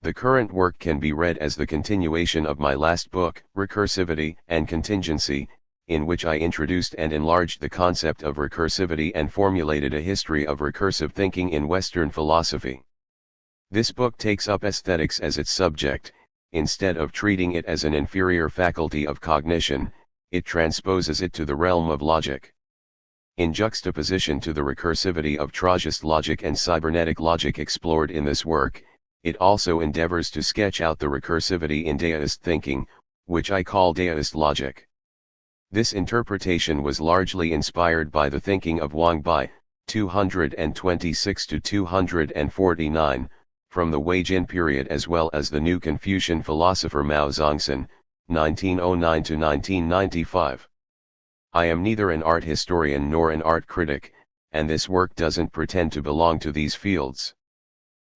The current work can be read as the continuation of my last book, Recursivity and Contingency, in which I introduced and enlarged the concept of recursivity and formulated a history of recursive thinking in Western philosophy. This book takes up aesthetics as its subject. Instead of treating it as an inferior faculty of cognition, it transposes it to the realm of logic. In juxtaposition to the recursivity of Trotskist logic and cybernetic logic explored in this work, it also endeavors to sketch out the recursivity in deist thinking, which I call deist logic. This interpretation was largely inspired by the thinking of Wang Bai, 226 to 249, from the Wei Jin period, as well as the new Confucian philosopher Mao Zongsan, 1909 to 1995. I am neither an art historian nor an art critic, and this work doesn't pretend to belong to these fields.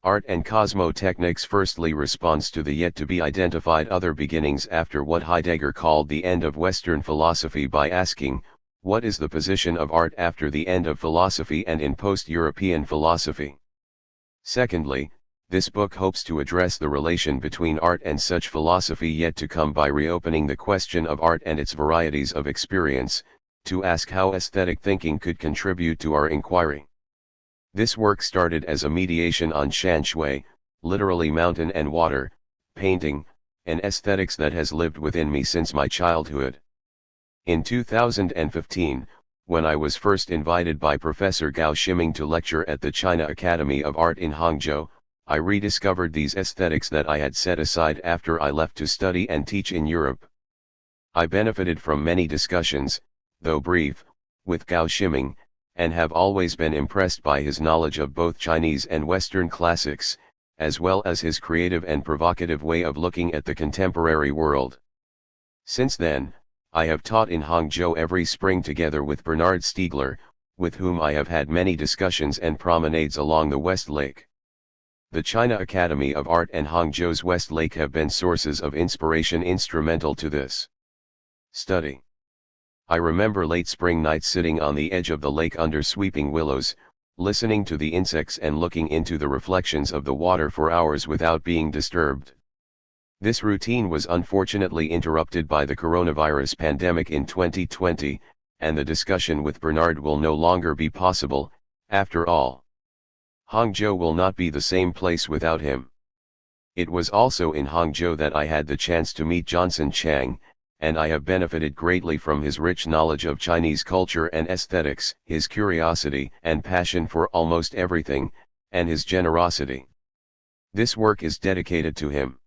Art and Cosmotechnics firstly responds to the yet-to-be-identified other beginnings after what Heidegger called the end of Western philosophy by asking, what is the position of art after the end of philosophy and in post-European philosophy? Secondly, this book hopes to address the relation between art and such philosophy yet to come by reopening the question of art and its varieties of experience, to ask how aesthetic thinking could contribute to our inquiry. This work started as a mediation on shan shui, literally mountain and water, painting, and aesthetics that has lived within me since my childhood. In 2015, when I was first invited by Professor Gao Ximing to lecture at the China Academy of Art in Hangzhou, I rediscovered these aesthetics that I had set aside after I left to study and teach in Europe. I benefited from many discussions, though brief, with Gao Ximing, and have always been impressed by his knowledge of both Chinese and Western classics, as well as his creative and provocative way of looking at the contemporary world. Since then, I have taught in Hangzhou every spring together with Bernard Stiegler, with whom I have had many discussions and promenades along the West Lake. The China Academy of Art and Hangzhou's West Lake have been sources of inspiration instrumental to this study. I remember late spring nights sitting on the edge of the lake under sweeping willows, listening to the insects and looking into the reflections of the water for hours without being disturbed. This routine was unfortunately interrupted by the coronavirus pandemic in 2020, and the discussion with Bernard will no longer be possible. After all, Hangzhou will not be the same place without him. It was also in Hangzhou that I had the chance to meet Johnson Chang, and I have benefited greatly from his rich knowledge of Chinese culture and aesthetics, his curiosity and passion for almost everything, and his generosity. This work is dedicated to him.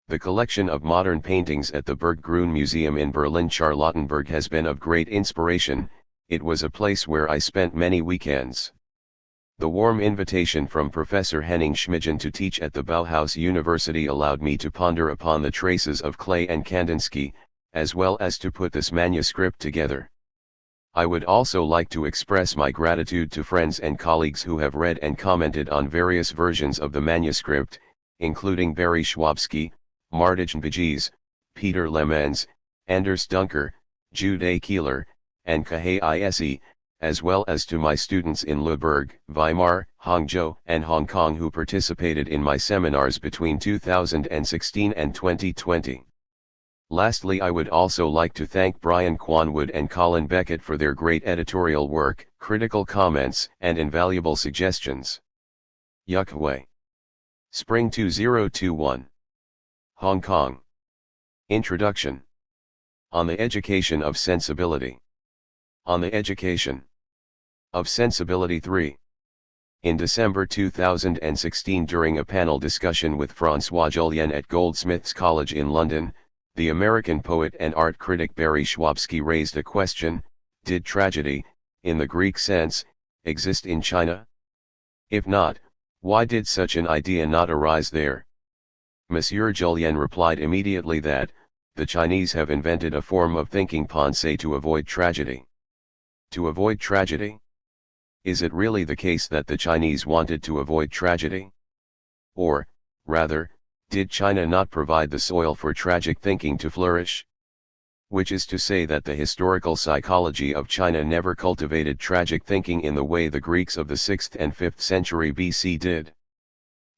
The collection of modern paintings at the Berggruen Museum in Berlin-Charlottenburg has been of great inspiration. It was a place where I spent many weekends. The warm invitation from Professor Henning Schmidgen to teach at the Bauhaus University allowed me to ponder upon the traces of Klee and Kandinsky, as well as to put this manuscript together. I would also like to express my gratitude to friends and colleagues who have read and commented on various versions of the manuscript, including Barry Schwabsky, Martijn Bijis, Peter Lemens, Anders Dunker, Jude A. Keeler, and Kahei Ise, as well as to my students in Lübeck, Weimar, Hangzhou, and Hong Kong who participated in my seminars between 2016 and 2020. Lastly, I would also like to thank Brian Quanwood and Colin Beckett for their great editorial work, critical comments, and invaluable suggestions. Yuk Hui. Spring 2021. Hong Kong. Introduction. On the Education of Sensibility. On the Education of Sensibility 3. In December 2016, during a panel discussion with François Julien at Goldsmiths College in London, the American poet and art critic Barry Schwabsky raised a question: did tragedy, in the Greek sense, exist in China? If not, why did such an idea not arise there? Monsieur Julien replied immediately that, the Chinese have invented a form of thinking pensée to avoid tragedy. To avoid tragedy? Is it really the case that the Chinese wanted to avoid tragedy? Or, rather, did China not provide the soil for tragic thinking to flourish? Which is to say that the historical psychology of China never cultivated tragic thinking in the way the Greeks of the 6th and 5th century BC did.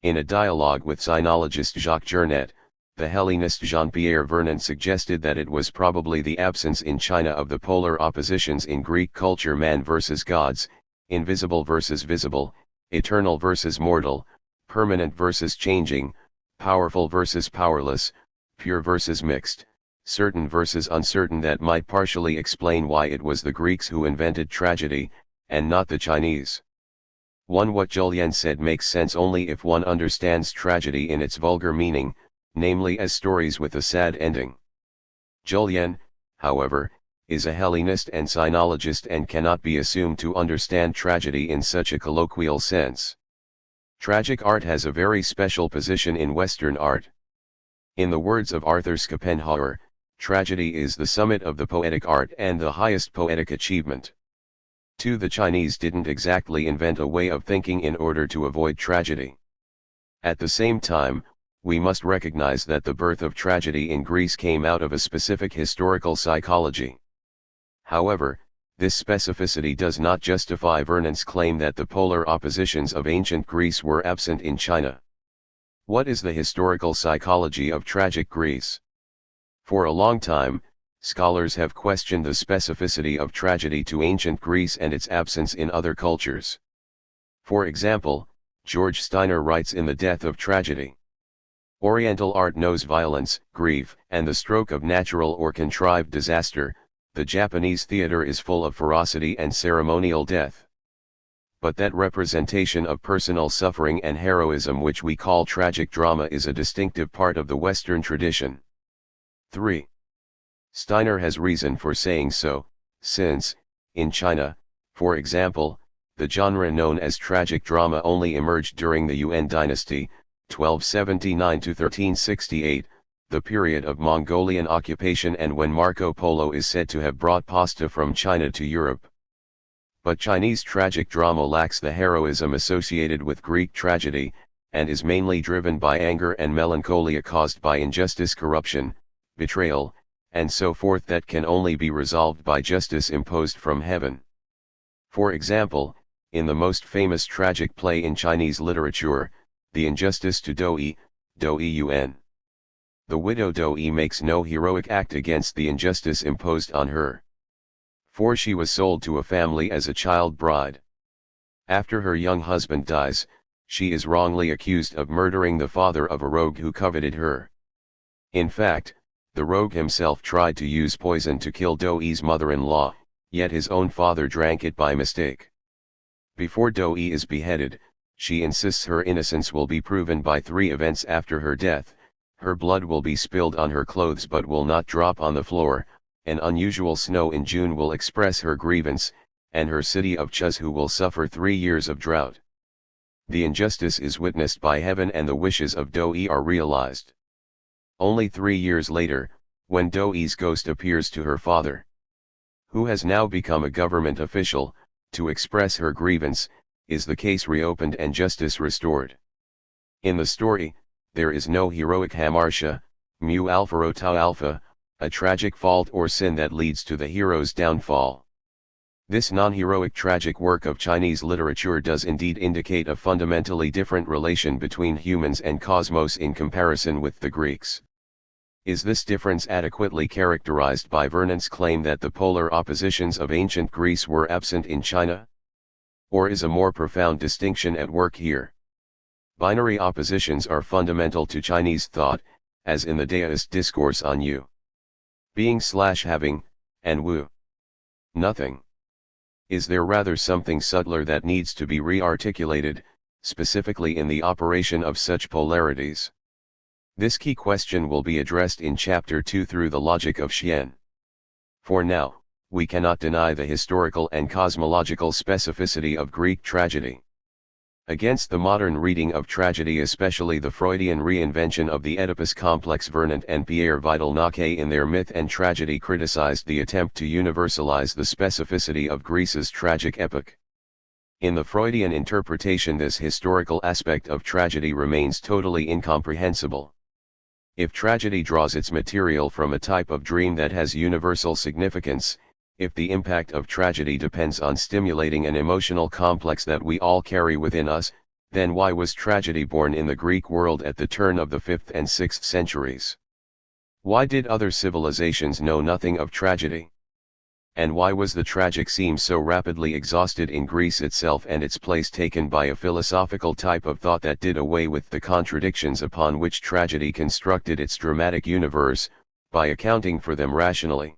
In a dialogue with sinologist Jacques Journet, the Hellenist Jean-Pierre Vernant suggested that it was probably the absence in China of the polar oppositions in Greek culture: man versus gods, invisible versus visible, eternal versus mortal, permanent versus changing, powerful versus powerless, pure versus mixed, certain versus uncertain, that might partially explain why it was the Greeks who invented tragedy, and not the Chinese. What Julian said makes sense only if one understands tragedy in its vulgar meaning, namely as stories with a sad ending. Julian, however, is a Hellenist and sinologist and cannot be assumed to understand tragedy in such a colloquial sense. Tragic art has a very special position in Western art. In the words of Arthur Schopenhauer, tragedy is the summit of the poetic art and the highest poetic achievement. The Chinese didn't exactly invent a way of thinking in order to avoid tragedy. At the same time, we must recognize that the birth of tragedy in Greece came out of a specific historical psychology. However, this specificity does not justify Vernant's claim that the polar oppositions of ancient Greece were absent in China. What is the historical psychology of tragic Greece? For a long time, scholars have questioned the specificity of tragedy to ancient Greece and its absence in other cultures. For example, George Steiner writes in The Death of Tragedy: Oriental art knows violence, grief, and the stroke of natural or contrived disaster. The Japanese theater is full of ferocity and ceremonial death. But that representation of personal suffering and heroism which we call tragic drama is a distinctive part of the Western tradition. 3. Steiner has reason for saying so, since, in China, for example, the genre known as tragic drama only emerged during the Yuan dynasty, 1279 to 1368, the period of Mongolian occupation, and when Marco Polo is said to have brought pasta from China to Europe. But Chinese tragic drama lacks the heroism associated with Greek tragedy, and is mainly driven by anger and melancholia caused by injustice, corruption, betrayal, and so forth, that can only be resolved by justice imposed from heaven. For example, in the most famous tragic play in Chinese literature, The Injustice to Dou-yi, Dou-yi Yuan. The widow Dou-yi makes no heroic act against the injustice imposed on her. For she was sold to a family as a child bride. After her young husband dies, she is wrongly accused of murdering the father of a rogue who coveted her. In fact, the rogue himself tried to use poison to kill Dou-yi's mother-in-law, yet his own father drank it by mistake. Before Dou-yi is beheaded, she insists her innocence will be proven by 3 events after her death: her blood will be spilled on her clothes but will not drop on the floor, an unusual snow in June will express her grievance, and her city of Chuzhu will suffer 3 years of drought. The injustice is witnessed by heaven and the wishes of Dou-yi are realized. Only 3 years later, when Dou-yi's ghost appears to her father, who has now become a government official, to express her grievance, is the case reopened and justice restored. In the story, there is no heroic hamartia, mu alpha rho tau alpha, a tragic fault or sin that leads to the hero's downfall. This non-heroic tragic work of Chinese literature does indeed indicate a fundamentally different relation between humans and cosmos in comparison with the Greeks. Is this difference adequately characterized by Vernant's claim that the polar oppositions of ancient Greece were absent in China? Or is a more profound distinction at work here? Binary oppositions are fundamental to Chinese thought, as in the Daoist discourse on you. Being/having, and wu. Nothing. Is there rather something subtler that needs to be re-articulated, specifically in the operation of such polarities? This key question will be addressed in Chapter 2 through the logic of Xian. For now, we cannot deny the historical and cosmological specificity of Greek tragedy. Against the modern reading of tragedy, especially the Freudian reinvention of the Oedipus complex, Vernant and Pierre Vidal-Naquet in their Myth and Tragedy criticized the attempt to universalize the specificity of Greece's tragic epoch. In the Freudian interpretation, this historical aspect of tragedy remains totally incomprehensible. If tragedy draws its material from a type of dream that has universal significance, if the impact of tragedy depends on stimulating an emotional complex that we all carry within us, Then why was tragedy born in the Greek world at the turn of the 5th and 6th centuries? Why did other civilizations know nothing of tragedy? And why was the tragic theme so rapidly exhausted in Greece itself and its place taken by a philosophical type of thought that did away with the contradictions upon which tragedy constructed its dramatic universe, by accounting for them rationally?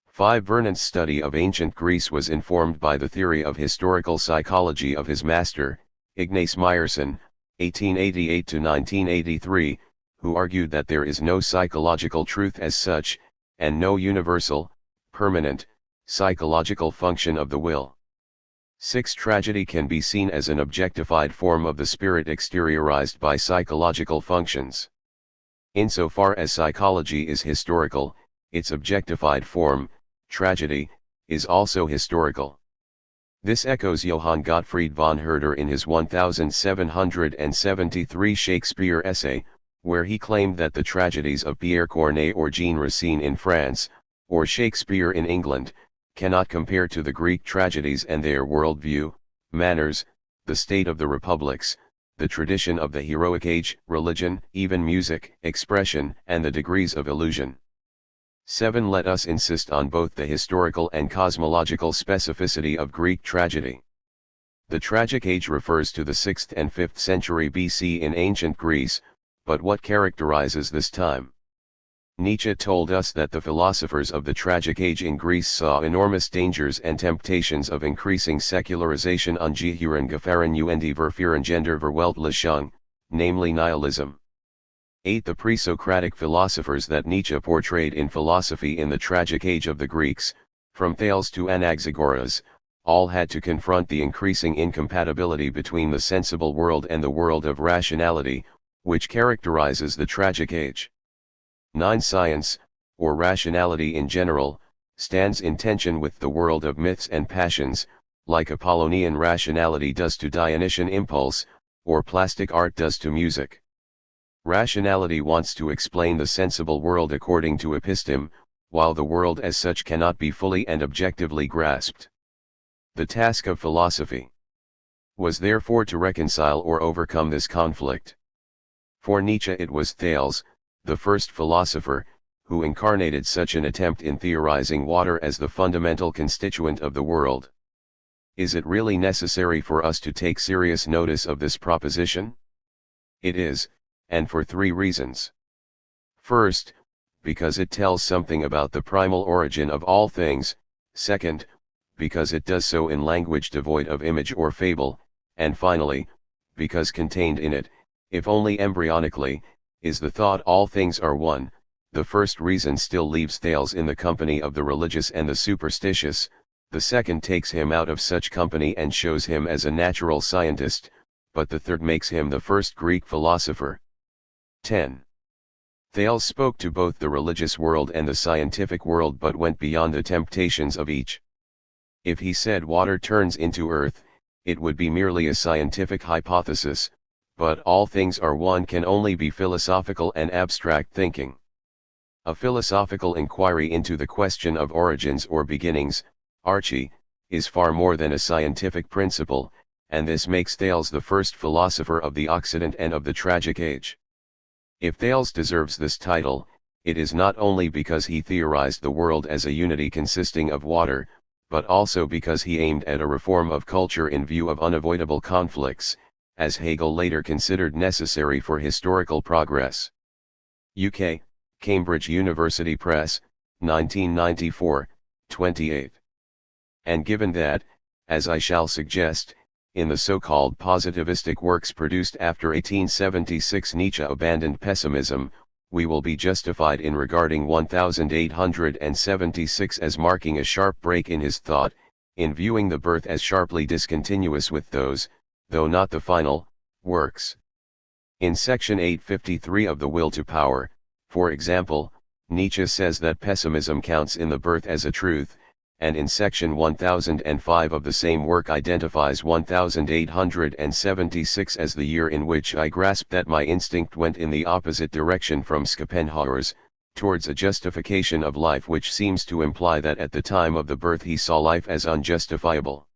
5. Vernon's study of ancient Greece was informed by the theory of historical psychology of his master, Ignace Meyerson, 1888–1983, who argued that there is no psychological truth as such, and no universal, permanent, psychological function of the will. 6. Tragedy can be seen as an objectified form of the spirit exteriorized by psychological functions. Insofar as psychology is historical, its objectified form, tragedy, is also historical. This echoes Johann Gottfried von Herder in his 1773 Shakespeare essay, where he claimed that the tragedies of Pierre Corneille or Jean Racine in France, or Shakespeare in England, cannot compare to the Greek tragedies and their worldview, manners, the state of the republics, the tradition of the heroic age, religion, even music, expression, and the degrees of illusion. 7. Let us insist on both the historical and cosmological specificity of Greek tragedy. The tragic age refers to the 6th and 5th century BC in ancient Greece, but what characterizes this time? Nietzsche told us that the philosophers of the tragic age in Greece saw enormous dangers and temptations of increasing secularization, ungeheuren Gefahren die verführenden Verweltlichung, namely nihilism. 8. The pre-Socratic philosophers that Nietzsche portrayed in philosophy in the tragic age of the Greeks, from Thales to Anaxagoras, all had to confront the increasing incompatibility between the sensible world and the world of rationality, which characterizes the tragic age. 9. Science, or rationality in general, stands in tension with the world of myths and passions, like Apollonian rationality does to Dionysian impulse, or plastic art does to music. Rationality wants to explain the sensible world according to episteme, while the world as such cannot be fully and objectively grasped. The task of philosophy was therefore to reconcile or overcome this conflict. For Nietzsche it was Thales, the first philosopher, who incarnated such an attempt in theorizing water as the fundamental constituent of the world. Is it really necessary for us to take serious notice of this proposition? It is, and for 3 reasons. First, because it tells something about the primal origin of all things; second, because it does so in language devoid of image or fable; and finally, because contained in it, if only embryonically, is the thought all things are one. The first reason still leaves Thales in the company of the religious and the superstitious, the second takes him out of such company and shows him as a natural scientist, but the third makes him the first Greek philosopher. 10. Thales spoke to both the religious world and the scientific world but went beyond the temptations of each. If he said water turns into earth, it would be merely a scientific hypothesis, but all things are one can only be philosophical and abstract thinking. A philosophical inquiry into the question of origins or beginnings, arche, is far more than a scientific principle, and this makes Thales the first philosopher of the Occident and of the tragic age. If Thales deserves this title, it is not only because he theorized the world as a unity consisting of water, but also because he aimed at a reform of culture in view of unavoidable conflicts, as Hegel later considered necessary for historical progress. UK, Cambridge University Press, 1994, 28. And given that, as I shall suggest, in the so-called positivistic works produced after 1876 Nietzsche abandoned pessimism, we will be justified in regarding 1876 as marking a sharp break in his thought, in viewing the birth as sharply discontinuous with those, though not the final, works. In section 853 of The Will to Power, for example, Nietzsche says that pessimism counts in the birth as a truth, and in section 1005 of the same work identifies 1876 as the year in which I grasped that my instinct went in the opposite direction from Schopenhauer's, towards a justification of life, which seems to imply that at the time of the birth he saw life as unjustifiable.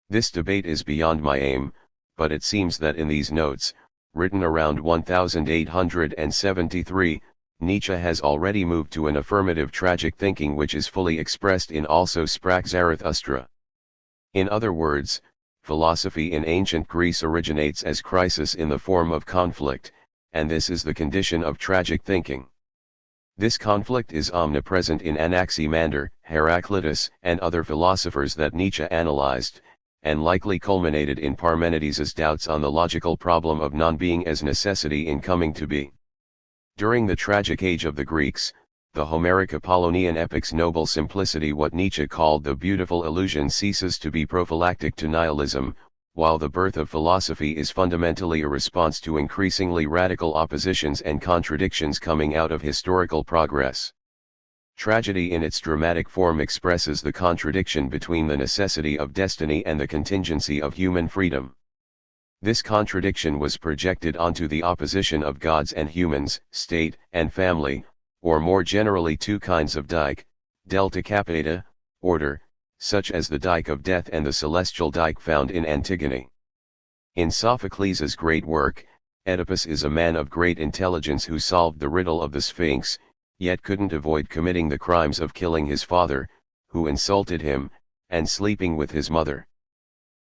This debate is beyond my aim, but it seems that in these notes, written around 1873, Nietzsche has already moved to an affirmative tragic thinking which is fully expressed in Also sprach Zarathustra. In other words, philosophy in ancient Greece originates as crisis in the form of conflict, and this is the condition of tragic thinking. This conflict is omnipresent in Anaximander, Heraclitus, and other philosophers that Nietzsche analyzed, and likely culminated in Parmenides's doubts on the logical problem of non-being as necessity in coming to be. During the tragic age of the Greeks, the Homeric Apollonian epic's noble simplicity, what Nietzsche called the beautiful illusion, ceases to be prophylactic to nihilism, while the birth of philosophy is fundamentally a response to increasingly radical oppositions and contradictions coming out of historical progress. Tragedy in its dramatic form expresses the contradiction between the necessity of destiny and the contingency of human freedom. This contradiction was projected onto the opposition of gods and humans, state and family, or more generally two kinds of dike, delta capita, order, such as the dike of death and the celestial dike found in Antigone. In Sophocles' great work, Oedipus is a man of great intelligence who solved the riddle of the Sphinx, yet couldn't avoid committing the crimes of killing his father, who insulted him, and sleeping with his mother.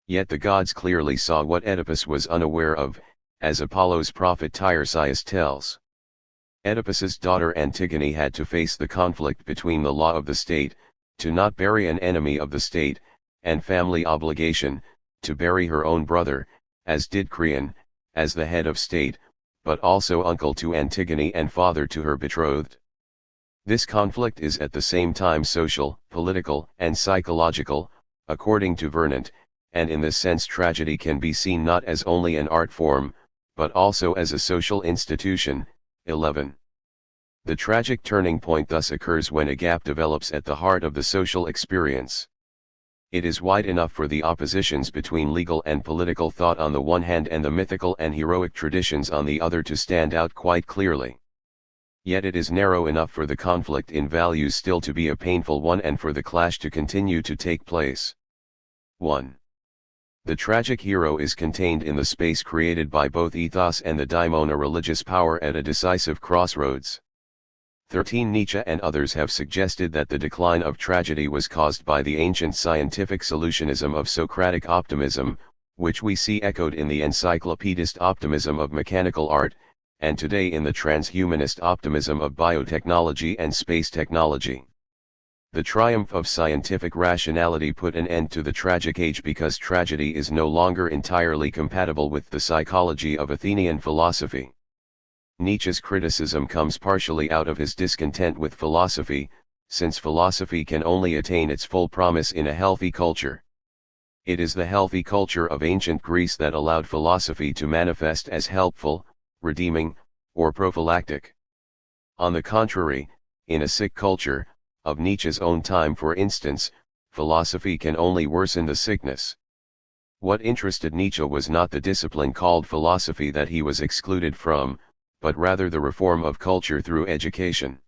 Yet the gods clearly saw what Oedipus was unaware of, as Apollo's prophet Tiresias tells. Oedipus's daughter Antigone had to face the conflict between the law of the state, to not bury an enemy of the state, and family obligation, to bury her own brother, as did Creon, as the head of state, but also uncle to Antigone and father to her betrothed. This conflict is at the same time social, political, and psychological, according to Vernant, and in this sense tragedy can be seen not as only an art form, but also as a social institution. 11. The tragic turning point thus occurs when a gap develops at the heart of the social experience. It is wide enough for the oppositions between legal and political thought on the one hand and the mythical and heroic traditions on the other to stand out quite clearly. Yet it is narrow enough for the conflict in values still to be a painful one and for the clash to continue to take place. 1. The tragic hero is contained in the space created by both ethos and the daimon, a religious power at a decisive crossroads. 13. Nietzsche and others have suggested that the decline of tragedy was caused by the ancient scientific solutionism of Socratic optimism, which we see echoed in the encyclopedist optimism of mechanical art, and today in the transhumanist optimism of biotechnology and space technology. The triumph of scientific rationality put an end to the tragic age because tragedy is no longer entirely compatible with the psychology of Athenian philosophy. Nietzsche's criticism comes partially out of his discontent with philosophy, since philosophy can only attain its full promise in a healthy culture. It is the healthy culture of ancient Greece that allowed philosophy to manifest as helpful, redeeming, or prophylactic. On the contrary, in a sick culture, of Nietzsche's own time for instance, philosophy can only worsen the sickness. What interested Nietzsche was not the discipline called philosophy that he was excluded from, but rather the reform of culture through education.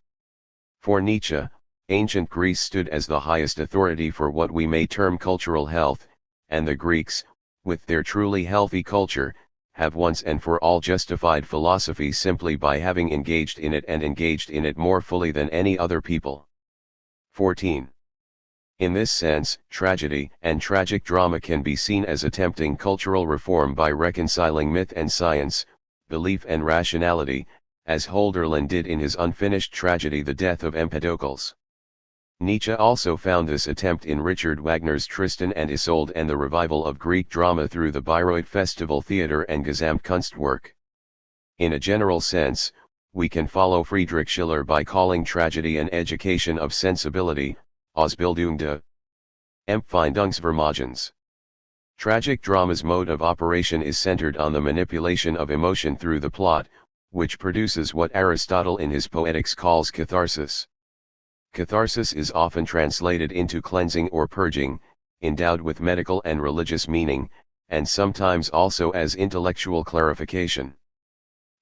For Nietzsche, ancient Greece stood as the highest authority for what we may term cultural health, and the Greeks, with their truly healthy culture, have once and for all justified philosophy simply by having engaged in it and engaged in it more fully than any other people. 14. In this sense, tragedy and tragic drama can be seen as attempting cultural reform by reconciling myth and science, belief and rationality, as Hölderlin did in his unfinished tragedy The Death of Empedocles. Nietzsche also found this attempt in Richard Wagner's Tristan and Isolde and the revival of Greek drama through the Bayreuth Festival Theatre and Gesamtkunstwerk. In a general sense, we can follow Friedrich Schiller by calling tragedy an education of sensibility, Ausbildung des Empfindungsvermögens. Tragic drama's mode of operation is centered on the manipulation of emotion through the plot, which produces what Aristotle in his Poetics calls catharsis. Catharsis is often translated into cleansing or purging, endowed with medical and religious meaning, and sometimes also as intellectual clarification.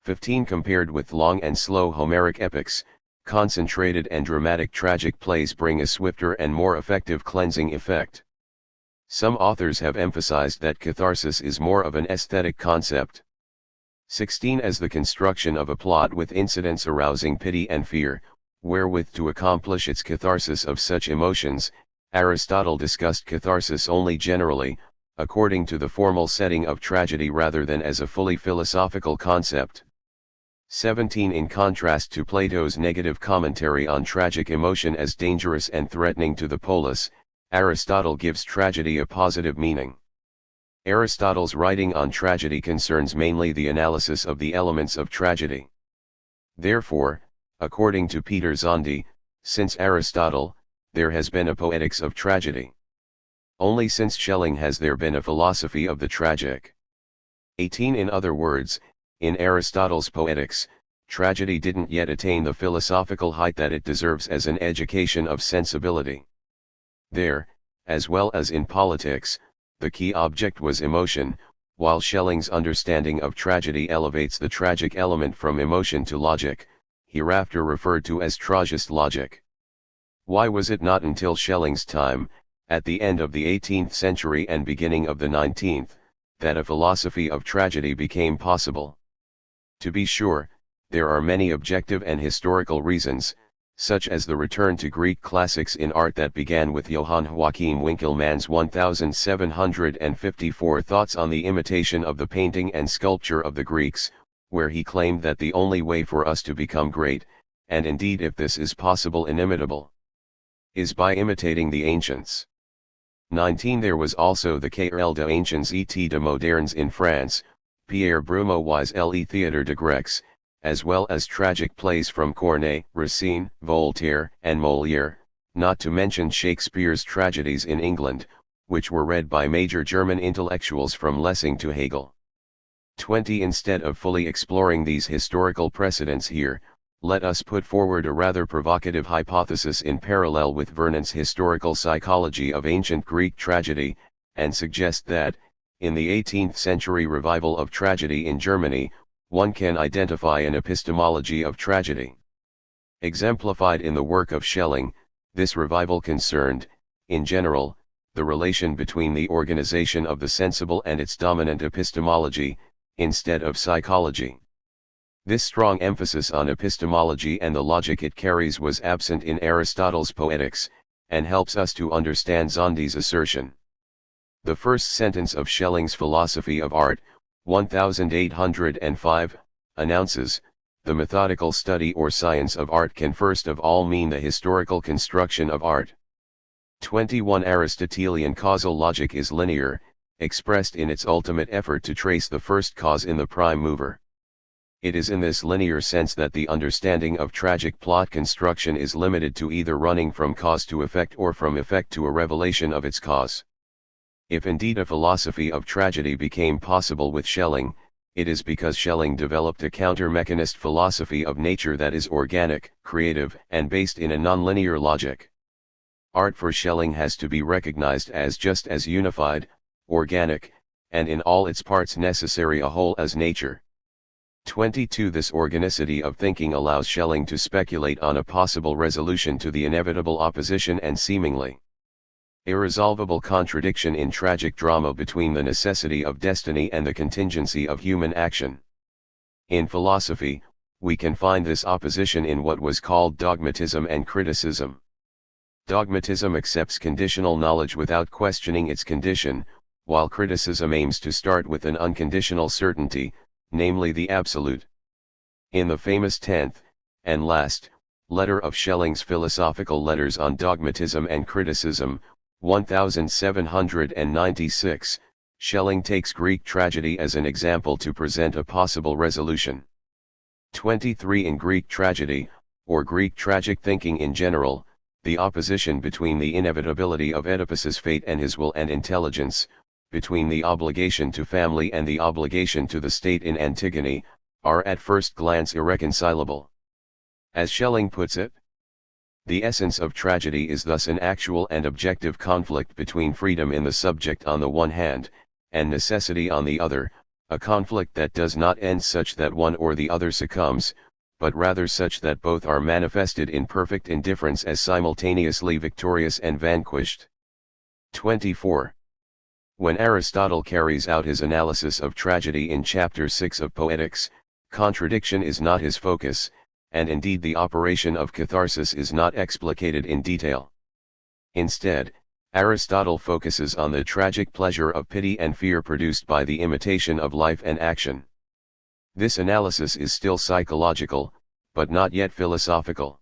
15. Compared with long and slow Homeric epics, concentrated and dramatic tragic plays bring a swifter and more effective cleansing effect. Some authors have emphasized that catharsis is more of an aesthetic concept. 16. As the construction of a plot with incidents arousing pity and fear, wherewith to accomplish its catharsis of such emotions. Aristotle discussed catharsis only generally, according to the formal setting of tragedy rather than as a fully philosophical concept. 17. In contrast to Plato's negative commentary on tragic emotion as dangerous and threatening to the polis, Aristotle gives tragedy a positive meaning. Aristotle's writing on tragedy concerns mainly the analysis of the elements of tragedy. Therefore, according to Peter Zondi, since Aristotle, there has been a poetics of tragedy. Only since Schelling has there been a philosophy of the tragic. 18. In other words, in Aristotle's poetics, tragedy didn't yet attain the philosophical height that it deserves as an education of sensibility. There, as well as in politics, the key object was emotion, while Schelling's understanding of tragedy elevates the tragic element from emotion to logic, hereafter referred to as Tragist logic. Why was it not until Schelling's time, at the end of the 18th century and beginning of the 19th, that a philosophy of tragedy became possible? To be sure, there are many objective and historical reasons, such as the return to Greek classics in art that began with Johann Joachim Winckelmann's 1754 Thoughts on the Imitation of the Painting and Sculpture of the Greeks, where he claimed that the only way for us to become great, and indeed if this is possible inimitable, is by imitating the ancients. 19. There was also the Querelle des Anciens et des Modernes in France, Pierre Brumeau's Le Théâtre de Grèce, as well as tragic plays from Corneille, Racine, Voltaire, and Molière, not to mention Shakespeare's tragedies in England, which were read by major German intellectuals from Lessing to Hegel. 20. Instead of fully exploring these historical precedents here, let us put forward a rather provocative hypothesis in parallel with Vernon's historical psychology of ancient Greek tragedy, and suggest that, in the 18th century revival of tragedy in Germany, one can identify an epistemology of tragedy. Exemplified in the work of Schelling, this revival concerned, in general, the relation between the organization of the sensible and its dominant epistemology, instead of psychology. This strong emphasis on epistemology and the logic it carries was absent in Aristotle's Poetics, and helps us to understand Zondi's assertion. The first sentence of Schelling's Philosophy of Art, 1805, announces, "The methodical study or science of art can first of all mean the historical construction of art." 21. Aristotelian causal logic is linear, expressed in its ultimate effort to trace the first cause in the prime mover. It is in this linear sense that the understanding of tragic plot construction is limited to either running from cause to effect or from effect to a revelation of its cause. If indeed a philosophy of tragedy became possible with Schelling, it is because Schelling developed a counter-mechanist philosophy of nature that is organic, creative, and based in a nonlinear logic. Art for Schelling has to be recognized as just as unified, organic, and in all its parts necessary a whole as nature. 22. This organicity of thinking allows Schelling to speculate on a possible resolution to the inevitable opposition and seemingly irresolvable contradiction in tragic drama between the necessity of destiny and the contingency of human action. In philosophy, we can find this opposition in what was called dogmatism and criticism. Dogmatism accepts conditional knowledge without questioning its condition, while criticism aims to start with an unconditional certainty, namely the absolute. In the famous 10th, and last, letter of Schelling's Philosophical Letters on Dogmatism and Criticism, 1796, Schelling takes Greek tragedy as an example to present a possible resolution. 23. In Greek tragedy, or Greek tragic thinking in general, the opposition between the inevitability of Oedipus's fate and his will and intelligence, between the obligation to family and the obligation to the state in Antigone, are at first glance irreconcilable. As Schelling puts it, the essence of tragedy is thus an actual and objective conflict between freedom in the subject on the one hand, and necessity on the other, a conflict that does not end such that one or the other succumbs, but rather such that both are manifested in perfect indifference as simultaneously victorious and vanquished. 24. When Aristotle carries out his analysis of tragedy in chapter 6 of Poetics, contradiction is not his focus, and indeed the operation of catharsis is not explicated in detail. Instead, Aristotle focuses on the tragic pleasure of pity and fear produced by the imitation of life and action. This analysis is still psychological, but not yet philosophical.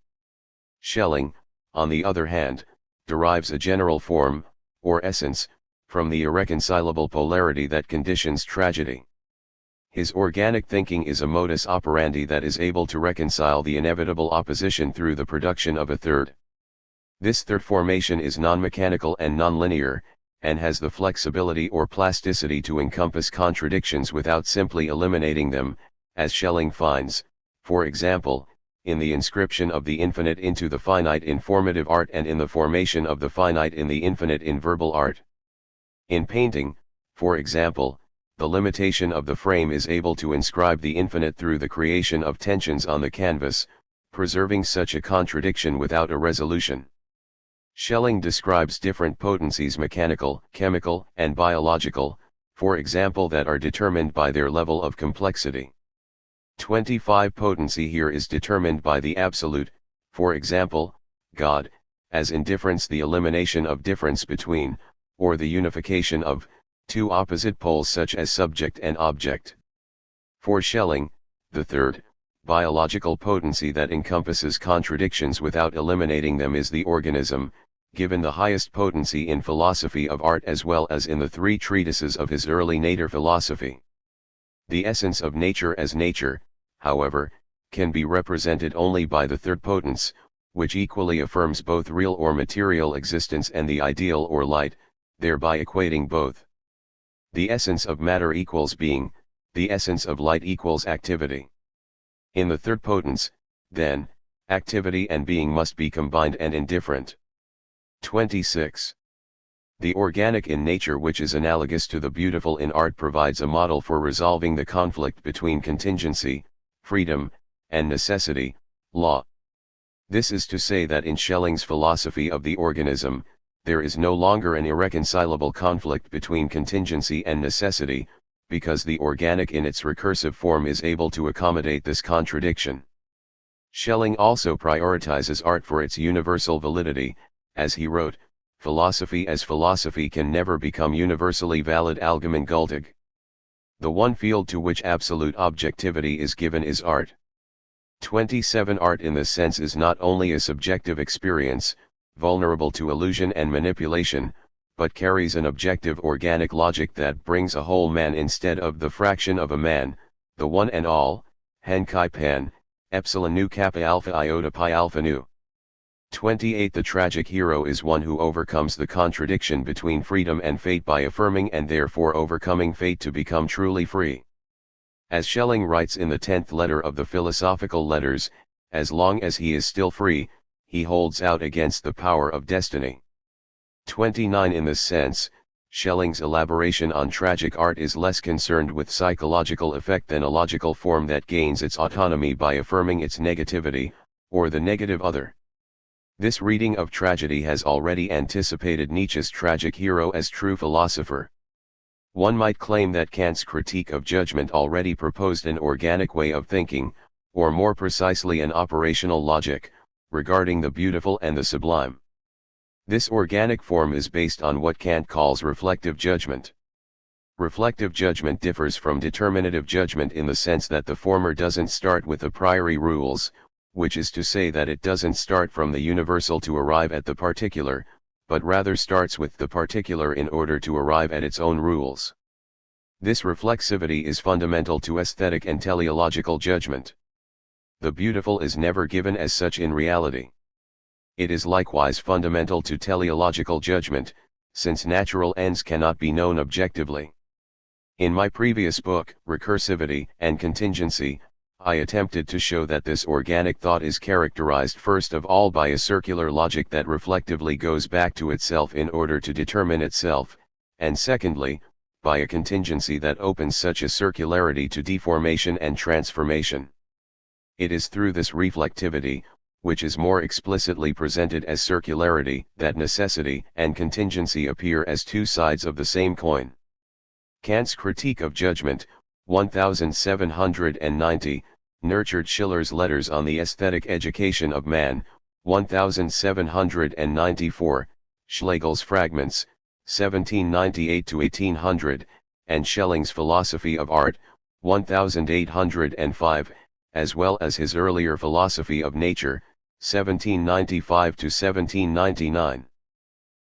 Schelling, on the other hand, derives a general form, or essence, from the irreconcilable polarity that conditions tragedy. His organic thinking is a modus operandi that is able to reconcile the inevitable opposition through the production of a third. This third formation is non-mechanical and non-linear, and has the flexibility or plasticity to encompass contradictions without simply eliminating them, as Schelling finds, for example, in the inscription of the infinite into the finite in formative art and in the formation of the finite in the infinite in verbal art. In painting, for example, the limitation of the frame is able to inscribe the infinite through the creation of tensions on the canvas, preserving such a contradiction without a resolution. Schelling describes different potencies, mechanical, chemical, and biological, for example, that are determined by their level of complexity. 25 Potency here is determined by the absolute, for example, God, as indifference, the elimination of difference between, or the unification of, two opposite poles such as subject and object. For Schelling, the third, biological potency that encompasses contradictions without eliminating them is the organism, given the highest potency in philosophy of art as well as in the three treatises of his early nature philosophy. The essence of nature as nature, however, can be represented only by the third potence, which equally affirms both real or material existence and the ideal or light, thereby equating both. The essence of matter equals being, the essence of light equals activity. In the third potence, then, activity and being must be combined and indifferent. 26. The organic in nature, which is analogous to the beautiful in art, provides a model for resolving the conflict between contingency, freedom, and necessity, law. This is to say that in Schelling's philosophy of the organism, there is no longer an irreconcilable conflict between contingency and necessity, because the organic in its recursive form is able to accommodate this contradiction. Schelling also prioritizes art for its universal validity, as he wrote, "Philosophy as philosophy can never become universally valid allgemeingültig. The one field to which absolute objectivity is given is art." 27. Art in this sense is not only a subjective experience, vulnerable to illusion and manipulation, but carries an objective organic logic that brings a whole man instead of the fraction of a man, the one and all, hen kai pan, epsilon nu kappa alpha iota pi alpha nu. 28. The tragic hero is one who overcomes the contradiction between freedom and fate by affirming and therefore overcoming fate to become truly free. As Schelling writes in the 10th letter of the Philosophical Letters, as long as he is still free, he holds out against the power of destiny. 29. In this sense, Schelling's elaboration on tragic art is less concerned with psychological effect than a logical form that gains its autonomy by affirming its negativity, or the negative other. This reading of tragedy has already anticipated Nietzsche's tragic hero as true philosopher. One might claim that Kant's critique of judgment already proposed an organic way of thinking, or more precisely an operational logic, regarding the beautiful and the sublime. This organic form is based on what Kant calls reflective judgment. Reflective judgment differs from determinative judgment in the sense that the former doesn't start with a priori rules, which is to say that it doesn't start from the universal to arrive at the particular, but rather starts with the particular in order to arrive at its own rules. This reflexivity is fundamental to aesthetic and teleological judgment. The beautiful is never given as such in reality. It is likewise fundamental to teleological judgment, since natural ends cannot be known objectively. In my previous book, Recursivity and Contingency, I attempted to show that this organic thought is characterized first of all by a circular logic that reflectively goes back to itself in order to determine itself, and secondly, by a contingency that opens such a circularity to deformation and transformation. It is through this reflectivity, which is more explicitly presented as circularity, that necessity and contingency appear as two sides of the same coin. Kant's Critique of Judgment, 1790, nurtured Schiller's Letters on the Aesthetic Education of Man, 1794, Schlegel's Fragments, 1798-1800, and Schelling's Philosophy of Art, 1805, as well as his earlier Philosophy of Nature, 1795-1799.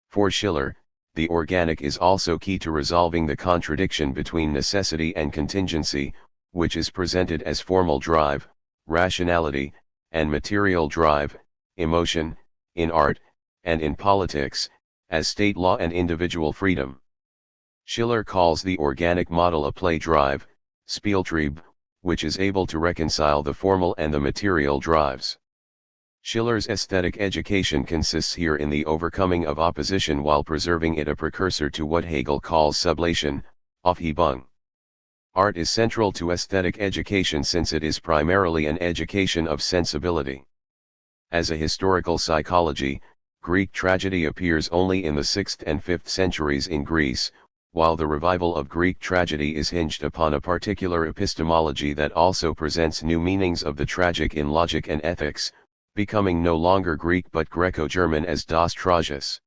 For Schiller, the organic is also key to resolving the contradiction between necessity and contingency, which is presented as formal drive, rationality, and material drive, emotion, in art, and in politics, as state law and individual freedom. Schiller calls the organic model a play drive, Spieltrieb, which is able to reconcile the formal and the material drives. Schiller's aesthetic education consists here in the overcoming of opposition while preserving it a precursor to what Hegel calls sublation, Aufhebung. Art is central to aesthetic education since it is primarily an education of sensibility. As a historical psychology, Greek tragedy appears only in the 6th and 5th centuries in Greece, while the revival of Greek tragedy is hinged upon a particular epistemology that also presents new meanings of the tragic in logic and ethics, becoming no longer Greek but Greco-German as Das Tragisch.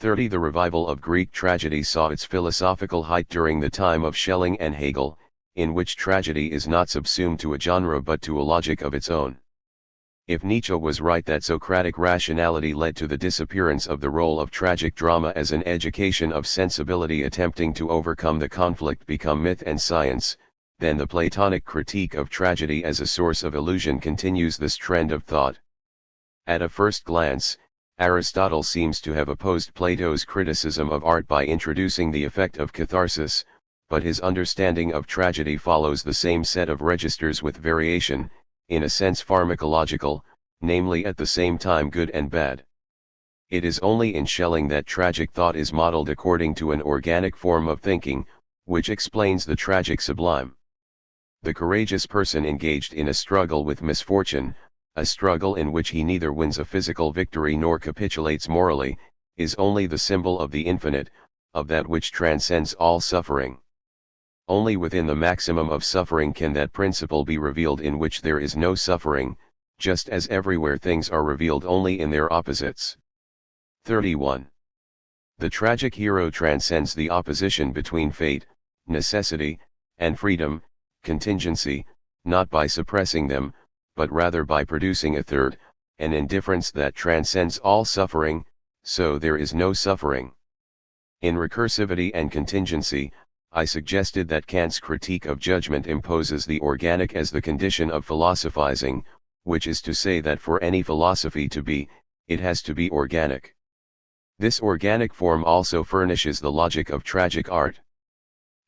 30. The revival of Greek tragedy saw its philosophical height during the time of Schelling and Hegel, in which tragedy is not subsumed to a genre but to a logic of its own. If Nietzsche was right that Socratic rationality led to the disappearance of the role of tragic drama as an education of sensibility attempting to overcome the conflict become myth and science, then the Platonic critique of tragedy as a source of illusion continues this trend of thought. At a first glance, Aristotle seems to have opposed Plato's criticism of art by introducing the effect of catharsis, but his understanding of tragedy follows the same set of registers with variation, in a sense pharmacological, namely at the same time good and bad. It is only in Schelling that tragic thought is modeled according to an organic form of thinking, which explains the tragic sublime. The courageous person engaged in a struggle with misfortune, a struggle in which he neither wins a physical victory nor capitulates morally, is only the symbol of the infinite, of that which transcends all suffering. Only within the maximum of suffering can that principle be revealed in which there is no suffering, just as everywhere things are revealed only in their opposites. 31. The tragic hero transcends the opposition between fate, necessity, and freedom, contingency, not by suppressing them, but rather by producing a third, an indifference that transcends all suffering, so there is no suffering. In recursivity and contingency, I suggested that Kant's critique of judgment imposes the organic as the condition of philosophizing, which is to say that for any philosophy to be, it has to be organic. This organic form also furnishes the logic of tragic art.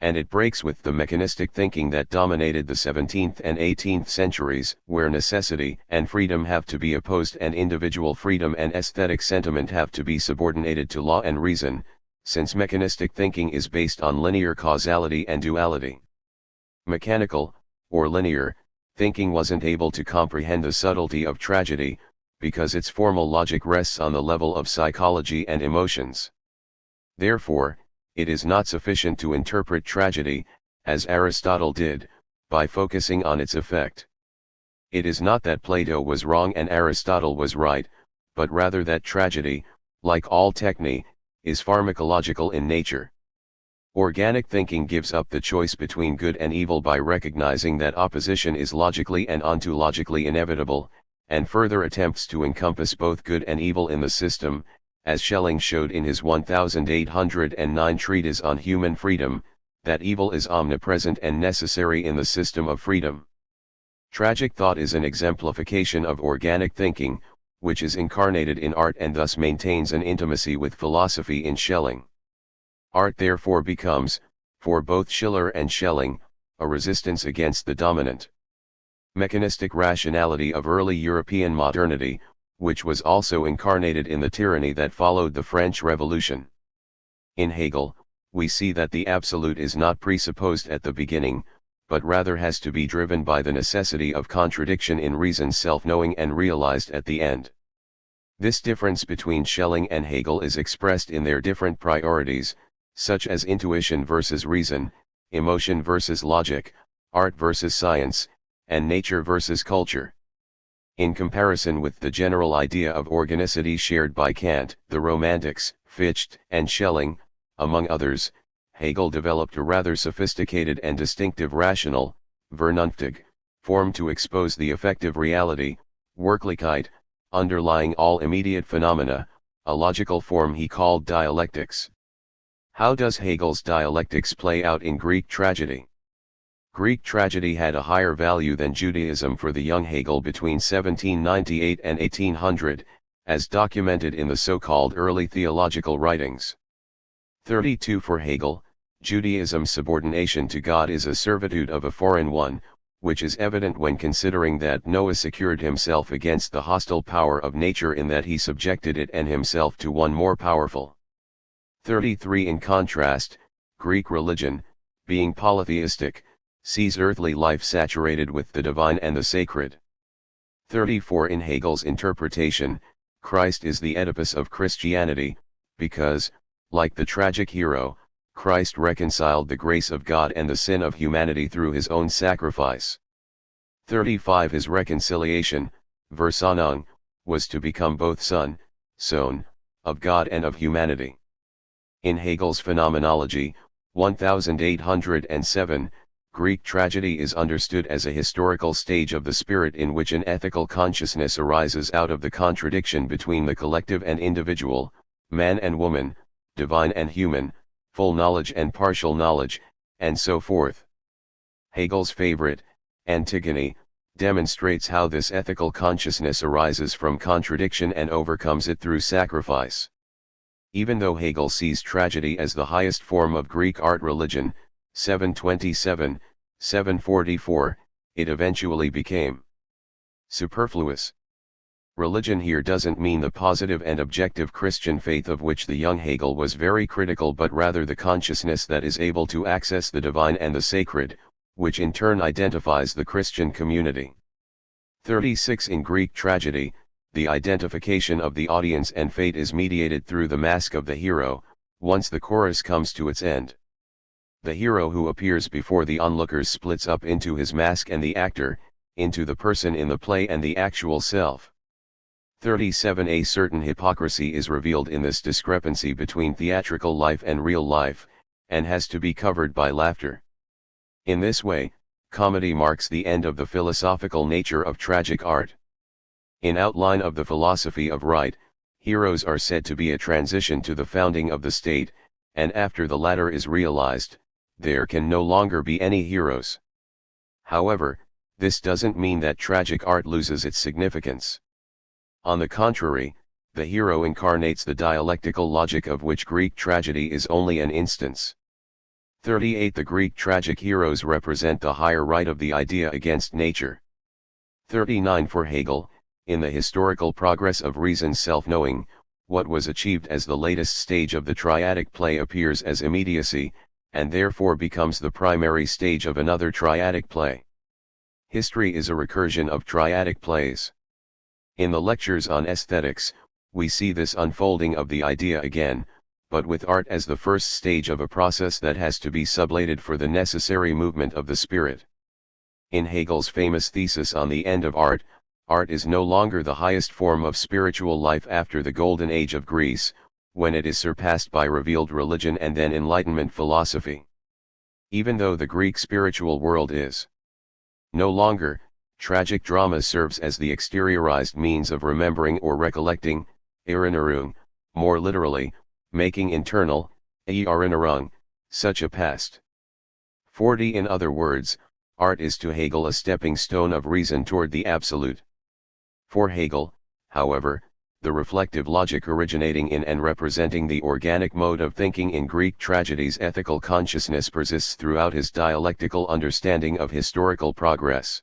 And it breaks with the mechanistic thinking that dominated the 17th and 18th centuries, where necessity and freedom have to be opposed and individual freedom and aesthetic sentiment have to be subordinated to law and reason, since mechanistic thinking is based on linear causality and duality. Mechanical, or linear, thinking wasn't able to comprehend the subtlety of tragedy, because its formal logic rests on the level of psychology and emotions. Therefore, it is not sufficient to interpret tragedy, as Aristotle did, by focusing on its effect. It is not that Plato was wrong and Aristotle was right, but rather that tragedy, like all techne, is pharmacological in nature. Organic thinking gives up the choice between good and evil by recognizing that opposition is logically and ontologically inevitable, and further attempts to encompass both good and evil in the system, as Schelling showed in his 1809 treatise on human freedom, that evil is omnipresent and necessary in the system of freedom. Tragic thought is an exemplification of organic thinking, which is incarnated in art and thus maintains an intimacy with philosophy in Schelling. Art therefore becomes, for both Schiller and Schelling, a resistance against the dominant mechanistic rationality of early European modernity, which was also incarnated in the tyranny that followed the French Revolution. In Hegel, we see that the absolute is not presupposed at the beginning, but rather has to be driven by the necessity of contradiction in reason's self-knowing and realized at the end. This difference between Schelling and Hegel is expressed in their different priorities, such as intuition versus reason, emotion versus logic, art versus science, and nature versus culture. In comparison with the general idea of organicity shared by Kant, the Romantics, Fichte, and Schelling, among others, Hegel developed a rather sophisticated and distinctive rational, Vernunftig, form to expose the effective reality, Wirklichkeit, underlying all immediate phenomena, a logical form he called dialectics. How does Hegel's dialectics play out in Greek tragedy? Greek tragedy had a higher value than Judaism for the young Hegel between 1798 and 1800, as documented in the so-called early theological writings. 32 For Hegel, Judaism's subordination to God is a servitude of a foreign one, which is evident when considering that Noah secured himself against the hostile power of nature in that he subjected it and himself to one more powerful. 33 In contrast, Greek religion, being polytheistic, sees earthly life saturated with the divine and the sacred. 34 In Hegel's interpretation, Christ is the Oedipus of Christianity, because, like the tragic hero, Christ reconciled the grace of God and the sin of humanity through his own sacrifice. 35 His reconciliation, Versöhnung, was to become both Son, Sohn, of God and of humanity. In Hegel's Phenomenology, 1807, Greek tragedy is understood as a historical stage of the spirit in which an ethical consciousness arises out of the contradiction between the collective and individual, man and woman, divine and human, full knowledge and partial knowledge, and so forth. Hegel's favorite, Antigone, demonstrates how this ethical consciousness arises from contradiction and overcomes it through sacrifice. Even though Hegel sees tragedy as the highest form of Greek art religion, 727, 744, it eventually became superfluous. Religion here doesn't mean the positive and objective Christian faith of which the young Hegel was very critical, but rather the consciousness that is able to access the divine and the sacred, which in turn identifies the Christian community. 36 In Greek tragedy, the identification of the audience and fate is mediated through the mask of the hero, once the chorus comes to its end. The hero who appears before the onlookers splits up into his mask and the actor, into the person in the play and the actual self. 37 A certain hypocrisy is revealed in this discrepancy between theatrical life and real life, and has to be covered by laughter. In this way, comedy marks the end of the philosophical nature of tragic art. In Outline of the Philosophy of Right, heroes are said to be a transition to the founding of the state, and after the latter is realized, there can no longer be any heroes. However, this doesn't mean that tragic art loses its significance. On the contrary, the hero incarnates the dialectical logic of which Greek tragedy is only an instance. 38 The Greek tragic heroes represent the higher right of the idea against nature. 39 For Hegel, in the historical progress of reason's self-knowing, what was achieved as the latest stage of the triadic play appears as immediacy, and therefore becomes the primary stage of another triadic play. History is a recursion of triadic plays. In the lectures on aesthetics, we see this unfolding of the idea again, but with art as the first stage of a process that has to be sublated for the necessary movement of the spirit. In Hegel's famous thesis on the end of art, art is no longer the highest form of spiritual life after the Golden Age of Greece, when it is surpassed by revealed religion and then Enlightenment philosophy. Even though the Greek spiritual world is no longer, tragic drama serves as the exteriorized means of remembering or recollecting, Erinnerung, more literally, making internal, Erinnerung, such a past. 40 In other words, art is to Hegel a stepping stone of reason toward the absolute. For Hegel, however, the reflective logic originating in and representing the organic mode of thinking in Greek tragedy's ethical consciousness persists throughout his dialectical understanding of historical progress.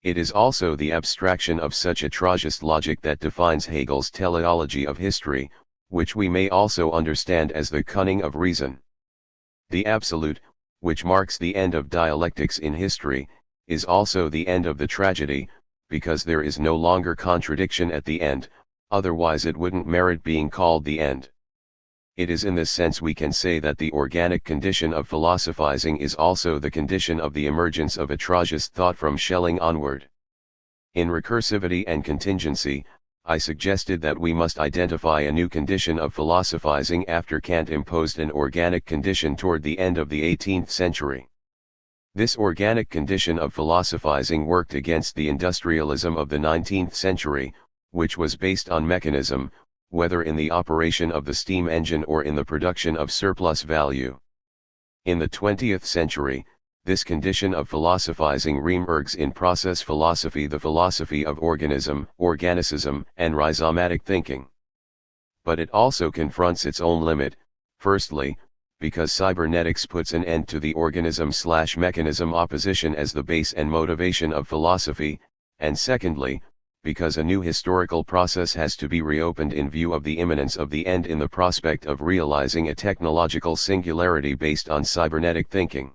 It is also the abstraction of such a tragist logic that defines Hegel's teleology of history, which we may also understand as the cunning of reason. The absolute, which marks the end of dialectics in history, is also the end of the tragedy, because there is no longer contradiction at the end, otherwise it wouldn't merit being called the end. It is in this sense we can say that the organic condition of philosophizing is also the condition of the emergence of atrocious thought from Schelling onward. In Recursivity and Contingency, I suggested that we must identify a new condition of philosophizing after Kant imposed an organic condition toward the end of the 18th century. This organic condition of philosophizing worked against the industrialism of the 19th century, which was based on mechanism, whether in the operation of the steam engine or in the production of surplus value. In the 20th century, this condition of philosophizing re-emerges in process philosophy, the philosophy of organism, organicism, and rhizomatic thinking. But it also confronts its own limit, firstly, because cybernetics puts an end to the organism/mechanism opposition as the base and motivation of philosophy, and secondly, because a new historical process has to be reopened in view of the imminence of the end in the prospect of realizing a technological singularity based on cybernetic thinking.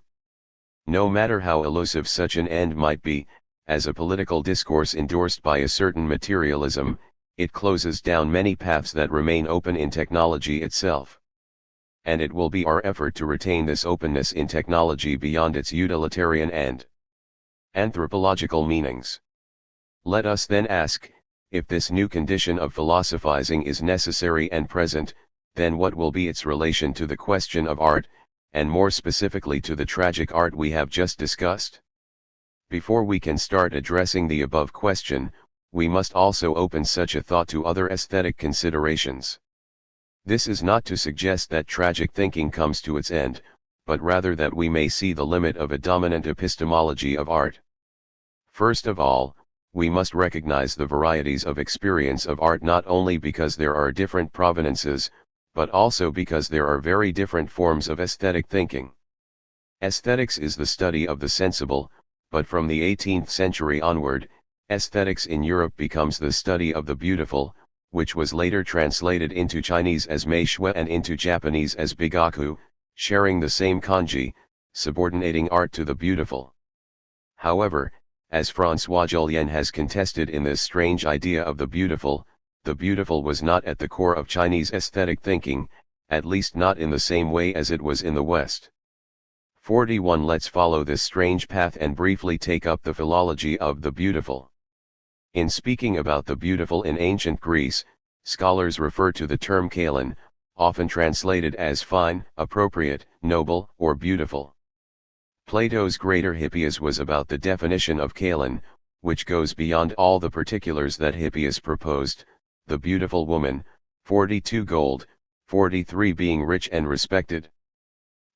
No matter how elusive such an end might be, as a political discourse endorsed by a certain materialism, it closes down many paths that remain open in technology itself. And it will be our effort to retain this openness in technology beyond its utilitarian and anthropological meanings. Let us then ask, if this new condition of philosophizing is necessary and present, then what will be its relation to the question of art, and more specifically to the tragic art we have just discussed? Before we can start addressing the above question, we must also open such a thought to other aesthetic considerations. This is not to suggest that tragic thinking comes to its end, but rather that we may see the limit of a dominant epistemology of art. First of all, we must recognize the varieties of experience of art not only because there are different provenances, but also because there are very different forms of aesthetic thinking. Aesthetics is the study of the sensible, but from the 18th century onward, aesthetics in Europe becomes the study of the beautiful, which was later translated into Chinese as meishui and into Japanese as bigaku, sharing the same kanji, subordinating art to the beautiful. However, as François Jullien has contested in this strange idea of the beautiful was not at the core of Chinese aesthetic thinking, at least not in the same way as it was in the West. 41. Let's follow this strange path and briefly take up the philology of the beautiful. In speaking about the beautiful in ancient Greece, scholars refer to the term kalon, often translated as fine, appropriate, noble, or beautiful. Plato's Greater Hippias was about the definition of kalon, which goes beyond all the particulars that Hippias proposed, the beautiful woman, 42 gold, 43 being rich and respected.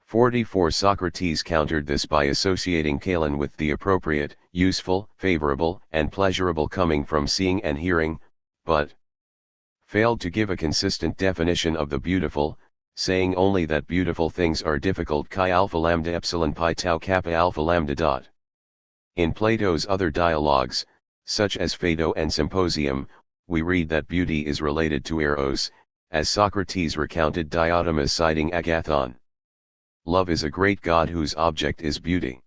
44 Socrates countered this by associating kalon with the appropriate, useful, favorable, and pleasurable coming from seeing and hearing, but failed to give a consistent definition of the beautiful, saying only that beautiful things are difficult chi alpha lambda epsilon pi tau kappa alpha lambda dot. In Plato's other dialogues, such as Phaedo and Symposium, we read that beauty is related to eros, as Socrates recounted Diotimus citing Agathon. Love is a great god whose object is beauty.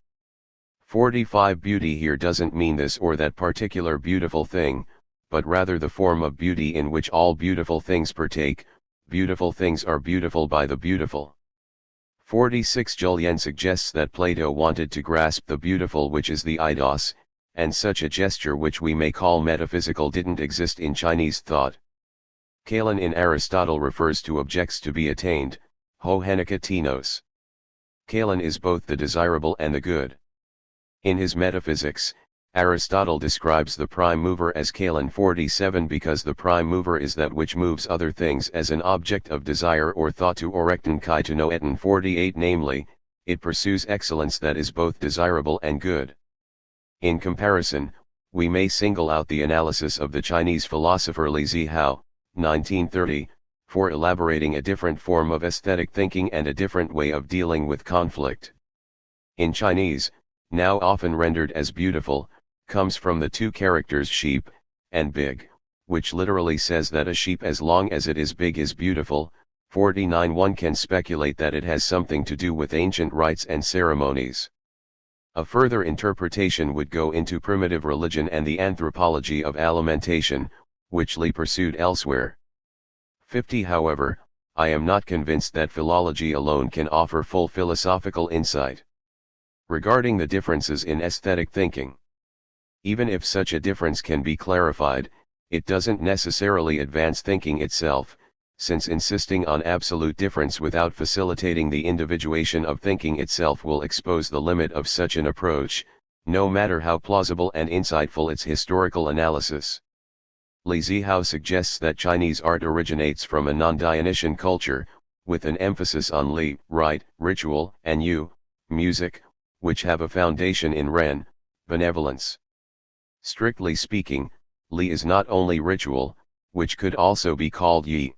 45 Beauty here doesn't mean this or that particular beautiful thing, but rather the form of beauty in which all beautiful things partake. Beautiful things are beautiful by the beautiful. 46 Jullien suggests that Plato wanted to grasp the beautiful which is the eidos, and such a gesture which we may call metaphysical didn't exist in Chinese thought. Kalon in Aristotle refers to objects to be attained, ho henika tenos. Kalon is both the desirable and the good. In his Metaphysics, Aristotle describes the prime mover as kalon 47 because the prime mover is that which moves other things as an object of desire or thought to orekten kai to noetan 48 namely, it pursues excellence that is both desirable and good. In comparison, we may single out the analysis of the Chinese philosopher Li Zihao, 1930, for elaborating a different form of aesthetic thinking and a different way of dealing with conflict. In Chinese, now often rendered as beautiful, comes from the two characters sheep and big, which literally says that a sheep as long as it is big is beautiful. 49. One can speculate that it has something to do with ancient rites and ceremonies. A further interpretation would go into primitive religion and the anthropology of alimentation, which Li pursued elsewhere. 50. However, I am not convinced that philology alone can offer full philosophical insight regarding the differences in aesthetic thinking. Even if such a difference can be clarified, it doesn't necessarily advance thinking itself, since insisting on absolute difference without facilitating the individuation of thinking itself will expose the limit of such an approach, no matter how plausible and insightful its historical analysis. Li Zihao suggests that Chinese art originates from a non-Dionysian culture, with an emphasis on Li, rite, ritual, and Yu, music, which have a foundation in Ren, benevolence. Strictly speaking, Li is not only ritual, which could also be called Yi.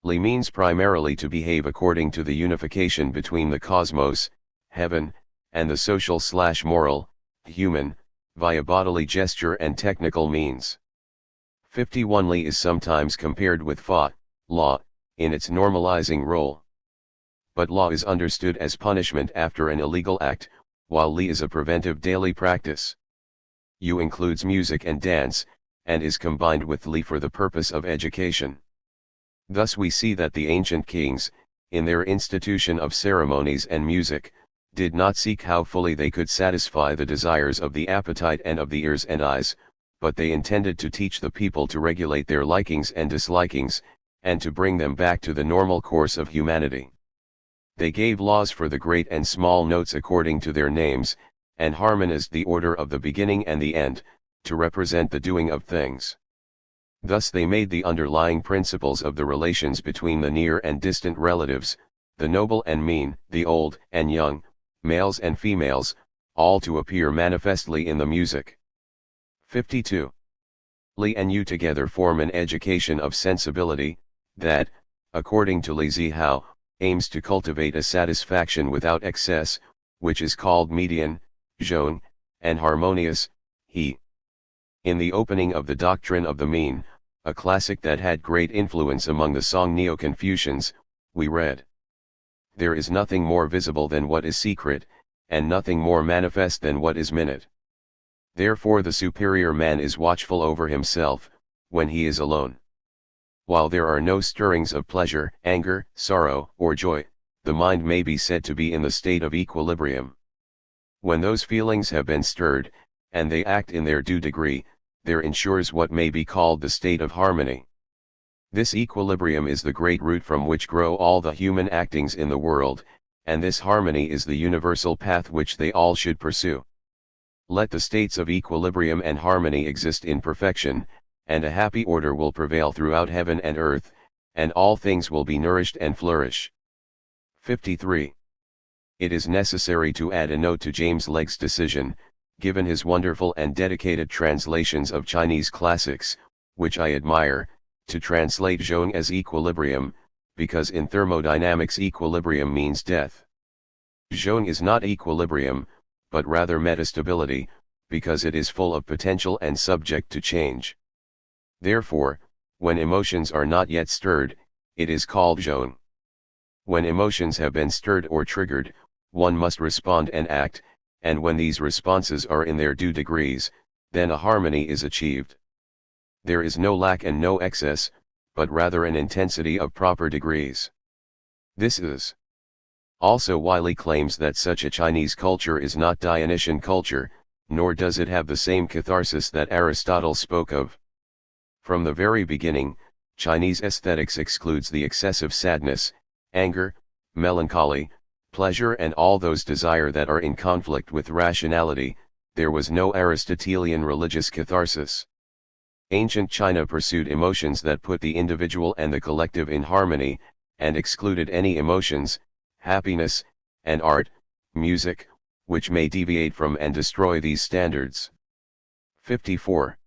Li means primarily to behave according to the unification between the cosmos, heaven, and the social/moral, human, via bodily gesture and technical means. 51. Li is sometimes compared with Fa, law, in its normalizing role. But law is understood as punishment after an illegal act, while Li is a preventive daily practice. Yu includes music and dance, and is combined with Li for the purpose of education. Thus we see that the ancient kings, in their institution of ceremonies and music, did not seek how fully they could satisfy the desires of the appetite and of the ears and eyes, but they intended to teach the people to regulate their likings and dislikings, and to bring them back to the normal course of humanity. They gave laws for the great and small notes according to their names, and harmonized the order of the beginning and the end, to represent the doing of things. Thus they made the underlying principles of the relations between the near and distant relatives, the noble and mean, the old and young, males and females, all to appear manifestly in the music. 52. Li and Yu together form an education of sensibility, that, according to Li Zihao, aims to cultivate a satisfaction without excess, which is called median, zhong, and harmonious, he. In the opening of the Doctrine of the Mean, a classic that had great influence among the Song Neo-Confucians, we read: "There is nothing more visible than what is secret, and nothing more manifest than what is minute. Therefore the superior man is watchful over himself, when he is alone. While there are no stirrings of pleasure, anger, sorrow, or joy, the mind may be said to be in the state of equilibrium. When those feelings have been stirred, and they act in their due degree, there ensures what may be called the state of harmony. This equilibrium is the great root from which grow all the human actings in the world, and this harmony is the universal path which they all should pursue. Let the states of equilibrium and harmony exist in perfection, and a happy order will prevail throughout heaven and earth, and all things will be nourished and flourish." 53. It is necessary to add a note to James Legg's decision, given his wonderful and dedicated translations of Chinese classics, which I admire, to translate zhong as equilibrium, because in thermodynamics equilibrium means death. Zhong is not equilibrium, but rather metastability, because it is full of potential and subject to change. Therefore, when emotions are not yet stirred, it is called zhong. When emotions have been stirred or triggered, one must respond and act, and when these responses are in their due degrees, then a harmony is achieved. There is no lack and no excess, but rather an intensity of proper degrees. This is also why Li claims that such a Chinese culture is not Dionysian culture, nor does it have the same catharsis that Aristotle spoke of. From the very beginning, Chinese aesthetics excludes the excessive sadness, anger, melancholy, pleasure and all those desire that are in conflict with rationality. There was no Aristotelian religious catharsis. Ancient China pursued emotions that put the individual and the collective in harmony, and excluded any emotions, happiness, and art, music, which may deviate from and destroy these standards. 54.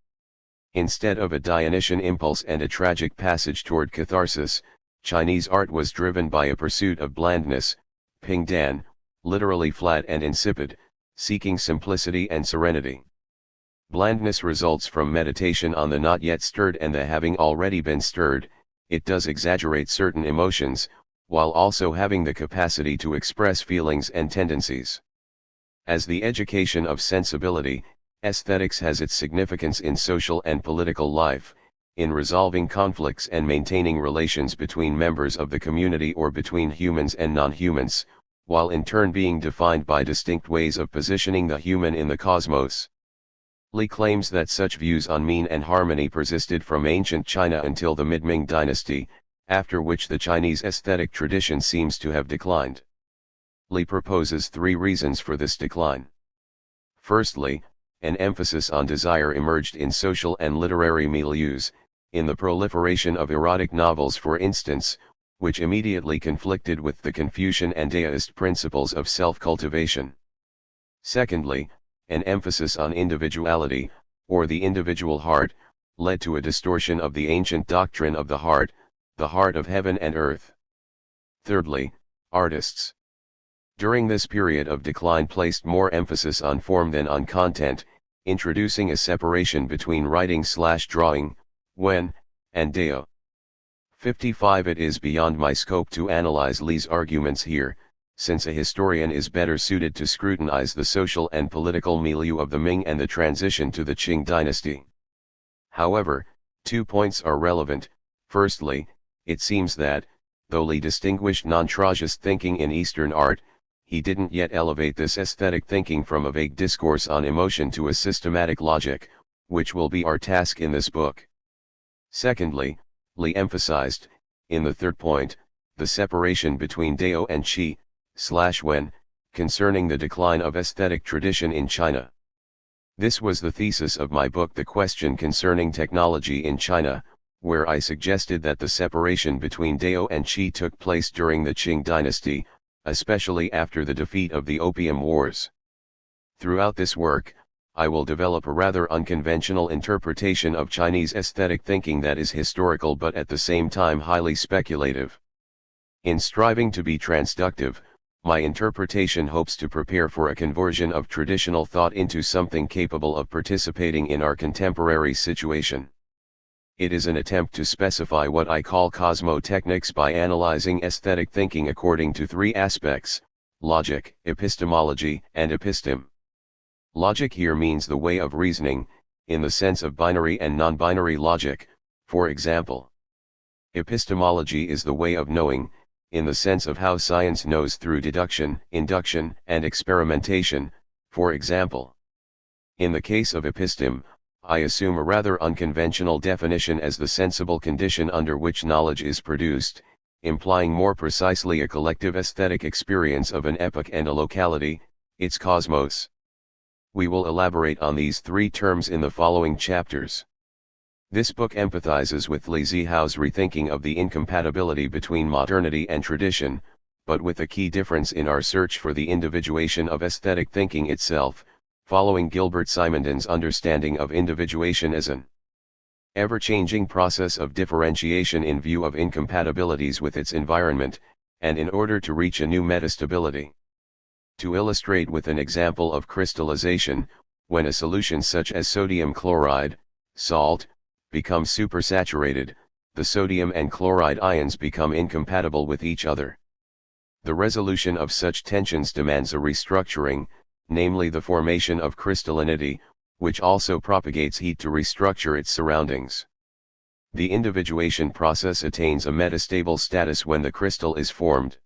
Instead of a Dionysian impulse and a tragic passage toward catharsis, Chinese art was driven by a pursuit of blandness, ping dan, literally flat and insipid, seeking simplicity and serenity. Blandness results from meditation on the not yet stirred and the having already been stirred. it does exaggerate certain emotions, while also having the capacity to express feelings and tendencies. As the education of sensibility, aesthetics has its significance in social and political life, in resolving conflicts and maintaining relations between members of the community or between humans and non-humans, while in turn being defined by distinct ways of positioning the human in the cosmos. Li claims that such views on mean and harmony persisted from ancient China until the Mid-Ming dynasty, after which the Chinese aesthetic tradition seems to have declined. Li proposes 3 reasons for this decline. Firstly, an emphasis on desire emerged in social and literary milieus, in the proliferation of erotic novels for instance, which immediately conflicted with the Confucian and Daoist principles of self-cultivation. Secondly, an emphasis on individuality, or the individual heart, led to a distortion of the ancient doctrine of the heart of heaven and earth. Thirdly, artists, during this period of decline, placed more emphasis on form than on content, introducing a separation between writing/drawing, Wen, and Dao. 55. It is beyond my scope to analyze Li's arguments here, since a historian is better suited to scrutinize the social and political milieu of the Ming and the transition to the Qing dynasty. However, 2 points are relevant. Firstly, it seems that, though Li distinguished non-Trajas thinking in Eastern art, he didn't yet elevate this aesthetic thinking from a vague discourse on emotion to a systematic logic, which will be our task in this book. Secondly, Li emphasized, in the 3rd point, the separation between Dao and Qi/Wen, concerning the decline of aesthetic tradition in China. This was the thesis of my book The Question Concerning Technology in China, where I suggested that the separation between Dao and Qi took place during the Qing dynasty, especially after the defeat of the Opium Wars. Throughout this work, I will develop a rather unconventional interpretation of Chinese aesthetic thinking that is historical but at the same time highly speculative. In striving to be transductive, my interpretation hopes to prepare for a conversion of traditional thought into something capable of participating in our contemporary situation. It is an attempt to specify what I call cosmotechnics by analyzing aesthetic thinking according to 3 aspects: logic, epistemology, and episteme. Logic here means the way of reasoning, in the sense of binary and non-binary logic, for example. Epistemology is the way of knowing, in the sense of how science knows through deduction, induction, and experimentation, for example. In the case of episteme, I assume a rather unconventional definition as the sensible condition under which knowledge is produced, implying more precisely a collective aesthetic experience of an epoch and a locality, its cosmos. We will elaborate on these 3 terms in the following chapters. This book empathizes with Li Zihao's rethinking of the incompatibility between modernity and tradition, but with a key difference in our search for the individuation of aesthetic thinking itself, following Gilbert Simondon's understanding of individuation as an ever-changing process of differentiation in view of incompatibilities with its environment, and in order to reach a new metastability. To illustrate with an example of crystallization, when a solution such as sodium chloride, salt, becomes supersaturated, the sodium and chloride ions become incompatible with each other. The resolution of such tensions demands a restructuring, namely the formation of crystallinity, which also propagates heat to restructure its surroundings. The individuation process attains a metastable status when the crystal is formed.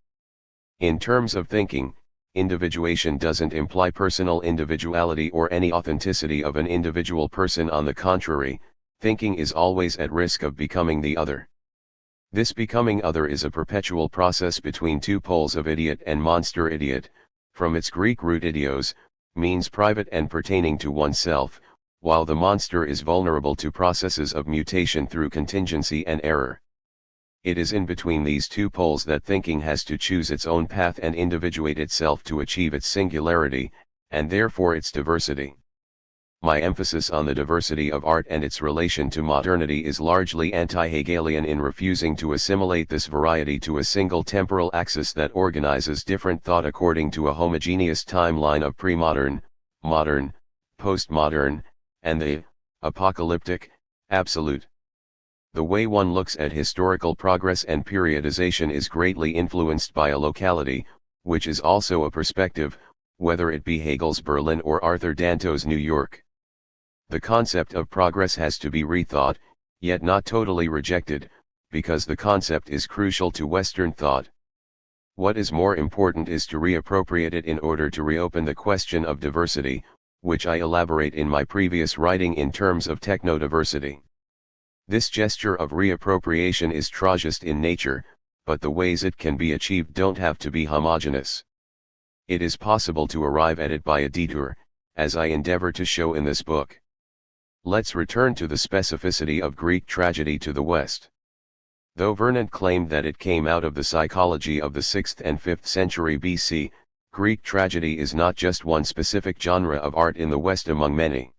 In terms of thinking, individuation doesn't imply personal individuality or any authenticity of an individual person. On the contrary, thinking is always at risk of becoming the other. This becoming other is a perpetual process between 2 poles of idiot and monster idiot, from its Greek root idios, means private and pertaining to oneself, while the monster is vulnerable to processes of mutation through contingency and error. It is in between these 2 poles that thinking has to choose its own path and individuate itself to achieve its singularity, and therefore its diversity. My emphasis on the diversity of art and its relation to modernity is largely anti-Hegelian in refusing to assimilate this variety to a single temporal axis that organizes different thought according to a homogeneous timeline of pre-modern, modern, postmodern, and the apocalyptic, absolute. The way one looks at historical progress and periodization is greatly influenced by a locality, which is also a perspective, whether it be Hegel's Berlin or Arthur Danto's New York. The concept of progress has to be rethought, yet not totally rejected, because the concept is crucial to Western thought. What is more important is to reappropriate it in order to reopen the question of diversity, which I elaborate in my previous writing in terms of technodiversity. This gesture of reappropriation is Trajist in nature, but the ways it can be achieved don't have to be homogeneous. It is possible to arrive at it by a detour, as I endeavor to show in this book. Let's return to the specificity of Greek tragedy to the West. Though Vernant claimed that it came out of the psychology of the 6th and 5th century BC, Greek tragedy is not just one specific genre of art in the West among many.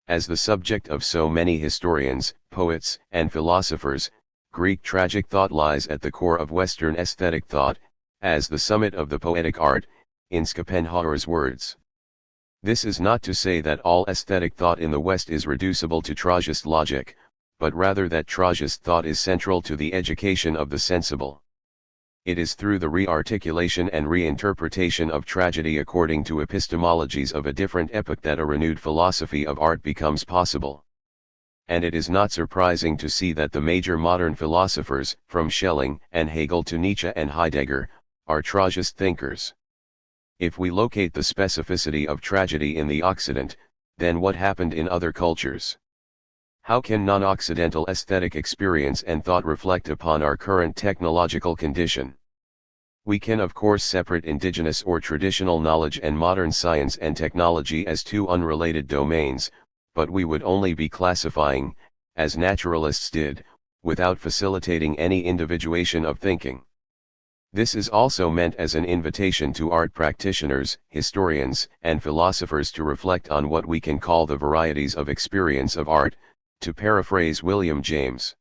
As the subject of so many historians, poets, and philosophers, Greek tragic thought lies at the core of Western aesthetic thought, as the summit of the poetic art, in Schopenhauer's words. This is not to say that all aesthetic thought in the West is reducible to Trajist logic, but rather that Trajist thought is central to the education of the sensible. It is through the re-articulation and reinterpretation of tragedy according to epistemologies of a different epoch that a renewed philosophy of art becomes possible. And it is not surprising to see that the major modern philosophers, from Schelling and Hegel to Nietzsche and Heidegger, are Trajist thinkers. If we locate the specificity of tragedy in the Occident, then what happened in other cultures? How can non-Occidental aesthetic experience and thought reflect upon our current technological condition? We can of course separate indigenous or traditional knowledge and modern science and technology as two unrelated domains, but we would only be classifying, as naturalists did, without facilitating any individuation of thinking. This is also meant as an invitation to art practitioners, historians, and philosophers to reflect on what we can call the varieties of experience of art, to paraphrase William James.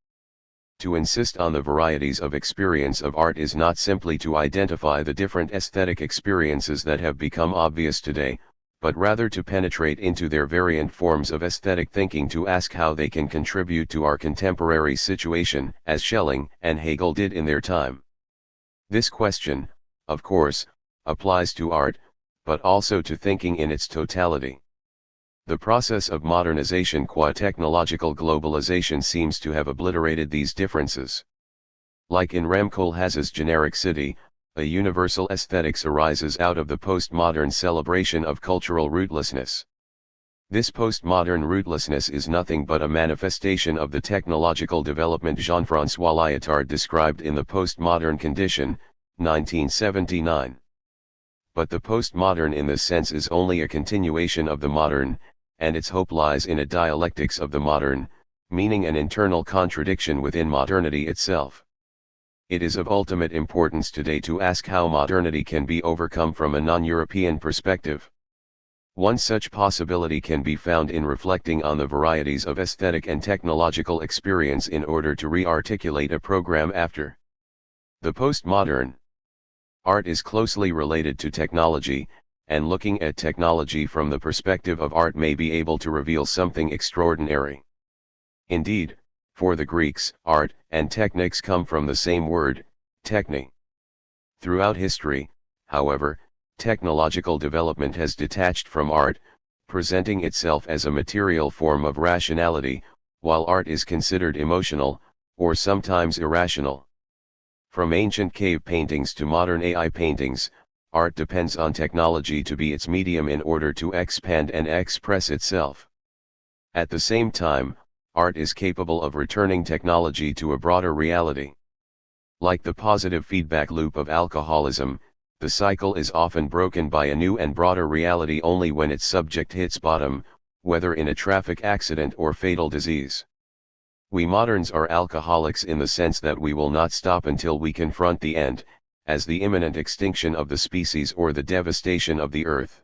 To insist on the varieties of experience of art is not simply to identify the different aesthetic experiences that have become obvious today, but rather to penetrate into their variant forms of aesthetic thinking to ask how they can contribute to our contemporary situation, as Schelling and Hegel did in their time. This question, of course, applies to art, but also to thinking in its totality. The process of modernization qua technological globalization seems to have obliterated these differences. Like in Rem Koolhaas's generic city, a universal aesthetics arises out of the postmodern celebration of cultural rootlessness. This postmodern rootlessness is nothing but a manifestation of the technological development Jean-François Lyotard described in The Postmodern Condition, 1979. But the postmodern in this sense is only a continuation of the modern, and its hope lies in a dialectics of the modern, meaning an internal contradiction within modernity itself. It is of ultimate importance today to ask how modernity can be overcome from a non-European perspective. One such possibility can be found in reflecting on the varieties of aesthetic and technological experience in order to re-articulate a program after the postmodern. Art is closely related to technology, and looking at technology from the perspective of art may be able to reveal something extraordinary. Indeed, for the Greeks, art and technics come from the same word, techne. Throughout history, however, technological development has detached from art, presenting itself as a material form of rationality, while art is considered emotional, or sometimes irrational. From ancient cave paintings to modern AI paintings, art depends on technology to be its medium in order to expand and express itself. At the same time, art is capable of returning technology to a broader reality. Like the positive feedback loop of alcoholism, the cycle is often broken by a new and broader reality only when its subject hits bottom, whether in a traffic accident or fatal disease. We moderns are alcoholics in the sense that we will not stop until we confront the end, as the imminent extinction of the species or the devastation of the earth.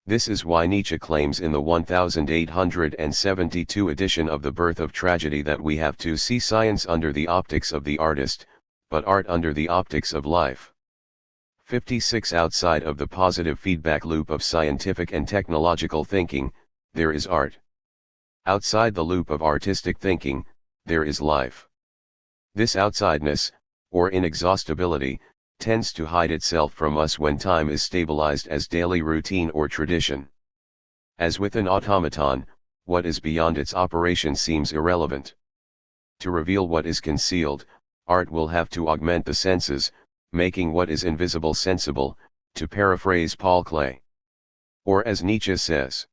This is why Nietzsche claims in the 1872 edition of The Birth of Tragedy that we have to see science under the optics of the artist, but art under the optics of life. 56 Outside of the positive feedback loop of scientific and technological thinking, there is art. Outside the loop of artistic thinking, there is life. This outsideness, or inexhaustibility, tends to hide itself from us when time is stabilized as daily routine or tradition. As with an automaton, what is beyond its operation seems irrelevant. To reveal what is concealed, art will have to augment the senses, making what is invisible sensible, to paraphrase Paul Klee. Or as Nietzsche says,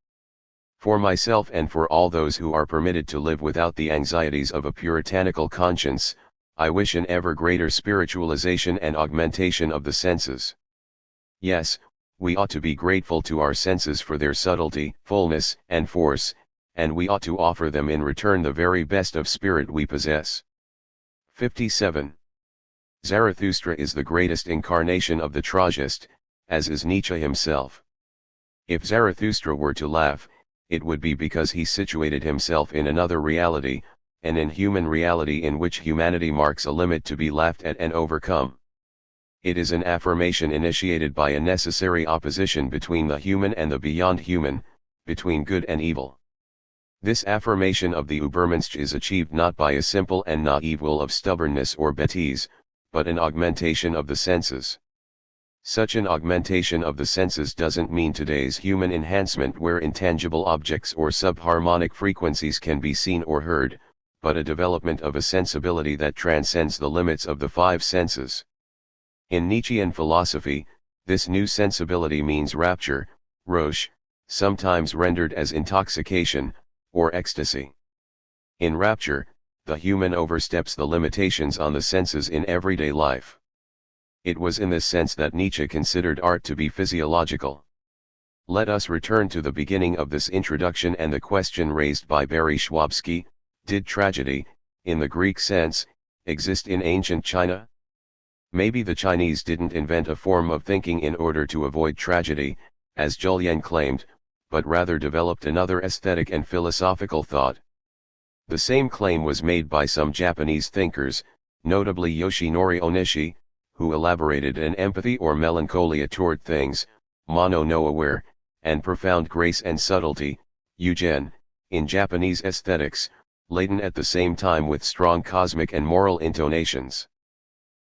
"For myself and for all those who are permitted to live without the anxieties of a puritanical conscience, I wish an ever greater spiritualization and augmentation of the senses." Yes, we ought to be grateful to our senses for their subtlety, fullness, and force, and we ought to offer them in return the very best of spirit we possess. 57. Zarathustra is the greatest incarnation of the Tragist, as is Nietzsche himself. If Zarathustra were to laugh, it would be because he situated himself in another reality, an inhuman reality in which humanity marks a limit to be laughed at and overcome. It is an affirmation initiated by a necessary opposition between the human and the beyond human, between good and evil. This affirmation of the Übermensch is achieved not by a simple and naive will of stubbornness or bêtise, but an augmentation of the senses. Such an augmentation of the senses doesn't mean today's human enhancement where intangible objects or subharmonic frequencies can be seen or heard, but a development of a sensibility that transcends the limits of the five senses. In Nietzschean philosophy, this new sensibility means rapture, Rausch, sometimes rendered as intoxication, or ecstasy. In rapture, the human oversteps the limitations on the senses in everyday life. It was in this sense that Nietzsche considered art to be physiological. Let us return to the beginning of this introduction and the question raised by Barry Schwabsky: did tragedy, in the Greek sense, exist in ancient China? Maybe the Chinese didn't invent a form of thinking in order to avoid tragedy, as Julian claimed, but rather developed another aesthetic and philosophical thought. The same claim was made by some Japanese thinkers, notably Yoshinori Onishi, who elaborated an empathy or melancholia toward things, mono no aware, and profound grace and subtlety, Eugen, in Japanese aesthetics, laden at the same time with strong cosmic and moral intonations.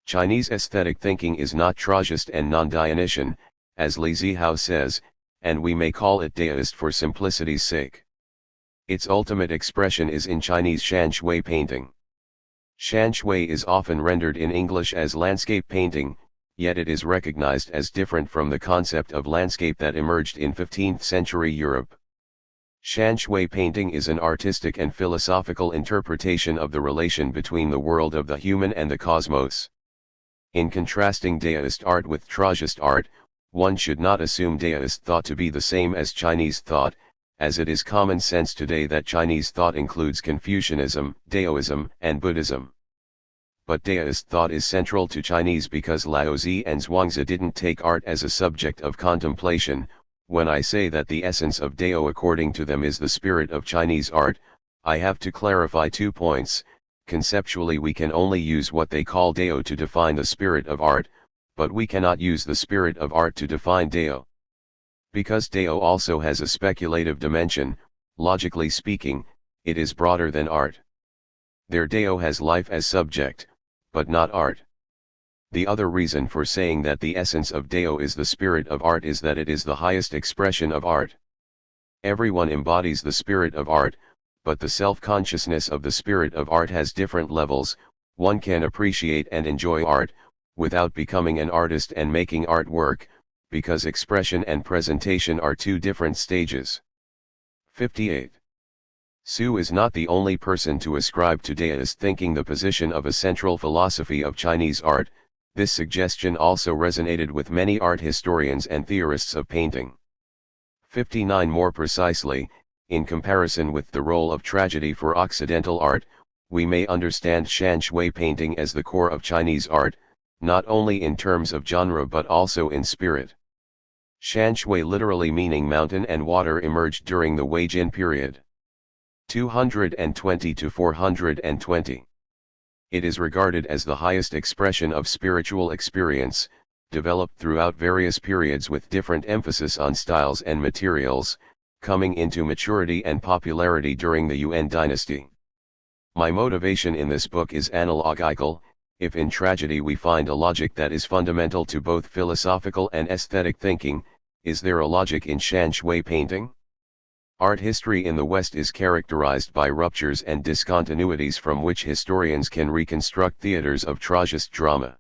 Chinese aesthetic thinking is not Tragist and non-Dionysian, as Li Zihao says, and we may call it Daoist for simplicity's sake. Its ultimate expression is in Chinese shan shui painting. Shan shui is often rendered in English as landscape painting, yet it is recognized as different from the concept of landscape that emerged in 15th century Europe. Shan shui painting is an artistic and philosophical interpretation of the relation between the world of the human and the cosmos. In contrasting Daoist art with Tragist art, one should not assume Daoist thought to be the same as Chinese thought, as it is common sense today that Chinese thought includes Confucianism, Daoism, and Buddhism. But Daoist thought is central to Chinese because Laozi and Zhuangzi didn't take art as a subject of contemplation. When I say that the essence of Dao according to them is the spirit of Chinese art, I have to clarify 2 points. Conceptually we can only use what they call Dao to define the spirit of art, but we cannot use the spirit of art to define Dao. Because Dao also has a speculative dimension, logically speaking, it is broader than art. Their Dao has life as subject, but not art. The other reason for saying that the essence of Dao is the spirit of art is that it is the highest expression of art. Everyone embodies the spirit of art, but the self-consciousness of the spirit of art has different levels. One can appreciate and enjoy art, without becoming an artist and making artwork, because expression and presentation are 2 different stages. 58. Su is not the only person to ascribe to Daoist thinking the position of a central philosophy of Chinese art. This suggestion also resonated with many art historians and theorists of painting. 59. More precisely, in comparison with the role of tragedy for Occidental art, we may understand shan shui painting as the core of Chinese art, not only in terms of genre but also in spirit. Shan shui, literally meaning mountain and water, emerged during the Wei Jin period. 220 to 420. It is regarded as the highest expression of spiritual experience, developed throughout various periods with different emphasis on styles and materials, coming into maturity and popularity during the Yuan dynasty. My motivation in this book is analogical. If in tragedy we find a logic that is fundamental to both philosophical and aesthetic thinking, is there a logic in shan shui painting? Art history in the West is characterized by ruptures and discontinuities from which historians can reconstruct theaters of tragist drama.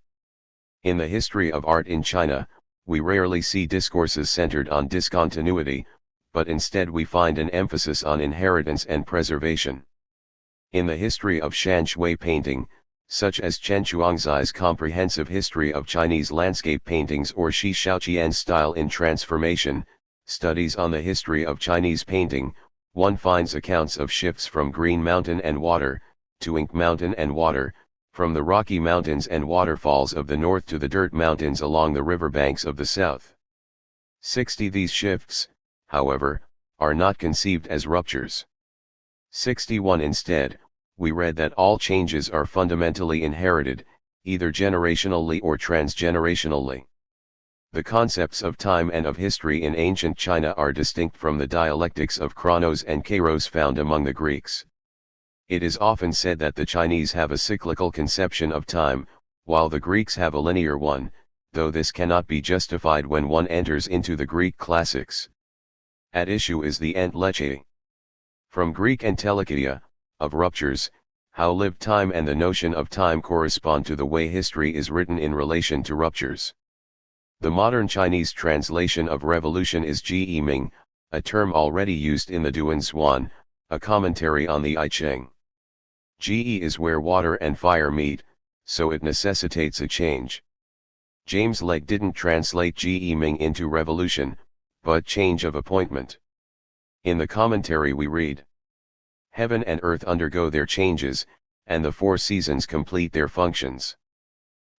In the history of art in China, we rarely see discourses centered on discontinuity, but instead we find an emphasis on inheritance and preservation. In the history of shan shui painting, such as Chen Chuangzai's Comprehensive History of Chinese Landscape Paintings or Shi Shaoqian's Style in Transformation, studies on the history of Chinese painting, one finds accounts of shifts from green mountain and water, to ink mountain and water, from the Rocky Mountains and waterfalls of the north to the dirt mountains along the riverbanks of the south. 60 These shifts, however, are not conceived as ruptures. 61 Instead, we read that all changes are fundamentally inherited, either generationally or transgenerationally. The concepts of time and of history in ancient China are distinct from the dialectics of chronos and kairos found among the Greeks. It is often said that the Chinese have a cyclical conception of time, while the Greeks have a linear one, though this cannot be justified when one enters into the Greek classics. At issue is the entelecheia. From Greek entelecheia, of ruptures, how lived time and the notion of time correspond to the way history is written in relation to ruptures. The modern Chinese translation of revolution is Ji Ming, a term already used in the Duan Xuan, a commentary on the I Ching. Ji is where water and fire meet, so it necessitates a change. James Legge didn't translate Ji Ming into revolution, but change of appointment. In the commentary we read, "Heaven and earth undergo their changes, and the four seasons complete their functions.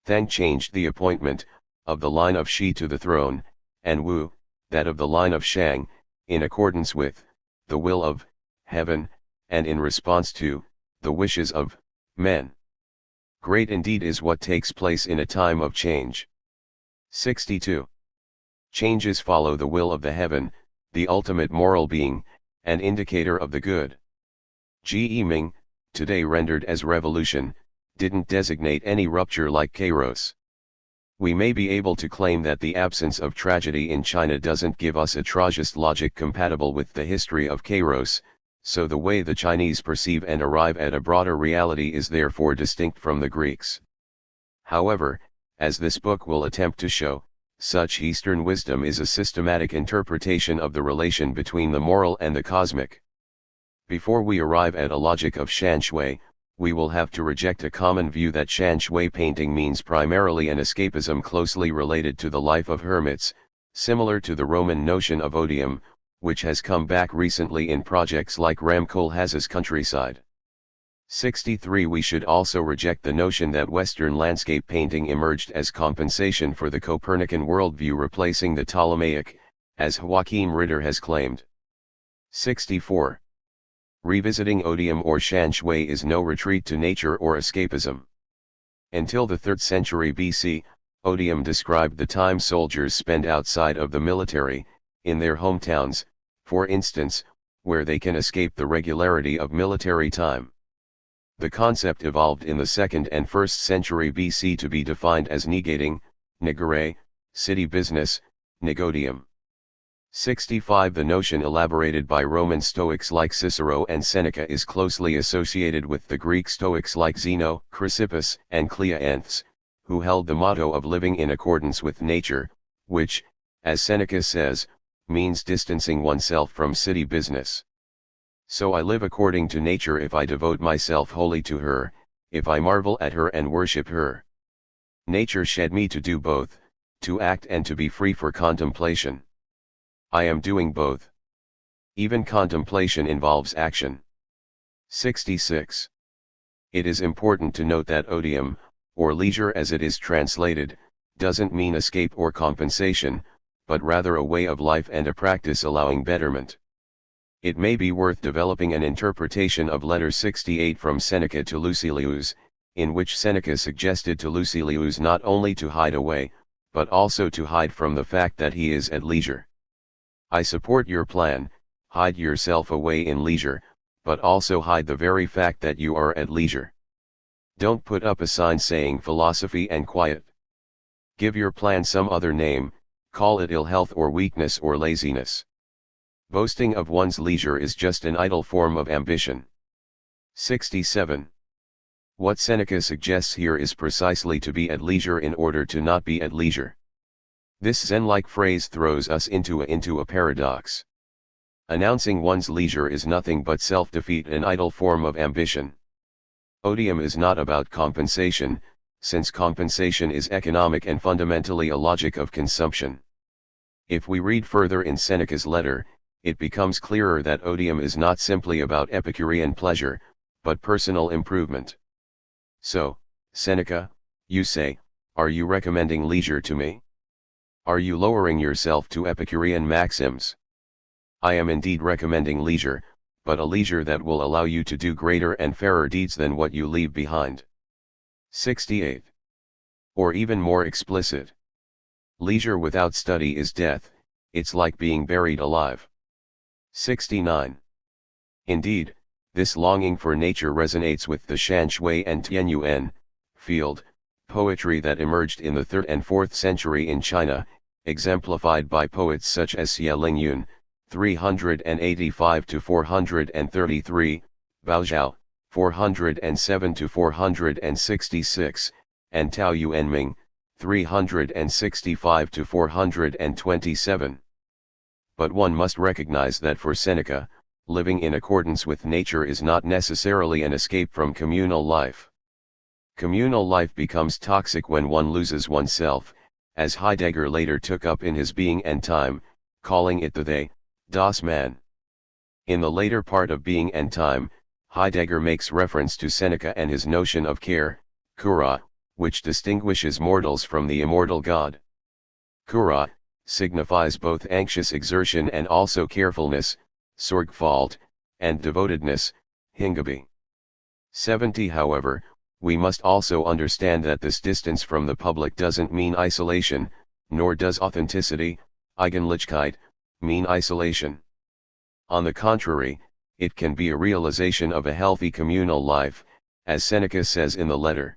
Thang changed the appointment, of the line of Shi to the throne, and Wu, that of the line of Shang, in accordance with, the will of, heaven, and in response to, the wishes of, men. Great indeed is what takes place in a time of change." 62. Changes follow the will of the heaven, the ultimate moral being, an indicator of the good. Ji Ming, today rendered as revolution, didn't designate any rupture like kairos. We may be able to claim that the absence of tragedy in China doesn't give us a tragist logic compatible with the history of kairos, so the way the Chinese perceive and arrive at a broader reality is therefore distinct from the Greeks. However, as this book will attempt to show, such Eastern wisdom is a systematic interpretation of the relation between the moral and the cosmic. Before we arrive at a logic of shan shui, we will have to reject a common view that shan shui painting means primarily an escapism closely related to the life of hermits, similar to the Roman notion of odium, which has come back recently in projects like Ram Koolhaas's Countryside. 63 We should also reject the notion that Western landscape painting emerged as compensation for the Copernican worldview replacing the Ptolemaic, as Joachim Ritter has claimed. 64. Revisiting odium or shan shui is no retreat to nature or escapism. Until the 3rd century BC, odium described the time soldiers spend outside of the military, in their hometowns, for instance, where they can escape the regularity of military time. The concept evolved in the 2nd and 1st century BC to be defined as negating, negare, city business, negodium. 65 The notion elaborated by Roman Stoics like Cicero and Seneca is closely associated with the Greek Stoics like Zeno, Chrysippus, and Cleanthes, who held the motto of living in accordance with nature, which, as Seneca says, means distancing oneself from city business. So I live according to nature if I devote myself wholly to her, if I marvel at her and worship her. Nature shed me to do both, to act and to be free for contemplation. I am doing both. Even contemplation involves action. 66. It is important to note that odium, or leisure as it is translated, doesn't mean escape or compensation, but rather a way of life and a practice allowing betterment. It may be worth developing an interpretation of letter 68 from Seneca to Lucilius, in which Seneca suggested to Lucilius not only to hide away, but also to hide from the fact that he is at leisure. I support your plan, hide yourself away in leisure, but also hide the very fact that you are at leisure. Don't put up a sign saying philosophy and quiet. Give your plan some other name, call it ill health or weakness or laziness. Boasting of one's leisure is just an idle form of ambition. 67. What Seneca suggests here is precisely to be at leisure in order to not be at leisure. This Zen-like phrase throws us into a paradox. Announcing one's leisure is nothing but self-defeat, an idle form of ambition. Odium is not about compensation, since compensation is economic and fundamentally a logic of consumption. If we read further in Seneca's letter, it becomes clearer that odium is not simply about Epicurean pleasure, but personal improvement. So, Seneca, you say, are you recommending leisure to me? Are you lowering yourself to Epicurean maxims? I am indeed recommending leisure, but a leisure that will allow you to do greater and fairer deeds than what you leave behind. 68. Or even more explicit. Leisure without study is death, it's like being buried alive. 69. Indeed, this longing for nature resonates with the Shan Shui and Tianyuan field poetry that emerged in the 3rd and 4th century in China, exemplified by poets such as Xie Lingyun, 385–433, Bao Zhao, 407–466, and Tao Yuanming, 365–427. But one must recognize that for Seneca, living in accordance with nature is not necessarily an escape from communal life. Communal life becomes toxic when one loses oneself, as Heidegger later took up in his Being and Time, calling it the they, das Man. In the later part of Being and Time, Heidegger makes reference to Seneca and his notion of care, kura, which distinguishes mortals from the immortal God. Kura signifies both anxious exertion and also carefulness, sorgfalt, and devotedness, hingabe. 70. However, we must also understand that this distance from the public doesn't mean isolation, nor does authenticity, Eigenlichkeit, mean isolation. On the contrary, it can be a realization of a healthy communal life, as Seneca says in the letter.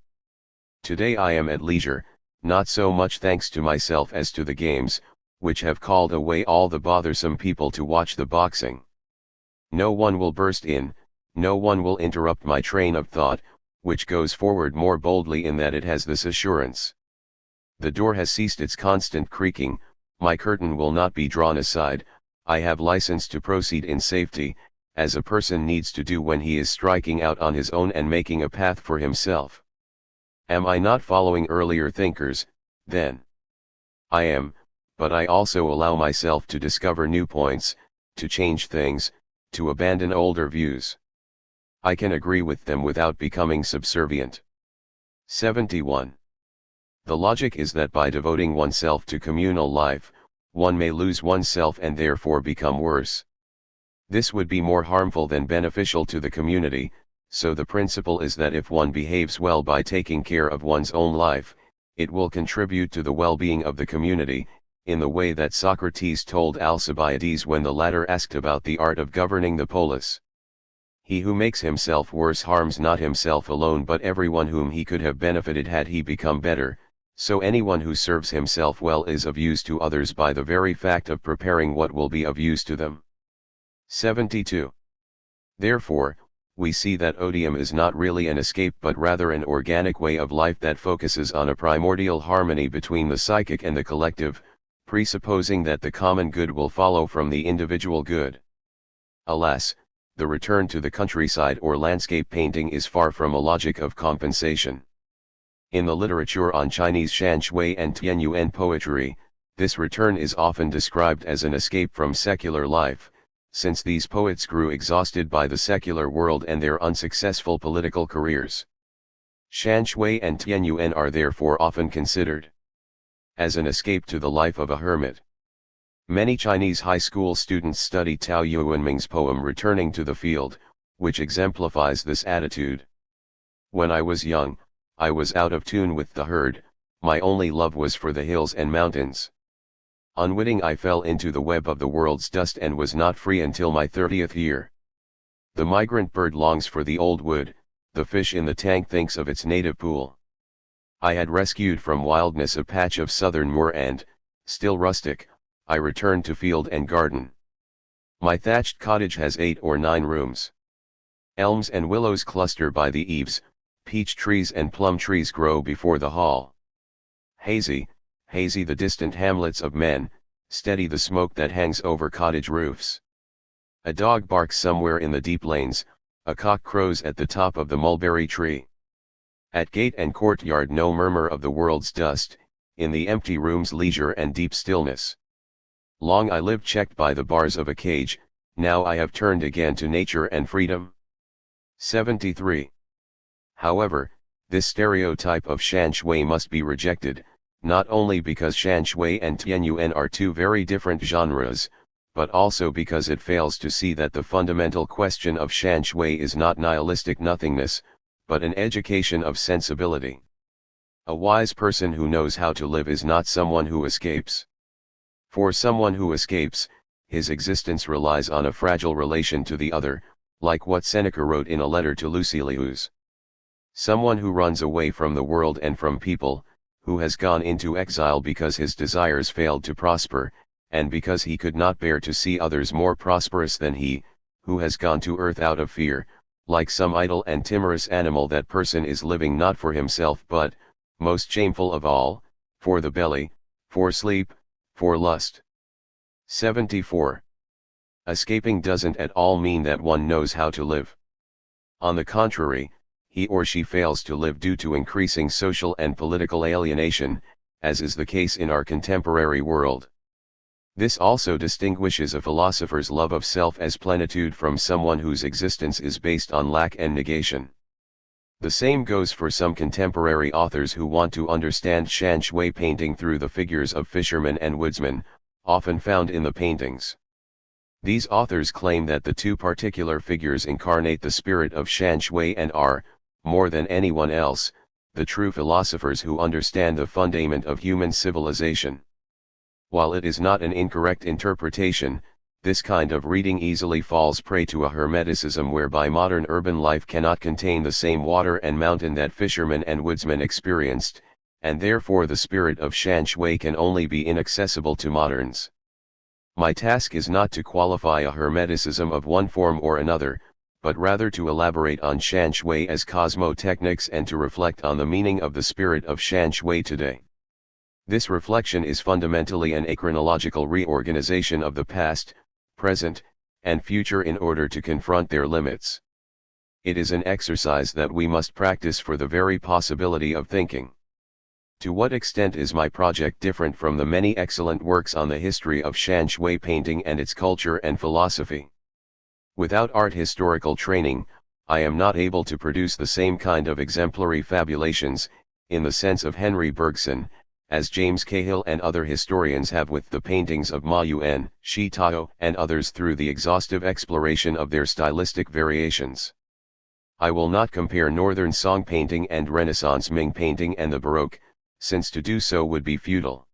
Today I am at leisure, not so much thanks to myself as to the games, which have called away all the bothersome people to watch the boxing. No one will burst in, no one will interrupt my train of thought, which goes forward more boldly in that it has this assurance. The door has ceased its constant creaking, my curtain will not be drawn aside, I have license to proceed in safety, as a person needs to do when he is striking out on his own and making a path for himself. Am I not following earlier thinkers, then? I am, but I also allow myself to discover new points, to change things, to abandon older views. I can agree with them without becoming subservient. 71. The logic is that by devoting oneself to communal life, one may lose oneself and therefore become worse. This would be more harmful than beneficial to the community, so the principle is that if one behaves well by taking care of one's own life, it will contribute to the well-being of the community, in the way that Socrates told Alcibiades when the latter asked about the art of governing the polis. He who makes himself worse harms not himself alone but everyone whom he could have benefited had he become better, so anyone who serves himself well is of use to others by the very fact of preparing what will be of use to them. 72. Therefore, we see that odium is not really an escape but rather an organic way of life that focuses on a primordial harmony between the psychic and the collective, presupposing that the common good will follow from the individual good. Alas, the return to the countryside or landscape painting is far from a logic of compensation. In the literature on Chinese Shan Shui and Tianyuan poetry, this return is often described as an escape from secular life, since these poets grew exhausted by the secular world and their unsuccessful political careers. Shan Shui and Tianyuan are therefore often considered as an escape to the life of a hermit. Many Chinese high school students study Tao Yuanming's poem Returning to the Field, which exemplifies this attitude. When I was young, I was out of tune with the herd, my only love was for the hills and mountains. Unwitting I fell into the web of the world's dust and was not free until my 30th year. The migrant bird longs for the old wood, the fish in the tank thinks of its native pool. I had rescued from wildness a patch of southern moor and, still rustic, I returned to field and garden. My thatched cottage has 8 or 9 rooms. Elms and willows cluster by the eaves, peach trees and plum trees grow before the hall. Hazy, hazy the distant hamlets of men, steady the smoke that hangs over cottage roofs. A dog barks somewhere in the deep lanes, a cock crows at the top of the mulberry tree. At gate and courtyard no murmur of the world's dust, in the empty rooms leisure and deep stillness. Long I lived checked by the bars of a cage, now I have turned again to nature and freedom. 73. However, this stereotype of shan shui must be rejected, not only because shan shui and tianyuan are two very different genres, but also because it fails to see that the fundamental question of shan shui is not nihilistic nothingness, but an education of sensibility. A wise person who knows how to live is not someone who escapes. For someone who escapes, his existence relies on a fragile relation to the other, like what Seneca wrote in a letter to Lucilius. Someone who runs away from the world and from people, who has gone into exile because his desires failed to prosper, and because he could not bear to see others more prosperous than he, who has gone to earth out of fear, like some idle and timorous animal. That person is living not for himself but, most shameful of all, for the belly, for sleep, for lust. 74. Escaping doesn't at all mean that one knows how to live. On the contrary, he or she fails to live due to increasing social and political alienation, as is the case in our contemporary world. This also distinguishes a philosopher's love of self as plenitude from someone whose existence is based on lack and negation. The same goes for some contemporary authors who want to understand shan shui painting through the figures of fishermen and woodsmen, often found in the paintings. These authors claim that the two particular figures incarnate the spirit of shan shui and are, more than anyone else, the true philosophers who understand the fundament of human civilization. While it is not an incorrect interpretation, this kind of reading easily falls prey to a hermeticism whereby modern urban life cannot contain the same water and mountain that fishermen and woodsmen experienced, and therefore the spirit of shan shui can only be inaccessible to moderns. My task is not to qualify a hermeticism of one form or another, but rather to elaborate on shan shui as cosmotechnics and to reflect on the meaning of the spirit of shan shui today. This reflection is fundamentally an achronological reorganization of the past, present, and future in order to confront their limits. It is an exercise that we must practice for the very possibility of thinking. To what extent is my project different from the many excellent works on the history of shan shui painting and its culture and philosophy? Without art historical training, I am not able to produce the same kind of exemplary fabulations, in the sense of Henry Bergson, as James Cahill and other historians have with the paintings of Ma Yuen, Shi Tao and others through the exhaustive exploration of their stylistic variations. I will not compare Northern Song painting and Renaissance Ming painting and the Baroque, since to do so would be futile.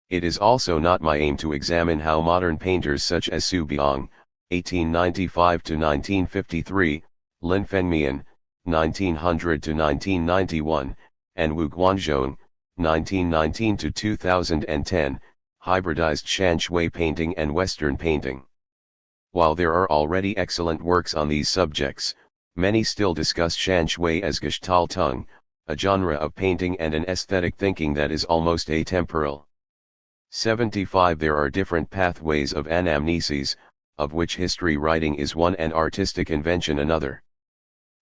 It is also not my aim to examine how modern painters such as Su Biang, 1895–1953, Lin Fengmian, 1900–1991, and Wu Guanzhong, 1919–2010, hybridized shan shui painting and Western painting. While there are already excellent works on these subjects, many still discuss shan shui as Gestaltung, a genre of painting and an aesthetic thinking that is almost atemporal. 75. There are different pathways of anamnesis, of which history writing is one and artistic invention another.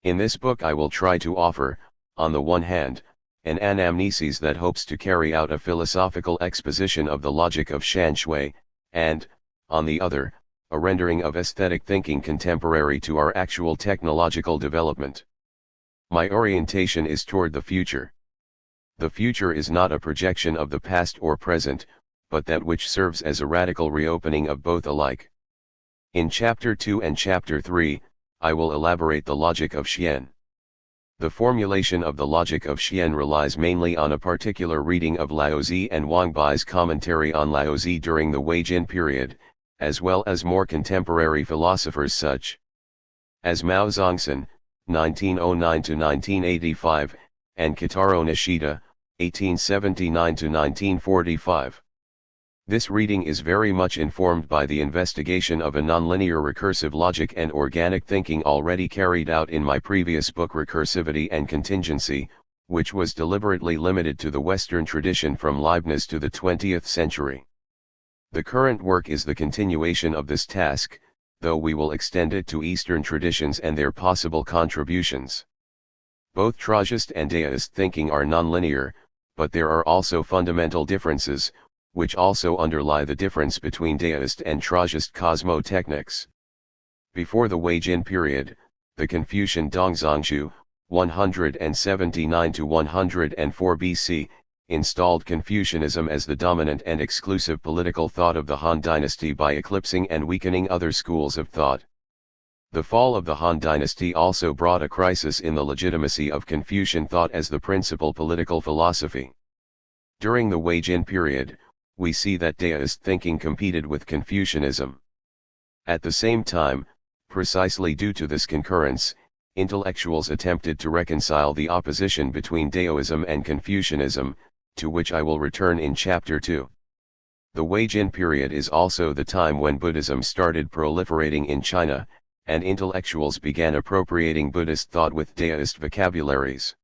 In this book I will try to offer, on the one hand, an anamnesis that hopes to carry out a philosophical exposition of the logic of shan shui, and, on the other, a rendering of aesthetic thinking contemporary to our actual technological development. My orientation is toward the future. The future is not a projection of the past or present, but that which serves as a radical reopening of both alike. In Chapter 2 and Chapter 3, I will elaborate the logic of Xian. The formulation of the logic of Xian relies mainly on a particular reading of Laozi and Wang Bai's commentary on Laozi during the Wei Jin period, as well as more contemporary philosophers such as Mao Zongsan, 1909–1985, and Kitaro Nishida, 1879–1945. This reading is very much informed by the investigation of a nonlinear recursive logic and organic thinking already carried out in my previous book Recursivity and Contingency, which was deliberately limited to the Western tradition from Leibniz to the 20th century. The current work is the continuation of this task, though we will extend it to Eastern traditions and their possible contributions. Both Trajist and Deist thinking are nonlinear, but there are also fundamental differences, which also underlie the difference between Deist and Trajist cosmotechnics. Before the Wei-Jin period, the Confucian Dongzhongshu, 179–104 BC, installed Confucianism as the dominant and exclusive political thought of the Han dynasty by eclipsing and weakening other schools of thought. The fall of the Han dynasty also brought a crisis in the legitimacy of Confucian thought as the principal political philosophy. During the Wei-Jin period, we see that Deist thinking competed with Confucianism. At the same time, precisely due to this concurrence, intellectuals attempted to reconcile the opposition between Daoism and Confucianism, to which I will return in Chapter 2. The Wei-Jin period is also the time when Buddhism started proliferating in China, and intellectuals began appropriating Buddhist thought with Daoist vocabularies.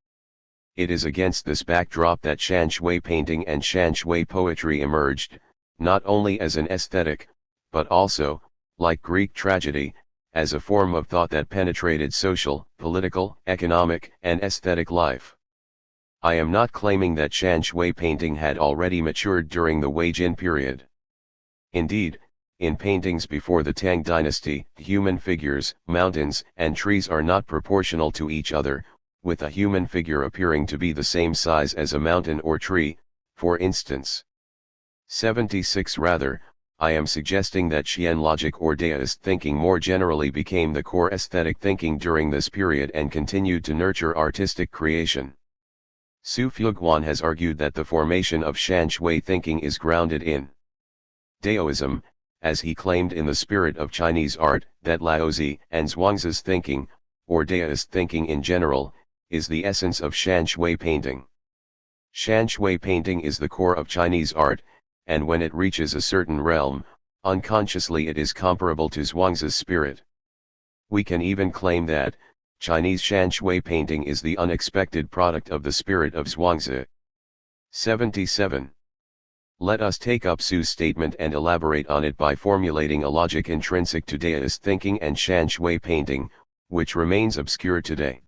It is against this backdrop that Shan Shui painting and Shan Shui poetry emerged, not only as an aesthetic, but also, like Greek tragedy, as a form of thought that penetrated social, political, economic, and aesthetic life. I am not claiming that Shan Shui painting had already matured during the Wei-Jin period. Indeed, in paintings before the Tang dynasty, human figures, mountains, and trees are not proportional to each other, with a human figure appearing to be the same size as a mountain or tree, for instance. 76 Rather, I am suggesting that Xian logic or Daoist thinking more generally became the core aesthetic thinking during this period and continued to nurture artistic creation. Su Fuguan has argued that the formation of Shan Shui thinking is grounded in Daoism, as he claimed in The Spirit of Chinese Art, that Laozi and Zhuangzi's thinking, or Daoist thinking in general, is the essence of Shan Shui painting. Shan Shui painting is the core of Chinese art, and when it reaches a certain realm, unconsciously it is comparable to Zhuangzi's spirit. We can even claim that Chinese Shan Shui painting is the unexpected product of the spirit of Zhuangzi. 77. Let us take up Su's statement and elaborate on it by formulating a logic intrinsic to Daoist thinking and Shan Shui painting, which remains obscure today.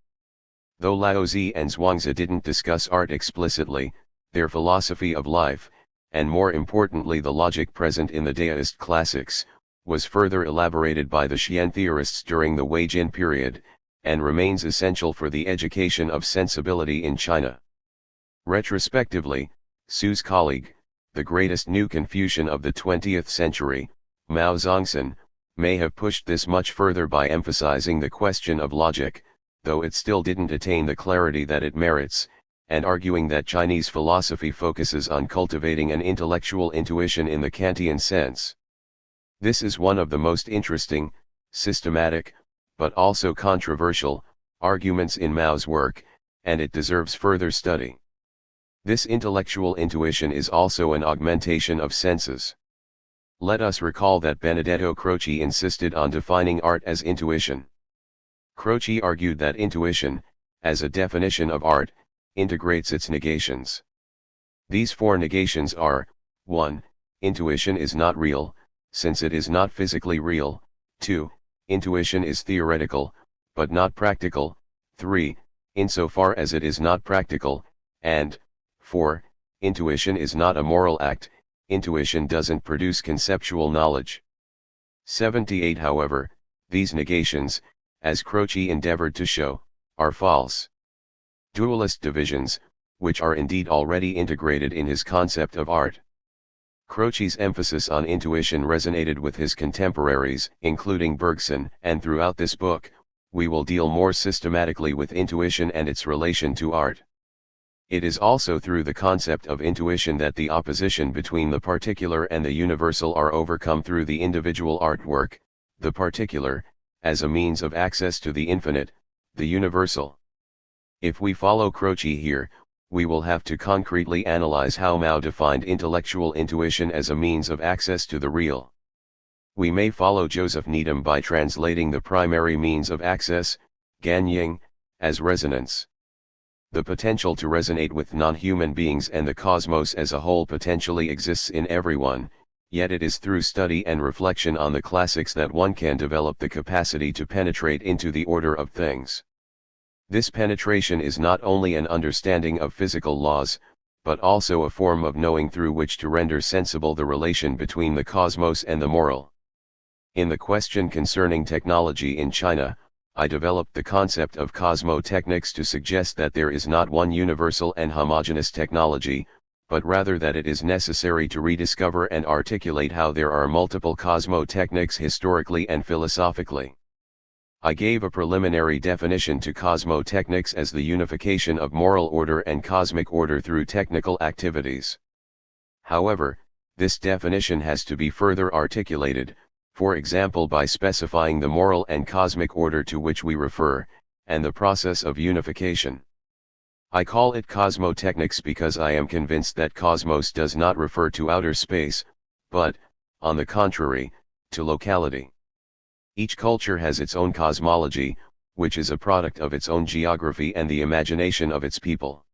Though Laozi and Zhuangzi didn't discuss art explicitly, their philosophy of life, and more importantly the logic present in the Daoist classics, was further elaborated by the Xian theorists during the Wei-Jin period, and remains essential for the education of sensibility in China. Retrospectively, Su's colleague, the greatest new Confucian of the 20th century, Mao Zongsan, may have pushed this much further by emphasizing the question of logic, though it still didn't attain the clarity that it merits, and arguing that Chinese philosophy focuses on cultivating an intellectual intuition in the Kantian sense. This is one of the most interesting, systematic, but also controversial, arguments in Mao's work, and it deserves further study. This intellectual intuition is also an augmentation of senses. Let us recall that Benedetto Croce insisted on defining art as intuition. Croce argued that intuition, as a definition of art, integrates its negations. These four negations are: 1. Intuition is not real, since it is not physically real. 2. Intuition is theoretical, but not practical. 3. Insofar as it is not practical, and 4. Intuition is not a moral act, intuition doesn't produce conceptual knowledge. 78 However, these negations, as Croce endeavored to show, are false. Dualist divisions, which are indeed already integrated in his concept of art. Croce's emphasis on intuition resonated with his contemporaries, including Bergson, and throughout this book, we will deal more systematically with intuition and its relation to art. It is also through the concept of intuition that the opposition between the particular and the universal are overcome through the individual artwork, the particular, as a means of access to the infinite, the universal. If we follow Croce here, we will have to concretely analyze how Mao defined intellectual intuition as a means of access to the real. We may follow Joseph Needham by translating the primary means of access, Ganying, as resonance. The potential to resonate with non-human beings and the cosmos as a whole potentially exists in everyone, yet it is through study and reflection on the classics that one can develop the capacity to penetrate into the order of things. This penetration is not only an understanding of physical laws, but also a form of knowing through which to render sensible the relation between the cosmos and the moral. In the question concerning technology in China, I developed the concept of cosmotechnics to suggest that there is not one universal and homogeneous technology, but rather that it is necessary to rediscover and articulate how there are multiple cosmotechnics historically and philosophically. I gave a preliminary definition to cosmotechnics as the unification of moral order and cosmic order through technical activities. However, this definition has to be further articulated, for example by specifying the moral and cosmic order to which we refer, and the process of unification. I call it cosmotechnics because I am convinced that cosmos does not refer to outer space, but, on the contrary, to locality. Each culture has its own cosmology, which is a product of its own geography and the imagination of its people.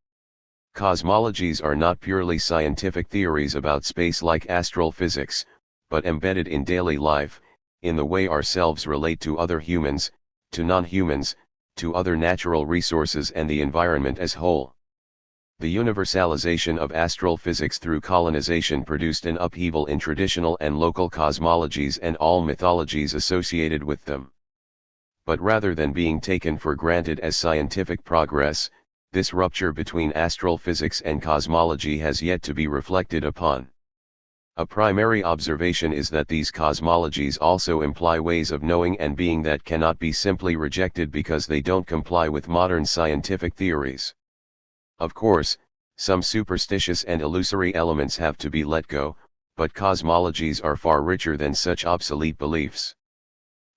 Cosmologies are not purely scientific theories about space like astral physics, but embedded in daily life, in the way ourselves relate to other humans, to non-humans, to other natural resources and the environment as whole. The universalization of astral physics through colonization produced an upheaval in traditional and local cosmologies and all mythologies associated with them. But rather than being taken for granted as scientific progress, this rupture between astral physics and cosmology has yet to be reflected upon. A primary observation is that these cosmologies also imply ways of knowing and being that cannot be simply rejected because they don't comply with modern scientific theories. Of course, some superstitious and illusory elements have to be let go, but cosmologies are far richer than such obsolete beliefs.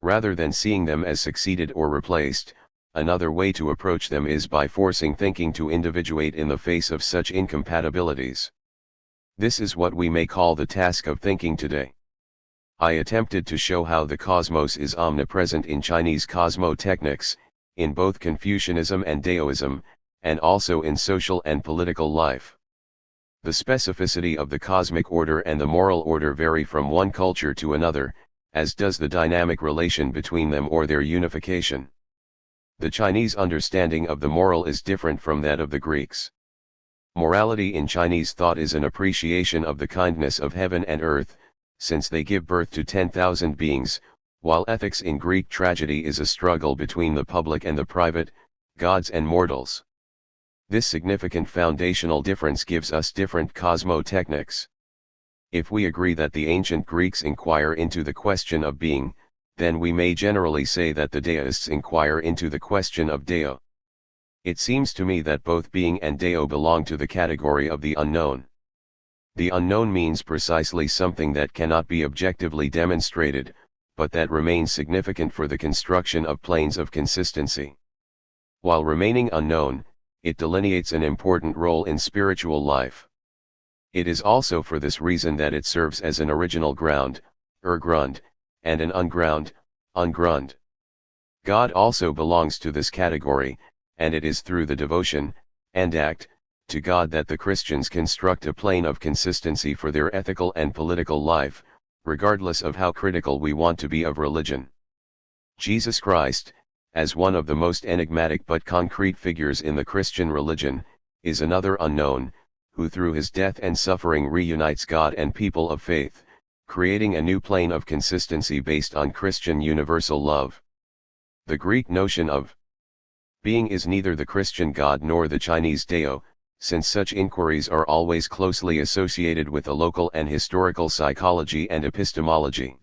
Rather than seeing them as succeeded or replaced, another way to approach them is by forcing thinking to individuate in the face of such incompatibilities. This is what we may call the task of thinking today. I attempted to show how the cosmos is omnipresent in Chinese cosmotechnics, in both Confucianism and Daoism, and also in social and political life. The specificity of the cosmic order and the moral order vary from one culture to another, as does the dynamic relation between them or their unification. The Chinese understanding of the moral is different from that of the Greeks. Morality in Chinese thought is an appreciation of the kindness of heaven and earth, since they give birth to 10,000 beings, while ethics in Greek tragedy is a struggle between the public and the private, gods and mortals. This significant foundational difference gives us different cosmotechnics. If we agree that the ancient Greeks inquire into the question of being, then we may generally say that the deists inquire into the question of Deo. It seems to me that both being and Deo belong to the category of the unknown. The unknown means precisely something that cannot be objectively demonstrated, but that remains significant for the construction of planes of consistency. While remaining unknown, it delineates an important role in spiritual life. It is also for this reason that it serves as an original ground, Grund, and an unground, Ungrund. God also belongs to this category, and it is through the devotion, Andacht, to God that the Christians construct a plane of consistency for their ethical and political life, regardless of how critical we want to be of religion. Jesus Christ, as one of the most enigmatic but concrete figures in the Christian religion, is another unknown, who through his death and suffering reunites God and people of faith, creating a new plane of consistency based on Christian universal love. The Greek notion of being is neither the Christian God nor the Chinese Deo, since such inquiries are always closely associated with a local and historical psychology and epistemology.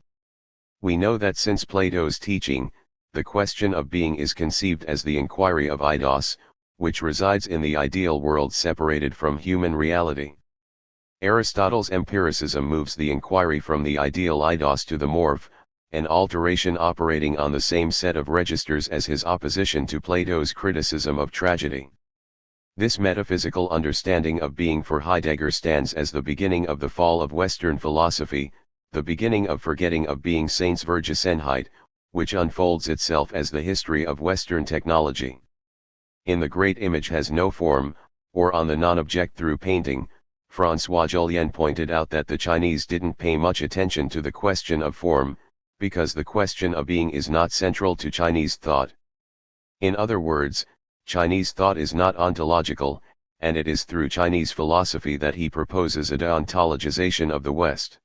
We know that since Plato's teaching, the question of being is conceived as the inquiry of eidos, which resides in the ideal world separated from human reality. Aristotle's empiricism moves the inquiry from the ideal eidos to the morph, an alteration operating on the same set of registers as his opposition to Plato's criticism of tragedy. This metaphysical understanding of being for Heidegger stands as the beginning of the fall of Western philosophy, the beginning of forgetting of being Sehenswürdigkeit, which unfolds itself as the history of Western technology. In The Great Image Has No Form, or on the non-object through painting, François Jullien pointed out that the Chinese didn't pay much attention to the question of form, because the question of being is not central to Chinese thought. In other words, Chinese thought is not ontological, and it is through Chinese philosophy that he proposes a deontologization of the West.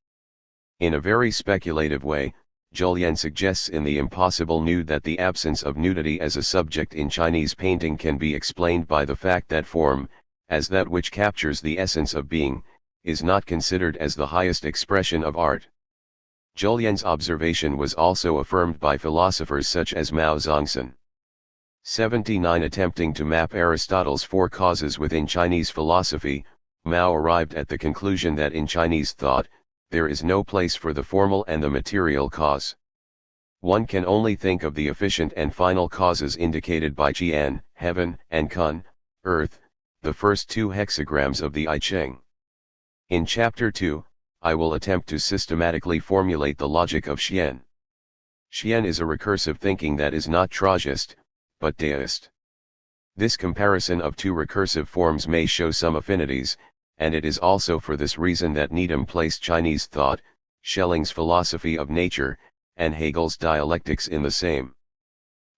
In a very speculative way, Jullien suggests in The Impossible Nude that the absence of nudity as a subject in Chinese painting can be explained by the fact that form, as that which captures the essence of being, is not considered as the highest expression of art. Jullien's observation was also affirmed by philosophers such as Mao Zedong. 79. Attempting to map Aristotle's four causes within Chinese philosophy, Mao arrived at the conclusion that in Chinese thought, there is no place for the formal and the material cause. One can only think of the efficient and final causes indicated by Qian, heaven, and Kun, earth, the first two hexagrams of the I Ching. In Chapter 2, I will attempt to systematically formulate the logic of Qian. Qian is a recursive thinking that is not Tragist, but deist. This comparison of two recursive forms may show some affinities, and it is also for this reason that Needham placed Chinese thought, Schelling's philosophy of nature, and Hegel's dialectics in the same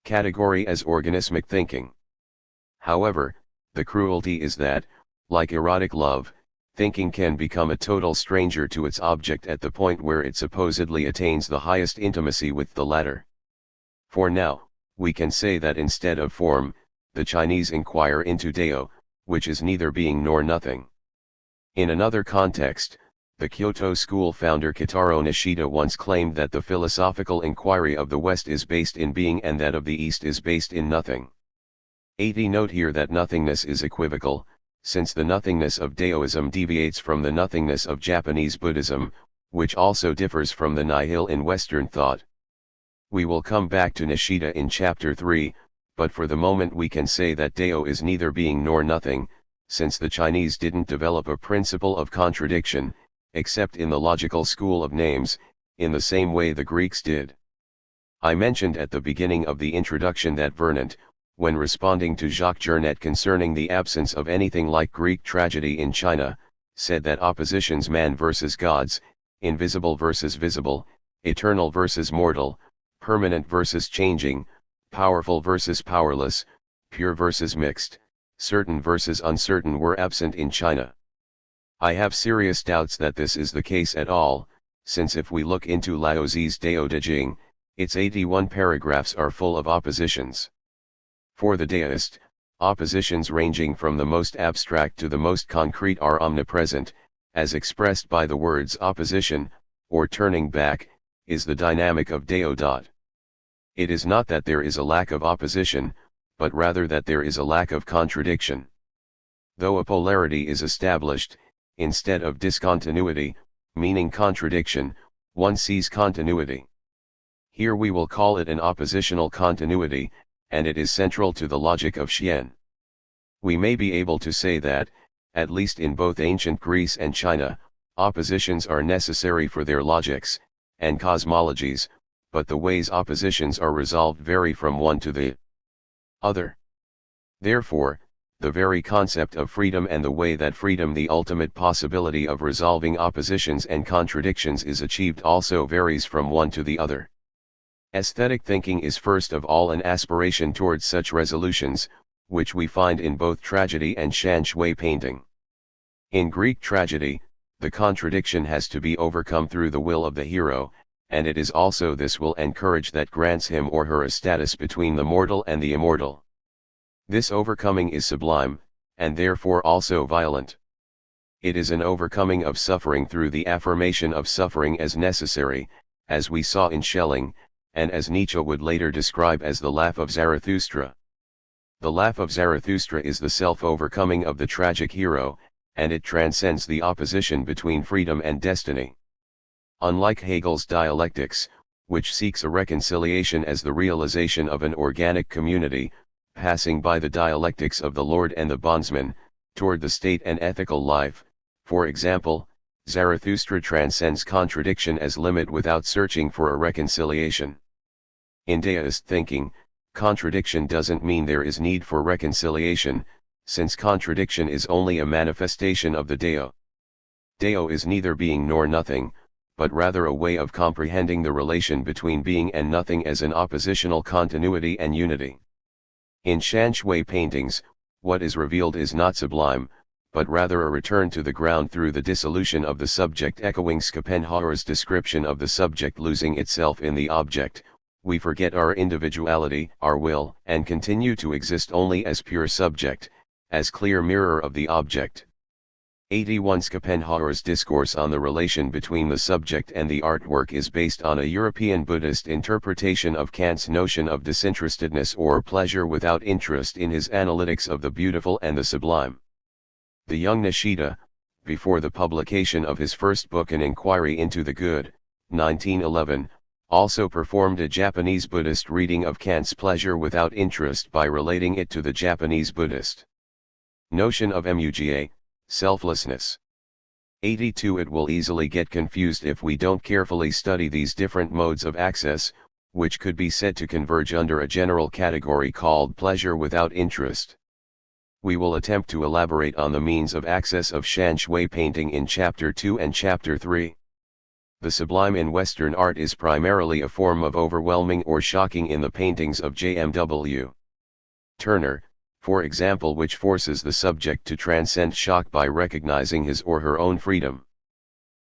category as organismic thinking. However, the cruelty is that, like erotic love, thinking can become a total stranger to its object at the point where it supposedly attains the highest intimacy with the latter. For now, we can say that instead of form, the Chinese inquire into Dao, which is neither being nor nothing. In another context, the Kyoto school founder Kitaro Nishida once claimed that the philosophical inquiry of the West is based in being and that of the East is based in nothing. 80. Note here that nothingness is equivocal, since the nothingness of Daoism deviates from the nothingness of Japanese Buddhism, which also differs from the nihil in Western thought. We will come back to Nishida in Chapter 3, but for the moment we can say that Dao is neither being nor nothing, since the Chinese didn't develop a principle of contradiction, except in the logical school of names, in the same way the Greeks did. I mentioned at the beginning of the introduction that Vernant, when responding to Jacques Journet concerning the absence of anything like Greek tragedy in China, said that oppositions man versus gods, invisible versus visible, eternal versus mortal, permanent versus changing, powerful versus powerless, pure versus mixed, certain versus uncertain were absent in China. I have serious doubts that this is the case at all, since if we look into Laozi's Dao De Jing, its 81 paragraphs are full of oppositions. For the Daoist, oppositions ranging from the most abstract to the most concrete are omnipresent, as expressed by the words opposition, or turning back, is the dynamic of Dao. It is not that there is a lack of opposition, but rather that there is a lack of contradiction. Though a polarity is established, instead of discontinuity, meaning contradiction, one sees continuity. Here we will call it an oppositional continuity, and it is central to the logic of Qian. We may be able to say that, at least in both ancient Greece and China, oppositions are necessary for their logics and cosmologies, but the ways oppositions are resolved vary from one to the other. Therefore, the very concept of freedom and the way that freedom, the ultimate possibility of resolving oppositions and contradictions, is achieved also varies from one to the other. Aesthetic thinking is first of all an aspiration towards such resolutions, which we find in both tragedy and shan shui painting. In Greek tragedy, the contradiction has to be overcome through the will of the hero, and it is also this will and courage that grants him or her a status between the mortal and the immortal. This overcoming is sublime, and therefore also violent. It is an overcoming of suffering through the affirmation of suffering as necessary, as we saw in Schelling, and as Nietzsche would later describe as the laugh of Zarathustra. The laugh of Zarathustra is the self-overcoming of the tragic hero, and it transcends the opposition between freedom and destiny. Unlike Hegel's dialectics, which seeks a reconciliation as the realization of an organic community, passing by the dialectics of the Lord and the bondsman, toward the state and ethical life. For example, Zarathustra transcends contradiction as limit without searching for a reconciliation. In deist thinking, contradiction doesn't mean there is need for reconciliation, since contradiction is only a manifestation of the Deo. Deo is neither being nor nothing, but rather a way of comprehending the relation between being and nothing as an oppositional continuity and unity. In Shan Shui paintings, what is revealed is not sublime, but rather a return to the ground through the dissolution of the subject, echoing Schopenhauer's description of the subject losing itself in the object. We forget our individuality, our will, and continue to exist only as pure subject, as clear mirror of the object. 81. Schopenhauer's discourse on the relation between the subject and the artwork is based on a European Buddhist interpretation of Kant's notion of disinterestedness or pleasure without interest in his analytics of the beautiful and the sublime. The young Nishida, before the publication of his first book An Inquiry into the Good, 1911, also performed a Japanese Buddhist reading of Kant's pleasure without interest by relating it to the Japanese Buddhist notion of muga, selflessness. 82. It will easily get confused if we don't carefully study these different modes of access, which could be said to converge under a general category called pleasure without interest. We will attempt to elaborate on the means of access of Shan Shui painting in Chapter 2 and Chapter 3. The sublime in Western art is primarily a form of overwhelming or shocking in the paintings of J.M.W. Turner, for example, which forces the subject to transcend shock by recognizing his or her own freedom.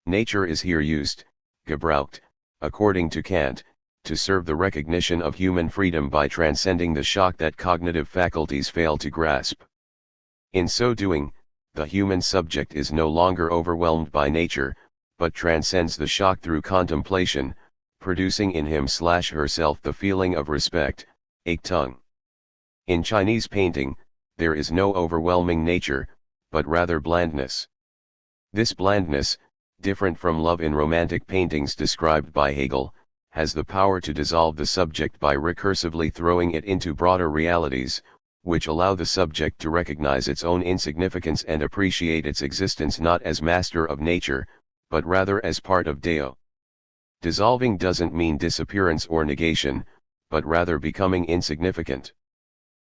Nature is here used, gebraucht, according to Kant, to serve the recognition of human freedom by transcending the shock that cognitive faculties fail to grasp. In so doing, the human subject is no longer overwhelmed by nature, but transcends the shock through contemplation, producing in him/herself the feeling of respect, Achtung. In Chinese painting, there is no overwhelming nature, but rather blandness. This blandness, different from love in romantic paintings described by Hegel, has the power to dissolve the subject by recursively throwing it into broader realities, which allow the subject to recognize its own insignificance and appreciate its existence not as master of nature, but rather as part of Deo. Dissolving doesn't mean disappearance or negation, but rather becoming insignificant.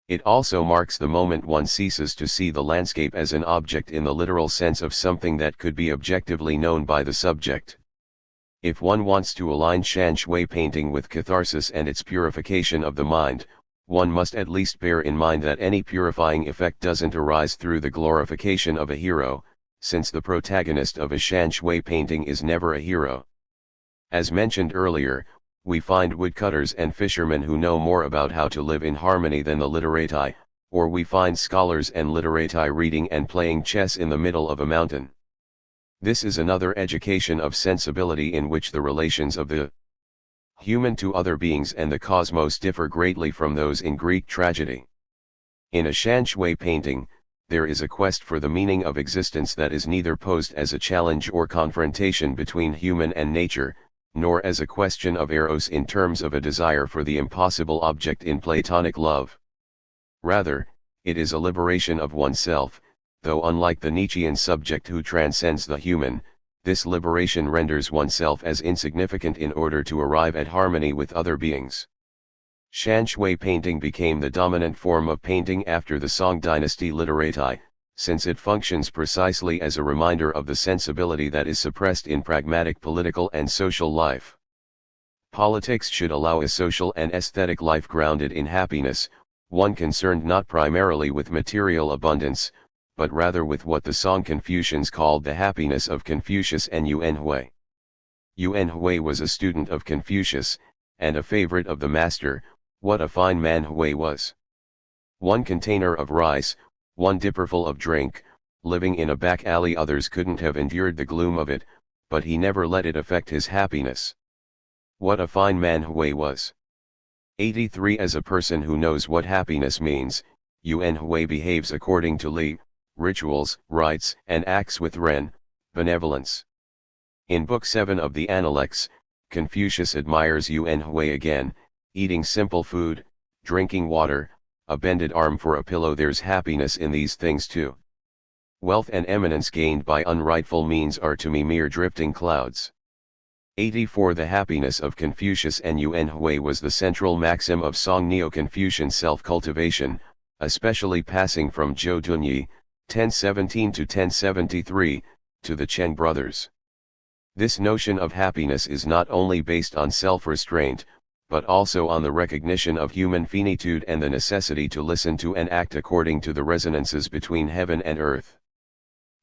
It also marks the moment one ceases to see the landscape as an object in the literal sense of something that could be objectively known by the subject. If one wants to align Shan Shui painting with catharsis and its purification of the mind, one must at least bear in mind that any purifying effect doesn't arise through the glorification of a hero, since the protagonist of a Shan Shui painting is never a hero. As mentioned earlier, we find woodcutters and fishermen who know more about how to live in harmony than the literati, or we find scholars and literati reading and playing chess in the middle of a mountain. This is another education of sensibility in which the relations of the human to other beings and the cosmos differ greatly from those in Greek tragedy. In a Shan Shui painting, there is a quest for the meaning of existence that is neither posed as a challenge or confrontation between human and nature, nor as a question of eros in terms of a desire for the impossible object in Platonic love. Rather, it is a liberation of oneself, though unlike the Nietzschean subject who transcends the human, this liberation renders oneself as insignificant in order to arrive at harmony with other beings. Shan Shui painting became the dominant form of painting after the Song dynasty literati, since it functions precisely as a reminder of the sensibility that is suppressed in pragmatic political and social life. Politics should allow a social and aesthetic life grounded in happiness, one concerned not primarily with material abundance, but rather with what the Song Confucians called the happiness of Confucius and Yun Hui. Yun Hui was a student of Confucius, and a favorite of the master. What a fine man Hui was! One container of rice, one dipperful of drink, living in a back alley. Others couldn't have endured the gloom of it, but he never let it affect his happiness. What a fine man Hui was! 83. As a person who knows what happiness means, Yun Hui behaves according to Li, rituals, rites, and acts with Ren, benevolence. In Book 7 of the Analects, Confucius admires Yuk Hui again, eating simple food, drinking water, a bended arm for a pillow. There's happiness in these things too. Wealth and eminence gained by unrightful means are to me mere drifting clouds. 84 The happiness of Confucius and Yuk Hui was the central maxim of Song Neo-Confucian self-cultivation, especially passing from Zhou Dunyi, 1017 to 1073, to the Cheng brothers. This notion of happiness is not only based on self-restraint, but also on the recognition of human finitude and the necessity to listen to and act according to the resonances between heaven and earth.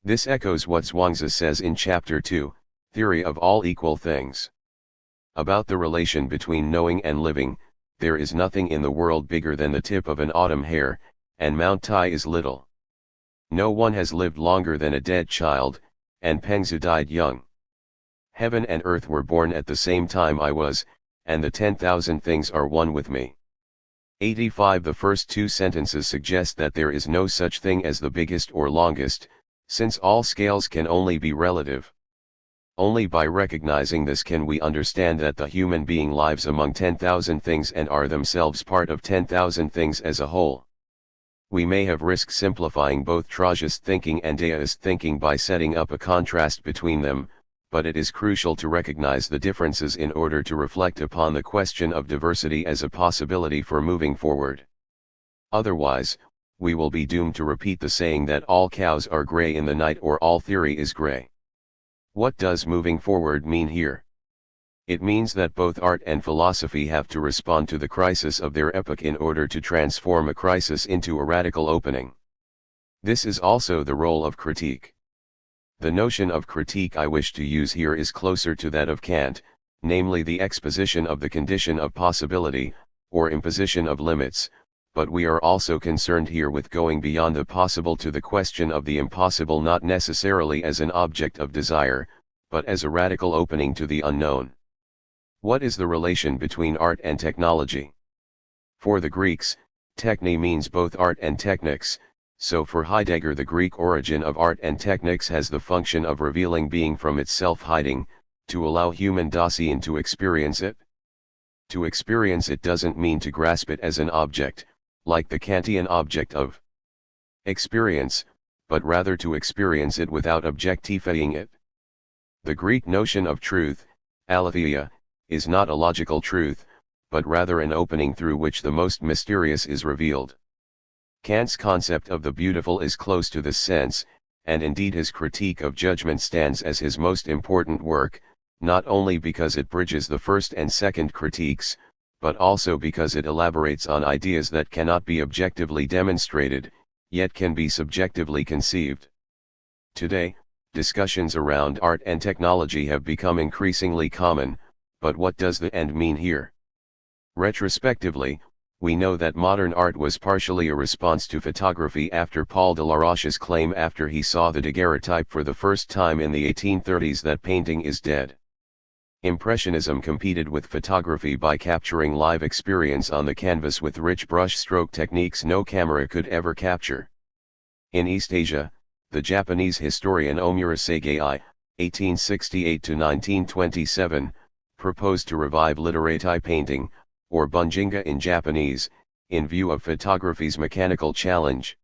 This echoes what Zhuangzi says in Chapter 2, Theory of All Equal Things. About the relation between knowing and living, there is nothing in the world bigger than the tip of an autumn hair, and Mount Tai is little. No one has lived longer than a dead child, and Pengzu died young. Heaven and earth were born at the same time I was, and the 10,000 things are one with me. 85 The first two sentences suggest that there is no such thing as the biggest or longest, since all scales can only be relative. Only by recognizing this can we understand that the human being lives among 10,000 things and are themselves part of 10,000 things as a whole. We may have risked simplifying both Trajist thinking and Daoist thinking by setting up a contrast between them, but it is crucial to recognize the differences in order to reflect upon the question of diversity as a possibility for moving forward. Otherwise, we will be doomed to repeat the saying that all cows are gray in the night or all theory is gray. What does moving forward mean here? It means that both art and philosophy have to respond to the crisis of their epoch in order to transform a crisis into a radical opening. This is also the role of critique. The notion of critique I wish to use here is closer to that of Kant, namely the exposition of the condition of possibility, or imposition of limits, but we are also concerned here with going beyond the possible to the question of the impossible, not necessarily as an object of desire, but as a radical opening to the unknown. What is the relation between art and technology? For the Greeks, techne means both art and technics, so for Heidegger the Greek origin of art and technics has the function of revealing being from its self-hiding, to allow human Dasein to experience it. To experience it doesn't mean to grasp it as an object, like the Kantian object of experience, but rather to experience it without objectifying it. The Greek notion of truth, aletheia, is not a logical truth, but rather an opening through which the most mysterious is revealed. Kant's concept of the beautiful is close to this sense, and indeed his critique of judgment stands as his most important work, not only because it bridges the first and second critiques, but also because it elaborates on ideas that cannot be objectively demonstrated, yet can be subjectively conceived. Today, discussions around art and technology have become increasingly common, but what does the end mean here? Retrospectively, we know that modern art was partially a response to photography after Paul de la Roche's claim after he saw the daguerreotype for the first time in the 1830s that painting is dead. Impressionism competed with photography by capturing live experience on the canvas with rich brush-stroke techniques no camera could ever capture. In East Asia, the Japanese historian Omura Segai, 1868–1927, proposed to revive literati painting, or bunjinga in Japanese, in view of photography's mechanical challenge.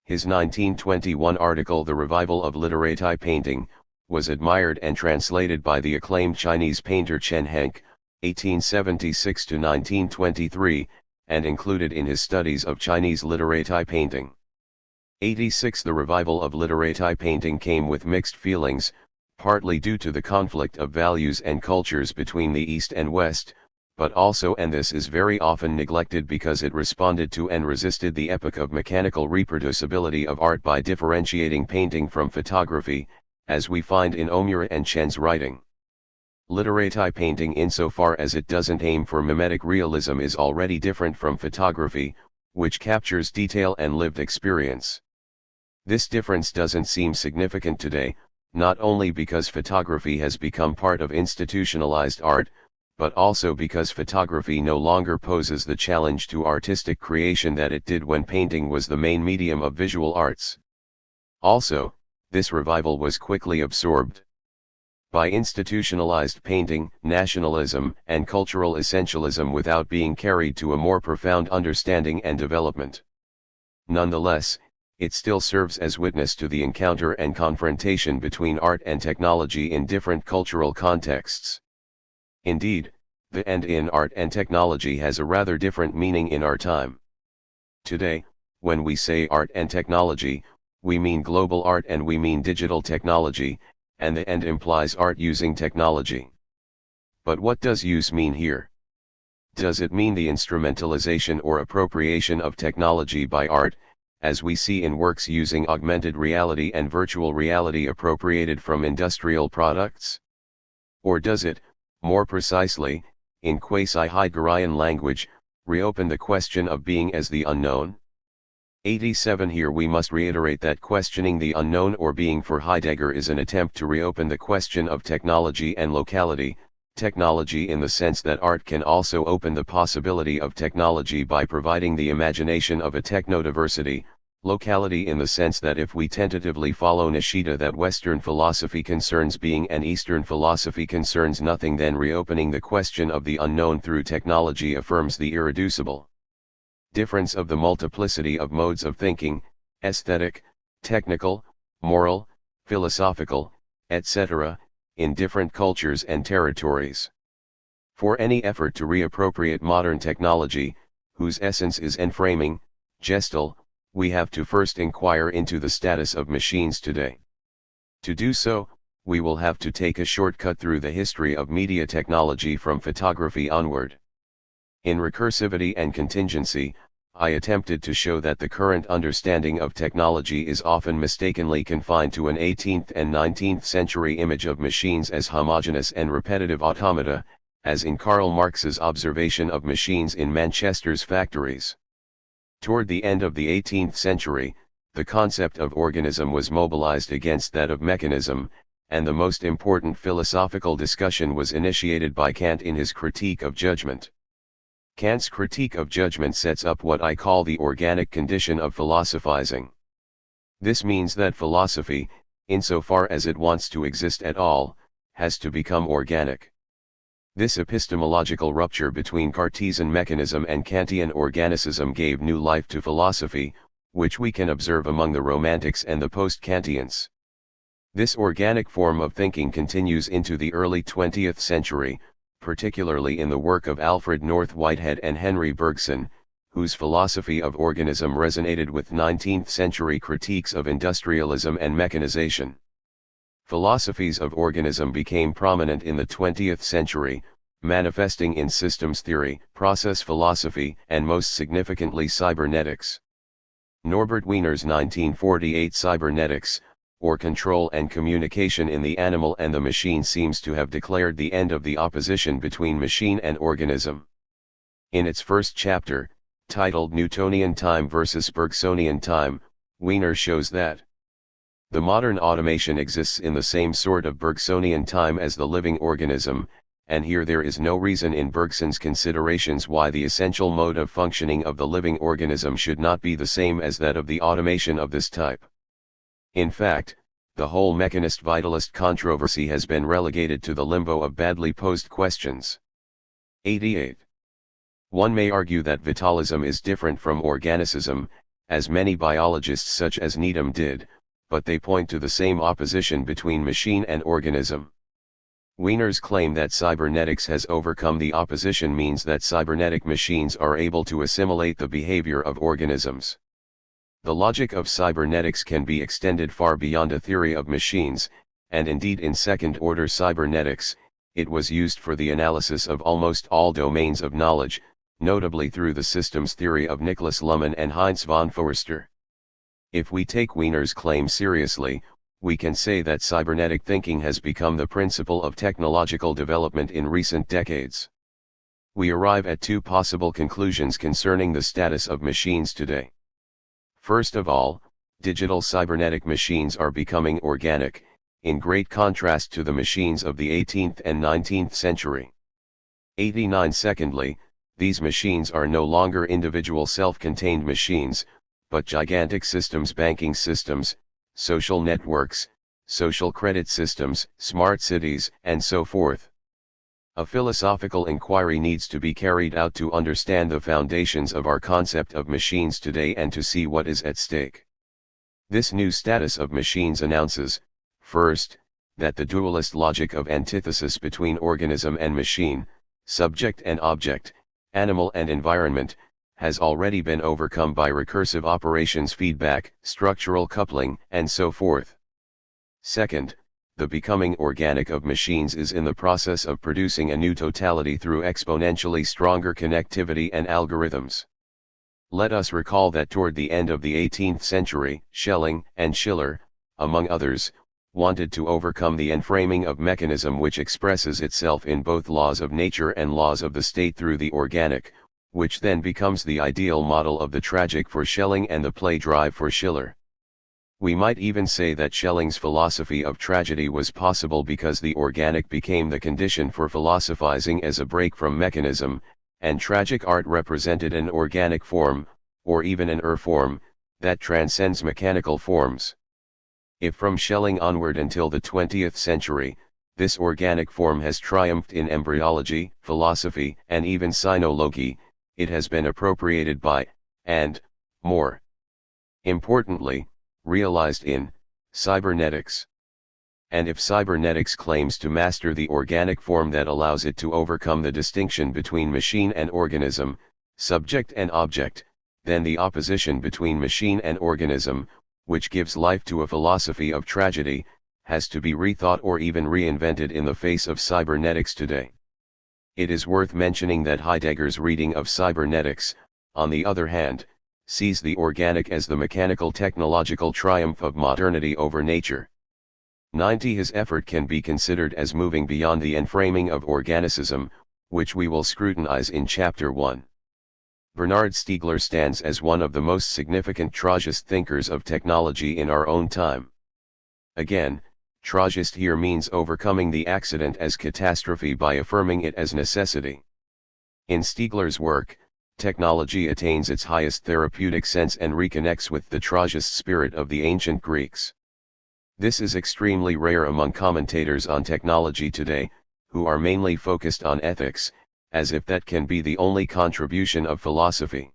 His 1921 article The Revival of Literati Painting, was admired and translated by the acclaimed Chinese painter Chen Henk, 1876–1923, and included in his studies of Chinese literati painting. 86 The revival of literati painting came with mixed feelings, partly due to the conflict of values and cultures between the East and West, but also, and this is very often neglected, because it responded to and resisted the epoch of mechanical reproducibility of art by differentiating painting from photography, as we find in Omura and Chen's writing. Literati painting, insofar as it doesn't aim for mimetic realism, is already different from photography, which captures detail and lived experience. This difference doesn't seem significant today, not only because photography has become part of institutionalized art, but also because photography no longer poses the challenge to artistic creation that it did when painting was the main medium of visual arts. Also, this revival was quickly absorbed. by institutionalized painting, nationalism, and cultural essentialism without being carried to a more profound understanding and development. Nonetheless, it still serves as witness to the encounter and confrontation between art and technology in different cultural contexts. Indeed, the end in art and technology has a rather different meaning in our time. Today, when we say art and technology, we mean global art and we mean digital technology, and the end implies art using technology. But what does use mean here? Does it mean the instrumentalization or appropriation of technology by art, as we see in works using augmented reality and virtual reality appropriated from industrial products? Or does it, more precisely, in quasi-Heideggerian language, reopen the question of being as the unknown? 87 Here we must reiterate that questioning the unknown or being for Heidegger is an attempt to reopen the question of technology and locality, technology in the sense that art can also open the possibility of technology by providing the imagination of a technodiversity, locality in the sense that if we tentatively follow Nishida that Western philosophy concerns being and Eastern philosophy concerns nothing, then reopening the question of the unknown through technology affirms the irreducible difference of the multiplicity of modes of thinking, aesthetic, technical, moral, philosophical, etc., in different cultures and territories. For any effort to reappropriate modern technology, whose essence is enframing, gestal, we have to first inquire into the status of machines today. To do so, we will have to take a shortcut through the history of media technology from photography onward. In Recursivity and Contingency, I attempted to show that the current understanding of technology is often mistakenly confined to an 18th and 19th century image of machines as homogeneous and repetitive automata, as in Karl Marx's observation of machines in Manchester's factories. Toward the end of the 18th century, the concept of organism was mobilized against that of mechanism, and the most important philosophical discussion was initiated by Kant in his Critique of Judgment. Kant's Critique of Judgment sets up what I call the organic condition of philosophizing. This means that philosophy, insofar as it wants to exist at all, has to become organic. This epistemological rupture between Cartesian mechanism and Kantian organicism gave new life to philosophy, which we can observe among the Romantics and the post-Kantians. This organic form of thinking continues into the early 20th century, particularly in the work of Alfred North Whitehead and Henry Bergson, whose philosophy of organism resonated with 19th century critiques of industrialism and mechanization. Philosophies of organism became prominent in the 20th century, manifesting in systems theory, process philosophy, and most significantly cybernetics. Norbert Wiener's 1948 Cybernetics, or Control and Communication in the Animal and the Machine, seems to have declared the end of the opposition between machine and organism. In its first chapter, titled Newtonian Time versus Bergsonian Time, Wiener shows that the modern automation exists in the same sort of Bergsonian time as the living organism, and here there is no reason in Bergson's considerations why the essential mode of functioning of the living organism should not be the same as that of the automation of this type. In fact, the whole mechanist-vitalist controversy has been relegated to the limbo of badly posed questions. 88. One may argue that vitalism is different from organicism, as many biologists such as Needham did, but they point to the same opposition between machine and organism. Wiener's claim that cybernetics has overcome the opposition means that cybernetic machines are able to assimilate the behavior of organisms. The logic of cybernetics can be extended far beyond a theory of machines, and indeed in second-order cybernetics, it was used for the analysis of almost all domains of knowledge, notably through the systems theory of Niklas Luhmann and Heinz von Foerster. If we take Wiener's claim seriously, we can say that cybernetic thinking has become the principle of technological development in recent decades. We arrive at two possible conclusions concerning the status of machines today. First of all, digital cybernetic machines are becoming organic, in great contrast to the machines of the 18th and 19th century. 89 Secondly, these machines are no longer individual self-contained machines, but gigantic systems, banking systems, social networks, social credit systems, smart cities, and so forth. A philosophical inquiry needs to be carried out to understand the foundations of our concept of machines today and to see what is at stake. This new status of machines announces, first, that the dualist logic of antithesis between organism and machine, subject and object, animal and environment, has already been overcome by recursive operations, feedback, structural coupling, and so forth. Second, the becoming organic of machines is in the process of producing a new totality through exponentially stronger connectivity and algorithms. Let us recall that toward the end of the 18th century, Schelling and Schiller, among others, wanted to overcome the enframing of mechanism which expresses itself in both laws of nature and laws of the state through the organic, which then becomes the ideal model of the tragic for Schelling and the play drive for Schiller. We might even say that Schelling's philosophy of tragedy was possible because the organic became the condition for philosophizing as a break from mechanism, and tragic art represented an organic form, or even an form, that transcends mechanical forms. If from Schelling onward until the 20th century, this organic form has triumphed in embryology, philosophy, and even sinology, it has been appropriated by, and, more importantly, realized in, cybernetics. And if cybernetics claims to master the organic form that allows it to overcome the distinction between machine and organism, subject and object, then the opposition between machine and organism, which gives life to a philosophy of tragedy, has to be rethought or even reinvented in the face of cybernetics today. It is worth mentioning that Heidegger's reading of cybernetics, on the other hand, sees the organic as the mechanical technological triumph of modernity over nature. 90 His effort can be considered as moving beyond the enframing of organicism, which we will scrutinize in Chapter 1. Bernard Stiegler stands as one of the most significant tragist thinkers of technology in our own time. Again, tragist here means overcoming the accident as catastrophe by affirming it as necessity. In Stiegler's work, technology attains its highest therapeutic sense and reconnects with the tragist spirit of the ancient Greeks. This is extremely rare among commentators on technology today, who are mainly focused on ethics, as if that can be the only contribution of philosophy.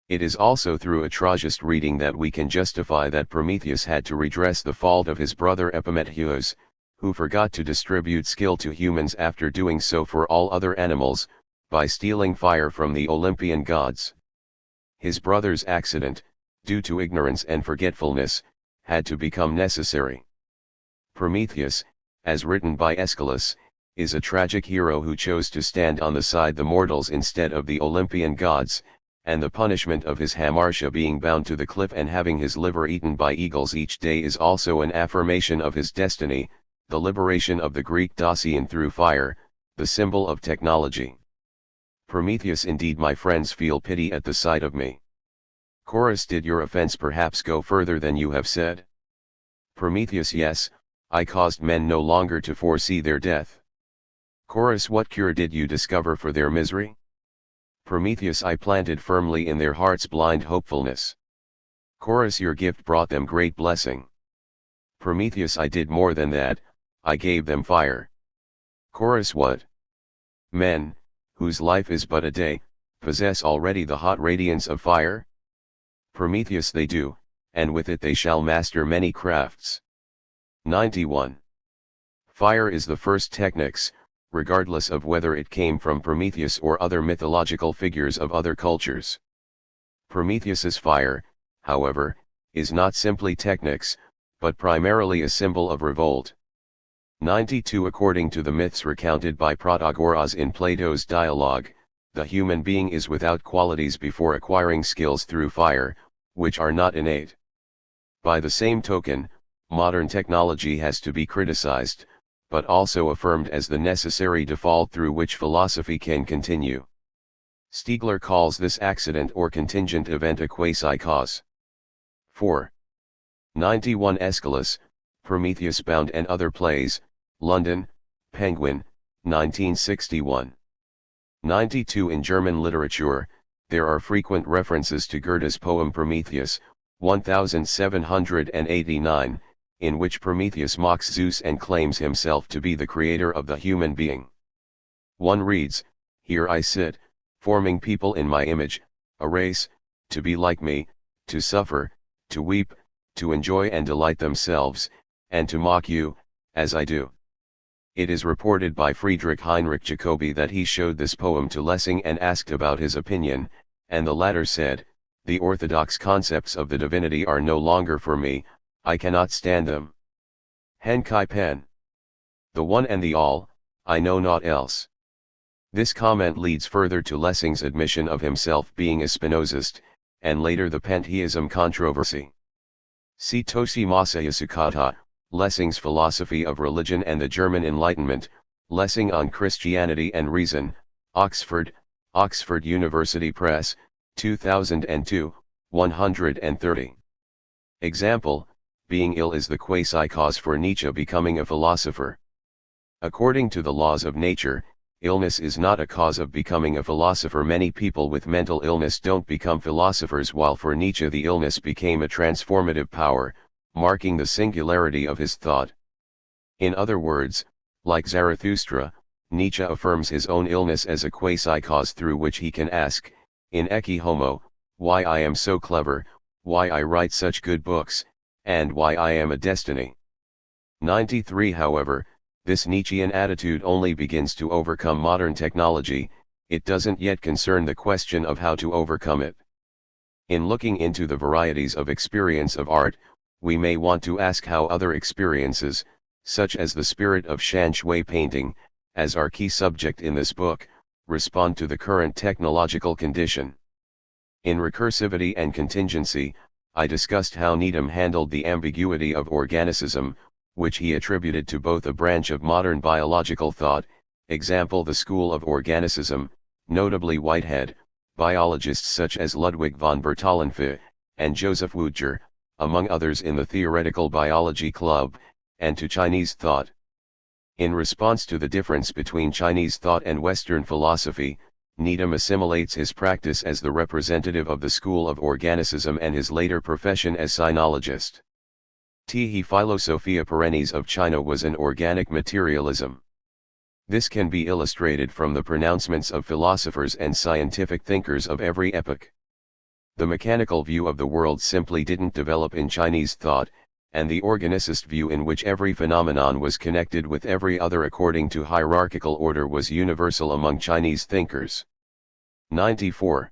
It is also through a tragist reading that we can justify that Prometheus had to redress the fault of his brother Epimetheus, who forgot to distribute skill to humans after doing so for all other animals, by stealing fire from the Olympian gods. His brother's accident, due to ignorance and forgetfulness, had to become necessary. Prometheus, as written by Aeschylus, is a tragic hero who chose to stand on the side the mortals instead of the Olympian gods, and the punishment of his hamartia being bound to the cliff and having his liver eaten by eagles each day is also an affirmation of his destiny, the liberation of the Greek Dacian through fire, the symbol of technology. Prometheus, indeed, my friends, feel pity at the sight of me. Chorus: did your offense perhaps go further than you have said? Prometheus: yes, I caused men no longer to foresee their death. Chorus: what cure did you discover for their misery? Prometheus: I planted firmly in their hearts blind hopefulness. Chorus: your gift brought them great blessing. Prometheus: I did more than that, I gave them fire. Chorus: what? Men, whose life is but a day, possess already the hot radiance of fire? Prometheus: they do, and with it they shall master many crafts. 91. Fire is the first technics, regardless of whether it came from Prometheus or other mythological figures of other cultures. Prometheus's fire, however, is not simply technics, but primarily a symbol of revolt. 92. According to the myths recounted by Protagoras in Plato's dialogue, the human being is without qualities before acquiring skills through fire, which are not innate. By the same token, modern technology has to be criticized, but also affirmed as the necessary default through which philosophy can continue. Stiegler calls this accident or contingent event a quasi-cause. 4. 91. Aeschylus, Prometheus Bound and Other Plays, London, Penguin, 1961. 92. In German literature, there are frequent references to Goethe's poem Prometheus, 1789, in which Prometheus mocks Zeus and claims himself to be the creator of the human being. One reads, "Here I sit, forming people in my image, a race, to be like me, to suffer, to weep, to enjoy and delight themselves, and to mock you, as I do." It is reported by Friedrich Heinrich Jacobi that he showed this poem to Lessing and asked about his opinion, and the latter said, "The orthodox concepts of the divinity are no longer for me, I cannot stand them. Hen kai pen. The one and the all, I know naught else." This comment leads further to Lessing's admission of himself being a Spinozist, and later the pantheism controversy. See Toshi Masayasukata, Lessing's Philosophy of Religion and the German Enlightenment, Lessing on Christianity and Reason, Oxford, Oxford University Press, 2002, 130. Example, being ill is the quasi-cause for Nietzsche becoming a philosopher. According to the laws of nature, illness is not a cause of becoming a philosopher. Many people with mental illness don't become philosophers, while for Nietzsche the illness became a transformative power, marking the singularity of his thought. In other words, like Zarathustra, Nietzsche affirms his own illness as a quasi-cause through which he can ask, in Ecce Homo, why I am so clever, why I write such good books, and why I am a destiny. 93. However, this Nietzschean attitude only begins to overcome modern technology, it doesn't yet concern the question of how to overcome it. In looking into the varieties of experience of art, we may want to ask how other experiences, such as the spirit of Shan Shui painting, as our key subject in this book, respond to the current technological condition. In Recursivity and Contingency, I discussed how Needham handled the ambiguity of organicism, which he attributed to both a branch of modern biological thought, example the school of organicism, notably Whitehead, biologists such as Ludwig von Bertalanffy, and Joseph Wuttger, among others in the Theoretical Biology Club, and to Chinese thought. In response to the difference between Chinese thought and Western philosophy, Needham assimilates his practice as the representative of the school of organicism and his later profession as sinologist. Tihi Philosophia Perennis of China was an organic materialism. This can be illustrated from the pronouncements of philosophers and scientific thinkers of every epoch. The mechanical view of the world simply didn't develop in Chinese thought, and the organicist view in which every phenomenon was connected with every other according to hierarchical order was universal among Chinese thinkers. 94.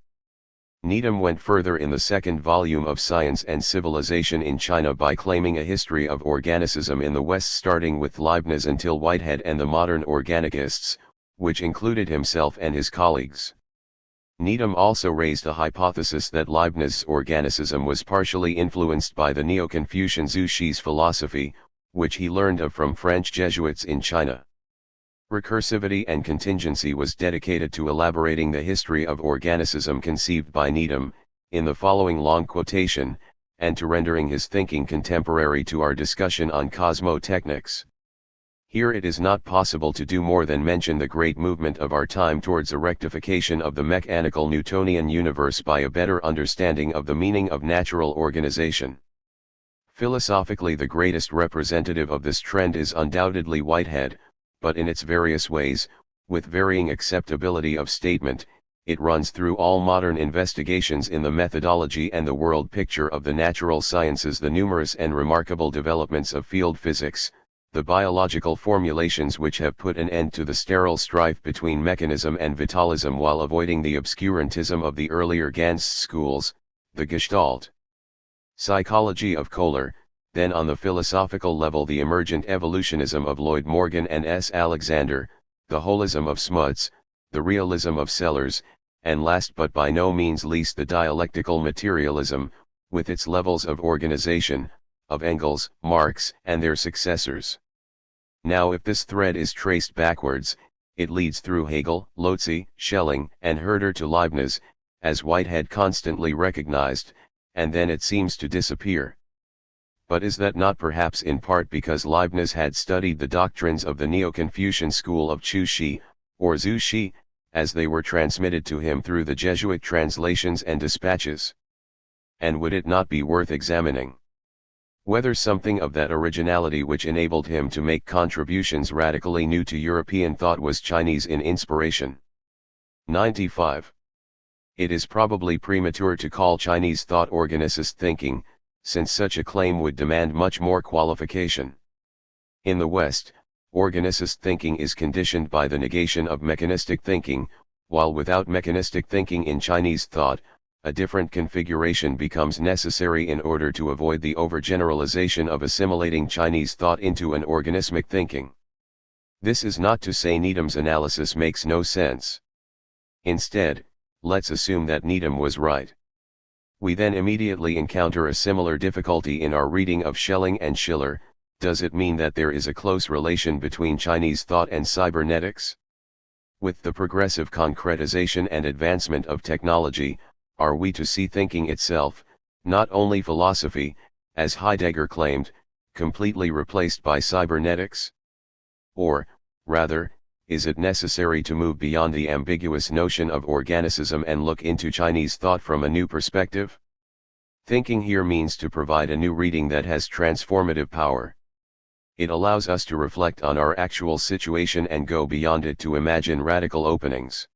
Needham went further in the second volume of Science and Civilization in China by claiming a history of organicism in the West starting with Leibniz until Whitehead and the modern organicists, which included himself and his colleagues. Needham also raised a hypothesis that Leibniz's organicism was partially influenced by the Neo-Confucian Zhu Xi's philosophy, which he learned of from French Jesuits in China. Recursivity and Contingency was dedicated to elaborating the history of organicism conceived by Needham, in the following long quotation, and to rendering his thinking contemporary to our discussion on cosmotechnics. Here it is not possible to do more than mention the great movement of our time towards a rectification of the mechanical Newtonian universe by a better understanding of the meaning of natural organization. Philosophically, the greatest representative of this trend is undoubtedly Whitehead, but in its various ways, with varying acceptability of statement, it runs through all modern investigations in the methodology and the world picture of the natural sciences, the numerous and remarkable developments of field physics, the biological formulations which have put an end to the sterile strife between mechanism and vitalism while avoiding the obscurantism of the earlier Ganz schools, the Gestalt psychology of Kohler, then on the philosophical level the emergent evolutionism of Lloyd Morgan and S. Alexander, the holism of Smuts, the realism of Sellers, and last but by no means least the dialectical materialism, with its levels of organization, of Engels, Marx, and their successors. Now if this thread is traced backwards, it leads through Hegel, Lotze, Schelling, and Herder to Leibniz, as Whitehead constantly recognized, and then it seems to disappear. But is that not perhaps in part because Leibniz had studied the doctrines of the Neo-Confucian school of Zhu Xi, or Zhu Xi, as they were transmitted to him through the Jesuit translations and dispatches? And would it not be worth examining Whether something of that originality which enabled him to make contributions radically new to European thought was Chinese in inspiration. 95. It is probably premature to call Chinese thought organicist thinking, since such a claim would demand much more qualification. In the West, organicist thinking is conditioned by the negation of mechanistic thinking, while without mechanistic thinking in Chinese thought, a different configuration becomes necessary in order to avoid the overgeneralization of assimilating Chinese thought into an organismic thinking. This is not to say Needham's analysis makes no sense. Instead, let's assume that Needham was right. We then immediately encounter a similar difficulty in our reading of Schelling and Schiller. Does it mean that there is a close relation between Chinese thought and cybernetics? With the progressive concretization and advancement of technology, are we to see thinking itself, not only philosophy, as Heidegger claimed, completely replaced by cybernetics? Or, rather, is it necessary to move beyond the ambiguous notion of organicism and look into Chinese thought from a new perspective? Thinking here means to provide a new reading that has transformative power. It allows us to reflect on our actual situation and go beyond it to imagine radical openings.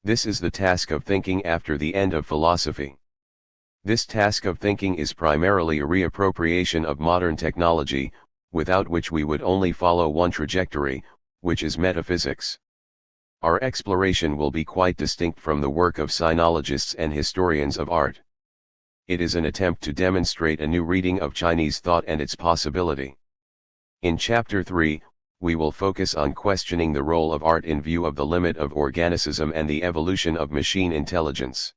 This is the task of thinking after the end of philosophy. This task of thinking is primarily a reappropriation of modern technology, without which we would only follow one trajectory, which is metaphysics. Our exploration will be quite distinct from the work of sinologists and historians of art. It is an attempt to demonstrate a new reading of Chinese thought and its possibility. In Chapter 3, we will focus on questioning the role of art in view of the limit of organicism and the evolution of machine intelligence.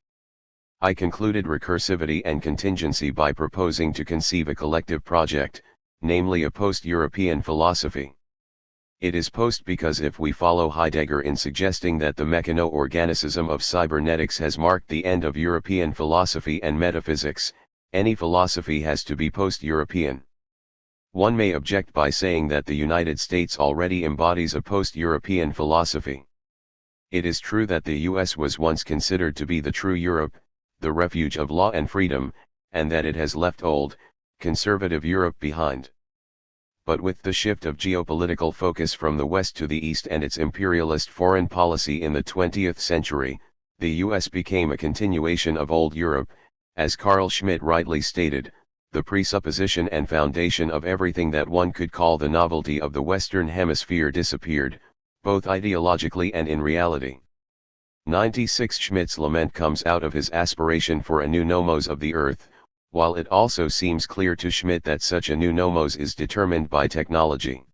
I concluded recursivity and contingency by proposing to conceive a collective project, namely a post-European philosophy. It is post because if we follow Heidegger in suggesting that the mechano-organicism of cybernetics has marked the end of European philosophy and metaphysics, any philosophy has to be post-European. One may object by saying that the United States already embodies a post-European philosophy. It is true that the US was once considered to be the true Europe, the refuge of law and freedom, and that it has left old, conservative Europe behind. But with the shift of geopolitical focus from the West to the East and its imperialist foreign policy in the 20th century, the US became a continuation of old Europe, as Carl Schmitt rightly stated. The presupposition and foundation of everything that one could call the novelty of the Western Hemisphere disappeared, both ideologically and in reality. 96 Schmitt's lament comes out of his aspiration for a new nomos of the earth, while it also seems clear to Schmitt that such a new nomos is determined by technology.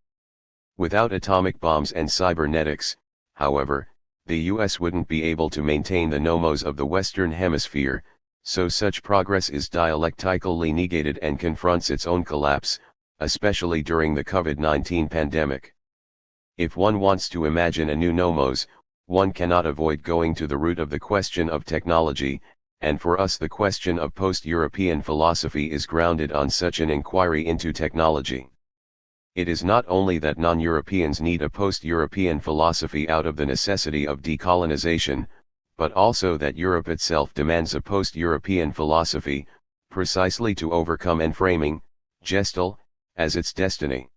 Without atomic bombs and cybernetics, however, the US wouldn't be able to maintain the nomos of the Western Hemisphere, so such progress is dialectically negated and confronts its own collapse, especially during the COVID-19 pandemic. If one wants to imagine a new nomos, one cannot avoid going to the root of the question of technology, and for us the question of post-European philosophy is grounded on such an inquiry into technology. It is not only that non-Europeans need a post-European philosophy out of the necessity of decolonization, but also that Europe itself demands a post-European philosophy, precisely to overcome enframing, Gestalt, as its destiny.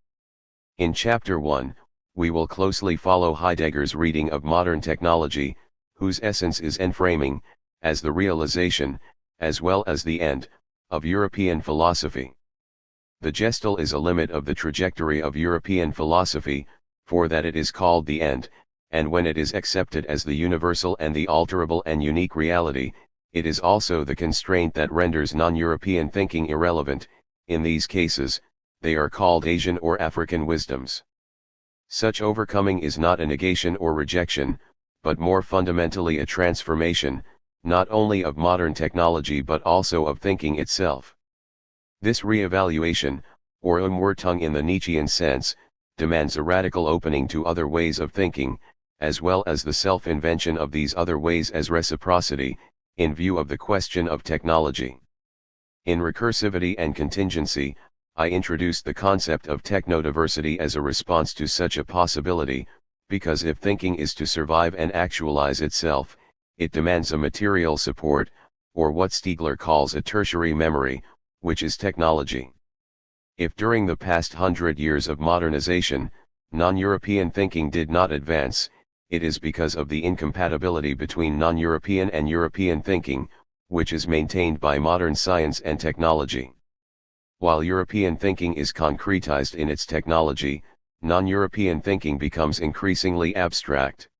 In Chapter 1, we will closely follow Heidegger's reading of modern technology, whose essence is enframing, as the realization, as well as the end, of European philosophy. The Gestalt is a limit of the trajectory of European philosophy, for that it is called the end, and when it is accepted as the universal and the alterable and unique reality, it is also the constraint that renders non-European thinking irrelevant. In these cases, they are called Asian or African wisdoms. Such overcoming is not a negation or rejection, but more fundamentally a transformation, not only of modern technology but also of thinking itself. This re-evaluation, or Umwertung in the Nietzschean sense, demands a radical opening to other ways of thinking, as well as the self-invention of these other ways as reciprocity, in view of the question of technology. In Recursivity and Contingency, I introduced the concept of technodiversity as a response to such a possibility, because if thinking is to survive and actualize itself, it demands a material support, or what Stiegler calls a tertiary memory, which is technology. If during the past 100 years of modernization, non-European thinking did not advance, it is because of the incompatibility between non-European and European thinking, which is maintained by modern science and technology. While European thinking is concretized in its technology, non-European thinking becomes increasingly abstract.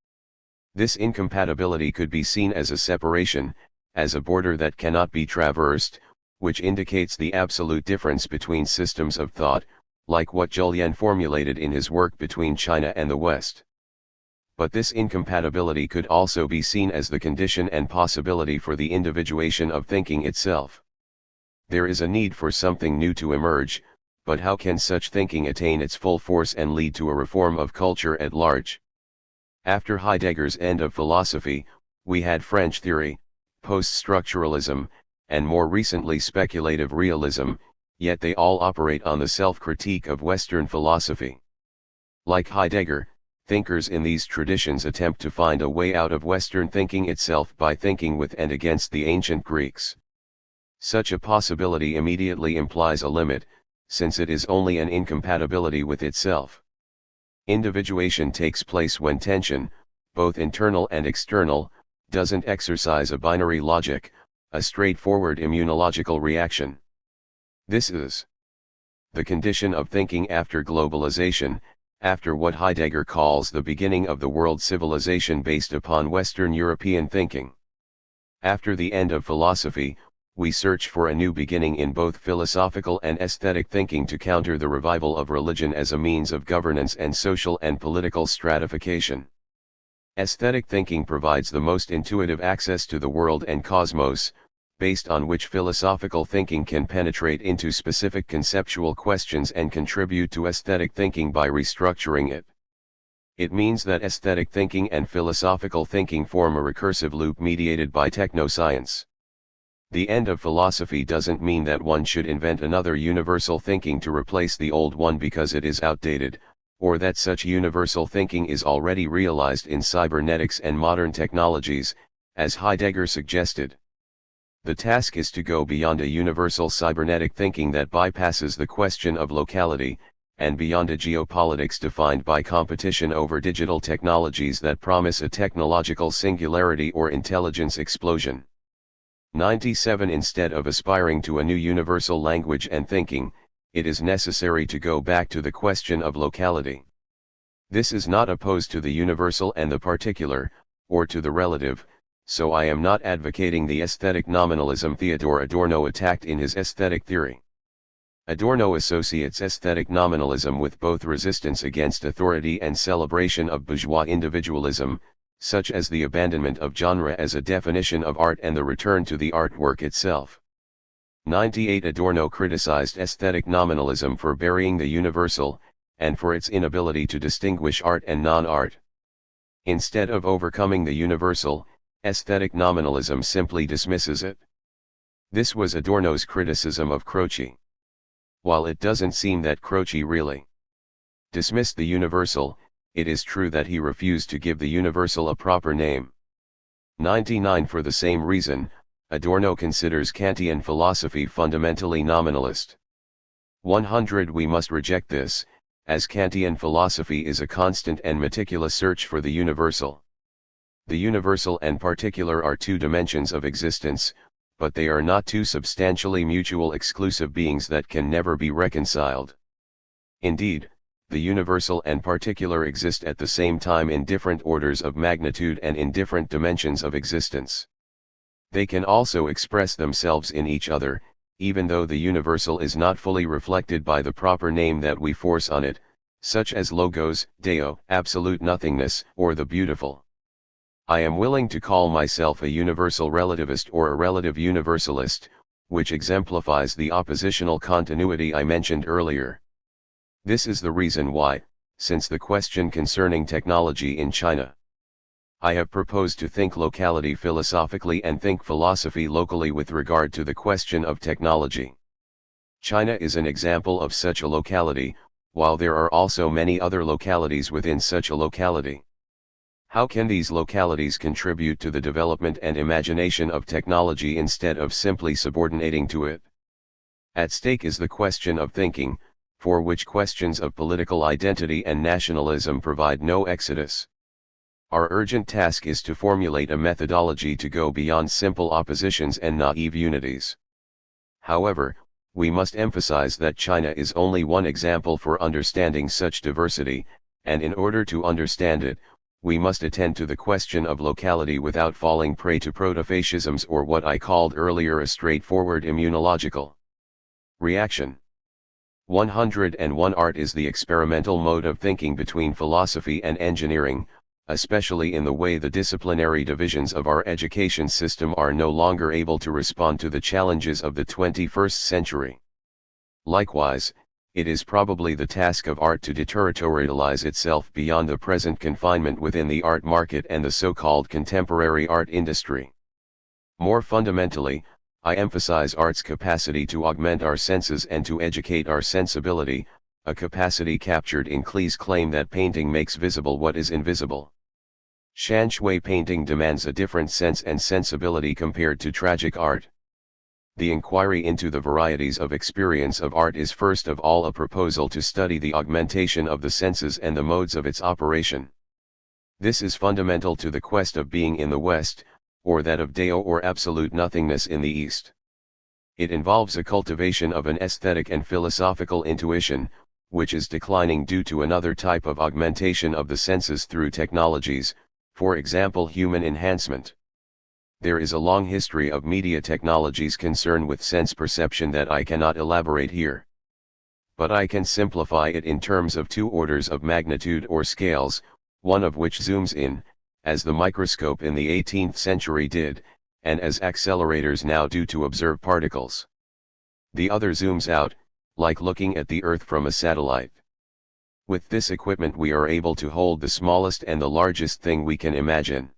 This incompatibility could be seen as a separation, as a border that cannot be traversed, which indicates the absolute difference between systems of thought, like what Julian formulated in his work Between China and the West. But this incompatibility could also be seen as the condition and possibility for the individuation of thinking itself. There is a need for something new to emerge, but how can such thinking attain its full force and lead to a reform of culture at large? After Heidegger's End of Philosophy, we had French theory, post-structuralism, and more recently speculative realism, yet they all operate on the self-critique of Western philosophy. Like Heidegger, thinkers in these traditions attempt to find a way out of Western thinking itself by thinking with and against the ancient Greeks. Such a possibility immediately implies a limit, since it is only an incompatibility with itself. Individuation takes place when tension, both internal and external, doesn't exercise a binary logic, a straightforward immunological reaction. This is the condition of thinking after globalization, after what Heidegger calls the beginning of the world civilization based upon Western European thinking. After the end of philosophy, we search for a new beginning in both philosophical and aesthetic thinking to counter the revival of religion as a means of governance and social and political stratification. Aesthetic thinking provides the most intuitive access to the world and cosmos, based on which philosophical thinking can penetrate into specific conceptual questions and contribute to aesthetic thinking by restructuring it. It means that aesthetic thinking and philosophical thinking form a recursive loop mediated by technoscience. The end of philosophy doesn't mean that one should invent another universal thinking to replace the old one because it is outdated, or that such universal thinking is already realized in cybernetics and modern technologies, as Heidegger suggested. The task is to go beyond a universal cybernetic thinking that bypasses the question of locality, and beyond a geopolitics defined by competition over digital technologies that promise a technological singularity or intelligence explosion. 97 Instead of aspiring to a new universal language and thinking, it is necessary to go back to the question of locality. This is not opposed to the universal and the particular, or to the relative, so I am not advocating the aesthetic nominalism Theodor Adorno attacked in his aesthetic theory. Adorno associates aesthetic nominalism with both resistance against authority and celebration of bourgeois individualism, such as the abandonment of genre as a definition of art and the return to the artwork itself. 98 Adorno criticized aesthetic nominalism for burying the universal, and for its inability to distinguish art and non-art. Instead of overcoming the universal, aesthetic nominalism simply dismisses it. This was Adorno's criticism of Croce. While it doesn't seem that Croce really dismissed the universal, it is true that he refused to give the universal a proper name. 99 For the same reason, Adorno considers Kantian philosophy fundamentally nominalist. 100 We must reject this, as Kantian philosophy is a constant and meticulous search for the universal. The universal and particular are two dimensions of existence, but they are not two substantially mutual exclusive beings that can never be reconciled. Indeed, the universal and particular exist at the same time in different orders of magnitude and in different dimensions of existence. They can also express themselves in each other, even though the universal is not fully reflected by the proper name that we force on it, such as logos, deo, absolute nothingness, or the beautiful. I am willing to call myself a universal relativist or a relative universalist, which exemplifies the oppositional continuity I mentioned earlier. This is the reason why, since the question concerning technology in China, I have proposed to think locality philosophically and think philosophy locally with regard to the question of technology. China is an example of such a locality, while there are also many other localities within such a locality. How can these localities contribute to the development and imagination of technology instead of simply subordinating to it? At stake is the question of thinking, for which questions of political identity and nationalism provide no exodus. Our urgent task is to formulate a methodology to go beyond simple oppositions and naive unities. However, we must emphasize that China is only one example for understanding such diversity, and in order to understand it, we must attend to the question of locality without falling prey to protofascisms or what I called earlier a straightforward immunological reaction. 101 Art is the experimental mode of thinking between philosophy and engineering, especially in the way the disciplinary divisions of our education system are no longer able to respond to the challenges of the 21st century. Likewise, it is probably the task of art to deterritorialize itself beyond the present confinement within the art market and the so-called contemporary art industry. More fundamentally, I emphasize art's capacity to augment our senses and to educate our sensibility, a capacity captured in Klee's claim that painting makes visible what is invisible. Shan Shui painting demands a different sense and sensibility compared to tragic art. The inquiry into the varieties of experience of art is first of all a proposal to study the augmentation of the senses and the modes of its operation. This is fundamental to the quest of being in the West, or that of Deo or absolute nothingness in the East. It involves a cultivation of an aesthetic and philosophical intuition, which is declining due to another type of augmentation of the senses through technologies, for example human enhancement. There is a long history of media technologies concerned with sense perception that I cannot elaborate here. But I can simplify it in terms of two orders of magnitude or scales, one of which zooms in, as the microscope in the 18th century did, and as accelerators now do to observe particles. The other zooms out, like looking at the Earth from a satellite. With this equipment we are able to hold the smallest and the largest thing we can imagine.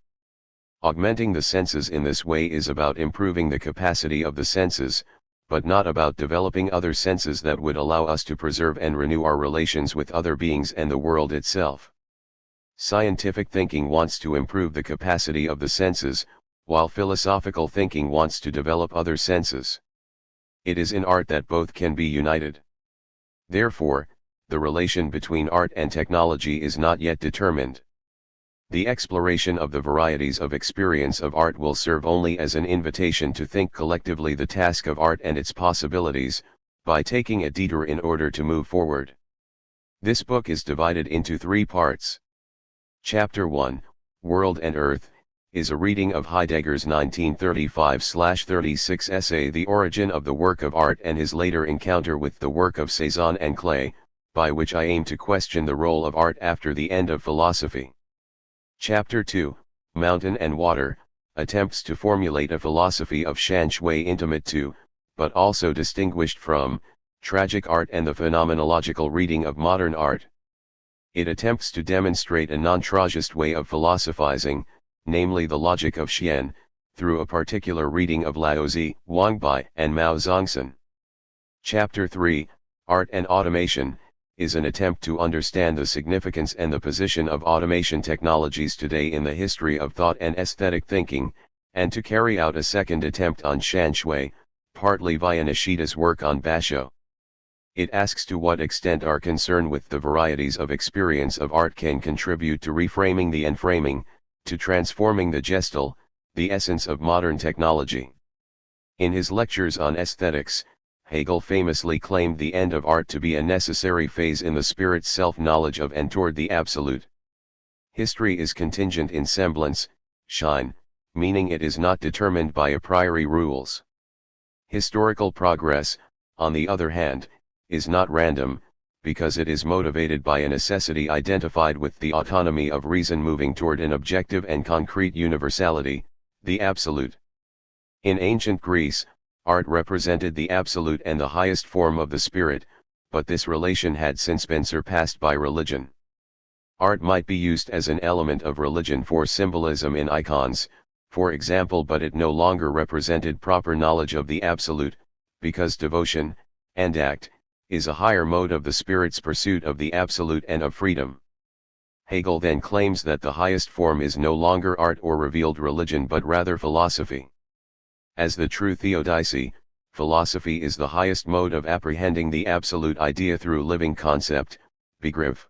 Augmenting the senses in this way is about improving the capacity of the senses, but not about developing other senses that would allow us to preserve and renew our relations with other beings and the world itself. Scientific thinking wants to improve the capacity of the senses, while philosophical thinking wants to develop other senses. It is in art that both can be united. Therefore, the relation between art and technology is not yet determined. The exploration of the varieties of experience of art will serve only as an invitation to think collectively the task of art and its possibilities, by taking a detour in order to move forward. This book is divided into 3 parts. Chapter 1, World and Earth, is a reading of Heidegger's 1935-36 essay The Origin of the Work of Art and his later encounter with the work of Cezanne and Klee, by which I aim to question the role of art after the end of philosophy. Chapter 2, Mountain and Water, attempts to formulate a philosophy of Shan Shui intimate to, but also distinguished from, tragic art and the phenomenological reading of modern art. It attempts to demonstrate a non-tragist way of philosophizing, namely the logic of Xian, through a particular reading of Laozi, Wang Bai and Mao Zongsan. Chapter 3, Art and Automation, is an attempt to understand the significance and the position of automation technologies today in the history of thought and aesthetic thinking, and to carry out a second attempt on Shan Shui, partly via Nishida's work on Basho. It asks to what extent our concern with the varieties of experience of art can contribute to reframing the enframing, to transforming the gestal, the essence of modern technology. In his lectures on aesthetics, Hegel famously claimed the end of art to be a necessary phase in the spirit's self-knowledge of and toward the absolute. History is contingent in semblance, shine, meaning it is not determined by a priori rules. Historical progress, on the other hand, is not random, because it is motivated by a necessity identified with the autonomy of reason moving toward an objective and concrete universality, the absolute. In ancient Greece, art represented the absolute and the highest form of the spirit, but this relation had since been surpassed by religion. Art might be used as an element of religion for symbolism in icons, for example, but it no longer represented proper knowledge of the absolute, because devotion, and act, is a higher mode of the spirit's pursuit of the absolute and of freedom. Hegel then claims that the highest form is no longer art or revealed religion but rather philosophy. As the true theodicy, philosophy is the highest mode of apprehending the absolute idea through living concept, Begriff.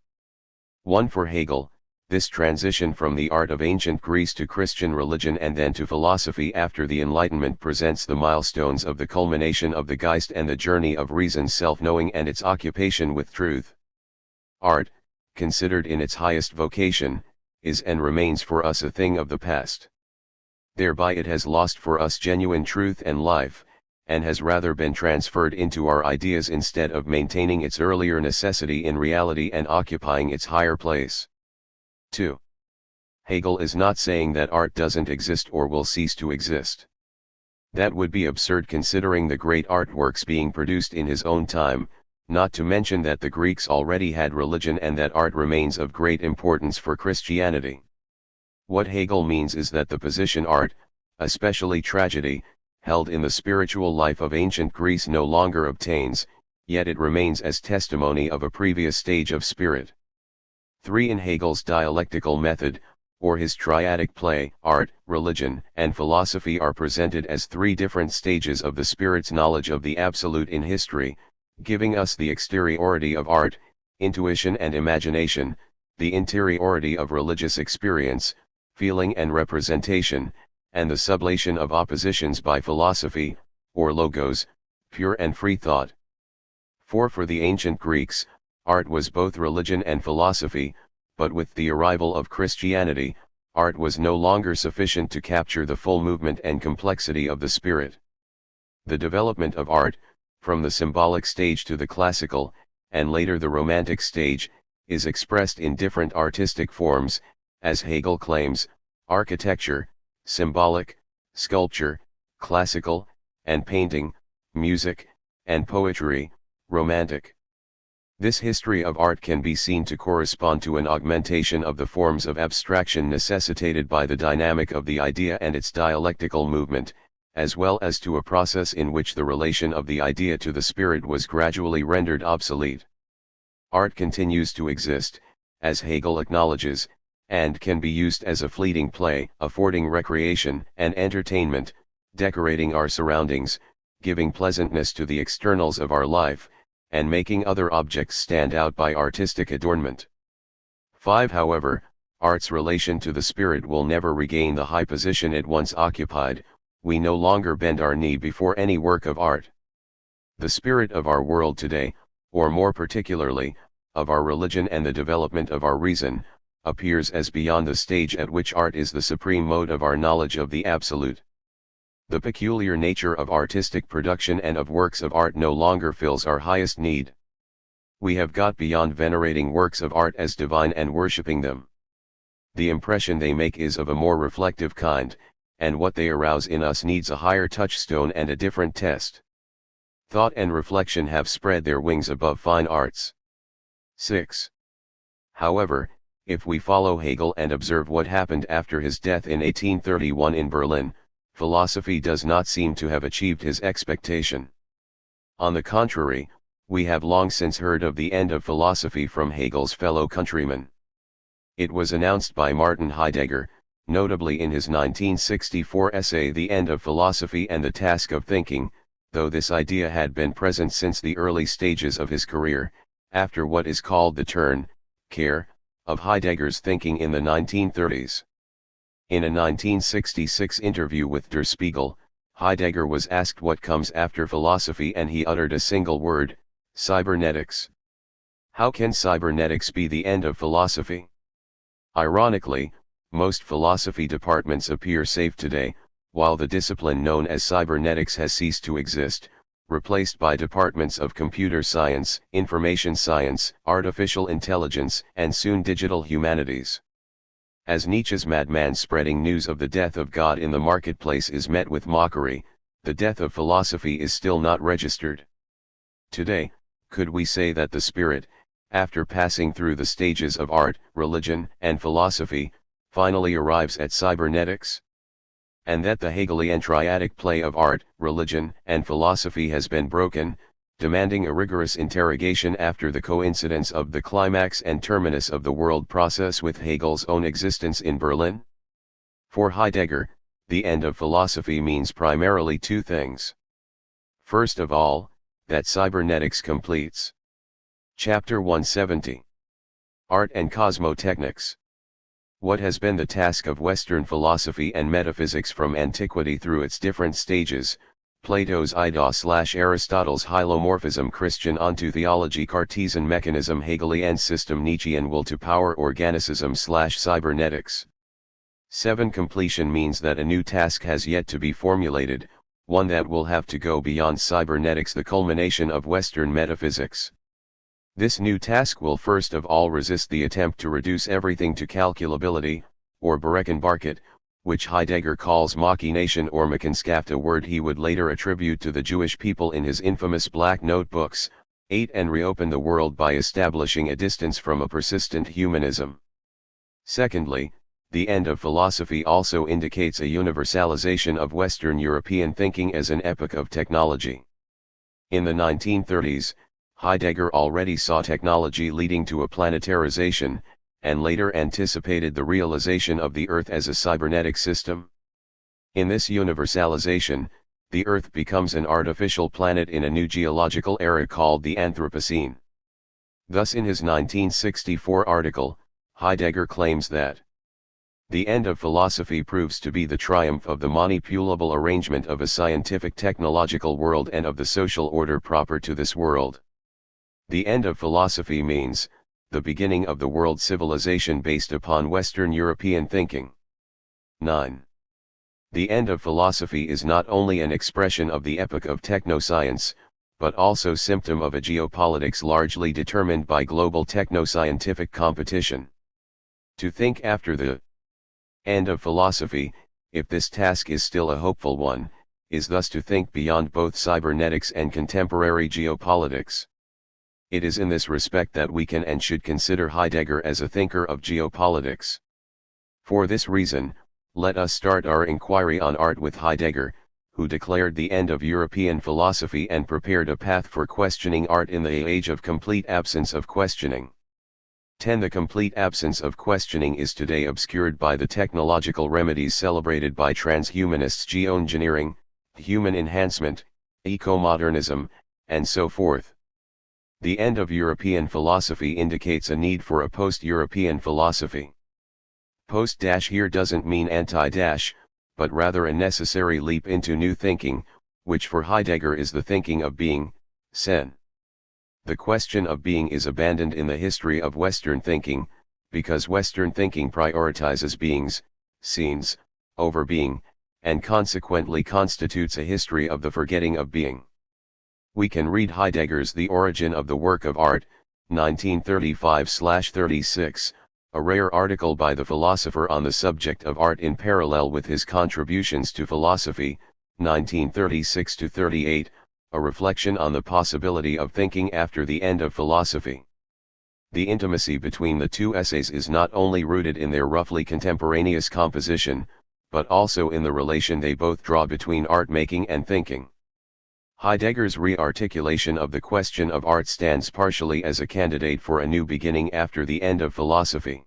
1. For Hegel, this transition from the art of ancient Greece to Christian religion and then to philosophy after the Enlightenment presents the milestones of the culmination of the Geist and the journey of reason's self-knowing and its occupation with truth. Art, considered in its highest vocation, is and remains for us a thing of the past. Thereby it has lost for us genuine truth and life, and has rather been transferred into our ideas instead of maintaining its earlier necessity in reality and occupying its higher place. 2. Hegel is not saying that art doesn't exist or will cease to exist. That would be absurd considering the great artworks being produced in his own time, not to mention that the Greeks already had religion and that art remains of great importance for Christianity. What Hegel means is that the position art, especially tragedy, held in the spiritual life of ancient Greece no longer obtains, yet it remains as testimony of a previous stage of spirit. 3. In Hegel's dialectical method, or his triadic play, art, religion, and philosophy are presented as three different stages of the spirit's knowledge of the absolute in history, giving us the exteriority of art, intuition and imagination, the interiority of religious experience, feeling and representation, and the sublation of oppositions by philosophy, or logos, pure and free thought. 4. For the ancient Greeks, art was both religion and philosophy, but with the arrival of Christianity, art was no longer sufficient to capture the full movement and complexity of the spirit. The development of art, from the symbolic stage to the classical, and later the romantic stage, is expressed in different artistic forms, as Hegel claims: architecture, symbolic, sculpture, classical, and painting, music, and poetry, romantic. This history of art can be seen to correspond to an augmentation of the forms of abstraction necessitated by the dynamic of the idea and its dialectical movement, as well as to a process in which the relation of the idea to the spirit was gradually rendered obsolete. Art continues to exist, as Hegel acknowledges, and can be used as a fleeting play, affording recreation and entertainment, decorating our surroundings, giving pleasantness to the externals of our life, and making other objects stand out by artistic adornment. 5. However, art's relation to the spirit will never regain the high position it once occupied. We no longer bend our knee before any work of art. The spirit of our world today, or more particularly, of our religion and the development of our reason, appears as beyond the stage at which art is the supreme mode of our knowledge of the absolute. The peculiar nature of artistic production and of works of art no longer fills our highest need. We have got beyond venerating works of art as divine and worshipping them. The impression they make is of a more reflective kind, and what they arouse in us needs a higher touchstone and a different test. Thought and reflection have spread their wings above fine arts. 6. However, if we follow Hegel and observe what happened after his death in 1831 in Berlin, philosophy does not seem to have achieved his expectation. On the contrary, we have long since heard of the end of philosophy from Hegel's fellow countrymen. It was announced by Martin Heidegger, notably in his 1964 essay The End of Philosophy and the Task of Thinking, though this idea had been present since the early stages of his career, after what is called the turn, care, of Heidegger's thinking in the 1930s. In a 1966 interview with Der Spiegel, Heidegger was asked what comes after philosophy and he uttered a single word: cybernetics. How can cybernetics be the end of philosophy? Ironically, most philosophy departments appear safe today, while the discipline known as cybernetics has ceased to exist, replaced by departments of computer science, information science, artificial intelligence, and soon digital humanities. As Nietzsche's madman spreading news of the death of God in the marketplace is met with mockery, the death of philosophy is still not registered. Today, could we say that the spirit, after passing through the stages of art, religion, and philosophy, finally arrives at cybernetics? And that the Hegelian triadic play of art, religion, and philosophy has been broken, demanding a rigorous interrogation after the coincidence of the climax and terminus of the world process with Hegel's own existence in Berlin? For Heidegger, the end of philosophy means primarily two things. First of all, that cybernetics completes. Chapter 170. Art and Cosmotechnics. What has been the task of Western philosophy and metaphysics from antiquity through its different stages, Plato's Idos/Aristotle's hylomorphism, Christian onto theology, Cartesian mechanism, Hegelian system, Nietzschean will to power, organicism/cybernetics. 7. Completion means that a new task has yet to be formulated, one that will have to go beyond cybernetics, the culmination of Western metaphysics. This new task will first of all resist the attempt to reduce everything to calculability, or Berechenbarkeit, which Heidegger calls machination or Machenskaft, a word he would later attribute to the Jewish people in his infamous Black Notebooks. 8. And reopen the world by establishing a distance from a persistent humanism. Secondly, the end of philosophy also indicates a universalization of Western European thinking as an epoch of technology. In the 1930s, Heidegger already saw technology leading to a planetarization, and later anticipated the realization of the Earth as a cybernetic system. In this universalization, the Earth becomes an artificial planet in a new geological era called the Anthropocene. Thus in his 1964 article, Heidegger claims that the end of philosophy proves to be the triumph of the manipulable arrangement of a scientific technological world and of the social order proper to this world. The end of philosophy means the beginning of the world civilization based upon Western European thinking. 9. The end of philosophy is not only an expression of the epoch of technoscience, but also symptom of a geopolitics largely determined by global technoscientific competition. To think after the end of philosophy, if this task is still a hopeful one, is thus to think beyond both cybernetics and contemporary geopolitics. It is in this respect that we can and should consider Heidegger as a thinker of geopolitics. For this reason, let us start our inquiry on art with Heidegger, who declared the end of European philosophy and prepared a path for questioning art in the age of complete absence of questioning. 10. The complete absence of questioning is today obscured by the technological remedies celebrated by transhumanists, geoengineering, human enhancement, eco-modernism, and so forth. The end of European philosophy indicates a need for a post-European philosophy. Post- here doesn't mean anti- but rather a necessary leap into new thinking, which for Heidegger is the thinking of being, sen. The question of being is abandoned in the history of Western thinking, because Western thinking prioritizes beings, scenes, over being, and consequently constitutes a history of the forgetting of being. We can read Heidegger's The Origin of the Work of Art, 1935/36, a rare article by the philosopher on the subject of art in parallel with his contributions to philosophy, 1936-38, a reflection on the possibility of thinking after the end of philosophy. The intimacy between the two essays is not only rooted in their roughly contemporaneous composition, but also in the relation they both draw between art making and thinking. Heidegger's re-articulation of the question of art stands partially as a candidate for a new beginning after the end of philosophy.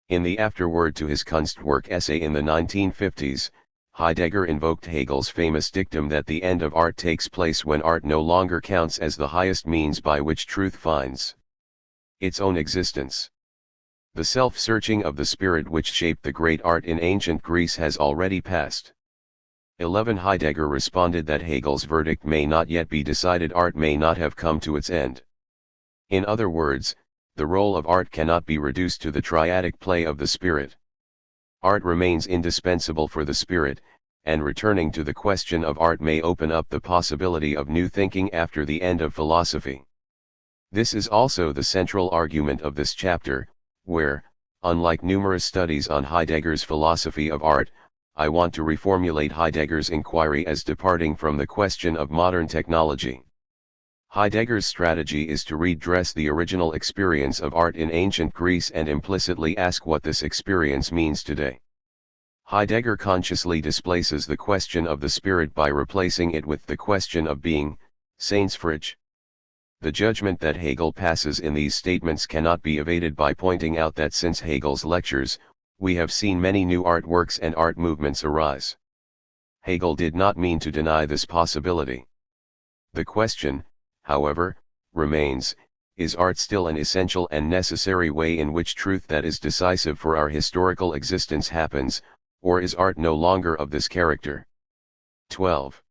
In the afterword to his Kunstwerk essay in the 1950s, Heidegger invoked Hegel's famous dictum that the end of art takes place when art no longer counts as the highest means by which truth finds its own existence. The self-searching of the spirit which shaped the great art in ancient Greece has already passed. 11. Heidegger responded that Hegel's verdict may not yet be decided, art may not have come to its end. In other words, the role of art cannot be reduced to the triadic play of the spirit. Art remains indispensable for the spirit, and returning to the question of art may open up the possibility of new thinking after the end of philosophy. This is also the central argument of this chapter, where, unlike numerous studies on Heidegger's philosophy of art, I want to reformulate Heidegger's inquiry as departing from the question of modern technology. Heidegger's strategy is to redress the original experience of art in ancient Greece and implicitly ask what this experience means today. Heidegger consciously displaces the question of the spirit by replacing it with the question of being, Seinsfrage. The judgment that Hegel passes in these statements cannot be evaded by pointing out that since Hegel's lectures, we have seen many new artworks and art movements arise. Hegel did not mean to deny this possibility. The question, however, remains, is art still an essential and necessary way in which truth that is decisive for our historical existence happens, or is art no longer of this character? 12.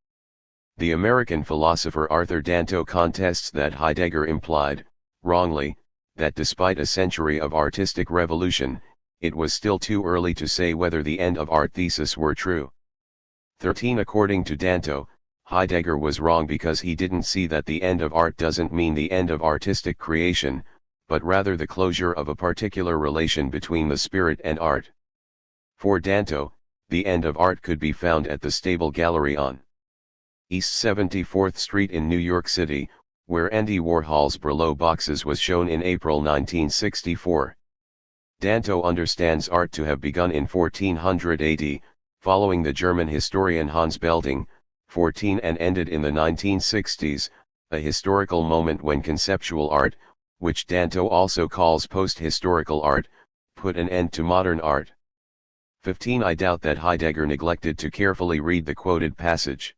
The American philosopher Arthur Danto contests that Heidegger implied, wrongly, that despite a century of artistic revolution, it was still too early to say whether the end of art thesis were true. 13. According to Danto, Heidegger was wrong because he didn't see that the end of art doesn't mean the end of artistic creation, but rather the closure of a particular relation between the spirit and art. For Danto, the end of art could be found at the Stable Gallery on East 74th Street in New York City, where Andy Warhol's Brillo boxes was shown in April 1964. Danto understands art to have begun in 1400 AD, following the German historian Hans Belding, 14, and ended in the 1960s, a historical moment when conceptual art, which Danto also calls post-historical art, put an end to modern art. 15. I doubt that Heidegger neglected to carefully read the quoted passage.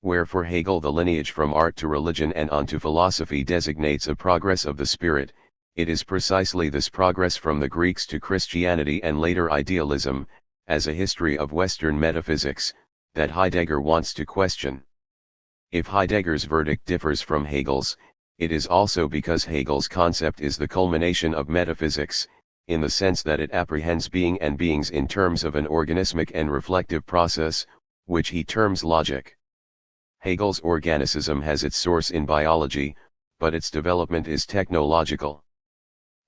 Where for Hegel the lineage from art to religion and on to philosophy designates a progress of the spirit, it is precisely this progress from the Greeks to Christianity and later idealism, as a history of Western metaphysics, that Heidegger wants to question. If Heidegger's verdict differs from Hegel's, it is also because Hegel's concept is the culmination of metaphysics, in the sense that it apprehends being and beings in terms of an organismic and reflective process, which he terms logic. Hegel's organicism has its source in biology, but its development is technological.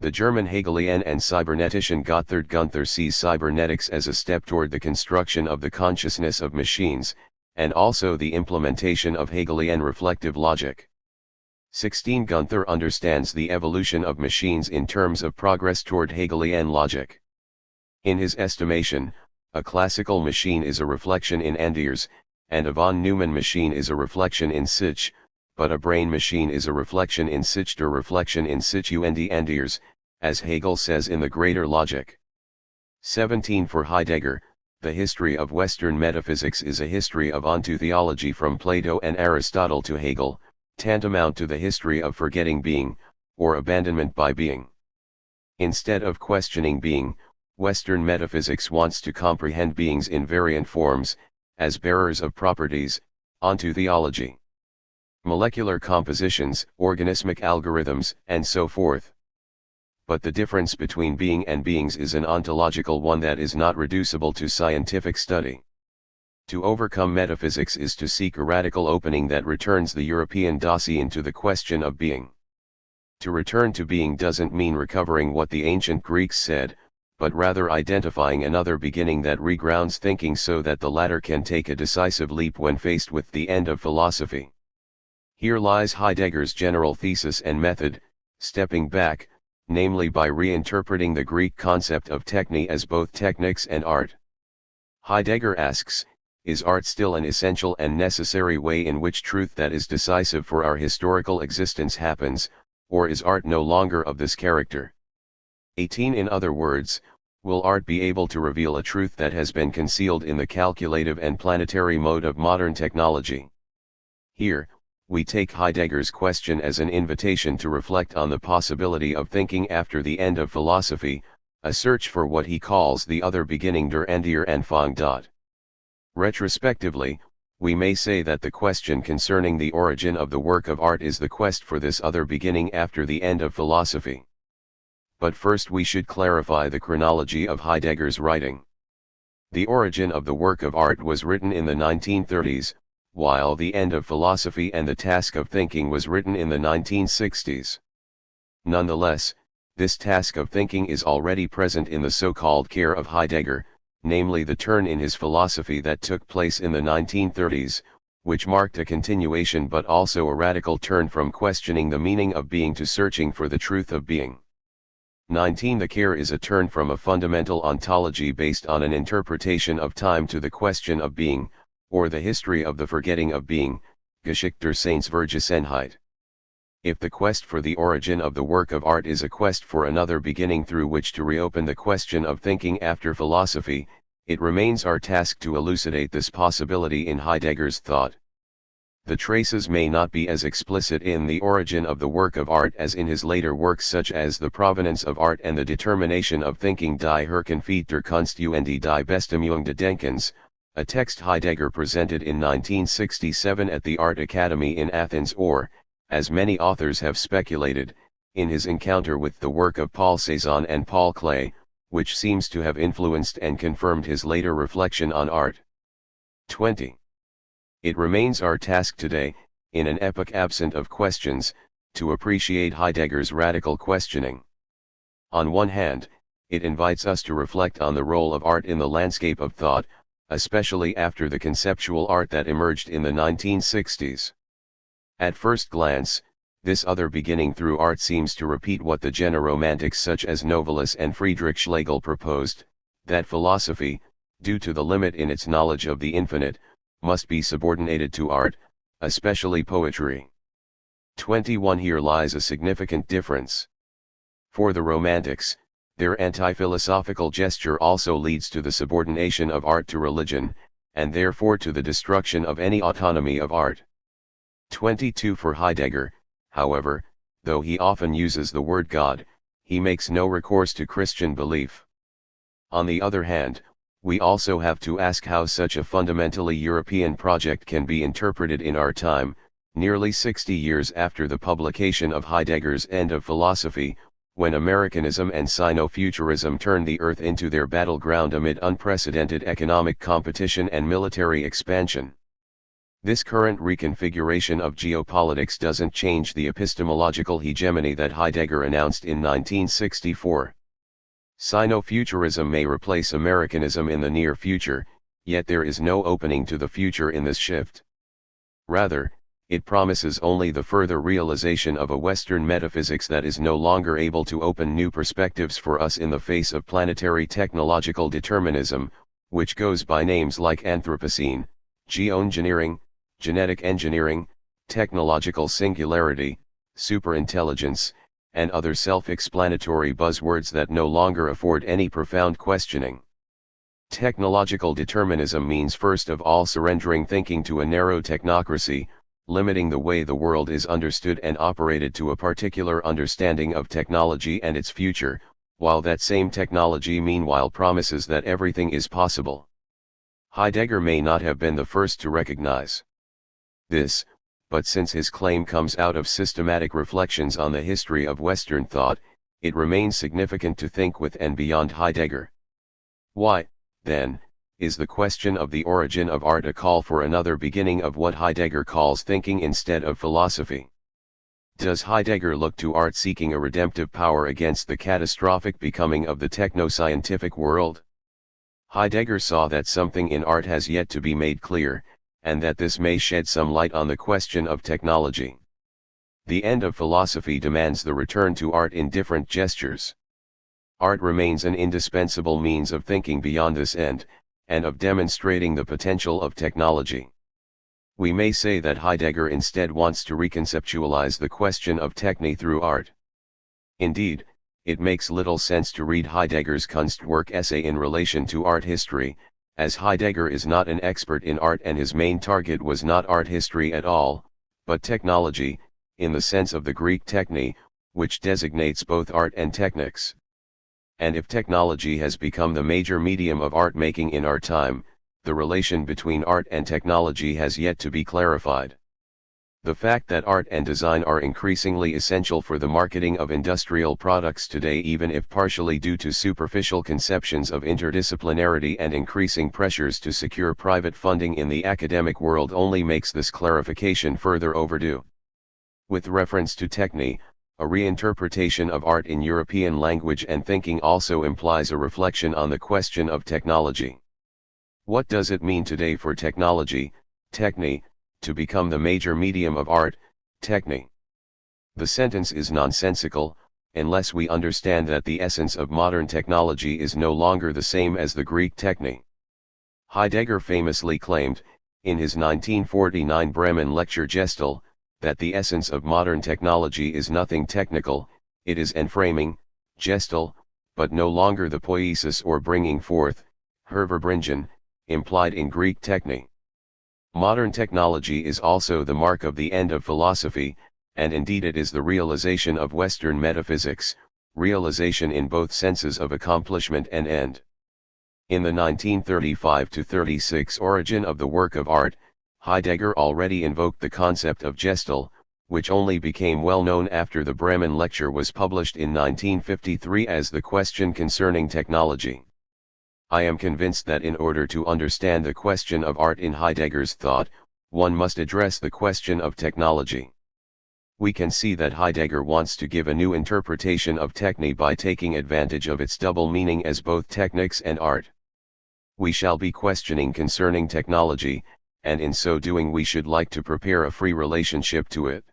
The German Hegelian and cybernetician Gotthard Gunther sees cybernetics as a step toward the construction of the consciousness of machines, and also the implementation of Hegelian reflective logic. 16. Gunther understands the evolution of machines in terms of progress toward Hegelian logic. In his estimation, a classical machine is a reflection in Andiers, and a von Neumann machine is a reflection in sich, but a brain machine is a reflection in sich der reflection in situ and Andiers, as Hegel says in the Greater Logic. 17. For Heidegger, the history of Western metaphysics is a history of ontotheology from Plato and Aristotle to Hegel, tantamount to the history of forgetting being, or abandonment by being. Instead of questioning being, Western metaphysics wants to comprehend beings in variant forms, as bearers of properties, ontotheology. Molecular compositions, organismic algorithms, and so forth. But the difference between being and beings is an ontological one that is not reducible to scientific study. To overcome metaphysics is to seek a radical opening that returns the European Dasein to the question of being. To return to being doesn't mean recovering what the ancient Greeks said, but rather identifying another beginning that regrounds thinking so that the latter can take a decisive leap when faced with the end of philosophy. Here lies Heidegger's general thesis and method, stepping back, namely by reinterpreting the Greek concept of techne as both technics and art. Heidegger asks, is art still an essential and necessary way in which truth that is decisive for our historical existence happens, or is art no longer of this character? 18. In other words, will art be able to reveal a truth that has been concealed in the calculative and planetary mode of modern technology? Here, we take Heidegger's question as an invitation to reflect on the possibility of thinking after the end of philosophy, a search for what he calls the other beginning der Ende Anfang. Retrospectively, we may say that the question concerning the origin of the work of art is the quest for this other beginning after the end of philosophy. But first we should clarify the chronology of Heidegger's writing. The origin of the work of art was written in the 1930s, while the end of philosophy and the task of thinking was written in the 1960s. Nonetheless, this task of thinking is already present in the so-called care of Heidegger, namely the turn in his philosophy that took place in the 1930s, which marked a continuation but also a radical turn from questioning the meaning of being to searching for the truth of being. 19. The care is a turn from a fundamental ontology based on an interpretation of time to the question of being, or the history of the forgetting of being, Geschichte der Seinsvergessenheit. If the quest for the origin of the work of art is a quest for another beginning through which to reopen the question of thinking after philosophy, it remains our task to elucidate this possibility in Heidegger's thought. The traces may not be as explicit in the origin of the work of art as in his later works, such as The Provenance of Art and The Determination of Thinking, Die Herkunft der Kunst und die Bestimmung des Denkens, a text Heidegger presented in 1967 at the Art Academy in Athens, or, as many authors have speculated, in his encounter with the work of Paul Cézanne and Paul Klee, which seems to have influenced and confirmed his later reflection on art. 20. It remains our task today, in an epoch absent of questions, to appreciate Heidegger's radical questioning. On one hand, it invites us to reflect on the role of art in the landscape of thought, especially after the conceptual art that emerged in the 1960s. At first glance, this other beginning through art seems to repeat what the generomantics such as Novalis and Friedrich Schlegel proposed, that philosophy, due to the limit in its knowledge of the infinite, must be subordinated to art, especially poetry. 21. Here lies a significant difference. For the Romantics, their anti-philosophical gesture also leads to the subordination of art to religion, and therefore to the destruction of any autonomy of art. 22. For Heidegger, however, though he often uses the word God, he makes no recourse to Christian belief. On the other hand, we also have to ask how such a fundamentally European project can be interpreted in our time, nearly 60 years after the publication of Heidegger's End of Philosophy, when Americanism and Sino-Futurism turned the earth into their battleground amid unprecedented economic competition and military expansion. This current reconfiguration of geopolitics doesn't change the epistemological hegemony that Heidegger announced in 1964. Sino-Futurism may replace Americanism in the near future, yet there is no opening to the future in this shift. Rather, it promises only the further realization of a Western metaphysics that is no longer able to open new perspectives for us in the face of planetary technological determinism, which goes by names like Anthropocene, geoengineering, genetic engineering, technological singularity, superintelligence, and other self-explanatory buzzwords that no longer afford any profound questioning. Technological determinism means first of all surrendering thinking to a narrow technocracy, limiting the way the world is understood and operated to a particular understanding of technology and its future, while that same technology meanwhile promises that everything is possible. Heidegger may not have been the first to recognize this, but since his claim comes out of systematic reflections on the history of Western thought, it remains significant to think with and beyond Heidegger. Why, then, is the question of the origin of art a call for another beginning of what Heidegger calls thinking instead of philosophy? Does Heidegger look to art seeking a redemptive power against the catastrophic becoming of the techno-scientific world? Heidegger saw that something in art has yet to be made clear, and that this may shed some light on the question of technology. The end of philosophy demands the return to art in different gestures. Art remains an indispensable means of thinking beyond this end, and of demonstrating the potential of technology. We may say that Heidegger instead wants to reconceptualize the question of techne through art. Indeed, it makes little sense to read Heidegger's Kunstwerk essay in relation to art history, as Heidegger is not an expert in art and his main target was not art history at all, but technology, in the sense of the Greek techne, which designates both art and technics. And if technology has become the major medium of art making in our time, the relation between art and technology has yet to be clarified. The fact that art and design are increasingly essential for the marketing of industrial products today, even if partially due to superficial conceptions of interdisciplinarity and increasing pressures to secure private funding in the academic world, only makes this clarification further overdue. With reference to techne, a reinterpretation of art in European language and thinking also implies a reflection on the question of technology. What does it mean today for technology, techne, to become the major medium of art, techne? The sentence is nonsensical, unless we understand that the essence of modern technology is no longer the same as the Greek techne. Heidegger famously claimed, in his 1949 Bremen lecture Gestel, that the essence of modern technology is nothing technical, it is enframing, Gestel, but no longer the poiesis or bringing forth, Hervorbringen, implied in Greek techne. Modern technology is also the mark of the end of philosophy, and indeed it is the realization of Western metaphysics, realization in both senses of accomplishment and end. In the 1935-36 origin of the work of art, Heidegger already invoked the concept of Gestalt, which only became well known after the Bremen lecture was published in 1953 as The Question Concerning Technology. I am convinced that in order to understand the question of art in Heidegger's thought, one must address the question of technology. We can see that Heidegger wants to give a new interpretation of techne by taking advantage of its double meaning as both technics and art. We shall be questioning concerning technology, and in so doing we should like to prepare a free relationship to it.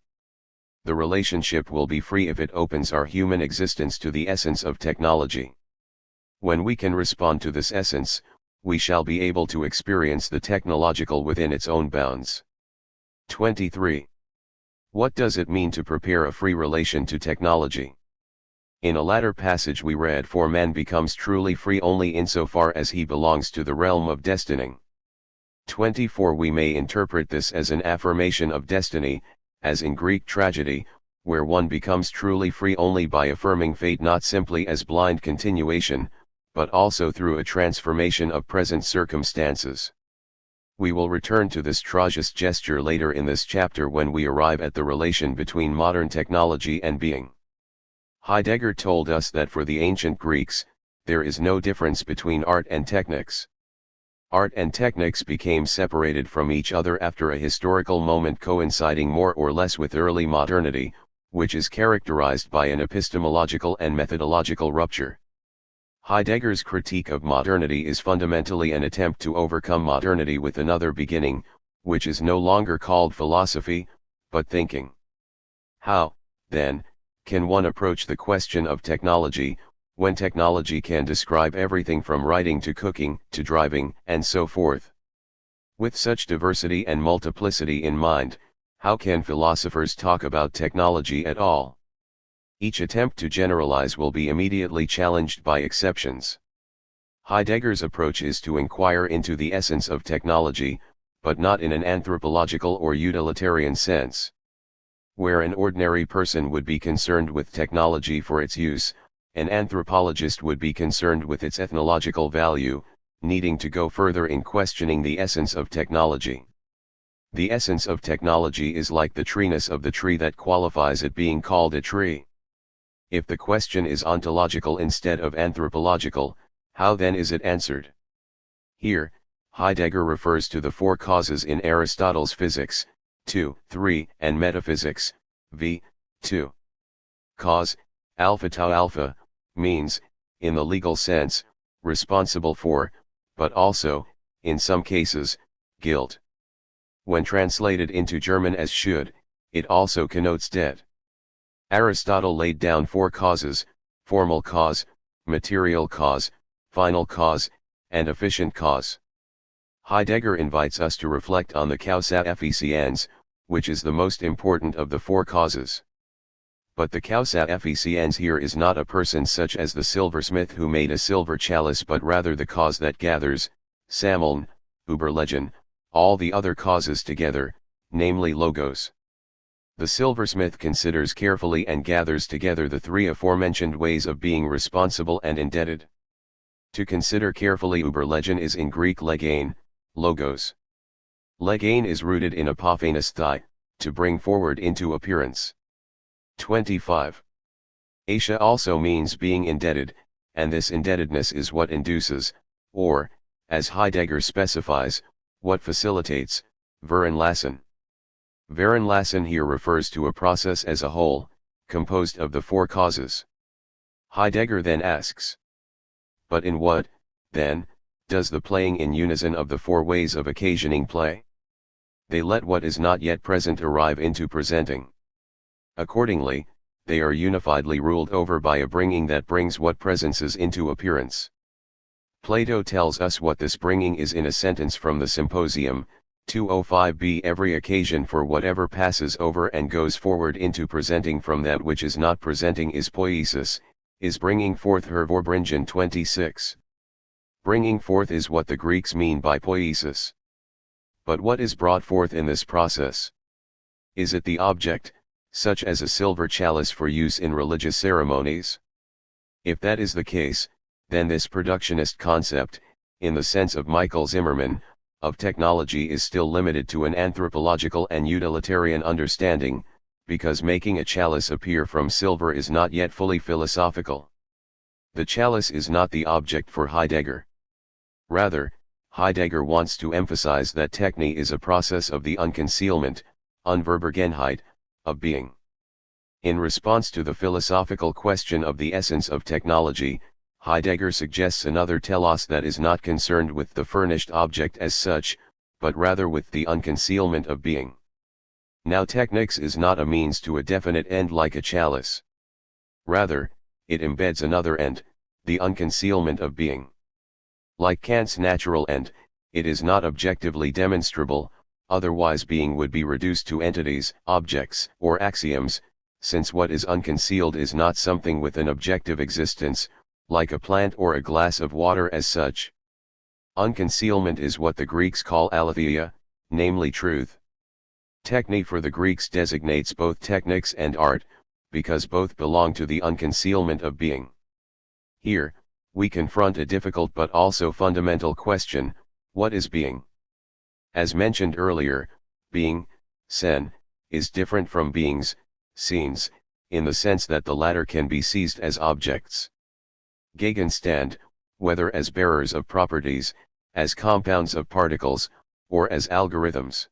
The relationship will be free if it opens our human existence to the essence of technology. When we can respond to this essence, we shall be able to experience the technological within its own bounds. 23. What does it mean to prepare a free relation to technology? In a latter passage we read, "For man becomes truly free only insofar as he belongs to the realm of destiny." 24. We may interpret this as an affirmation of destiny, as in Greek tragedy, where one becomes truly free only by affirming fate not simply as blind continuation, but also through a transformation of present circumstances. We will return to this tragic gesture later in this chapter when we arrive at the relation between modern technology and being. Heidegger told us that for the ancient Greeks, there is no difference between art and technics. Art and technics became separated from each other after a historical moment coinciding more or less with early modernity, which is characterized by an epistemological and methodological rupture. Heidegger's critique of modernity is fundamentally an attempt to overcome modernity with another beginning, which is no longer called philosophy, but thinking. How, then, can one approach the question of technology, when technology can describe everything from writing to cooking, to driving, and so forth? With such diversity and multiplicity in mind, how can philosophers talk about technology at all? Each attempt to generalize will be immediately challenged by exceptions. Heidegger's approach is to inquire into the essence of technology, but not in an anthropological or utilitarian sense. Where an ordinary person would be concerned with technology for its use, an anthropologist would be concerned with its ethnological value, needing to go further in questioning the essence of technology. The essence of technology is like the treeness of the tree that qualifies it being called a tree. If the question is ontological instead of anthropological, how then is it answered? Here, Heidegger refers to the four causes in Aristotle's Physics, 2, 3, and Metaphysics, v. 2. Cause, alpha tau alpha, means, in the legal sense, responsible for, but also, in some cases, guilt. When translated into German as should, it also connotes debt. Aristotle laid down four causes: formal cause, material cause, final cause, and efficient cause. Heidegger invites us to reflect on the causa efficiens, which is the most important of the four causes. But the causa efficiens here is not a person such as the silversmith who made a silver chalice, but rather the cause that gathers, sammeln, überlegen, all the other causes together, namely logos. The silversmith considers carefully and gathers together the three aforementioned ways of being responsible and indebted. To consider carefully überlegen is in Greek legein, logos. Legein is rooted in apophanes thai, to bring forward into appearance. 25. Asia also means being indebted, and this indebtedness is what induces, or, as Heidegger specifies, what facilitates, veranlassen. Veranlassen here refers to a process as a whole, composed of the four causes. Heidegger then asks, but in what, then, does the playing in unison of the four ways of occasioning play? They let what is not yet present arrive into presenting. Accordingly, they are unifiedly ruled over by a bringing that brings what presences into appearance. Plato tells us what this bringing is in a sentence from the Symposium, 205b. Every occasion for whatever passes over and goes forward into presenting from that which is not presenting is poiesis, is bringing forth. Hervorbringen 26. Bringing forth is what the Greeks mean by poiesis. But what is brought forth in this process? Is it the object, such as a silver chalice for use in religious ceremonies? If that is the case, then this productionist concept, in the sense of Michael Zimmerman, of technology is still limited to an anthropological and utilitarian understanding, because making a chalice appear from silver is not yet fully philosophical. The chalice is not the object for Heidegger. Rather, Heidegger wants to emphasize that techne is a process of the unconcealment, Unverborgenheit, of being. In response to the philosophical question of the essence of technology, Heidegger suggests another telos that is not concerned with the furnished object as such, but rather with the unconcealment of being. Now technics is not a means to a definite end like a chalice. Rather, it embeds another end, the unconcealment of being. Like Kant's natural end, it is not objectively demonstrable, otherwise being would be reduced to entities, objects, or axioms, since what is unconcealed is not something with an objective existence, like a plant or a glass of water as such. Unconcealment is what the Greeks call aletheia, namely truth. Techne for the Greeks designates both technics and art, because both belong to the unconcealment of being. Here, we confront a difficult but also fundamental question: what is being? As mentioned earlier, being, sen, is different from beings, scenes, in the sense that the latter can be seized as objects. Gegenstand, whether as bearers of properties, as compounds of particles, or as algorithms.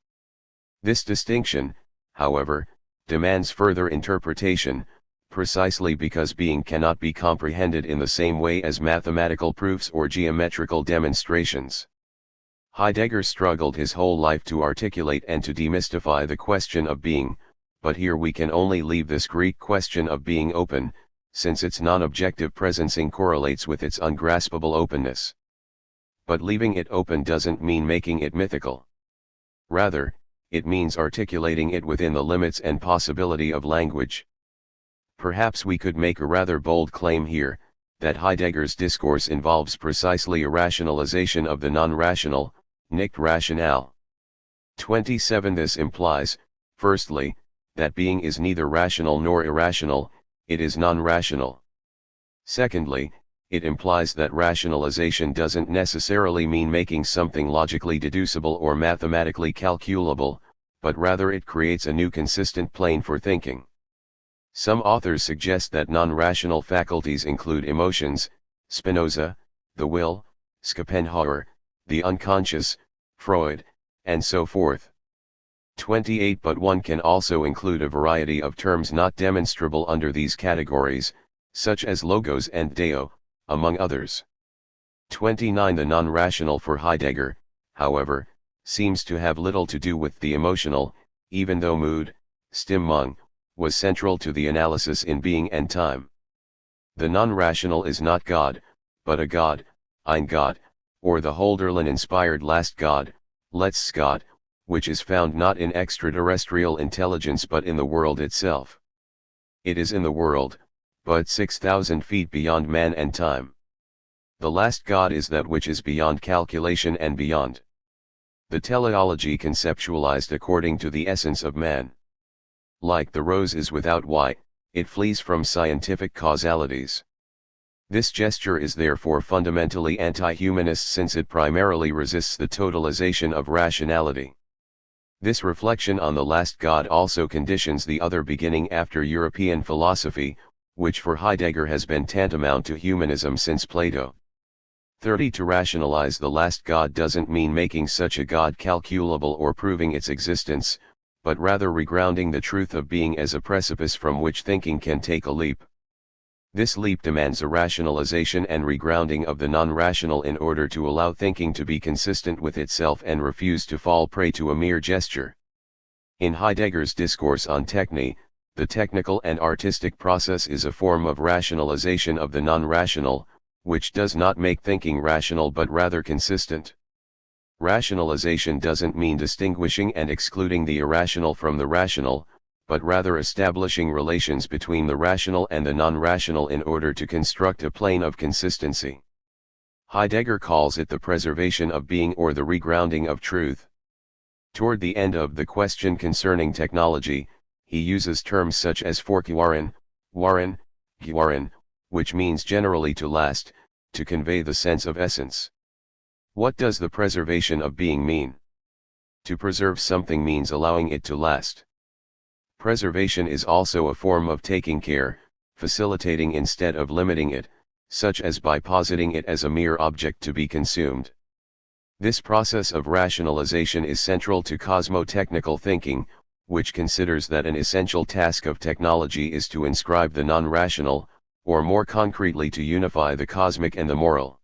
This distinction, however, demands further interpretation, precisely because being cannot be comprehended in the same way as mathematical proofs or geometrical demonstrations. Heidegger struggled his whole life to articulate and to demystify the question of being, but here we can only leave this Greek question of being open, since its non-objective presencing correlates with its ungraspable openness. But leaving it open doesn't mean making it mythical. Rather, it means articulating it within the limits and possibility of language. Perhaps we could make a rather bold claim here, that Heidegger's discourse involves precisely a rationalization of the non-rational, nicht rational. 27. This implies, firstly, that being is neither rational nor irrational, it is non-rational. Secondly, it implies that rationalization doesn't necessarily mean making something logically deducible or mathematically calculable, but rather it creates a new consistent plane for thinking. Some authors suggest that non-rational faculties include emotions, Spinoza, the will, Schopenhauer, the unconscious, Freud, and so forth. 28. But one can also include a variety of terms not demonstrable under these categories, such as logos and deo, among others. 29. The non-rational for Heidegger, however, seems to have little to do with the emotional, even though mood, Stimmung, was central to the analysis in being and time. The non-rational is not God, but a God, ein Gott, or the Hölderlin-inspired last God, letztes Gott, which is found not in extraterrestrial intelligence but in the world itself. It is in the world, but 6,000 feet beyond man and time. The last God is that which is beyond calculation and beyond the teleology conceptualized according to the essence of man. Like the rose is without why, it flees from scientific causalities. This gesture is therefore fundamentally anti-humanist since it primarily resists the totalization of rationality. This reflection on the last God also conditions the other beginning after European philosophy, which for Heidegger has been tantamount to humanism since Plato. 30. To rationalize the last God doesn't mean making such a God calculable or proving its existence, but rather regrounding the truth of being as a precipice from which thinking can take a leap. This leap demands a rationalization and regrounding of the non-rational in order to allow thinking to be consistent with itself and refuse to fall prey to a mere gesture. In Heidegger's discourse on techne, the technical and artistic process is a form of rationalization of the non-rational, which does not make thinking rational but rather consistent. Rationalization doesn't mean distinguishing and excluding the irrational from the rational, but rather establishing relations between the rational and the non-rational in order to construct a plane of consistency. Heidegger calls it the preservation of being or the regrounding of truth. Toward the end of the question concerning technology, he uses terms such as forkwaran, waran, gwaran, which means generally to last, to convey the sense of essence. What does the preservation of being mean? To preserve something means allowing it to last. Preservation is also a form of taking care, facilitating instead of limiting it, such as by positing it as a mere object to be consumed. This process of rationalization is central to cosmotechnical thinking, which considers that an essential task of technology is to inscribe the non-rational, or more concretely to unify the cosmic and the moral.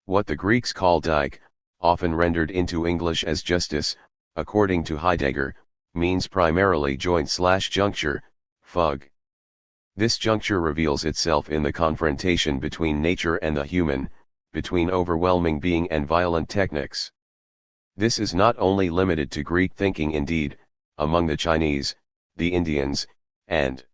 What the Greeks call dike, often rendered into English as justice, according to Heidegger, means primarily joint/juncture, fug. This juncture reveals itself in the confrontation between nature and the human, between overwhelming being and violent techniques. This is not only limited to Greek thinking. Indeed, among the Chinese, the Indians, and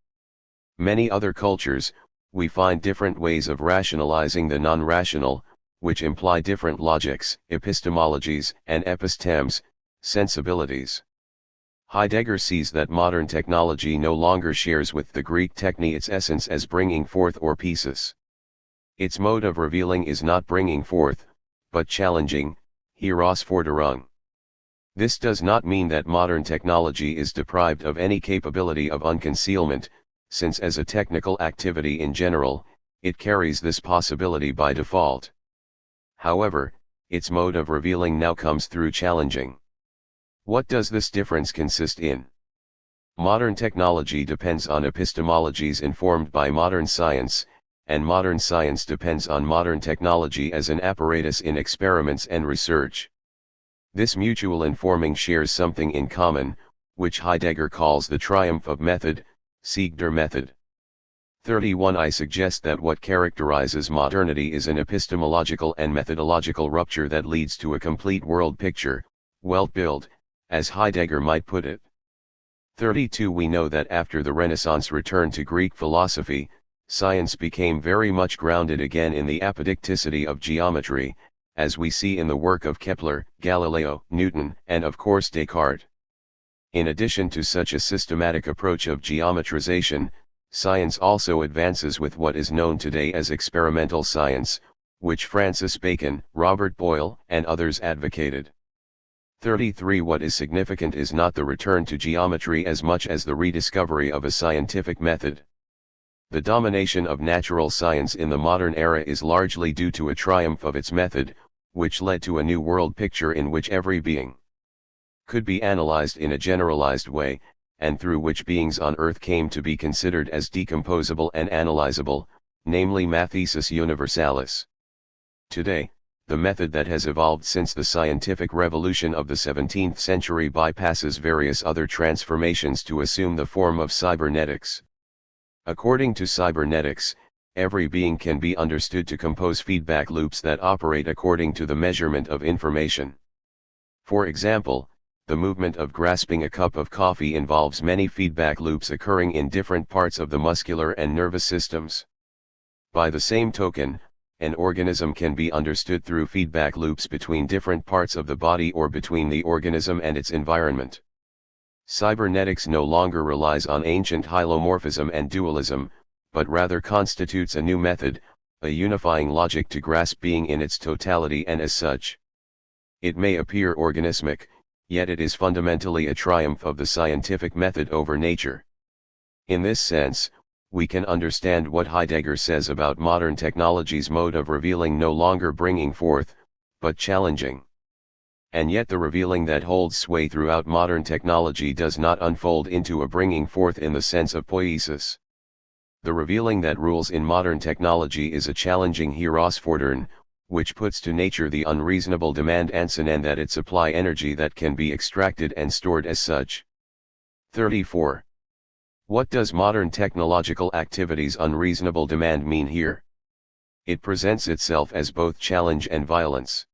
many other cultures, we find different ways of rationalizing the non-rational, which imply different logics, epistemologies, and epistemes, sensibilities. Heidegger sees that modern technology no longer shares with the Greek techne its essence as bringing forth or pieces. Its mode of revealing is not bringing forth, but challenging, herausforderung. This does not mean that modern technology is deprived of any capability of unconcealment, since as a technical activity in general, it carries this possibility by default. However, its mode of revealing now comes through challenging. What does this difference consist in? Modern technology depends on epistemologies informed by modern science, and modern science depends on modern technology as an apparatus in experiments and research. This mutual informing shares something in common, which Heidegger calls the triumph of method, Sieg der Method. 31. I suggest that what characterizes modernity is an epistemological and methodological rupture that leads to a complete world picture, Weltbild, as Heidegger might put it. 32. We know that after the Renaissance return to Greek philosophy, science became very much grounded again in the apodicticity of geometry, as we see in the work of Kepler, Galileo, Newton, and of course Descartes. In addition to such a systematic approach of geometrization, science also advances with what is known today as experimental science, which Francis Bacon, Robert Boyle, and others advocated. 33. What is significant is not the return to geometry as much as the rediscovery of a scientific method. The domination of natural science in the modern era is largely due to a triumph of its method, which led to a new world picture in which every being could be analyzed in a generalized way, and through which beings on Earth came to be considered as decomposable and analyzable, namely mathesis universalis. Today, the method that has evolved since the scientific revolution of the 17th century bypasses various other transformations to assume the form of cybernetics. According to cybernetics, every being can be understood to compose feedback loops that operate according to the measurement of information. For example, the movement of grasping a cup of coffee involves many feedback loops occurring in different parts of the muscular and nervous systems. By the same token, an organism can be understood through feedback loops between different parts of the body or between the organism and its environment. Cybernetics no longer relies on ancient hylomorphism and dualism, but rather constitutes a new method, a unifying logic to grasp being in its totality, and as such, it may appear organismic, yet it is fundamentally a triumph of the scientific method over nature. In this sense, we can understand what Heidegger says about modern technology's mode of revealing no longer bringing forth, but challenging. And yet the revealing that holds sway throughout modern technology does not unfold into a bringing forth in the sense of poiesis. The revealing that rules in modern technology is a challenging herausfordern, which puts to nature the unreasonable demand and that it supply energy that can be extracted and stored as such. 34. What does modern technological activity's unreasonable demand mean here? It presents itself as both challenge and violence.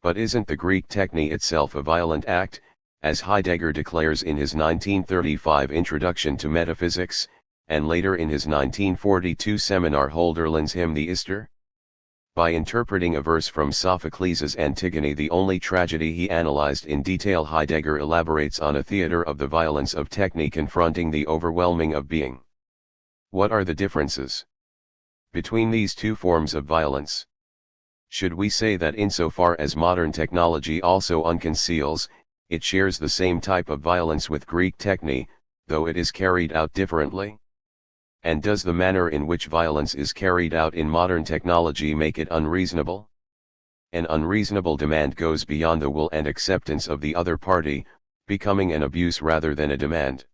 But isn't the Greek techne itself a violent act, as Heidegger declares in his 1935 Introduction to Metaphysics, and later in his 1942 seminar Hölderlin's Hymn the Ister? By interpreting a verse from Sophocles' Antigone, the only tragedy he analyzed in detail, Heidegger elaborates on a theater of the violence of techne confronting the overwhelming of being. What are the differences between these two forms of violence? Should we say that insofar as modern technology also unconceals, it shares the same type of violence with Greek techne, though it is carried out differently? And does the manner in which violence is carried out in modern technology make it unreasonable? An unreasonable demand goes beyond the will and acceptance of the other party, becoming an abuse rather than a demand.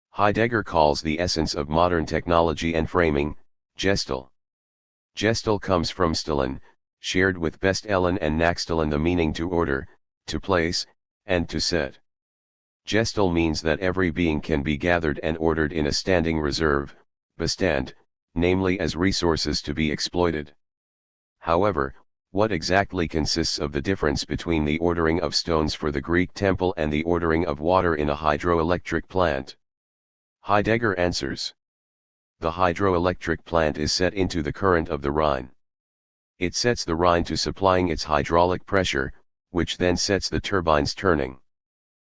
Heidegger calls the essence of modern technology and framing, Gestell. Gestell comes from stellen, shared with bestellen and nachstellen, the meaning to order, to place, and to set. Gestell means that every being can be gathered and ordered in a standing reserve, bestand, namely as resources to be exploited. However, what exactly consists of the difference between the ordering of stones for the Greek temple and the ordering of water in a hydroelectric plant? Heidegger answers. The hydroelectric plant is set into the current of the Rhine. It sets the Rhine to supplying its hydraulic pressure, which then sets the turbines turning.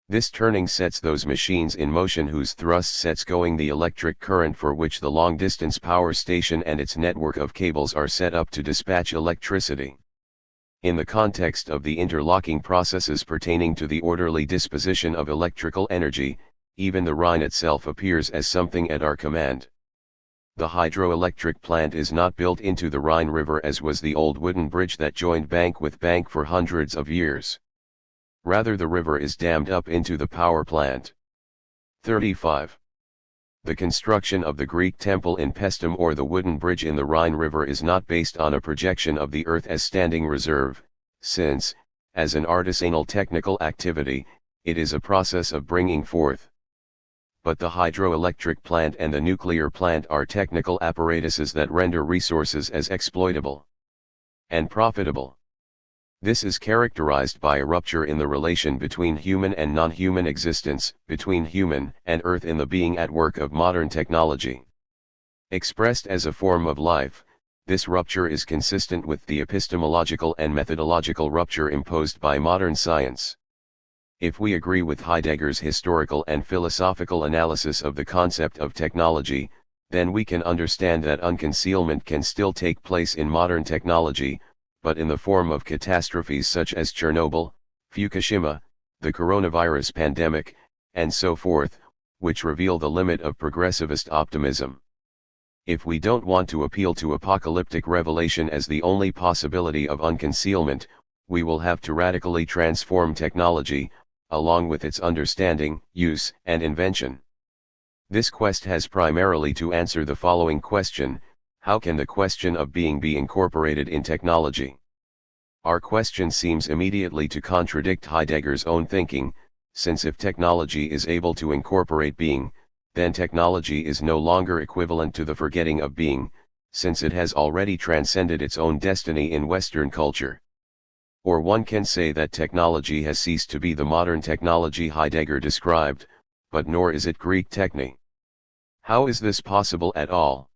This turning sets those machines in motion whose thrust sets going the electric current for which the long-distance power station and its network of cables are set up to dispatch electricity. In the context of the interlocking processes pertaining to the orderly disposition of electrical energy, even the Rhine itself appears as something at our command. The hydroelectric plant is not built into the Rhine River as was the old wooden bridge that joined bank with bank for hundreds of years. Rather, the river is dammed up into the power plant. 35. The construction of the Greek temple in Paestum or the wooden bridge in the Rhine River is not based on a projection of the earth as standing reserve, since, as an artisanal technical activity, it is a process of bringing forth. But the hydroelectric plant and the nuclear plant are technical apparatuses that render resources as exploitable and profitable. This is characterized by a rupture in the relation between human and non-human existence, between human and earth in the being at work of modern technology. Expressed as a form of life, this rupture is consistent with the epistemological and methodological rupture imposed by modern science. If we agree with Heidegger's historical and philosophical analysis of the concept of technology, then we can understand that unconcealment can still take place in modern technology, but in the form of catastrophes such as Chernobyl, Fukushima, the coronavirus pandemic, and so forth, which reveal the limit of progressivist optimism. If we don't want to appeal to apocalyptic revelation as the only possibility of unconcealment, we will have to radically transform technology, along with its understanding, use, and invention. This quest has primarily to answer the following question: how can the question of being be incorporated in technology? Our question seems immediately to contradict Heidegger's own thinking, since if technology is able to incorporate being, then technology is no longer equivalent to the forgetting of being, since it has already transcended its own destiny in Western culture. Or one can say that technology has ceased to be the modern technology Heidegger described, but nor is it Greek techne. How is this possible at all?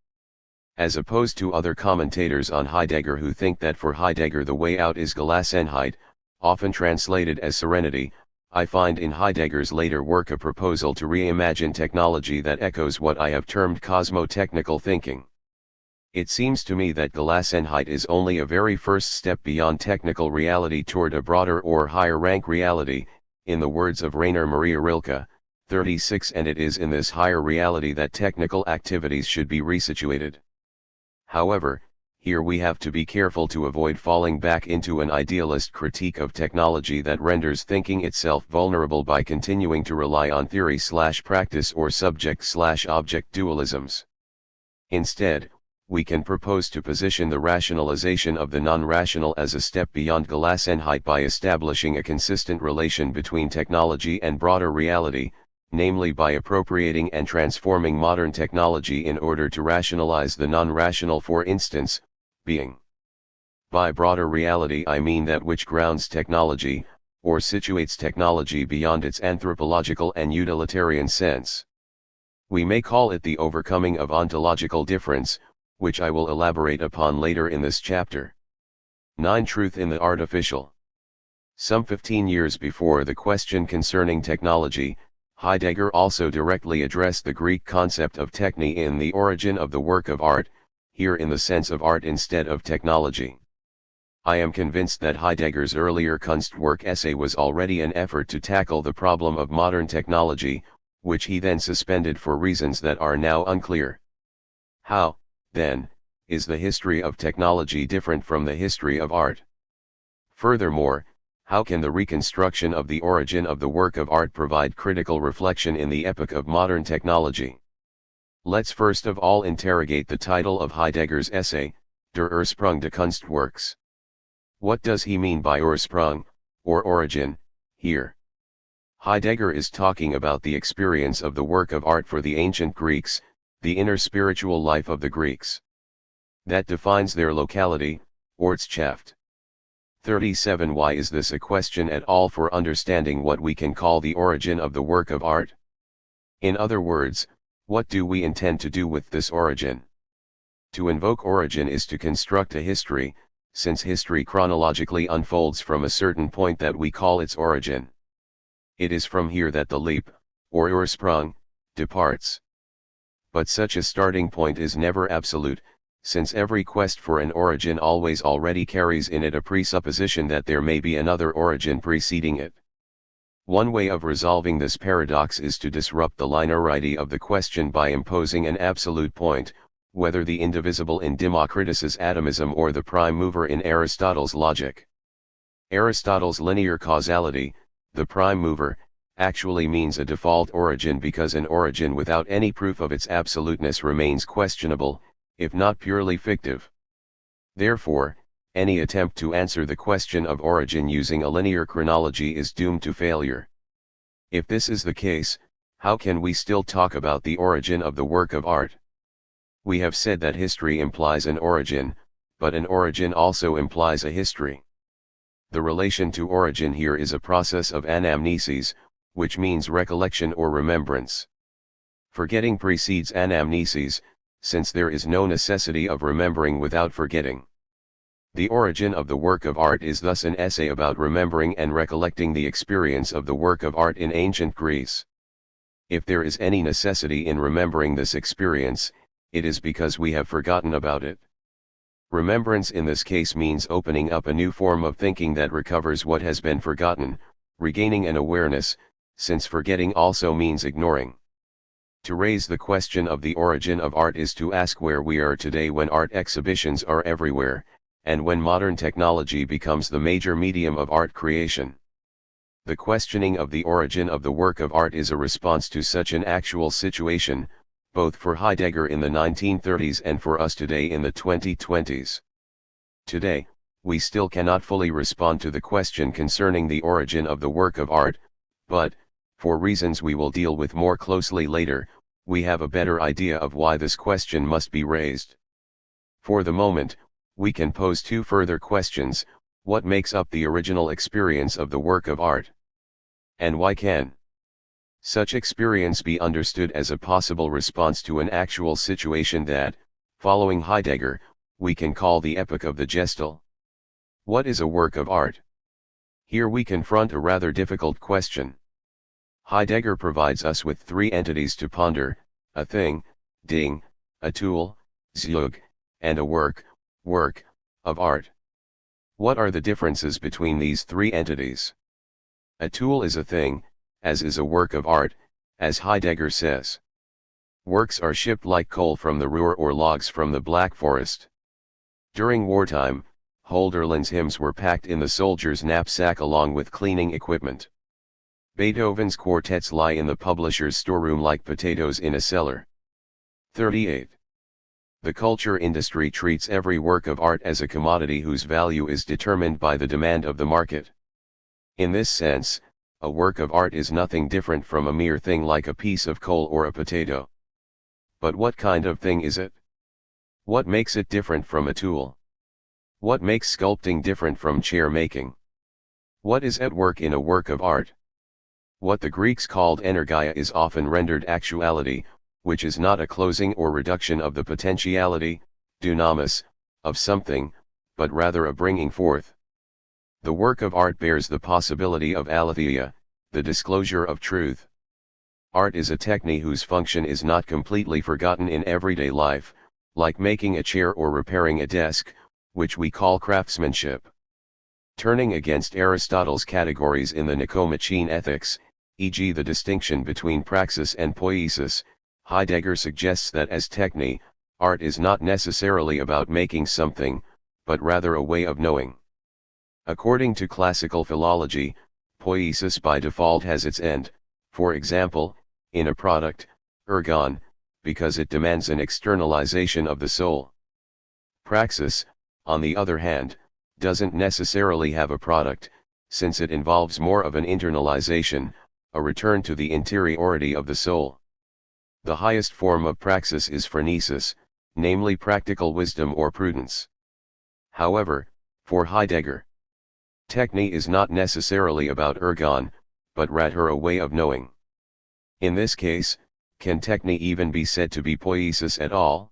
As opposed to other commentators on Heidegger who think that for Heidegger the way out is Gelassenheit, often translated as serenity, I find in Heidegger's later work a proposal to reimagine technology that echoes what I have termed cosmotechnical thinking. It seems to me that Gelassenheit is only a very first step beyond technical reality toward a broader or higher rank reality, in the words of Rainer Maria Rilke, 36, and it is in this higher reality that technical activities should be resituated. However, here we have to be careful to avoid falling back into an idealist critique of technology that renders thinking itself vulnerable by continuing to rely on theory/practice or subject/object dualisms. Instead, we can propose to position the rationalization of the non-rational as a step beyond Gelassenheit by establishing a consistent relation between technology and broader reality, namely by appropriating and transforming modern technology in order to rationalize the non-rational, for instance, being. By broader reality I mean that which grounds technology, or situates technology beyond its anthropological and utilitarian sense. We may call it the overcoming of ontological difference, which I will elaborate upon later in this chapter. 9. Truth in the artificial. Some 15 years before the question concerning technology, Heidegger also directly addressed the Greek concept of techne in the origin of the work of art, here in the sense of art instead of technology. I am convinced that Heidegger's earlier Kunstwerk essay was already an effort to tackle the problem of modern technology, which he then suspended for reasons that are now unclear. How, then, is the history of technology different from the history of art? Furthermore, how can the reconstruction of the origin of the work of art provide critical reflection in the epoch of modern technology? Let's first of all interrogate the title of Heidegger's essay, Der Ursprung des Kunstwerks. What does he mean by Ursprung, or origin, here? Heidegger is talking about the experience of the work of art for the ancient Greeks, the inner spiritual life of the Greeks. That defines their locality, Ortschaft. 37. Why is this a question at all for understanding what we can call the origin of the work of art? In other words, what do we intend to do with this origin? To invoke origin is to construct a history, since history chronologically unfolds from a certain point that we call its origin. It is from here that the leap, or Ursprung, departs. But such a starting point is never absolute, since every quest for an origin always already carries in it a presupposition that there may be another origin preceding it. One way of resolving this paradox is to disrupt the linearity of the question by imposing an absolute point, whether the indivisible in Democritus's atomism or the prime mover in Aristotle's logic. Aristotle's linear causality, the prime mover, actually means a default origin because an origin without any proof of its absoluteness remains questionable, if not purely fictive. Therefore, any attempt to answer the question of origin using a linear chronology is doomed to failure. If this is the case, how can we still talk about the origin of the work of art? We have said that history implies an origin, but an origin also implies a history. The relation to origin here is a process of anamnesis, which means recollection or remembrance. Forgetting precedes anamnesis, since there is no necessity of remembering without forgetting. The origin of the work of art is thus an essay about remembering and recollecting the experience of the work of art in ancient Greece. If there is any necessity in remembering this experience, it is because we have forgotten about it. Remembrance in this case means opening up a new form of thinking that recovers what has been forgotten, regaining an awareness, since forgetting also means ignoring. To raise the question of the origin of art is to ask where we are today when art exhibitions are everywhere, and when modern technology becomes the major medium of art creation. The questioning of the origin of the work of art is a response to such an actual situation, both for Heidegger in the 1930s and for us today in the 2020s. Today, we still cannot fully respond to the question concerning the origin of the work of art, but, for reasons we will deal with more closely later, we have a better idea of why this question must be raised. For the moment, we can pose two further questions: what makes up the original experience of the work of art? And why can such experience be understood as a possible response to an actual situation that, following Heidegger, we can call the epoch of the Gestalt? What is a work of art? Here we confront a rather difficult question. Heidegger provides us with three entities to ponder: a thing, Ding, a tool, Zug, and a work, of art. What are the differences between these three entities? A tool is a thing, as is a work of art, as Heidegger says. Works are shipped like coal from the Ruhr or logs from the Black Forest. During wartime, Hölderlin's hymns were packed in the soldier's knapsack along with cleaning equipment. Beethoven's quartets lie in the publisher's storeroom like potatoes in a cellar. 38. The culture industry treats every work of art as a commodity whose value is determined by the demand of the market. In this sense, a work of art is nothing different from a mere thing like a piece of coal or a potato. But what kind of thing is it? What makes it different from a tool? What makes sculpting different from chair making? What is at work in a work of art? What the Greeks called energia is often rendered actuality, which is not a closing or reduction of the potentiality, dunamis, of something, but rather a bringing forth. The work of art bears the possibility of aletheia, the disclosure of truth. Art is a technique whose function is not completely forgotten in everyday life, like making a chair or repairing a desk, which we call craftsmanship. Turning against Aristotle's categories in the Nicomachean Ethics, e.g. the distinction between praxis and poiesis, Heidegger suggests that as techne, art is not necessarily about making something, but rather a way of knowing. According to classical philology, poiesis by default has its end, for example, in a product, ergon, because it demands an externalization of the soul. Praxis, on the other hand, doesn't necessarily have a product, since it involves more of an internalization, a return to the interiority of the soul. The highest form of praxis is phronesis, namely practical wisdom or prudence. However, for Heidegger, techne is not necessarily about ergon, but rather a way of knowing. In this case, can techne even be said to be poiesis at all?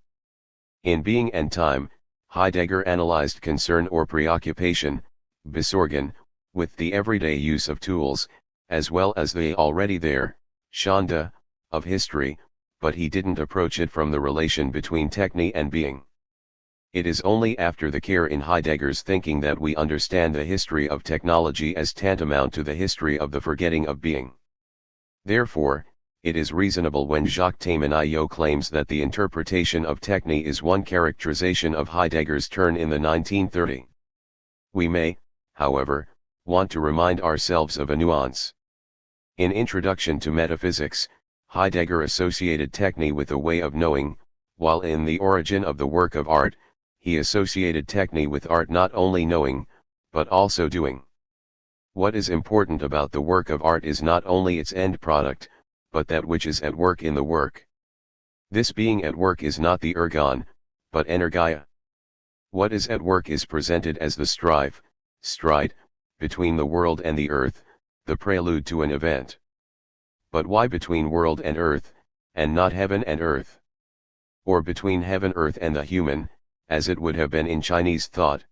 In Being and Time, Heidegger analyzed concern or preoccupation, Besorgen, with the everyday use of tools, as well as the already there, Schande, of history, but he didn't approach it from the relation between techne and being. It is only after the care in Heidegger's thinking that we understand the history of technology as tantamount to the history of the forgetting of being. Therefore, it is reasonable when Jacques Tamanillo claims that the interpretation of techne is one characterization of Heidegger's turn in the 1930s. We may, however, want to remind ourselves of a nuance. In Introduction to Metaphysics, Heidegger associated techne with a way of knowing, while in The Origin of the Work of Art, he associated techne with art not only knowing, but also doing. What is important about the work of art is not only its end product, but that which is at work in the work. This being at work is not the ergon, but energia. What is at work is presented as the stride, between the world and the earth, the prelude to an event. But why between world and earth, and not heaven and earth? Or between heaven, earth and the human, as it would have been in Chinese thought?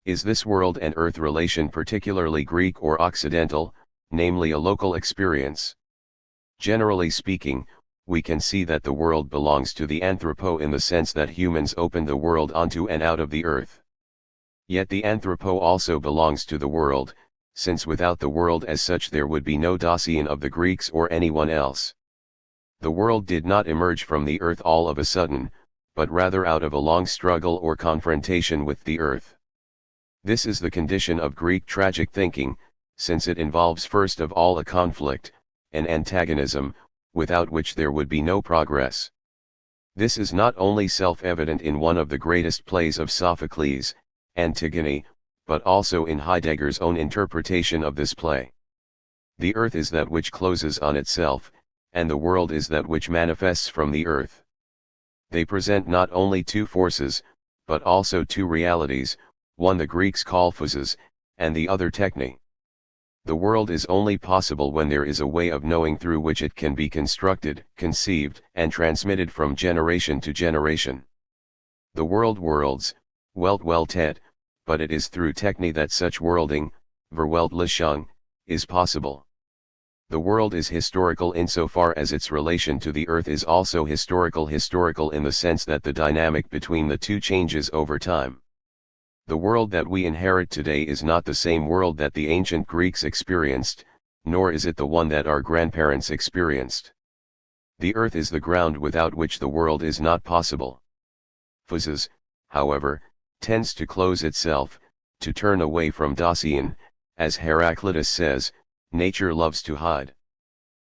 Is this world and earth relation particularly Greek or Occidental, namely a local experience? Generally speaking, we can see that the world belongs to the anthropo in the sense that humans opened the world onto and out of the earth. Yet the anthropo also belongs to the world, since without the world as such there would be no Dasein of the Greeks or anyone else. The world did not emerge from the earth all of a sudden, but rather out of a long struggle or confrontation with the earth. This is the condition of Greek tragic thinking, since it involves first of all a conflict, an antagonism, without which there would be no progress. This is not only self-evident in one of the greatest plays of Sophocles, Antigone, but also in Heidegger's own interpretation of this play. The earth is that which closes on itself, and the world is that which manifests from the earth. They present not only two forces, but also two realities, one the Greeks call physis, and the other techne. The world is only possible when there is a way of knowing through which it can be constructed, conceived, and transmitted from generation to generation. The world worlds, Weltweltet, but it is through techne that such worlding, Verweltlichung, is possible. The world is historical insofar as its relation to the earth is also historical in the sense that the dynamic between the two changes over time. The world that we inherit today is not the same world that the ancient Greeks experienced, nor is it the one that our grandparents experienced. The earth is the ground without which the world is not possible. Physis, however, tends to close itself, to turn away from Dasein, as Heraclitus says, nature loves to hide.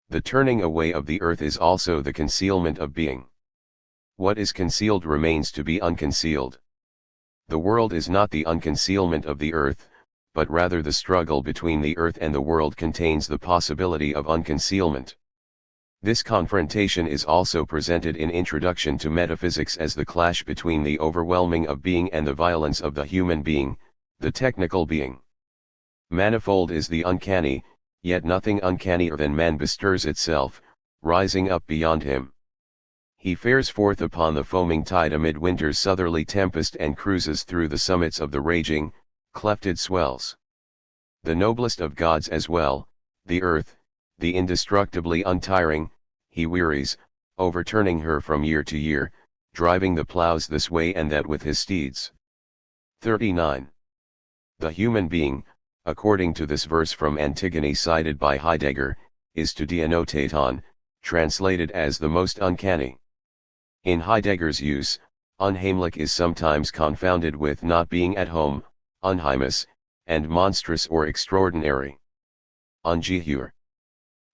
The turning away of the earth is also the concealment of being. What is concealed remains to be unconcealed. The world is not the unconcealment of the earth, but rather the struggle between the earth and the world contains the possibility of unconcealment. This confrontation is also presented in Introduction to Metaphysics as the clash between the overwhelming of being and the violence of the human being, the technical being. Manifold is the uncanny, yet nothing uncannier than man bestirs itself, rising up beyond him. He fares forth upon the foaming tide amid winter's southerly tempest and cruises through the summits of the raging, clefted swells. The noblest of gods as well, the earth, the indestructibly untiring, he wearies, overturning her from year to year, driving the ploughs this way and that with his steeds. 39. The human being, according to this verse from Antigone cited by Heidegger, is to denotaton, translated as the most uncanny. In Heidegger's use, unheimlich is sometimes confounded with not being at home, unheimlich, and monstrous or extraordinary. Ungeheuer.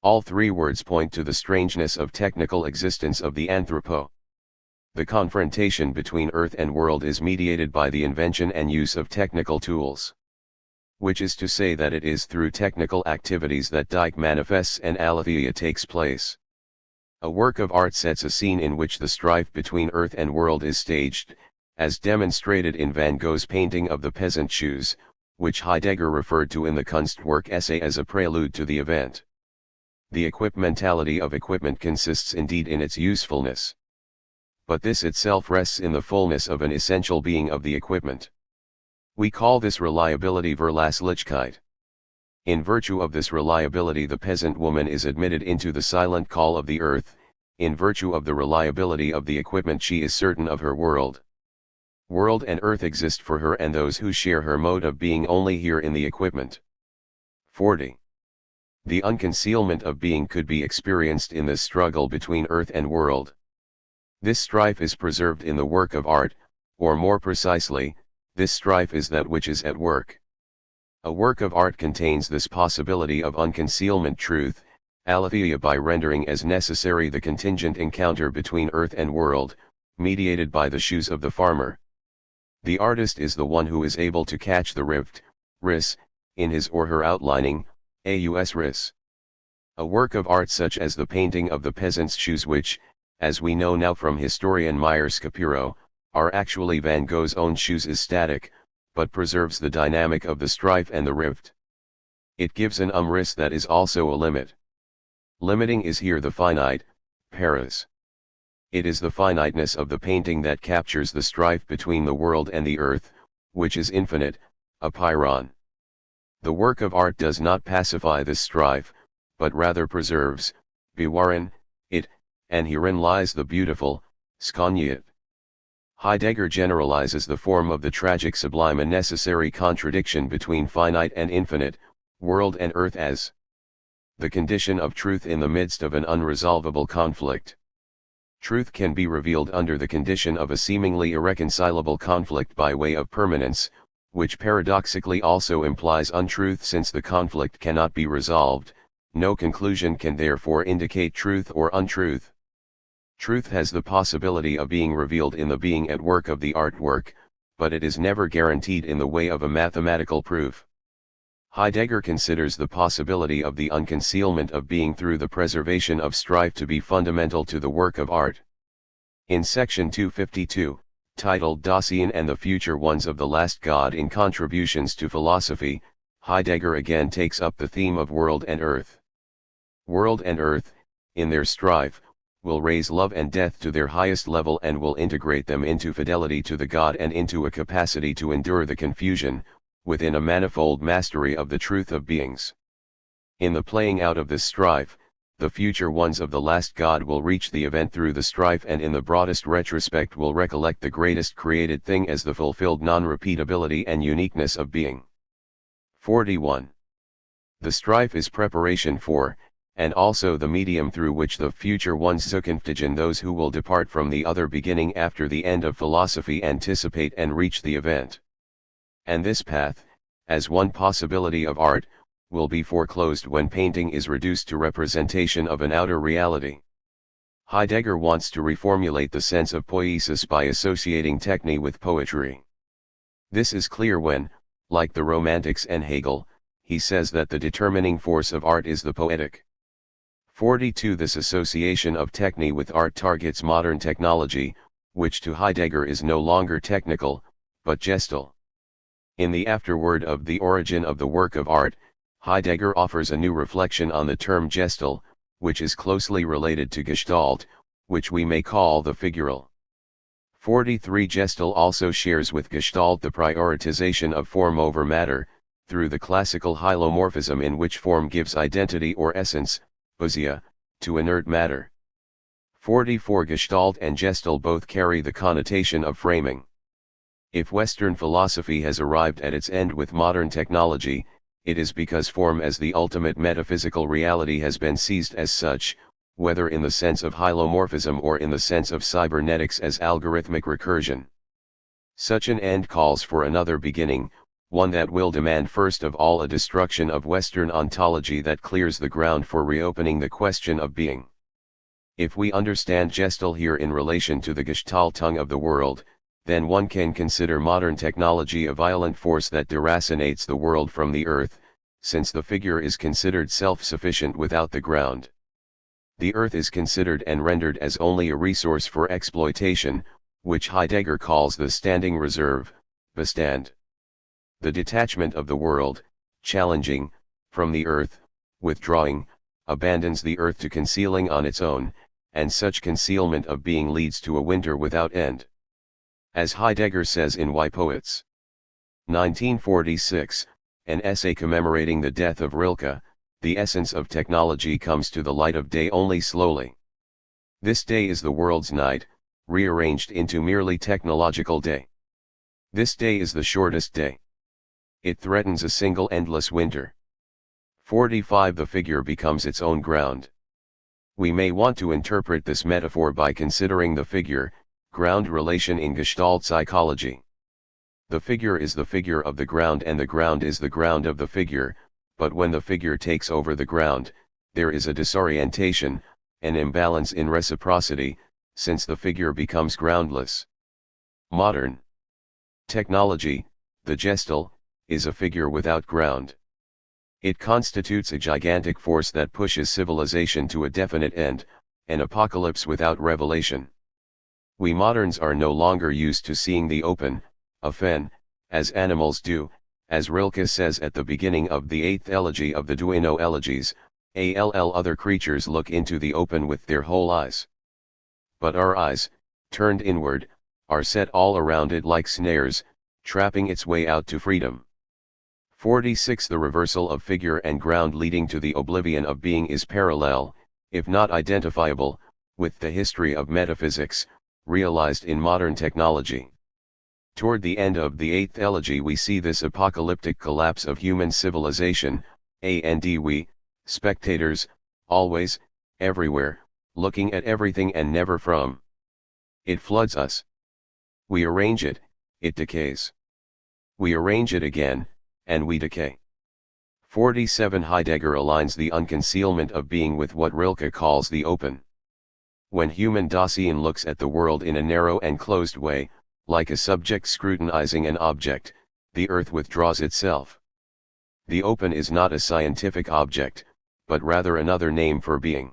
All three words point to the strangeness of technical existence of the anthropo. The confrontation between earth and world is mediated by the invention and use of technical tools. Which is to say that it is through technical activities that Dike manifests and aletheia takes place. A work of art sets a scene in which the strife between earth and world is staged, as demonstrated in Van Gogh's painting of the peasant shoes, which Heidegger referred to in the Kunstwerk essay as a prelude to the event. The equipmentality of equipment consists indeed in its usefulness. But this itself rests in the fullness of an essential being of the equipment. We call this reliability Verlässlichkeit. In virtue of this reliability the peasant woman is admitted into the silent call of the earth, in virtue of the reliability of the equipment she is certain of her world. World and earth exist for her and those who share her mode of being only here in the equipment. 40. The unconcealment of being could be experienced in this struggle between earth and world. This strife is preserved in the work of art, or more precisely, this strife is that which is at work. A work of art contains this possibility of unconcealment truth, aletheia, by rendering as necessary the contingent encounter between earth and world, mediated by the shoes of the farmer. The artist is the one who is able to catch the rift, riss, in his or her outlining, aus riss. A work of art such as the painting of the peasant's shoes, which, as we know now from historian Meyer Shapiro, are actually Van Gogh's own shoes, is static, but preserves the dynamic of the strife and the rift. It gives an umriss that is also a limit. Limiting is here the finite, paras. It is the finiteness of the painting that captures the strife between the world and the earth, which is infinite, apeiron. The work of art does not pacify this strife, but rather preserves, bewahren, it, and herein lies the beautiful, skönhet. Heidegger generalizes the form of the tragic sublime and necessary contradiction between finite and infinite, world and earth, as the condition of truth in the midst of an unresolvable conflict. Truth can be revealed under the condition of a seemingly irreconcilable conflict by way of permanence, which paradoxically also implies untruth, since the conflict cannot be resolved. No conclusion can therefore indicate truth or untruth. Truth has the possibility of being revealed in the being at work of the artwork, but it is never guaranteed in the way of a mathematical proof. Heidegger considers the possibility of the unconcealment of being through the preservation of strife to be fundamental to the work of art. In section 252, titled Dasein and the Future Ones of the Last God in Contributions to Philosophy, Heidegger again takes up the theme of world and earth. World and earth, in their strife, will raise love and death to their highest level and will integrate them into fidelity to the God and into a capacity to endure the confusion, within a manifold mastery of the truth of beings. In the playing out of this strife, the future ones of the last God will reach the event through the strife, and in the broadest retrospect will recollect the greatest created thing as the fulfilled non-repeatability and uniqueness of being. 41. The strife is preparation for, and also the medium through which the future ones Zukunftigen, those who will depart from the other beginning after the end of philosophy, anticipate and reach the event. And this path, as one possibility of art, will be foreclosed when painting is reduced to representation of an outer reality. Heidegger wants to reformulate the sense of poiesis by associating techne with poetry. This is clear when, like the Romantics and Hegel, he says that the determining force of art is the poetic. 42. This association of techne with art targets modern technology, which to Heidegger is no longer technical, but gestal. In the afterword of The Origin of the Work of Art, Heidegger offers a new reflection on the term gestal, which is closely related to Gestalt, which we may call the figural. 43. Gestalt also shares with Gestalt the prioritization of form over matter, through the classical hylomorphism in which form gives identity or essence, ousia, to inert matter. 44. Gestalt and Gestalt both carry the connotation of framing. If Western philosophy has arrived at its end with modern technology, it is because form as the ultimate metaphysical reality has been seized as such, whether in the sense of hylomorphism or in the sense of cybernetics as algorithmic recursion. Such an end calls for another beginning, one that will demand first of all a destruction of Western ontology that clears the ground for reopening the question of being. If we understand Gestalt here in relation to the Gestaltung of the world, then one can consider modern technology a violent force that deracinates the world from the earth, since the figure is considered self-sufficient without the ground. The earth is considered and rendered as only a resource for exploitation, which Heidegger calls the standing reserve, Bestand. The detachment of the world, challenging, from the earth, withdrawing, abandons the earth to concealing on its own, and such concealment of being leads to a winter without end. As Heidegger says in Why Poets? 1946, an essay commemorating the death of Rilke, the essence of technology comes to the light of day only slowly. This day is the world's night, rearranged into merely technological day. This day is the shortest day. It threatens a single endless winter. 45. The figure becomes its own ground. We may want to interpret this metaphor by considering the figure-ground relation in Gestalt psychology. The figure is the figure of the ground and the ground is the ground of the figure, but when the figure takes over the ground, there is a disorientation, an imbalance in reciprocity, since the figure becomes groundless. Modern technology, the Gestalt, is a figure without ground. It constitutes a gigantic force that pushes civilization to a definite end, an apocalypse without revelation. We moderns are no longer used to seeing the open, offen, as animals do, as Rilke says at the beginning of the 8th elegy of the Duino elegies, other creatures look into the open with their whole eyes. But our eyes, turned inward, are set all around it like snares, trapping its way out to freedom. 46. The reversal of figure and ground leading to the oblivion of being is parallel, if not identifiable, with the history of metaphysics, realized in modern technology. Toward the end of the 8th elegy we see this apocalyptic collapse of human civilization, and we, spectators, always, everywhere, looking at everything and never from. It floods us. We arrange it, it decays. We arrange it again, and we decay. 47. Heidegger aligns the unconcealment of being with what Rilke calls the open. When human Dasein looks at the world in a narrow and closed way, like a subject scrutinizing an object, the earth withdraws itself. The open is not a scientific object, but rather another name for being.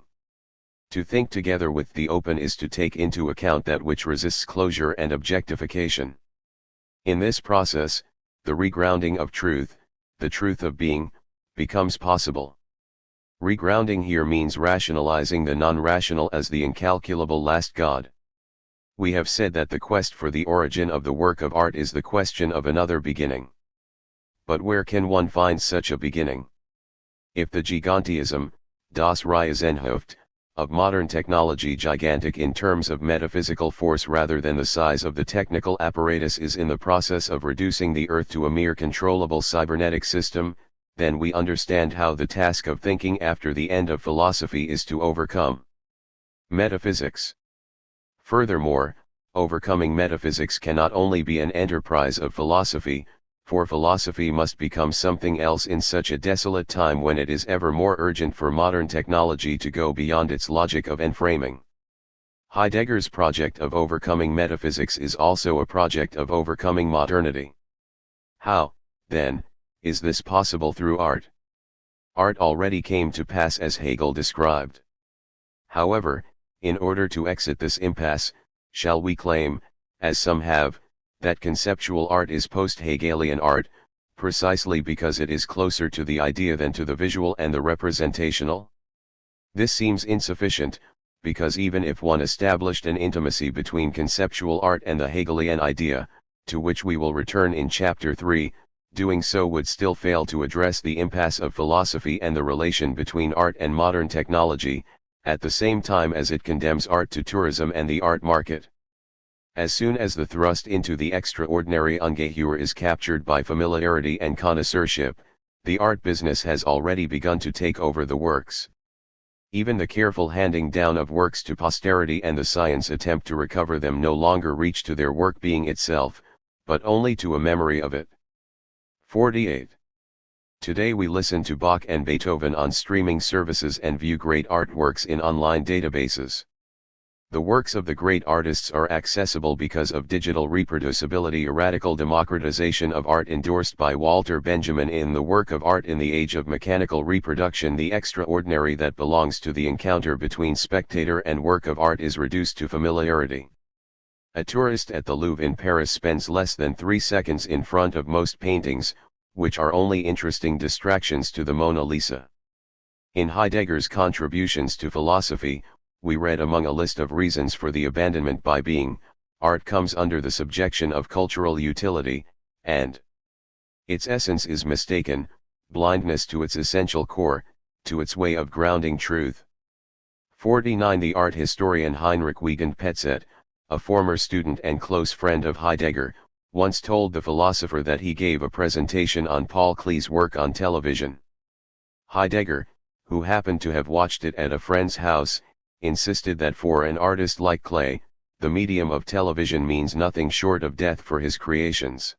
To think together with the open is to take into account that which resists closure and objectification. In this process, the regrounding of truth, the truth of being, becomes possible. Regrounding here means rationalizing the non-rational as the incalculable last God. We have said that the quest for the origin of the work of art is the question of another beginning. But where can one find such a beginning? If the gigantism, das Riesenhaupt, of modern technology, gigantic in terms of metaphysical force rather than the size of the technical apparatus, is in the process of reducing the earth to a mere controllable cybernetic system, then we understand how the task of thinking after the end of philosophy is to overcome metaphysics. Furthermore, overcoming metaphysics cannot only be an enterprise of philosophy, for philosophy must become something else in such a desolate time when it is ever more urgent for modern technology to go beyond its logic of enframing. Heidegger's project of overcoming metaphysics is also a project of overcoming modernity. How, then, is this possible through art? Art already came to pass as Hegel described. However, in order to exit this impasse, shall we claim, as some have, that conceptual art is post-Hegelian art, precisely because it is closer to the idea than to the visual and the representational? This seems insufficient, because even if one established an intimacy between conceptual art and the Hegelian idea, to which we will return in Chapter 3, doing so would still fail to address the impasse of philosophy and the relation between art and modern technology, at the same time as it condemns art to tourism and the art market. As soon as the thrust into the extraordinary ungeheuer is captured by familiarity and connoisseurship, the art business has already begun to take over the works. Even the careful handing down of works to posterity and the science attempt to recover them no longer reach to their work being itself, but only to a memory of it. 48. Today we listen to Bach and Beethoven on streaming services and view great artworks in online databases. The works of the great artists are accessible because of digital reproducibility, a radical democratization of art endorsed by Walter Benjamin in The Work of Art in the Age of Mechanical Reproduction. The extraordinary that belongs to the encounter between spectator and work of art is reduced to familiarity. A tourist at the Louvre in Paris spends less than 3 seconds in front of most paintings, which are only interesting distractions to the Mona Lisa. In Heidegger's Contributions to Philosophy, we read among a list of reasons for the abandonment by being, art comes under the subjection of cultural utility, and its essence is mistaken, blindness to its essential core, to its way of grounding truth. 49. The art historian Heinrich Wiegand Petzet, a former student and close friend of Heidegger, once told the philosopher that he gave a presentation on Paul Klee's work on television. Heidegger, who happened to have watched it at a friend's house, insisted that for an artist like Klee, the medium of television means nothing short of death for his creations.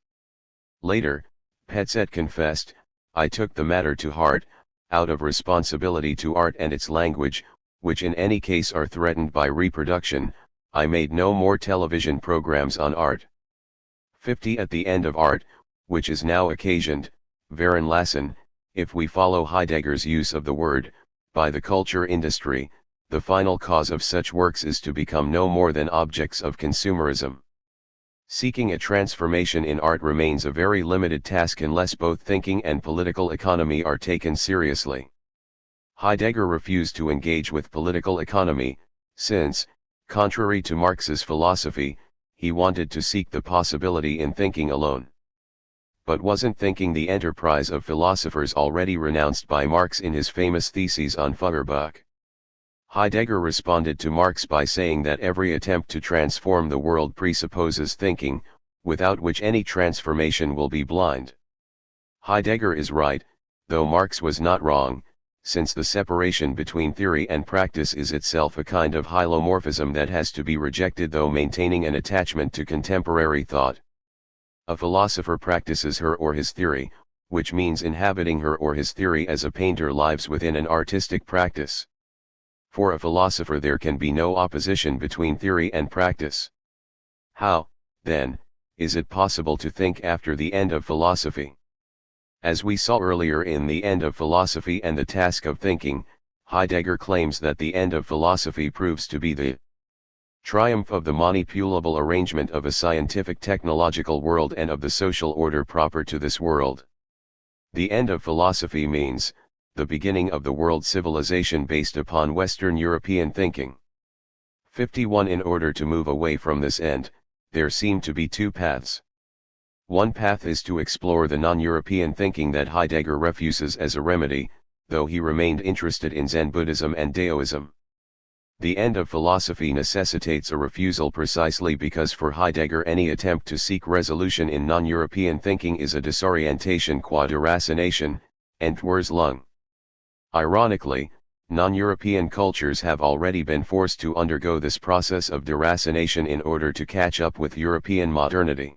Later, Petzet confessed, "I took the matter to heart, out of responsibility to art and its language, which in any case are threatened by reproduction. I made no more television programs on art." 50. At the end of art, which is now occasioned, Varen Lassen, if we follow Heidegger's use of the word, by the culture industry, the final cause of such works is to become no more than objects of consumerism. Seeking a transformation in art remains a very limited task unless both thinking and political economy are taken seriously. Heidegger refused to engage with political economy, since, contrary to Marx's philosophy, he wanted to seek the possibility in thinking alone. But wasn't thinking the enterprise of philosophers already renounced by Marx in his famous theses on Feuerbach? Heidegger responded to Marx by saying that every attempt to transform the world presupposes thinking, without which any transformation will be blind. Heidegger is right, though Marx was not wrong, since the separation between theory and practice is itself a kind of hylomorphism that has to be rejected though maintaining an attachment to contemporary thought. A philosopher practices her or his theory, which means inhabiting her or his theory as a painter lives within an artistic practice. For a philosopher there can be no opposition between theory and practice. How, then, is it possible to think after the end of philosophy? As we saw earlier in The End of Philosophy and the Task of Thinking, Heidegger claims that the end of philosophy proves to be the triumph of the manipulable arrangement of a scientific technological world and of the social order proper to this world. The end of philosophy means the beginning of the world civilization based upon Western European thinking. 51. In order to move away from this end, there seem to be two paths. One path is to explore the non-European thinking that Heidegger refuses as a remedy, though he remained interested in Zen Buddhism and Taoism. The end of philosophy necessitates a refusal precisely because for Heidegger any attempt to seek resolution in non-European thinking is a disorientation qua deracination, Entwurzelung. Ironically, non-European cultures have already been forced to undergo this process of deracination in order to catch up with European modernity.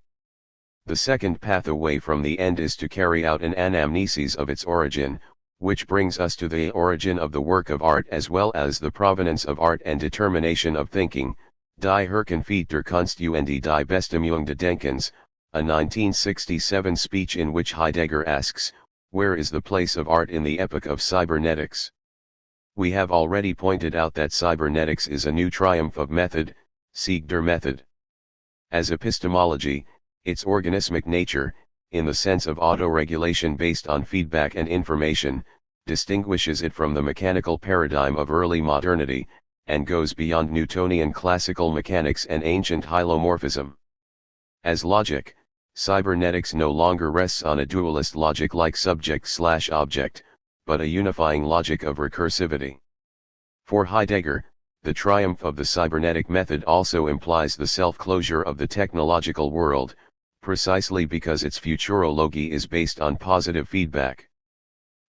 The second path away from the end is to carry out an anamnesis of its origin, which brings us to the origin of the work of art as well as the provenance of art and determination of thinking, Die Herkunft der Kunst und die Bestimmung des Denkens, a 1967 speech in which Heidegger asks, where is the place of art in the epoch of cybernetics? We have already pointed out that cybernetics is a new triumph of method, Sieg der Method. As epistemology, its organismic nature, in the sense of autoregulation based on feedback and information, distinguishes it from the mechanical paradigm of early modernity, and goes beyond Newtonian classical mechanics and ancient hylomorphism. As logic, cybernetics no longer rests on a dualist logic like subject/object, but a unifying logic of recursivity. For Heidegger, the triumph of the cybernetic method also implies the self-closure of the technological world, precisely because its futurology is based on positive feedback.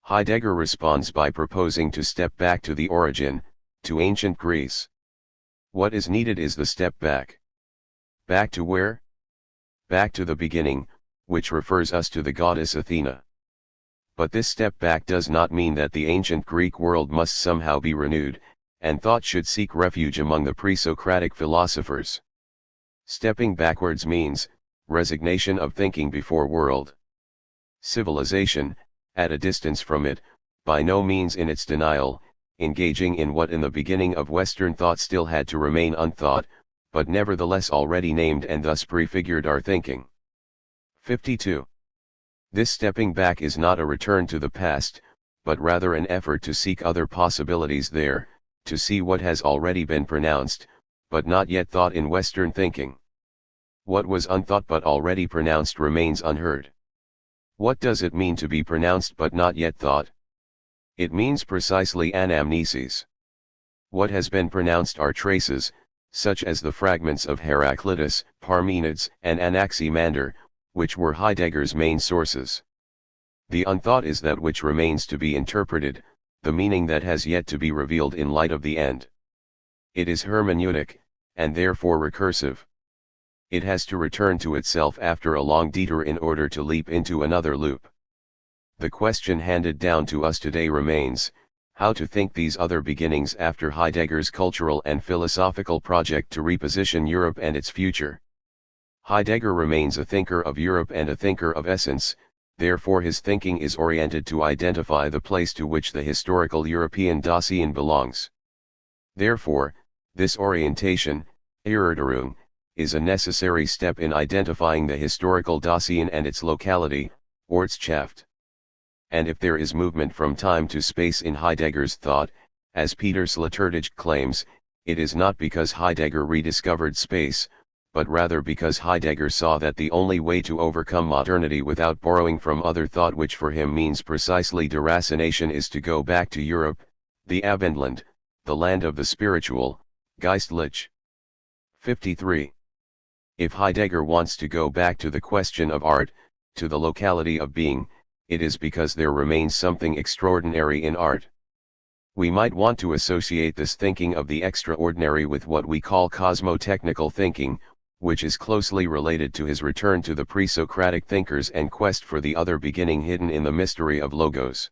Heidegger responds by proposing to step back to the origin, to ancient Greece. What is needed is the step back. Back to where? Back to the beginning, which refers us to the goddess Athena. But this step back does not mean that the ancient Greek world must somehow be renewed, and thought should seek refuge among the pre-Socratic philosophers. Stepping backwards means resignation of thinking before world. Civilization, at a distance from it, by no means in its denial, engaging in what in the beginning of Western thought still had to remain unthought, but nevertheless already named and thus prefigured our thinking. 52. This stepping back is not a return to the past, but rather an effort to seek other possibilities there, to see what has already been pronounced, but not yet thought in Western thinking. What was unthought but already pronounced remains unheard. What does it mean to be pronounced but not yet thought? It means precisely anamnesis. What has been pronounced are traces, such as the fragments of Heraclitus, Parmenides, and Anaximander, which were Heidegger's main sources. The unthought is that which remains to be interpreted, the meaning that has yet to be revealed in light of the end. It is hermeneutic, and therefore recursive. It has to return to itself after a long detour in order to leap into another loop. The question handed down to us today remains, how to think these other beginnings after Heidegger's cultural and philosophical project to reposition Europe and its future. Heidegger remains a thinker of Europe and a thinker of essence, therefore his thinking is oriented to identify the place to which the historical European Dasein belongs. Therefore, this orientation, Erörterung, is a necessary step in identifying the historical Dasein and its locality, Ortschaft. And if there is movement from time to space in Heidegger's thought, as Peter Sloterdijk claims, it is not because Heidegger rediscovered space, but rather because Heidegger saw that the only way to overcome modernity without borrowing from other thought, which for him means precisely deracination, is to go back to Europe, the Abendland, the land of the spiritual, Geistlich. 53. If Heidegger wants to go back to the question of art, to the locality of being, it is because there remains something extraordinary in art. We might want to associate this thinking of the extraordinary with what we call cosmotechnical thinking, which is closely related to his return to the pre-Socratic thinkers and quest for the other beginning hidden in the mystery of logos.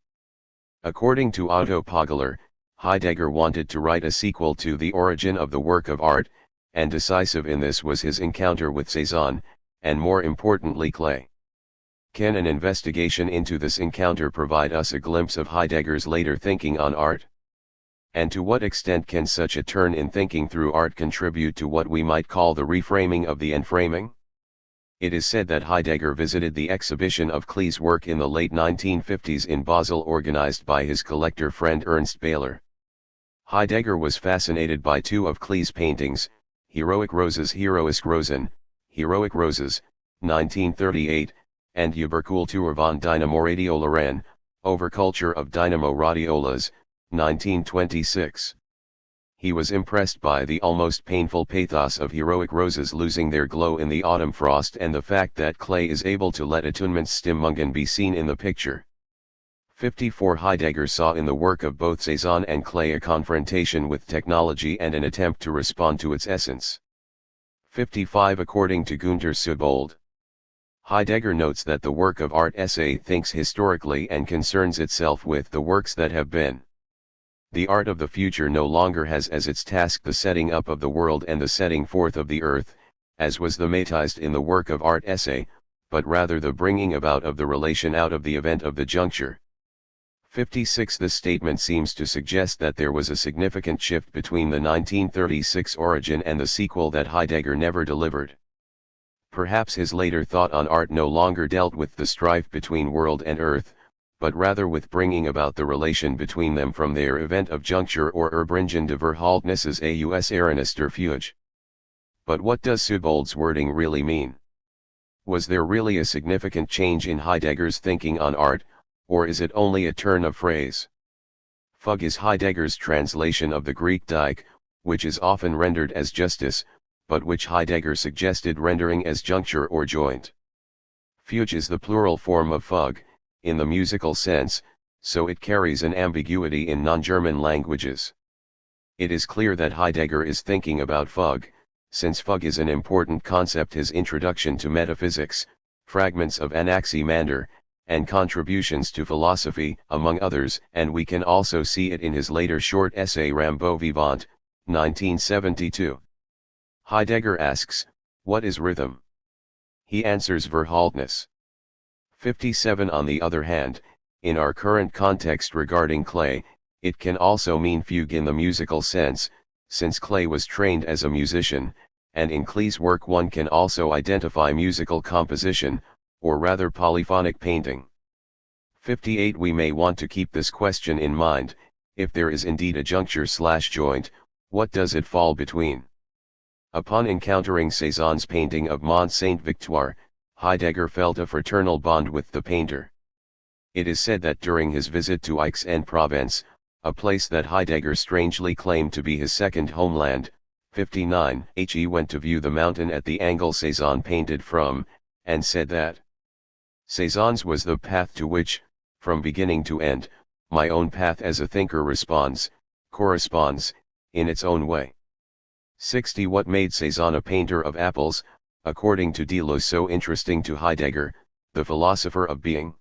According to Otto Poggeler, Heidegger wanted to write a sequel to The Origin of the Work of Art, and decisive in this was his encounter with Cézanne, and more importantly Klee. Can an investigation into this encounter provide us a glimpse of Heidegger's later thinking on art? And to what extent can such a turn in thinking through art contribute to what we might call the reframing of the enframing? It is said that Heidegger visited the exhibition of Klee's work in the late 1950s in Basel, organized by his collector friend Ernst Behler. Heidegger was fascinated by two of Klee's paintings, Heroic Roses, Heroisk Rosen, Heroic Roses, 1938, and Überkultur von Dynamoradiola Overculture of Dynamo Radiolas, 1926. He was impressed by the almost painful pathos of heroic roses losing their glow in the autumn frost, and the fact that Klee is able to let Atonementsstimmungen be seen in the picture. 54. Heidegger saw in the work of both Cézanne and Klee a confrontation with technology and an attempt to respond to its essence. 55. According to Günter Siebold, Heidegger notes that the work of art essay thinks historically and concerns itself with the works that have been. The art of the future no longer has as its task the setting up of the world and the setting forth of the earth, as was thematized in the work of art essay, but rather the bringing about of the relation out of the event of the juncture. 56. This statement seems to suggest that there was a significant shift between the 1936 origin and the sequel that Heidegger never delivered. Perhaps his later thought on art no longer dealt with the strife between world and earth, but rather with bringing about the relation between them from their event of juncture or erbringen de Verhaltnisses aus Erenister Fuge. But what does Südwold's wording really mean? Was there really a significant change in Heidegger's thinking on art, or is it only a turn of phrase? Fuge is Heidegger's translation of the Greek dike, which is often rendered as justice, but which Heidegger suggested rendering as juncture or joint. Fuge is the plural form of Fuge, in the musical sense, so it carries an ambiguity in non-German languages. It is clear that Heidegger is thinking about Fuge, since Fuge is an important concept. His introduction to metaphysics, fragments of Anaximander, and contributions to philosophy, among others, and we can also see it in his later short essay Rimbaud Vivant, 1972. Heidegger asks, what is rhythm? He answers Verhaltnis. 57. On the other hand, in our current context regarding Klee, it can also mean fugue in the musical sense, since Klee was trained as a musician, and in Klee's work one can also identify musical composition, or rather polyphonic painting. 58. We may want to keep this question in mind: if there is indeed a juncture/joint, what does it fall between? Upon encountering Cézanne's painting of Mont Sainte-Victoire, Heidegger felt a fraternal bond with the painter. It is said that during his visit to Aix-en-Provence, a place that Heidegger strangely claimed to be his second homeland, 59, he went to view the mountain at the angle Cézanne painted from, and said that Cézanne's was the path to which, from beginning to end, my own path as a thinker corresponds, in its own way. 60. What made Cézanne a painter of apples, according to Deleuze, so interesting to Heidegger, the philosopher of being?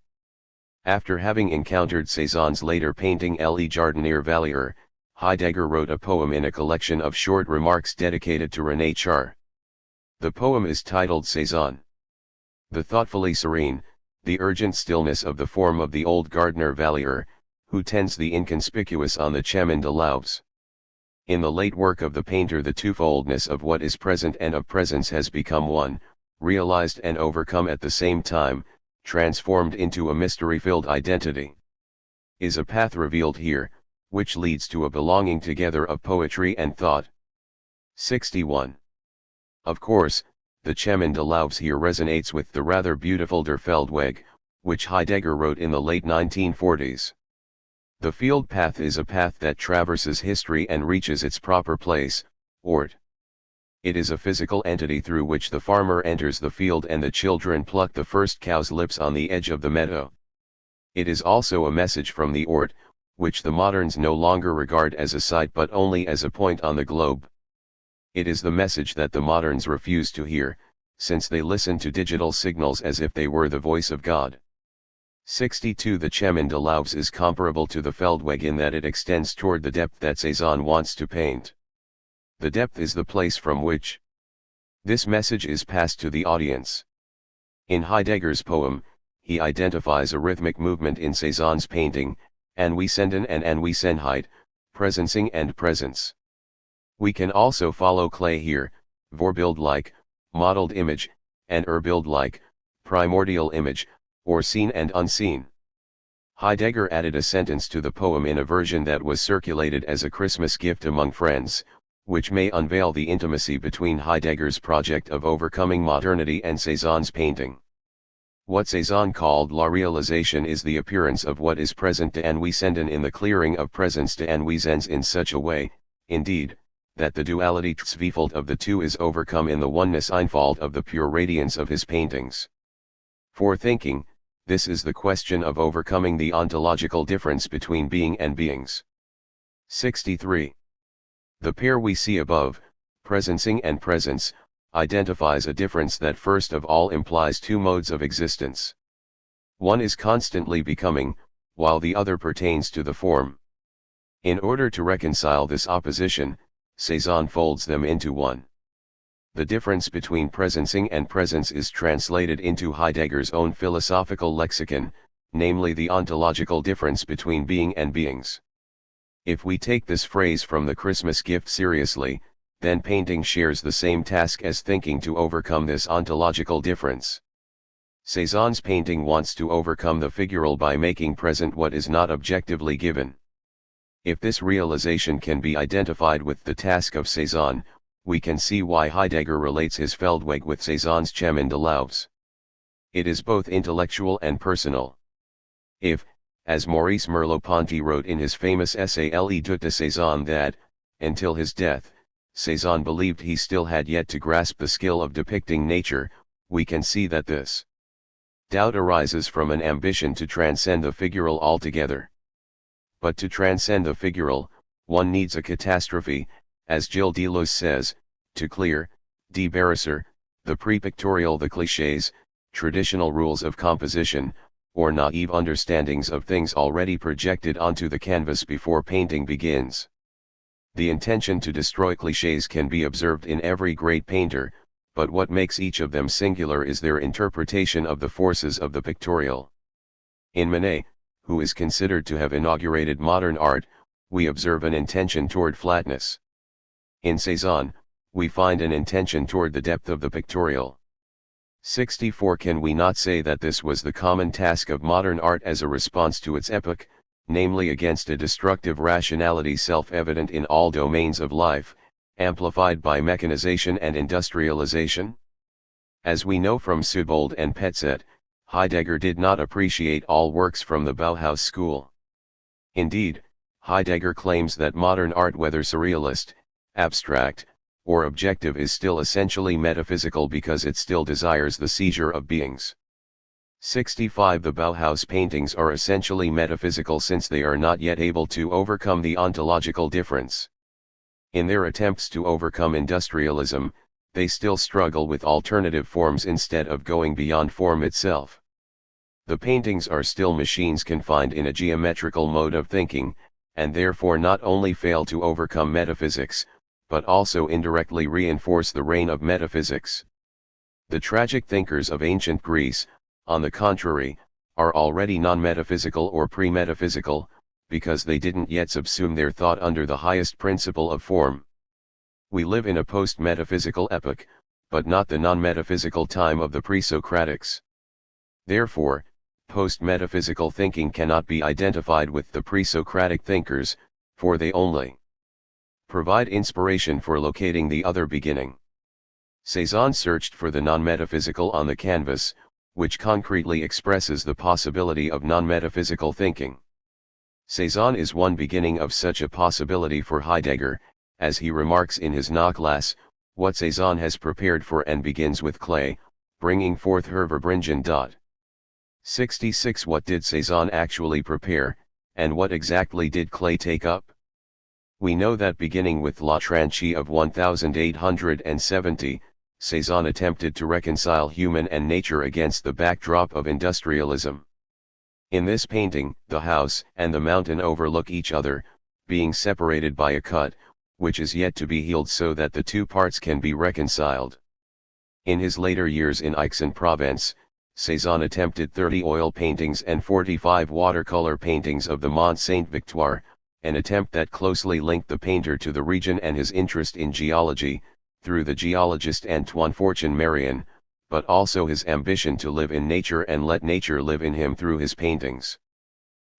After having encountered Cézanne's later painting Le Jardinier Valier, Heidegger wrote a poem in a collection of short remarks dedicated to René Char. The poem is titled Cézanne. The thoughtfully serene, the urgent stillness of the form of the old gardener Valier, who tends the inconspicuous on the chemin de l'Aubes. In the late work of the painter, the twofoldness of what is present and of presence has become one, realized and overcome at the same time, transformed into a mystery-filled identity. Is a path revealed here, which leads to a belonging together of poetry and thought. 61. Of course, the Chemin de l'Aubes here resonates with the rather beautiful Der Feldweg, which Heidegger wrote in the late 1940s. The field path is a path that traverses history and reaches its proper place, Ort. It is a physical entity through which the farmer enters the field and the children pluck the first cow's lips on the edge of the meadow. It is also a message from the Ort, which the moderns no longer regard as a site but only as a point on the globe. It is the message that the moderns refuse to hear, since they listen to digital signals as if they were the voice of God. 62. The Chemin de l'Aubes is comparable to the Feldweg in that it extends toward the depth that Cézanne wants to paint. The depth is the place from which this message is passed to the audience. In Heidegger's poem, he identifies a rhythmic movement in Cézanne's painting, Anwisenden and Anwisenheit, presencing and presence. We can also follow Klee here, Vorbild-like, modeled image, and Urbild-like, primordial image, or seen and unseen. Heidegger added a sentence to the poem in a version that was circulated as a Christmas gift among friends, which may unveil the intimacy between Heidegger's project of overcoming modernity and Cézanne's painting. What Cézanne called la réalisation is the appearance of what is present to Anwisenden in the clearing of presence to Anwisens in such a way, indeed, that the duality Zwiefalt of the two is overcome in the oneness Einfalt of the pure radiance of his paintings. For thinking, this is the question of overcoming the ontological difference between being and beings. 63. The pair we see above, presencing and presence, identifies a difference that first of all implies two modes of existence. One is constantly becoming, while the other pertains to the form. In order to reconcile this opposition, Cézanne folds them into one. The difference between presencing and presence is translated into Heidegger's own philosophical lexicon, namely the ontological difference between being and beings. If we take this phrase from the Christmas gift seriously, then painting shares the same task as thinking to overcome this ontological difference. Cézanne's painting wants to overcome the figural by making present what is not objectively given. If this realization can be identified with the task of Cézanne, we can see why Heidegger relates his Feldweg with Cézanne's Chemin de l'Auves. It is both intellectual and personal. If, as Maurice Merleau-Ponty wrote in his famous essay Les Doutes de Cézanne that, until his death, Cézanne believed he still had yet to grasp the skill of depicting nature, we can see that this doubt arises from an ambition to transcend the figural altogether. But to transcend the figural, one needs a catastrophe, as Gilles Deleuze says, to clear, débarrasser, the prepictorial, the clichés, traditional rules of composition, or naive understandings of things already projected onto the canvas before painting begins. The intention to destroy clichés can be observed in every great painter, but what makes each of them singular is their interpretation of the forces of the pictorial. In Manet, who is considered to have inaugurated modern art, we observe an intention toward flatness. In Cézanne, we find an intention toward the depth of the pictorial. 64. Can we not say that this was the common task of modern art as a response to its epoch, namely against a destructive rationality self-evident in all domains of life, amplified by mechanization and industrialization? As we know from Seubold and Petzet, Heidegger did not appreciate all works from the Bauhaus school. Indeed, Heidegger claims that modern art, whether surrealist, abstract, or objective, is still essentially metaphysical because it still desires the seizure of beings. 65. The Bauhaus paintings are essentially metaphysical since they are not yet able to overcome the ontological difference. In their attempts to overcome industrialism, they still struggle with alternative forms instead of going beyond form itself. The paintings are still machines confined in a geometrical mode of thinking, and therefore not only fail to overcome metaphysics, but also indirectly reinforce the reign of metaphysics. The tragic thinkers of ancient Greece, on the contrary, are already non-metaphysical or pre-metaphysical, because they didn't yet subsume their thought under the highest principle of form. We live in a post-metaphysical epoch, but not the non-metaphysical time of the pre-Socratics. Therefore, post-metaphysical thinking cannot be identified with the pre-Socratic thinkers, for they only provide inspiration for locating the other beginning. Cézanne searched for the non-metaphysical on the canvas, which concretely expresses the possibility of non-metaphysical thinking. Cézanne is one beginning of such a possibility for Heidegger, as he remarks in his Nachlass, what Cézanne has prepared for and begins with clay, bringing forth her Verbringen. 66. What did Cézanne actually prepare, and what exactly did clay take up? We know that beginning with La Tranchée of 1870, Cézanne attempted to reconcile human and nature against the backdrop of industrialism. In this painting, the house and the mountain overlook each other, being separated by a cut, which is yet to be healed so that the two parts can be reconciled. In his later years in Aix-en-Provence, Cézanne attempted 30 oil paintings and 45 watercolor paintings of the Mont Sainte-Victoire, an attempt that closely linked the painter to the region and his interest in geology, through the geologist Antoine Fortune-Marion, but also his ambition to live in nature and let nature live in him through his paintings.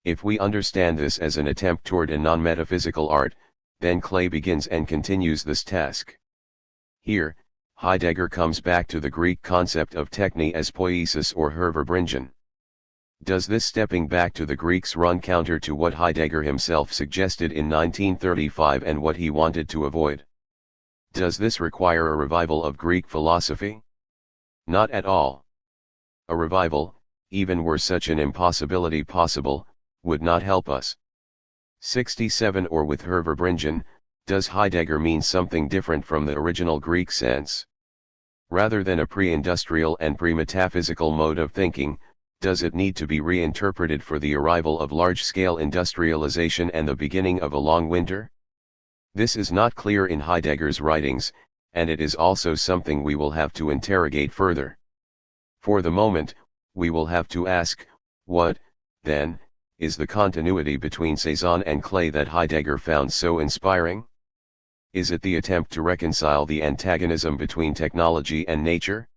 If we understand this as an attempt toward a non-metaphysical art, then clay begins and continues this task. Here, Heidegger comes back to the Greek concept of techne as poiesis or her Verbringen. Does this stepping back to the Greeks run counter to what Heidegger himself suggested in 1935 and what he wanted to avoid? Does this require a revival of Greek philosophy? Not at all. A revival, even were such an impossibility possible, would not help us. 67. Or with her Verbringen, does Heidegger mean something different from the original Greek sense? Rather than a pre-industrial and pre-metaphysical mode of thinking, does it need to be reinterpreted for the arrival of large-scale industrialization and the beginning of a long winter? This is not clear in Heidegger's writings, and it is also something we will have to interrogate further. For the moment, we will have to ask, what, then, is the continuity between Cézanne and clay that Heidegger found so inspiring? Is it the attempt to reconcile the antagonism between technology and nature?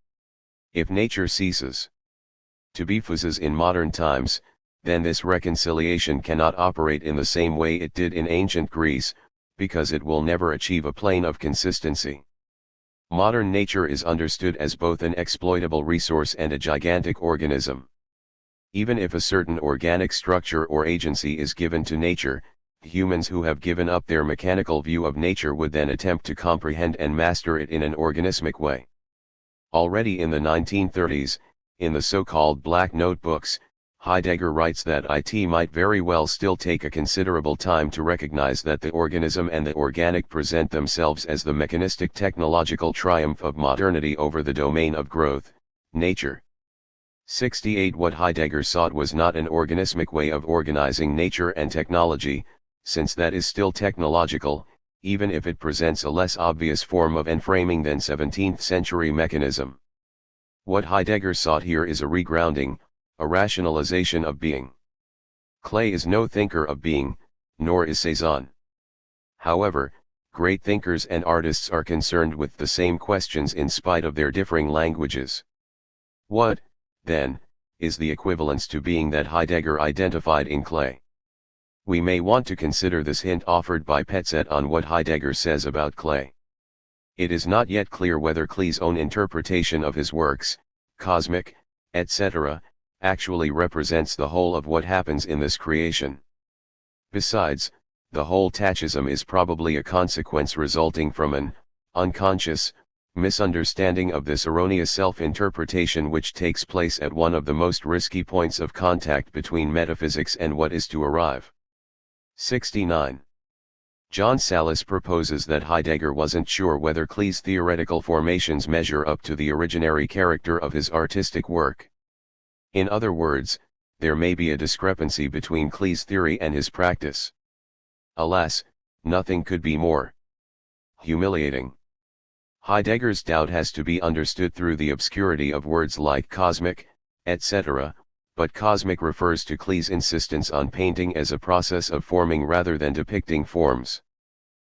If nature ceases, to be physis in modern times, then this reconciliation cannot operate in the same way it did in ancient Greece, because it will never achieve a plane of consistency. Modern nature is understood as both an exploitable resource and a gigantic organism. Even if a certain organic structure or agency is given to nature, humans who have given up their mechanical view of nature would then attempt to comprehend and master it in an organismic way. Already in the 1930s, in the so-called Black Notebooks, Heidegger writes that it might very well still take a considerable time to recognize that the organism and the organic present themselves as the mechanistic technological triumph of modernity over the domain of growth, nature. 68 What Heidegger sought was not an organismic way of organizing nature and technology, since that is still technological, even if it presents a less obvious form of enframing than 17th-century mechanism. What Heidegger sought here is a regrounding, a rationalization of being. Klee is no thinker of being, nor is Cezanne. However, great thinkers and artists are concerned with the same questions in spite of their differing languages. What, then, is the equivalence to being that Heidegger identified in Klee? We may want to consider this hint offered by Petzet on what Heidegger says about Klee. It is not yet clear whether Klee's own interpretation of his works, cosmic, etc., actually represents the whole of what happens in this creation. Besides, the whole tachism is probably a consequence resulting from an unconscious misunderstanding of this erroneous self-interpretation which takes place at one of the most risky points of contact between metaphysics and what is to arrive. 69. John Sallis proposes that Heidegger wasn't sure whether Klee's theoretical formations measure up to the originary character of his artistic work. In other words, there may be a discrepancy between Klee's theory and his practice. Alas, nothing could be more humiliating. Heidegger's doubt has to be understood through the obscurity of words like cosmic, etc., but cosmic refers to Klee's insistence on painting as a process of forming rather than depicting forms.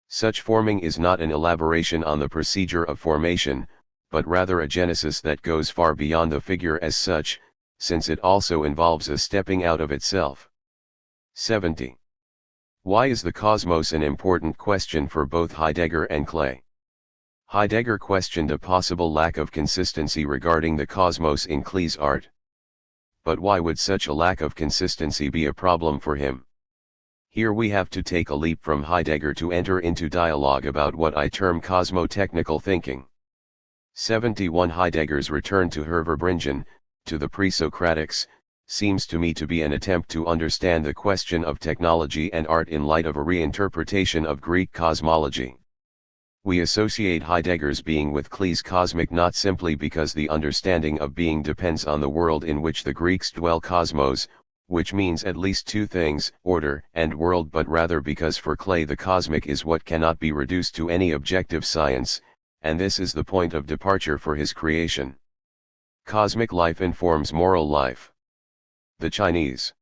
Such forming is not an elaboration on the procedure of formation, but rather a genesis that goes far beyond the figure as such, since it also involves a stepping out of itself. 70. Why is the cosmos an important question for both Heidegger and Klee? Heidegger questioned a possible lack of consistency regarding the cosmos in Klee's art. But why would such a lack of consistency be a problem for him? Here we have to take a leap from Heidegger to enter into dialogue about what I term cosmotechnical thinking. 71 Heidegger's return to Herverbringen, to the pre-Socratics, seems to me to be an attempt to understand the question of technology and art in light of a reinterpretation of Greek cosmology. We associate Heidegger's being with Klee's cosmic not simply because the understanding of being depends on the world in which the Greeks dwell cosmos, which means at least two things, order and world, but rather because for Klee the cosmic is what cannot be reduced to any objective science, and this is the point of departure for his creation. Cosmic life informs moral life. The Chinese.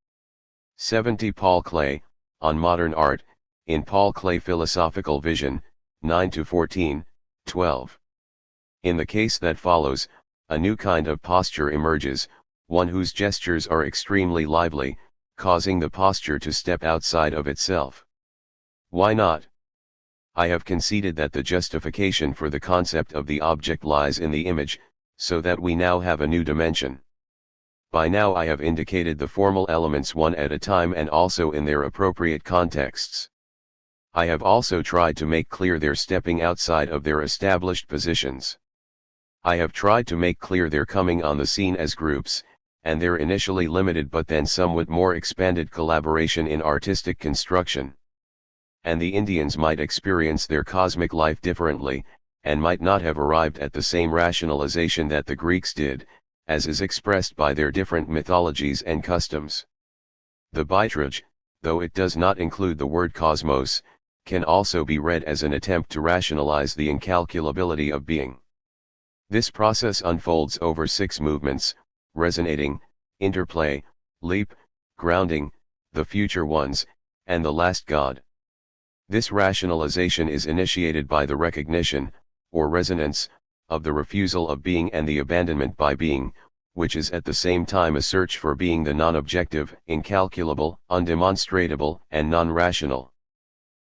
70 Paul Klee, on modern art, in Paul Klee Philosophical Vision, 9-14, 12. In the case that follows, a new kind of posture emerges, one whose gestures are extremely lively, causing the posture to step outside of itself. Why not? I have conceded that the justification for the concept of the object lies in the image, so that we now have a new dimension. By now I have indicated the formal elements one at a time and also in their appropriate contexts. I have also tried to make clear their stepping outside of their established positions. I have tried to make clear their coming on the scene as groups, and their initially limited but then somewhat more expanded collaboration in artistic construction. And the Indians might experience their cosmic life differently, and might not have arrived at the same rationalization that the Greeks did, as is expressed by their different mythologies and customs. The Beitrage, though it does not include the word cosmos, can also be read as an attempt to rationalize the incalculability of being. This process unfolds over 6 movements: resonating, interplay, leap, grounding, the future ones, and the last God. This rationalization is initiated by the recognition, or resonance, of the refusal of being and the abandonment by being, which is at the same time a search for being the non-objective, incalculable, undemonstratable, and non-rational.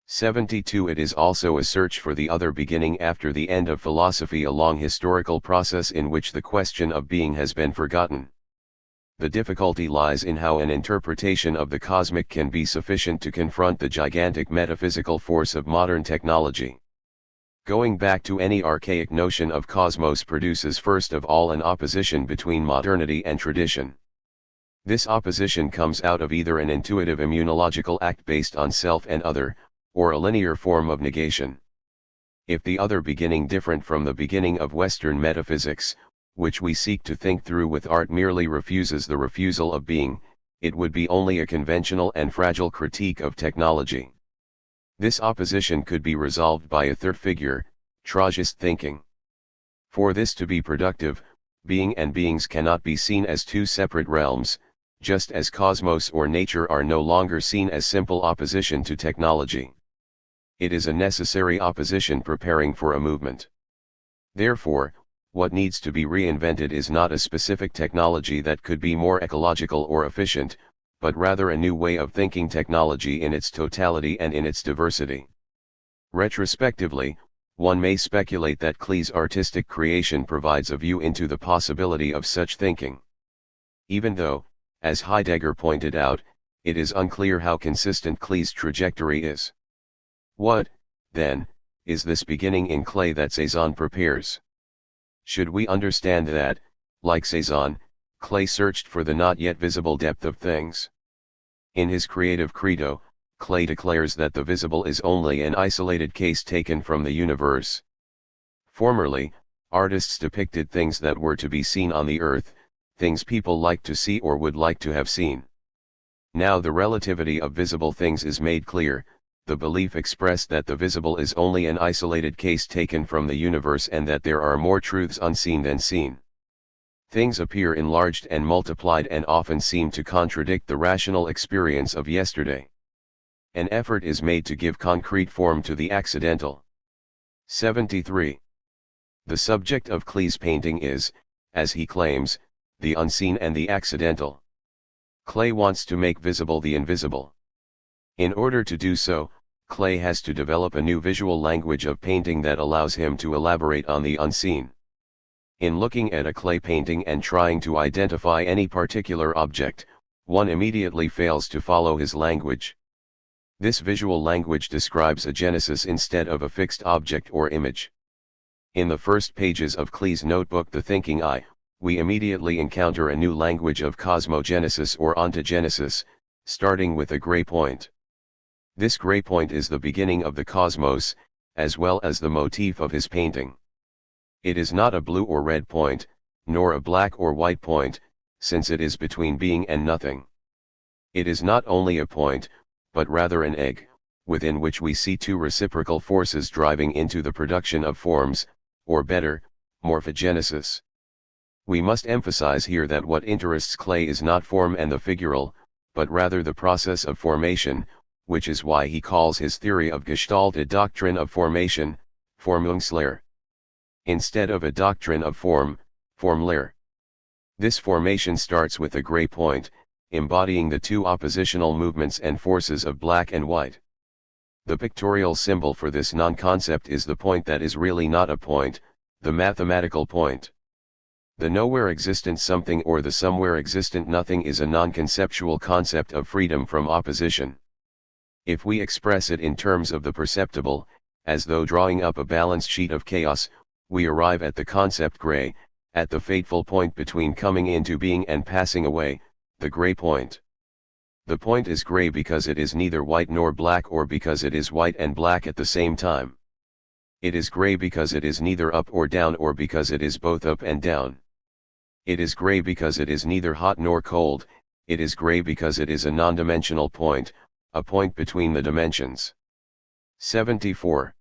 72. It is also a search for the other beginning after the end of philosophy, a long historical process in which the question of being has been forgotten. The difficulty lies in how an interpretation of the cosmic can be sufficient to confront the gigantic metaphysical force of modern technology. Going back to any archaic notion of cosmos produces first of all an opposition between modernity and tradition. This opposition comes out of either an intuitive immunological act based on self and other, or a linear form of negation. If the other beginning different from the beginning of Western metaphysics, which we seek to think through with art, merely refuses the refusal of being, it would be only a conventional and fragile critique of technology. This opposition could be resolved by a third figure, Tragist thinking. For this to be productive, being and beings cannot be seen as two separate realms, just as cosmos or nature are no longer seen as simple opposition to technology. It is a necessary opposition preparing for a movement. Therefore, what needs to be reinvented is not a specific technology that could be more ecological or efficient, but rather a new way of thinking technology in its totality and in its diversity. Retrospectively, one may speculate that Klee's artistic creation provides a view into the possibility of such thinking. Even though, as Heidegger pointed out, it is unclear how consistent Klee's trajectory is. What, then, is this beginning in Klee that Cezanne prepares? Should we understand that, like Cezanne, Klee searched for the not yet visible depth of things? In his creative credo, Klee declares that the visible is only an isolated case taken from the universe. Formerly, artists depicted things that were to be seen on the earth, things people liked to see or would like to have seen. Now the relativity of visible things is made clear, the belief expressed that the visible is only an isolated case taken from the universe and that there are more truths unseen than seen. Things appear enlarged and multiplied and often seem to contradict the rational experience of yesterday. An effort is made to give concrete form to the accidental. 73. The subject of Klee's painting is, as he claims, the unseen and the accidental. Klee wants to make visible the invisible. In order to do so, Klee has to develop a new visual language of painting that allows him to elaborate on the unseen. In looking at a Klee painting and trying to identify any particular object, one immediately fails to follow his language. This visual language describes a genesis instead of a fixed object or image. In the first pages of Klee's notebook The Thinking Eye, we immediately encounter a new language of cosmogenesis or ontogenesis, starting with a gray point. This gray point is the beginning of the cosmos, as well as the motif of his painting. It is not a blue or red point, nor a black or white point, since it is between being and nothing. It is not only a point, but rather an egg, within which we see two reciprocal forces driving into the production of forms, or better, morphogenesis. We must emphasize here that what interests Klee is not form and the figural, but rather the process of formation, which is why he calls his theory of Gestalt a doctrine of formation, Formungslehre. Instead of a doctrine of form, Formlehre. This formation starts with a gray point, embodying the two oppositional movements and forces of black and white. The pictorial symbol for this non-concept is the point that is really not a point, the mathematical point. The nowhere existent something or the somewhere existent nothing is a non-conceptual concept of freedom from opposition. If we express it in terms of the perceptible, as though drawing up a balance sheet of chaos, we arrive at the concept gray, at the fateful point between coming into being and passing away, the gray point. The point is gray because it is neither white nor black or because it is white and black at the same time. It is gray because it is neither up or down or because it is both up and down. It is gray because it is neither hot nor cold, it is gray because it is a non-dimensional point, a point between the dimensions. 74.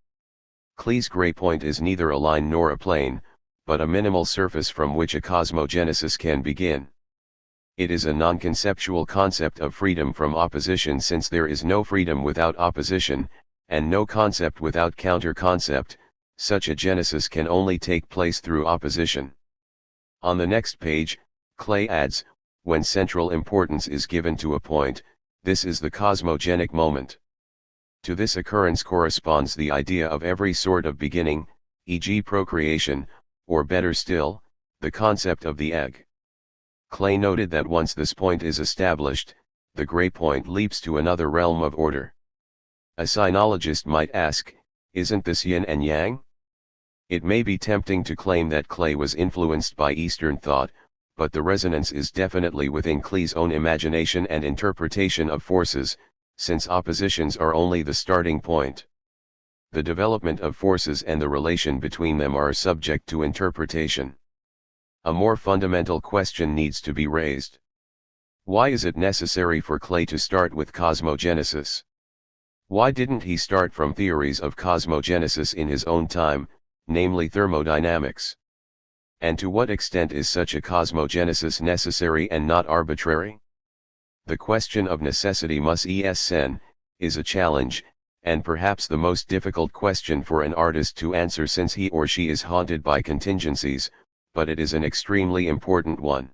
Klee's gray point is neither a line nor a plane, but a minimal surface from which a cosmogenesis can begin. It is a non-conceptual concept of freedom from opposition, since there is no freedom without opposition, and no concept without counter-concept. Such a genesis can only take place through opposition. On the next page, Clay adds, when central importance is given to a point, this is the cosmogenic moment. To this occurrence corresponds the idea of every sort of beginning, e.g. procreation, or better still, the concept of the egg. Clay noted that once this point is established, the gray point leaps to another realm of order. A sinologist might ask, isn't this yin and yang? It may be tempting to claim that Clay was influenced by Eastern thought, but the resonance is definitely within Clay's own imagination and interpretation of forces, since oppositions are only the starting point. The development of forces and the relation between them are subject to interpretation. A more fundamental question needs to be raised. Why is it necessary for Clay to start with cosmogenesis? Why didn't he start from theories of cosmogenesis in his own time, namely thermodynamics? And to what extent is such a cosmogenesis necessary and not arbitrary? The question of necessity is a challenge, and perhaps the most difficult question for an artist to answer since he or she is haunted by contingencies, but it is an extremely important one.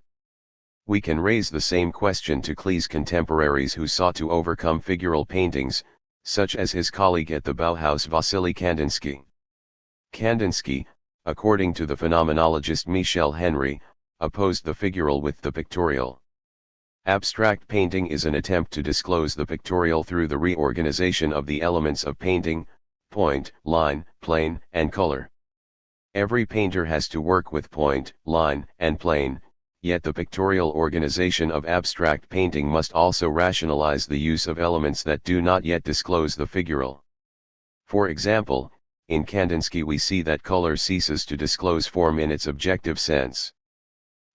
We can raise the same question to Klee's contemporaries who sought to overcome figural paintings, such as his colleague at the Bauhaus Wassily Kandinsky. Kandinsky, according to the phenomenologist Michel Henry, opposed the figural with the pictorial. Abstract painting is an attempt to disclose the pictorial through the reorganization of the elements of painting, point, line, plane, and color. Every painter has to work with point, line, and plane, yet the pictorial organization of abstract painting must also rationalize the use of elements that do not yet disclose the figural. For example, in Kandinsky we see that color ceases to disclose form in its objective sense.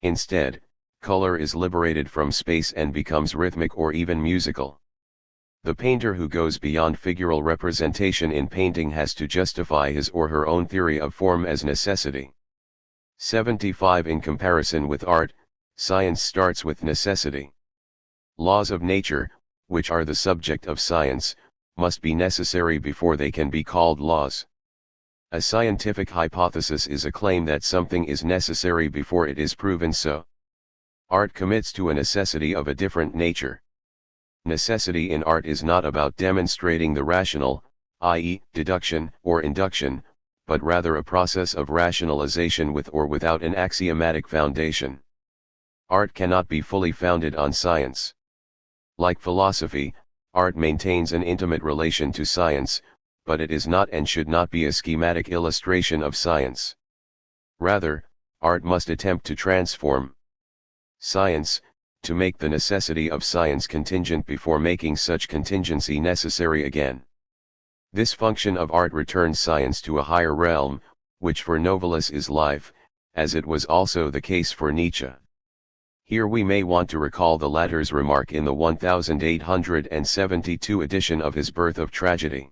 Instead, color is liberated from space and becomes rhythmic or even musical. The painter who goes beyond figural representation in painting has to justify his or her own theory of form as necessity. 75 In comparison with art, science starts with necessity. Laws of nature, which are the subject of science, must be necessary before they can be called laws. A scientific hypothesis is a claim that something is necessary before it is proven so. Art commits to a necessity of a different nature. Necessity in art is not about demonstrating the rational, i.e., deduction or induction, but rather a process of rationalization with or without an axiomatic foundation. Art cannot be fully founded on science. Like philosophy, art maintains an intimate relation to science, but it is not and should not be a schematic illustration of science. Rather, art must attempt to transform science, to make the necessity of science contingent before making such contingency necessary again. This function of art returns science to a higher realm, which for Novalis is life, as it was also the case for Nietzsche. Here we may want to recall the latter's remark in the 1872 edition of his Birth of Tragedy.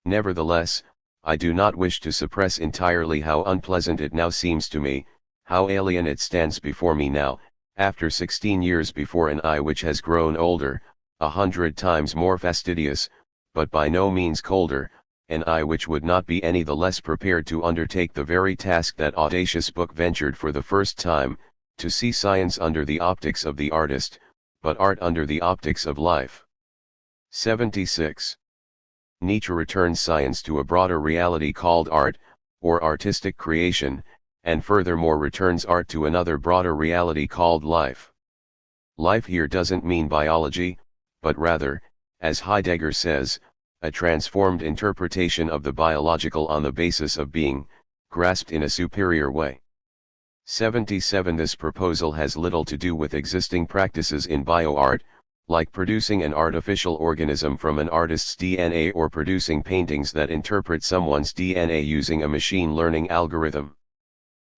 Nevertheless, I do not wish to suppress entirely how unpleasant it now seems to me, how alien it stands before me now, after 16 years before an eye which has grown older, 100 times more fastidious, but by no means colder, an eye which would not be any the less prepared to undertake the very task that audacious book ventured for the first time, to see science under the optics of the artist, but art under the optics of life. 76. Nietzsche returns science to a broader reality called art, or artistic creation, and furthermore returns art to another broader reality called life. Life here doesn't mean biology, but rather, as Heidegger says, a transformed interpretation of the biological on the basis of being, grasped in a superior way. 77 This proposal has little to do with existing practices in bioart, like producing an artificial organism from an artist's DNA or producing paintings that interpret someone's DNA using a machine learning algorithm.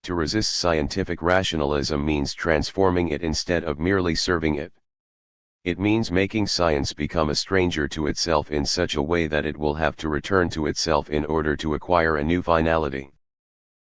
To resist scientific rationalism means transforming it instead of merely serving it. It means making science become a stranger to itself in such a way that it will have to return to itself in order to acquire a new finality.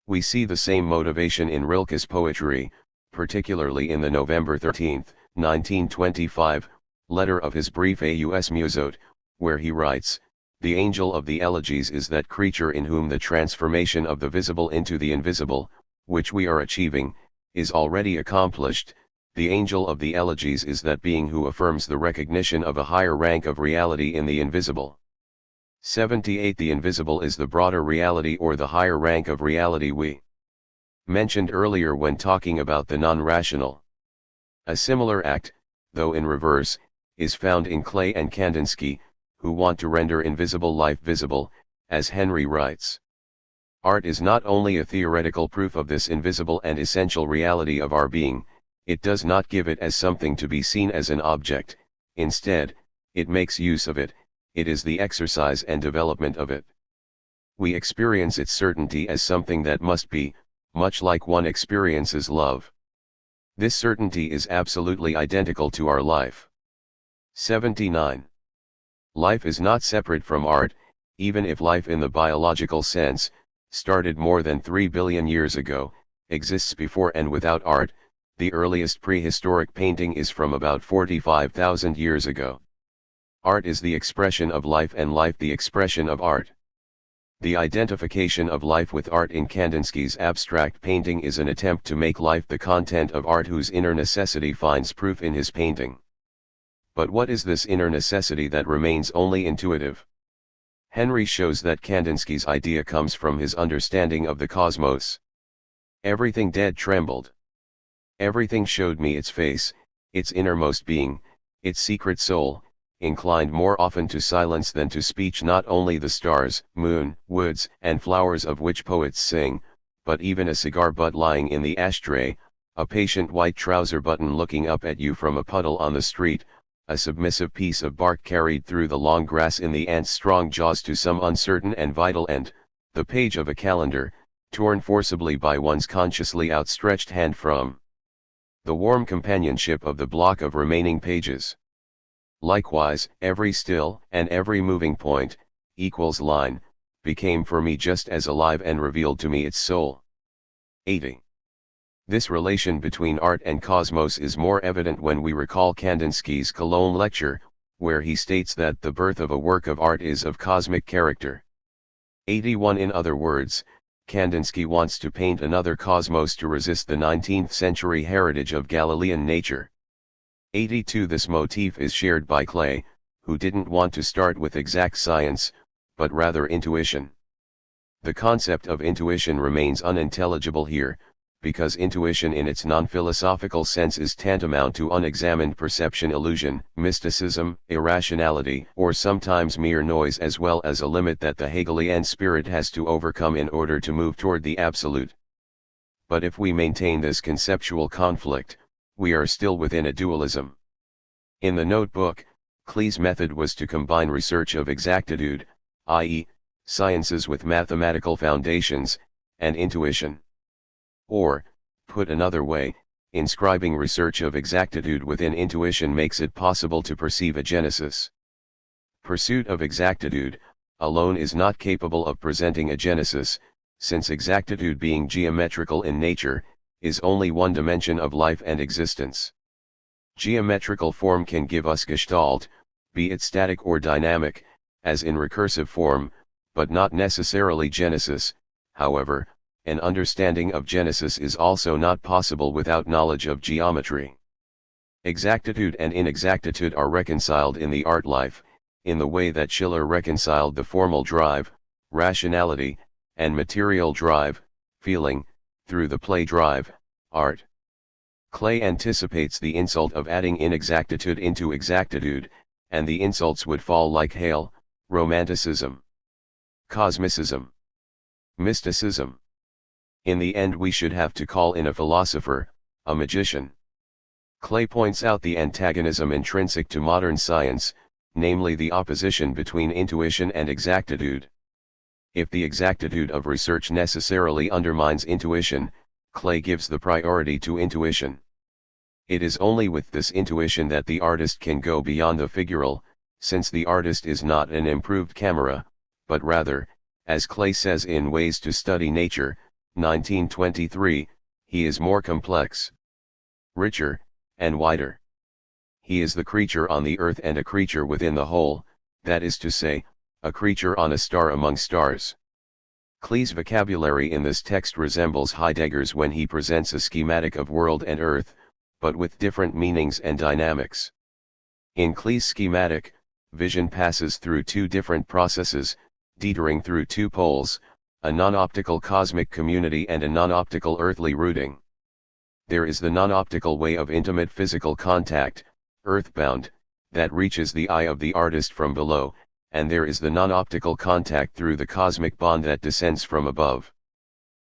We see the same motivation in Rilke's poetry, particularly in the November 13, 1925, letter of his brief Aus Musote, where he writes, "The angel of the elegies is that creature in whom the transformation of the visible into the invisible, which we are achieving, is already accomplished. The angel of the elegies is that being who affirms the recognition of a higher rank of reality in the invisible. 78. The invisible is the broader reality or the higher rank of reality we mentioned earlier when talking about the non-rational. A similar act, though in reverse, is found in Klee and Kandinsky, who want to render invisible life visible, as Henry writes. Art is not only a theoretical proof of this invisible and essential reality of our being, it does not give it as something to be seen as an object, instead, it makes use of it, it is the exercise and development of it. We experience its certainty as something that must be, much like one experiences love. This certainty is absolutely identical to our life. 79. Life is not separate from art, even if life in the biological sense, started more than 3 billion years ago, exists before and without art. The earliest prehistoric painting is from about 45,000 years ago. Art is the expression of life and life the expression of art. The identification of life with art in Kandinsky's abstract painting is an attempt to make life the content of art whose inner necessity finds proof in his painting. But what is this inner necessity that remains only intuitive? Henry shows that Kandinsky's idea comes from his understanding of the cosmos. Everything dead trembled. Everything showed me its face, its innermost being, its secret soul, inclined more often to silence than to speech. Not only the stars, moon, woods, and flowers of which poets sing, but even a cigar butt lying in the ashtray, a patient white trouser button looking up at you from a puddle on the street, a submissive piece of bark carried through the long grass in the ant's strong jaws to some uncertain and vital end, the page of a calendar, torn forcibly by one's consciously outstretched hand from the warm companionship of the block of remaining pages. Likewise, every still and every moving point, equals line, became for me just as alive and revealed to me its soul. 80. This relation between art and cosmos is more evident when we recall Kandinsky's Cologne lecture, where he states that the birth of a work of art is of cosmic character. 81. In other words, Kandinsky wants to paint another cosmos to resist the 19th century heritage of Galilean nature. 82. This motif is shared by Klee, who didn't want to start with exact science, but rather intuition. The concept of intuition remains unintelligible here, because intuition in its non-philosophical sense is tantamount to unexamined perception, illusion, mysticism, irrationality, or sometimes mere noise, as well as a limit that the Hegelian spirit has to overcome in order to move toward the absolute. But if we maintain this conceptual conflict, we are still within a dualism. In the notebook, Klee's method was to combine research of exactitude, i.e., sciences with mathematical foundations, and intuition. Or, put another way, inscribing research of exactitude within intuition makes it possible to perceive a genesis. Pursuit of exactitude, alone is not capable of presenting a genesis, since exactitude, being geometrical in nature, is only one dimension of life and existence. Geometrical form can give us gestalt, be it static or dynamic, as in recursive form, but not necessarily genesis. However, an understanding of genesis is also not possible without knowledge of geometry. Exactitude and inexactitude are reconciled in the art life, in the way that Schiller reconciled the formal drive, rationality, and material drive, feeling, through the play drive, art. Klee anticipates the insult of adding inexactitude into exactitude, and the insults would fall like hail: romanticism, cosmicism, mysticism. In the end we should have to call in a philosopher, a magician. Klee points out the antagonism intrinsic to modern science, namely the opposition between intuition and exactitude. If the exactitude of research necessarily undermines intuition, Klee gives the priority to intuition. It is only with this intuition that the artist can go beyond the figural, since the artist is not an improved camera, but rather, as Klee says in Ways to Study Nature, 1923, he is more complex, richer, and wider. He is the creature on the earth and a creature within the whole, that is to say, a creature on a star among stars. Klee's vocabulary in this text resembles Heidegger's when he presents a schematic of world and earth, but with different meanings and dynamics. In Klee's schematic, vision passes through two different processes, teetering through two poles, a non-optical cosmic community and a non-optical earthly rooting. There is the non-optical way of intimate physical contact, earthbound, that reaches the eye of the artist from below, and there is the non-optical contact through the cosmic bond that descends from above.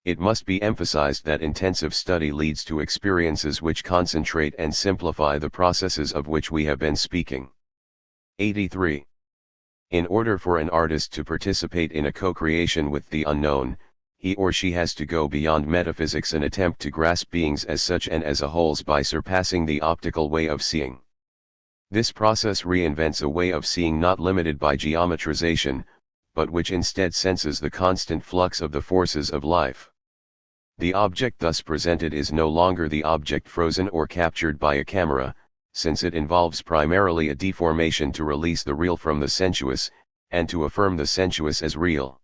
It must be emphasized that intensive study leads to experiences which concentrate and simplify the processes of which we have been speaking. 83. In order for an artist to participate in a co-creation with the unknown, he or she has to go beyond metaphysics and attempt to grasp beings as such and as a wholes by surpassing the optical way of seeing. This process reinvents a way of seeing not limited by geometrization, but which instead senses the constant flux of the forces of life. The object thus presented is no longer the object frozen or captured by a camera, since it involves primarily a deformation to release the real from the sensuous, and to affirm the sensuous as real.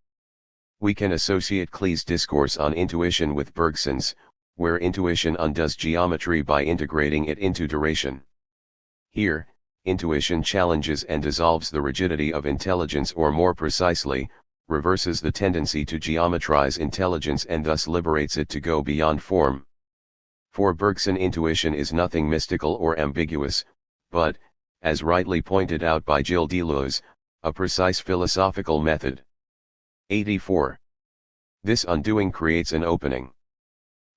We can associate Klee's discourse on intuition with Bergson's, where intuition undoes geometry by integrating it into duration. Here, intuition challenges and dissolves the rigidity of intelligence, or more precisely, reverses the tendency to geometrize intelligence and thus liberates it to go beyond form. For Bergson, intuition is nothing mystical or ambiguous, but, as rightly pointed out by Gilles Deleuze, a precise philosophical method. 84. This undoing creates an opening.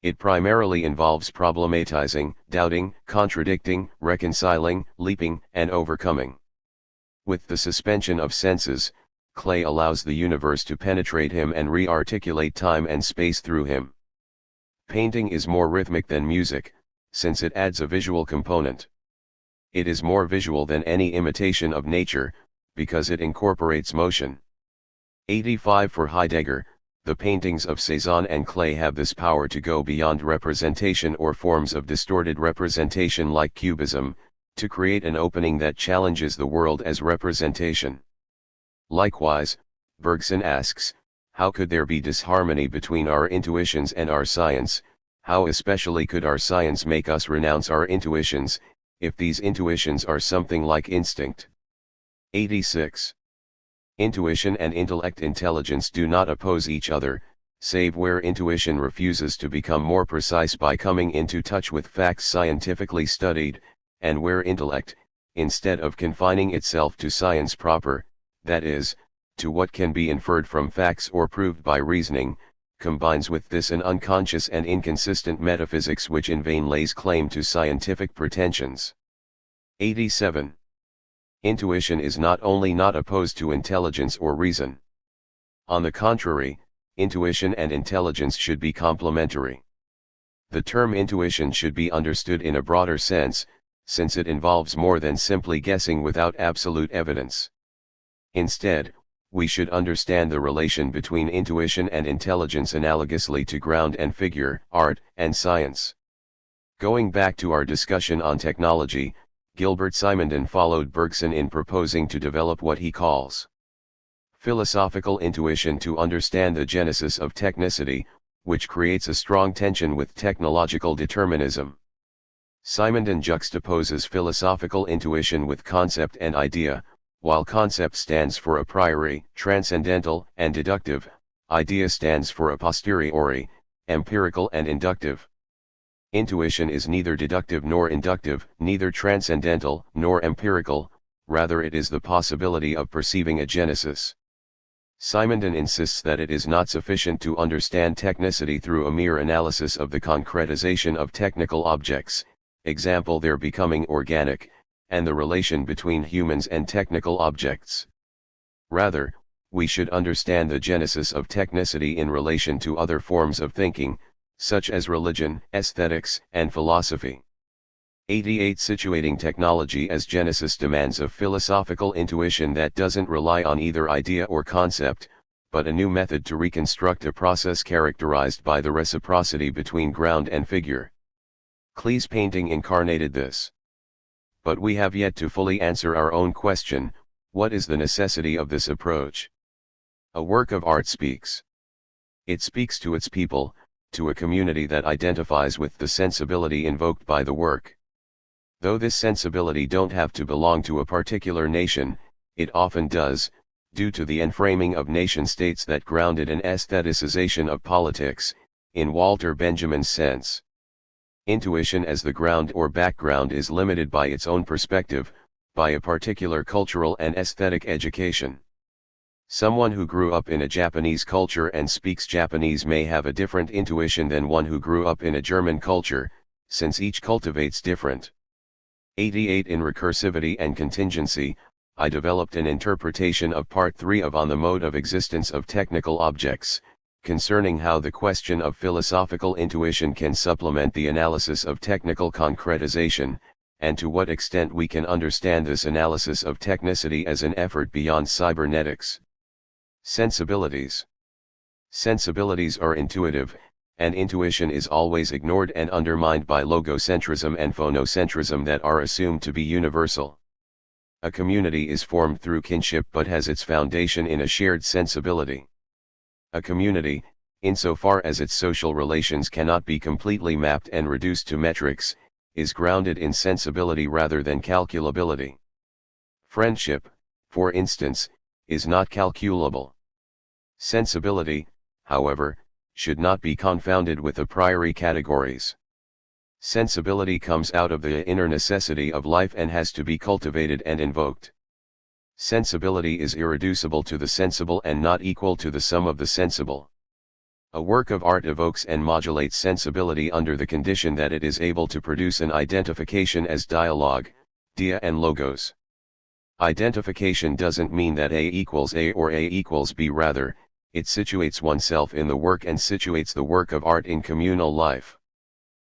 It primarily involves problematizing, doubting, contradicting, reconciling, leaping, and overcoming. With the suspension of senses, Klee allows the universe to penetrate him and re-articulate time and space through him. Painting is more rhythmic than music, since it adds a visual component. It is more visual than any imitation of nature, because it incorporates motion. 85. For Heidegger, the paintings of Cézanne and Klee have this power to go beyond representation or forms of distorted representation like cubism, to create an opening that challenges the world as representation. Likewise, Bergson asks, how could there be disharmony between our intuitions and our science? How especially could our science make us renounce our intuitions, if these intuitions are something like instinct? 86. Intuition and intellect intelligence do not oppose each other, save where intuition refuses to become more precise by coming into touch with facts scientifically studied, and where intellect, instead of confining itself to science proper, that is, to what can be inferred from facts or proved by reasoning, combines with this an unconscious and inconsistent metaphysics which in vain lays claim to scientific pretensions. 87. Intuition is not only not opposed to intelligence or reason. On the contrary, intuition and intelligence should be complementary. The term intuition should be understood in a broader sense, since it involves more than simply guessing without absolute evidence. Instead, we should understand the relation between intuition and intelligence analogously to ground and figure, art, and science. Going back to our discussion on technology, Gilbert Simondon followed Bergson in proposing to develop what he calls philosophical intuition to understand the genesis of technicity, which creates a strong tension with technological determinism. Simondon juxtaposes philosophical intuition with concept and idea. While concept stands for a priori, transcendental, and deductive, idea stands for a posteriori, empirical and inductive. Intuition is neither deductive nor inductive, neither transcendental nor empirical, rather it is the possibility of perceiving a genesis. Simondon insists that it is not sufficient to understand technicity through a mere analysis of the concretization of technical objects, example their becoming organic, and the relation between humans and technical objects. Rather, we should understand the genesis of technicity in relation to other forms of thinking, such as religion, aesthetics, and philosophy. 88. Situating technology as genesis demands a philosophical intuition that doesn't rely on either idea or concept, but a new method to reconstruct a process characterized by the reciprocity between ground and figure. Klee's painting incarnated this. But we have yet to fully answer our own question, what is the necessity of this approach? A work of art speaks It speaks to its people, to a community that identifies with the sensibility invoked by the work. Though this sensibility don't have to belong to a particular nation, it often does, due to the enframing of nation-states that grounded an aestheticization of politics, in Walter Benjamin's sense. Intuition as the ground or background is limited by its own perspective, by a particular cultural and aesthetic education. Someone who grew up in a Japanese culture and speaks Japanese may have a different intuition than one who grew up in a German culture, since each cultivates different. 88 In recursivity and contingency, I developed an interpretation of Part 3 of On the Mode of Existence of Technical Objects, concerning how the question of philosophical intuition can supplement the analysis of technical concretization, and to what extent we can understand this analysis of technicity as an effort beyond cybernetics. Sensibilities. Sensibilities are intuitive, and intuition is always ignored and undermined by logocentrism and phonocentrism that are assumed to be universal. A community is formed through kinship but has its foundation in a shared sensibility. A community, insofar as its social relations cannot be completely mapped and reduced to metrics, is grounded in sensibility rather than calculability. Friendship, for instance, is not calculable. Sensibility, however, should not be confounded with a priori categories. Sensibility comes out of the inner necessity of life and has to be cultivated and invoked. Sensibility is irreducible to the sensible and not equal to the sum of the sensible. A work of art evokes and modulates sensibility under the condition that it is able to produce an identification as dialogue, dia and logos. Identification doesn't mean that A equals A or A equals B, rather, it situates oneself in the work and situates the work of art in communal life.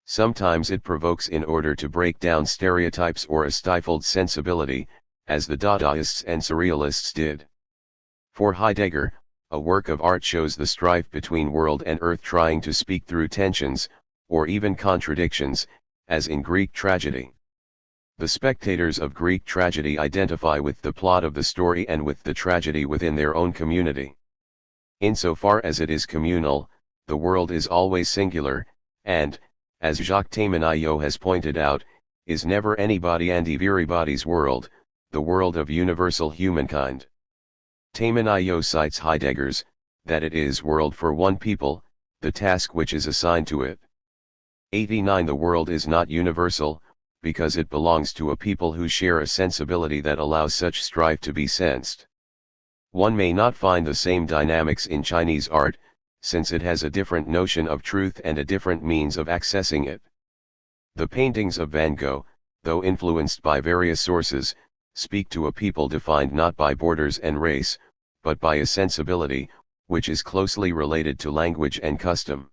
Sometimes it provokes in order to break down stereotypes or a stifled sensibility, as the Dadaists and Surrealists did. For Heidegger, a work of art shows the strife between world and earth trying to speak through tensions, or even contradictions, as in Greek tragedy. The spectators of Greek tragedy identify with the plot of the story and with the tragedy within their own community. Insofar as it is communal, the world is always singular, and, as Jacques Tamenayo has pointed out, is never anybody and everybody's world, the world of universal humankind. Tamenayo cites Heidegger's, that it is world for one people, the task which is assigned to it. 89 The world is not universal, because it belongs to a people who share a sensibility that allows such strife to be sensed. One may not find the same dynamics in Chinese art, since it has a different notion of truth and a different means of accessing it. The paintings of Van Gogh, though influenced by various sources, speak to a people defined not by borders and race, but by a sensibility, which is closely related to language and custom.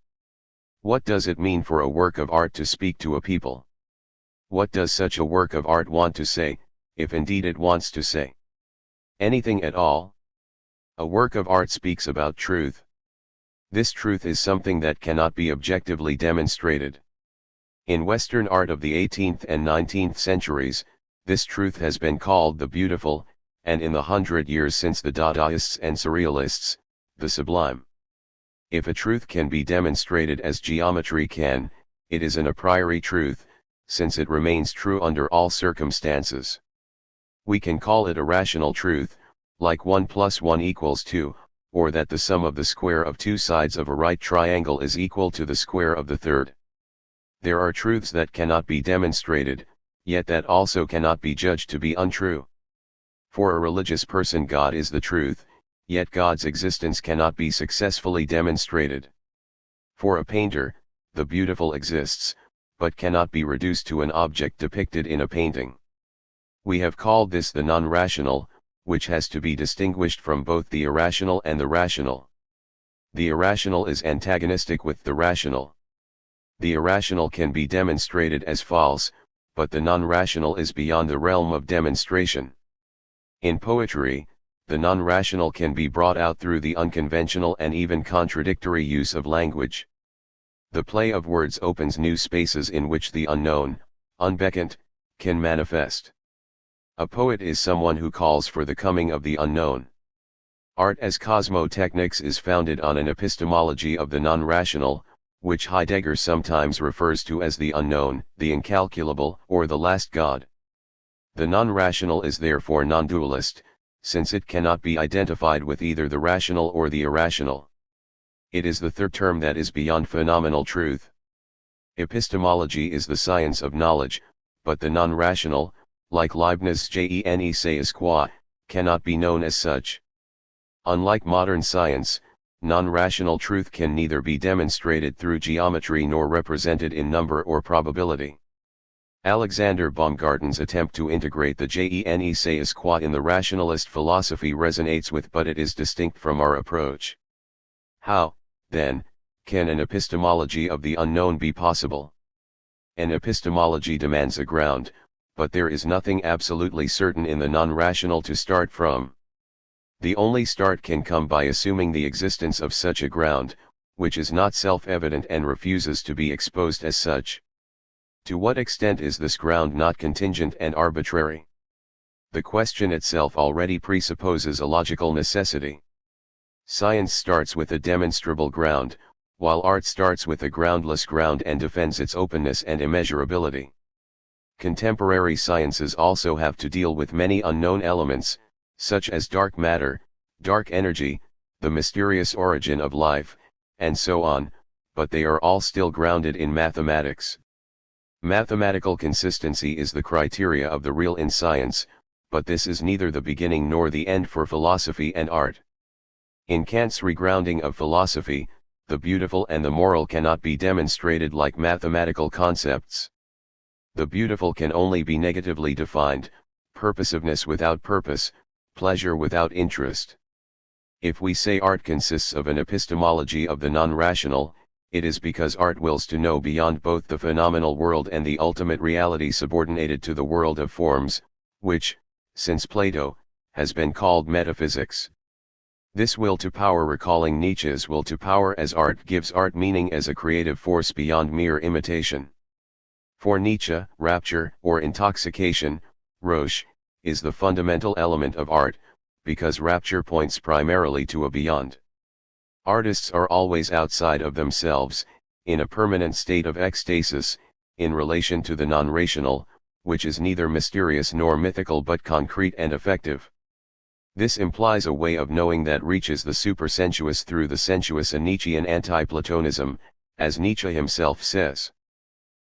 What does it mean for a work of art to speak to a people? What does such a work of art want to say, if indeed it wants to say anything at all? A work of art speaks about truth. This truth is something that cannot be objectively demonstrated. In Western art of the 18th and 19th centuries, this truth has been called the beautiful, and in the 100 years since the Dadaists and Surrealists, the sublime. If a truth can be demonstrated as geometry can, it is an a priori truth, since it remains true under all circumstances. We can call it a rational truth, like 1 + 1 = 2, or that the sum of the square of two sides of a right triangle is equal to the square of the third. There are truths that cannot be demonstrated, yet that also cannot be judged to be untrue. For a religious person, God is the truth, yet God's existence cannot be successfully demonstrated. For a painter, the beautiful exists, but cannot be reduced to an object depicted in a painting. We have called this the non-rational, which has to be distinguished from both the irrational and the rational. The irrational is antagonistic with the rational. The irrational can be demonstrated as false, but the non-rational is beyond the realm of demonstration. In poetry, the non-rational can be brought out through the unconventional and even contradictory use of language. The play of words opens new spaces in which the unknown, unbeckoned, can manifest. A poet is someone who calls for the coming of the unknown. Art as cosmotechnics is founded on an epistemology of the non-rational, which Heidegger sometimes refers to as the unknown, the incalculable, or the last God. The non-rational is therefore non-dualist, since it cannot be identified with either the rational or the irrational. It is the third term that is beyond phenomenal truth. Epistemology is the science of knowledge, but the non-rational, like Leibniz's gene sais quoi, cannot be known as such. Unlike modern science, non-rational truth can neither be demonstrated through geometry nor represented in number or probability. Alexander Baumgarten's attempt to integrate the gene sais quoi in the rationalist philosophy resonates with, but it is distinct from our approach. How, then, can an epistemology of the unknown be possible? An epistemology demands a ground, but there is nothing absolutely certain in the non-rational to start from. The only start can come by assuming the existence of such a ground, which is not self-evident and refuses to be exposed as such. To what extent is this ground not contingent and arbitrary? The question itself already presupposes a logical necessity. Science starts with a demonstrable ground, while art starts with a groundless ground and defends its openness and immeasurability. Contemporary sciences also have to deal with many unknown elements, such as dark matter, dark energy, the mysterious origin of life, and so on, but they are all still grounded in mathematics. Mathematical consistency is the criteria of the real in science, but this is neither the beginning nor the end for philosophy and art. In Kant's regrounding of philosophy, the beautiful and the moral cannot be demonstrated like mathematical concepts. The beautiful can only be negatively defined, purposiveness without purpose, pleasure without interest. If we say art consists of an epistemology of the non-rational, it is because art wills to know beyond both the phenomenal world and the ultimate reality subordinated to the world of forms, which, since Plato, has been called metaphysics. This will to power, recalling Nietzsche's will to power as art, gives art meaning as a creative force beyond mere imitation. For Nietzsche, rapture, or intoxication, Rausch, is the fundamental element of art, because rapture points primarily to a beyond. Artists are always outside of themselves, in a permanent state of ecstasis, in relation to the non-rational, which is neither mysterious nor mythical but concrete and effective. This implies a way of knowing that reaches the supersensuous through the sensuous, a Nietzschean anti-Platonism, as Nietzsche himself says.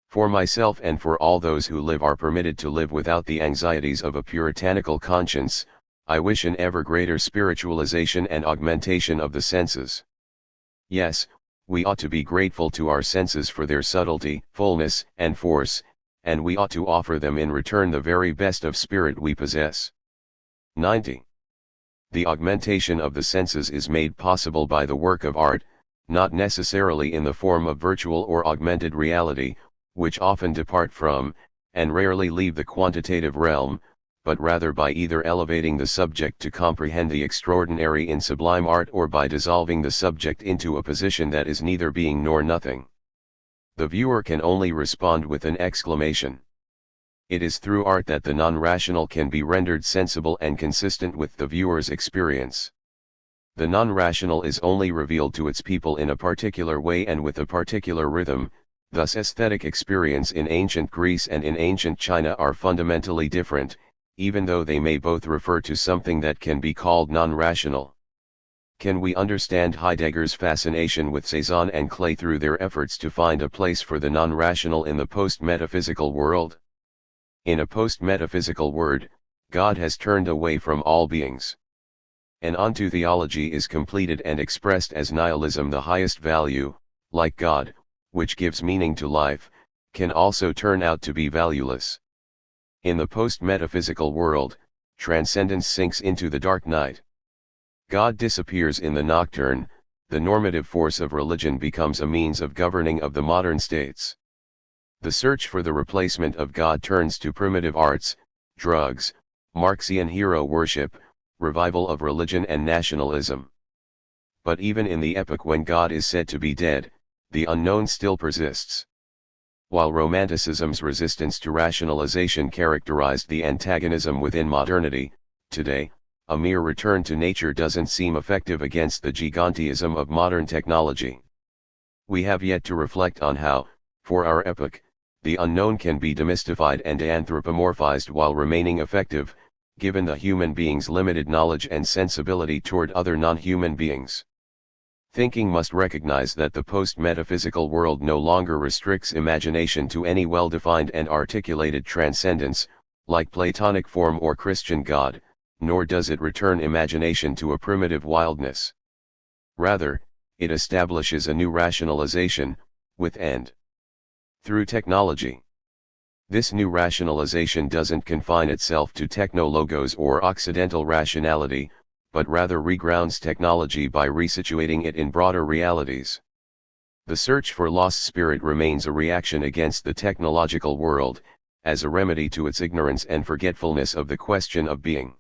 For myself and for all those who live are permitted to live without the anxieties of a puritanical conscience, I wish an ever greater spiritualization and augmentation of the senses. Yes, we ought to be grateful to our senses for their subtlety, fullness, and force, and we ought to offer them in return the very best of spirit we possess. 90. The augmentation of the senses is made possible by the work of art, not necessarily in the form of virtual or augmented reality, which often depart from, and rarely leave the quantitative realm, but rather by either elevating the subject to comprehend the extraordinary in sublime art or by dissolving the subject into a position that is neither being nor nothing. The viewer can only respond with an exclamation. It is through art that the non-rational can be rendered sensible and consistent with the viewer's experience. The non-rational is only revealed to its people in a particular way and with a particular rhythm, thus aesthetic experience in ancient Greece and in ancient China are fundamentally different, even though they may both refer to something that can be called non-rational. Can we understand Heidegger's fascination with Cézanne and Klee through their efforts to find a place for the non-rational in the post-metaphysical world? In a post-metaphysical world, God has turned away from all beings. An ontotheology is completed and expressed as nihilism. The highest value, like God, which gives meaning to life, can also turn out to be valueless. In the post-metaphysical world, transcendence sinks into the dark night. God disappears in the nocturne, the normative force of religion becomes a means of governing of the modern states. The search for the replacement of God turns to primitive arts, drugs, Marxian hero worship, revival of religion and nationalism. But even in the epoch when God is said to be dead, the unknown still persists. While Romanticism's resistance to rationalization characterized the antagonism within modernity, today, a mere return to nature doesn't seem effective against the gigantism of modern technology. We have yet to reflect on how, for our epoch, the unknown can be demystified and anthropomorphized while remaining effective, given the human being's limited knowledge and sensibility toward other non-human beings. Thinking must recognize that the post-metaphysical world no longer restricts imagination to any well-defined and articulated transcendence, like Platonic form or Christian God, nor does it return imagination to a primitive wildness. Rather, it establishes a new rationalization, with and through technology. This new rationalization doesn't confine itself to techno-logos or Occidental rationality, but rather regrounds technology by resituating it in broader realities. The search for lost spirit remains a reaction against the technological world, as a remedy to its ignorance and forgetfulness of the question of being.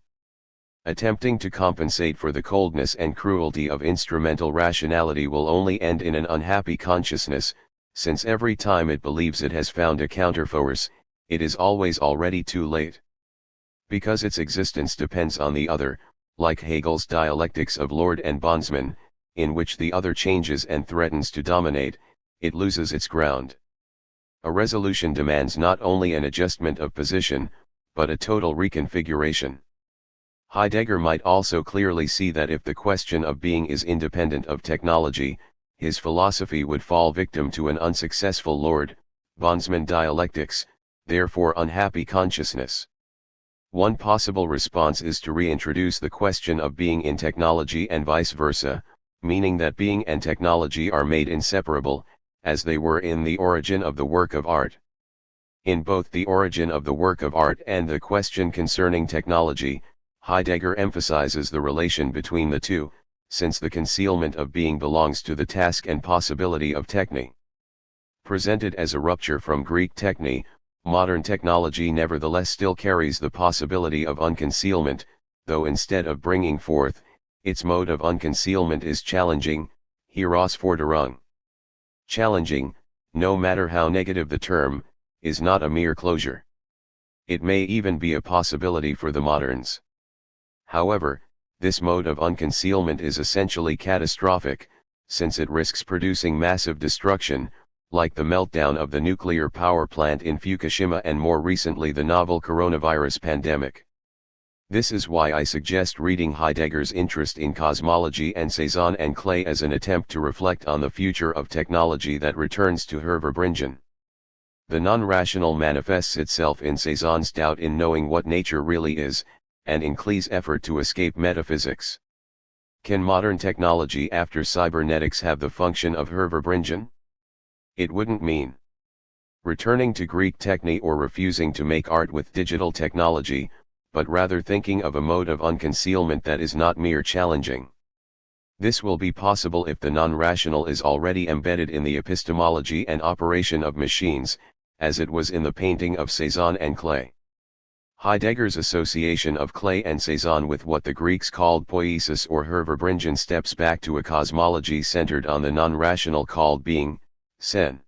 Attempting to compensate for the coldness and cruelty of instrumental rationality will only end in an unhappy consciousness, since every time it believes it has found a counterforce, it is always already too late. Because its existence depends on the other, like Hegel's dialectics of lord and bondsman, in which the other changes and threatens to dominate, it loses its ground. A resolution demands not only an adjustment of position, but a total reconfiguration. Heidegger might also clearly see that if the question of being is independent of technology, his philosophy would fall victim to an unsuccessful lord-bondsman dialectics, therefore unhappy consciousness. One possible response is to reintroduce the question of being in technology and vice versa, meaning that being and technology are made inseparable, as they were in the origin of the work of art. In both the origin of the work of art and the question concerning technology, Heidegger emphasizes the relation between the two, since the concealment of being belongs to the task and possibility of techne. Presented as a rupture from Greek techne, modern technology nevertheless still carries the possibility of unconcealment, though instead of bringing forth, its mode of unconcealment is challenging, herausforderung. Challenging, no matter how negative the term, is not a mere closure. It may even be a possibility for the moderns. However, this mode of unconcealment is essentially catastrophic, since it risks producing massive destruction, like the meltdown of the nuclear power plant in Fukushima and more recently the novel coronavirus pandemic. This is why I suggest reading Heidegger's interest in cosmology and Cézanne and Klee as an attempt to reflect on the future of technology that returns to her Verbringen. The non-rational manifests itself in Cézanne's doubt in knowing what nature really is, and in Klee's effort to escape metaphysics. Can modern technology after cybernetics have the function of her Verbringen? It wouldn't mean returning to Greek techne or refusing to make art with digital technology, but rather thinking of a mode of unconcealment that is not mere challenging. This will be possible if the non-rational is already embedded in the epistemology and operation of machines, as it was in the painting of Cézanne and Klee. Heidegger's association of Klee and Cézanne with what the Greeks called poiesis or her Verbringen steps back to a cosmology centered on the non-rational called being, sen.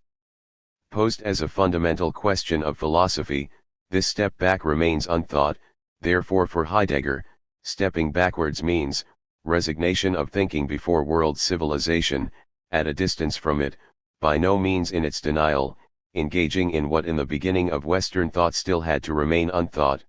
Posed as a fundamental question of philosophy, this step back remains unthought, therefore for Heidegger, stepping backwards means, resignation of thinking before world civilization, at a distance from it, by no means in its denial, engaging in what in the beginning of Western thought still had to remain unthought.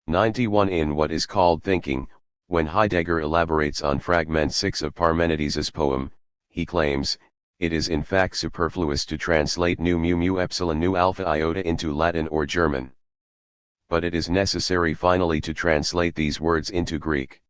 91 In what is called thinking, when Heidegger elaborates on fragment 6 of Parmenides's poem, he claims, it is in fact superfluous to translate nu mu mu epsilon nu alpha iota into Latin or German. But it is necessary finally to translate these words into Greek.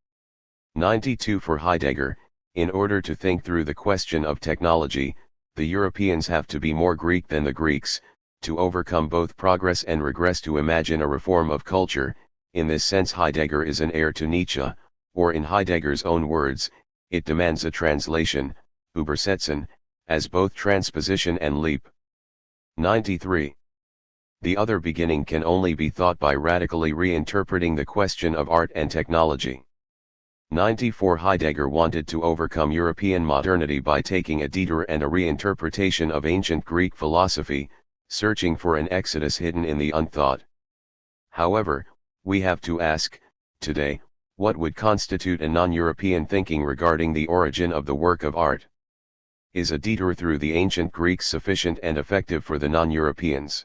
92 For Heidegger, in order to think through the question of technology, the Europeans have to be more Greek than the Greeks, to overcome both progress and regress to imagine a reform of culture. In this sense Heidegger is an heir to Nietzsche, or in Heidegger's own words, it demands a translation, Übersetzen, as both transposition and leap. 93. The other beginning can only be thought by radically reinterpreting the question of art and technology. 94 Heidegger wanted to overcome European modernity by taking a detour and a reinterpretation of ancient Greek philosophy, searching for an exodus hidden in the unthought. However, we have to ask, today, What would constitute a non-European thinking regarding the origin of the work of art? Is a detour through the ancient Greeks sufficient and effective for the non-Europeans?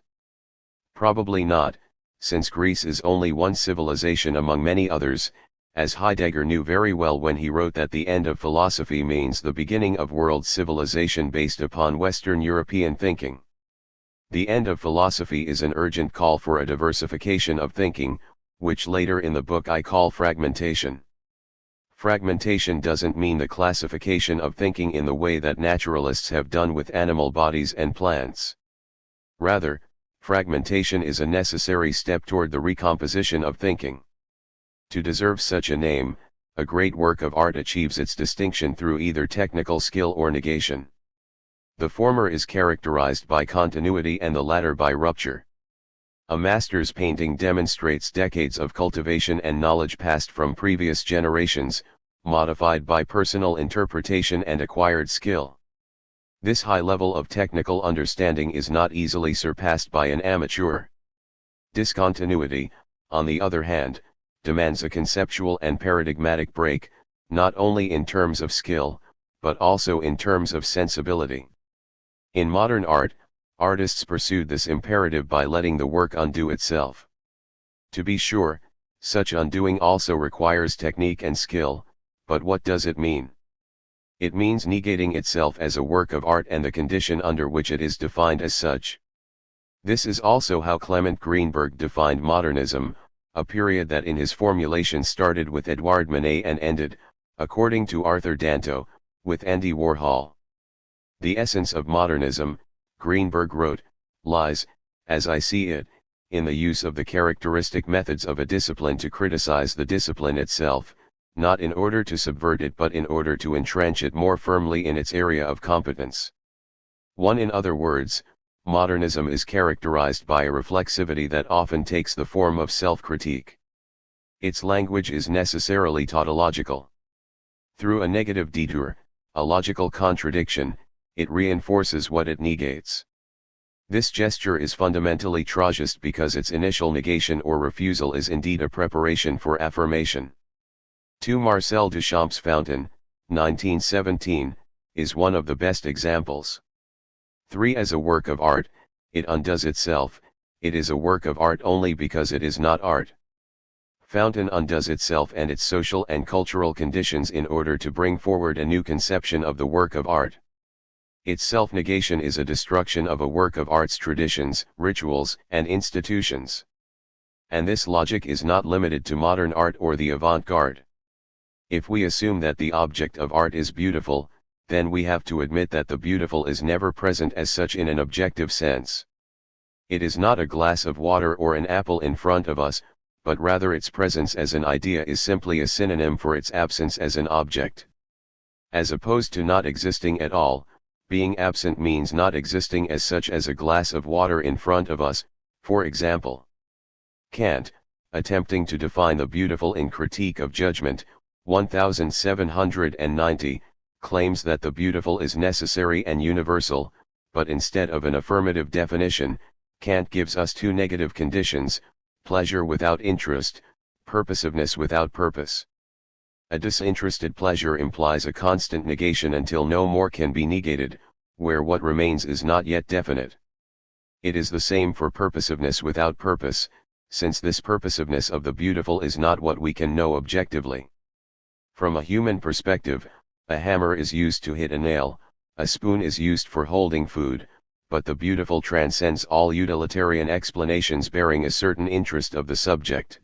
Probably not, since Greece is only one civilization among many others, as Heidegger knew very well when he wrote that the end of philosophy means the beginning of world civilization based upon Western European thinking. The end of philosophy is an urgent call for a diversification of thinking, which later in the book I call fragmentation. Fragmentation doesn't mean the classification of thinking in the way that naturalists have done with animal bodies and plants. Rather, fragmentation is a necessary step toward the recomposition of thinking. To deserve such a name, a great work of art achieves its distinction through either technical skill or negation. The former is characterized by continuity and the latter by rupture. A master's painting demonstrates decades of cultivation and knowledge passed from previous generations, modified by personal interpretation and acquired skill. This high level of technical understanding is not easily surpassed by an amateur. Discontinuity, on the other hand, demands a conceptual and paradigmatic break, not only in terms of skill, but also in terms of sensibility. In modern art, artists pursued this imperative by letting the work undo itself. To be sure, such undoing also requires technique and skill, but what does it mean? It means negating itself as a work of art and the condition under which it is defined as such. This is also how Clement Greenberg defined modernism, a period that in his formulation started with Edouard Manet and ended, according to Arthur Danto, with Andy Warhol. The essence of modernism, Greenberg wrote, lies, as I see it, in the use of the characteristic methods of a discipline to criticize the discipline itself, not in order to subvert it but in order to entrench it more firmly in its area of competence. In other words, modernism is characterized by a reflexivity that often takes the form of self-critique. Its language is necessarily tautological. Through a negative detour, a logical contradiction, it reinforces what it negates. This gesture is fundamentally Trotskist because its initial negation or refusal is indeed a preparation for affirmation. To Marcel Duchamp's Fountain, 1917, is one of the best examples. 3. As a work of art, it undoes itself, it is a work of art only because it is not art. Fountain undoes itself and its social and cultural conditions in order to bring forward a new conception of the work of art. Its self-negation is a destruction of a work of art's traditions, rituals, and institutions. And this logic is not limited to modern art or the avant-garde. If we assume that the object of art is beautiful, then we have to admit that the beautiful is never present as such in an objective sense. It is not a glass of water or an apple in front of us, but rather its presence as an idea is simply a synonym for its absence as an object. As opposed to not existing at all, being absent means not existing as such as a glass of water in front of us, for example. Kant, attempting to define the beautiful in Critique of Judgment, 1790, claims that the beautiful is necessary and universal, but instead of an affirmative definition, Kant gives us two negative conditions: pleasure without interest, purposiveness without purpose. A disinterested pleasure implies a constant negation until no more can be negated, where what remains is not yet definite. It is the same for purposiveness without purpose, since this purposiveness of the beautiful is not what we can know objectively. From a human perspective, a hammer is used to hit a nail, a spoon is used for holding food, but the beautiful transcends all utilitarian explanations bearing a certain interest of the subject.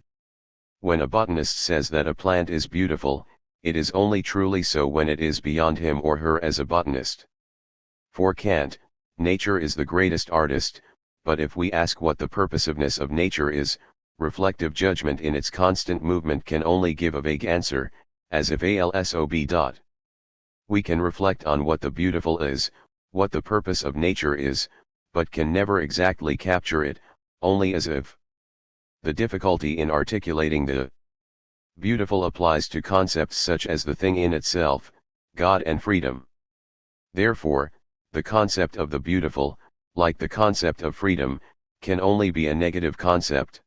When a botanist says that a plant is beautiful, it is only truly so when it is beyond him or her as a botanist. For Kant, nature is the greatest artist, but if we ask what the purposiveness of nature is, reflective judgment in its constant movement can only give a vague answer, as if ALSOB. We can reflect on what the beautiful is, what the purpose of nature is, but can never exactly capture it, only as if. The difficulty in articulating the beautiful applies to concepts such as the thing in itself, God and freedom. Therefore, the concept of the beautiful, like the concept of freedom, can only be a negative concept.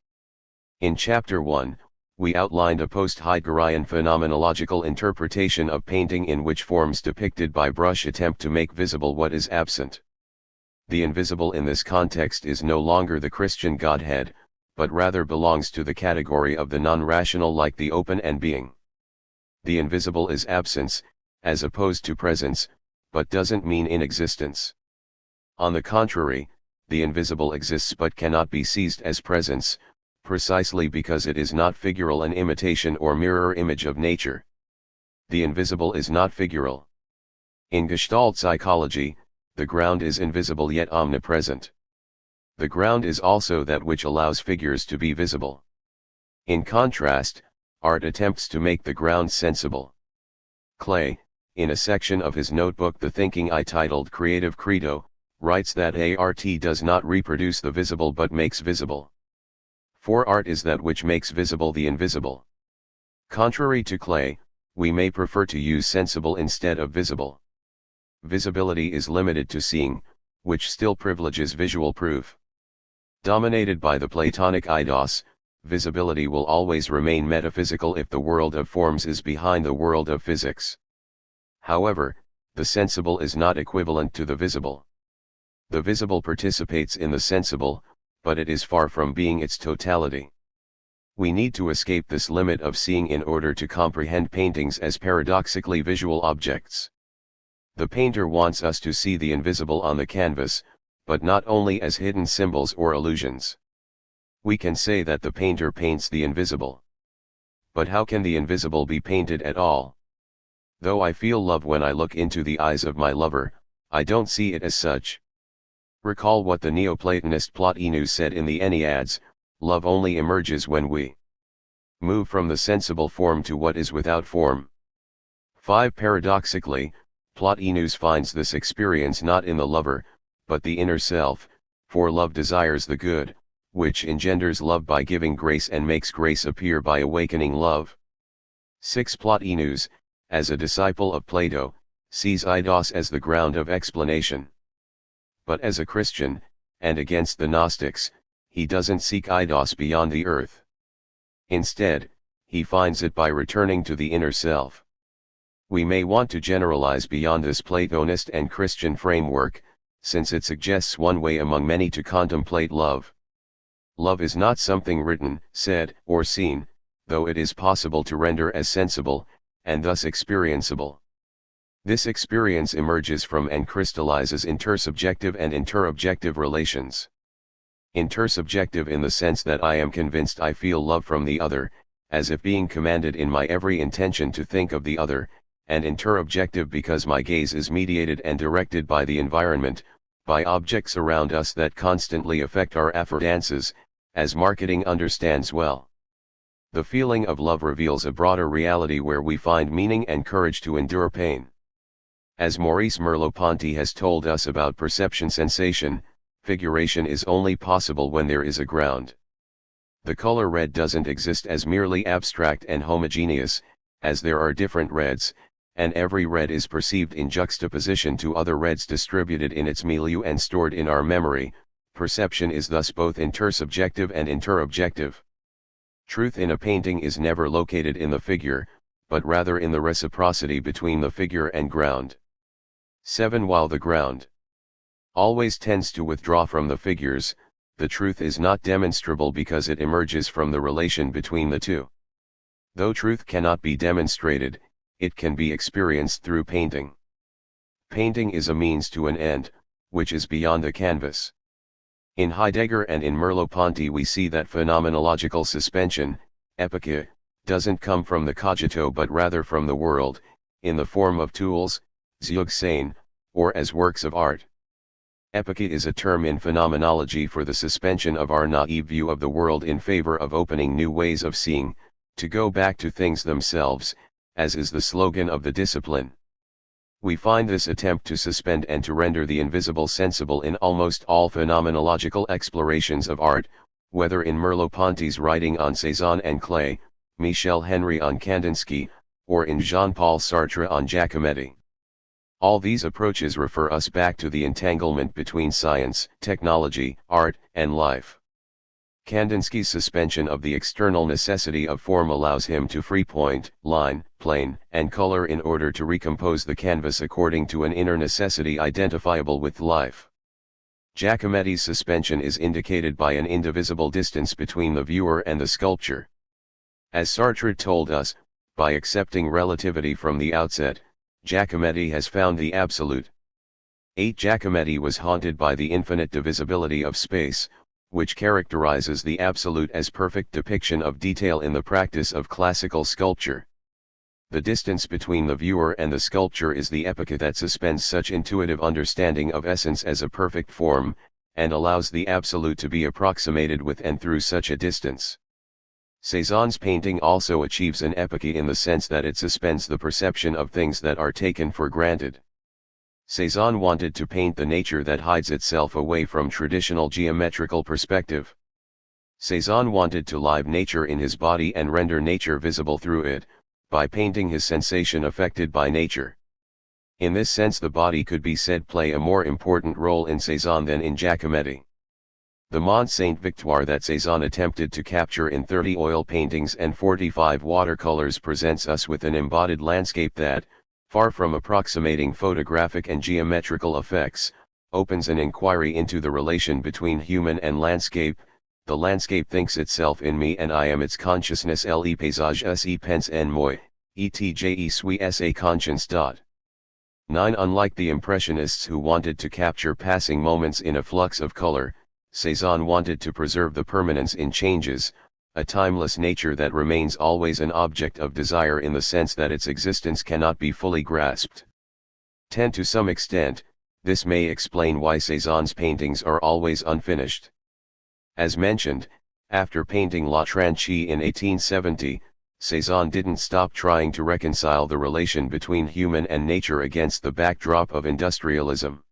In Chapter 1, we outlined a post-Heideggerian phenomenological interpretation of painting in which forms depicted by brush attempt to make visible what is absent. The invisible in this context is no longer the Christian Godhead, but rather belongs to the category of the non-rational, like the open and being. The invisible is absence, as opposed to presence, but doesn't mean inexistence. On the contrary, the invisible exists but cannot be seized as presence, precisely because it is not figural, an imitation or mirror image of nature. The invisible is not figural. In Gestalt psychology, the ground is invisible yet omnipresent. The ground is also that which allows figures to be visible. In contrast, art attempts to make the ground sensible. Klee, in a section of his notebook The Thinking I titled Creative Credo, writes that art does not reproduce the visible but makes visible. For art is that which makes visible the invisible. Contrary to Klee, we may prefer to use sensible instead of visible. Visibility is limited to seeing, which still privileges visual proof. Dominated by the Platonic eidos, visibility will always remain metaphysical if the world of forms is behind the world of physics. However, the sensible is not equivalent to the visible. The visible participates in the sensible, but it is far from being its totality. We need to escape this limit of seeing in order to comprehend paintings as paradoxically visual objects. The painter wants us to see the invisible on the canvas, but not only as hidden symbols or illusions. We can say that the painter paints the invisible. But how can the invisible be painted at all? Though I feel love when I look into the eyes of my lover, I don't see it as such. Recall what the Neoplatonist Plotinus said in the Enneads: love only emerges when we move from the sensible form to what is without form. 5. Paradoxically, Plotinus finds this experience not in the lover, but the inner self, for love desires the good, which engenders love by giving grace and makes grace appear by awakening love. 6. Plotinus, as a disciple of Plato, sees eidos as the ground of explanation. But as a Christian, and against the Gnostics, he doesn't seek eidos beyond the earth. Instead, he finds it by returning to the inner self. We may want to generalize beyond this Platonist and Christian framework, since it suggests one way among many to contemplate love. Love is not something written, said, or seen, though it is possible to render as sensible, and thus experienceable. This experience emerges from and crystallizes intersubjective and interobjective relations. Intersubjective in the sense that I am convinced I feel love from the other, as if being commanded in my every intention to think of the other, and interobjective because my gaze is mediated and directed by the environment, by objects around us that constantly affect our affordances, as marketing understands well. The feeling of love reveals a broader reality where we find meaning and courage to endure pain. As Maurice Merleau-Ponty has told us about perception sensation, figuration is only possible when there is a ground. The color red doesn't exist as merely abstract and homogeneous, as there are different reds, and every red is perceived in juxtaposition to other reds distributed in its milieu and stored in our memory. Perception is thus both intersubjective and interobjective. Truth in a painting is never located in the figure, but rather in the reciprocity between the figure and ground. 7. While the ground always tends to withdraw from the figures, the truth is not demonstrable because it emerges from the relation between the two. Though truth cannot be demonstrated, it can be experienced through painting. Painting is a means to an end, which is beyond the canvas. In Heidegger and in Merleau-Ponty we see that phenomenological suspension, epoche, doesn't come from the cogito but rather from the world, in the form of tools, Zugsein, or as works of art. Epoche is a term in phenomenology for the suspension of our naive view of the world in favor of opening new ways of seeing, to go back to things themselves, as is the slogan of the discipline. We find this attempt to suspend and to render the invisible sensible in almost all phenomenological explorations of art, whether in Merleau-Ponty's writing on Cézanne and Klee, Michel Henry on Kandinsky, or in Jean-Paul Sartre on Giacometti. All these approaches refer us back to the entanglement between science, technology, art, and life. Kandinsky's suspension of the external necessity of form allows him to free point, line, plane, and color in order to recompose the canvas according to an inner necessity identifiable with life. Giacometti's suspension is indicated by an indivisible distance between the viewer and the sculpture. As Sartre told us, by accepting relativity from the outset, Giacometti has found the absolute. 8. Giacometti was haunted by the infinite divisibility of space, which characterizes the absolute as perfect depiction of detail in the practice of classical sculpture. The distance between the viewer and the sculpture is the epoche that suspends such intuitive understanding of essence as a perfect form, and allows the absolute to be approximated with and through such a distance. Cézanne's painting also achieves an epoche in the sense that it suspends the perception of things that are taken for granted. Cézanne wanted to paint the nature that hides itself away from traditional geometrical perspective. Cézanne wanted to live nature in his body and render nature visible through it, by painting his sensation affected by nature. In this sense the body could be said play a more important role in Cézanne than in Giacometti. The Mont Sainte-Victoire that Cézanne attempted to capture in 30 oil paintings and 45 watercolors presents us with an embodied landscape that, far from approximating photographic and geometrical effects, opens an inquiry into the relation between human and landscape. The landscape thinks itself in me and I am its consciousness. Le paysage se pense en moi, etje suis sa conscience. 9. Unlike the Impressionists who wanted to capture passing moments in a flux of color, Cézanne wanted to preserve the permanence in changes, a timeless nature that remains always an object of desire in the sense that its existence cannot be fully grasped. 10. To some extent, this may explain why Cézanne's paintings are always unfinished. As mentioned, after painting La Tranchée in 1870, Cézanne didn't stop trying to reconcile the relation between human and nature against the backdrop of industrialism.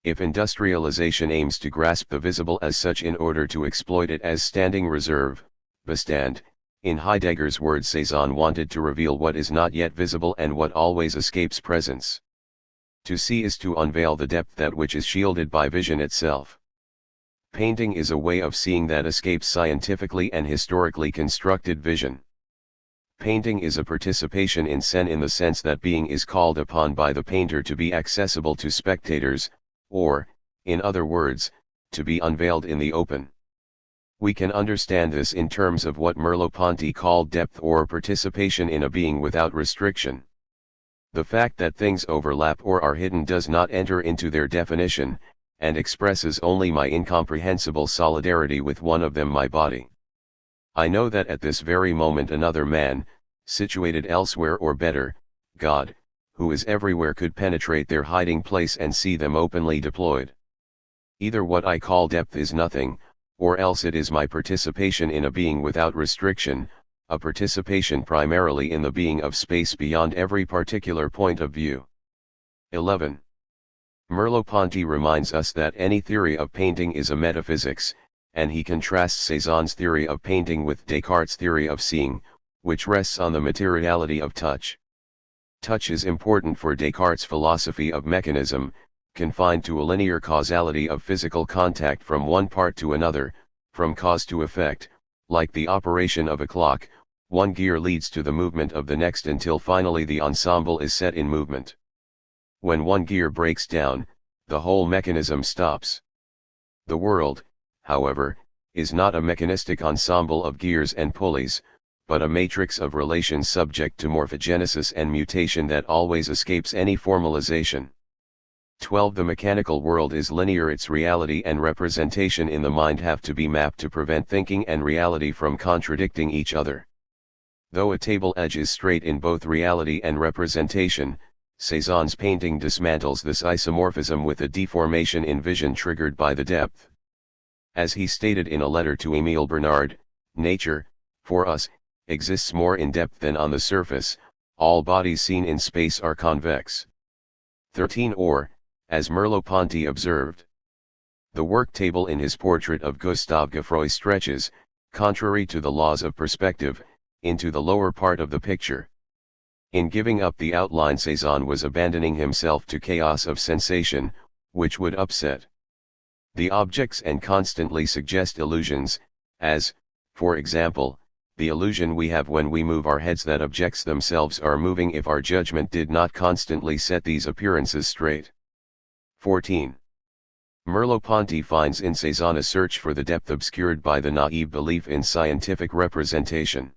If industrialization aims to grasp the visible as such in order to exploit it as standing reserve, Bestand, in Heidegger's words, Cézanne wanted to reveal what is not yet visible and what always escapes presence. To see is to unveil the depth that which is shielded by vision itself. Painting is a way of seeing that escapes scientifically and historically constructed vision. Painting is a participation in scène in the sense that being is called upon by the painter to be accessible to spectators, or, in other words, to be unveiled in the open. We can understand this in terms of what Merleau-Ponty called depth or participation in a being without restriction. The fact that things overlap or are hidden does not enter into their definition, and expresses only my incomprehensible solidarity with one of them, my body. I know that at this very moment another man, situated elsewhere, or better, God, who is everywhere, could penetrate their hiding place and see them openly deployed. Either what I call depth is nothing, or else it is my participation in a being without restriction, a participation primarily in the being of space beyond every particular point of view. 11. Merleau-Ponty reminds us that any theory of painting is a metaphysics, and he contrasts Cézanne's theory of painting with Descartes' theory of seeing, which rests on the materiality of touch. Touch is important for Descartes' philosophy of mechanism, confined to a linear causality of physical contact from one part to another, from cause to effect. Like the operation of a clock, one gear leads to the movement of the next until finally the ensemble is set in movement. When one gear breaks down, the whole mechanism stops. The world, however, is not a mechanistic ensemble of gears and pulleys, but a matrix of relations subject to morphogenesis and mutation that always escapes any formalization. 12. The mechanical world is linear. Its reality and representation in the mind have to be mapped to prevent thinking and reality from contradicting each other. Though a table edge is straight in both reality and representation, Cézanne's painting dismantles this isomorphism with a deformation in vision triggered by the depth. As he stated in a letter to Émile Bernard, nature, for us, exists more in depth than on the surface. All bodies seen in space are convex. 13. Or, as Merleau-Ponty observed, the work table in his portrait of Gustave Geffroy stretches, contrary to the laws of perspective, into the lower part of the picture. In giving up the outline, Cézanne was abandoning himself to chaos of sensation, which would upset the objects and constantly suggest illusions, as, for example, the illusion we have when we move our heads that objects themselves are moving if our judgment did not constantly set these appearances straight. 14. Merleau-Ponty finds in Cézanne a search for the depth obscured by the naive belief in scientific representation.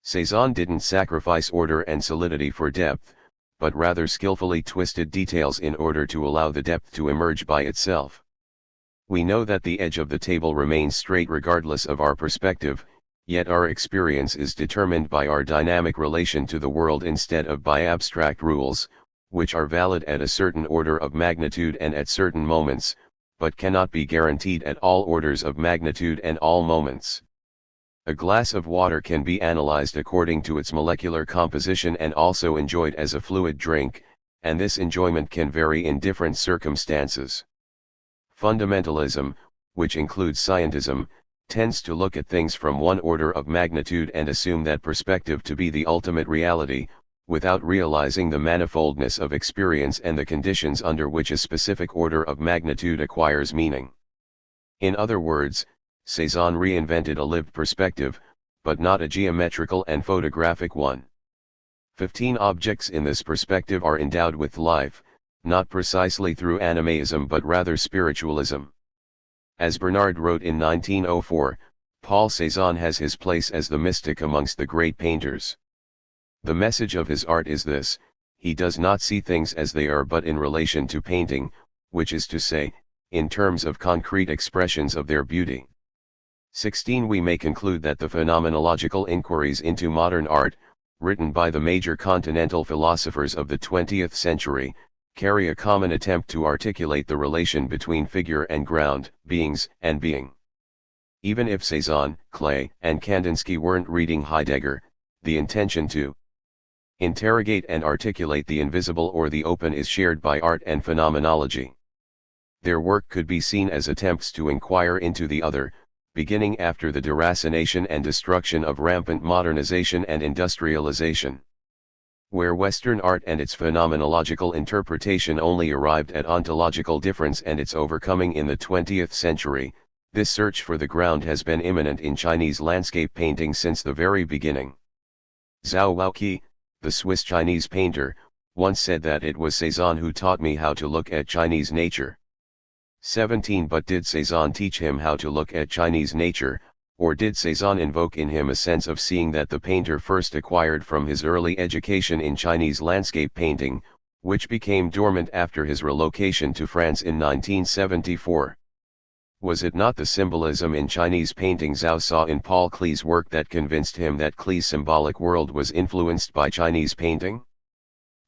Cézanne didn't sacrifice order and solidity for depth, but rather skillfully twisted details in order to allow the depth to emerge by itself. We know that the edge of the table remains straight regardless of our perspective, yet our experience is determined by our dynamic relation to the world instead of by abstract rules, which are valid at a certain order of magnitude and at certain moments, but cannot be guaranteed at all orders of magnitude and all moments. A glass of water can be analyzed according to its molecular composition and also enjoyed as a fluid drink, and this enjoyment can vary in different circumstances. Fundamentalism, which includes scientism, tends to look at things from one order of magnitude and assume that perspective to be the ultimate reality, without realizing the manifoldness of experience and the conditions under which a specific order of magnitude acquires meaning. In other words, Cézanne reinvented a lived perspective, but not a geometrical and photographic one. 15 objects in this perspective are endowed with life, not precisely through animism but rather spiritualism. As Bernard wrote in 1904, Paul Cézanne has his place as the mystic amongst the great painters. The message of his art is this: he does not see things as they are but in relation to painting, which is to say, in terms of concrete expressions of their beauty. 16. We may conclude that the phenomenological inquiries into modern art, written by the major continental philosophers of the 20th century, carry a common attempt to articulate the relation between figure and ground, beings and being. Even if Cézanne, Klee, and Kandinsky weren't reading Heidegger, the intention to interrogate and articulate the invisible or the open is shared by art and phenomenology. Their work could be seen as attempts to inquire into the other, beginning after the deracination and destruction of rampant modernization and industrialization. Where Western art and its phenomenological interpretation only arrived at ontological difference and its overcoming in the 20th century, this search for the ground has been imminent in Chinese landscape painting since the very beginning. Zhao Weqi, the Swiss Chinese painter, once said that it was Cézanne who taught me how to look at Chinese nature. 17. But did Cézanne teach him how to look at Chinese nature, or did Cézanne invoke in him a sense of seeing that the painter first acquired from his early education in Chinese landscape painting, which became dormant after his relocation to France in 1974? Was it not the symbolism in Chinese painting Zhao saw in Paul Klee's work that convinced him that Klee's symbolic world was influenced by Chinese painting?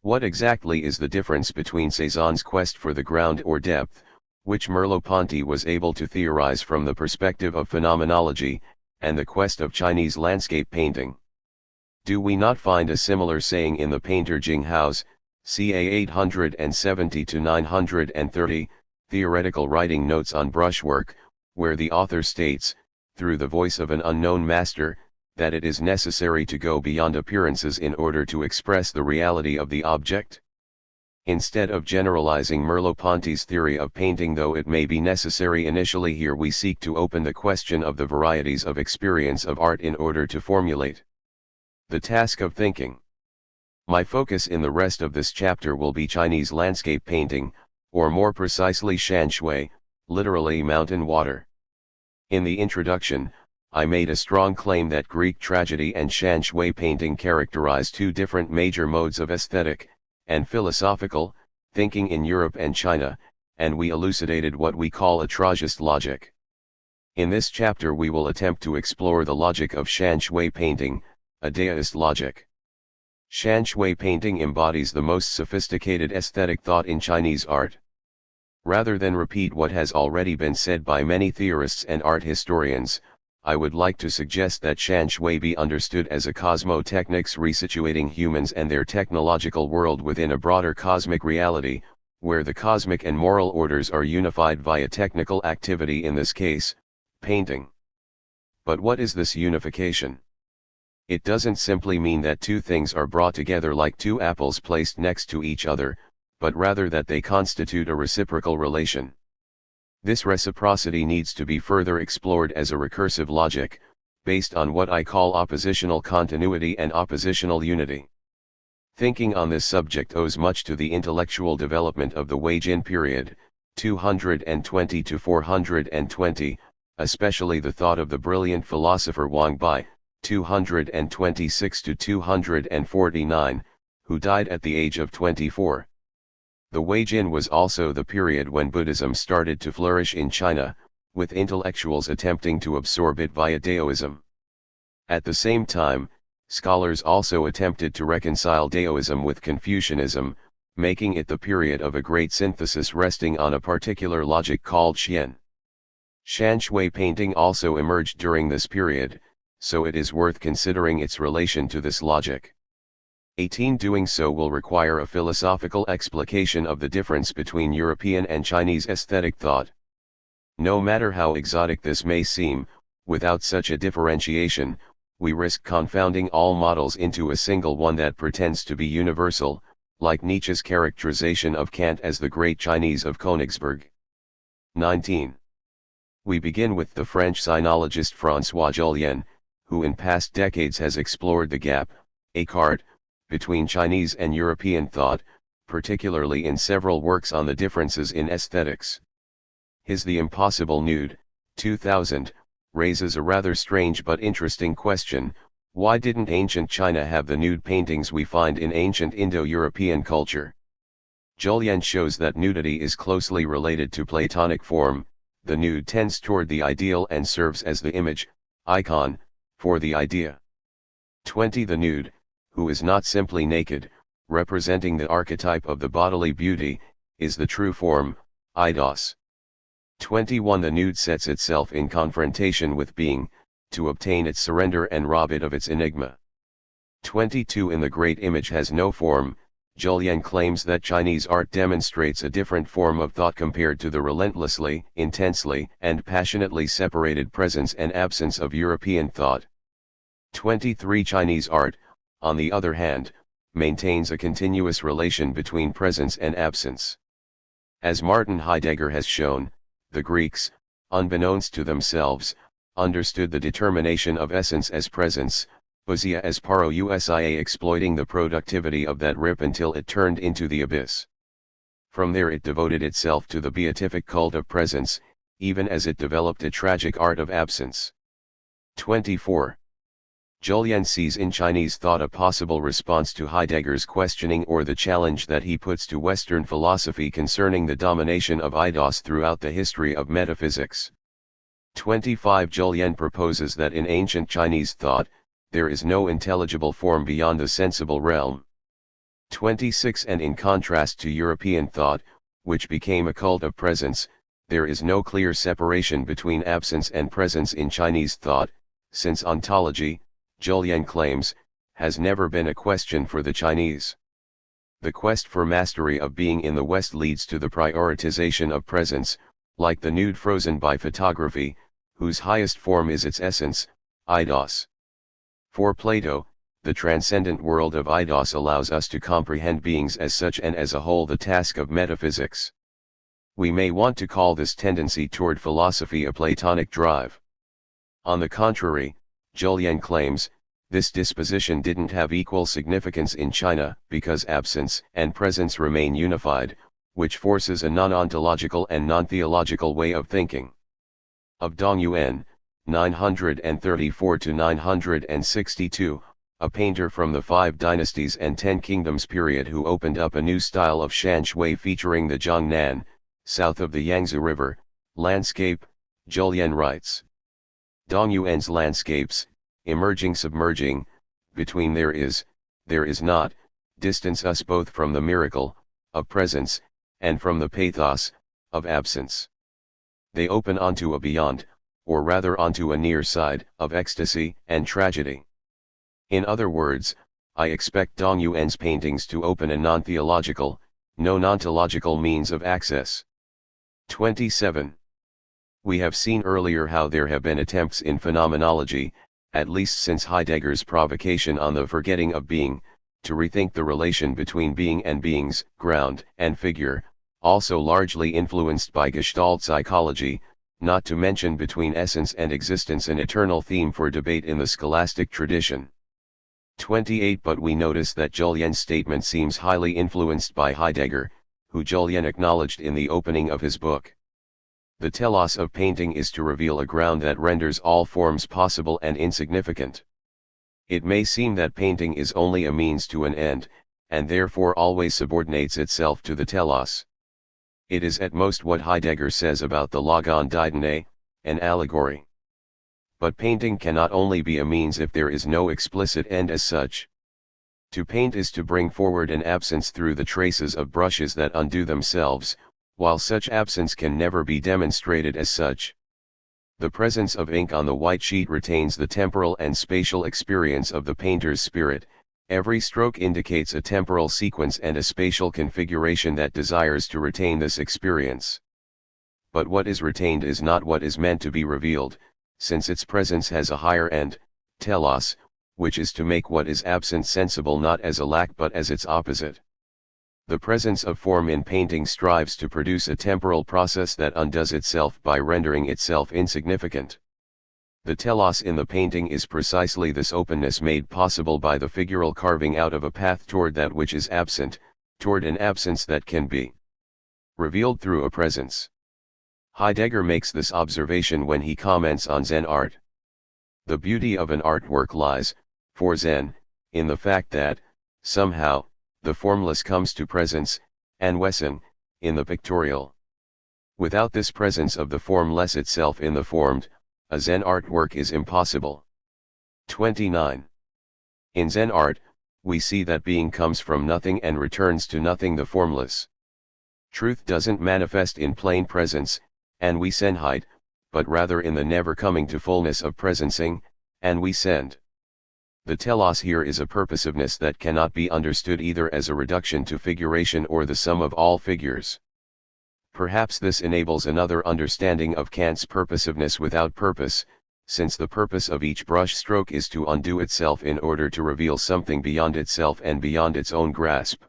What exactly is the difference between Cézanne's quest for the ground or depth, which Merleau-Ponty was able to theorize from the perspective of phenomenology, and the quest of Chinese landscape painting? Do we not find a similar saying in the painter Jing Hao's, ca. 870-930, Theoretical Writing Notes on Brushwork, where the author states, through the voice of an unknown master, that it is necessary to go beyond appearances in order to express the reality of the object? Instead of generalizing Merleau-Ponty's theory of painting, though it may be necessary initially here, we seek to open the question of the varieties of experience of art in order to formulate the task of thinking. My focus in the rest of this chapter will be Chinese landscape painting, or more precisely shan shui, literally mountain water. In the introduction, I made a strong claim that Greek tragedy and shan shui painting characterize two different major modes of aesthetic and philosophical thinking in Europe and China, and we elucidated what we call a Trajan logic. In this chapter we will attempt to explore the logic of shan shui painting, a Daoist logic. Shan shui painting embodies the most sophisticated aesthetic thought in Chinese art. Rather than repeat what has already been said by many theorists and art historians, I would like to suggest that shan shui be understood as a cosmotechnics resituating humans and their technological world within a broader cosmic reality, where the cosmic and moral orders are unified via technical activity, in this case, painting. But what is this unification? It doesn't simply mean that two things are brought together like two apples placed next to each other, but rather that they constitute a reciprocal relation. This reciprocity needs to be further explored as a recursive logic, based on what I call oppositional continuity and oppositional unity. Thinking on this subject owes much to the intellectual development of the Wei-Jin period, 220 to 420, especially the thought of the brilliant philosopher Wang Bai, 226 to 249, who died at the age of 24. The Wei-Jin was also the period when Buddhism started to flourish in China, with intellectuals attempting to absorb it via Daoism. At the same time, scholars also attempted to reconcile Daoism with Confucianism, making it the period of a great synthesis resting on a particular logic called Xian. Shanshui painting also emerged during this period, so it is worth considering its relation to this logic. 18. Doing so will require a philosophical explication of the difference between European and Chinese aesthetic thought. No matter how exotic this may seem, without such a differentiation, we risk confounding all models into a single one that pretends to be universal, like Nietzsche's characterization of Kant as the great Chinese of Königsberg. 19. We begin with the French sinologist François Jullien, who in past decades has explored the gap, écart, between Chinese and European thought, particularly in several works on the differences in aesthetics. His The Impossible Nude, 2000, raises a rather strange but interesting question: why didn't ancient China have the nude paintings we find in ancient Indo-European culture? Jullien shows that nudity is closely related to Platonic form. The nude tends toward the ideal and serves as the image, icon, for the idea. 20. The nude, who is not simply naked, representing the archetype of the bodily beauty, is the true form, eidos. 21. The nude sets itself in confrontation with being, to obtain its surrender and rob it of its enigma. 22. In the great image has no form. Jullien claims that Chinese art demonstrates a different form of thought compared to the relentlessly, intensely, and passionately separated presence and absence of European thought. 23. Chinese art, on the other hand, maintains a continuous relation between presence and absence. As Martin Heidegger has shown, the Greeks, unbeknownst to themselves, understood the determination of essence as presence, ousia as parousia, exploiting the productivity of that rip until it turned into the abyss. From there it devoted itself to the beatific cult of presence, even as it developed a tragic art of absence. 24. Jullien sees in Chinese thought a possible response to Heidegger's questioning or the challenge that he puts to Western philosophy concerning the domination of eidos throughout the history of metaphysics. 25. Jullien proposes that in ancient Chinese thought, there is no intelligible form beyond the sensible realm. 26. And in contrast to European thought, which became a cult of presence, there is no clear separation between absence and presence in Chinese thought, since ontology, Jullien claims, has never been a question for the Chinese. The quest for mastery of being in the West leads to the prioritization of presence, like the nude frozen by photography, whose highest form is its essence, eidos. For Plato, the transcendent world of eidos allows us to comprehend beings as such and as a whole, the task of metaphysics. We may want to call this tendency toward philosophy a Platonic drive. On the contrary, Jullien claims, this disposition didn't have equal significance in China because absence and presence remain unified, which forces a non-ontological and non-theological way of thinking. Of Dong Yuan, 934 to 962, a painter from the Five Dynasties and Ten Kingdoms period who opened up a new style of Shanshui featuring the Jiangnan, south of the Yangtze River, landscape, Jullien writes. Dong Yuan's landscapes, emerging submerging, between there is not, distance us both from the miracle, of presence, and from the pathos, of absence. They open onto a beyond, or rather onto a near side, of ecstasy and tragedy. In other words, I expect Dong Yuan's paintings to open a non-theological, non-ontological means of access. 27. We have seen earlier how there have been attempts in phenomenology, at least since Heidegger's provocation on the forgetting of being, to rethink the relation between being and beings, ground and figure, also largely influenced by Gestalt psychology, not to mention between essence and existence, an eternal theme for debate in the scholastic tradition. 28. But we notice that Julien's statement seems highly influenced by Heidegger, who Julien acknowledged in the opening of his book. The telos of painting is to reveal a ground that renders all forms possible and insignificant. It may seem that painting is only a means to an end, and therefore always subordinates itself to the telos. It is at most what Heidegger says about the logon didané, an allegory. But painting cannot only be a means if there is no explicit end as such. To paint is to bring forward an absence through the traces of brushes that undo themselves, while such absence can never be demonstrated as such. The presence of ink on the white sheet retains the temporal and spatial experience of the painter's spirit. Every stroke indicates a temporal sequence and a spatial configuration that desires to retain this experience. But what is retained is not what is meant to be revealed, since its presence has a higher end, telos, which is to make what is absent sensible not as a lack but as its opposite. The presence of form in painting strives to produce a temporal process that undoes itself by rendering itself insignificant. The telos in the painting is precisely this openness made possible by the figural carving out of a path toward that which is absent, toward an absence that can be revealed through a presence. Heidegger makes this observation when he comments on Zen art. The beauty of an artwork lies, for Zen, in the fact that, somehow, the formless comes to presence, and Wesen, in the pictorial. Without this presence of the formless itself in the formed, a Zen artwork is impossible. 29. In Zen art, we see that being comes from nothing and returns to nothing, the formless. Truth doesn't manifest in plain presence, and we senheit, but rather in the never coming to fullness of presencing, and we send. The telos here is a purposiveness that cannot be understood either as a reduction to figuration or the sum of all figures. Perhaps this enables another understanding of Kant's purposiveness without purpose, since the purpose of each brush stroke is to undo itself in order to reveal something beyond itself and beyond its own grasp.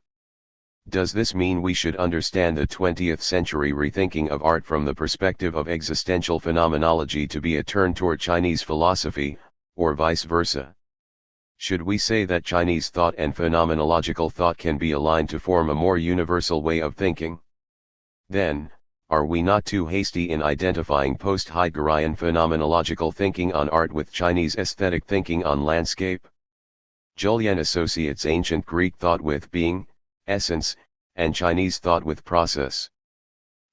Does this mean we should understand the 20th century rethinking of art from the perspective of existential phenomenology to be a turn toward Chinese philosophy, or vice versa? Should we say that Chinese thought and phenomenological thought can be aligned to form a more universal way of thinking? Then, are we not too hasty in identifying post-Heideggerian phenomenological thinking on art with Chinese aesthetic thinking on landscape? Julien associates ancient Greek thought with being, essence, and Chinese thought with process.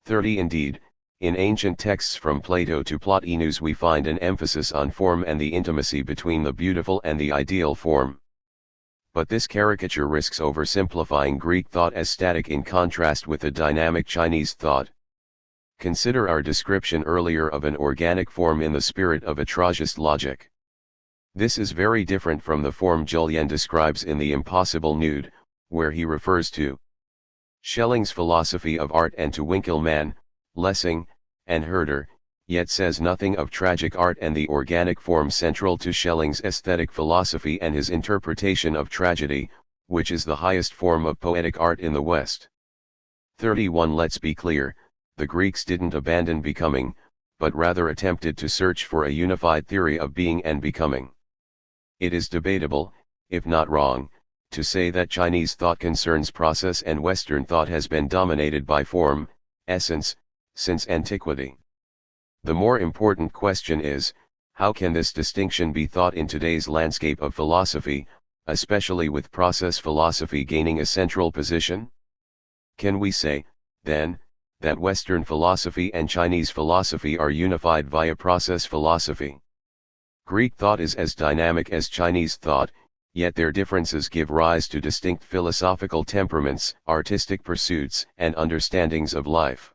30. Indeed, in ancient texts from Plato to Plotinus we find an emphasis on form and the intimacy between the beautiful and the ideal form. But this caricature risks oversimplifying Greek thought as static in contrast with a dynamic Chinese thought. Consider our description earlier of an organic form in the spirit of atragist logic. This is very different from the form Julien describes in The Impossible Nude, where he refers to Schelling's philosophy of art and to Winckelmann, Lessing, and Herder, yet says nothing of tragic art and the organic form central to Schelling's aesthetic philosophy and his interpretation of tragedy, which is the highest form of poetic art in the West. 31. Let's be clear, the Greeks didn't abandon becoming, but rather attempted to search for a unified theory of being and becoming. It is debatable, if not wrong, to say that Chinese thought concerns process and Western thought has been dominated by form, essence, since antiquity. The more important question is, how can this distinction be thought in today's landscape of philosophy, especially with process philosophy gaining a central position? Can we say, then, that Western philosophy and Chinese philosophy are unified via process philosophy? Greek thought is as dynamic as Chinese thought, yet their differences give rise to distinct philosophical temperaments, artistic pursuits, and understandings of life.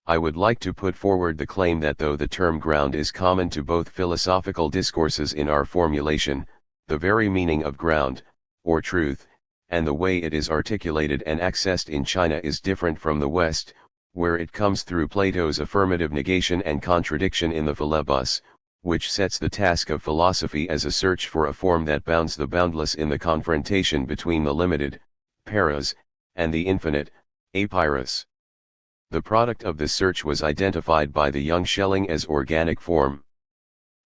I would like to put forward the claim that though the term ground is common to both philosophical discourses in our formulation, the very meaning of ground, or truth, and the way it is articulated and accessed in China is different from the West, where it comes through Plato's affirmative negation and contradiction in the Philebus, which sets the task of philosophy as a search for a form that bounds the boundless in the confrontation between the limited, paras, and the infinite, apeiros. The product of this search was identified by the young Schelling as organic form.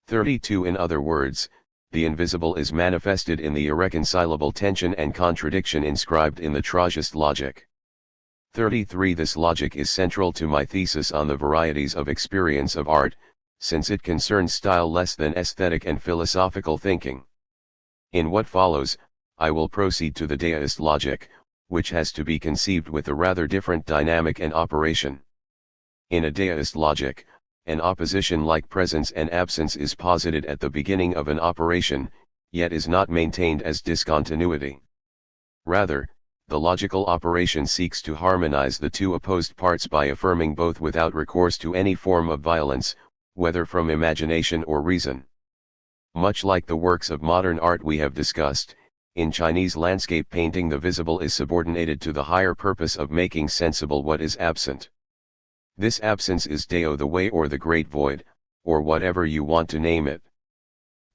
32. In other words, the invisible is manifested in the irreconcilable tension and contradiction inscribed in the Trajist logic. 33. This logic is central to my thesis on the varieties of experience of art, since it concerns style less than aesthetic and philosophical thinking. In what follows, I will proceed to the deist logic, which has to be conceived with a rather different dynamic and operation. In a deist logic, an opposition like presence and absence is posited at the beginning of an operation, yet is not maintained as discontinuity. Rather, the logical operation seeks to harmonize the two opposed parts by affirming both without recourse to any form of violence, whether from imagination or reason. Much like the works of modern art we have discussed, in Chinese landscape painting the visible is subordinated to the higher purpose of making sensible what is absent. This absence is Dao, the way or the great void, or whatever you want to name it.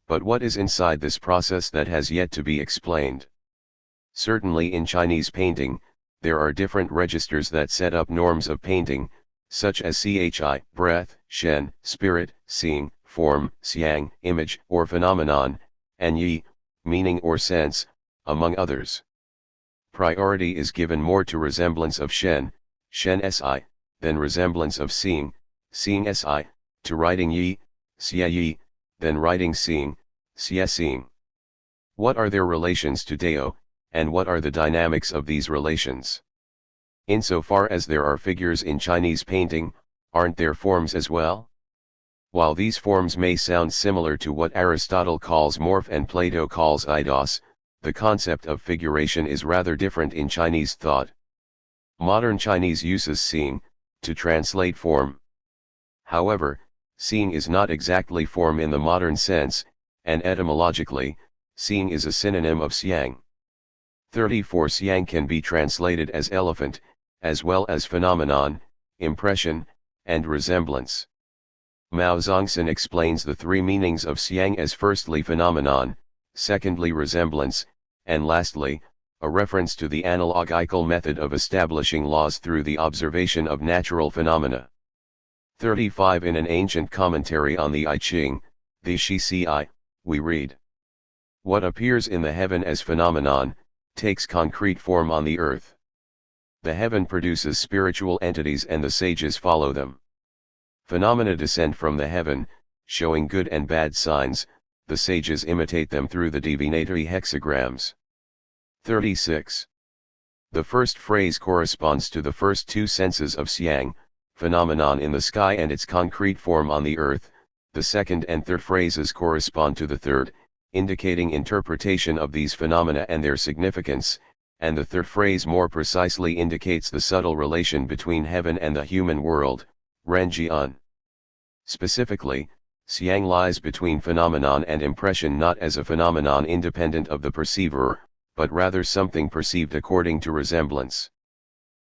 But what is inside this process that has yet to be explained? Certainly in Chinese painting, there are different registers that set up norms of painting, such as chi, breath, shen, spirit, seeing, form, xiang, image or phenomenon, and yi, meaning or sense, among others. Priority is given more to resemblance of shen si, than resemblance of seeing si, to writing yi, xia yi, than writing seeing, xia seeing. What are their relations to Dao, and what are the dynamics of these relations? Insofar as there are figures in Chinese painting, aren't there forms as well? While these forms may sound similar to what Aristotle calls morph and Plato calls eidos, the concept of figuration is rather different in Chinese thought. Modern Chinese uses seeing to translate form. However, seeing is not exactly form in the modern sense, and etymologically, seeing is a synonym of xiang. 34. Xiang can be translated as elephant, as well as phenomenon, impression, and resemblance. Mao Zongxin explains the three meanings of xiang as firstly phenomenon, secondly resemblance, and lastly, a reference to the analogical method of establishing laws through the observation of natural phenomena. 35. In an ancient commentary on the I Ching, the Shi Si, we read, "What appears in the heaven as phenomenon, takes concrete form on the earth. The heaven produces spiritual entities and the sages follow them. Phenomena descend from the heaven, showing good and bad signs, the sages imitate them through the divinatory hexagrams." 36. The first phrase corresponds to the first two senses of xiang, phenomenon in the sky and its concrete form on the earth. The second and third phrases correspond to the third, indicating interpretation of these phenomena and their significance, and the third phrase more precisely indicates the subtle relation between heaven and the human world, Renjian. Specifically, xiang lies between phenomenon and impression not as a phenomenon independent of the perceiver, but rather something perceived according to resemblance.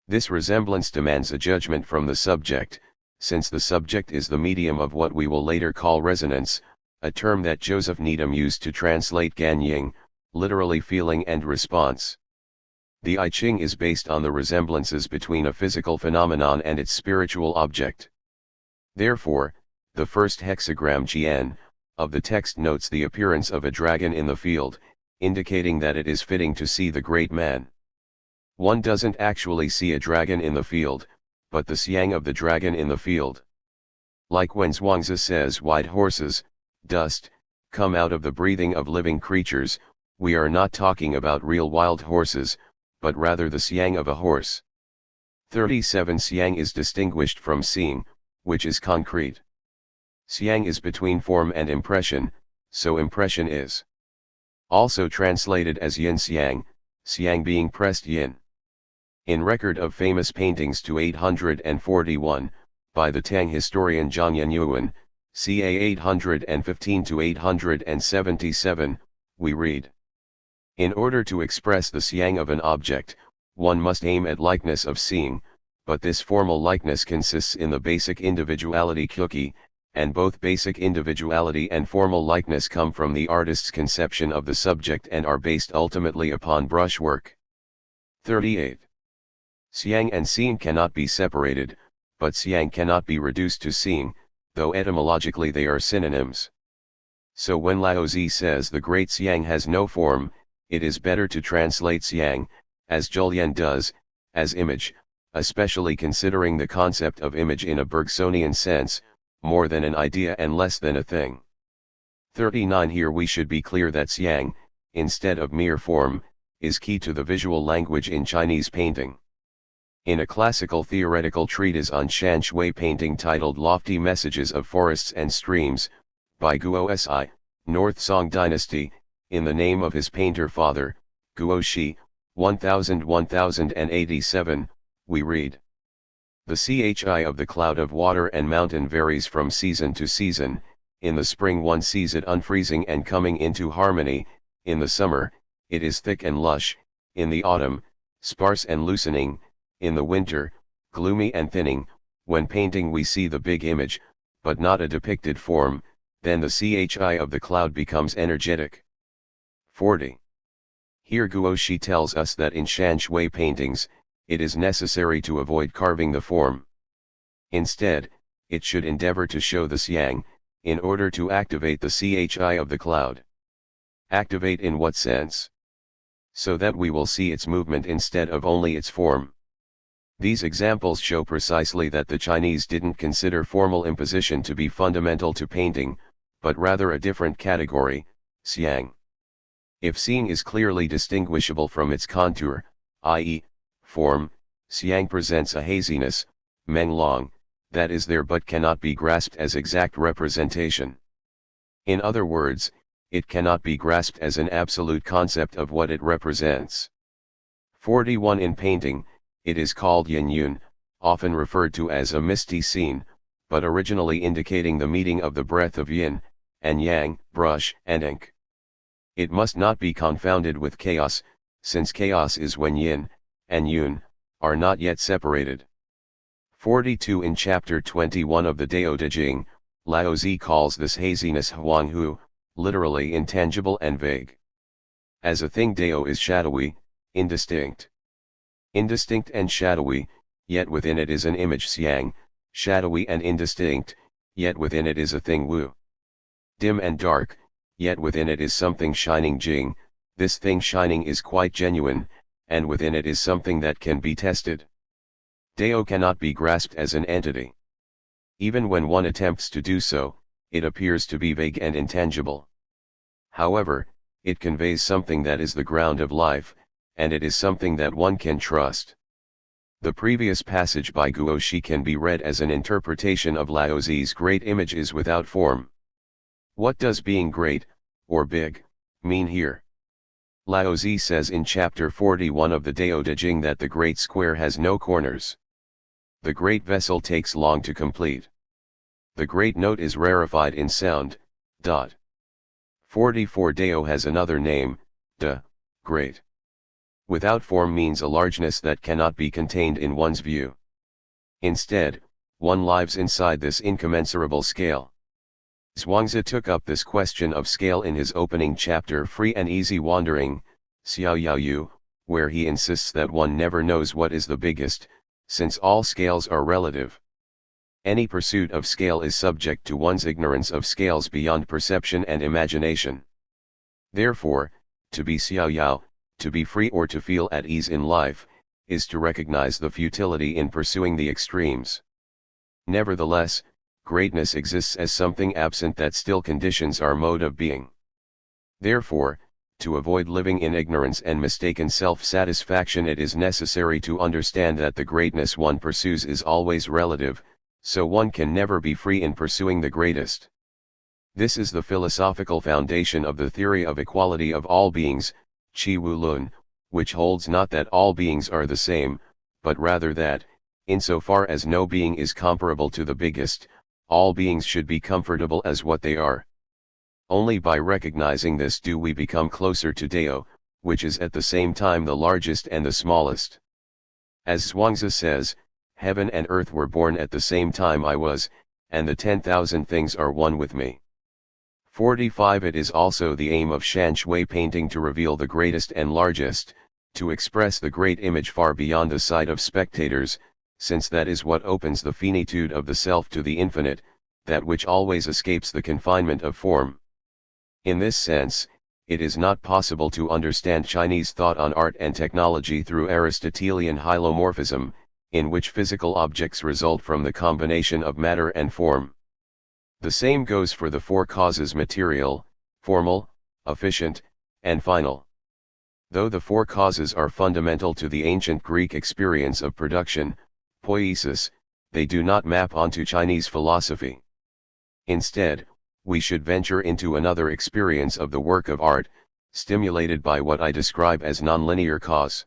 This resemblance demands a judgment from the subject, since the subject is the medium of what we will later call resonance, a term that Joseph Needham used to translate Ganying, literally feeling and response. The I Ching is based on the resemblances between a physical phenomenon and its spiritual object. Therefore, the first hexagram Jian of the text notes the appearance of a dragon in the field, indicating that it is fitting to see the great man. One doesn't actually see a dragon in the field, but the xiang of the dragon in the field. Like when Zhuangzi says white horses, dust, come out of the breathing of living creatures, we are not talking about real wild horses, but rather the xiang of a horse. 37. Xiang is distinguished from seeing, which is concrete. Xiang is between form and impression, so impression is also translated as yin xiang, xiang being pressed yin. In Record of Famous Paintings to 841, by the Tang historian Zhang Yuan, ca 815 to 877, we read, "In order to express the xiang of an object, one must aim at likeness of seeing, but this formal likeness consists in the basic individuality Kyuki, and both basic individuality and formal likeness come from the artist's conception of the subject and are based ultimately upon brushwork." 38. Xiang and seeing cannot be separated, but xiang cannot be reduced to seeing, though etymologically they are synonyms. So when Laozi says the great xiang has no form, it is better to translate xiang, as Julian does, as image, especially considering the concept of image in a Bergsonian sense, more than an idea and less than a thing. 39. Here we should be clear that xiang, instead of mere form, is key to the visual language in Chinese painting. In a classical theoretical treatise on Shan Shui painting titled Lofty Messages of Forests and Streams, by Guo Si, North Song Dynasty, in the name of his painter father, Guo Shi, 1087, we read: The chi of the cloud of water and mountain varies from season to season. In the spring one sees it unfreezing and coming into harmony, in the summer, it is thick and lush, in the autumn, sparse and loosening, in the winter, gloomy and thinning. When painting we see the big image, but not a depicted form, then the chi of the cloud becomes energetic. 40. Here Guo Shi tells us that in Shan Shui paintings, it is necessary to avoid carving the form. Instead, it should endeavor to show the xiang, in order to activate the chi of the cloud. Activate in what sense? So that we will see its movement instead of only its form. These examples show precisely that the Chinese didn't consider formal imposition to be fundamental to painting, but rather a different category, xiang. If seeing is clearly distinguishable from its contour, i.e., form, xiang presents a haziness, menglong, that is there but cannot be grasped as exact representation. In other words, it cannot be grasped as an absolute concept of what it represents. 41. In painting, it is called yin yun, often referred to as a misty scene, but originally indicating the meeting of the breath of yin and yang, brush and ink. It must not be confounded with chaos, since chaos is when yin and yun are not yet separated. 42. In chapter 21 of the Dao De Jing, Laozi calls this haziness huang hu, literally intangible and vague. As a thing Dao is shadowy, indistinct. Indistinct and shadowy, yet within it is an image xiang, shadowy and indistinct, yet within it is a thing wu. Dim and dark, yet within it is something shining jing, this thing shining is quite genuine, and within it is something that can be tested. Dao cannot be grasped as an entity. Even when one attempts to do so, it appears to be vague and intangible. However, it conveys something that is the ground of life, and it is something that one can trust. The previous passage by Guo Shi can be read as an interpretation of Laozi's great image is without form. What does being great, or big, mean here? Laozi says in chapter 41 of the Dao De Jing that the great square has no corners. The great vessel takes long to complete. The great note is rarefied in sound. 44. Dao has another name, de, great. Without form means a largeness that cannot be contained in one's view. Instead, one lives inside this incommensurable scale. Zhuangzi took up this question of scale in his opening chapter Free and Easy Wandering, Xiao Yao Yu, where he insists that one never knows what is the biggest, since all scales are relative. Any pursuit of scale is subject to one's ignorance of scales beyond perception and imagination. Therefore, to be Xiao Yao, to be free or to feel at ease in life, is to recognize the futility in pursuing the extremes. Nevertheless, greatness exists as something absent that still conditions our mode of being. Therefore, to avoid living in ignorance and mistaken self-satisfaction, it is necessary to understand that the greatness one pursues is always relative, so one can never be free in pursuing the greatest. This is the philosophical foundation of the theory of equality of all beings, Qi Wu Lun, which holds not that all beings are the same, but rather that, insofar as no being is comparable to the biggest, all beings should be comfortable as what they are. Only by recognizing this do we become closer to Dao, which is at the same time the largest and the smallest. As Zhuangzi says, heaven and earth were born at the same time I was, and the 10,000 things are one with me. 45. It is also the aim of Shan Shui painting to reveal the greatest and largest, to express the great image far beyond the sight of spectators, since that is what opens the finitude of the self to the infinite, that which always escapes the confinement of form. In this sense, it is not possible to understand Chinese thought on art and technology through Aristotelian hylomorphism, in which physical objects result from the combination of matter and form. The same goes for the four causes: material, formal, efficient, and final. Though the four causes are fundamental to the ancient Greek experience of production, poiesis, they do not map onto Chinese philosophy. Instead, we should venture into another experience of the work of art, stimulated by what I describe as nonlinear cause.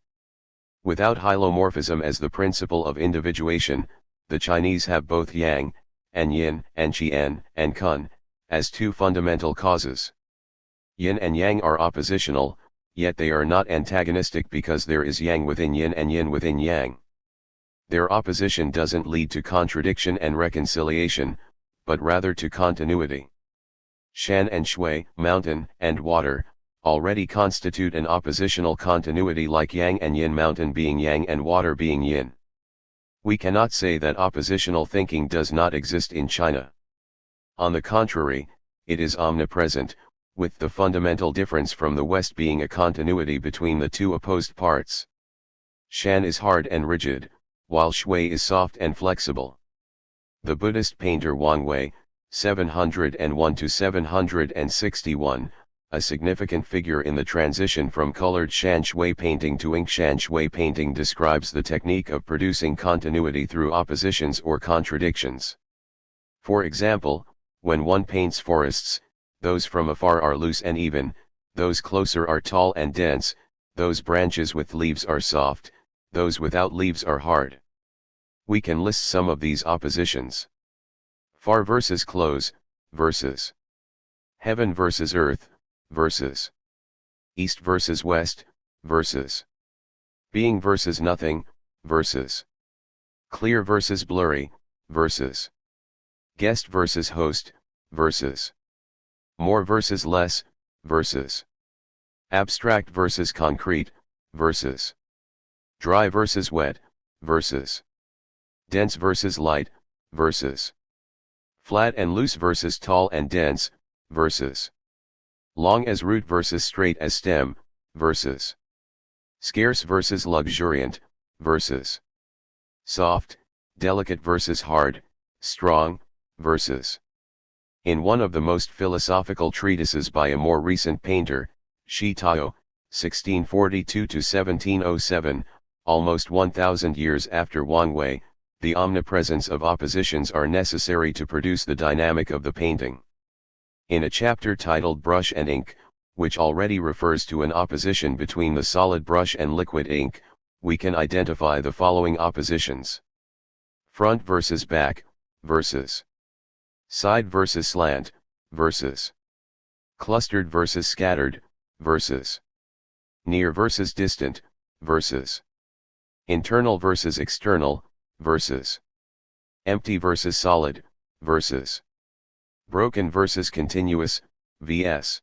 Without hylomorphism as the principle of individuation, the Chinese have both yang, and yin, and qian, and kun, as two fundamental causes. Yin and yang are oppositional, yet they are not antagonistic because there is yang within yin and yin within yang. Their opposition doesn't lead to contradiction and reconciliation, but rather to continuity. Shan and shui, mountain and water, already constitute an oppositional continuity, like yang and yin, mountain being yang and water being yin. We cannot say that oppositional thinking does not exist in China. On the contrary, it is omnipresent, with the fundamental difference from the West being a continuity between the two opposed parts. Shan is hard and rigid, while shui is soft and flexible. The Buddhist painter Wang Wei, 701 to 761, a significant figure in the transition from colored shan shui painting to ink shan shui painting, describes the technique of producing continuity through oppositions or contradictions. For example, when one paints forests, those from afar are loose and even, those closer are tall and dense, those branches with leaves are soft, those without leaves are hard. We can list some of these oppositions. Far versus close, versus heaven versus earth, versus east versus west, versus being versus nothing, versus clear versus blurry, versus guest versus host, versus more versus less, versus abstract versus concrete, versus dry versus wet, versus dense versus light, versus flat and loose versus tall and dense, versus long as root versus straight as stem, versus scarce versus luxuriant, versus soft, delicate versus hard, strong, versus. In one of the most philosophical treatises by a more recent painter, Shi Tao, 1642 to 1707, almost 1,000 years after Wang Wei, the omnipresence of oppositions are necessary to produce the dynamic of the painting. In a chapter titled Brush and Ink, which already refers to an opposition between the solid brush and liquid ink, we can identify the following oppositions: front versus back, versus side versus slant, versus clustered versus scattered, versus near versus distant, versus internal versus external, versus empty versus solid, versus broken versus continuous, vs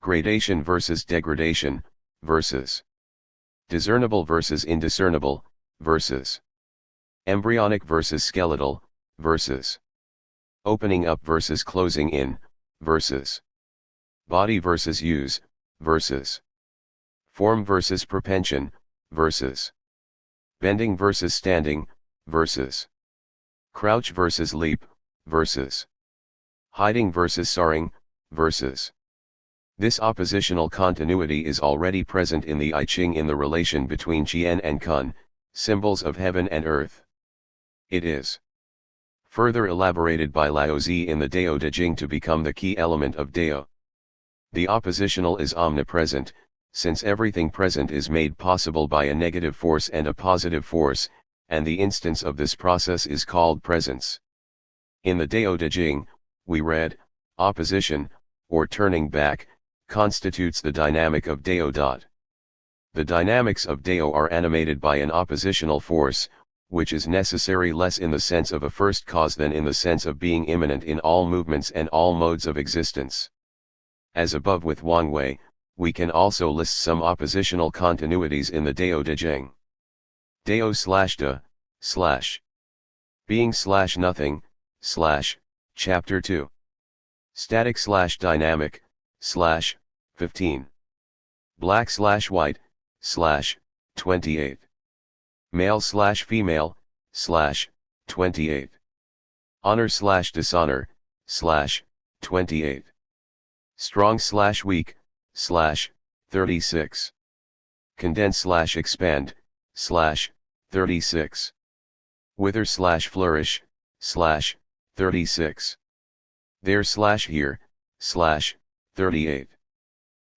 gradation versus degradation, versus discernible versus indiscernible, versus embryonic versus skeletal, versus opening up versus closing in, versus body versus use, versus form versus propension, versus bending versus standing, versus crouch versus leap, versus hiding versus soaring, versus. This oppositional continuity is already present in the I Ching in the relation between Qian and Kun, symbols of heaven and earth. It is further elaborated by Laozi in the Dao De Jing to become the key element of Dao. The oppositional is omnipresent, since everything present is made possible by a negative force and a positive force, and the instance of this process is called presence. In the Dao De Jing, we read, opposition, or turning back, constitutes the dynamic of Dao. The dynamics of Dao are animated by an oppositional force, which is necessary less in the sense of a first cause than in the sense of being immanent in all movements and all modes of existence. As above with Wang Wei, we can also list some oppositional continuities in the Dao De Jing. Dao/Da, slash being slash nothing, slash chapter 2. Static slash dynamic, slash 15. Black slash white, slash 28. Male slash female, slash 28. Honor slash dishonor, slash 28. Strong slash weak, slash 36. Condense slash expand, slash 36. Wither slash flourish, slash 36. There slash here, slash 38.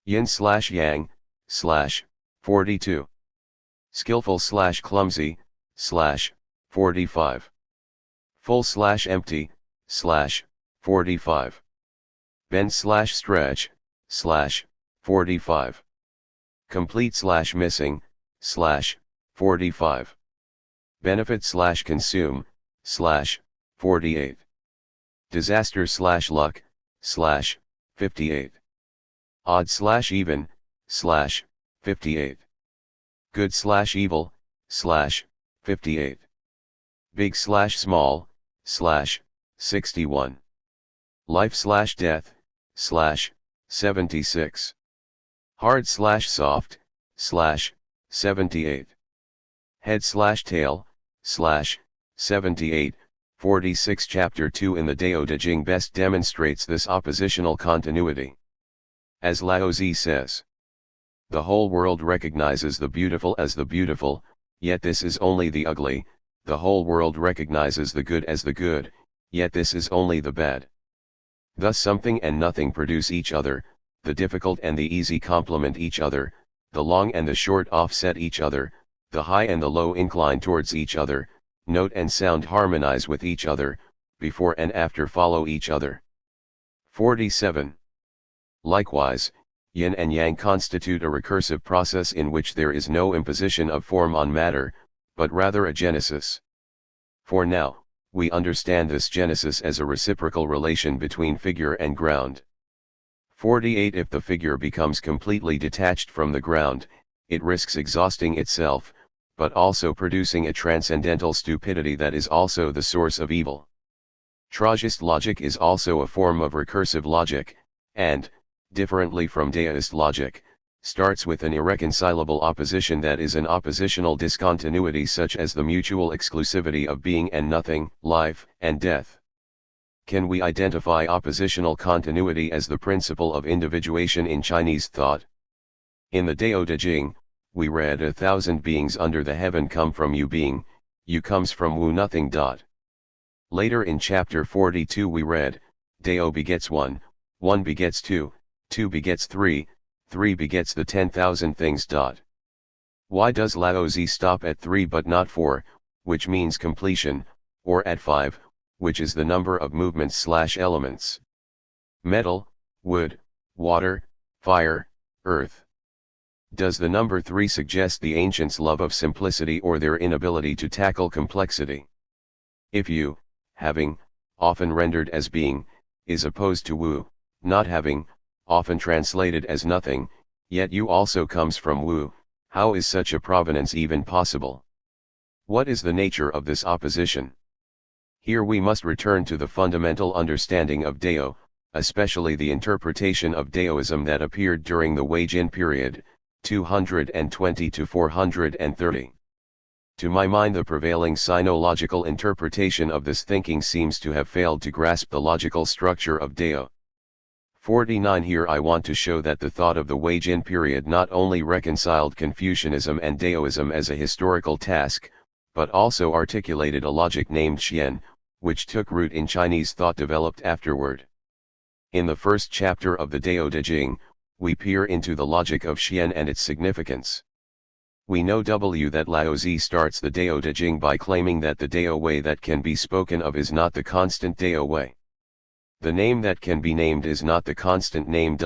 Yin slash yang, slash 42. Skillful slash clumsy, slash 45. Full slash empty, slash 45. Bend slash stretch, slash 45. Complete slash missing, slash 45. Benefit slash consume, slash 48. Disaster slash luck, slash 58. Odd slash even, slash 58. Good slash evil, slash 58. Big slash small, slash 61. Life slash death, slash 76. Hard slash soft, slash 78. Head slash tail, slash 78. 46 Chapter 2 in the Dao De Jing best demonstrates this oppositional continuity. As Laozi says, the whole world recognizes the beautiful as the beautiful, yet this is only the ugly, the whole world recognizes the good as the good, yet this is only the bad. Thus something and nothing produce each other, the difficult and the easy complement each other, the long and the short offset each other, the high and the low incline towards each other, note and sound harmonize with each other, before and after follow each other. 47. Likewise, yin and yang constitute a recursive process in which there is no imposition of form on matter, but rather a genesis. For now, we understand this genesis as a reciprocal relation between figure and ground. 48. If the figure becomes completely detached from the ground, it risks exhausting itself, but also producing a transcendental stupidity that is also the source of evil. Trajist logic is also a form of recursive logic, and, differently from Daoist logic, starts with an irreconcilable opposition that is an oppositional discontinuity such as the mutual exclusivity of being and nothing, life and death. Can we identify oppositional continuity as the principle of individuation in Chinese thought? In the Dao De Jing, we read 1,000 beings under the heaven come from Yu being, Yu comes from Wu nothing. Later in chapter 42 we read, Dao begets 1, 1 begets 2, 2 begets 3, 3 begets the 10,000 things. Why does Laozi stop at 3 but not 4, which means completion, or at 5, which is the number of movements/elements? Metal, wood, water, fire, earth. Does the number 3 suggest the ancients' love of simplicity or their inability to tackle complexity? If Yu, having, often rendered as being, is opposed to Wu, not having, often translated as nothing, yet Yu also comes from Wu, how is such a provenance even possible? What is the nature of this opposition? Here we must return to the fundamental understanding of Dao, especially the interpretation of Daoism that appeared during the Wei Jin period, 220 to 430. To my mind, the prevailing sinological interpretation of this thinking seems to have failed to grasp the logical structure of Dao. 49. Here I want to show that the thought of the Wei Jin period not only reconciled Confucianism and Daoism as a historical task, but also articulated a logic named Xian, which took root in Chinese thought developed afterward. In the first chapter of the Dao De Jing, we peer into the logic of Xian and its significance. We know that Laozi starts the Dao De Jing by claiming that the Dao way that can be spoken of is not the constant Dao way. The name that can be named is not the constant name.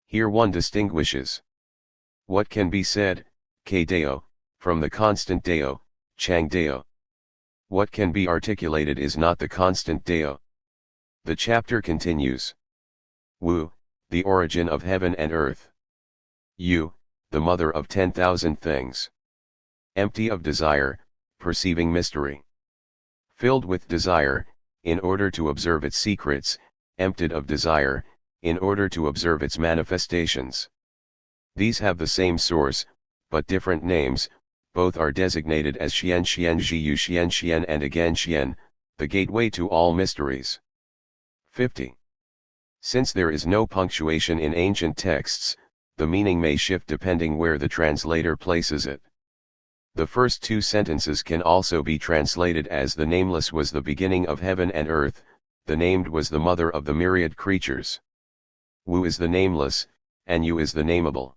Here one distinguishes what can be said, K Dao, from the constant Dao, Chang Dao. What can be articulated is not the constant Dao. The chapter continues. Wu, the origin of heaven and earth. Yu, the mother of 10,000 things. Empty of desire, perceiving mystery. Filled with desire, in order to observe its secrets, emptied of desire, in order to observe its manifestations. These have the same source, but different names, both are designated as Xian Xian Zhiyu Xian Xian and again Xian, the gateway to all mysteries. 50. Since there is no punctuation in ancient texts, the meaning may shift depending where the translator places it. The first two sentences can also be translated as the Nameless was the beginning of heaven and earth, the Named was the mother of the myriad creatures. Wu is the nameless, and Yu is the nameable.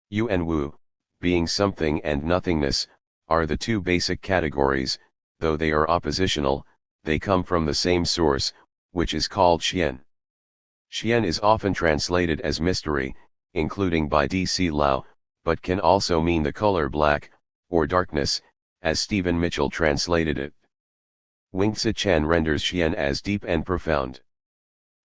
Yu and Wu, being something and nothingness, are the two basic categories. Though they are oppositional, they come from the same source, which is called Xian. Xian is often translated as mystery, including by D.C. Lau, but can also mean the color black, or darkness, as Stephen Mitchell translated it. Wingtse Chan renders Xian as deep and profound.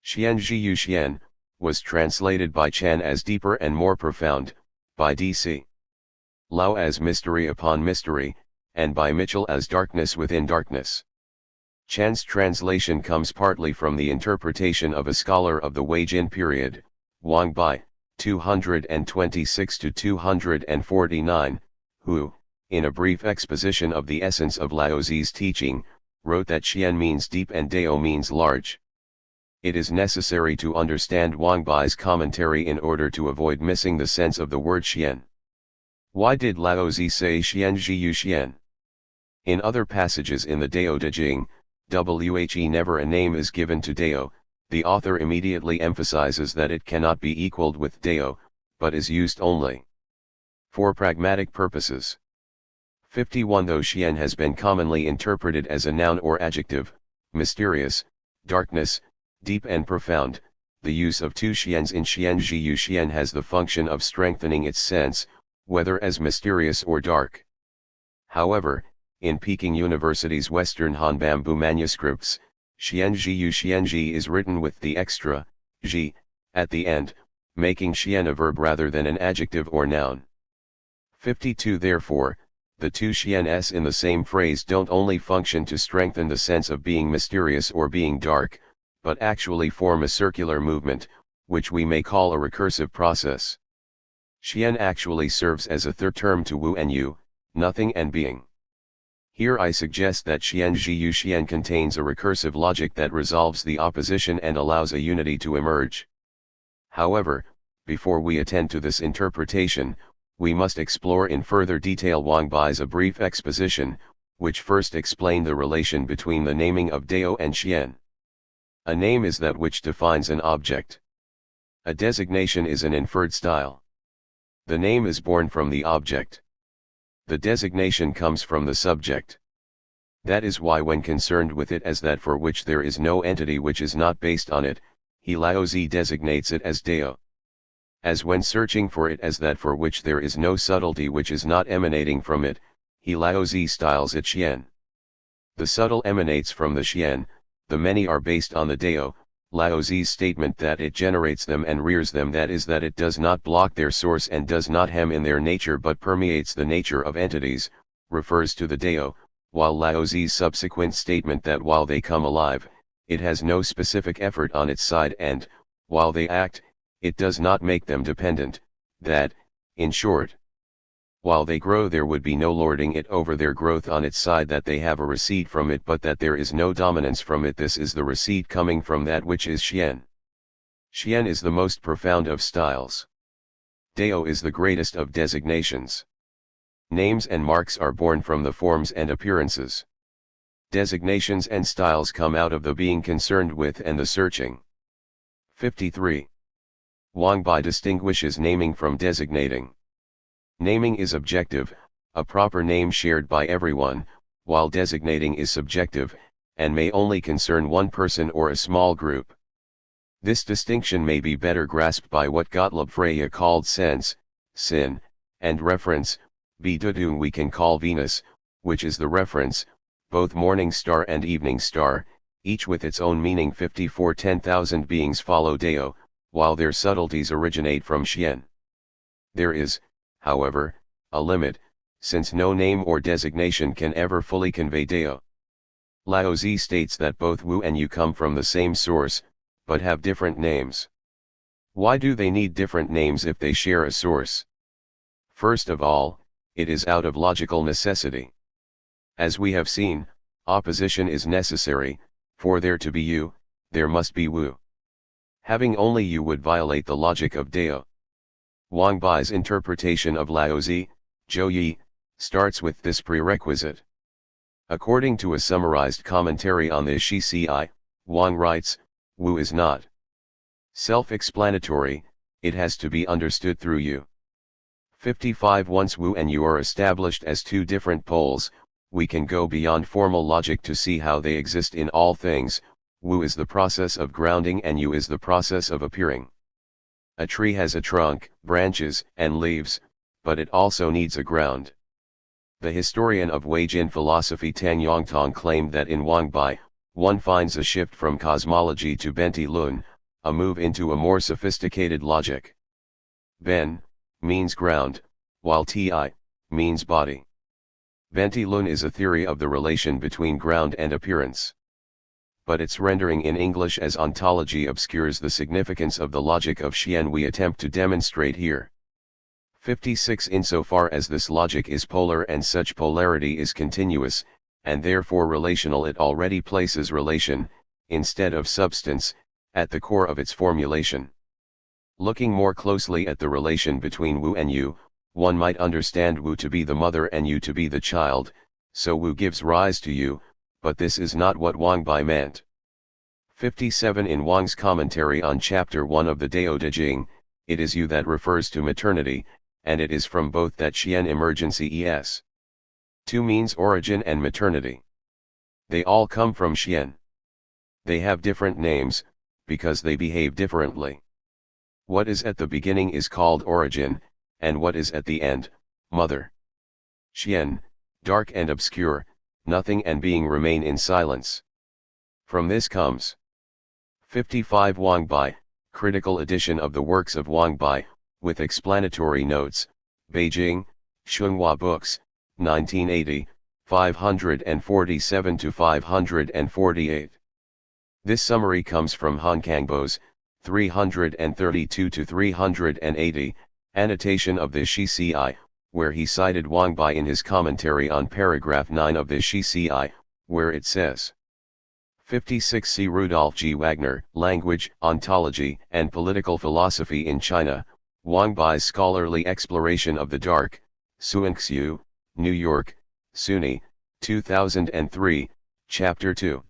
Xian Zhiyu Xian was translated by Chan as deeper and more profound, by D.C. Lau as mystery upon mystery, and by Mitchell as darkness within darkness. Chan's translation comes partly from the interpretation of a scholar of the Wei Jin period, Wang Bai, 226–249, who, in a brief exposition of the essence of Laozi's teaching, wrote that Xian means deep and Dao means large. It is necessary to understand Wang Bai's commentary in order to avoid missing the sense of the word Xian. Why did Laozi say Xian Zhiyu Xian? In other passages in the Dao De Jing, never a name is given to Dao, the author immediately emphasizes that it cannot be equaled with Dao, but is used only for pragmatic purposes. 51 Though Xian has been commonly interpreted as a noun or adjective, mysterious, darkness, deep and profound, the use of two Xians in Xian Zhiyu Xian has the function of strengthening its sense, whether as mysterious or dark. However, in Peking University's Western Han Bamboo manuscripts, Xian Zhiyu Xian Zhi is written with the extra, Zhi, at the end, making Xian a verb rather than an adjective or noun. 52 Therefore, the two Xian in the same phrase don't only function to strengthen the sense of being mysterious or being dark, but actually form a circular movement, which we may call a recursive process. Xian actually serves as a third term to Wu and Yu, nothing and being. Here I suggest that Xian Zhiyu Xian contains a recursive logic that resolves the opposition and allows a unity to emerge. However, before we attend to this interpretation, we must explore in further detail Wang Bai's a brief exposition, which first explained the relation between the naming of Dao and Xian. A name is that which defines an object. A designation is an inferred style. The name is born from the object. The designation comes from the subject. That is why when concerned with it as that for which there is no entity which is not based on it, Laozi designates it as Dao. As when searching for it as that for which there is no subtlety which is not emanating from it, Laozi styles it Xian. The subtle emanates from the Xian, the many are based on the Dao. Laozi's statement that it generates them and rears them, that is that it does not block their source and does not hem in their nature but permeates the nature of entities, refers to the Dao, while Laozi's subsequent statement that while they come alive, it has no specific effort on its side and, while they act, it does not make them dependent, that, in short, while they grow there would be no lording it over their growth on its side, that they have a receipt from it but that there is no dominance from it. This is the receipt coming from that which is Xian. Xian is the most profound of styles. Dao is the greatest of designations. Names and marks are born from the forms and appearances. Designations and styles come out of the being concerned with and the searching. 53. Wang Bai distinguishes naming from designating. Naming is objective, a proper name shared by everyone, while designating is subjective, and may only concern one person or a small group. This distinction may be better grasped by what Gottlob Frege called sense, sin, and reference. Bedeutung we can call Venus, which is the reference, both morning star and evening star, each with its own meaning. 54 10,000 beings follow Dao, while their subtleties originate from Xian. There is, however, a limit, since no name or designation can ever fully convey Dao. Laozi states that both Wu and Yu come from the same source, but have different names. Why do they need different names if they share a source? First of all, it is out of logical necessity. As we have seen, opposition is necessary. For there to be Yu, there must be Wu. Having only Yu would violate the logic of Dao. Wang Bai's interpretation of Laozi, Zhou Yi, starts with this prerequisite. According to a summarized commentary on the Shi-ci, Wang writes, Wu is not self-explanatory, it has to be understood through Yu. 55 Once Wu and Yu are established as two different poles, we can go beyond formal logic to see how they exist in all things. Wu is the process of grounding and Yu is the process of appearing. A tree has a trunk, branches, and leaves, but it also needs a ground. The historian of Weijin philosophy Tang Yongtong claimed that in Wang Bai, one finds a shift from cosmology to Benti Lun, a move into a more sophisticated logic. Ben means ground, while Ti means body. Benti Lun is a theory of the relation between ground and appearance. But its rendering in English as ontology obscures the significance of the logic of Xian we attempt to demonstrate here. 56 Insofar as this logic is polar and such polarity is continuous, and therefore relational, it already places relation, instead of substance, at the core of its formulation. Looking more closely at the relation between Wu and Yu, one might understand Wu to be the mother and Yu to be the child, so Wu gives rise to Yu, but this is not what Wang Bai meant. 57 In Wang's commentary on Chapter 1 of the Dao De Jing, it is Yu that refers to maternity, and it is from both that Xian emergency es. 2 means origin and maternity. They all come from Xian. They have different names, because they behave differently. What is at the beginning is called origin, and what is at the end, mother. Xian, dark and obscure, nothing and being remain in silence. From this comes 55 Wang Bai, critical edition of the works of Wang Bai, with explanatory notes, Beijing, Xinhua Books, 1980, 547 to 548. This summary comes from Han Kangbo's, 332 to 380, annotation of the Shi-ci, where he cited Wang Bai in his commentary on paragraph 9 of the Shi-ci, where it says, 56 C. Rudolf G. Wagner, Language, Ontology, and Political Philosophy in China, Wang Bai's Scholarly Exploration of the Dark, Suanxiu, New York, SUNY, 2003, Chapter 2.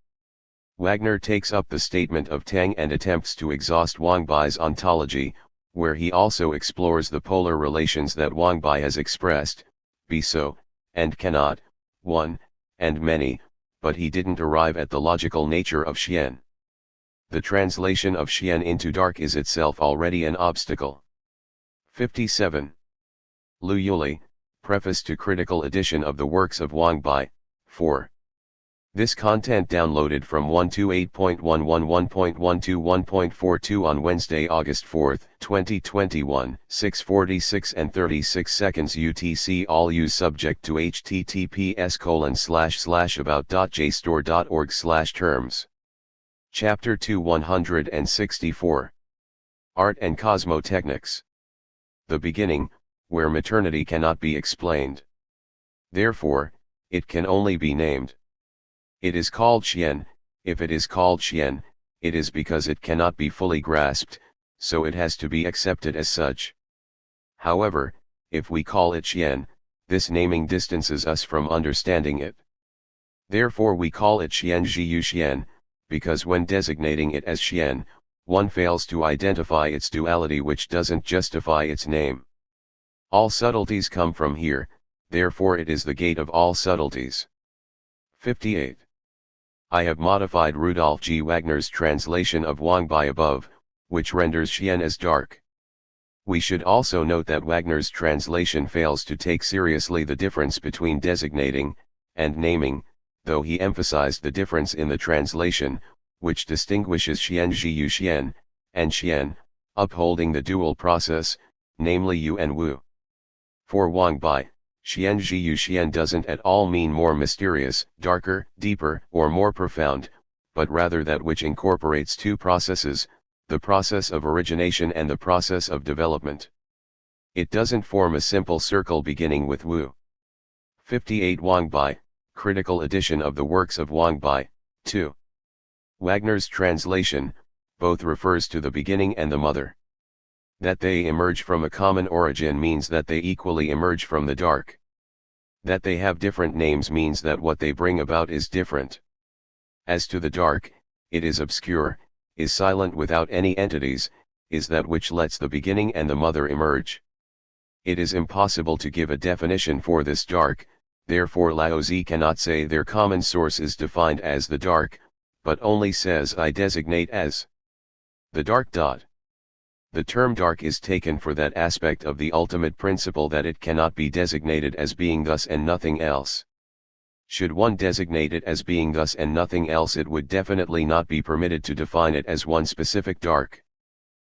Wagner takes up the statement of Tang and attempts to exhaust Wang Bai's ontology, where he also explores the polar relations that Wang Bai has expressed, be so, and cannot, one, and many, but he didn't arrive at the logical nature of Xian. The translation of Xian into dark is itself already an obstacle. 57. Lu Yuli, Preface to Critical Edition of the Works of Wang Bai, 4. This content downloaded from 128.111.121.42 on Wednesday, August 4, 2021, 6:46 and 36 seconds UTC. All use subject to https://about.jstore.org/terms. Chapter 2 164. Art and Cosmotechnics. The beginning, where maternity cannot be explained. Therefore, it can only be named. It is called Xian. If it is called Xian, it is because it cannot be fully grasped, so it has to be accepted as such. However, if we call it Xian, this naming distances us from understanding it. Therefore we call it Xian Zhiyu Xian, because when designating it as Xian, one fails to identify its duality, which doesn't justify its name. All subtleties come from here, therefore it is the gate of all subtleties. 58. I have modified Rudolf G. Wagner's translation of Wang Bai above, which renders Xian as dark. We should also note that Wagner's translation fails to take seriously the difference between designating and naming, though he emphasized the difference in the translation, which distinguishes Xian Zhiyu Xian, and Xian, upholding the dual process, namely Yu and Wu. For Wang Bai, Xian Zhiyu Xian doesn't at all mean more mysterious, darker, deeper, or more profound, but rather that which incorporates two processes, the process of origination and the process of development. It doesn't form a simple circle beginning with Wu. 58 Wang Bai, critical edition of the works of Wang Bai, 2. Wagner's translation, both refers to the beginning and the mother. That they emerge from a common origin means that they equally emerge from the dark. That they have different names means that what they bring about is different. As to the dark, it is obscure, is silent without any entities, is that which lets the beginning and the mother emerge. It is impossible to give a definition for this dark, therefore Laozi cannot say their common source is defined as the dark, but only says I designate as the dark. The term dark is taken for that aspect of the ultimate principle that it cannot be designated as being thus and nothing else. Should one designate it as being thus and nothing else, it would definitely not be permitted to define it as one specific dark.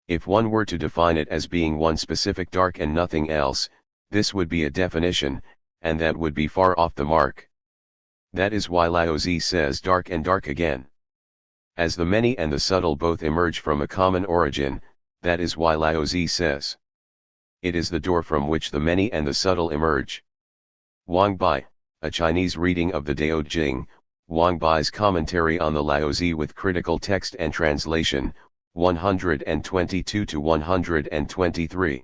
If one were to define it as being one specific dark and nothing else, this would be a definition, and that would be far off the mark. That is why Laozi says dark and dark again. As the many and the subtle both emerge from a common origin, that is why Laozi says it is the door from which the many and the subtle emerge. Wang Bai, a Chinese reading of the Dao Jing, Wang Bai's commentary on the Laozi with critical text and translation, 122 to 123.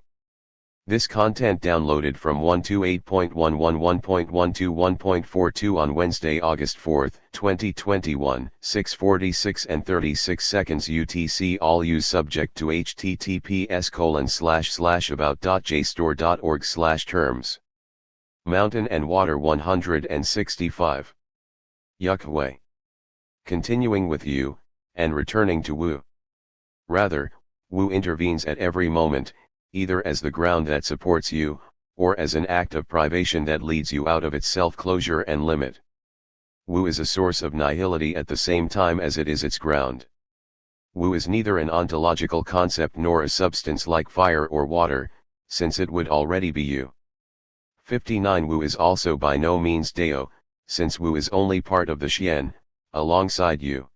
This content downloaded from 128.111.121.42 on Wednesday, August 4, 2021, 6:46 and 36 seconds UTC. All use subject to https://about.jstor.org/terms. Mountain and Water 165. Yuk Hui. Continuing with Yu, and returning to Wu. Rather, Wu intervenes at every moment, either as the ground that supports you, or as an act of privation that leads you out of its self-closure and limit. Wu is a source of nihility at the same time as it is its ground. Wu is neither an ontological concept nor a substance like fire or water, since it would already be you. 59 Wu is also by no means Dao, since Wu is only part of the Xian, alongside you.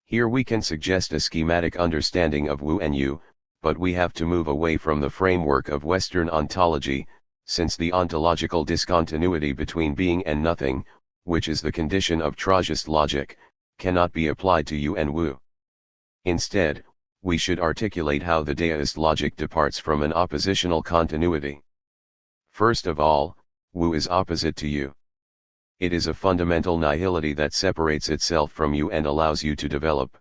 Here we can suggest a schematic understanding of Wu and Yu, but we have to move away from the framework of Western ontology, since the ontological discontinuity between being and nothing, which is the condition of Trajist logic, cannot be applied to Yu and Wu. Instead, we should articulate how the Daoist logic departs from an oppositional continuity. First of all, Wu is opposite to Yu. It is a fundamental nihility that separates itself from you and allows you to develop.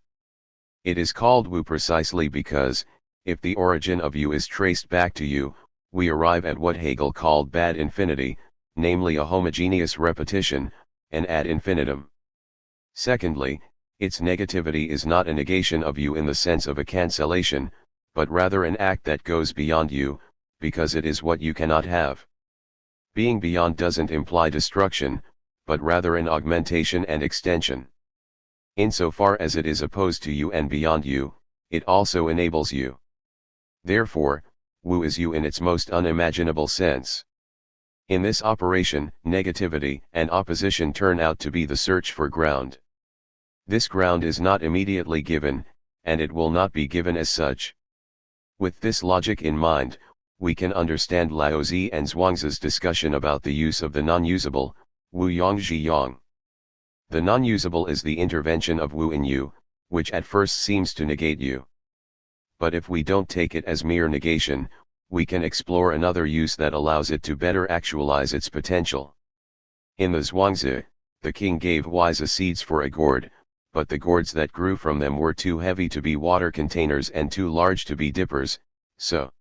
It is called Wu precisely because, if the origin of Yu is traced back to Yu, we arrive at what Hegel called bad infinity, namely a homogeneous repetition, an ad infinitum. Secondly, its negativity is not a negation of Yu in the sense of a cancellation, but rather an act that goes beyond Yu, because it is what you cannot have. Being beyond doesn't imply destruction, but rather an augmentation and extension. Insofar as it is opposed to you and beyond you, it also enables you. Therefore, Wu is you in its most unimaginable sense. In this operation, negativity and opposition turn out to be the search for ground. This ground is not immediately given, and it will not be given as such. With this logic in mind, we can understand Laozi and Zhuangzi's discussion about the use of the non-usable, Wu Yang Zhi Yang. The non-usable is the intervention of Wu in you, which at first seems to negate you. But if we don't take it as mere negation, we can explore another use that allows it to better actualize its potential. In the Zhuangzi, the king gave Wise seeds for a gourd, but the gourds that grew from them were too heavy to be water containers and too large to be dippers, so.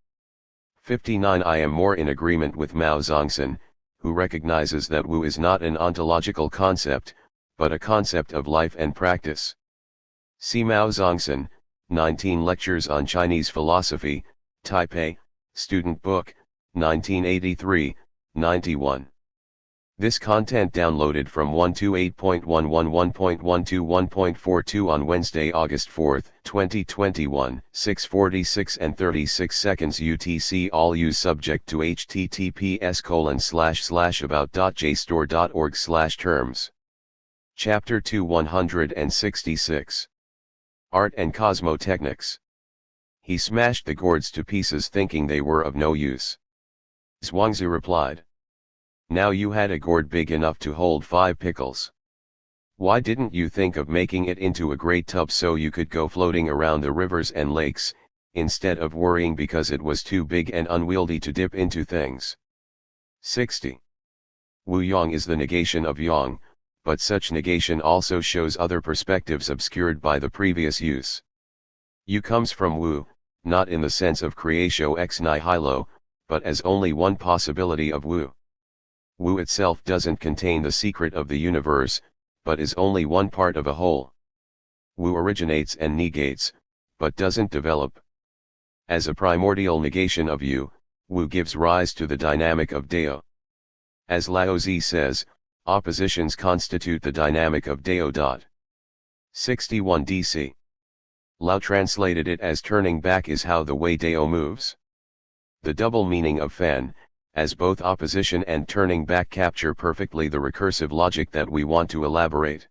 59 I am more in agreement with Mao Zongsan, who recognizes that Wu is not an ontological concept, but a concept of life and practice. See Mao Zongsan, 19 Lectures on Chinese Philosophy, Taipei, Student Book, 1983, 91. This content downloaded from 128.111.121.42 on Wednesday, August 4, 2021, 6:46 and 36 seconds UTC. All use subject to https://about.jstor.org/terms. Chapter 2 166. Art and Cosmotechnics. He smashed the gourds to pieces thinking they were of no use. Zhuangzi replied. Now you had a gourd big enough to hold 5 pickles. Why didn't you think of making it into a great tub so you could go floating around the rivers and lakes, instead of worrying because it was too big and unwieldy to dip into things? 60. Wu Yang is the negation of Yang, but such negation also shows other perspectives obscured by the previous use. Yu comes from Wu, not in the sense of creatio ex nihilo, but as only one possibility of Wu. Wu itself doesn't contain the secret of the universe, but is only one part of a whole. Wu originates and negates, but doesn't develop. As a primordial negation of Yu, Wu gives rise to the dynamic of Dao. As Laozi says, oppositions constitute the dynamic of Dao. 61 DC. Lao translated it as turning back is how the way Dao moves. The double meaning of fan, as both opposition and turning back capture perfectly the recursive logic that we want to elaborate.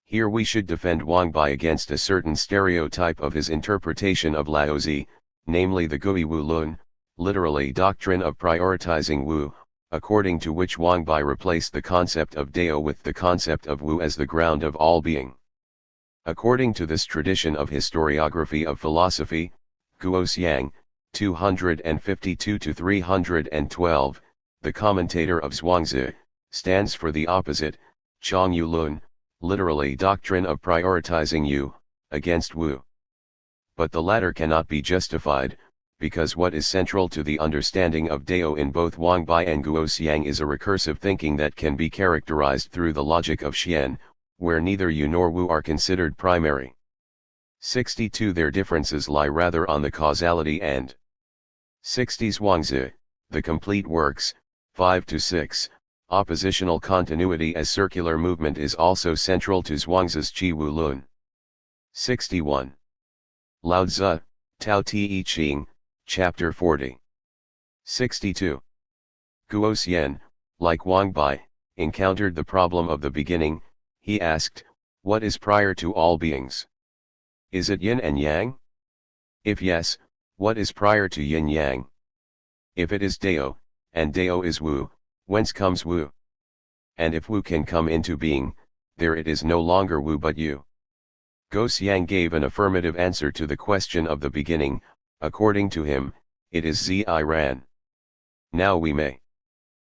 Here we should defend Wang Bai against a certain stereotype of his interpretation of Laozi, namely the Gui Wu Lun, literally doctrine of prioritizing Wu, according to which Wang Bai replaced the concept of Dao with the concept of Wu as the ground of all being. According to this tradition of historiography of philosophy, Guoxiang, 252-312, the commentator of Zhuangzi, stands for the opposite, Chang Yu Lun, literally doctrine of prioritizing Yu, against Wu. But the latter cannot be justified, because what is central to the understanding of Dao in both Wang Bai and Guoxiang is a recursive thinking that can be characterized through the logic of Xian, where neither Yu nor Wu are considered primary. 62 Their differences lie rather on the causality and 60 Zhuangzi, the complete works, 5-6, oppositional continuity as circular movement is also central to Zhuangzi's Qi Wu Lun. 61. Lao Tzu, Tao Te Ching, Chapter 40. 62. Guoxian, like Wang Bai, encountered the problem of the beginning. He asked, what is prior to all beings? Is it yin and yang? If yes, what is prior to yin-yang? If it is Dao, and Dao is Wu, whence comes Wu? And if Wu can come into being, there it is no longer Wu but Yu. Guoxiang gave an affirmative answer to the question of the beginning. According to him, it is Zi Ran. Now we may.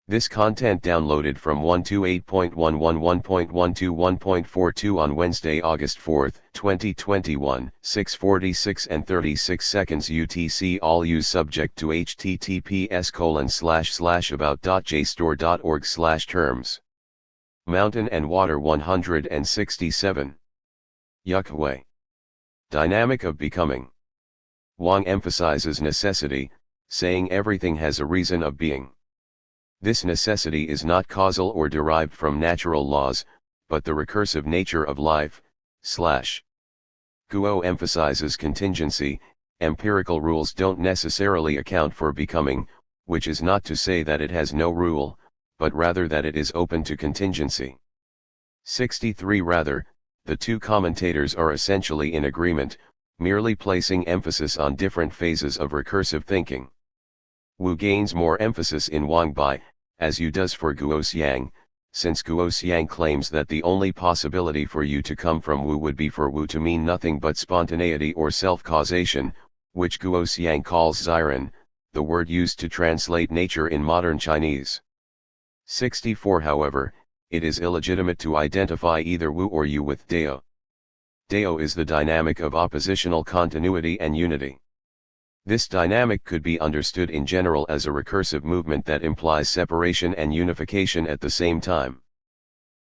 This content downloaded from 128.111.121.42 on Wednesday, August 4, 2021, 6:46 and 36 seconds UTC. All use subject to https://about.jstor.org/terms. Mountain and Water 167. Yuk Hui. Dynamic of becoming. Wang emphasizes necessity, saying everything has a reason of being. This necessity is not causal or derived from natural laws, but the recursive nature of life. Guo emphasizes contingency. Empirical rules don't necessarily account for becoming, which is not to say that it has no rule, but rather that it is open to contingency. 63 Rather, the two commentators are essentially in agreement, merely placing emphasis on different phases of recursive thinking. Wu gains more emphasis in Wang Bai, as Yu does for Guoxiang, since Guoxiang claims that the only possibility for Yu to come from Wu would be for Wu to mean nothing but spontaneity or self-causation, which Guoxiang calls Ziran, the word used to translate nature in modern Chinese. 64 However, it is illegitimate to identify either Wu or Yu with Dao. Dao is the dynamic of oppositional continuity and unity. This dynamic could be understood in general as a recursive movement that implies separation and unification at the same time.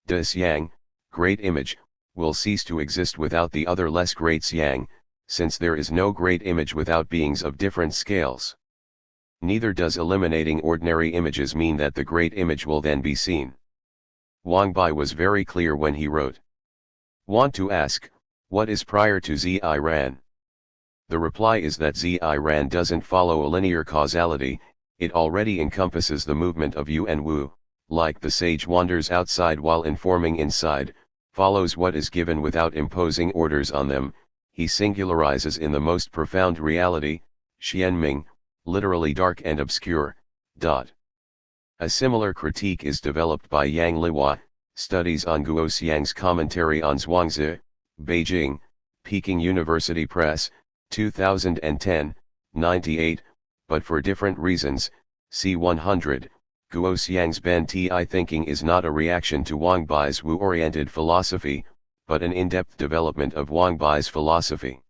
De Xiang, great image, will cease to exist without the other less great Xiang, since there is no great image without beings of different scales. Neither does eliminating ordinary images mean that the great image will then be seen. Wang Bai was very clear when he wrote. Want to ask, what is prior to Zi Ran? The reply is that Zi Ran doesn't follow a linear causality, it already encompasses the movement of Yu and Wu, like the sage wanders outside while informing inside, follows what is given without imposing orders on them, he singularizes in the most profound reality, Xianming, literally dark and obscure. A similar critique is developed by Yang Liwa, Studies on Guoxiang's Commentary on Zhuangzi, Beijing, Peking University Press, 2010, 98, but for different reasons. C 100, Guoxiang's Ben Ti thinking is not a reaction to Wang Bai's Wu-oriented philosophy, but an in-depth development of Wang Bai's philosophy.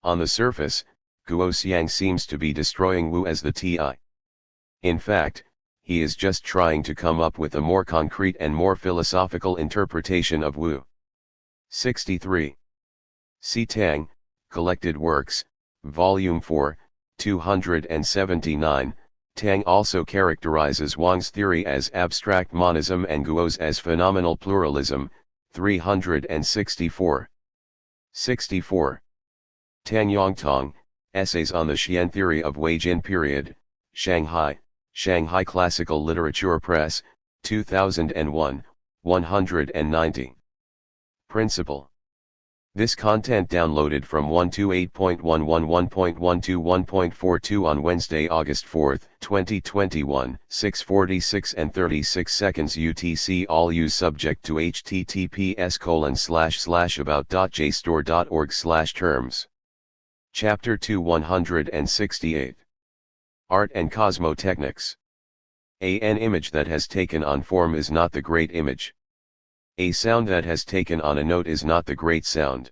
On the surface, Guoxiang seems to be destroying Wu as the Ti. In fact, he is just trying to come up with a more concrete and more philosophical interpretation of Wu. 63. C. Tang, Collected Works, Volume 4, 279, Tang also characterizes Wang's theory as abstract monism and Guo's as phenomenal pluralism, 364. 64. Tang Yongtong, Essays on the Xian Theory of Weijin Period, Shanghai, Shanghai Classical Literature Press, 2001, 190. Principle. This content downloaded from 128.111.121.42 on Wednesday, August 4, 2021, 6:46 and 36 seconds UTC. All use subject to https://about.jstor.org/terms. Chapter 2 168. Art and Cosmotechnics. An image that has taken on form is not the great image. A sound that has taken on a note is not the great sound.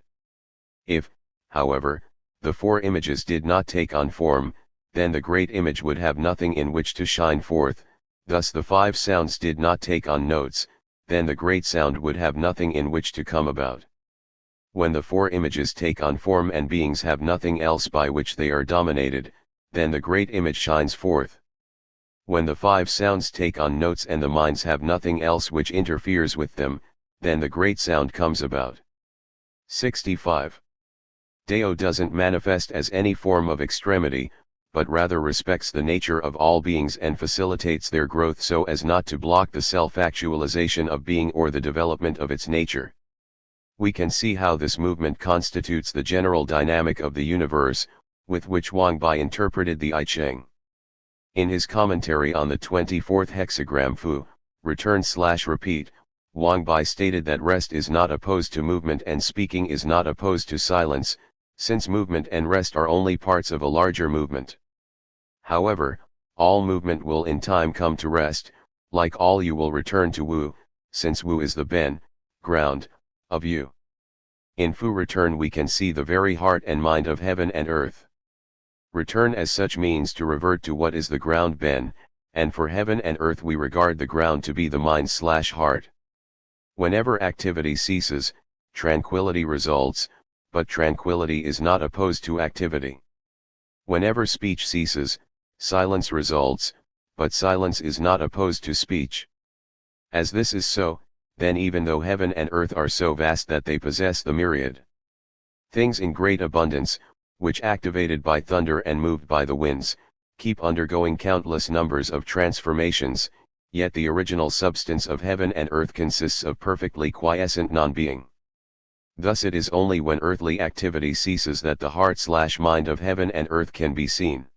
If, however, the four images did not take on form, then the great image would have nothing in which to shine forth, thus the five sounds did not take on notes, then the great sound would have nothing in which to come about. When the four images take on form and beings have nothing else by which they are dominated, then the great image shines forth. When the five sounds take on notes and the minds have nothing else which interferes with them, then the great sound comes about. 65. Dao doesn't manifest as any form of extremity, but rather respects the nature of all beings and facilitates their growth so as not to block the self-actualization of being or the development of its nature. We can see how this movement constitutes the general dynamic of the universe, with which Wang Bai interpreted the I Ching. In his commentary on the 24th hexagram Fu, return/repeat, Wang Bai stated that rest is not opposed to movement and speaking is not opposed to silence, since movement and rest are only parts of a larger movement. However, all movement will in time come to rest, like all you will return to Wu, since Wu is the Ben, ground, of you. In Fu return we can see the very heart and mind of heaven and earth. Return as such means to revert to what is the ground Ben, and for heaven and earth we regard the ground to be the mind/heart. Whenever activity ceases, tranquility results, but tranquility is not opposed to activity. Whenever speech ceases, silence results, but silence is not opposed to speech. As this is so, then even though heaven and earth are so vast that they possess the myriad things in great abundance, which activated by thunder and moved by the winds, keep undergoing countless numbers of transformations, yet the original substance of heaven and earth consists of perfectly quiescent non-being. Thus it is only when earthly activity ceases that the heart/mind of heaven and earth can be seen.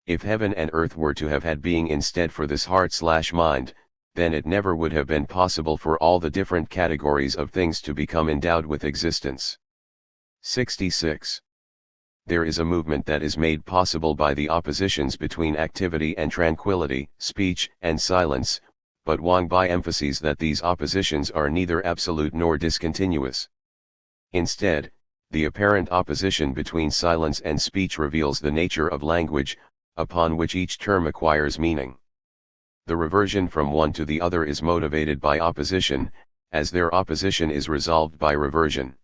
If heaven and earth were to have had being instead for this heart/mind, then it never would have been possible for all the different categories of things to become endowed with existence. 66. There is a movement that is made possible by the oppositions between activity and tranquility, speech and silence, but Wang Bai emphasizes that these oppositions are neither absolute nor discontinuous. Instead, the apparent opposition between silence and speech reveals the nature of language, upon which each term acquires meaning. The reversion from one to the other is motivated by opposition, as their opposition is resolved by reversion.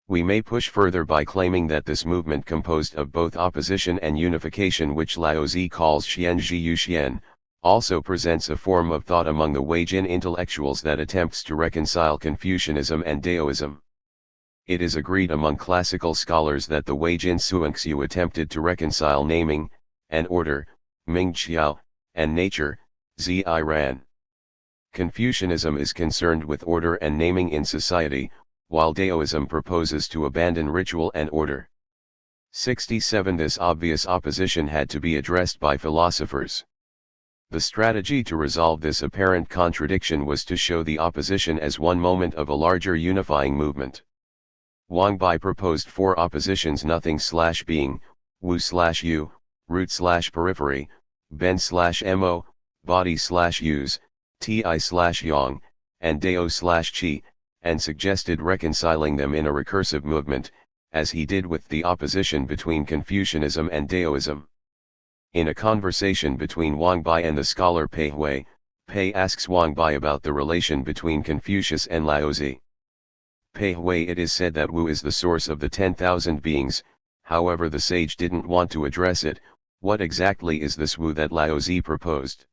We may push further by claiming that this movement composed of both opposition and unification, which Laozi calls Xian Zhi Yu Xian, also presents a form of thought among the Wei Jin intellectuals that attempts to reconcile Confucianism and Daoism. It is agreed among classical scholars that the Wei Jin Suanxiu attempted to reconcile naming, and order, Ming Qiao, and nature, Zi Ran. Confucianism is concerned with order and naming in society, while Daoism proposes to abandon ritual and order. 67. This obvious opposition had to be addressed by philosophers. The strategy to resolve this apparent contradiction was to show the opposition as one moment of a larger unifying movement. Wang Bai proposed four oppositions: nothing/being, wu/yu, root/periphery, ben/mo, body/use, ti/yang, and dao/qi, and suggested reconciling them in a recursive movement, as he did with the opposition between Confucianism and Daoism. In a conversation between Wang Bai and the scholar Pei Hui, Pei asks Wang Bai about the relation between Confucius and Laozi. Pei Hui: it is said that Wu is the source of the 10,000 beings, however the sage didn't want to address it. What exactly is this Wu that Laozi proposed?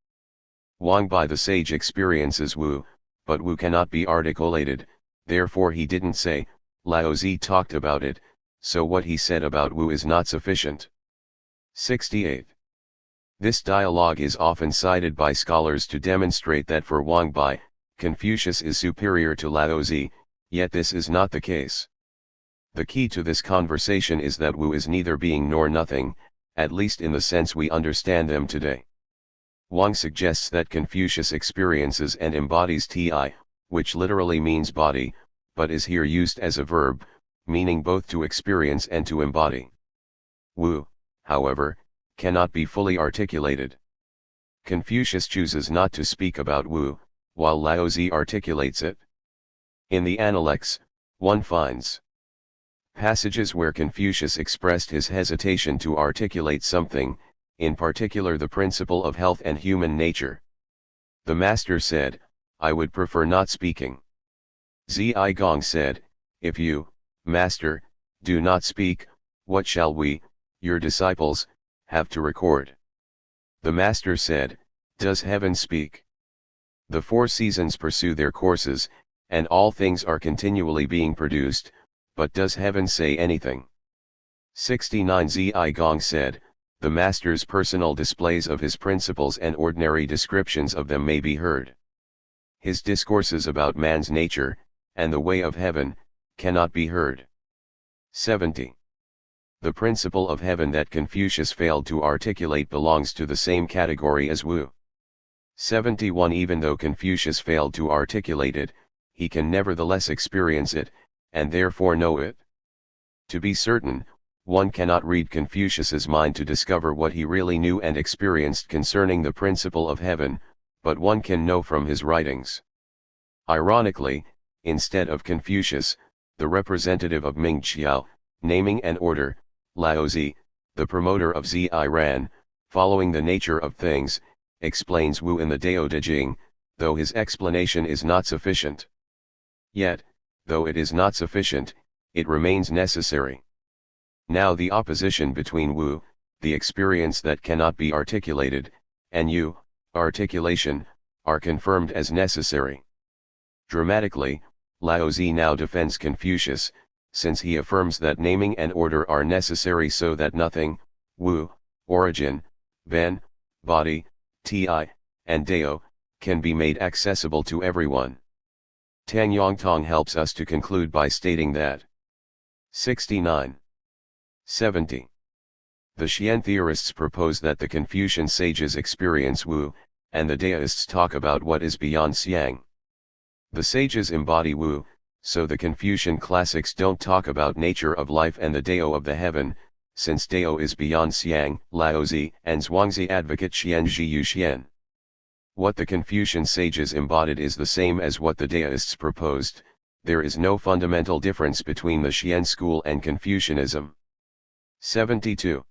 Wang Bai: the sage experiences Wu, but Wu cannot be articulated, therefore he didn't say. Laozi talked about it, so what he said about Wu is not sufficient. 68. This dialogue is often cited by scholars to demonstrate that for Wang Bai, Confucius is superior to Laozi, yet this is not the case. The key to this conversation is that Wu is neither being nor nothing, at least in the sense we understand them today. Wang suggests that Confucius experiences and embodies Ti, which literally means body, but is here used as a verb, meaning both to experience and to embody. Wu, however, cannot be fully articulated. Confucius chooses not to speak about Wu, while Laozi articulates it. In the Analects, one finds passages where Confucius expressed his hesitation to articulate something, in particular the principle of health and human nature. The master said, "I would prefer not speaking." Zi Gong said, "If you, master, do not speak, what shall we, your disciples, have to record?" The master said, "Does heaven speak? The four seasons pursue their courses, and all things are continually being produced, but does heaven say anything?" 69. Zi Gong said, "The master's personal displays of his principles and ordinary descriptions of them may be heard. His discourses about man's nature, and the way of heaven, cannot be heard." 70. The principle of heaven that Confucius failed to articulate belongs to the same category as Wu. 71. Even though Confucius failed to articulate it, he can nevertheless experience it, and therefore know it. To be certain, one cannot read Confucius's mind to discover what he really knew and experienced concerning the principle of heaven, but one can know from his writings. Ironically, instead of Confucius, the representative of Ming Qiao, naming and order, Laozi, the promoter of Zi Ran, following the nature of things, explains Wu in the Dao De Jing, though his explanation is not sufficient. Yet, though it is not sufficient, it remains necessary. Now the opposition between Wu, the experience that cannot be articulated, and Yu, articulation, are confirmed as necessary. Dramatically, Laozi now defends Confucius, since he affirms that naming and order are necessary so that nothing, Wu, origin, ben, body, ti, and dao, can be made accessible to everyone. Tang Yongtong helps us to conclude by stating that 69. 70. The Xian theorists propose that the Confucian sages experience Wu, and the Daoists talk about what is beyond Xiang. The sages embody Wu, so the Confucian classics don't talk about nature of life and the Dao of the heaven, since Dao is beyond Xiang. Laozi and Zhuangzi advocate Xian Zhiyu Xian. What the Confucian sages embodied is the same as what the Daoists proposed. There is no fundamental difference between the Xian school and Confucianism. 72.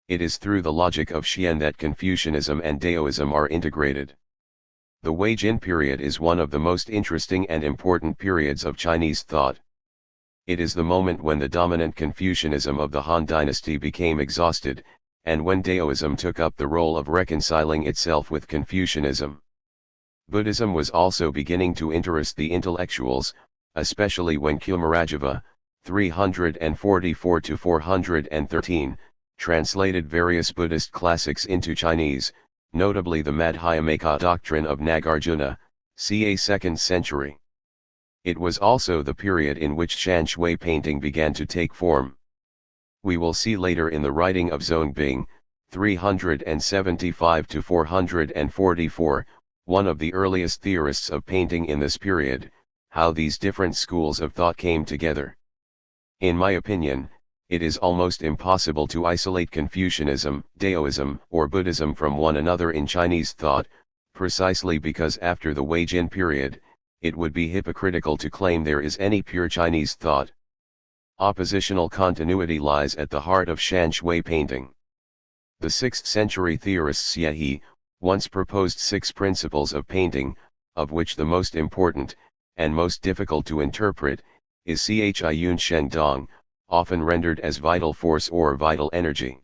It is through the logic of Xian that Confucianism and Daoism are integrated. The Wei Jin period is one of the most interesting and important periods of Chinese thought. It is the moment when the dominant Confucianism of the Han dynasty became exhausted, and when Daoism took up the role of reconciling itself with Confucianism. Buddhism was also beginning to interest the intellectuals, especially when Kumarajava, 344–413, translated various Buddhist classics into Chinese, notably the Madhyamaka doctrine of Nagarjuna, ca. 2nd century. It was also the period in which Shan Shui painting began to take form. We will see later in the writing of Zongbing, 375–444, one of the earliest theorists of painting in this period, how these different schools of thought came together. In my opinion, it is almost impossible to isolate Confucianism, Daoism, or Buddhism from one another in Chinese thought, precisely because after the Wei Jin period, it would be hypocritical to claim there is any pure Chinese thought. Oppositional continuity lies at the heart of Shan Shui painting. The 6th century theorist Xie He once proposed 6 principles of painting, of which the most important, and most difficult to interpret, is Chi Yun Sheng Dong, often rendered as vital force or vital energy.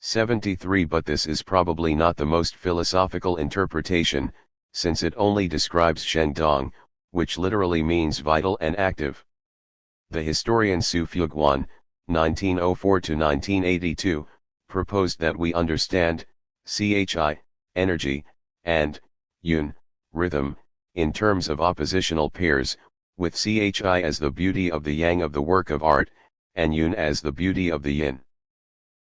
73 But this is probably not the most philosophical interpretation, since it only describes Sheng Dong, which literally means vital and active. The historian Su Fuguan, 1904–1982, proposed that we understand Chi, energy, and Yun, rhythm, in terms of oppositional pairs, with Chi as the beauty of the yang of the work of art, and Yun as the beauty of the yin.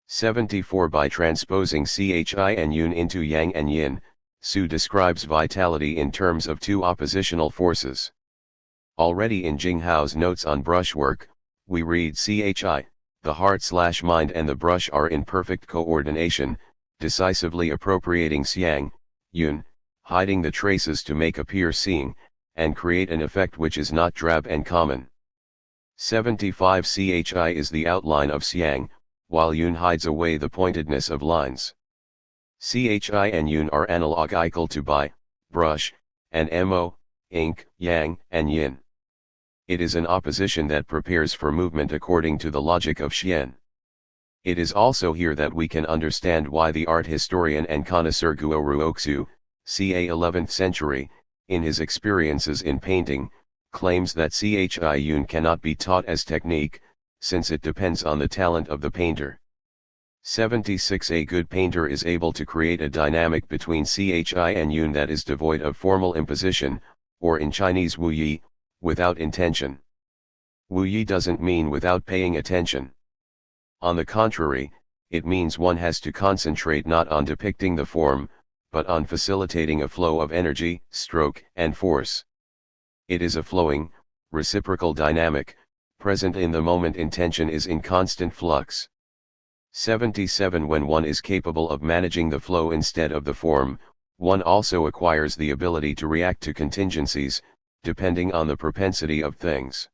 74 By transposing Chi and Yun into yang and yin, Su describes vitality in terms of 2 oppositional forces. Already in Jinghao's notes on brushwork, we read Chi, the heart/mind and the brush are in perfect coordination, decisively appropriating Xiang, Yun, hiding the traces to make appear seeing, and create an effect which is not drab and common. 75 Chi is the outline of Xiang, while Yun hides away the pointedness of lines. Chi and Yun are analogical to Bai, brush, and Mo, ink, Yang, and Yin. It is an opposition that prepares for movement according to the logic of Xian. It is also here that we can understand why the art historian and connoisseur Guo Ruoxu, ca. 11th century, in his experiences in painting, claims that Chi Yun cannot be taught as technique, since it depends on the talent of the painter. 76 A good painter is able to create a dynamic between Chi and Yun that is devoid of formal imposition, or in Chinese Wu Yi, without intention. Wu Yi doesn't mean without paying attention. On the contrary, it means one has to concentrate not on depicting the form, but on facilitating a flow of energy, stroke, and force. It is a flowing, reciprocal dynamic, present in the moment intention is in constant flux. 77 When one is capable of managing the flow instead of the form, one also acquires the ability to react to contingencies, depending on the propensity of things.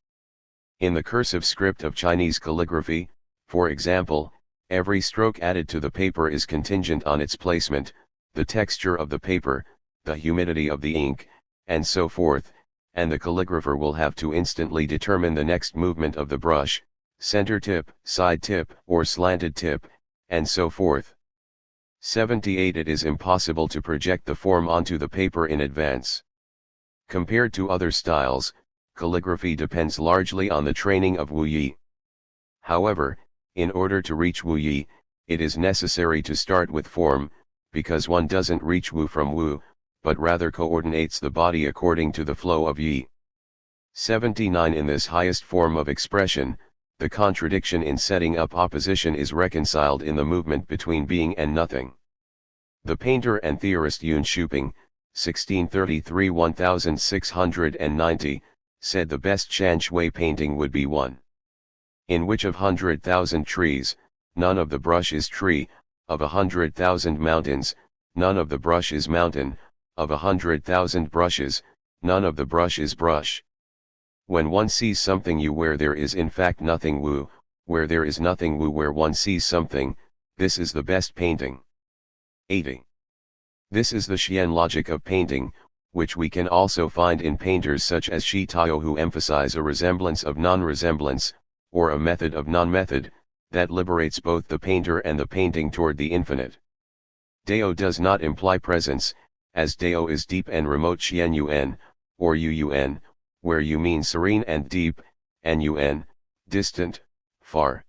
In the cursive script of Chinese calligraphy, for example, every stroke added to the paper is contingent on its placement, the texture of the paper, the humidity of the ink, and so forth, and the calligrapher will have to instantly determine the next movement of the brush, center tip, side tip, or slanted tip, and so forth. 78 It is impossible to project the form onto the paper in advance. Compared to other styles, calligraphy depends largely on the training of Wu Yi. However, in order to reach Wu Yi, it is necessary to start with form, because one doesn't reach Wu from Wu, but rather coordinates the body according to the flow of Yi. 79 In this highest form of expression, the contradiction in setting up opposition is reconciled in the movement between being and nothing. The painter and theorist Yun Shuping, 1633–1690, said the best Shan Shui painting would be one in which of 100,000 trees, none of the brush is tree, of 100,000 mountains, none of the brush is mountain, of 100,000 brushes, none of the brush is brush. When one sees something Yu where there is in fact nothing Wu, where there is nothing Wu where one sees something, this is the best painting. 80. This is the Xian logic of painting, which we can also find in painters such as Shi Tao who emphasize a resemblance of non-resemblance, or a method of non-method, that liberates both the painter and the painting toward the infinite. Dao does not imply presence, as Dao is deep and remote Xian Yuan, or Yu Yuan, where Yu means serene and deep, and Yuan, distant, far.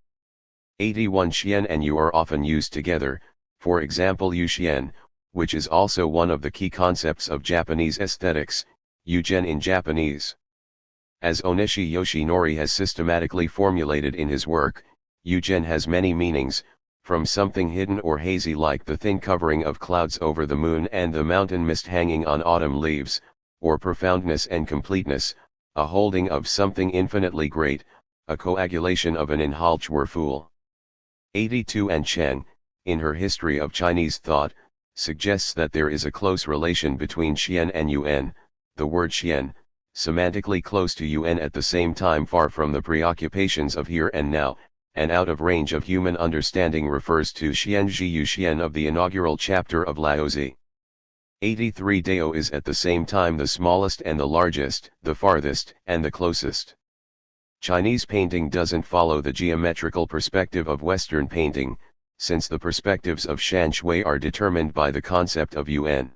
81 Xian and Yu are often used together, for example Yu Xian, which is also one of the key concepts of Japanese aesthetics, Yugen in Japanese. As Onishi Yoshinori has systematically formulated in his work, Yugen has many meanings, from something hidden or hazy like the thin covering of clouds over the moon and the mountain mist hanging on autumn leaves, or profoundness and completeness, a holding of something infinitely great, a coagulation of an inhaltschwerful. 82 And Cheng, in her History of Chinese Thought, suggests that there is a close relation between Xian and Yuan, the word Xian, semantically close to Yuan at the same time far from the preoccupations of here and now, and out of range of human understanding refers to Xian Zhi Yu Xian of the inaugural chapter of Laozi. 83 Dao is at the same time the smallest and the largest, the farthest and the closest. Chinese painting doesn't follow the geometrical perspective of Western painting, since the perspectives of Shan Shui are determined by the concept of Yuan.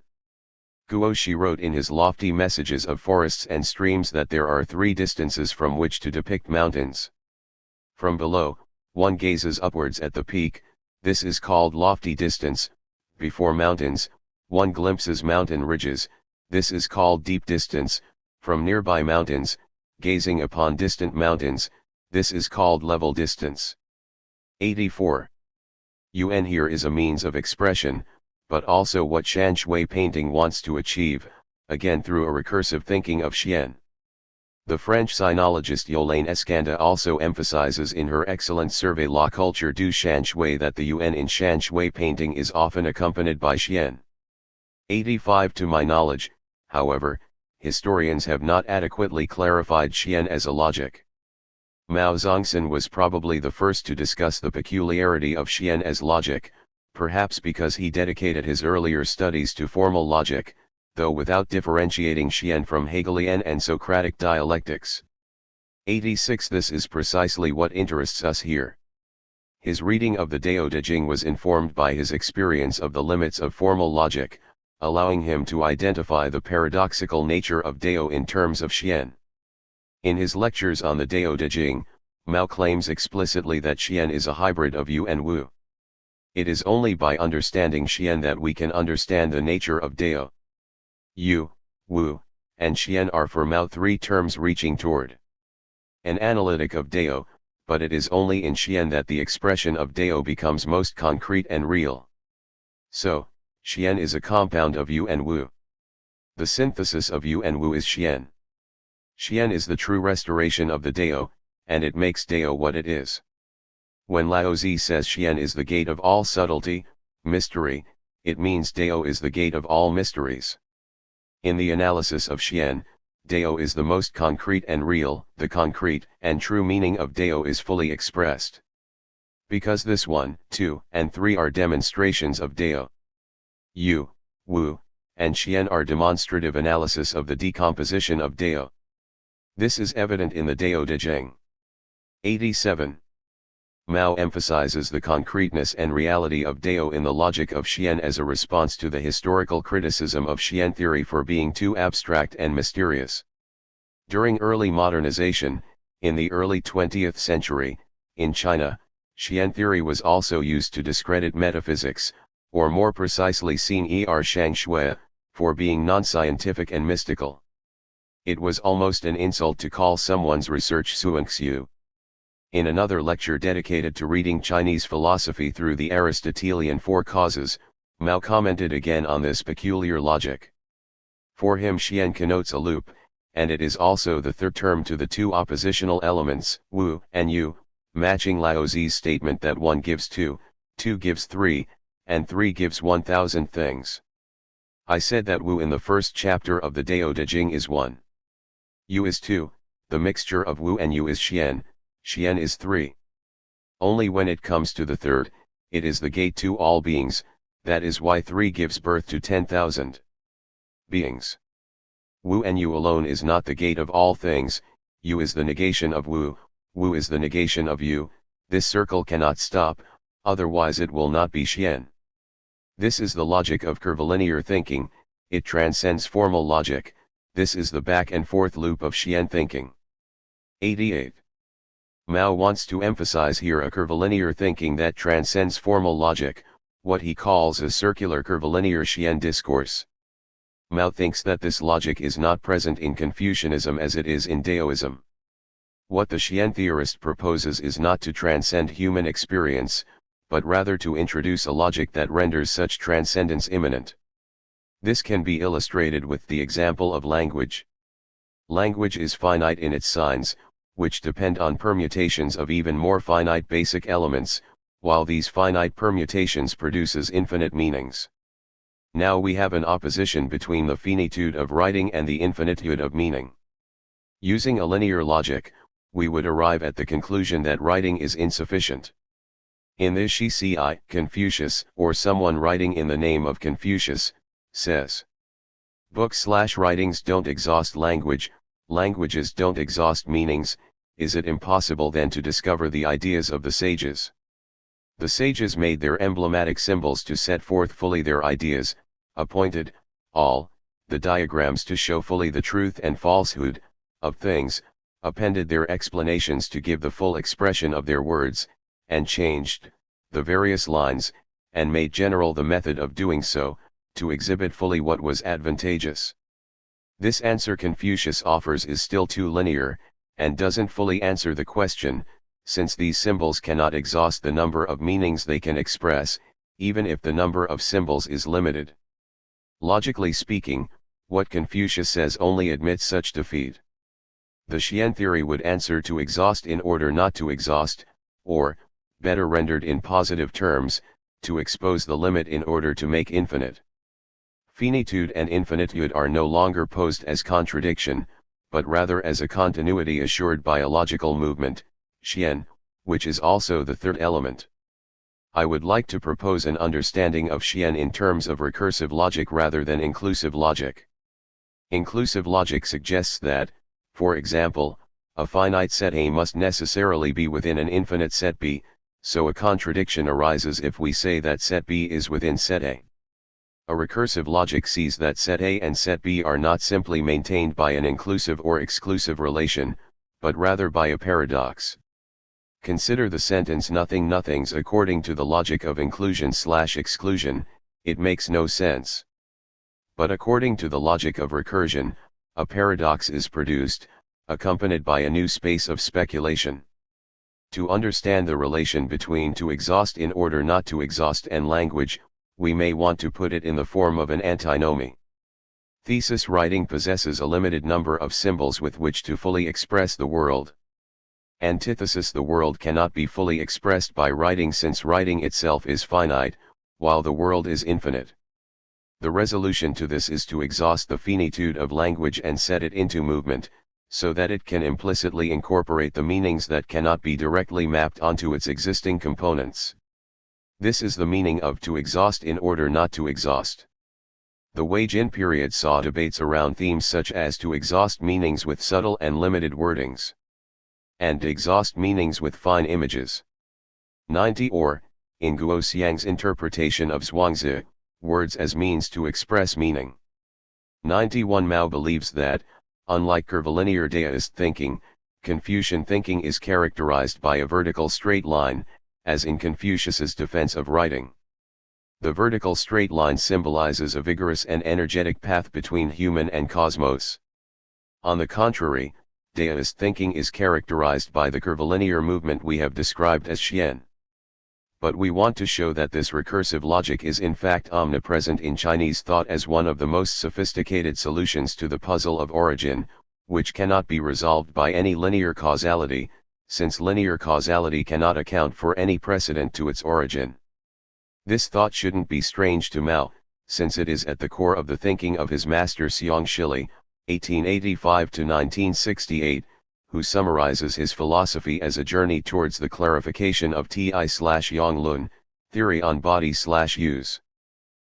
Guoshi wrote in his lofty messages of forests and streams that there are three distances from which to depict mountains. From below, one gazes upwards at the peak, this is called lofty distance; before mountains, one glimpses mountain ridges, this is called deep distance; from nearby mountains, gazing upon distant mountains, this is called level distance. 84. Yuan here is a means of expression, but also what Shan Shui painting wants to achieve, again through a recursive thinking of Xian. The French sinologist Yolaine Escanda also emphasizes in her excellent Survey La Culture du Shan Shui that the Yuan in Shan Shui painting is often accompanied by Xian. 85 To my knowledge, however, historians have not adequately clarified Xian as a logic. Mao Zongxin was probably the first to discuss the peculiarity of Xian as logic, perhaps because he dedicated his earlier studies to formal logic, though without differentiating Xian from Hegelian and Socratic dialectics. 86 This is precisely what interests us here. His reading of the Dao De Jing was informed by his experience of the limits of formal logic, allowing him to identify the paradoxical nature of Dao in terms of Xian. In his lectures on the Dao De Jing, Mao claims explicitly that Xian is a hybrid of Yu and Wu. It is only by understanding Xian that we can understand the nature of Dao. Yu, Wu, and Xian are for Mao three terms reaching toward an analytic of Dao, but it is only in Xian that the expression of Dao becomes most concrete and real. So, Xian is a compound of Yu and Wu. The synthesis of Yu and Wu is Xian. Xian is the true restoration of the Dao, and it makes Dao what it is. When Laozi says Xian is the gate of all subtlety, mystery, it means Dao is the gate of all mysteries. In the analysis of Xian, Dao is the most concrete and real, the concrete and true meaning of Dao is fully expressed. Because this 1, 2, and 3 are demonstrations of Dao. Yu, Wu, and Xian are demonstrative analysis of the decomposition of Dao. This is evident in the Dao De Jing. 87. Mao emphasizes the concreteness and reality of Dao in the logic of Xian as a response to the historical criticism of Xian theory for being too abstract and mysterious. During early modernization, in the early 20th century, in China, Xian theory was also used to discredit metaphysics, or more precisely seen Shang Shui, for being non-scientific and mystical. It was almost an insult to call someone's research suanxiu. In another lecture dedicated to reading Chinese philosophy through the Aristotelian Four Causes, Mao commented again on this peculiar logic. For him Xian connotes a loop, and it is also the third term to the two oppositional elements, Wu and Yu, matching Laozi's statement that 1 gives 2, 2 gives 3, and 3 gives 1,000 things. I said that Wu in the first chapter of the Dao De Jing is 1. Yu is 2, the mixture of Wu and Yu is Xian, Xian is 3. Only when it comes to the third, it is the gate to all beings, that is why 3 gives birth to 10,000 beings. Wu and Yu alone is not the gate of all things, Yu is the negation of Wu, Wu is the negation of Yu, This circle cannot stop, otherwise it will not be Xian. This is the logic of curvilinear thinking, it transcends formal logic, this is the back and forth loop of Xian thinking. 88. Mao wants to emphasize here a curvilinear thinking that transcends formal logic, what he calls a circular curvilinear Xian discourse. Mao thinks that this logic is not present in Confucianism as it is in Daoism. What the Xian theorist proposes is not to transcend human experience, but rather to introduce a logic that renders such transcendence immanent. This can be illustrated with the example of language. Language is finite in its signs, which depend on permutations of even more finite basic elements, while these finite permutations produces infinite meanings. Now we have an opposition between the finitude of writing and the infinitude of meaning. Using a linear logic, we would arrive at the conclusion that writing is insufficient. In this Shi Confucius, or someone writing in the name of Confucius, says, books/writings don't exhaust language, languages don't exhaust meanings, is it impossible then to discover the ideas of the sages? The sages made their emblematic symbols to set forth fully their ideas, appointed, all, the diagrams to show fully the truth and falsehood, of things, appended their explanations to give the full expression of their words, and changed, the various lines, and made general the method of doing so, to exhibit fully what was advantageous. This answer Confucius offers is still too linear, and doesn't fully answer the question, since these symbols cannot exhaust the number of meanings they can express, even if the number of symbols is limited. Logically speaking, what Confucius says only admits such defeat. The Xian theory would answer to exhaust in order not to exhaust, or, better rendered in positive terms, to expose the limit in order to make infinite. Finitude and infinitude are no longer posed as contradiction, but rather as a continuity assured by a logical movement, Xian, which is also the third element. I would like to propose an understanding of Xian in terms of recursive logic rather than inclusive logic. Inclusive logic suggests that, for example, a finite set A must necessarily be within an infinite set B, so a contradiction arises if we say that set B is within set A. A recursive logic sees that set A and set B are not simply maintained by an inclusive or exclusive relation, but rather by a paradox. Consider the sentence nothing nothings according to the logic of inclusion/exclusion, it makes no sense. But according to the logic of recursion, a paradox is produced, accompanied by a new space of speculation. To understand the relation between to exhaust in order not to exhaust and language, we may want to put it in the form of an antinomy. Thesis writing possesses a limited number of symbols with which to fully express the world. Antithesis: the world cannot be fully expressed by writing since writing itself is finite, while the world is infinite. The resolution to this is to exhaust the finitude of language and set it into movement, so that it can implicitly incorporate the meanings that cannot be directly mapped onto its existing components. This is the meaning of to exhaust in order not to exhaust. The Wei-Jin period saw debates around themes such as to exhaust meanings with subtle and limited wordings, and exhaust meanings with fine images. 90 or, in Guo Xiang's interpretation of Zhuangzi, words as means to express meaning. 91 Mao believes that, unlike curvilinear Daoist thinking, Confucian thinking is characterized by a vertical straight line, as in Confucius's defense of writing. The vertical straight line symbolizes a vigorous and energetic path between human and cosmos. On the contrary, Daoist thinking is characterized by the curvilinear movement we have described as Xian. But we want to show that this recursive logic is in fact omnipresent in Chinese thought as one of the most sophisticated solutions to the puzzle of origin, which cannot be resolved by any linear causality, since linear causality cannot account for any precedent to its origin. This thought shouldn't be strange to Mao, since it is at the core of the thinking of his master Xiong Shili, 1885–1968, who summarizes his philosophy as a journey towards the clarification of Ti/Yonglun, theory on body/use.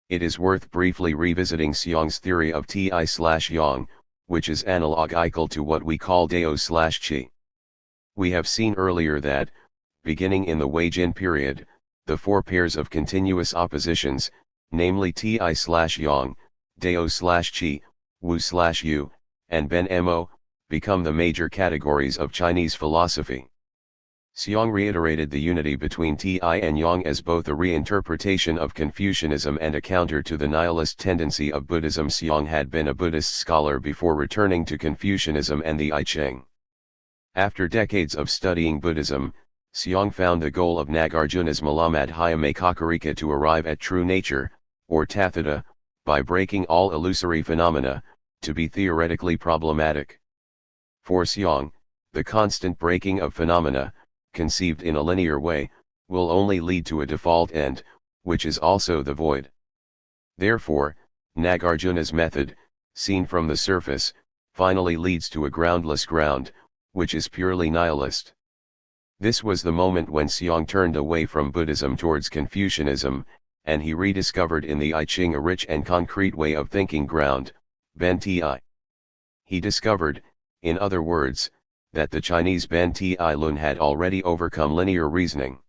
It is worth briefly revisiting Xiong's theory of Ti/Yang, which is analogical to what we call Dao/Qi. We have seen earlier that, beginning in the Wei-Jin period, the four pairs of continuous oppositions, namely Ti/Yang, Dao/Qi, Wu/Yu, and Ben-Mo, become the major categories of Chinese philosophy. Xiang reiterated the unity between Ti and Yang as both a reinterpretation of Confucianism and a counter to the nihilist tendency of Buddhism. Xiang had been a Buddhist scholar before returning to Confucianism and the I Ching. After decades of studying Buddhism, Xiang found the goal of Nagarjuna's Malamadhyama Kakarika to arrive at true nature, or Tathata, by breaking all illusory phenomena, to be theoretically problematic. For Xiang, the constant breaking of phenomena, conceived in a linear way, will only lead to a default end, which is also the void. Therefore, Nagarjuna's method, seen from the surface, finally leads to a groundless ground, which is purely nihilist. This was the moment when Xiang turned away from Buddhism towards Confucianism, and he rediscovered in the I Ching a rich and concrete way of thinking ground, Ben Ti. He discovered, in other words, that the Chinese Ben Ti Lun had already overcome linear reasoning.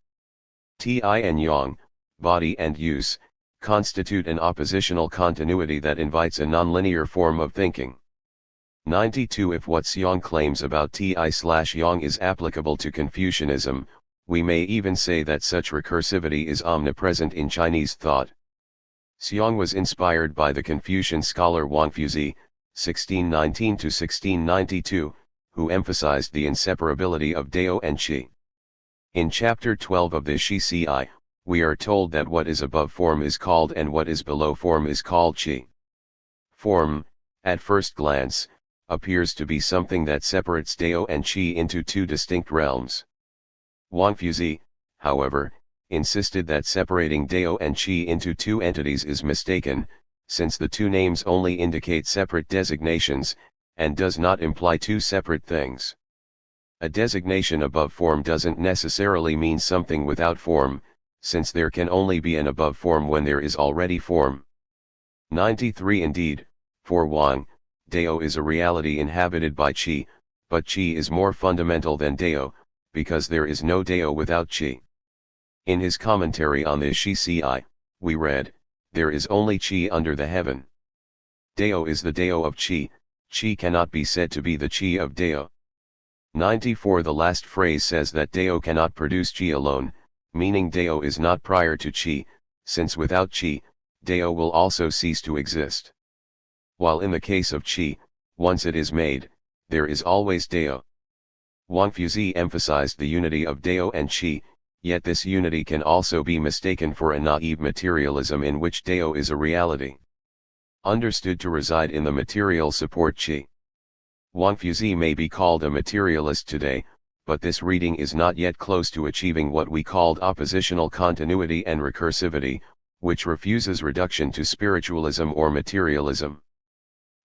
Ti and Yang, body and use, constitute an oppositional continuity that invites a nonlinear form of thinking. 92. If what Xiang claims about Ti/Yang is applicable to Confucianism, we may even say that such recursivity is omnipresent in Chinese thought. Xiang was inspired by the Confucian scholar Wang Fuzi, 1619–1692, who emphasized the inseparability of Dao and Qi. In chapter 12 of the Shi, we are told that what is above form is called and what is below form is called Qi. Form, at first glance, appears to be something that separates Dao and Qi into two distinct realms. Wang Fuzi, however, insisted that separating Dao and Qi into two entities is mistaken, since the two names only indicate separate designations, and does not imply two separate things. A designation above form doesn't necessarily mean something without form, since there can only be an above form when there is already form. 93. Indeed, for Wang, Dao is a reality inhabited by Qi, but Qi is more fundamental than Dao, because there is no Dao without Qi. In his commentary on the Shi, we read, "There is only Qi under the heaven. Dao is the Dao of Qi, Qi cannot be said to be the Qi of Dao." 94. The last phrase says that Dao cannot produce Qi alone, meaning Dao is not prior to Qi, since without Qi, Dao will also cease to exist. While in the case of Qi, once it is made, there is always Dao. Wang Fuzi emphasized the unity of Dao and Qi, yet this unity can also be mistaken for a naive materialism in which Dao is a reality understood to reside in the material support Qi. Wang Fuzi may be called a materialist today, but this reading is not yet close to achieving what we called oppositional continuity and recursivity, which refuses reduction to spiritualism or materialism.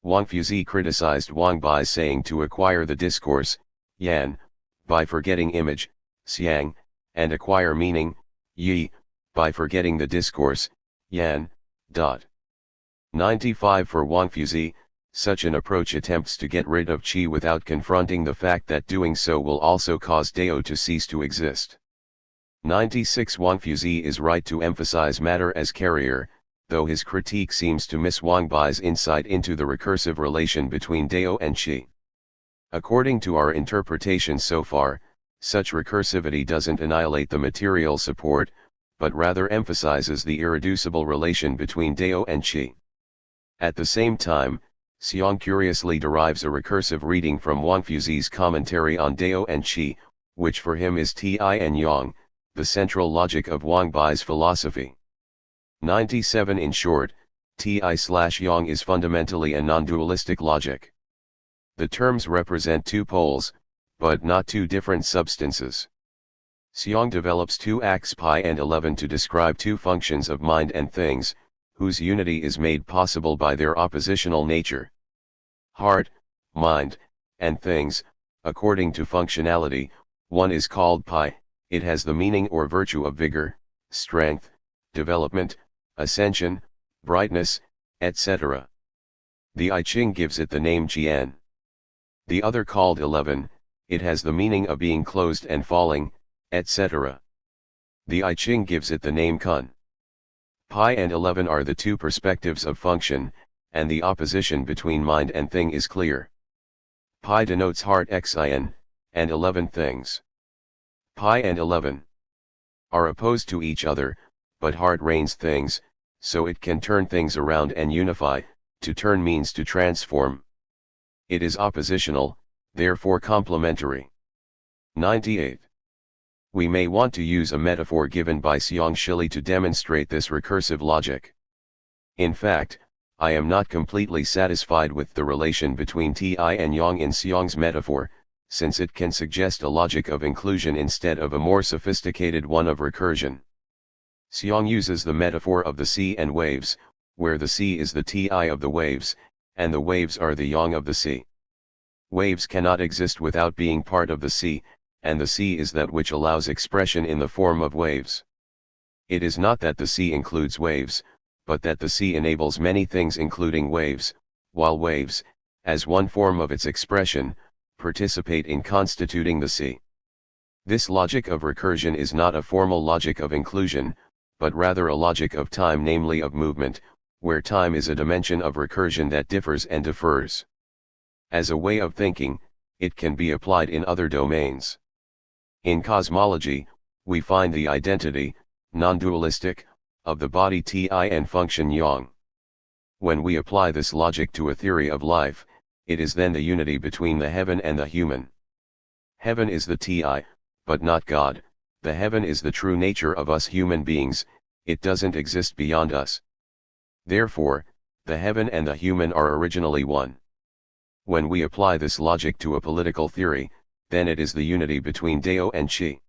Wang Fuzi criticized Wang by saying to acquire the discourse, Yan, by forgetting image, Xiang, and acquire meaning, Yi, by forgetting the discourse, Yan. 95. For Wang Fuzi, such an approach attempts to get rid of Qi without confronting the fact that doing so will also cause Dao to cease to exist. 96. Wang Fuzi is right to emphasize matter as carrier, though his critique seems to miss Wang Bai's insight into the recursive relation between Dao and Qi. According to our interpretation so far, such recursivity doesn't annihilate the material support, but rather emphasizes the irreducible relation between Dao and Qi. At the same time, Xiang curiously derives a recursive reading from Wang Fuzi's commentary on Dao and Qi, which for him is Ti and Yang, the central logic of Wang Bai's philosophy. 97. In short, Ti/Yang is fundamentally a non-dualistic logic. The terms represent two poles, but not two different substances. Xiang develops two acts pi and 11 to describe two functions of mind and things, whose unity is made possible by their oppositional nature. Heart, mind, and things, according to functionality, one is called pi, it has the meaning or virtue of vigor, strength, development, ascension, brightness, etc. The I Ching gives it the name Jian. The other called 11, it has the meaning of being closed and falling, etc. The I Ching gives it the name Kun. Pi and 11 are the two perspectives of function, and the opposition between mind and thing is clear. Pi denotes heart xin, and 11 things. Pi and 11 are opposed to each other, but heart reigns things, so it can turn things around and unify. To turn means to transform. It is oppositional, therefore complementary. 98. We may want to use a metaphor given by Xiong Shili to demonstrate this recursive logic. In fact, I am not completely satisfied with the relation between Ti and Yang in Xiong's metaphor, since it can suggest a logic of inclusion instead of a more sophisticated one of recursion. Xiong uses the metaphor of the sea and waves, where the sea is the Ti of the waves, and the waves are the Yang of the sea. Waves cannot exist without being part of the sea, and the sea is that which allows expression in the form of waves. It is not that the sea includes waves, but that the sea enables many things including waves, while waves, as one form of its expression, participate in constituting the sea. This logic of recursion is not a formal logic of inclusion, but rather a logic of time, namely of movement, where time is a dimension of recursion that differs and differs. As a way of thinking, it can be applied in other domains. In cosmology, we find the identity, non-dualistic, of the body Ti and function Yang. When we apply this logic to a theory of life, it is then the unity between the heaven and the human. Heaven is the Ti, but not God. The heaven is the true nature of us human beings, it doesn't exist beyond us. Therefore, the heaven and the human are originally one. When we apply this logic to a political theory, then it is the unity between Dao and Qi.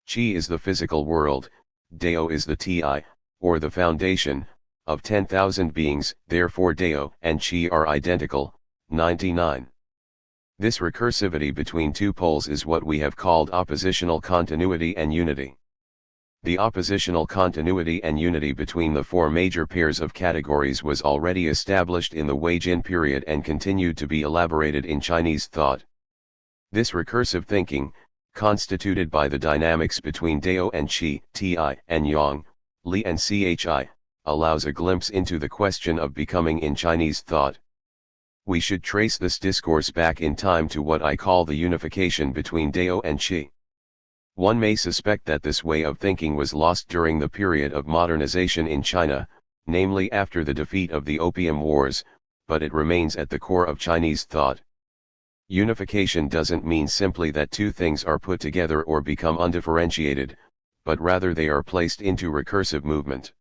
Qi is the physical world, Dao is the Ti, or the foundation, of 10,000 beings, therefore Dao and Qi are identical. 99. This recursivity between two poles is what we have called oppositional continuity and unity. The oppositional continuity and unity between the four major pairs of categories was already established in the Wei-Jin period and continued to be elaborated in Chinese thought. This recursive thinking, constituted by the dynamics between Dao and Qi, Ti and Yang, Li and Chi, allows a glimpse into the question of becoming in Chinese thought. We should trace this discourse back in time to what I call the unification between Dao and Qi. One may suspect that this way of thinking was lost during the period of modernization in China, namely after the defeat of the Opium Wars, but it remains at the core of Chinese thought. Unification doesn't mean simply that two things are put together or become undifferentiated, but rather they are placed into recursive movement.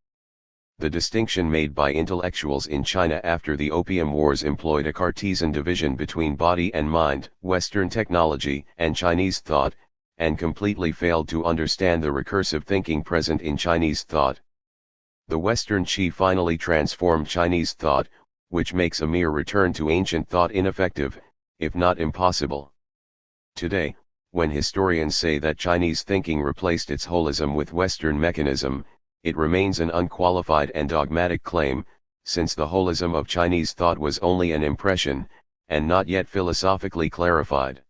The distinction made by intellectuals in China after the Opium Wars employed a Cartesian division between body and mind, Western technology, and Chinese thought, and completely failed to understand the recursive thinking present in Chinese thought. The Western Qi finally transformed Chinese thought, which makes a mere return to ancient thought ineffective, if not impossible. Today, when historians say that Chinese thinking replaced its holism with Western mechanism, it remains an unqualified and dogmatic claim, since the holism of Chinese thought was only an impression, and not yet philosophically clarified.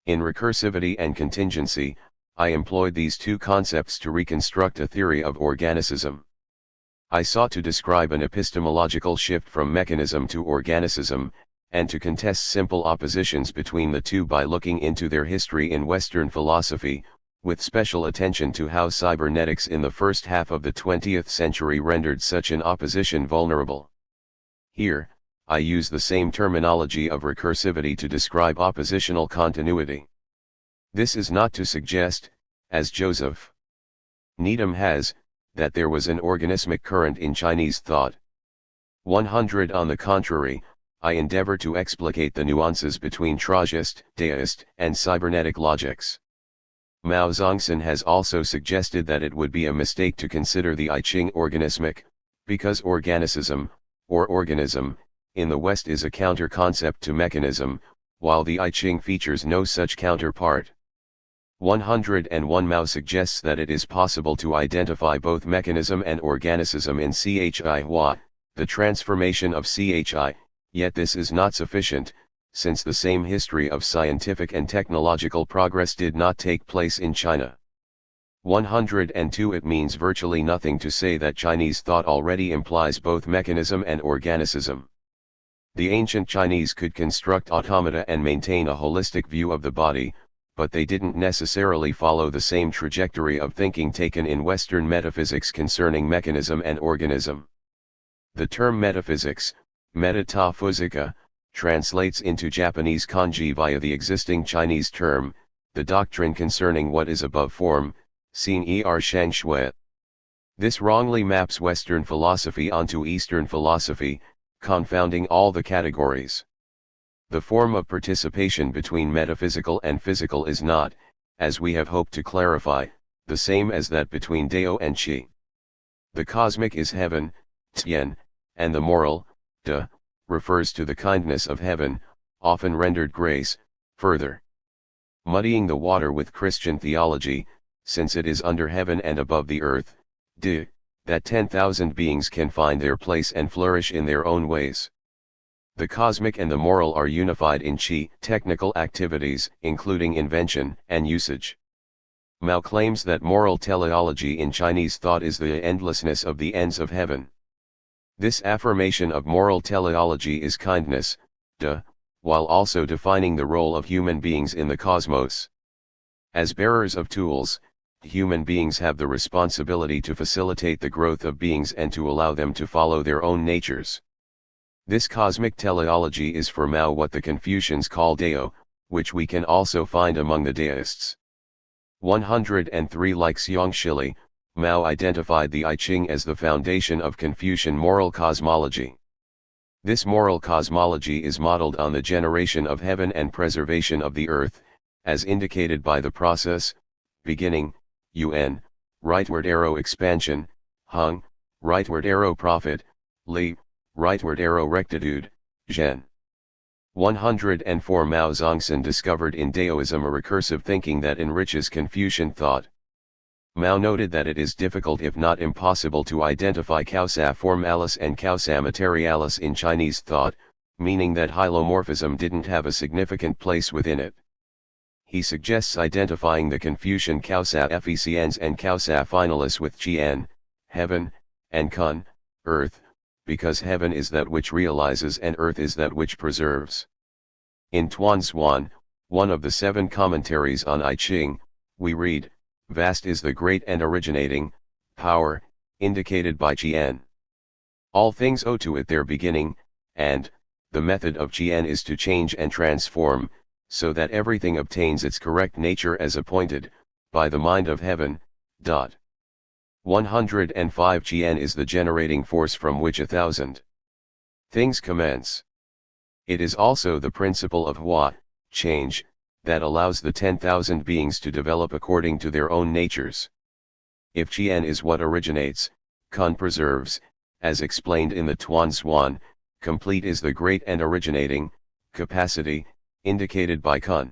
In recursivity and contingency, I employed these two concepts to reconstruct a theory of organicism. I sought to describe an epistemological shift from mechanism to organicism, and to contest simple oppositions between the two by looking into their history in Western philosophy, with special attention to how cybernetics in the first half of the 20th century rendered such an opposition vulnerable. Here, I use the same terminology of recursivity to describe oppositional continuity. This is not to suggest, as Joseph Needham has, that there was an organismic current in Chinese thought. 100. On the contrary, I endeavor to explicate the nuances between Tragist, Daoist, and cybernetic logics. Mao Zongsan has also suggested that it would be a mistake to consider the I Ching organismic, because organicism, or organism, in the West is a counter-concept to mechanism, while the I Ching features no such counterpart. 101. Mao suggests that it is possible to identify both mechanism and organicism in Chi Hua, the transformation of Chi, yet this is not sufficient, since the same history of scientific and technological progress did not take place in China. 102 It means virtually nothing to say that Chinese thought already implies both mechanism and organicism. The ancient Chinese could construct automata and maintain a holistic view of the body, but they didn't necessarily follow the same trajectory of thinking taken in Western metaphysics concerning mechanism and organism. The term metaphysics, metaphysica, translates into Japanese kanji via the existing Chinese term, the doctrine concerning what is above form, xin er shang shui. This wrongly maps Western philosophy onto Eastern philosophy, confounding all the categories. The form of participation between metaphysical and physical is not, as we have hoped to clarify, the same as that between Dao and Qi. The cosmic is heaven, Tian, and the moral, De, refers to the kindness of heaven, often rendered grace, further muddying the water with Christian theology, since it is under heaven and above the earth, De, that 10,000 beings can find their place and flourish in their own ways. The cosmic and the moral are unified in Qi, technical activities, including invention and usage. Mao claims that moral teleology in Chinese thought is the endlessness of the ends of heaven. This affirmation of moral teleology is kindness, De, while also defining the role of human beings in the cosmos. As bearers of tools, human beings have the responsibility to facilitate the growth of beings and to allow them to follow their own natures. This cosmic teleology is for Mao what the Confucians call Dao, which we can also find among the Daoists. 103 Like Xiong Shili, Mao identified the I Ching as the foundation of Confucian moral cosmology. This moral cosmology is modeled on the generation of heaven and preservation of the earth, as indicated by the process, beginning, UN, rightward arrow expansion, Hung, rightward arrow profit, Li, rightward arrow rectitude, Zhen. 104 Mao Zongsan discovered in Daoism a recursive thinking that enriches Confucian thought. Mao noted that it is difficult if not impossible to identify causa formalis and causa materialis in Chinese thought, meaning that hylomorphism didn't have a significant place within it. He suggests identifying the Confucian causa efficiens and causa finalis with Qian, heaven, and kun, earth, because heaven is that which realizes and earth is that which preserves. In Tuanzuan, one of the 7 commentaries on I Ching, we read, vast is the great and originating power, indicated by Qian. All things owe to it their beginning, and the method of Qian is to change and transform, so that everything obtains its correct nature as appointed, by the mind of heaven. 105 Qian is the generating force from which 1,000 things commence. It is also the principle of Hua, change, that allows the 10,000 beings to develop according to their own natures. If Qian is what originates, Kun preserves, as explained in the Tuanzuan, complete is the great and originating capacity, indicated by Kun.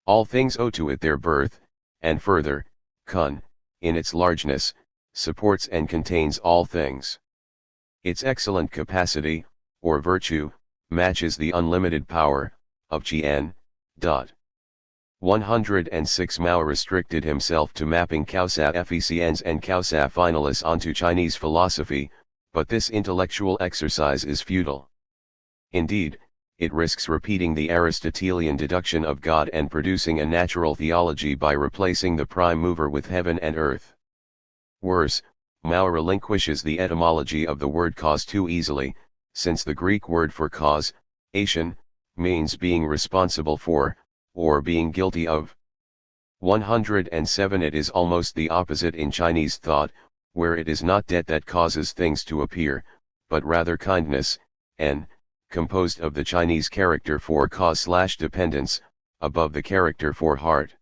All things owe to it their birth, and further, Kun, in its largeness, supports and contains all things. Its excellent capacity, or virtue, matches the unlimited power of Qian. 106 Mao restricted himself to mapping causa efficiens and causa finalis onto Chinese philosophy, but this intellectual exercise is futile. Indeed, it risks repeating the Aristotelian deduction of God and producing a natural theology by replacing the prime mover with heaven and earth. Worse, Mao relinquishes the etymology of the word cause too easily, since the Greek word for cause, ation, means being responsible for, or being guilty of. 107 It is almost the opposite in Chinese thought, where it is not debt that causes things to appear, but rather kindness, and, composed of the Chinese character for cause/dependence, above the character for heart.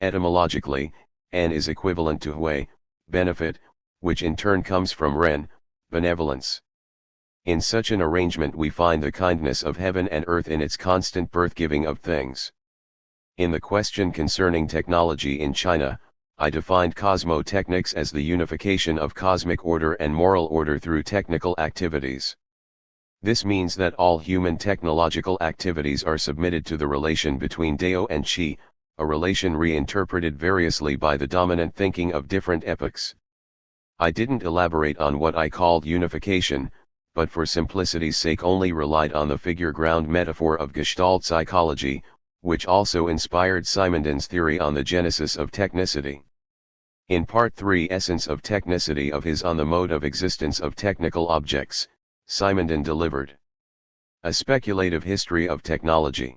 Etymologically, N is equivalent to Hui, benefit, which in turn comes from Ren, benevolence. In such an arrangement we find the kindness of heaven and earth in its constant birth-giving of things. In the question concerning technology in China, I defined cosmotechnics as the unification of cosmic order and moral order through technical activities. This means that all human technological activities are submitted to the relation between Dao and Qi, a relation reinterpreted variously by the dominant thinking of different epochs. I didn't elaborate on what I called unification, but for simplicity's sake only relied on the figure-ground metaphor of Gestalt psychology, which also inspired Simondon's theory on the genesis of technicity. In Part 3, Essence of Technicity of his On the Mode of Existence of Technical Objects, Simondon delivered a speculative history of technology.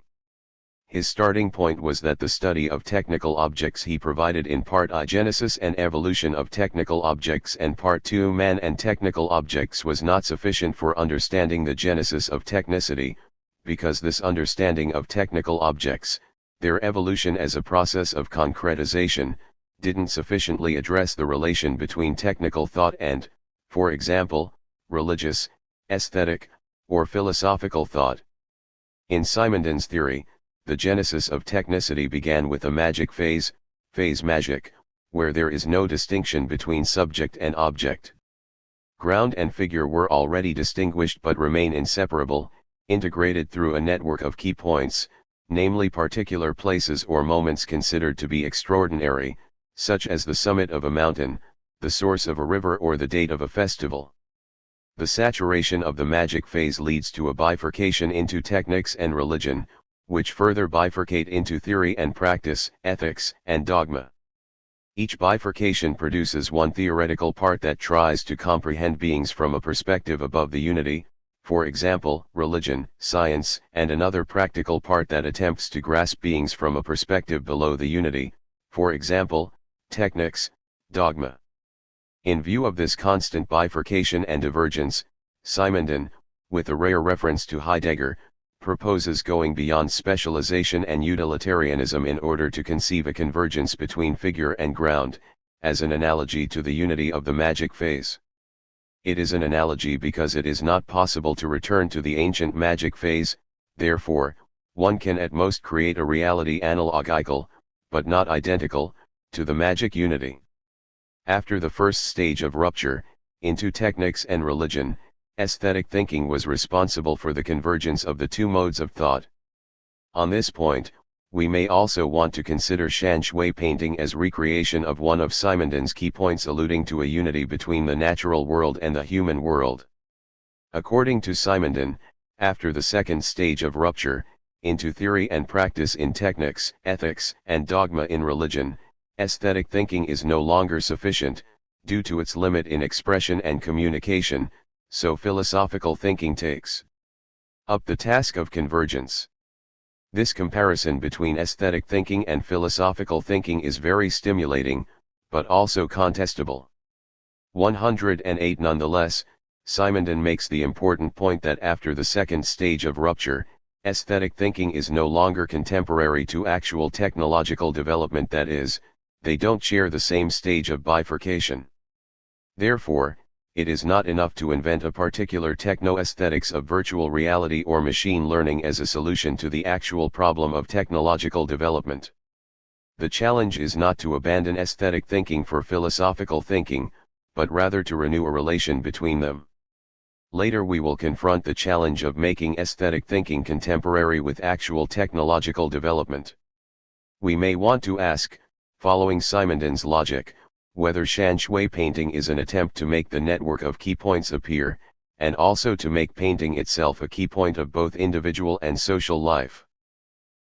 His starting point was that the study of technical objects he provided in Part I Genesis and Evolution of Technical Objects and Part 2 Man and Technical Objects was not sufficient for understanding the genesis of technicity, because this understanding of technical objects, their evolution as a process of concretization, didn't sufficiently address the relation between technical thought and, for example, religious, aesthetic, or philosophical thought. In Simondon's theory, the genesis of technicity began with a magic phase magic, where there is no distinction between subject and object. Ground and figure were already distinguished but remain inseparable, integrated through a network of key points, namely particular places or moments considered to be extraordinary, such as the summit of a mountain, the source of a river or the date of a festival. The saturation of the magic phase leads to a bifurcation into technics and religion, which further bifurcate into theory and practice, ethics, and dogma. Each bifurcation produces one theoretical part that tries to comprehend beings from a perspective above the unity, for example, religion, science, and another practical part that attempts to grasp beings from a perspective below the unity, for example, technics, dogma. In view of this constant bifurcation and divergence, Simondon, with a rare reference to Heidegger, proposes going beyond specialization and utilitarianism in order to conceive a convergence between figure and ground, as an analogy to the unity of the magic phase. It is an analogy because it is not possible to return to the ancient magic phase, therefore, one can at most create a reality analogical, but not identical, to the magic unity. After the first stage of rupture, into technics and religion, aesthetic thinking was responsible for the convergence of the two modes of thought. On this point, we may also want to consider Shan Shui painting as recreation of one of Simondon's key points alluding to a unity between the natural world and the human world. According to Simondon, after the second stage of rupture, into theory and practice in technics, ethics, and dogma in religion, aesthetic thinking is no longer sufficient, due to its limit in expression and communication, so philosophical thinking takes up the task of convergence. This comparison between aesthetic thinking and philosophical thinking is very stimulating, but also contestable. 108 Nonetheless, Simondon makes the important point that after the second stage of rupture, aesthetic thinking is no longer contemporary to actual technological development, that is, they don't share the same stage of bifurcation. Therefore, it is not enough to invent a particular techno-aesthetics of virtual reality or machine learning as a solution to the actual problem of technological development. The challenge is not to abandon aesthetic thinking for philosophical thinking, but rather to renew a relation between them. Later we will confront the challenge of making aesthetic thinking contemporary with actual technological development. We may want to ask, following Simondon's logic, whether Shan Shui painting is an attempt to make the network of key points appear, and also to make painting itself a key point of both individual and social life.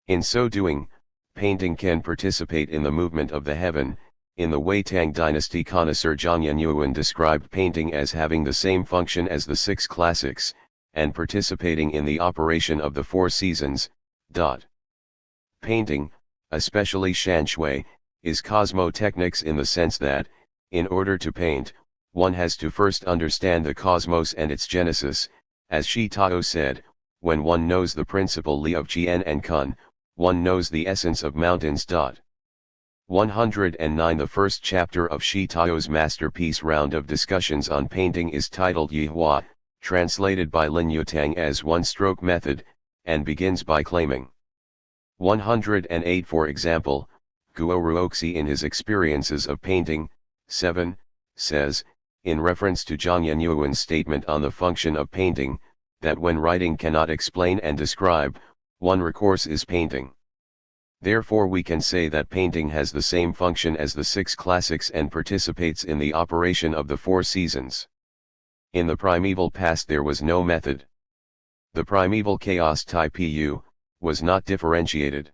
In so doing, painting can participate in the movement of the heaven, in the way Tang Dynasty connoisseur Zhang Yuan described painting as having the same function as the six classics, and participating in the operation of the four seasons. Painting, especially Shan Shui, is cosmotechnics in the sense that, in order to paint, one has to first understand the cosmos and its genesis, as Shi Tao said, when one knows the principle Li of Qian and Kun, one knows the essence of mountains. 109 The first chapter of Shi Tao's masterpiece round of discussions on painting is titled Yuk Hui, translated by Lin Yutang as one-stroke method, and begins by claiming 108 For example, Guo Ruoxi in his Experiences of Painting, 7, says, in reference to Zhang Yuan's statement on the function of painting, that when writing cannot explain and describe, one recourse is painting. Therefore we can say that painting has the same function as the 6 classics and participates in the operation of the 4 seasons. In the primeval past there was no method. The primeval chaos THIRD was not differentiated.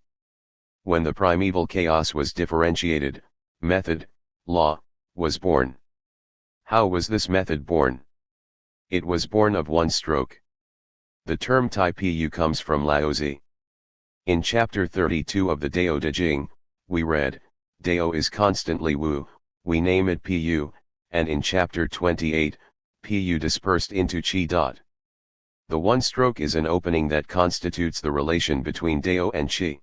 When the primeval chaos was differentiated, method, law, was born. How was this method born? It was born of one stroke. The term THIRD comes from Laozi. In chapter 32 of the Dao De Jing, we read, Dao is constantly Wu, we name it Pu, and in chapter 28, Pu dispersed into Qi. The one stroke is an opening that constitutes the relation between Dao and Qi.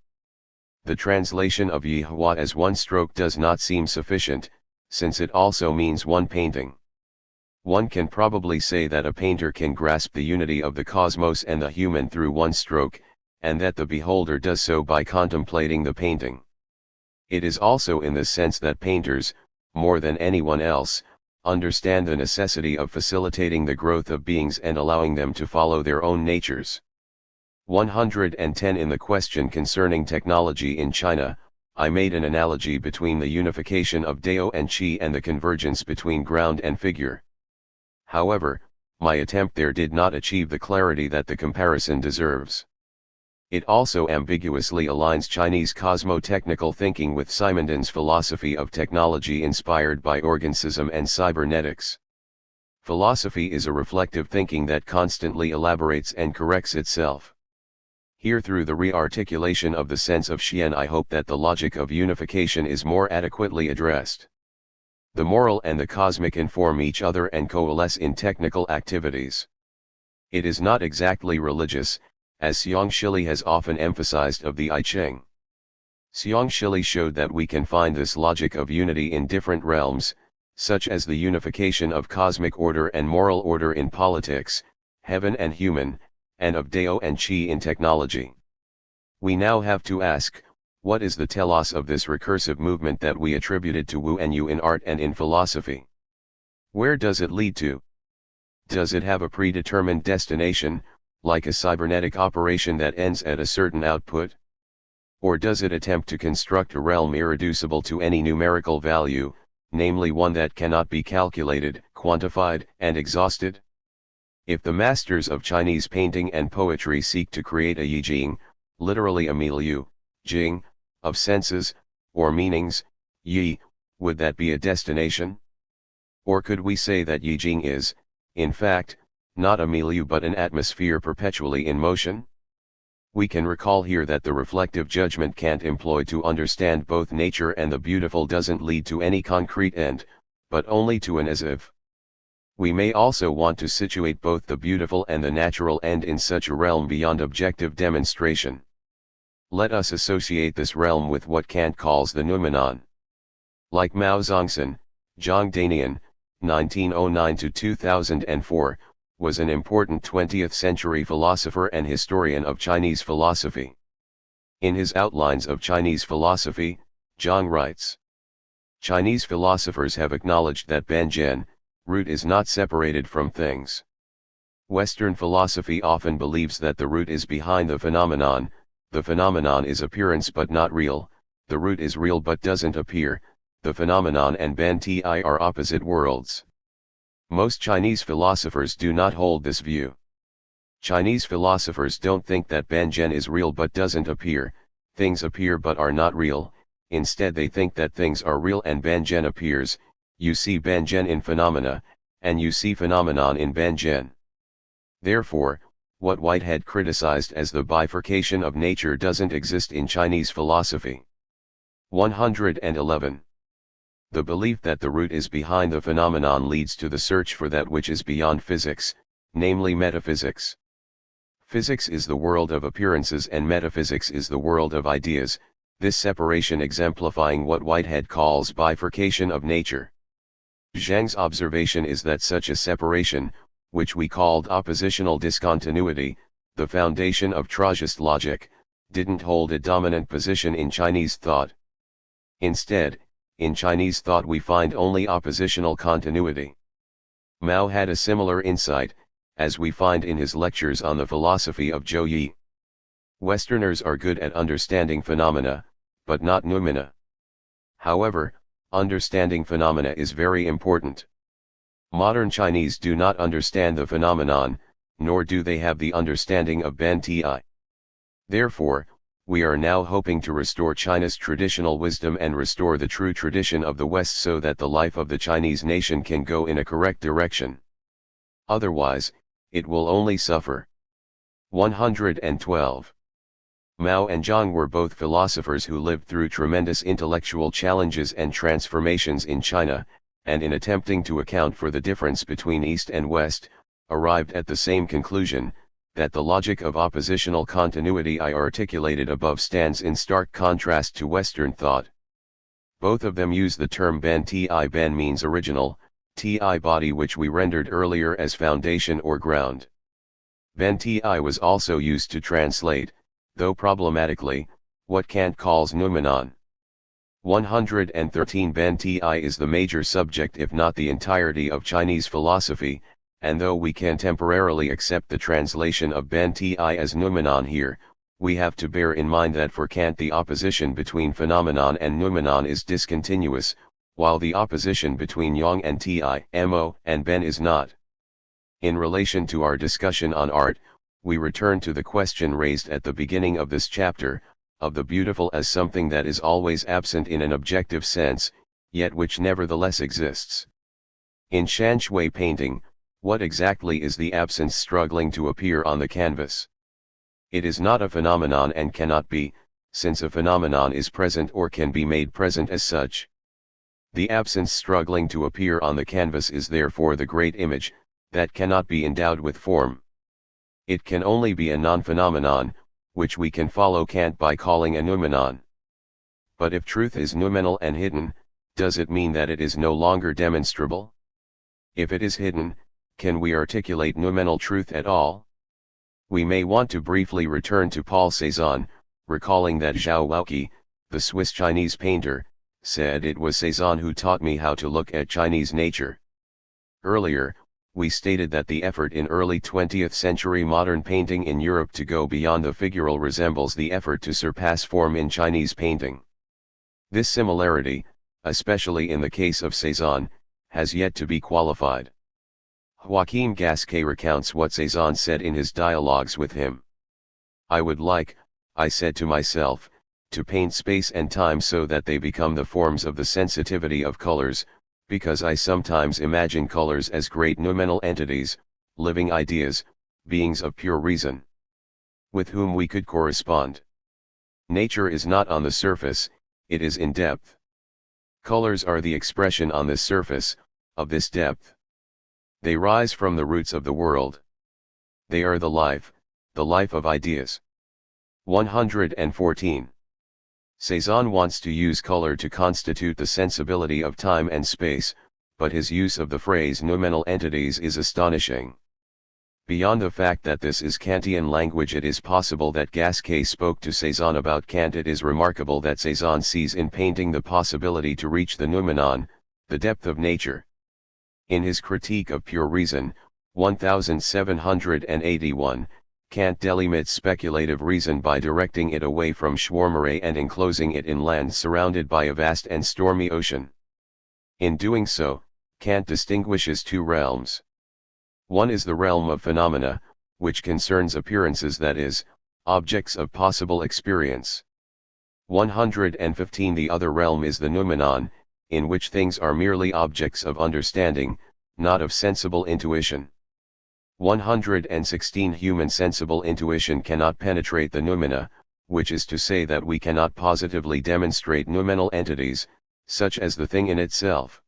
The translation of Yi Hua as one stroke does not seem sufficient, since it also means one painting. One can probably say that a painter can grasp the unity of the cosmos and the human through one stroke, and that the beholder does so by contemplating the painting. It is also in the sense that painters, more than anyone else, understand the necessity of facilitating the growth of beings and allowing them to follow their own natures. 110 In the question concerning technology in China, I made an analogy between the unification of Dao and Qi and the convergence between ground and figure. However, my attempt there did not achieve the clarity that the comparison deserves. It also ambiguously aligns Chinese cosmotechnical thinking with Simondon's philosophy of technology inspired by organcism and cybernetics. Philosophy is a reflective thinking that constantly elaborates and corrects itself. Here through the re-articulation of the sense of Xian I hope that the logic of unification is more adequately addressed. The moral and the cosmic inform each other and coalesce in technical activities. It is not exactly religious, as Xiang Shili has often emphasized of the I Ching. Xiang Shili showed that we can find this logic of unity in different realms, such as the unification of cosmic order and moral order in politics, heaven and human, and of Dao and Qi in technology. We now have to ask, what is the telos of this recursive movement that we attributed to Wu and Yu in art and in philosophy? Where does it lead to? Does it have a predetermined destination, like a cybernetic operation that ends at a certain output? Or does it attempt to construct a realm irreducible to any numerical value, namely one that cannot be calculated, quantified, and exhausted? If the masters of Chinese painting and poetry seek to create a yijing, literally a milieu, jing, of senses, or meanings, yi, would that be a destination? Or could we say that yijing is, in fact, not a milieu but an atmosphere perpetually in motion? We can recall here that the reflective judgment Kant employed to understand both nature and the beautiful doesn't lead to any concrete end, but only to an as if. We may also want to situate both the beautiful and the natural end in such a realm beyond objective demonstration. Let us associate this realm with what Kant calls the noumenon. Like Mao Zongsan, Zhang Danian, 1909–2004, was an important 20th century philosopher and historian of Chinese philosophy. In his Outlines of Chinese Philosophy, Zhang writes, Chinese philosophers have acknowledged that Banjian, root is not separated from things. Western philosophy often believes that the root is behind the phenomenon is appearance but not real, the root is real but doesn't appear, the phenomenon and Banti are opposite worlds. Most Chinese philosophers do not hold this view. Chinese philosophers don't think that Banjian is real but doesn't appear, things appear but are not real, instead they think that things are real and Banjian appears, you see Banjian in phenomena, and you see phenomenon in Banjian. Therefore, what Whitehead criticized as the bifurcation of nature doesn't exist in Chinese philosophy. 111. The belief that the root is behind the phenomenon leads to the search for that which is beyond physics, namely metaphysics. Physics is the world of appearances and metaphysics is the world of ideas, this separation exemplifying what Whitehead calls bifurcation of nature. Zhang's observation is that such a separation, which we called oppositional discontinuity, the foundation of Trautist logic, didn't hold a dominant position in Chinese thought. Instead, in Chinese thought we find only oppositional continuity. Mao had a similar insight, as we find in his lectures on the philosophy of Zhou Yi. Westerners are good at understanding phenomena, but not noumena. However, understanding phenomena is very important. Modern Chinese do not understand the phenomenon, nor do they have the understanding of Ben Ti. Therefore, we are now hoping to restore China's traditional wisdom and restore the true tradition of the West so that the life of the Chinese nation can go in a correct direction. Otherwise, it will only suffer. 112. Mao and Zhang were both philosophers who lived through tremendous intellectual challenges and transformations in China, and in attempting to account for the difference between East and West, arrived at the same conclusion, that the logic of oppositional continuity I articulated above stands in stark contrast to Western thought. Both of them use the term Ben Ti. Ben means original, Ti body, which we rendered earlier as foundation or ground. Ben Ti was also used to translate, though problematically, what Kant calls noumenon. 113. Ben Ti is the major subject if not the entirety of Chinese philosophy, and though we can temporarily accept the translation of Ben Ti as noumenon here, we have to bear in mind that for Kant the opposition between phenomenon and noumenon is discontinuous, while the opposition between Yang and Ti, Mo, and Ben is not. In relation to our discussion on art, we return to the question raised at the beginning of this chapter, of the beautiful as something that is always absent in an objective sense, yet which nevertheless exists. In Shanshui painting, what exactly is the absence struggling to appear on the canvas? It is not a phenomenon and cannot be, since a phenomenon is present or can be made present as such. The absence struggling to appear on the canvas is therefore the great image, that cannot be endowed with form. It can only be a non-phenomenon, which we can follow Kant by calling a noumenon. But if truth is noumenal and hidden, does it mean that it is no longer demonstrable? If it is hidden, can we articulate noumenal truth at all? We may want to briefly return to Paul Cézanne, recalling that Zhao Weiki, the Swiss-Chinese painter, said it was Cézanne who taught me how to look at Chinese nature. Earlier, we stated that the effort in early 20th century modern painting in Europe to go beyond the figural resembles the effort to surpass form in Chinese painting. This similarity, especially in the case of Cézanne, has yet to be qualified. Joachim Gasquet recounts what Cézanne said in his dialogues with him. I would like, I said to myself, to paint space and time so that they become the forms of the sensitivity of colors, because I sometimes imagine colors as great noumenal entities, living ideas, beings of pure reason, with whom we could correspond. Nature is not on the surface, it is in depth. Colors are the expression on this surface, of this depth. They rise from the roots of the world. They are the life of ideas. 114. Cézanne wants to use color to constitute the sensibility of time and space, but his use of the phrase noumenal entities is astonishing. Beyond the fact that this is Kantian language, it is possible that Gasquet spoke to Cézanne about Kant. It is remarkable that Cézanne sees in painting the possibility to reach the noumenon, the depth of nature. In his Critique of Pure Reason, 1781, Kant delimits speculative reason by directing it away from Schwarmere and enclosing it in land surrounded by a vast and stormy ocean. In doing so, Kant distinguishes two realms. One is the realm of phenomena, which concerns appearances, that is, objects of possible experience. 115. The other realm is the noumenon, in which things are merely objects of understanding, not of sensible intuition. 116. Human sensible intuition cannot penetrate the noumena, which is to say that we cannot positively demonstrate noumenal entities, such as the thing in itself.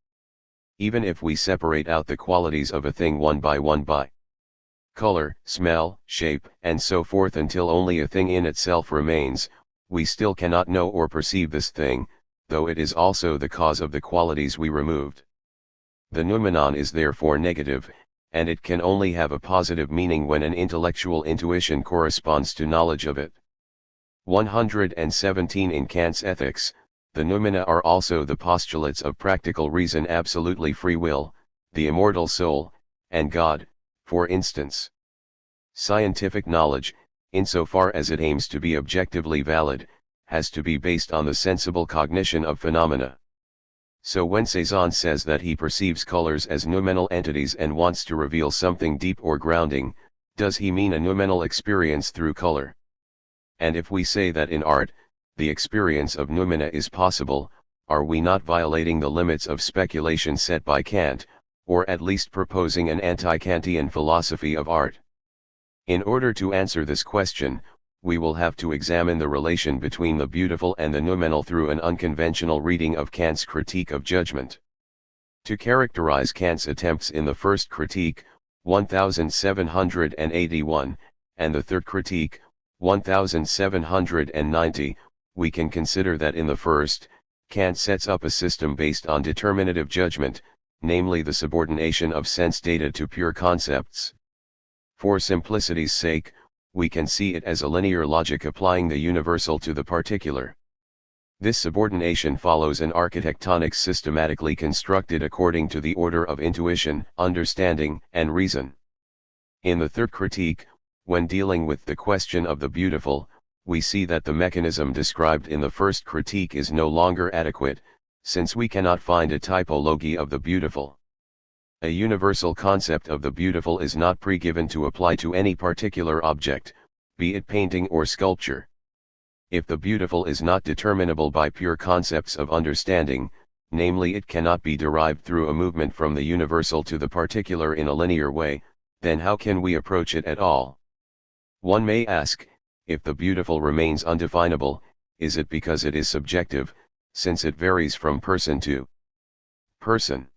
Even if we separate out the qualities of a thing one by color, smell, shape, and so forth until only a thing in itself remains, we still cannot know or perceive this thing, though it is also the cause of the qualities we removed. The noumenon is therefore negative, and it can only have a positive meaning when an intellectual intuition corresponds to knowledge of it. 117. In Kant's Ethics, the noumena are also the postulates of practical reason, absolutely free will, the immortal soul, and God, For instance, scientific knowledge, insofar as it aims to be objectively valid, has to be based on the sensible cognition of phenomena. So when Cezanne says that he perceives colors as noumenal entities and wants to reveal something deep or grounding, does he mean a noumenal experience through color? And if we say that in art, the experience of noumena is possible, are we not violating the limits of speculation set by Kant, or at least proposing an anti-Kantian philosophy of art? In order to answer this question, we will have to examine the relation between the beautiful and the noumenal through an unconventional reading of Kant's critique of judgment. To characterize Kant's attempts in the first critique, 1781, and the third critique, 1790, we can consider that in the first, Kant sets up a system based on determinative judgment, namely the subordination of sense data to pure concepts. For simplicity's sake, we can see it as a linear logic applying the universal to the particular. This subordination follows an architectonic systematically constructed according to the order of intuition, understanding, and reason. In the third critique, when dealing with the question of the beautiful, we see that the mechanism described in the first critique is no longer adequate, since we cannot find a typology of the beautiful. A universal concept of the beautiful is not pre-given to apply to any particular object, be it painting or sculpture. If the beautiful is not determinable by pure concepts of understanding, namely it cannot be derived through a movement from the universal to the particular in a linear way, then how can we approach it at all? One may ask, if the beautiful remains undefinable, is it because it is subjective, since it varies from person to person?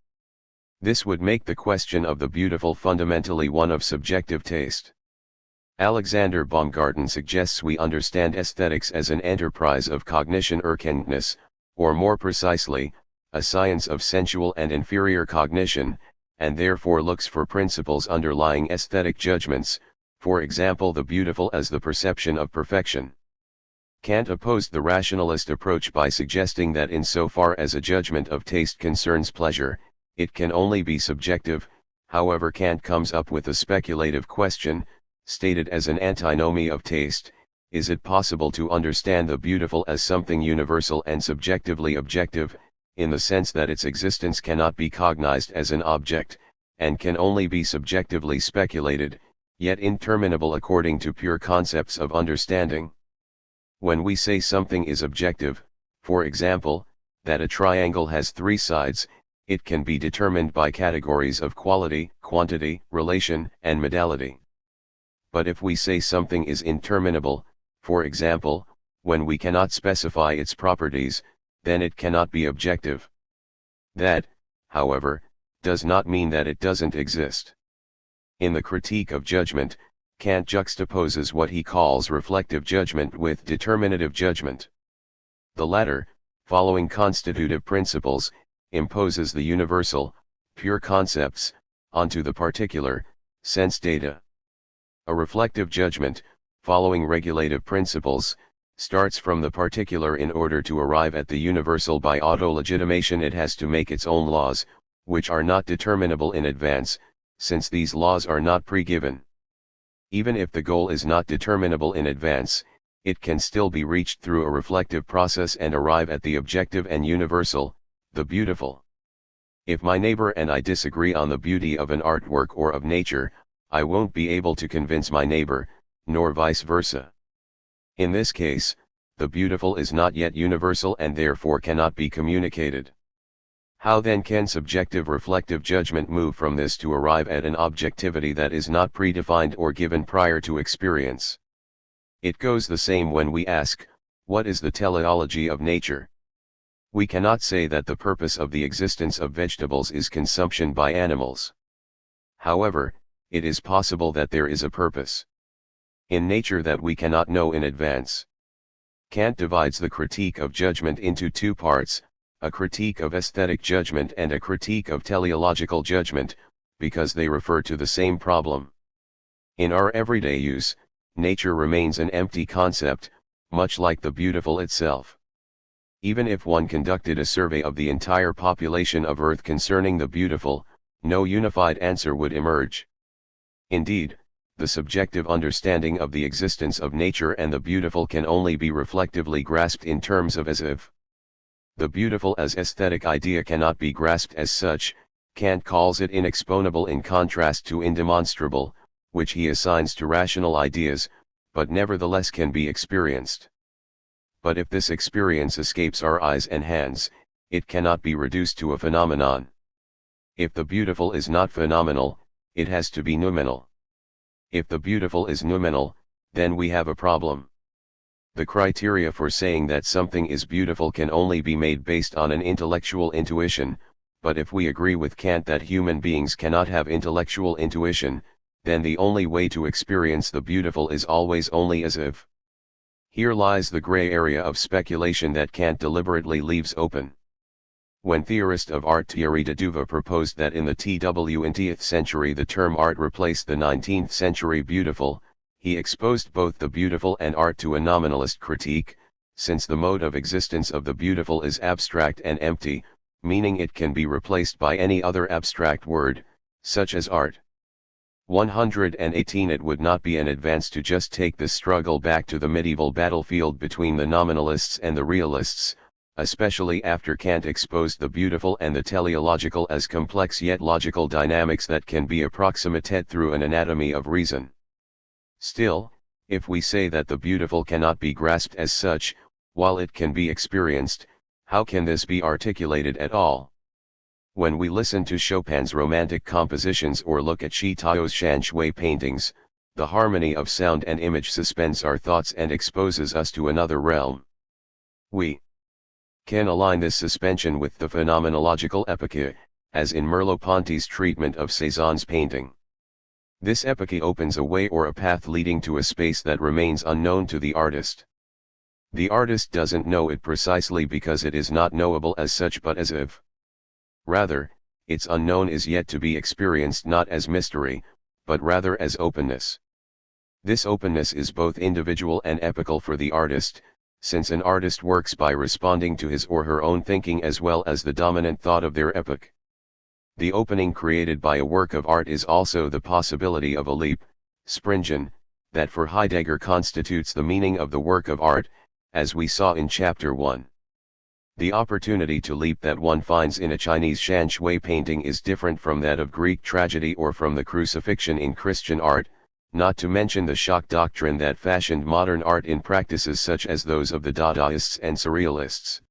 This would make the question of the beautiful fundamentally one of subjective taste. Alexander Baumgarten suggests we understand aesthetics as an enterprise of cognition erkenntnis, or more precisely, a science of sensual and inferior cognition, and therefore looks for principles underlying aesthetic judgments, for example the beautiful as the perception of perfection. Kant opposed the rationalist approach by suggesting that insofar as a judgment of taste concerns pleasure, it can only be subjective. However, Kant comes up with a speculative question, stated as an antinomy of taste: is it possible to understand the beautiful as something universal and subjectively objective, in the sense that its existence cannot be cognized as an object, and can only be subjectively speculated, yet interminable according to pure concepts of understanding? When we say something is objective, for example, that a triangle has three sides, it can be determined by categories of quality, quantity, relation, and modality. But if we say something is interminable, for example, when we cannot specify its properties, then it cannot be objective. That, however, does not mean that it doesn't exist. In the Critique of Judgment, Kant juxtaposes what he calls reflective judgment with determinative judgment. The latter, following constitutive principles, imposes the universal, pure concepts, onto the particular, sense data. A reflective judgment, following regulative principles, starts from the particular in order to arrive at the universal. By auto-legitimation it has to make its own laws, which are not determinable in advance, since these laws are not pre-given. Even if the goal is not determinable in advance, it can still be reached through a reflective process and arrive at the objective and universal, the beautiful. If my neighbor and I disagree on the beauty of an artwork or of nature, I won't be able to convince my neighbor, nor vice versa. In this case, the beautiful is not yet universal and therefore cannot be communicated. How then can subjective reflective judgment move from this to arrive at an objectivity that is not predefined or given prior to experience? It goes the same when we ask, what is the teleology of nature? We cannot say that the purpose of the existence of vegetables is consumption by animals. However, it is possible that there is a purpose in nature that we cannot know in advance. Kant divides the critique of judgment into two parts, a critique of aesthetic judgment and a critique of teleological judgment, because they refer to the same problem. In our everyday use, nature remains an empty concept, much like the beautiful itself. Even if one conducted a survey of the entire population of Earth concerning the beautiful, no unified answer would emerge. Indeed, the subjective understanding of the existence of nature and the beautiful can only be reflectively grasped in terms of as if. The beautiful as aesthetic idea cannot be grasped as such. Kant calls it inexponable in contrast to indemonstrable, which he assigns to rational ideas, but nevertheless can be experienced. But if this experience escapes our eyes and hands, it cannot be reduced to a phenomenon. If the beautiful is not phenomenal, it has to be noumenal. If the beautiful is noumenal, then we have a problem. The criteria for saying that something is beautiful can only be made based on an intellectual intuition, but if we agree with Kant that human beings cannot have intellectual intuition, then the only way to experience the beautiful is always only as if. Here lies the gray area of speculation that Kant deliberately leaves open. When theorist of art Thierry de Duva proposed that in the 20th century the term art replaced the 19th century beautiful, he exposed both the beautiful and art to a nominalist critique, since the mode of existence of the beautiful is abstract and empty, meaning it can be replaced by any other abstract word, such as art. 118 It would not be an advance to just take this struggle back to the medieval battlefield between the nominalists and the realists, especially after Kant exposed the beautiful and the teleological as complex yet logical dynamics that can be approximated through an anatomy of reason. Still, if we say that the beautiful cannot be grasped as such, while it can be experienced, how can this be articulated at all? When we listen to Chopin's romantic compositions or look at Shi Tao's Shan Shui paintings, the harmony of sound and image suspends our thoughts and exposes us to another realm. We can align this suspension with the phenomenological epoche, as in Merleau-Ponty's treatment of Cézanne's painting. This epoche opens a way or a path leading to a space that remains unknown to the artist. The artist doesn't know it precisely because it is not knowable as such but as if. Rather, its unknown is yet to be experienced not as mystery, but rather as openness. This openness is both individual and epochal for the artist, since an artist works by responding to his or her own thinking as well as the dominant thought of their epoch. The opening created by a work of art is also the possibility of a leap, springen, that for Heidegger constitutes the meaning of the work of art, as we saw in Chapter 1. The opportunity to leap that one finds in a Chinese Shan Shui painting is different from that of Greek tragedy or from the crucifixion in Christian art, not to mention the shock doctrine that fashioned modern art in practices such as those of the Dadaists and Surrealists.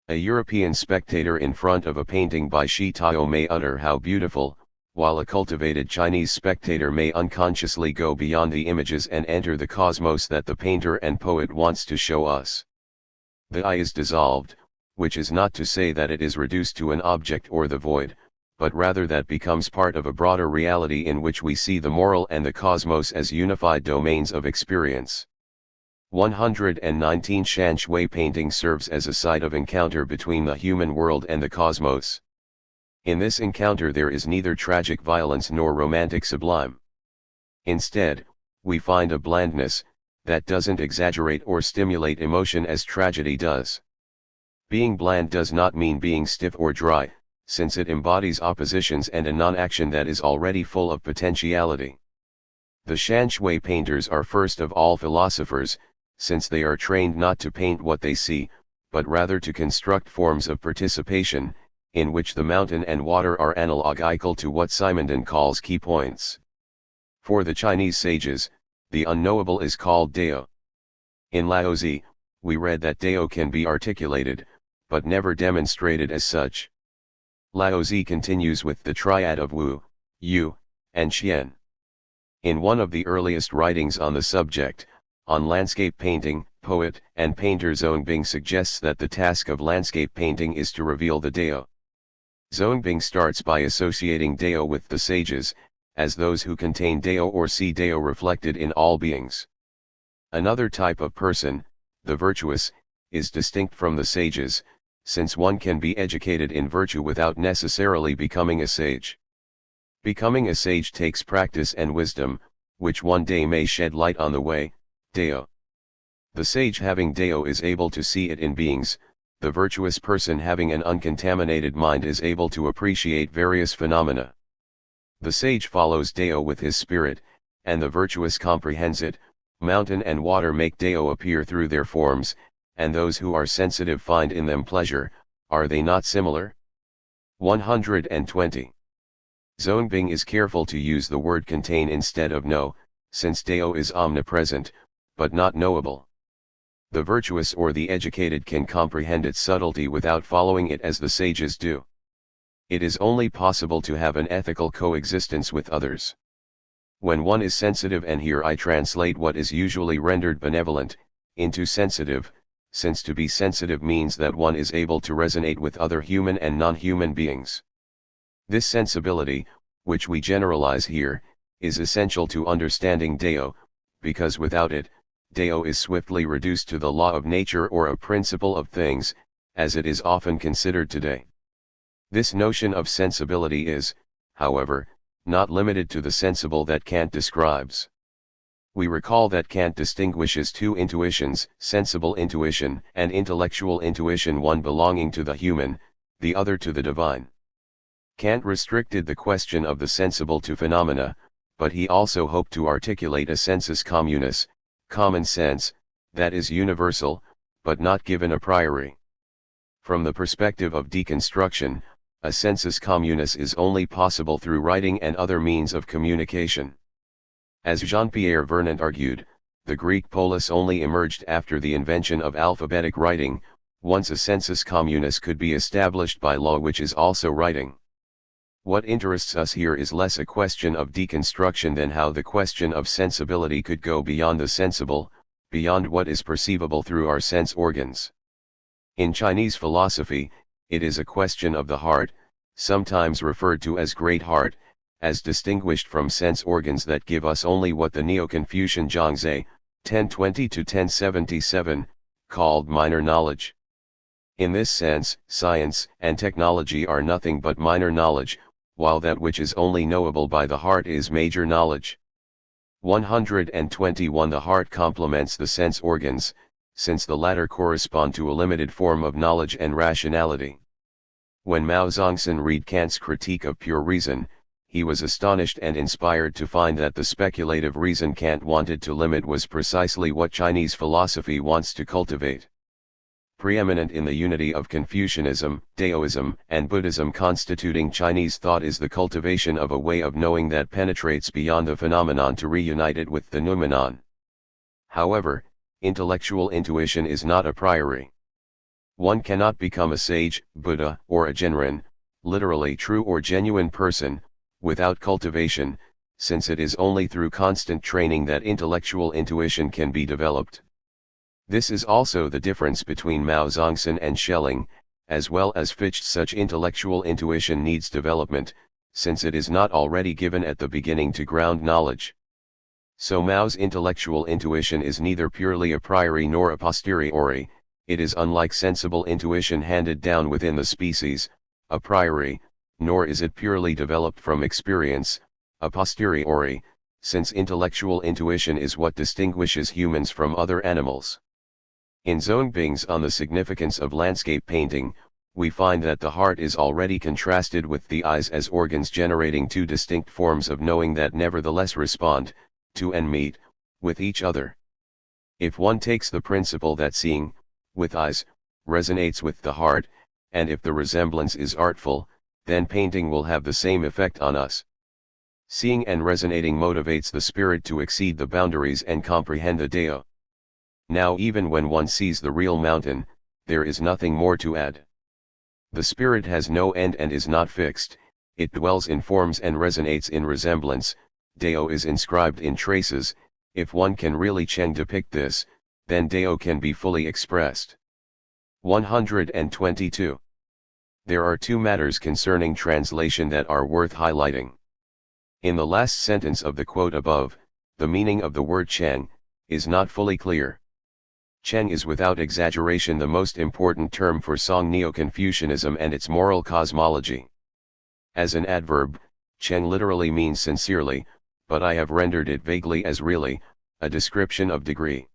A European spectator in front of a painting by Shi Tao may utter "how beautiful," while a cultivated Chinese spectator may unconsciously go beyond the images and enter the cosmos that the painter and poet wants to show us. The I is dissolved, which is not to say that it is reduced to an object or the void, but rather that becomes part of a broader reality in which we see the moral and the cosmos as unified domains of experience. 119 Shan Shui painting serves as a site of encounter between the human world and the cosmos. In this encounter there is neither tragic violence nor romantic sublime. Instead, we find a blandness, that doesn't exaggerate or stimulate emotion as tragedy does. Being bland does not mean being stiff or dry, since it embodies oppositions and a non-action that is already full of potentiality. The Shan Shui painters are first of all philosophers, since they are trained not to paint what they see, but rather to construct forms of participation, in which the mountain and water are analogical to what Simondon calls key points. For the Chinese sages, the unknowable is called Dao. In Laozi, we read that Dao can be articulated, but never demonstrated as such. Laozi continues with the triad of Wu, Yu, and Xian. In one of the earliest writings on the subject, on landscape painting, poet and painter Zongbing suggests that the task of landscape painting is to reveal the Dao. Zongbing starts by associating Dao with the sages, as those who contain Dao or see Dao reflected in all beings. Another type of person, the virtuous, is distinct from the sages, since one can be educated in virtue without necessarily becoming a sage. Becoming a sage takes practice and wisdom, which one day may shed light on the way, Dao. The sage having Dao is able to see it in beings, the virtuous person having an uncontaminated mind is able to appreciate various phenomena. The sage follows Dao with his spirit, and the virtuous comprehends it. Mountain and water make Dao appear through their forms, and those who are sensitive find in them pleasure. Are they not similar? 120. Zongbing is careful to use the word contain instead of know, since Dao is omnipresent, but not knowable. The virtuous or the educated can comprehend its subtlety without following it as the sages do. It is only possible to have an ethical coexistence with others. When one is sensitive, and here I translate what is usually rendered benevolent, into sensitive, since to be sensitive means that one is able to resonate with other human and non-human beings. This sensibility, which we generalize here, is essential to understanding Dao, because without it, Dao is swiftly reduced to the law of nature or a principle of things, as it is often considered today. This notion of sensibility is, however, not limited to the sensible that Kant describes. We recall that Kant distinguishes two intuitions, sensible intuition and intellectual intuition, one belonging to the human, the other to the divine. Kant restricted the question of the sensible to phenomena, but he also hoped to articulate a sensus communis, common sense, that is universal, but not given a priori. From the perspective of deconstruction, a sensus communis is only possible through writing and other means of communication. As Jean-Pierre Vernant argued, the Greek polis only emerged after the invention of alphabetic writing. Once a sensus communis could be established by law, which is also writing. What interests us here is less a question of deconstruction than how the question of sensibility could go beyond the sensible, beyond what is perceivable through our sense organs. In Chinese philosophy, it is a question of the heart, sometimes referred to as great heart, as distinguished from sense organs that give us only what the Neo-Confucian Zhangzi, 1020–1077, called minor knowledge. In this sense, science and technology are nothing but minor knowledge, while that which is only knowable by the heart is major knowledge. 121. The heart complements the sense organs, since the latter correspond to a limited form of knowledge and rationality. When Mao Zongsan read Kant's Critique of Pure Reason, he was astonished and inspired to find that the speculative reason Kant wanted to limit was precisely what Chinese philosophy wants to cultivate. Preeminent in the unity of Confucianism, Daoism, and Buddhism constituting Chinese thought is the cultivation of a way of knowing that penetrates beyond the phenomenon to reunite it with the noumenon. However, intellectual intuition is not a priori. One cannot become a sage, Buddha, or a Genren, literally true or genuine person, without cultivation, since it is only through constant training that intellectual intuition can be developed. This is also the difference between Mao Zongsan and Schelling, as well as Fichte. Such intellectual intuition needs development, since it is not already given at the beginning to ground knowledge. So Mao's intellectual intuition is neither purely a priori nor a posteriori. It is unlike sensible intuition handed down within the species, a priori, nor is it purely developed from experience, a posteriori, since intellectual intuition is what distinguishes humans from other animals. In Zongbing's On the Significance of Landscape Painting, we find that the heart is already contrasted with the eyes as organs generating two distinct forms of knowing that nevertheless respond, to and meet, with each other. If one takes the principle that seeing, with eyes, resonates with the heart, and if the resemblance is artful, then painting will have the same effect on us. Seeing and resonating motivates the spirit to exceed the boundaries and comprehend the Dao. Now even when one sees the real mountain, there is nothing more to add. The spirit has no end and is not fixed, it dwells in forms and resonates in resemblance. Dao is inscribed in traces. If one can really depict this, then Dao can be fully expressed. 122. There are two matters concerning translation that are worth highlighting. In the last sentence of the quote above, the meaning of the word Cheng is not fully clear. Cheng is without exaggeration the most important term for Song Neo-Confucianism and its moral cosmology. As an adverb, Cheng literally means sincerely, but I have rendered it vaguely as really, a description of degree.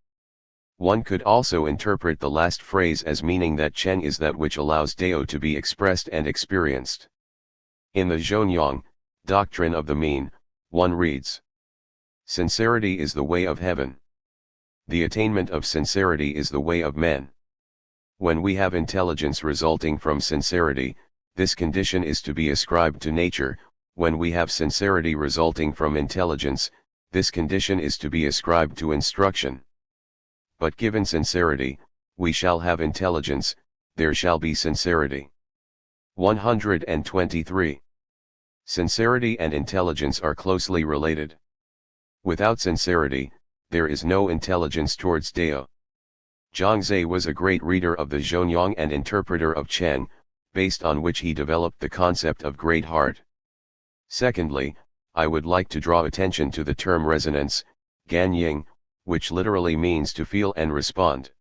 One could also interpret the last phrase as meaning that Cheng is that which allows Dao to be expressed and experienced. In the Zhonyang, Doctrine of the Mean, 1 reads. Sincerity is the way of heaven. The attainment of sincerity is the way of men. When we have intelligence resulting from sincerity, this condition is to be ascribed to nature. When we have sincerity resulting from intelligence, this condition is to be ascribed to instruction. But given sincerity, we shall have intelligence, there shall be sincerity. 123. Sincerity and intelligence are closely related. Without sincerity, there is no intelligence towards Dao. Zhangzi was a great reader of the Zhonyang and interpreter of Cheng, based on which he developed the concept of great heart. Secondly, I would like to draw attention to the term resonance, Ganying, which literally means to feel and respond.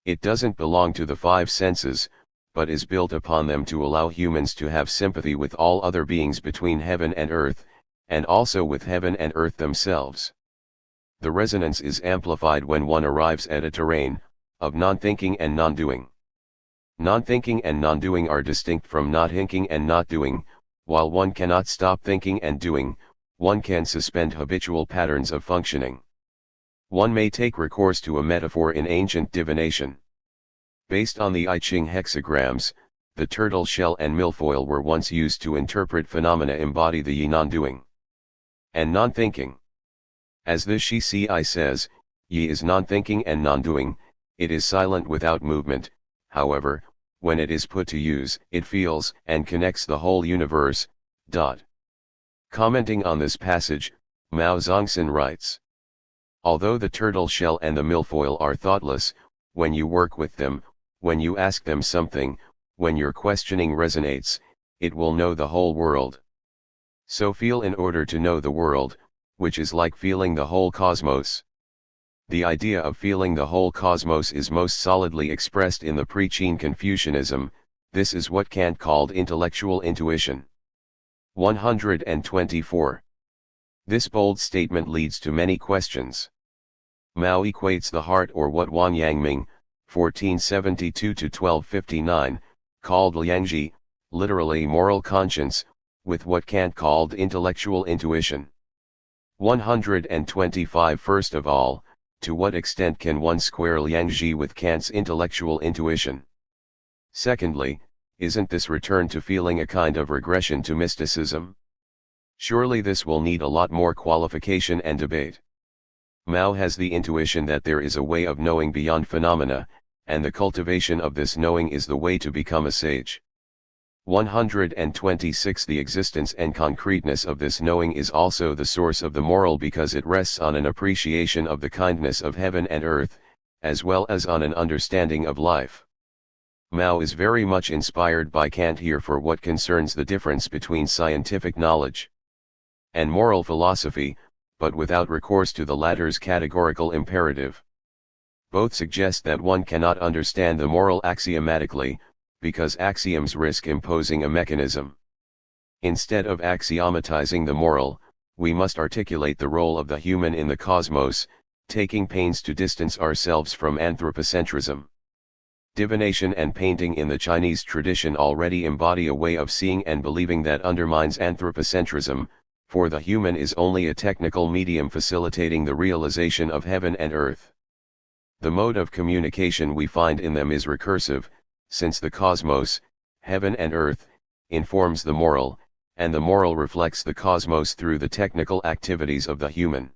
It doesn't belong to the 5 senses, but is built upon them to allow humans to have sympathy with all other beings between heaven and earth, and also with heaven and earth themselves. The resonance is amplified when one arrives at a terrain of non-thinking and non-doing. Non-thinking and non-doing are distinct from not thinking and not doing. While one cannot stop thinking and doing, one can suspend habitual patterns of functioning. One may take recourse to a metaphor in ancient divination. Based on the I Ching hexagrams, the turtle shell and milfoil were once used to interpret phenomena embody the yi non-doing and non-thinking. As the Shi Ci says, Yi is non-thinking and non-doing, it is silent without movement. However, when it is put to use, it feels and connects the whole universe. Commenting on this passage, Mao Zongxin writes, although the turtle shell and the milfoil are thoughtless, when you work with them, when you ask them something, when your questioning resonates, it will know the whole world. So feel in order to know the world, which is like feeling the whole cosmos. The idea of feeling the whole cosmos is most solidly expressed in the pre-Qin Confucianism. This is what Kant called intellectual intuition. 124. This bold statement leads to many questions. Mao equates the heart, or what Wang Yangming, 1472–1259, called Liangji, literally moral conscience, with what Kant called intellectual intuition. 125. First of all, to what extent can one square Liangji with Kant's intellectual intuition? Secondly, isn't this return to feeling a kind of regression to mysticism? Surely this will need a lot more qualification and debate. Mao has the intuition that there is a way of knowing beyond phenomena, and the cultivation of this knowing is the way to become a sage. 126. The existence and concreteness of this knowing is also the source of the moral, because it rests on an appreciation of the kindness of heaven and earth, as well as on an understanding of life. Mao is very much inspired by Kant here for what concerns the difference between scientific knowledge and moral philosophy, but without recourse to the latter's categorical imperative. Both suggest that one cannot understand the moral axiomatically, because axioms risk imposing a mechanism. Instead of axiomatizing the moral, we must articulate the role of the human in the cosmos, taking pains to distance ourselves from anthropocentrism. Divination and painting in the Chinese tradition already embody a way of seeing and believing that undermines anthropocentrism, for the human is only a technical medium facilitating the realization of heaven and earth. The mode of communication we find in them is recursive, since the cosmos, heaven and earth, informs the moral, and the moral reflects the cosmos through the technical activities of the human.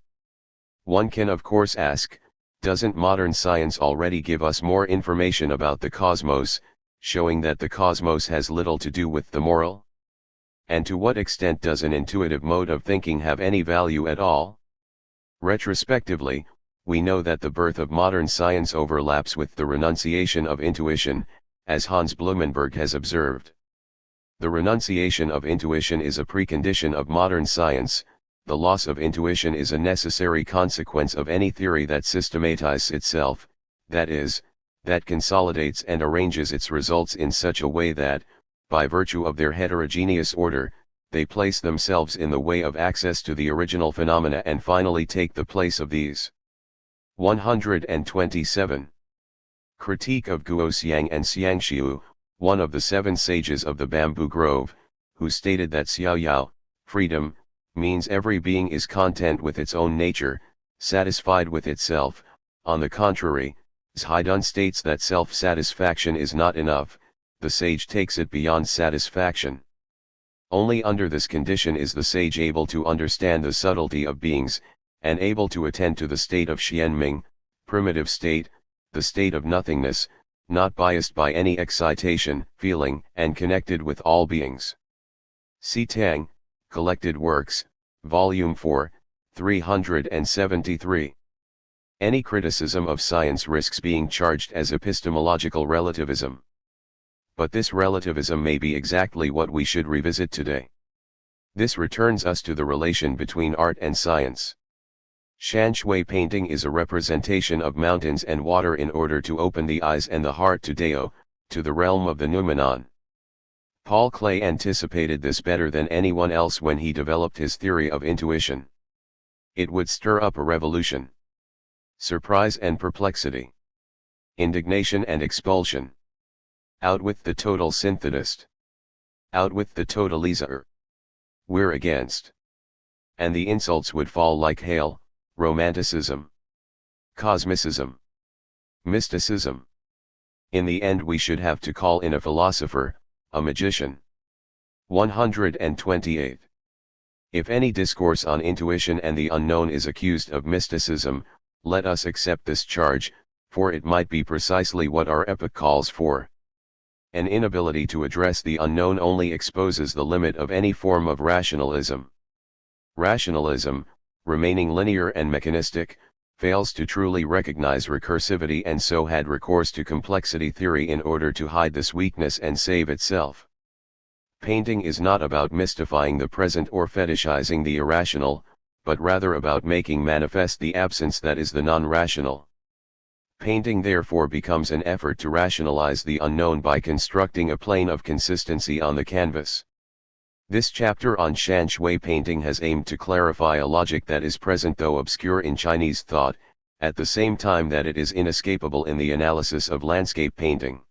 One can of course ask, doesn't modern science already give us more information about the cosmos, showing that the cosmos has little to do with the moral? And to what extent does an intuitive mode of thinking have any value at all? Retrospectively, we know that the birth of modern science overlaps with the renunciation of intuition, as Hans Blumenberg has observed. The renunciation of intuition is a precondition of modern science. The loss of intuition is a necessary consequence of any theory that systematizes itself, that is, that consolidates and arranges its results in such a way that, by virtue of their heterogeneous order, they place themselves in the way of access to the original phenomena and finally take the place of these. 127. Critique of Guo Xiang and Xiangxiu, one of the 7 sages of the Bamboo Grove, who stated that Xiao Yao, freedom, means every being is content with its own nature, satisfied with itself. On the contrary, Zhaidun states that self-satisfaction is not enough, the sage takes it beyond satisfaction. Only under this condition is the sage able to understand the subtlety of beings, and able to attend to the state of Xianming, primitive state, the state of nothingness, not biased by any excitation, feeling, and connected with all beings. See Tang, Collected Works, Volume 4, 373. Any criticism of science risks being charged as epistemological relativism. But this relativism may be exactly what we should revisit today. This returns us to the relation between art and science. Shanshui painting is a representation of mountains and water in order to open the eyes and the heart to Dao, to the realm of the noumenon. Paul Klee anticipated this better than anyone else when he developed his theory of intuition. It would stir up a revolution. Surprise and perplexity. Indignation and expulsion. Out with the total synthetist. Out with the totalizer. We're against. And the insults would fall like hail: romanticism, cosmicism, mysticism. In the end we should have to call in a philosopher, a magician. 128. If any discourse on intuition and the unknown is accused of mysticism, let us accept this charge, for it might be precisely what our epoch calls for. An inability to address the unknown only exposes the limit of any form of rationalism. Rationalism, remaining linear and mechanistic, fails to truly recognize recursivity and so had recourse to complexity theory in order to hide this weakness and save itself. Painting is not about mystifying the present or fetishizing the irrational, but rather about making manifest the absence that is the non-rational. Painting therefore becomes an effort to rationalize the unknown by constructing a plane of consistency on the canvas. This chapter on Shanshui painting has aimed to clarify a logic that is present though obscure in Chinese thought, at the same time that it is inescapable in the analysis of landscape painting.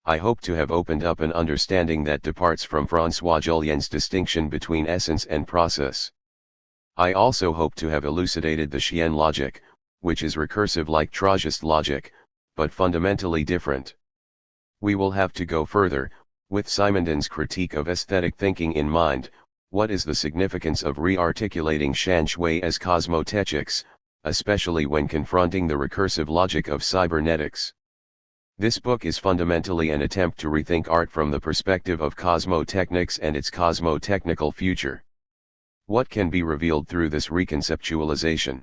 I hope to have opened up an understanding that departs from François Julien's distinction between essence and process. I also hope to have elucidated the Xian logic, which is recursive like Trautist logic, but fundamentally different. We will have to go further. With Simondon's critique of aesthetic thinking in mind, what is the significance of re-articulating Shanshui as cosmotechnics, especially when confronting the recursive logic of cybernetics? This book is fundamentally an attempt to rethink art from the perspective of cosmotechnics and its cosmotechnical future. What can be revealed through this reconceptualization?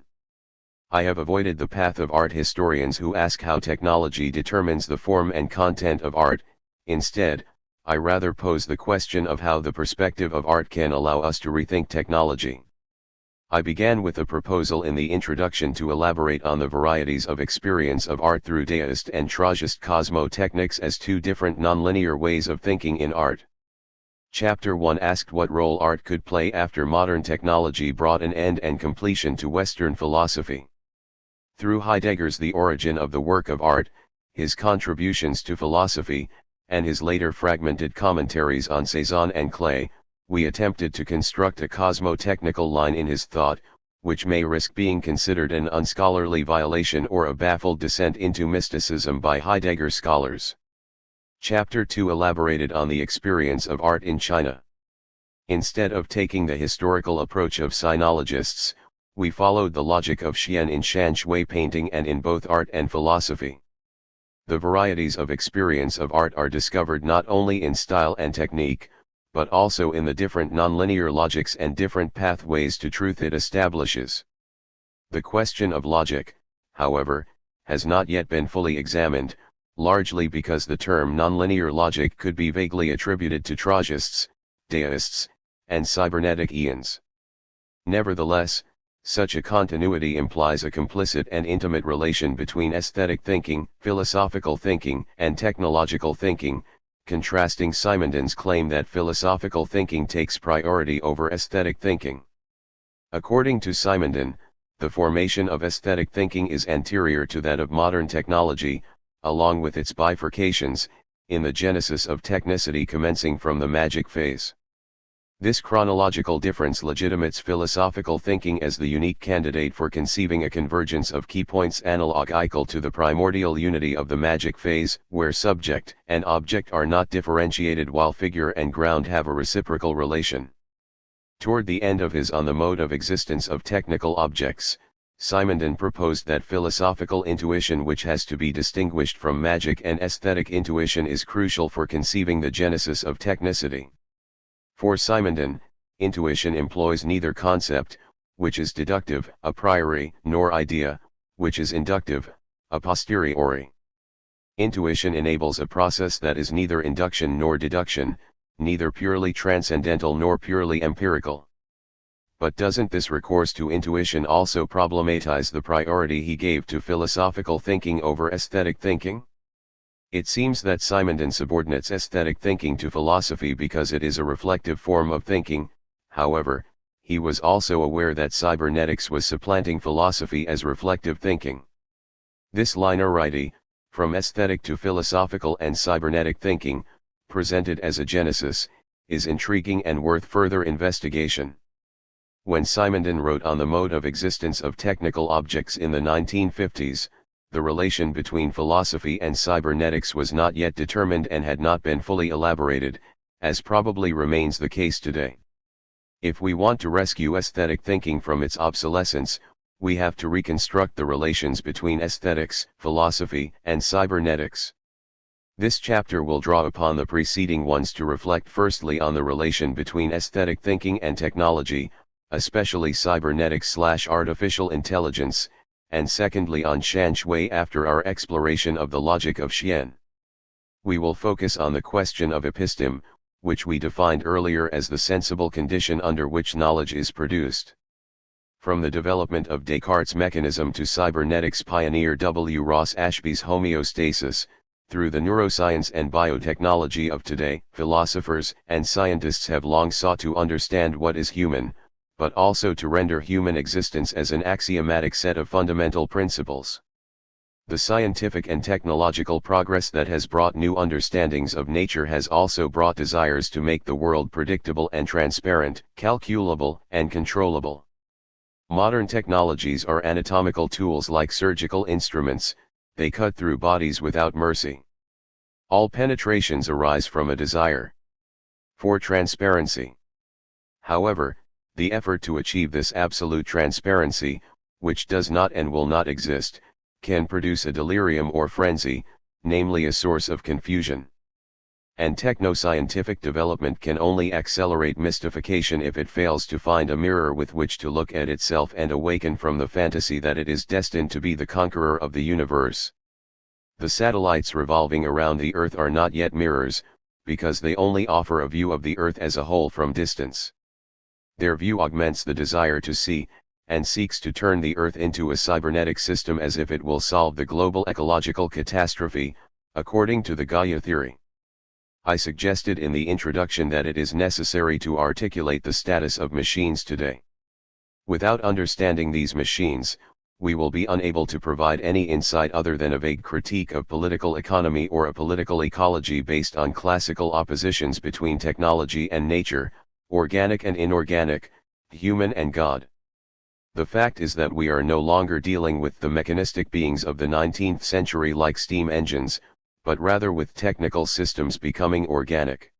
I have avoided the path of art historians who ask how technology determines the form and content of art. Instead, I rather pose the question of how the perspective of art can allow us to rethink technology. I began with a proposal in the introduction to elaborate on the varieties of experience of art through Daoist and Trautist cosmotechnics as two different nonlinear ways of thinking in art. Chapter 1 asked what role art could play after modern technology brought an end and completion to Western philosophy. Through Heidegger's The Origin of the Work of Art, his contributions to philosophy, and his later fragmented commentaries on Cezanne and Klee, we attempted to construct a cosmotechnical line in his thought, which may risk being considered an unscholarly violation or a baffled descent into mysticism by Heidegger scholars. Chapter 2 elaborated on the experience of art in China. Instead of taking the historical approach of sinologists, we followed the logic of Xian in Shanshui painting and in both art and philosophy. The varieties of experience of art are discovered not only in style and technique, but also in the different nonlinear logics and different pathways to truth it establishes. The question of logic, however, has not yet been fully examined, largely because the term nonlinear logic could be vaguely attributed to Trotskists, Daoists, and cybernetic Ians. Nevertheless, such a continuity implies a complicit and intimate relation between aesthetic thinking, philosophical thinking, and technological thinking, contrasting Simondon's claim that philosophical thinking takes priority over aesthetic thinking. According to Simondon, the formation of aesthetic thinking is anterior to that of modern technology, along with its bifurcations, in the genesis of technicity commencing from the magic phase. This chronological difference legitimates philosophical thinking as the unique candidate for conceiving a convergence of key points analogical to the primordial unity of the magic phase, where subject and object are not differentiated while figure and ground have a reciprocal relation. Toward the end of his On the Mode of Existence of Technical Objects, Simondon proposed that philosophical intuition, which has to be distinguished from magic and aesthetic intuition, is crucial for conceiving the genesis of technicity. For Simondon, intuition employs neither concept, which is deductive, a priori, nor idea, which is inductive, a posteriori. Intuition enables a process that is neither induction nor deduction, neither purely transcendental nor purely empirical. But doesn't this recourse to intuition also problematize the priority he gave to philosophical thinking over aesthetic thinking? It seems that Simondon subordinates aesthetic thinking to philosophy because it is a reflective form of thinking. However, he was also aware that cybernetics was supplanting philosophy as reflective thinking. This linearity, from aesthetic to philosophical and cybernetic thinking, presented as a genesis, is intriguing and worth further investigation. When Simondon wrote On the Mode of Existence of Technical Objects in the 1950s, the relation between philosophy and cybernetics was not yet determined and had not been fully elaborated, as probably remains the case today. If we want to rescue aesthetic thinking from its obsolescence, we have to reconstruct the relations between aesthetics, philosophy, and cybernetics. This chapter will draw upon the preceding ones to reflect firstly on the relation between aesthetic thinking and technology, especially cybernetics/artificial intelligence, and secondly on Shan Shui after our exploration of the logic of Xian. We will focus on the question of episteme, which we defined earlier as the sensible condition under which knowledge is produced. From the development of Descartes' mechanism to cybernetics pioneer W. Ross Ashby's homeostasis, through the neuroscience and biotechnology of today, philosophers and scientists have long sought to understand what is human, but also to render human existence as an axiomatic set of fundamental principles. The scientific and technological progress that has brought new understandings of nature has also brought desires to make the world predictable and transparent, calculable and controllable. Modern technologies are anatomical tools like surgical instruments, they cut through bodies without mercy. All penetrations arise from a desire for transparency. However, the effort to achieve this absolute transparency, which does not and will not exist, can produce a delirium or frenzy, namely a source of confusion. And techno-scientific development can only accelerate mystification if it fails to find a mirror with which to look at itself and awaken from the fantasy that it is destined to be the conqueror of the universe. The satellites revolving around the Earth are not yet mirrors, because they only offer a view of the Earth as a whole from distance. Their view augments the desire to see, and seeks to turn the Earth into a cybernetic system as if it will solve the global ecological catastrophe, according to the Gaia theory. I suggested in the introduction that it is necessary to articulate the status of machines today. Without understanding these machines, we will be unable to provide any insight other than a vague critique of political economy or a political ecology based on classical oppositions between technology and nature, organic and inorganic, human and God. The fact is that we are no longer dealing with the mechanistic beings of the 19th century like steam engines, but rather with technical systems becoming organic.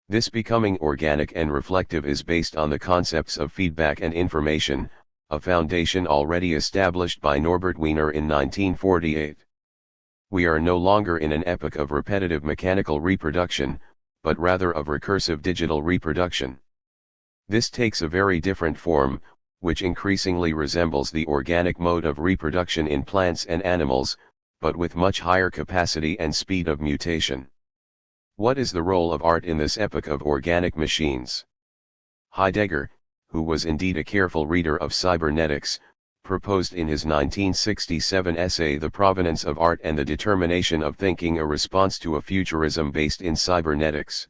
This becoming organic and reflective is based on the concepts of feedback and information, a foundation already established by Norbert Wiener in 1948. We are no longer in an epoch of repetitive mechanical reproduction, but rather of recursive digital reproduction. This takes a very different form, which increasingly resembles the organic mode of reproduction in plants and animals, but with much higher capacity and speed of mutation. What is the role of art in this epoch of organic machines? Heidegger, who was indeed a careful reader of cybernetics, proposed in his 1967 essay The Provenance of Art and the Determination of Thinking a response to a futurism based in cybernetics.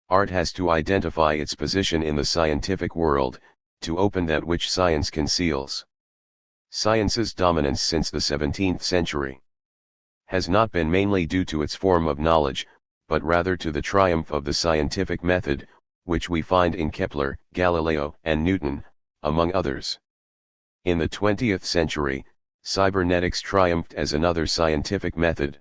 Art has to identify its position in the scientific world, to open that which science conceals. Science's dominance since the 17th century has not been mainly due to its form of knowledge, but rather to the triumph of the scientific method, which we find in Kepler, Galileo, and Newton, among others. In the 20th century, cybernetics triumphed as another scientific method.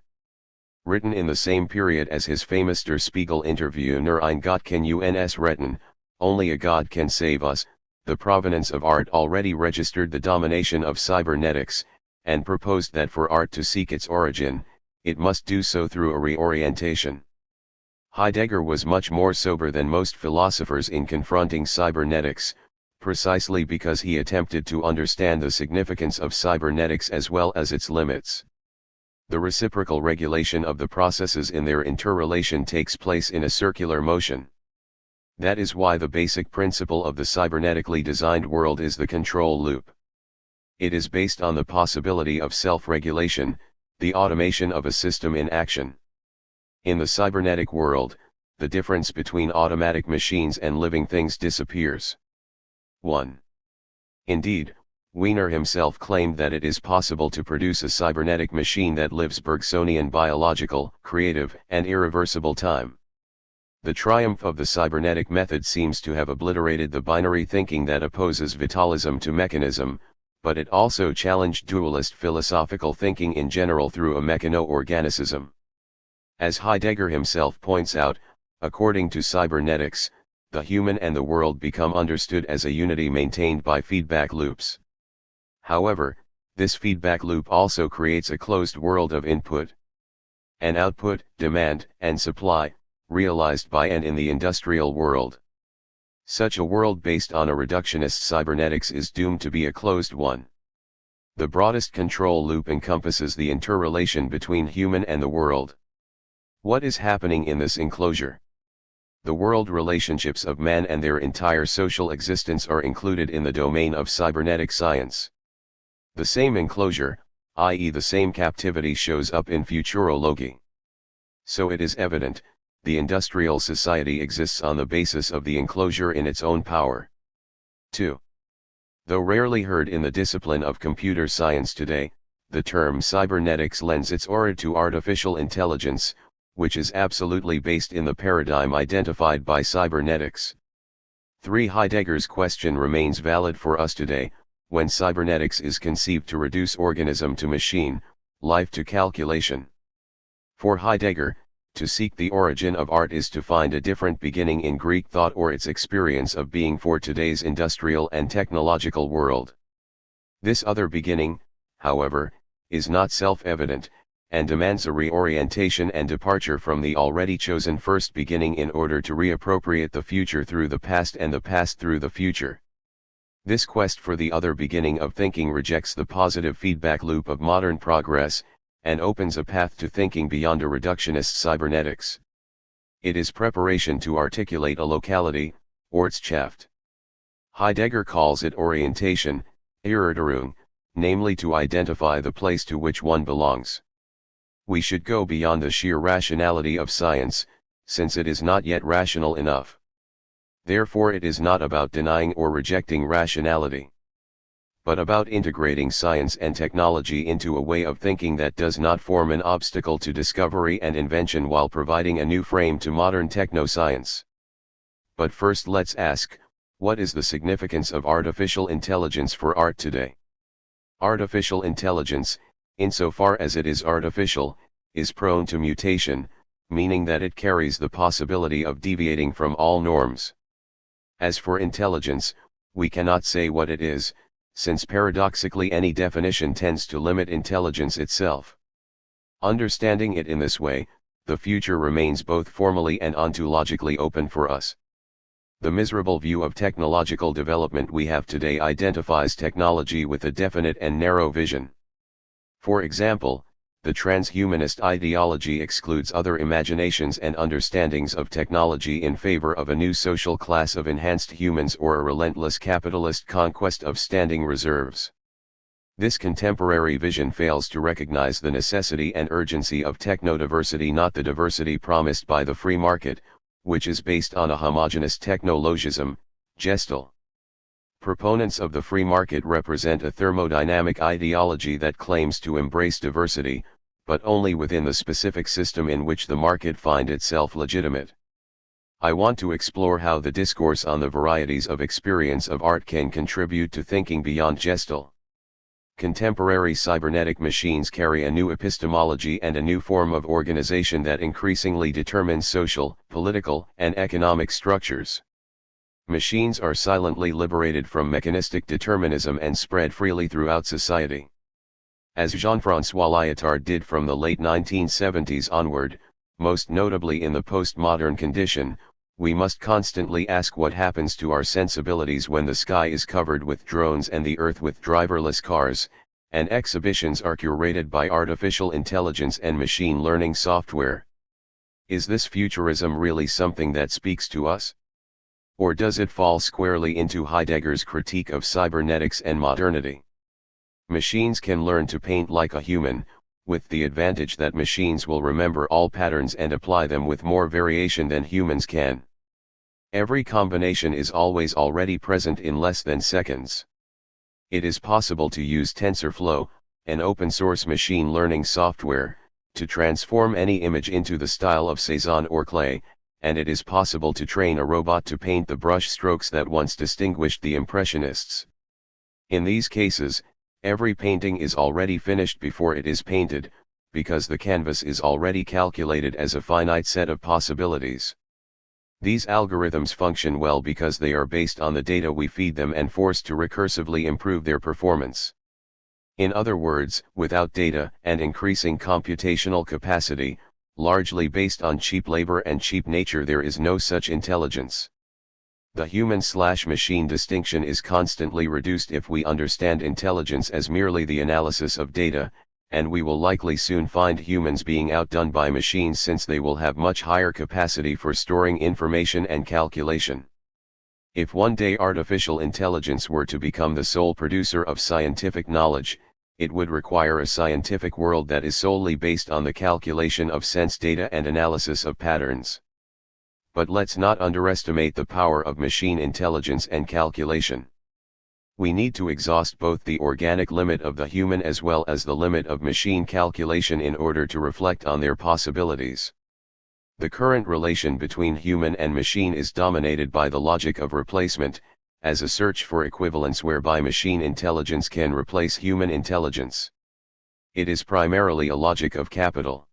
Written in the same period as his famous Der Spiegel interview, Nur ein Gott kann uns retten, only a God can save us, the provenance of art already registered the domination of cybernetics, and proposed that for art to seek its origin, it must do so through a reorientation. Heidegger was much more sober than most philosophers in confronting cybernetics, precisely because he attempted to understand the significance of cybernetics as well as its limits. The reciprocal regulation of the processes in their interrelation takes place in a circular motion. That is why the basic principle of the cybernetically designed world is the control loop. It is based on the possibility of self-regulation, the automation of a system in action. In the cybernetic world, the difference between automatic machines and living things disappears. 1. Indeed, Wiener himself claimed that it is possible to produce a cybernetic machine that lives Bergsonian biological, creative, and irreversible time. The triumph of the cybernetic method seems to have obliterated the binary thinking that opposes vitalism to mechanism, but it also challenged dualist philosophical thinking in general through a mechano-organicism. As Heidegger himself points out, according to cybernetics, the human and the world become understood as a unity maintained by feedback loops. However, this feedback loop also creates a closed world of input and output, demand and supply, realized by and in the industrial world. Such a world based on a reductionist cybernetics is doomed to be a closed one. The broadest control loop encompasses the interrelation between human and the world. What is happening in this enclosure? The world relationships of man and their entire social existence are included in the domain of cybernetic science. The same enclosure, i.e. the same captivity, shows up in futurology. So it is evident, the industrial society exists on the basis of the enclosure in its own power. 2. Though rarely heard in the discipline of computer science today, the term cybernetics lends its aura to artificial intelligence, which is absolutely based in the paradigm identified by cybernetics. 3. Heidegger's question remains valid for us today, when cybernetics is conceived to reduce organism to machine, life to calculation. For Heidegger, to seek the origin of art is to find a different beginning in Greek thought or its experience of being for today's industrial and technological world. This other beginning, however, is not self-evident, and demands a reorientation and departure from the already chosen first beginning in order to reappropriate the future through the past and the past through the future. This quest for the other beginning of thinking rejects the positive feedback loop of modern progress, and opens a path to thinking beyond a reductionist cybernetics. It is preparation to articulate a locality, Ortschaft. Heidegger calls it orientation, Orientierung, namely to identify the place to which one belongs. We should go beyond the sheer rationality of science, since it is not yet rational enough. Therefore it is not about denying or rejecting rationality, but about integrating science and technology into a way of thinking that does not form an obstacle to discovery and invention while providing a new frame to modern technoscience. But first let's ask, what is the significance of artificial intelligence for art today? Artificial intelligence, insofar as it is artificial, is prone to mutation, meaning that it carries the possibility of deviating from all norms. As for intelligence, we cannot say what it is, since paradoxically any definition tends to limit intelligence itself. Understanding it in this way, the future remains both formally and ontologically open for us. The miserable view of technological development we have today identifies technology with a definite and narrow vision. For example, the transhumanist ideology excludes other imaginations and understandings of technology in favor of a new social class of enhanced humans or a relentless capitalist conquest of standing reserves. This contemporary vision fails to recognize the necessity and urgency of technodiversity, not the diversity promised by the free market, which is based on a homogeneous technologism, Gestalt. Proponents of the free market represent a thermodynamic ideology that claims to embrace diversity, but only within the specific system in which the market finds itself legitimate. I want to explore how the discourse on the varieties of experience of art can contribute to thinking beyond Gestalt. Contemporary cybernetic machines carry a new epistemology and a new form of organization that increasingly determines social, political, and economic structures. Machines are silently liberated from mechanistic determinism and spread freely throughout society. As Jean-François Lyotard did from the late 1970s onward, most notably in the postmodern condition, we must constantly ask what happens to our sensibilities when the sky is covered with drones and the earth with driverless cars, and exhibitions are curated by artificial intelligence and machine learning software. Is this futurism really something that speaks to us? Or does it fall squarely into Heidegger's critique of cybernetics and modernity? Machines can learn to paint like a human, with the advantage that machines will remember all patterns and apply them with more variation than humans can. Every combination is always already present in less than seconds. It is possible to use TensorFlow, an open-source machine learning software, to transform any image into the style of Cézanne or Klee, and it is possible to train a robot to paint the brush strokes that once distinguished the Impressionists. In these cases, every painting is already finished before it is painted, because the canvas is already calculated as a finite set of possibilities. These algorithms function well because they are based on the data we feed them and forced to recursively improve their performance. In other words, without data and increasing computational capacity, largely based on cheap labor and cheap nature, there is no such intelligence. The human/machine distinction is constantly reduced if we understand intelligence as merely the analysis of data, and we will likely soon find humans being outdone by machines since they will have much higher capacity for storing information and calculation. If one day artificial intelligence were to become the sole producer of scientific knowledge, it would require a scientific world that is solely based on the calculation of sense data and analysis of patterns. But let's not underestimate the power of machine intelligence and calculation. We need to exhaust both the organic limit of the human as well as the limit of machine calculation in order to reflect on their possibilities. The current relation between human and machine is dominated by the logic of replacement, as a search for equivalence whereby machine intelligence can replace human intelligence. It is primarily a logic of capital.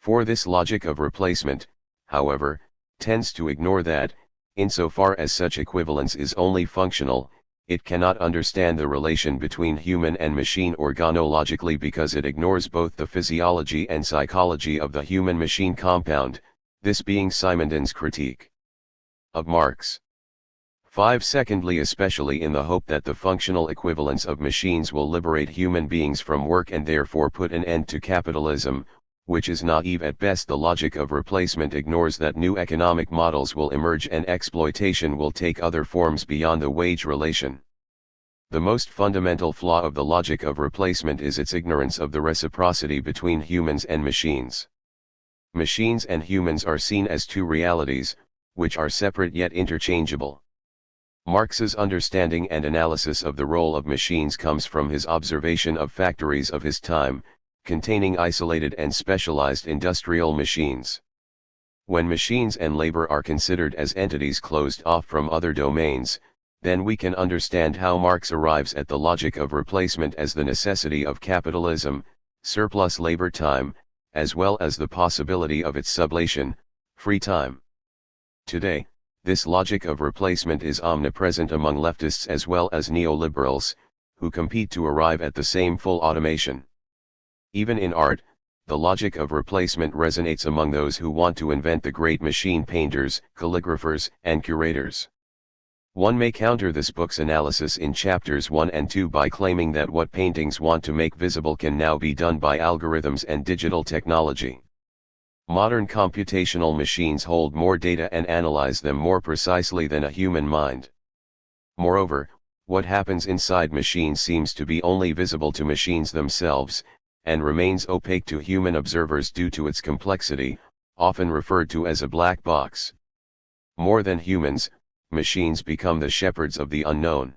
For this logic of replacement, however, tends to ignore that, insofar as such equivalence is only functional, it cannot understand the relation between human and machine organologically because it ignores both the physiology and psychology of the human-machine compound, this being Simondon's critique of Marx. 5. Secondly, especially in the hope that the functional equivalence of machines will liberate human beings from work and therefore put an end to capitalism, which is naive at best, the logic of replacement ignores that new economic models will emerge and exploitation will take other forms beyond the wage relation. The most fundamental flaw of the logic of replacement is its ignorance of the reciprocity between humans and machines. Machines and humans are seen as two realities, which are separate yet interchangeable. Marx's understanding and analysis of the role of machines comes from his observation of factories of his time, containing isolated and specialized industrial machines. When machines and labor are considered as entities closed off from other domains, then we can understand how Marx arrives at the logic of replacement as the necessity of capitalism, surplus labor time, as well as the possibility of its sublation, free time. Today, this logic of replacement is omnipresent among leftists as well as neoliberals, who compete to arrive at the same full automation. Even in art, the logic of replacement resonates among those who want to invent the great machine painters, calligraphers, and curators. One may counter this book's analysis in chapters 1 and 2 by claiming that what paintings want to make visible can now be done by algorithms and digital technology. Modern computational machines hold more data and analyze them more precisely than a human mind. Moreover, what happens inside machines seems to be only visible to machines themselves, and remains opaque to human observers due to its complexity, often referred to as a black box. More than humans, machines become the shepherds of the unknown.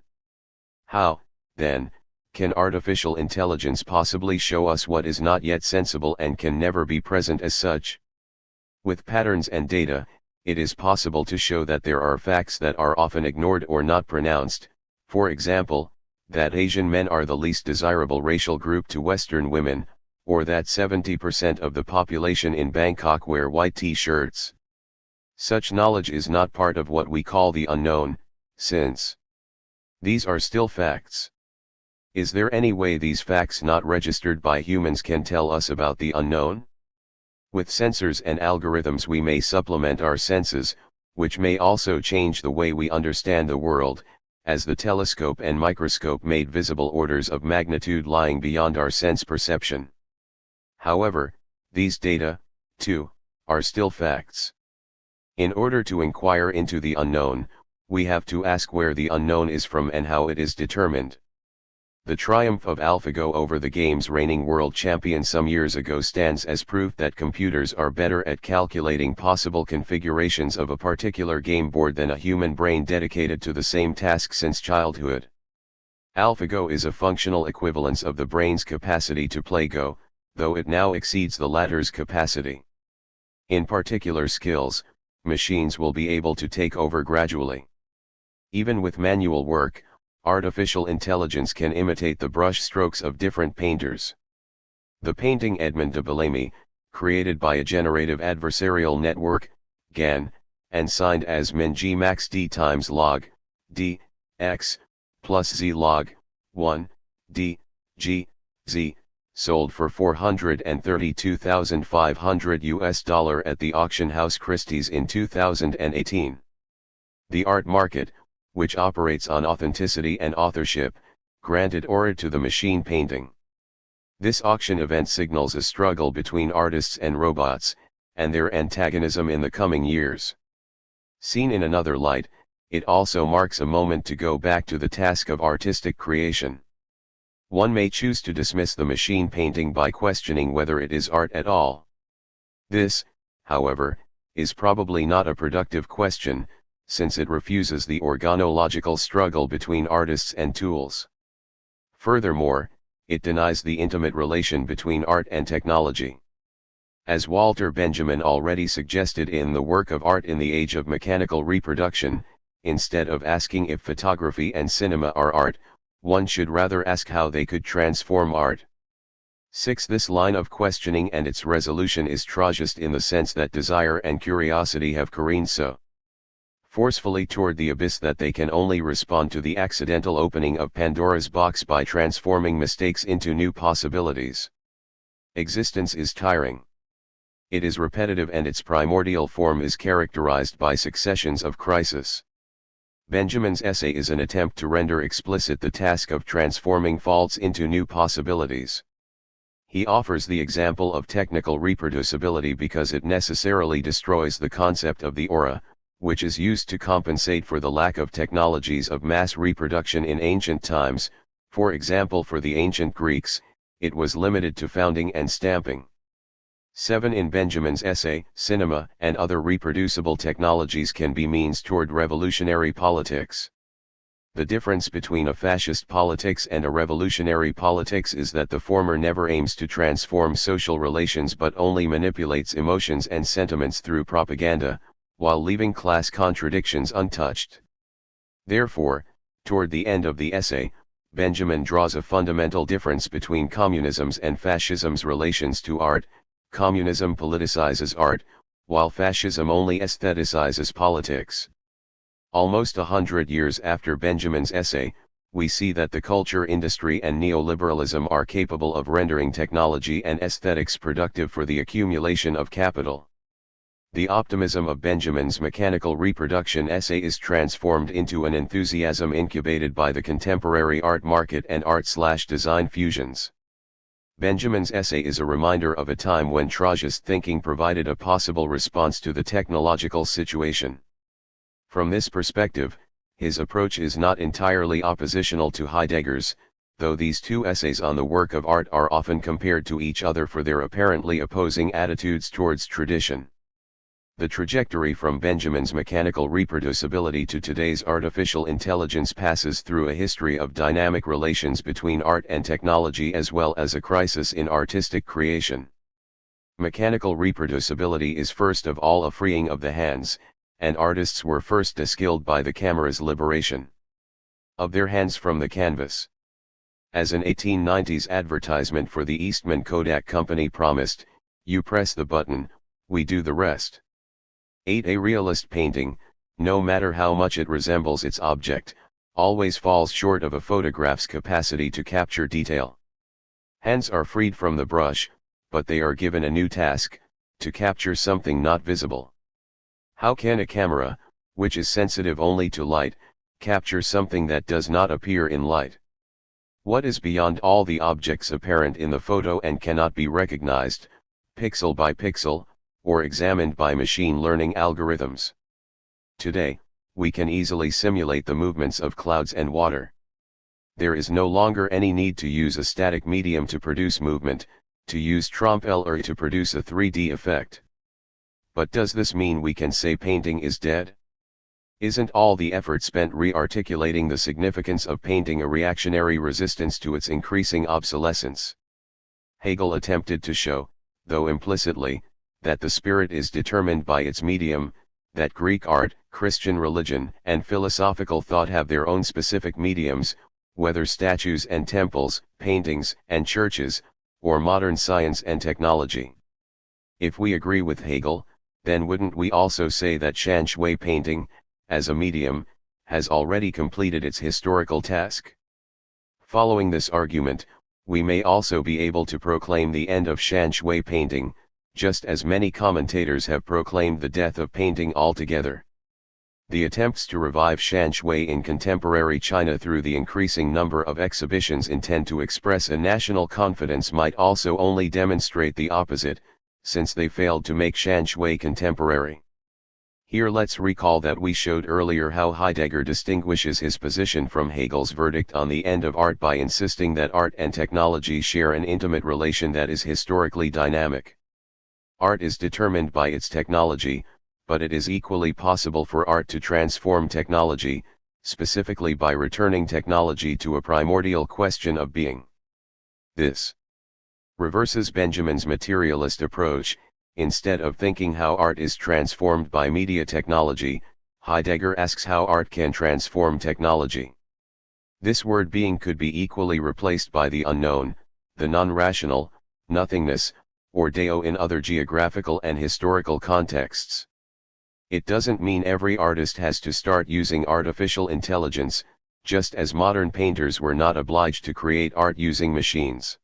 How, then, can artificial intelligence possibly show us what is not yet sensible and can never be present as such? With patterns and data, it is possible to show that there are facts that are often ignored or not pronounced, for example, that Asian men are the least desirable racial group to Western women, or that 70% of the population in Bangkok wear white t-shirts. Such knowledge is not part of what we call the unknown, since these are still facts. Is there any way these facts not registered by humans can tell us about the unknown? With sensors and algorithms we may supplement our senses, which may also change the way we understand the world, as the telescope and microscope made visible orders of magnitude lying beyond our sense perception. However, these data, too, are still facts. In order to inquire into the unknown, we have to ask where the unknown is from and how it is determined. The triumph of AlphaGo over the game's reigning world champion some years ago stands as proof that computers are better at calculating possible configurations of a particular game board than a human brain dedicated to the same task since childhood. AlphaGo is a functional equivalence of the brain's capacity to play Go, though it now exceeds the latter's capacity. In particular skills, machines will be able to take over gradually. Even with manual work, artificial intelligence can imitate the brush strokes of different painters. The painting Edmond de Bellamy, created by a generative adversarial network, GAN, and signed as min G max D times log, D, X, plus Z log, 1, D, G, Z, sold for $432,500 at the auction house Christie's in 2018. The art market, which operates on authenticity and authorship, granted aura to the machine painting. This auction event signals a struggle between artists and robots, and their antagonism in the coming years. Seen in another light, it also marks a moment to go back to the task of artistic creation. One may choose to dismiss the machine painting by questioning whether it is art at all. This, however, is probably not a productive question, since it refuses the organological struggle between artists and tools. Furthermore, it denies the intimate relation between art and technology. As Walter Benjamin already suggested in the work of Art in the Age of Mechanical Reproduction, instead of asking if photography and cinema are art, one should rather ask how they could transform art. 6. This line of questioning and its resolution is tragic in the sense that desire and curiosity have careened so forcefully toward the abyss that they can only respond to the accidental opening of Pandora's box by transforming mistakes into new possibilities. Existence is tiring. It is repetitive and its primordial form is characterized by successions of crisis. Benjamin's essay is an attempt to render explicit the task of transforming faults into new possibilities. He offers the example of technical reproducibility because it necessarily destroys the concept of the aura, which is used to compensate for the lack of technologies of mass reproduction in ancient times. For example, for the ancient Greeks, it was limited to founding and stamping. 7. In Benjamin's essay, cinema and other reproducible technologies can be means toward revolutionary politics. The difference between a fascist politics and a revolutionary politics is that the former never aims to transform social relations but only manipulates emotions and sentiments through propaganda, while leaving class contradictions untouched. Therefore, toward the end of the essay, Benjamin draws a fundamental difference between communism's and fascism's relations to art. Communism politicizes art, while fascism only aestheticizes politics. Almost 100 years after Benjamin's essay, we see that the culture industry and neoliberalism are capable of rendering technology and aesthetics productive for the accumulation of capital. The optimism of Benjamin's mechanical reproduction essay is transformed into an enthusiasm incubated by the contemporary art market and art/design fusions. Benjamin's essay is a reminder of a time when tragic thinking provided a possible response to the technological situation. From this perspective, his approach is not entirely oppositional to Heidegger's, though these two essays on the work of art are often compared to each other for their apparently opposing attitudes towards tradition. The trajectory from Benjamin's mechanical reproducibility to today's artificial intelligence passes through a history of dynamic relations between art and technology as well as a crisis in artistic creation. Mechanical reproducibility is first of all a freeing of the hands, and artists were first de-skilled by the camera's liberation of their hands from the canvas. As an 1890s advertisement for the Eastman Kodak Company promised, "You press the button, we do the rest." 8. A realist painting, no matter how much it resembles its object, always falls short of a photograph's capacity to capture detail. Hands are freed from the brush, but they are given a new task, to capture something not visible. How can a camera, which is sensitive only to light, capture something that does not appear in light? What is beyond all the objects apparent in the photo and cannot be recognized, pixel by pixel, or examined by machine learning algorithms? Today, we can easily simulate the movements of clouds and water. There is no longer any need to use a static medium to produce movement, to use trompe-l'oeil to produce a 3D effect. But does this mean we can say painting is dead? Isn't all the effort spent re-articulating the significance of painting a reactionary resistance to its increasing obsolescence? Hegel attempted to show, though implicitly, that the spirit is determined by its medium, that Greek art, Christian religion, and philosophical thought have their own specific mediums, whether statues and temples, paintings and churches, or modern science and technology. If we agree with Hegel, then wouldn't we also say that shan shui painting, as a medium, has already completed its historical task? Following this argument, we may also be able to proclaim the end of shan shui painting, just as many commentators have proclaimed the death of painting altogether. The attempts to revive shan shui in contemporary China through the increasing number of exhibitions intend to express a national confidence might also only demonstrate the opposite, since they failed to make shan shui contemporary. Here let's recall that we showed earlier how Heidegger distinguishes his position from Hegel's verdict on the end of art by insisting that art and technology share an intimate relation that is historically dynamic. Art is determined by its technology, but it is equally possible for art to transform technology, specifically by returning technology to a primordial question of being. This reverses Benjamin's materialist approach. Instead of thinking how art is transformed by media technology, Heidegger asks how art can transform technology. This word being could be equally replaced by the unknown, the non-rational, nothingness, or Deo in other geographical and historical contexts. It doesn't mean every artist has to start using artificial intelligence, just as modern painters were not obliged to create art using machines.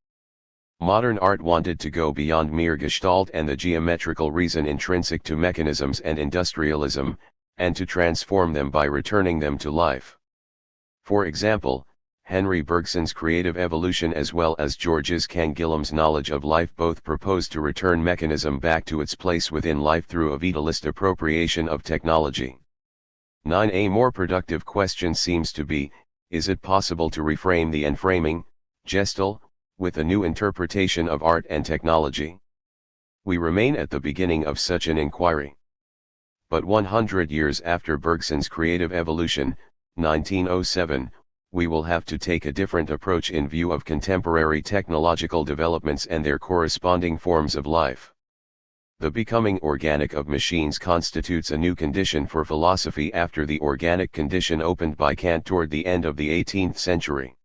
Modern art wanted to go beyond mere gestalt and the geometrical reason intrinsic to mechanisms and industrialism, and to transform them by returning them to life. For example, Henry Bergson's creative evolution as well as Georges Canguilhem's knowledge of life both propose to return mechanism back to its place within life through a vitalist appropriation of technology. 9. A more productive question seems to be, is it possible to reframe the enframing, Gestalt, with a new interpretation of art and technology? We remain at the beginning of such an inquiry. But 100 years after Bergson's creative evolution, 1907, we will have to take a different approach in view of contemporary technological developments and their corresponding forms of life. The becoming organic of machines constitutes a new condition for philosophy after the organic condition opened by Kant toward the end of the 18th century.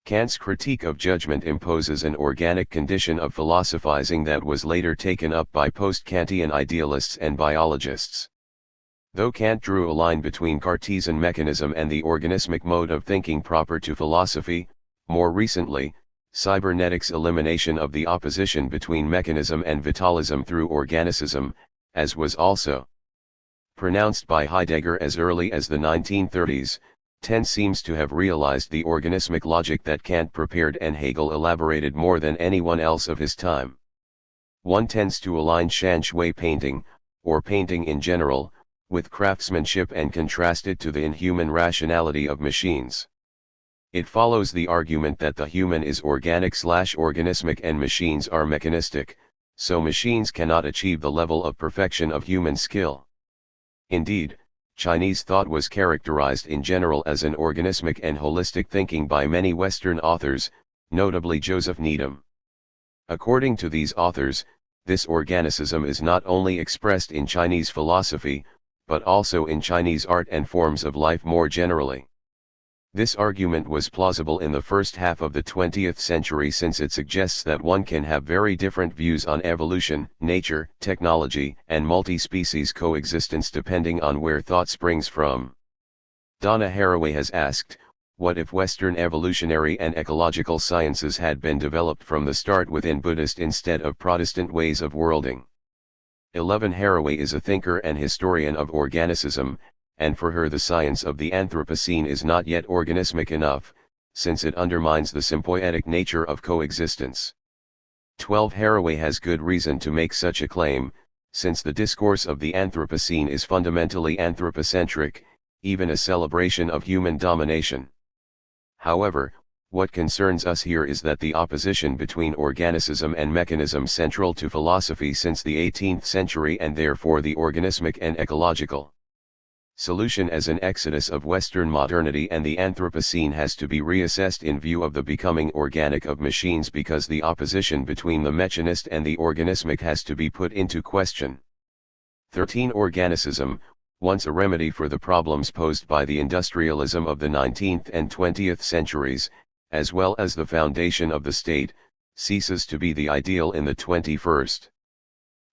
Kant's critique of judgment imposes an organic condition of philosophizing that was later taken up by post-Kantian idealists and biologists. Though Kant drew a line between Cartesian mechanism and the organismic mode of thinking proper to philosophy, more recently, cybernetics' elimination of the opposition between mechanism and vitalism through organicism, as was also pronounced by Heidegger as early as the 1930s, seems to have realized the organismic logic that Kant prepared and Hegel elaborated more than anyone else of his time. One tends to align shan shui painting, or painting in general, with craftsmanship and contrast it to the inhuman rationality of machines. It follows the argument that the human is organic/organismic and machines are mechanistic, so machines cannot achieve the level of perfection of human skill. Indeed, Chinese thought was characterized in general as an organismic and holistic thinking by many Western authors, notably Joseph Needham. According to these authors, this organicism is not only expressed in Chinese philosophy, but also in Chinese art and forms of life more generally. This argument was plausible in the first half of the 20th century since it suggests that one can have very different views on evolution, nature, technology, and multi-species coexistence depending on where thought springs from. Donna Haraway has asked, what if Western evolutionary and ecological sciences had been developed from the start within Buddhist instead of Protestant ways of worlding? 11. Haraway is a thinker and historian of organicism, and for her the science of the Anthropocene is not yet organismic enough, since it undermines the symbiotic nature of coexistence. 12. Haraway has good reason to make such a claim, since the discourse of the Anthropocene is fundamentally anthropocentric, even a celebration of human domination. However, what concerns us here is that the opposition between organicism and mechanism central to philosophy since the 18th century and therefore the organismic and ecological solution as an exodus of Western modernity and the Anthropocene has to be reassessed in view of the becoming organic of machines because the opposition between the mechanist and the organismic has to be put into question. 13. Organicism, once a remedy for the problems posed by the industrialism of the 19th and 20th centuries, as well as the foundation of the state, ceases to be the ideal in the 21st.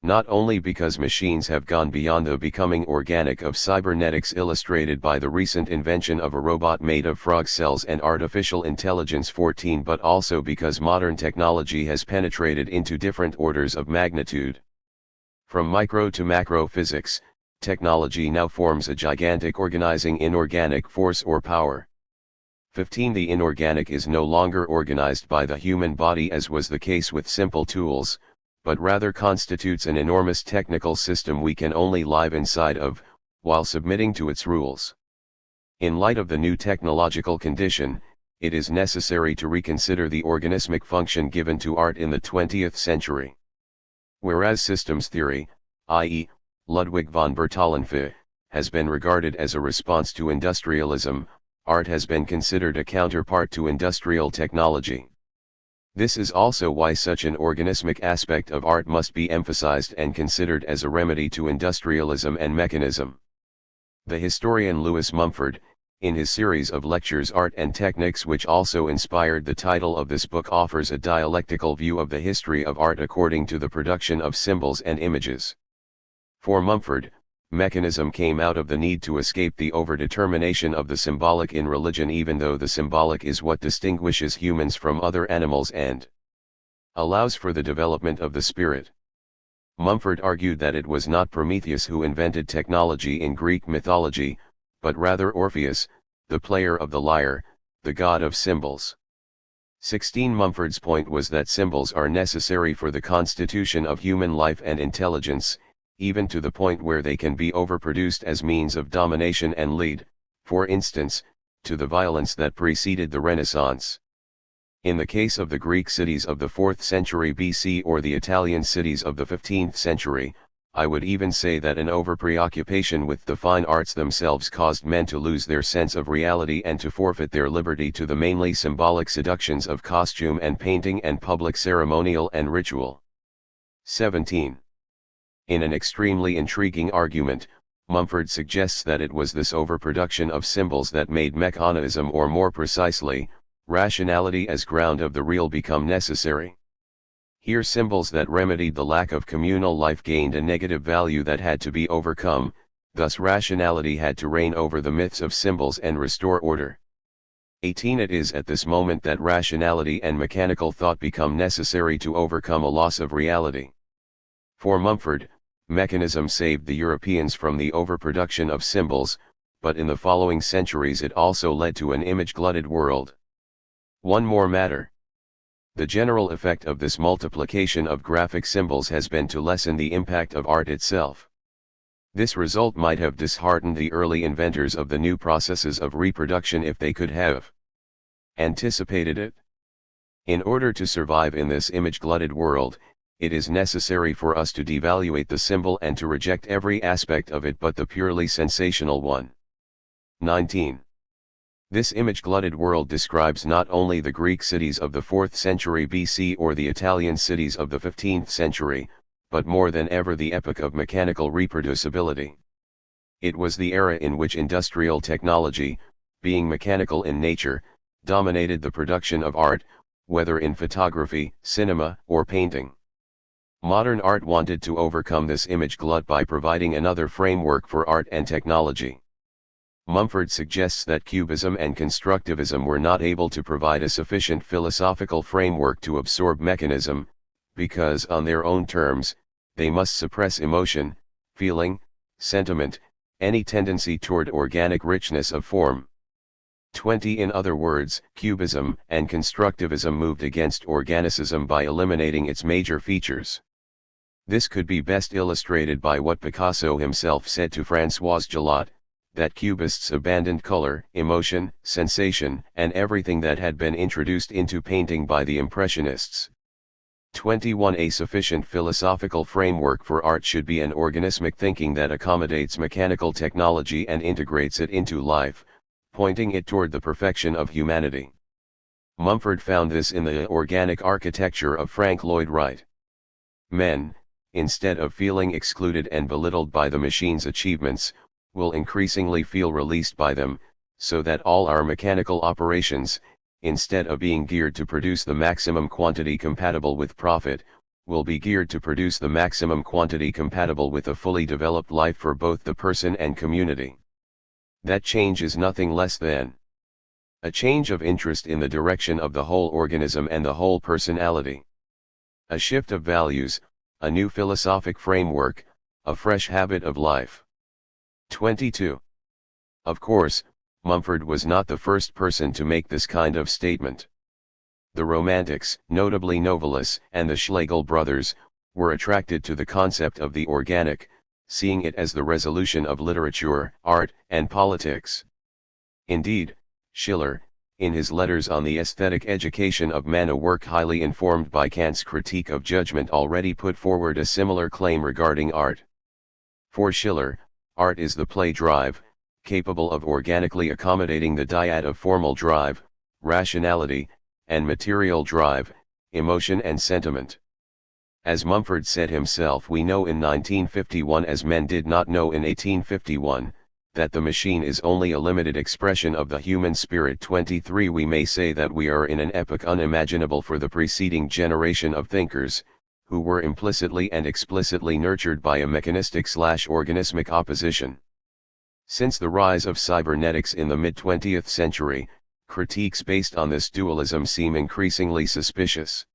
Not only because machines have gone beyond the becoming organic of cybernetics illustrated by the recent invention of a robot made of frog cells and artificial intelligence 14, but also because modern technology has penetrated into different orders of magnitude. From micro to macro physics, technology now forms a gigantic organizing inorganic force or power. 15. The inorganic is no longer organized by the human body as was the case with simple tools, but rather constitutes an enormous technical system we can only live inside of, while submitting to its rules. In light of the new technological condition, it is necessary to reconsider the organismic function given to art in the 20th century. Whereas systems theory, i.e., Ludwig von Bertalanffy, has been regarded as a response to industrialism, art has been considered a counterpart to industrial technology. This is also why such an organismic aspect of art must be emphasized and considered as a remedy to industrialism and mechanism. The historian Lewis Mumford, in his series of lectures Art and Techniques, which also inspired the title of this book, offers a dialectical view of the history of art according to the production of symbols and images. For Mumford, mechanism came out of the need to escape the overdetermination of the symbolic in religion, even though the symbolic is what distinguishes humans from other animals and allows for the development of the spirit. Mumford argued that it was not Prometheus who invented technology in Greek mythology, but rather Orpheus, the player of the lyre, the god of symbols. 16. Mumford's point was that symbols are necessary for the constitution of human life and intelligence, even to the point where they can be overproduced as means of domination and lead, for instance, to the violence that preceded the Renaissance. In the case of the Greek cities of the 4th century BC or the Italian cities of the 15th century, I would even say that an over-preoccupation with the fine arts themselves caused men to lose their sense of reality and to forfeit their liberty to the mainly symbolic seductions of costume and painting and public ceremonial and ritual. 17. In an extremely intriguing argument, Mumford suggests that it was this overproduction of symbols that made mechanism, or more precisely, rationality as ground of the real, become necessary. Here symbols that remedied the lack of communal life gained a negative value that had to be overcome, thus rationality had to reign over the myths of symbols and restore order. 18. It is at this moment that rationality and mechanical thought become necessary to overcome a loss of reality. For Mumford, mechanism saved the Europeans from the overproduction of symbols, but in the following centuries it also led to an image-glutted world. One more matter. The general effect of this multiplication of graphic symbols has been to lessen the impact of art itself. This result might have disheartened the early inventors of the new processes of reproduction if they could have anticipated it. In order to survive in this image-glutted world, it is necessary for us to devaluate the symbol and to reject every aspect of it but the purely sensational one. 19. This image-glutted world describes not only the Greek cities of the 4th century BC or the Italian cities of the 15th century, but more than ever the epoch of mechanical reproducibility. It was the era in which industrial technology, being mechanical in nature, dominated the production of art, whether in photography, cinema, or painting. Modern art wanted to overcome this image glut by providing another framework for art and technology. Mumford suggests that Cubism and Constructivism were not able to provide a sufficient philosophical framework to absorb mechanism, because on their own terms, they must suppress emotion, feeling, sentiment, any tendency toward organic richness of form. 20 In other words, Cubism and Constructivism moved against organicism by eliminating its major features. This could be best illustrated by what Picasso himself said to François Gilot, that Cubists abandoned color, emotion, sensation, and everything that had been introduced into painting by the Impressionists. 21 A sufficient philosophical framework for art should be an organismic thinking that accommodates mechanical technology and integrates it into life, pointing it toward the perfection of humanity. Mumford found this in the organic architecture of Frank Lloyd Wright. Men, instead of feeling excluded and belittled by the machine's achievements, will increasingly feel released by them, so that all our mechanical operations, instead of being geared to produce the maximum quantity compatible with profit, will be geared to produce the maximum quantity compatible with a fully developed life for both the person and community. That change is nothing less than a change of interest in the direction of the whole organism and the whole personality. A shift of values, a new philosophic framework, a fresh habit of life. 22. Of course, Mumford was not the first person to make this kind of statement. The Romantics, notably Novalis and the Schlegel brothers, were attracted to the concept of the organic, seeing it as the resolution of literature, art, and politics. Indeed, Schiller, in his letters on the aesthetic education of man, a work highly informed by Kant's critique of judgment, already put forward a similar claim regarding art. For Schiller, art is the play drive, capable of organically accommodating the dyad of formal drive, rationality, and material drive, emotion and sentiment. As Mumford said himself, we know in 1951, as men did not know in 1851, that the machine is only a limited expression of the human spirit. 23 We may say that we are in an epoch unimaginable for the preceding generation of thinkers, who were implicitly and explicitly nurtured by a mechanistic/organismic opposition. Since the rise of cybernetics in the mid-20th century, critiques based on this dualism seem increasingly suspicious.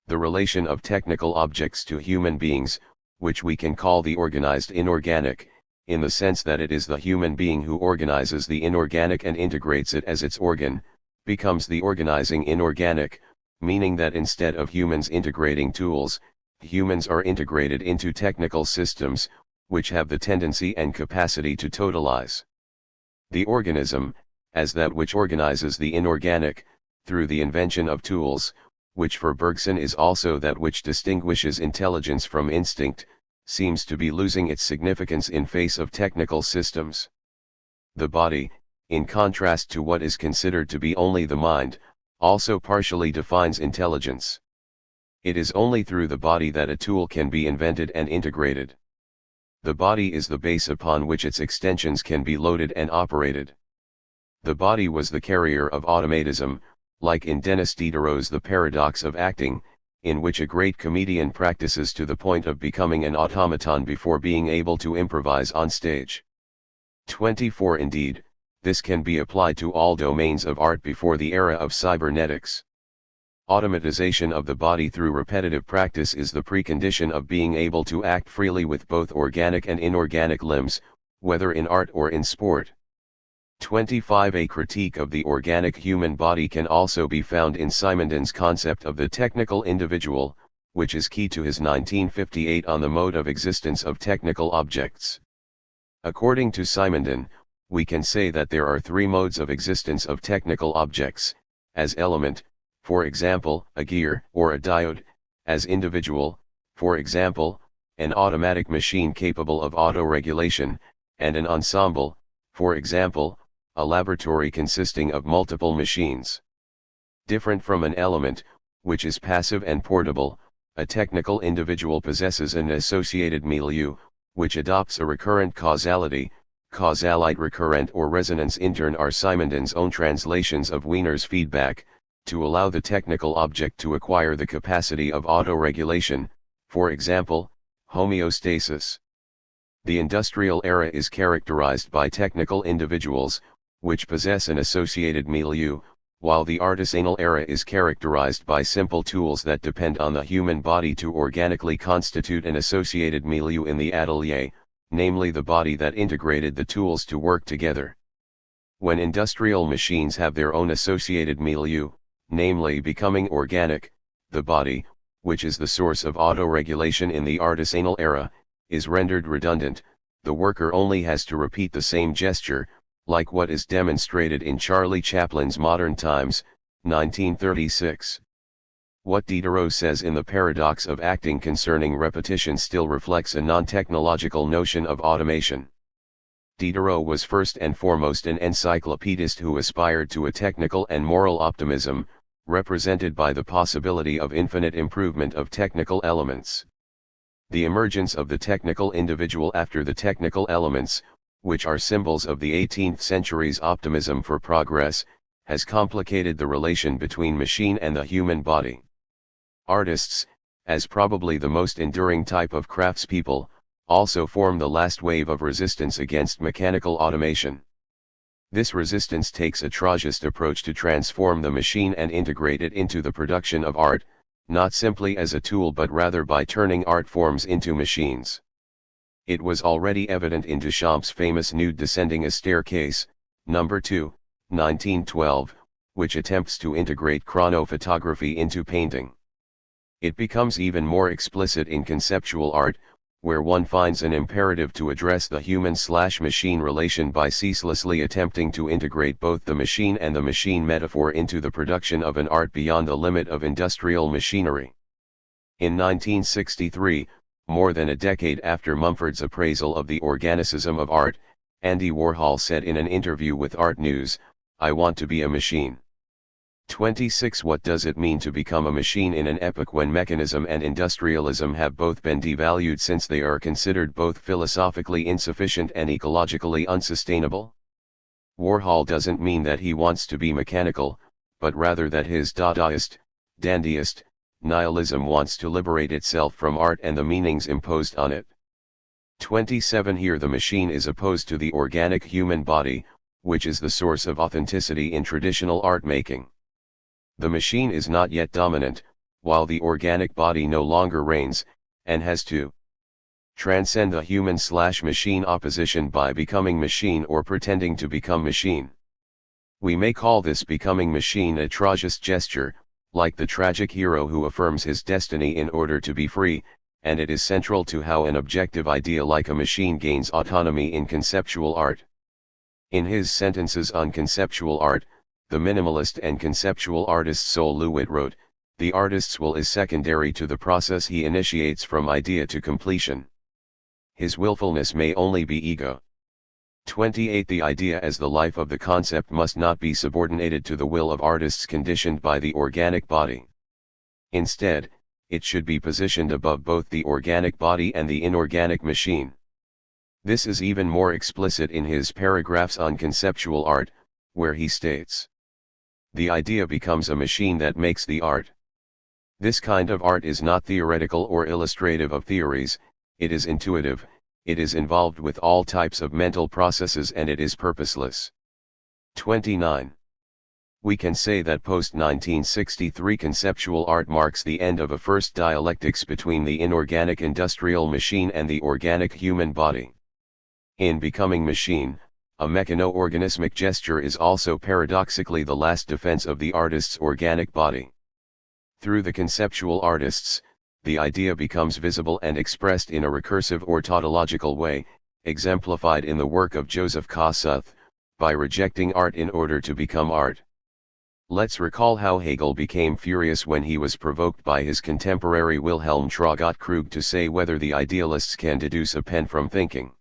The relation of technical objects to human beings, which we can call the organized inorganic, in the sense that it is the human being who organizes the inorganic and integrates it as its organ, becomes the organizing inorganic, meaning that instead of humans integrating tools, humans are integrated into technical systems, which have the tendency and capacity to totalize the organism, as that which organizes the inorganic, through the invention of tools, which for Bergson is also that which distinguishes intelligence from instinct, seems to be losing its significance in face of technical systems. The body, in contrast to what is considered to be only the mind, also partially defines intelligence. It is only through the body that a tool can be invented and integrated. The body is the base upon which its extensions can be loaded and operated. The body was the carrier of automatism, like in Denis Diderot's The Paradox of Acting, in which a great comedian practices to the point of becoming an automaton before being able to improvise on stage. 24 Indeed, this can be applied to all domains of art before the era of cybernetics. Automatization of the body through repetitive practice is the precondition of being able to act freely with both organic and inorganic limbs, whether in art or in sport. 25 A critique of the organic human body can also be found in Simondon's concept of the technical individual, which is key to his 1958 On the Mode of Existence of Technical Objects. According to Simondon, we can say that there are three modes of existence of technical objects: as element, for example, a gear or a diode; as individual, for example, an automatic machine capable of auto-regulation; and an ensemble, for example, a laboratory consisting of multiple machines. Different from an element, which is passive and portable, a technical individual possesses an associated milieu, which adopts a recurrent causality, Causalite recurrent or resonance intern are Simondon's own translations of Wiener's feedback, to allow the technical object to acquire the capacity of autoregulation, for example, homeostasis. The industrial era is characterized by technical individuals, which possess an associated milieu, while the artisanal era is characterized by simple tools that depend on the human body to organically constitute an associated milieu in the atelier, namely the body that integrated the tools to work together. When industrial machines have their own associated milieu, namely becoming organic, the body, which is the source of autoregulation in the artisanal era, is rendered redundant. The worker only has to repeat the same gesture, like what is demonstrated in Charlie Chaplin's Modern Times, 1936. What Diderot says in The Paradox of Acting concerning repetition still reflects a non-technological notion of automation. Diderot was first and foremost an encyclopedist who aspired to a technical and moral optimism, represented by the possibility of infinite improvement of technical elements. The emergence of the technical individual after the technical elements, which are symbols of the 18th century's optimism for progress, has complicated the relation between machine and the human body. Artists, as probably the most enduring type of craftspeople, also form the last wave of resistance against mechanical automation. This resistance takes a Trotskist approach to transform the machine and integrate it into the production of art, not simply as a tool but rather by turning art forms into machines. It was already evident in Duchamp's famous Nude Descending a Staircase, No. 2, 1912, which attempts to integrate chronophotography into painting. It becomes even more explicit in conceptual art, where one finds an imperative to address the human-machine relation by ceaselessly attempting to integrate both the machine and the machine metaphor into the production of an art beyond the limit of industrial machinery. In 1963, more than a decade after Mumford's appraisal of the organicism of art, Andy Warhol said in an interview with Art News, "I want to be a machine." 26. What does it mean to become a machine in an epoch when mechanism and industrialism have both been devalued since they are considered both philosophically insufficient and ecologically unsustainable? Warhol doesn't mean that he wants to be mechanical, but rather that his Dadaist, dandyist, nihilism wants to liberate itself from art and the meanings imposed on it. 27. Here the machine is opposed to the organic human body, which is the source of authenticity in traditional art making. The machine is not yet dominant, while the organic body no longer reigns, and has to transcend the human-machine opposition by becoming machine or pretending to become machine. We may call this becoming machine a Trotskist gesture, like the tragic hero who affirms his destiny in order to be free, and it is central to how an objective idea like a machine gains autonomy in conceptual art. In his Sentences on Conceptual Art, the minimalist and conceptual artist Sol LeWitt wrote, "The artist's will is secondary to the process he initiates from idea to completion. His willfulness may only be ego." 28. The idea as the life of the concept must not be subordinated to the will of artists conditioned by the organic body. Instead, it should be positioned above both the organic body and the inorganic machine. This is even more explicit in his paragraphs on conceptual art, where he states, "The idea becomes a machine that makes the art. This kind of art is not theoretical or illustrative of theories, it is intuitive, it is involved with all types of mental processes and it is purposeless." 29. We can say that post-1963 conceptual art marks the end of a first dialectics between the inorganic industrial machine and the organic human body. In Becoming Machine, a mechano-organismic gesture is also paradoxically the last defense of the artist's organic body. Through the conceptual artists, the idea becomes visible and expressed in a recursive or tautological way, exemplified in the work of Joseph Kossuth, by rejecting art in order to become art. Let's recall how Hegel became furious when he was provoked by his contemporary Wilhelm Traugott Krug to say whether the idealists can deduce a pen from thinking.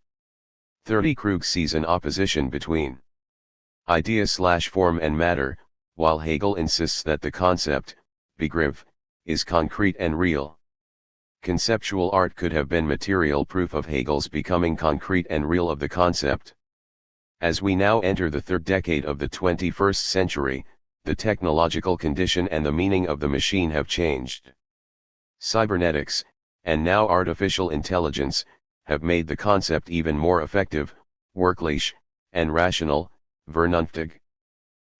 30. Krug sees an opposition between idea/form and matter, while Hegel insists that the concept, Begriff, is concrete and real. Conceptual art could have been material proof of Hegel's becoming concrete and real of the concept. As we now enter the third decade of the 21st century, the technological condition and the meaning of the machine have changed. Cybernetics, and now artificial intelligence, have made the concept even more effective, wirklich, and rational, vernünftig.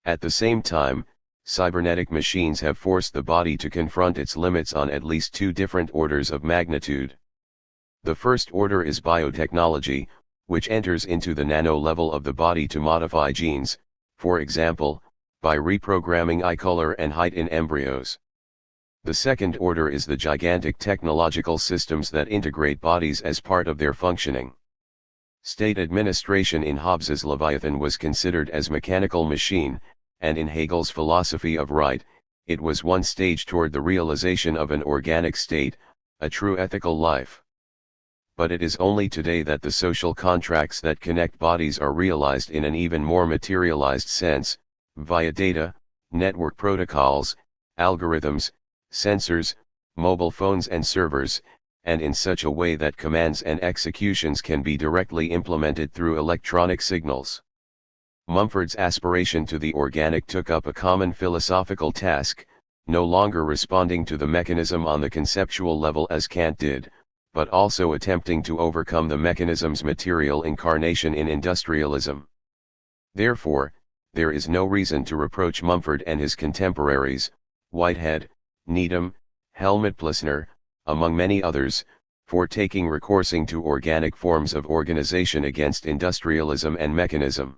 At the same time, cybernetic machines have forced the body to confront its limits on at least two different orders of magnitude. The first order is biotechnology, which enters into the nano level of the body to modify genes, for example, by reprogramming eye color and height in embryos. The second order is the gigantic technological systems that integrate bodies as part of their functioning. State administration in Hobbes's Leviathan was considered as mechanical machine, and in Hegel's philosophy of right, it was one stage toward the realization of an organic state, a true ethical life. But it is only today that the social contracts that connect bodies are realized in an even more materialized sense, via data, network protocols, algorithms, sensors, mobile phones and servers, and in such a way that commands and executions can be directly implemented through electronic signals. Mumford's aspiration to the organic took up a common philosophical task, no longer responding to the mechanism on the conceptual level as Kant did, but also attempting to overcome the mechanism's material incarnation in industrialism. Therefore, there is no reason to reproach Mumford and his contemporaries, Whitehead, Needham, Helmut Plessner, among many others, for taking recoursing to organic forms of organization against industrialism and mechanism.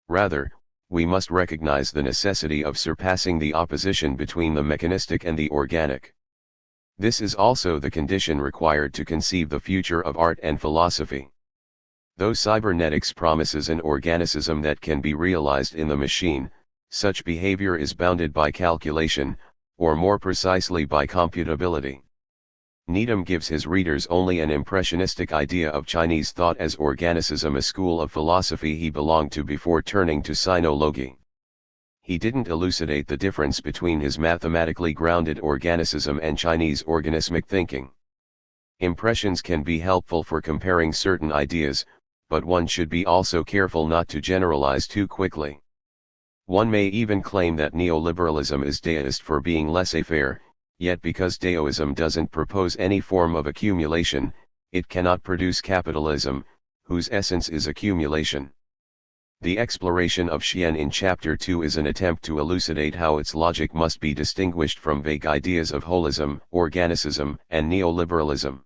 Rather, we must recognize the necessity of surpassing the opposition between the mechanistic and the organic. This is also the condition required to conceive the future of art and philosophy. Though cybernetics promises an organicism that can be realized in the machine, such behavior is bounded by calculation, or more precisely by computability. Needham gives his readers only an impressionistic idea of Chinese thought as organicism, a school of philosophy he belonged to before turning to sinology. He didn't elucidate the difference between his mathematically grounded organicism and Chinese organismic thinking. Impressions can be helpful for comparing certain ideas, but one should be also careful not to generalize too quickly. One may even claim that neoliberalism is deist for being laissez-faire, yet because Daoism doesn't propose any form of accumulation, it cannot produce capitalism, whose essence is accumulation. The exploration of Xian in Chapter 2 is an attempt to elucidate how its logic must be distinguished from vague ideas of holism, organicism, and neoliberalism.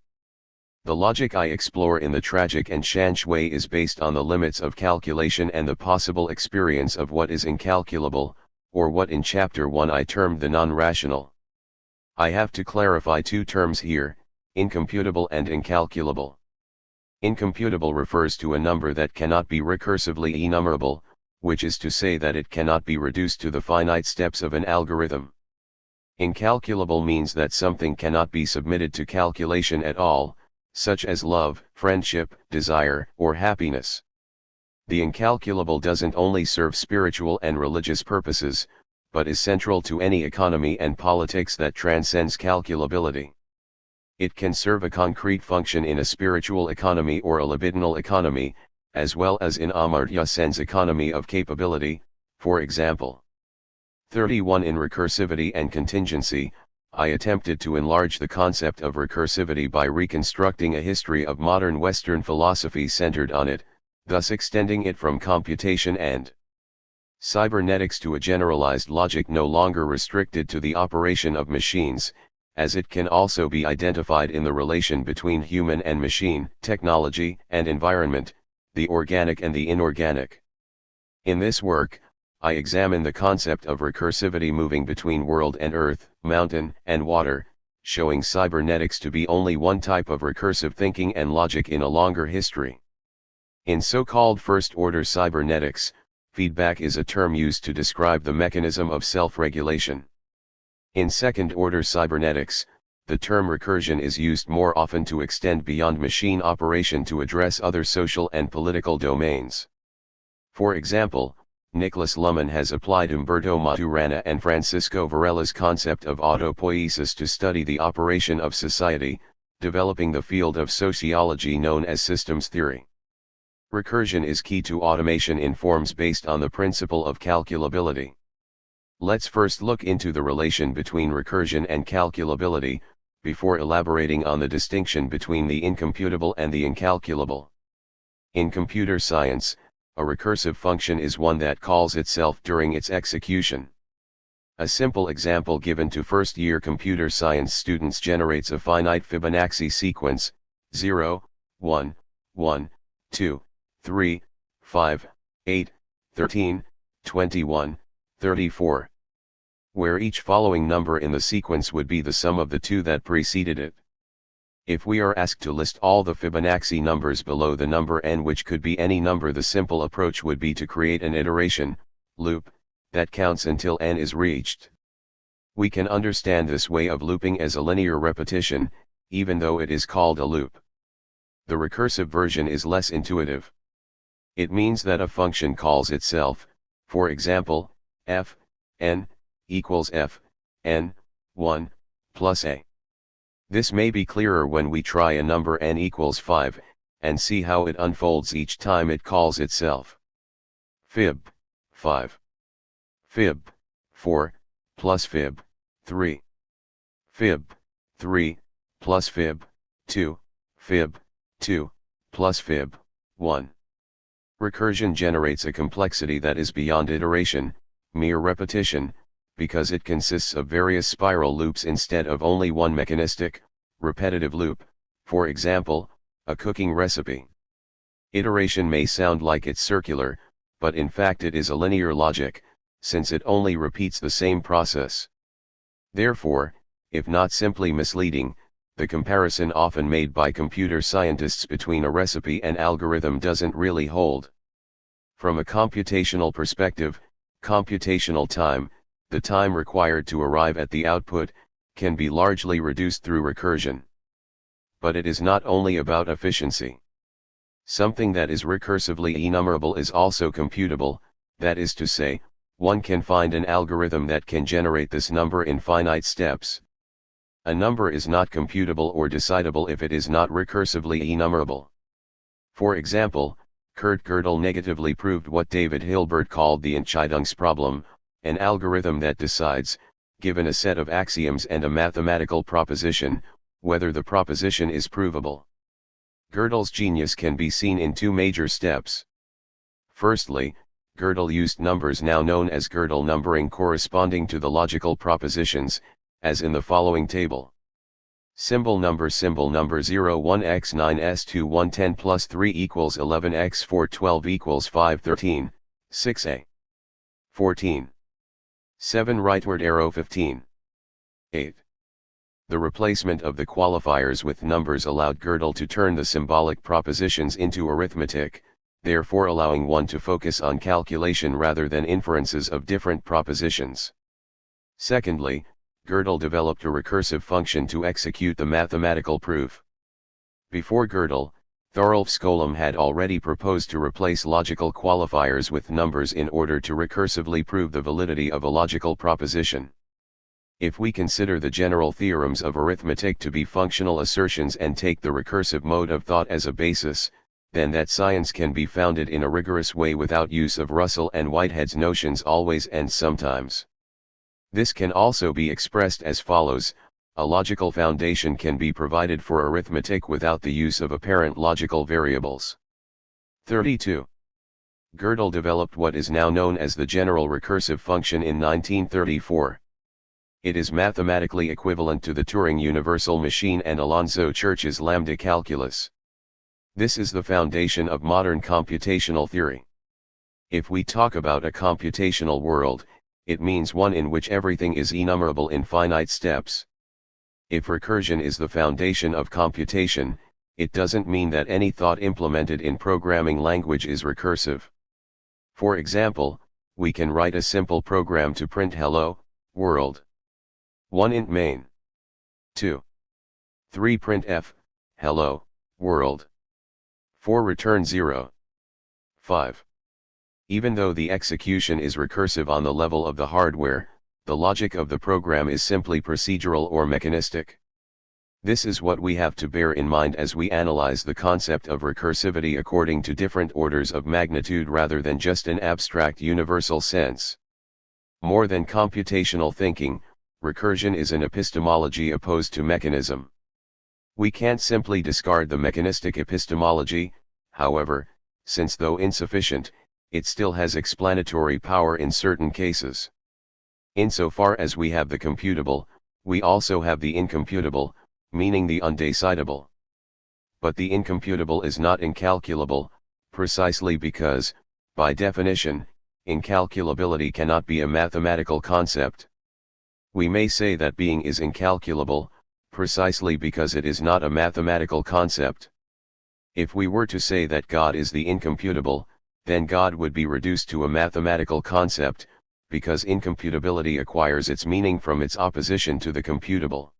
The logic I explore in the Tragic and Shan Shui is based on the limits of calculation and the possible experience of what is incalculable, or what in Chapter 1 I termed the non-rational. I have to clarify two terms here, incomputable and incalculable. Incomputable refers to a number that cannot be recursively enumerable, which is to say that it cannot be reduced to the finite steps of an algorithm. Incalculable means that something cannot be submitted to calculation at all, such as love, friendship, desire, or happiness. The incalculable doesn't only serve spiritual and religious purposes, but is central to any economy and politics that transcends calculability. It can serve a concrete function in a spiritual economy or a libidinal economy, as well as in Amartya Sen's economy of capability, for example. 31 In recursivity and contingency, I attempted to enlarge the concept of recursivity by reconstructing a history of modern Western philosophy centered on it, thus extending it from computation and cybernetics to a generalized logic no longer restricted to the operation of machines, as it can also be identified in the relation between human and machine, technology and environment, the organic and the inorganic. In this work, I examine the concept of recursivity moving between world and earth, mountain and water, showing cybernetics to be only one type of recursive thinking and logic in a longer history. In so-called first-order cybernetics, feedback is a term used to describe the mechanism of self-regulation. In second-order cybernetics, the term recursion is used more often to extend beyond machine operation to address other social and political domains. For example, Nicholas Luhmann has applied Umberto Maturana and Francisco Varela's concept of autopoiesis to study the operation of society, developing the field of sociology known as systems theory. Recursion is key to automation in forms based on the principle of calculability. Let's first look into the relation between recursion and calculability, before elaborating on the distinction between the incomputable and the incalculable. In computer science, a recursive function is one that calls itself during its execution. A simple example given to first-year computer science students generates a finite Fibonacci sequence, 0, 1, 1, 2, 3, 5, 8, 13, 21, 34, where each following number in the sequence would be the sum of the two that preceded it. If we are asked to list all the Fibonacci numbers below the number n, which could be any number, the simple approach would be to create an iteration, loop, that counts until n is reached. We can understand this way of looping as a linear repetition, even though it is called a loop. The recursive version is less intuitive. It means that a function calls itself, for example, f, n, equals f, n, 1, plus a. This may be clearer when we try a number n equals 5, and see how it unfolds each time it calls itself. Fib, 5. Fib, 4, plus fib, 3. Fib, 3, plus fib, 2, fib, 2, plus fib, 1. Recursion generates a complexity that is beyond iteration, mere repetition, because it consists of various spiral loops instead of only one mechanistic, repetitive loop, for example, a cooking recipe. Iteration may sound like it's circular, but in fact it is a linear logic, since it only repeats the same process. Therefore, if not simply misleading, the comparison often made by computer scientists between a recipe and algorithm doesn't really hold. From a computational perspective, computational time, the time required to arrive at the output, can be largely reduced through recursion. But it is not only about efficiency. Something that is recursively enumerable is also computable, that is to say, one can find an algorithm that can generate this number in finite steps. A number is not computable or decidable if it is not recursively enumerable. For example, Kurt Gödel negatively proved what David Hilbert called the Entscheidungsproblem, an algorithm that decides, given a set of axioms and a mathematical proposition, whether the proposition is provable. Gödel's genius can be seen in two major steps. Firstly, Gödel used numbers now known as Gödel numbering corresponding to the logical propositions, as in the following table. Symbol number 0 1 x 9 s 2 1 10 plus 3 equals 11 x 4 12 equals 5 13, 6a. 14. 7 rightward arrow 15. 8. The replacement of the qualifiers with numbers allowed Gödel to turn the symbolic propositions into arithmetic, therefore allowing one to focus on calculation rather than inferences of different propositions. Secondly, Gödel developed a recursive function to execute the mathematical proof. Before Gödel, Thorolf Skolem had already proposed to replace logical qualifiers with numbers in order to recursively prove the validity of a logical proposition. If we consider the general theorems of arithmetic to be functional assertions and take the recursive mode of thought as a basis, then that science can be founded in a rigorous way without use of Russell and Whitehead's notions always and sometimes. This can also be expressed as follows: a logical foundation can be provided for arithmetic without the use of apparent logical variables. 32. Gödel developed what is now known as the general recursive function in 1934. It is mathematically equivalent to the Turing universal machine and Alonzo Church's lambda calculus. This is the foundation of modern computational theory. If we talk about a computational world, it means one in which everything is enumerable in finite steps. If recursion is the foundation of computation, it doesn't mean that any thought implemented in programming language is recursive. For example, we can write a simple program to print hello, world. 1 int main. 2. 3 printf, hello, world. 4 return 0. 5. Even though the execution is recursive on the level of the hardware, the logic of the program is simply procedural or mechanistic. This is what we have to bear in mind as we analyze the concept of recursivity according to different orders of magnitude rather than just an abstract universal sense. More than computational thinking, recursion is an epistemology opposed to mechanism. We can't simply discard the mechanistic epistemology, however, since though insufficient, it still has explanatory power in certain cases. Insofar as we have the computable, we also have the incomputable, meaning the undecidable. But the incomputable is not incalculable, precisely because, by definition, incalculability cannot be a mathematical concept. We may say that being is incalculable, precisely because it is not a mathematical concept. If we were to say that God is the incomputable, then God would be reduced to a mathematical concept, because incomputability acquires its meaning from its opposition to the computable.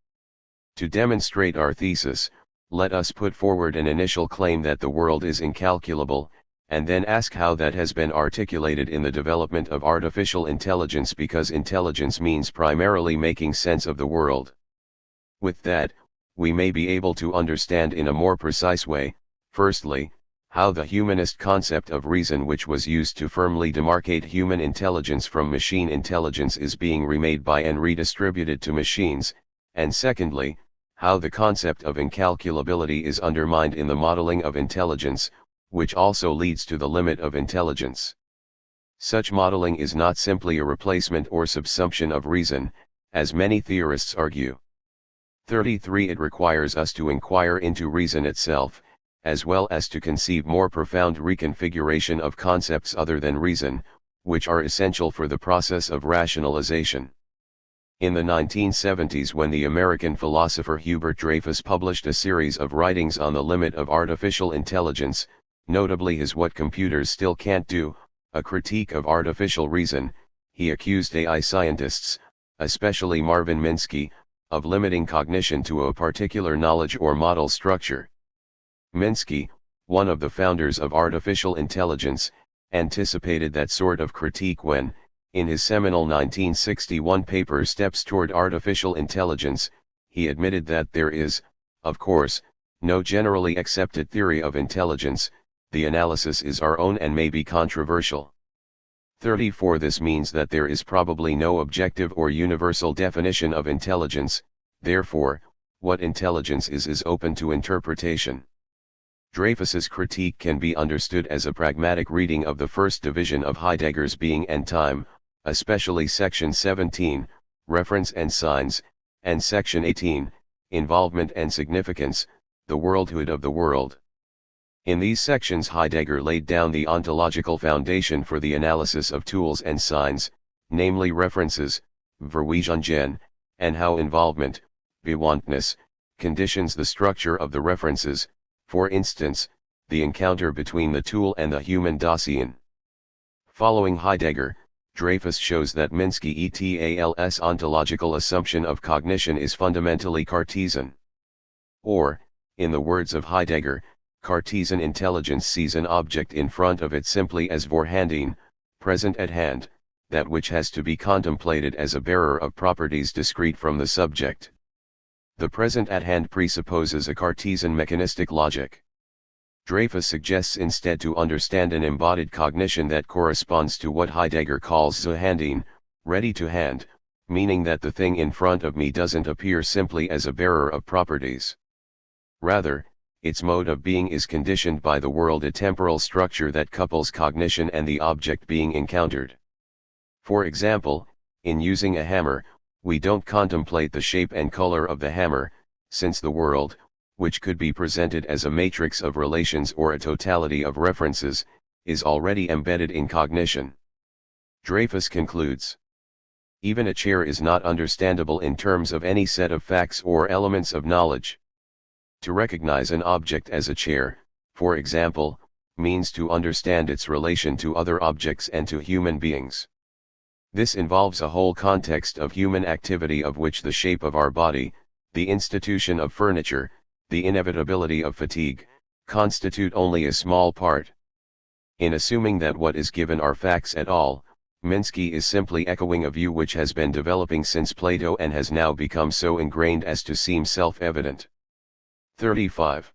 To demonstrate our thesis, let us put forward an initial claim that the world is incalculable, and then ask how that has been articulated in the development of artificial intelligence, because intelligence means primarily making sense of the world. With that, we may be able to understand in a more precise way, firstly, how the humanist concept of reason, which was used to firmly demarcate human intelligence from machine intelligence, is being remade by and redistributed to machines, and secondly, how the concept of incalculability is undermined in the modeling of intelligence, which also leads to the limit of intelligence. Such modeling is not simply a replacement or subsumption of reason, as many theorists argue. 33. It requires us to inquire into reason itself, as well as to conceive more profound reconfiguration of concepts other than reason, which are essential for the process of rationalization. In the 1970s, when the American philosopher Hubert Dreyfus published a series of writings on the limit of artificial intelligence, notably his What Computers Still Can't Do, a critique of artificial reason, he accused AI scientists, especially Marvin Minsky, of limiting cognition to a particular knowledge or model structure. Minsky, one of the founders of artificial intelligence, anticipated that sort of critique when, in his seminal 1961 paper Steps Toward Artificial Intelligence, he admitted that there is, of course, no generally accepted theory of intelligence, the analysis is our own and may be controversial. 34. This means that there is probably no objective or universal definition of intelligence, therefore, what intelligence is open to interpretation. Dreyfus's critique can be understood as a pragmatic reading of the first division of Heidegger's Being and Time, especially section 17, Reference and Signs, and section 18, Involvement and Significance, the worldhood of the world. In these sections Heidegger laid down the ontological foundation for the analysis of tools and signs, namely references, Verweisungen, and how involvement, Bewandtnis, conditions the structure of the references, for instance, the encounter between the tool and the human Dasein. Following Heidegger, Dreyfus shows that Minsky et al.'s ontological assumption of cognition is fundamentally Cartesian. Or, in the words of Heidegger, Cartesian intelligence sees an object in front of it simply as vorhanden, present at hand, that which has to be contemplated as a bearer of properties discrete from the subject. The present at hand presupposes a Cartesian mechanistic logic. Dreyfus suggests instead to understand an embodied cognition that corresponds to what Heidegger calls Zuhanden, ready to hand, meaning that the thing in front of me doesn't appear simply as a bearer of properties. Rather, its mode of being is conditioned by the world, a temporal structure that couples cognition and the object being encountered. For example, in using a hammer, we don't contemplate the shape and color of the hammer, since the world, which could be presented as a matrix of relations or a totality of references, is already embedded in cognition. Dreyfus concludes, even a chair is not understandable in terms of any set of facts or elements of knowledge. To recognize an object as a chair, for example, means to understand its relation to other objects and to human beings. This involves a whole context of human activity of which the shape of our body, the institution of furniture, the inevitability of fatigue, constitute only a small part. In assuming that what is given are facts at all, Minsky is simply echoing a view which has been developing since Plato and has now become so ingrained as to seem self-evident. 35.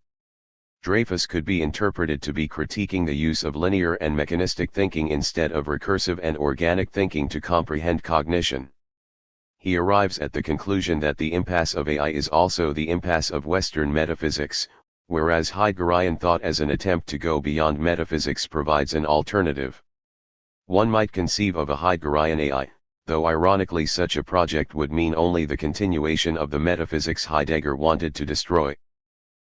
Dreyfus could be interpreted to be critiquing the use of linear and mechanistic thinking instead of recursive and organic thinking to comprehend cognition. He arrives at the conclusion that the impasse of AI is also the impasse of Western metaphysics, whereas Heideggerian thought as an attempt to go beyond metaphysics provides an alternative. One might conceive of a Heideggerian AI, though ironically such a project would mean only the continuation of the metaphysics Heidegger wanted to destroy.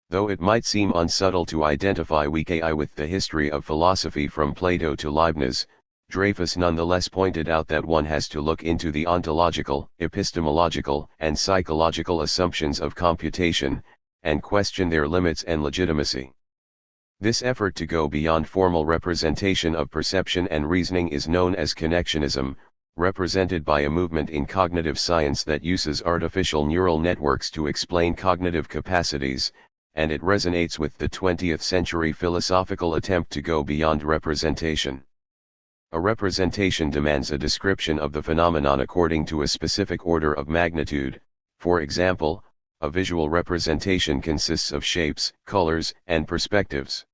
Though it might seem unsubtle to identify weak AI with the history of philosophy from Plato to Leibniz, Dreyfus nonetheless pointed out that one has to look into the ontological, epistemological, and psychological assumptions of computation, and question their limits and legitimacy. This effort to go beyond formal representation of perception and reasoning is known as connectionism, represented by a movement in cognitive science that uses artificial neural networks to explain cognitive capacities, and it resonates with the 20th century philosophical attempt to go beyond representation. A representation demands a description of the phenomenon according to a specific order of magnitude. For example, a visual representation consists of shapes, colors, and perspectives.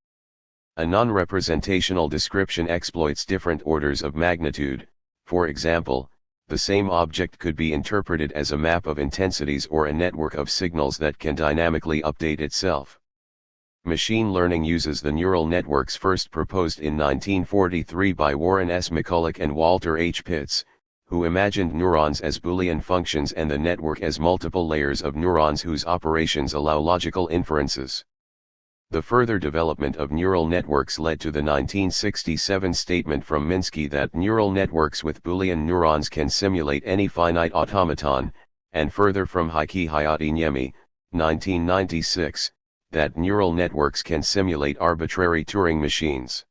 A non-representational description exploits different orders of magnitude. For example, the same object could be interpreted as a map of intensities or a network of signals that can dynamically update itself. Machine learning uses the neural networks first proposed in 1943 by Warren S. McCulloch and Walter H. Pitts, who imagined neurons as Boolean functions and the network as multiple layers of neurons whose operations allow logical inferences. The further development of neural networks led to the 1967 statement from Minsky that neural networks with Boolean neurons can simulate any finite automaton, and further from Heikki Hayataniemi, 1996, that neural networks can simulate arbitrary Turing machines.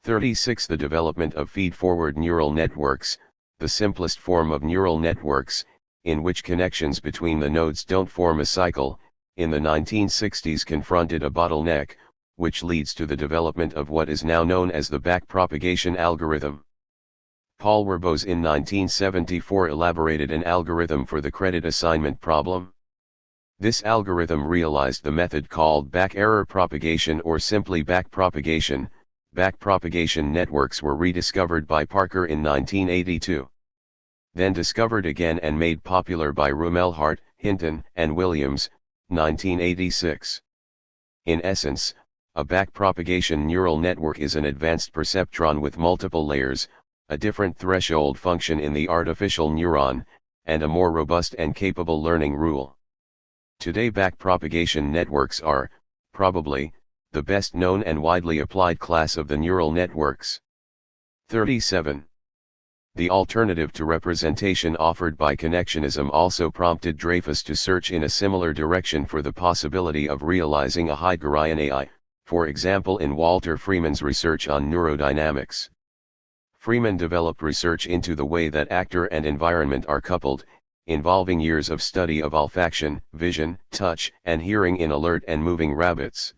36. The development of feed-forward neural networks, the simplest form of neural networks, in which connections between the nodes don't form a cycle, in the 1960s confronted a bottleneck, which leads to the development of what is now known as the backpropagation algorithm. Paul Werbos in 1974 elaborated an algorithm for the credit assignment problem. This algorithm realized the method called back-error propagation or simply backpropagation. Backpropagation networks were rediscovered by Parker in 1982. Then discovered again and made popular by Rumelhart, Hinton, and Williams, 1986. In essence, a backpropagation neural network is an advanced perceptron with multiple layers, a different threshold function in the artificial neuron, and a more robust and capable learning rule. Today backpropagation networks are, probably, the best known and widely applied class of the neural networks. 37. The alternative to representation offered by connectionism also prompted Dreyfus to search in a similar direction for the possibility of realizing a Heideggerian AI, for example in Walter Freeman's research on neurodynamics. Freeman developed research into the way that actor and environment are coupled, involving years of study of olfaction, vision, touch, and hearing in alert and moving rabbits.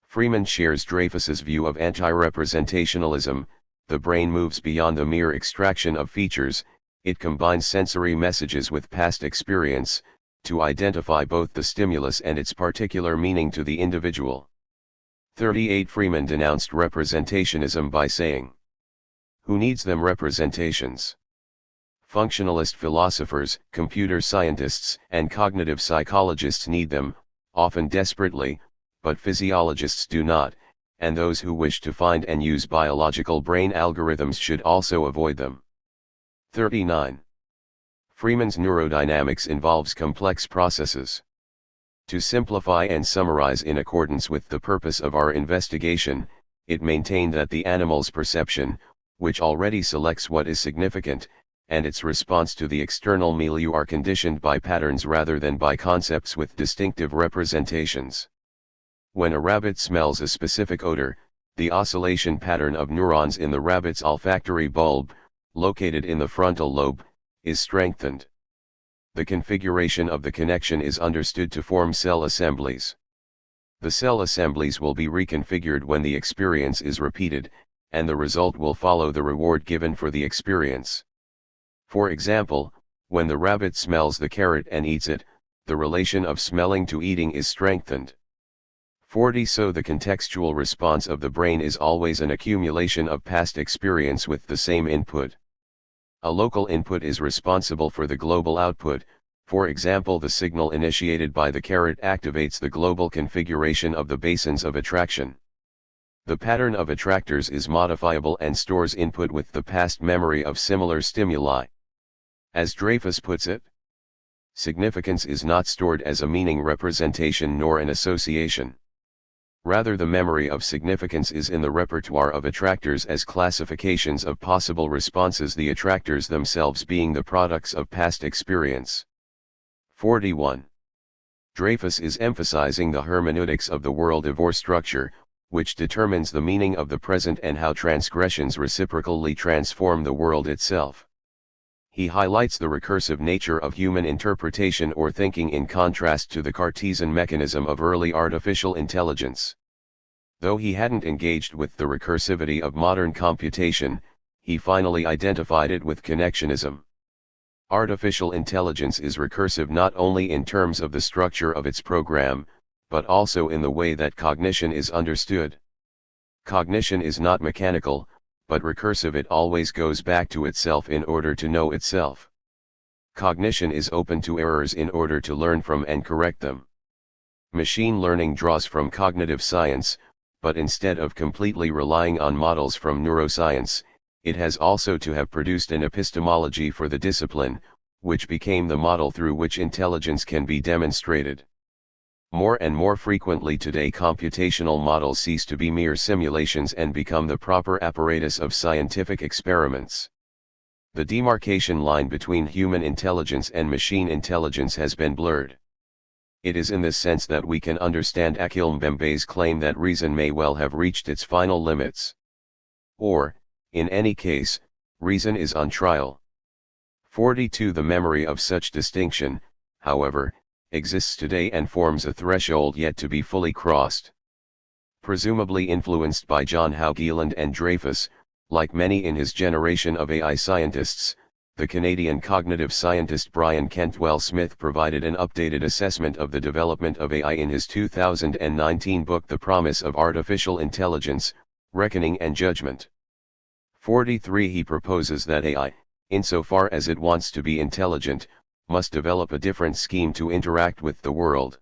Freeman shares Dreyfus's view of anti-representationalism. The brain moves beyond the mere extraction of features, it combines sensory messages with past experience, to identify both the stimulus and its particular meaning to the individual. 38. Freeman denounced representationism by saying, "Who needs them representations? Functionalist philosophers, computer scientists, and cognitive psychologists need them, often desperately, but physiologists do not, and those who wish to find and use biological brain algorithms should also avoid them." 39. Freeman's neurodynamics involves complex processes. To simplify and summarize in accordance with the purpose of our investigation, it maintained that the animal's perception, which already selects what is significant, and its response to the external milieu are conditioned by patterns rather than by concepts with distinctive representations. When a rabbit smells a specific odor, the oscillation pattern of neurons in the rabbit's olfactory bulb, located in the frontal lobe, is strengthened. The configuration of the connection is understood to form cell assemblies. The cell assemblies will be reconfigured when the experience is repeated, and the result will follow the reward given for the experience. For example, when the rabbit smells the carrot and eats it, the relation of smelling to eating is strengthened. 40. So the contextual response of the brain is always an accumulation of past experience with the same input. A local input is responsible for the global output. For example, the signal initiated by the carrot activates the global configuration of the basins of attraction. The pattern of attractors is modifiable and stores input with the past memory of similar stimuli. As Dreyfus puts it, significance is not stored as a meaning representation nor an association. Rather, the memory of significance is in the repertoire of attractors as classifications of possible responses, the attractors themselves being the products of past experience. 41. Dreyfus is emphasizing the hermeneutics of the world of structure, which determines the meaning of the present and how transgressions reciprocally transform the world itself. He highlights the recursive nature of human interpretation or thinking in contrast to the Cartesian mechanism of early artificial intelligence. Though he hadn't engaged with the recursivity of modern computation, he finally identified it with connectionism. Artificial intelligence is recursive not only in terms of the structure of its program, but also in the way that cognition is understood. Cognition is not mechanical, but recursive. It always goes back to itself in order to know itself. Cognition is open to errors in order to learn from and correct them. Machine learning draws from cognitive science, but instead of completely relying on models from neuroscience, it has also to have produced an epistemology for the discipline, which became the model through which intelligence can be demonstrated. More and more frequently today, computational models cease to be mere simulations and become the proper apparatus of scientific experiments. The demarcation line between human intelligence and machine intelligence has been blurred. It is in this sense that we can understand Achille Mbembe's claim that reason may well have reached its final limits. Or, in any case, reason is on trial. 42. The memory of such distinction, however, exists today and forms a threshold yet to be fully crossed. Presumably influenced by John Haugeland and Dreyfus, like many in his generation of AI scientists, the Canadian cognitive scientist Brian Cantwell Smith provided an updated assessment of the development of AI in his 2019 book The Promise of Artificial Intelligence, Reckoning and Judgment. 43. He proposes that AI, insofar as it wants to be intelligent, must develop a different scheme to interact with the world.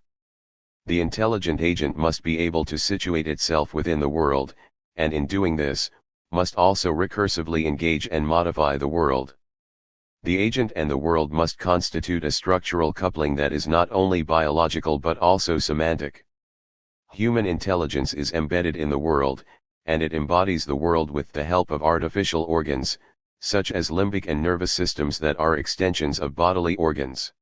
The intelligent agent must be able to situate itself within the world, and in doing this, must also recursively engage and modify the world. The agent and the world must constitute a structural coupling that is not only biological but also semantic. Human intelligence is embedded in the world, and it embodies the world with the help of artificial organs, such as limbic and nervous systems that are extensions of bodily organs.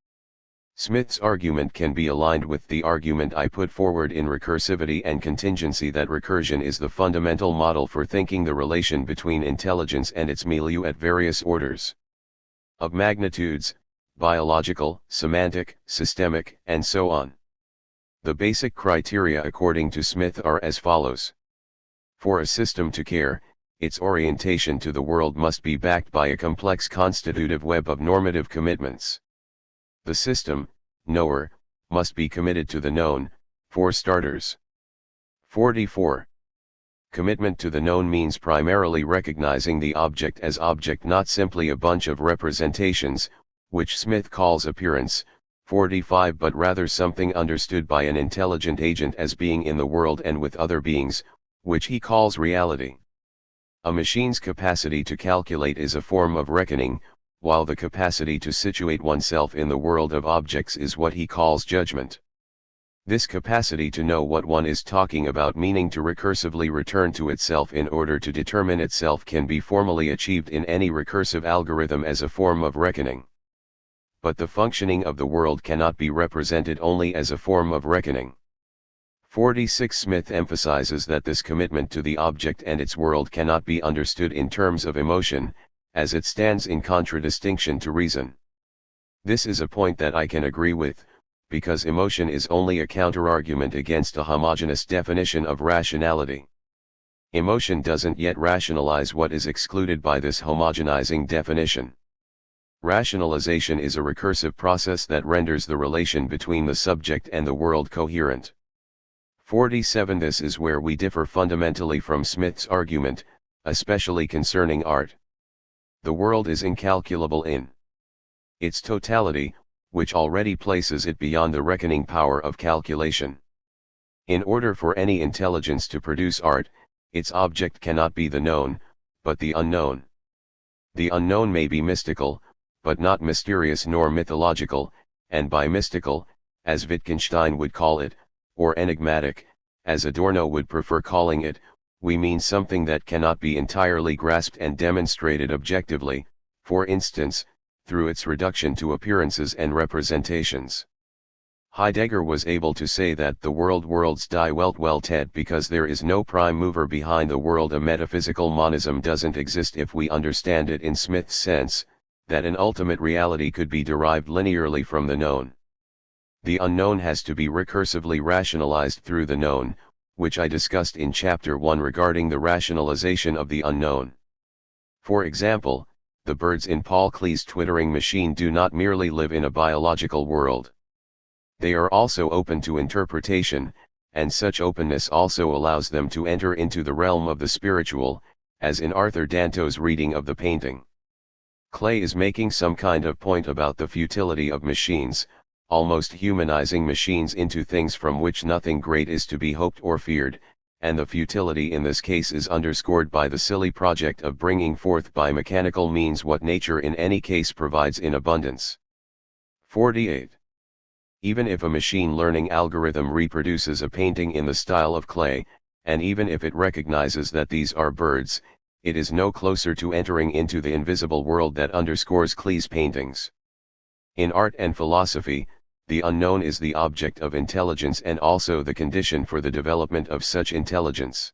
Smith's argument can be aligned with the argument I put forward in Recursivity and Contingency, that recursion is the fundamental model for thinking the relation between intelligence and its milieu at various orders of magnitudes, biological, semantic, systemic, and so on. The basic criteria according to Smith are as follows. For a system to care, its orientation to the world must be backed by a complex constitutive web of normative commitments. The system, knower, must be committed to the known, for starters. 44. Commitment to the known means primarily recognizing the object as object, not simply a bunch of representations, which Smith calls appearance. 45. But rather something understood by an intelligent agent as being in the world and with other beings, which he calls reality. A machine's capacity to calculate is a form of reckoning, while the capacity to situate oneself in the world of objects is what he calls judgment. This capacity to know what one is talking about, meaning to recursively return to itself in order to determine itself, can be formally achieved in any recursive algorithm as a form of reckoning. But the functioning of the world cannot be represented only as a form of reckoning. 46. Smith emphasizes that this commitment to the object and its world cannot be understood in terms of emotion, as it stands in contradistinction to reason. This is a point that I can agree with, because emotion is only a counterargument against a homogeneous definition of rationality. Emotion doesn't yet rationalize what is excluded by this homogenizing definition. Rationalization is a recursive process that renders the relation between the subject and the world coherent. 47. This is where we differ fundamentally from Smith's argument, especially concerning art. The world is incalculable in its totality, which already places it beyond the reckoning power of calculation. In order for any intelligence to produce art, its object cannot be the known, but the unknown. The unknown may be mystical, but not mysterious nor mythological, and by mystical, as Wittgenstein would call it, or enigmatic, as Adorno would prefer calling it, we mean something that cannot be entirely grasped and demonstrated objectively, for instance, through its reduction to appearances and representations. Heidegger was able to say that the worlds die Welt because there is no prime mover behind the world. A metaphysical monism doesn't exist if we understand it in Smith's sense, that an ultimate reality could be derived linearly from the known. The unknown has to be recursively rationalized through the known, which I discussed in Chapter 1 regarding the rationalization of the unknown. For example, the birds in Paul Klee's twittering machine do not merely live in a biological world. They are also open to interpretation, and such openness also allows them to enter into the realm of the spiritual, as in Arthur Danto's reading of the painting. Klee is making some kind of point about the futility of machines, almost humanizing machines into things from which nothing great is to be hoped or feared, and the futility in this case is underscored by the silly project of bringing forth by mechanical means what nature in any case provides in abundance. 48. Even if a machine learning algorithm reproduces a painting in the style of Klee, and even if it recognizes that these are birds, it is no closer to entering into the invisible world that underscores Klee's paintings. In art and philosophy, the unknown is the object of intelligence and also the condition for the development of such intelligence.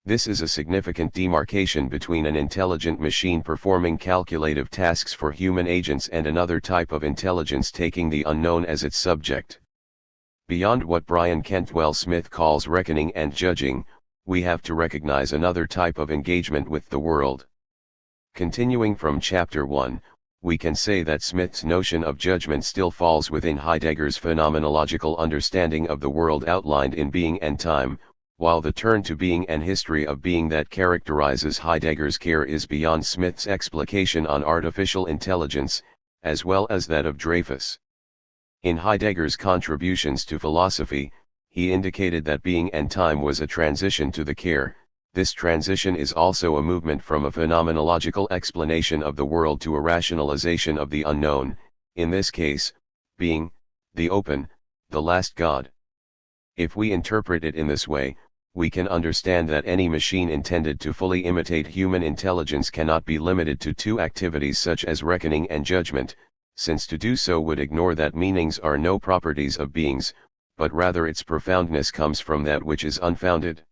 This is a significant demarcation between an intelligent machine performing calculative tasks for human agents and another type of intelligence taking the unknown as its subject. Beyond what Brian Cantwell Smith calls reckoning and judging, we have to recognize another type of engagement with the world. Continuing from Chapter 1, we can say that Smith's notion of judgment still falls within Heidegger's phenomenological understanding of the world outlined in Being and Time, while the turn to being and history of being that characterizes Heidegger's care is beyond Smith's explication on artificial intelligence, as well as that of Dreyfus. In Heidegger's contributions to philosophy, he indicated that being and time was a transition to the care. This transition is also a movement from a phenomenological explanation of the world to a rationalization of the unknown, in this case, being, the open, the last God. If we interpret it in this way, we can understand that any machine intended to fully imitate human intelligence cannot be limited to two activities such as reckoning and judgment, since to do so would ignore that meanings are no properties of beings, but rather its profoundness comes from that which is unfounded.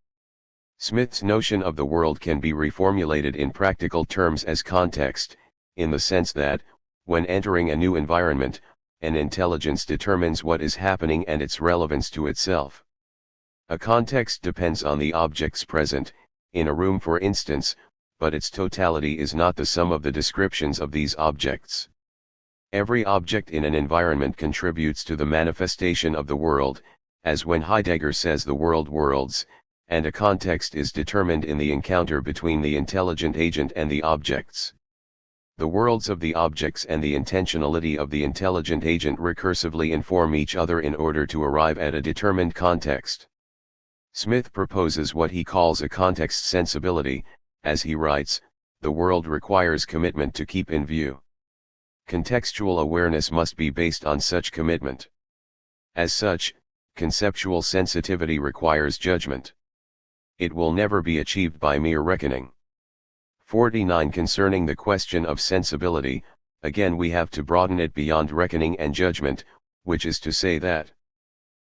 Smith's notion of the world can be reformulated in practical terms as context, in the sense that, when entering a new environment, an intelligence determines what is happening and its relevance to itself. A context depends on the objects present, in a room for instance, but its totality is not the sum of the descriptions of these objects. Every object in an environment contributes to the manifestation of the world, as when Heidegger says the world worlds, and a context is determined in the encounter between the intelligent agent and the objects. The worlds of the objects and the intentionality of the intelligent agent recursively inform each other in order to arrive at a determined context. Smith proposes what he calls a context sensibility. As he writes, the world requires commitment to keep in view. Contextual awareness must be based on such commitment. As such, conceptual sensitivity requires judgment. It will never be achieved by mere reckoning. 49. Concerning the question of sensibility, again we have to broaden it beyond reckoning and judgment, which is to say that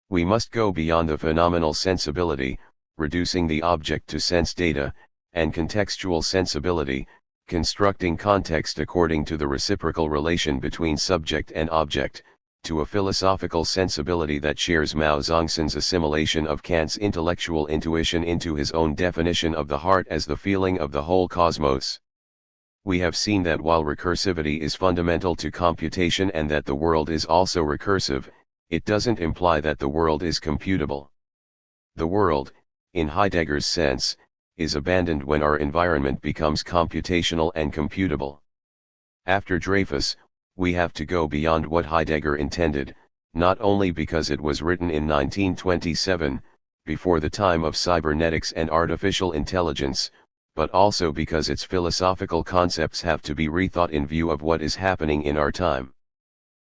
we must go beyond the phenomenal sensibility, reducing the object to sense data, and contextual sensibility, constructing context according to the reciprocal relation between subject and object, to a philosophical sensibility that shares Mao Zedong's assimilation of Kant's intellectual intuition into his own definition of the heart as the feeling of the whole cosmos. We have seen that while recursivity is fundamental to computation and that the world is also recursive, it doesn't imply that the world is computable. The world, in Heidegger's sense, is abandoned when our environment becomes computational and computable. After Dreyfus, we have to go beyond what Heidegger intended, not only because it was written in 1927, before the time of cybernetics and artificial intelligence, but also because its philosophical concepts have to be rethought in view of what is happening in our time.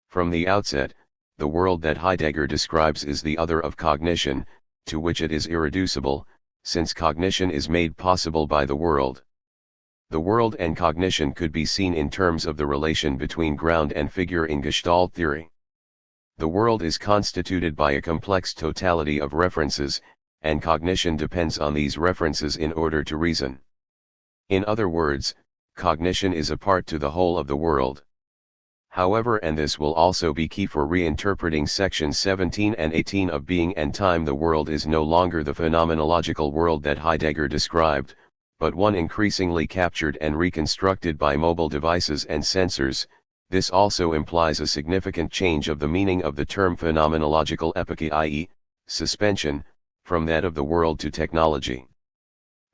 From the outset, the world that Heidegger describes is the other of cognition, to which it is irreducible, since cognition is made possible by the world. The world and cognition could be seen in terms of the relation between ground and figure in Gestalt theory. The world is constituted by a complex totality of references, and cognition depends on these references in order to reason. In other words, cognition is a part to the whole of the world. However, and this will also be key for reinterpreting sections 17 and 18 of Being and Time, the world is no longer the phenomenological world that Heidegger described, but one increasingly captured and reconstructed by mobile devices and sensors. This also implies a significant change of the meaning of the term phenomenological epoche, i.e., suspension, from that of the world to technology.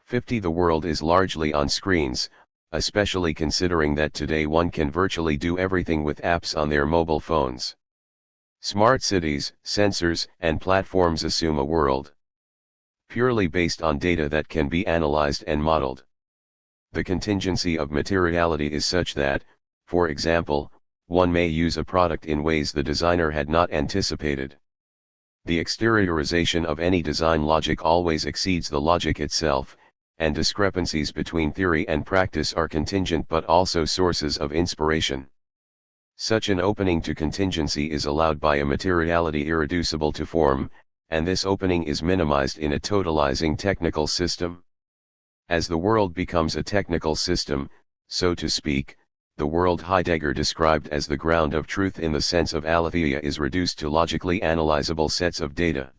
50. The world is largely on screens, especially considering that today one can virtually do everything with apps on their mobile phones. Smart cities, sensors, and platforms assume a world purely based on data that can be analyzed and modeled. The contingency of materiality is such that, for example, one may use a product in ways the designer had not anticipated. The exteriorization of any design logic always exceeds the logic itself, and discrepancies between theory and practice are contingent but also sources of inspiration. Such an opening to contingency is allowed by a materiality irreducible to form, and this opening is minimized in a totalizing technical system. As the world becomes a technical system, so to speak, the world Heidegger described as the ground of truth in the sense of aletheia is reduced to logically analyzable sets of data.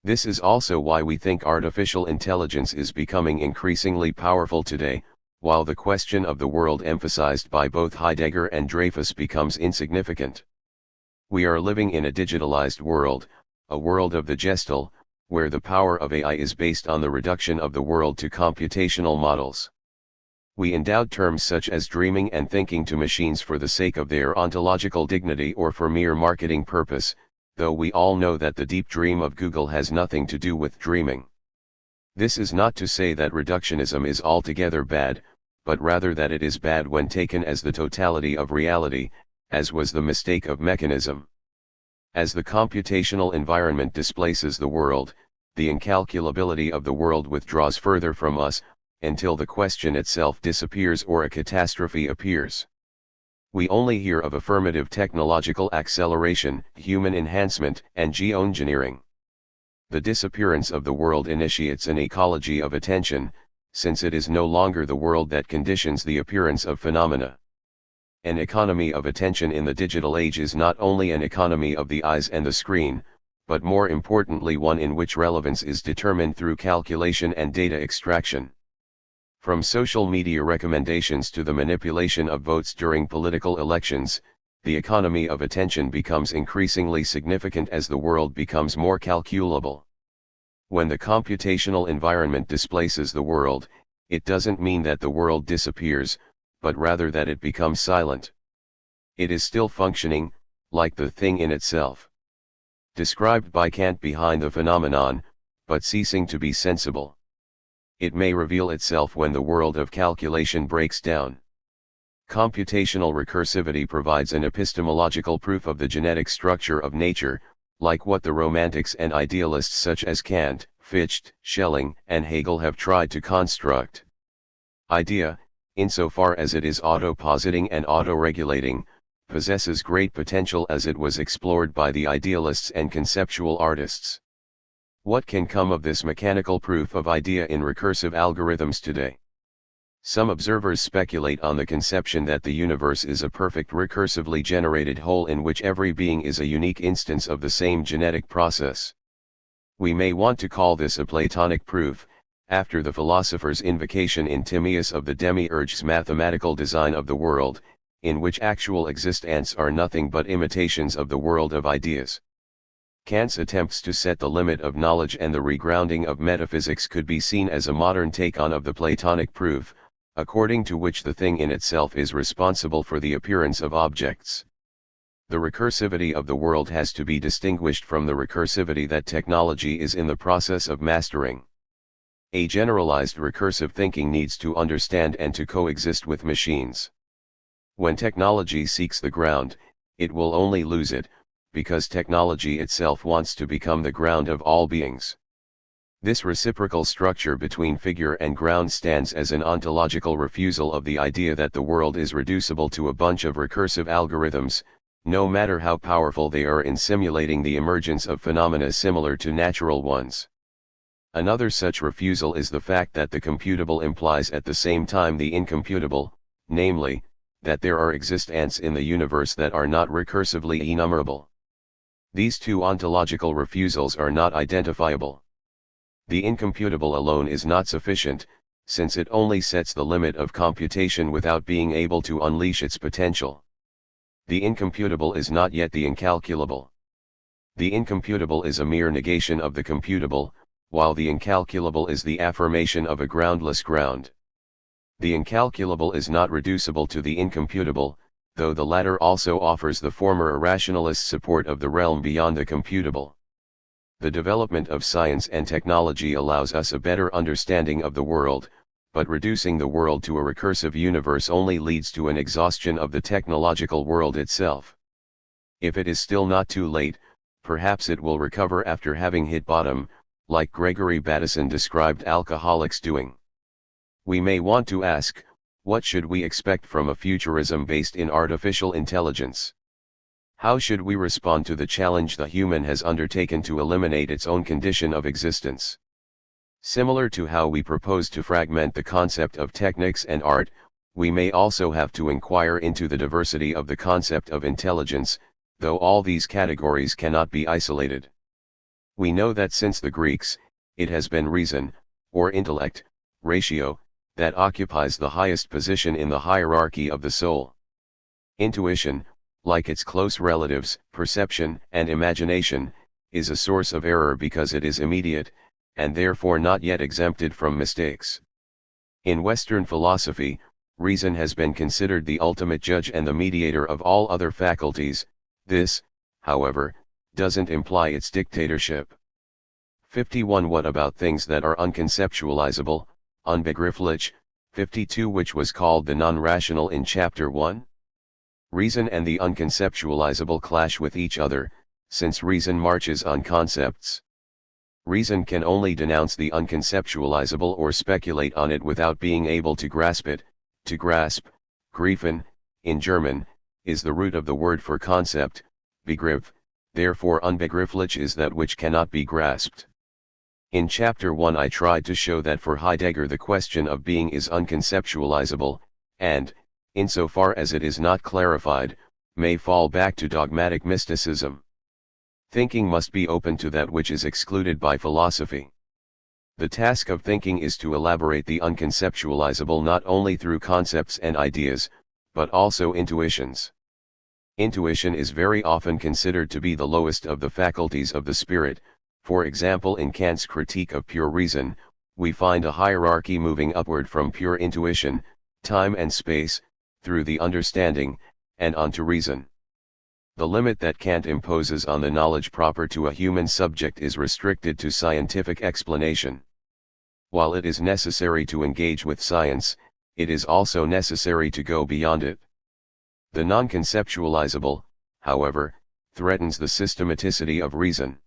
This is also why we think artificial intelligence is becoming increasingly powerful today, while the question of the world emphasized by both Heidegger and Dreyfus becomes insignificant. We are living in a digitalized world, a world of the gestal, where the power of AI is based on the reduction of the world to computational models. We endowed terms such as dreaming and thinking to machines for the sake of their ontological dignity or for mere marketing purpose, though we all know that the deep dream of Google has nothing to do with dreaming. This is not to say that reductionism is altogether bad, but rather that it is bad when taken as the totality of reality, as was the mistake of mechanism. As the computational environment displaces the world, the incalculability of the world withdraws further from us, until the question itself disappears or a catastrophe appears. We only hear of affirmative technological acceleration, human enhancement, and geoengineering. The disappearance of the world initiates an ecology of attention, since it is no longer the world that conditions the appearance of phenomena. An economy of attention in the digital age is not only an economy of the eyes and the screen, but more importantly one in which relevance is determined through calculation and data extraction. From social media recommendations to the manipulation of votes during political elections, the economy of attention becomes increasingly significant as the world becomes more calculable. When the computational environment displaces the world, it doesn't mean that the world disappears, but rather that it becomes silent. It is still functioning, like the thing in itself, described by Kant behind the phenomenon, but ceasing to be sensible. It may reveal itself when the world of calculation breaks down. Computational recursivity provides an epistemological proof of the genetic structure of nature, like what the Romantics and idealists such as Kant, Fichte, Schelling, and Hegel have tried to construct. Idea, insofar as it is auto-positing and auto-regulating, possesses great potential as it was explored by the idealists and conceptual artists. What can come of this mechanical proof of idea in recursive algorithms today? Some observers speculate on the conception that the universe is a perfect recursively generated whole in which every being is a unique instance of the same genetic process. We may want to call this a Platonic proof, after the philosopher's invocation in Timaeus of the demiurge's mathematical design of the world, in which actual existents are nothing but imitations of the world of ideas. Kant's attempts to set the limit of knowledge and the regrounding of metaphysics could be seen as a modern take-on of the Platonic proof, according to which the thing in itself is responsible for the appearance of objects. The recursivity of the world has to be distinguished from the recursivity that technology is in the process of mastering. A generalized recursive thinking needs to understand and to coexist with machines. When technology seeks the ground, it will only lose it, because technology itself wants to become the ground of all beings. This reciprocal structure between figure and ground stands as an ontological refusal of the idea that the world is reducible to a bunch of recursive algorithms, no matter how powerful they are in simulating the emergence of phenomena similar to natural ones. Another such refusal is the fact that the computable implies at the same time the incomputable, namely, that there are existents in the universe that are not recursively enumerable. These two ontological refusals are not identifiable. The incomputable alone is not sufficient, since it only sets the limit of computation without being able to unleash its potential. The incomputable is not yet the incalculable. The incomputable is a mere negation of the computable, while the incalculable is the affirmation of a groundless ground. The incalculable is not reducible to the incomputable, though the latter also offers the former irrationalist support of the realm beyond the computable. The development of science and technology allows us a better understanding of the world, but reducing the world to a recursive universe only leads to an exhaustion of the technological world itself. If it is still not too late, perhaps it will recover after having hit bottom, like Gregory Bateson described alcoholics doing. We may want to ask, what should we expect from a futurism based in artificial intelligence? How should we respond to the challenge the human has undertaken to eliminate its own condition of existence? Similar to how we propose to fragment the concept of technics and art, we may also have to inquire into the diversity of the concept of intelligence, though all these categories cannot be isolated. We know that since the Greeks, it has been reason, or intellect, ratio, that occupies the highest position in the hierarchy of the soul. Intuition, like its close relatives, perception and imagination, is a source of error because it is immediate, and therefore not yet exempted from mistakes. In Western philosophy, reason has been considered the ultimate judge and the mediator of all other faculties. This, however, doesn't imply its dictatorship. 51. What about things that are unconceptualizable, unbegrifflich? 52. Which was called the non-rational in Chapter 1? Reason and the unconceptualizable clash with each other, since reason marches on concepts. Reason can only denounce the unconceptualizable or speculate on it without being able to grasp it. To grasp, greifen, in German, is the root of the word for concept, Begriff, therefore unbegrifflich is that which cannot be grasped. In Chapter 1 I tried to show that for Heidegger the question of being is unconceptualizable, and, insofar as it is not clarified, may fall back to dogmatic mysticism. Thinking must be open to that which is excluded by philosophy. The task of thinking is to elaborate the unconceptualizable not only through concepts and ideas, but also intuitions. Intuition is very often considered to be the lowest of the faculties of the spirit. For example, in Kant's Critique of Pure Reason, we find a hierarchy moving upward from pure intuition, time and space, through the understanding, and onto reason. The limit that Kant imposes on the knowledge proper to a human subject is restricted to scientific explanation. While it is necessary to engage with science, it is also necessary to go beyond it. The non-conceptualizable, however, threatens the systematicity of reason.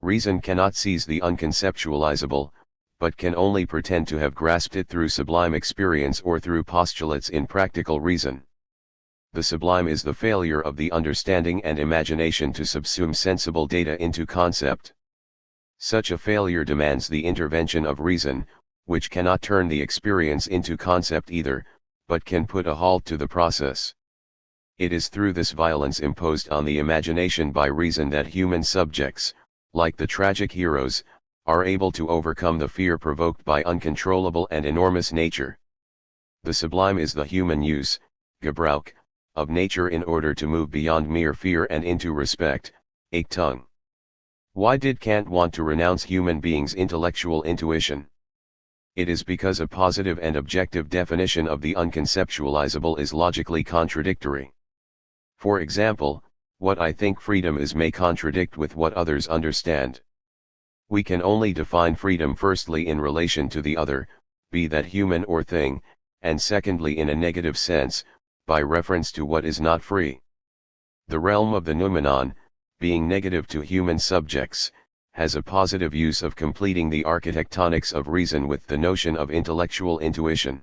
Reason cannot seize the unconceptualizable, but can only pretend to have grasped it through sublime experience or through postulates in practical reason. The sublime is the failure of the understanding and imagination to subsume sensible data into concept. Such a failure demands the intervention of reason, which cannot turn the experience into concept either, but can put a halt to the process. It is through this violence imposed on the imagination by reason that human subjects, like the tragic heroes, are able to overcome the fear provoked by uncontrollable and enormous nature. The sublime is the human use, Gebrauch, of nature in order to move beyond mere fear and into respect, Achtung. Why did Kant want to renounce human beings' intellectual intuition? It is because a positive and objective definition of the unconceptualizable is logically contradictory. For example, what I think freedom is may contradict with what others understand. We can only define freedom firstly in relation to the other, be that human or thing, and secondly in a negative sense, by reference to what is not free. The realm of the noumenon, being negative to human subjects, has a positive use of completing the architectonics of reason with the notion of intellectual intuition.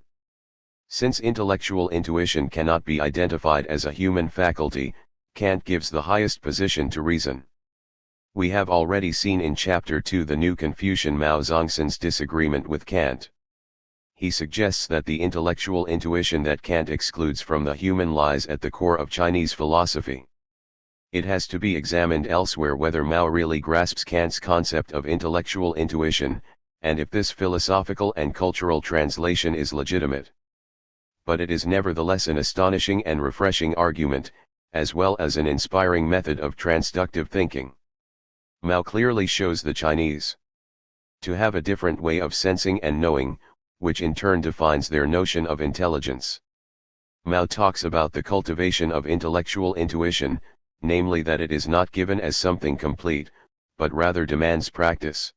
Since intellectual intuition cannot be identified as a human faculty, Kant gives the highest position to reason. We have already seen in Chapter 2 the new Confucian Mao Zedong's disagreement with Kant. He suggests that the intellectual intuition that Kant excludes from the human lies at the core of Chinese philosophy. It has to be examined elsewhere whether Mao really grasps Kant's concept of intellectual intuition, and if this philosophical and cultural translation is legitimate. But it is nevertheless an astonishing and refreshing argument, as well as an inspiring method of transductive thinking. Mao clearly shows the Chinese to have a different way of sensing and knowing, which in turn defines their notion of intelligence. Mao talks about the cultivation of intellectual intuition, namely that it is not given as something complete, but rather demands practice.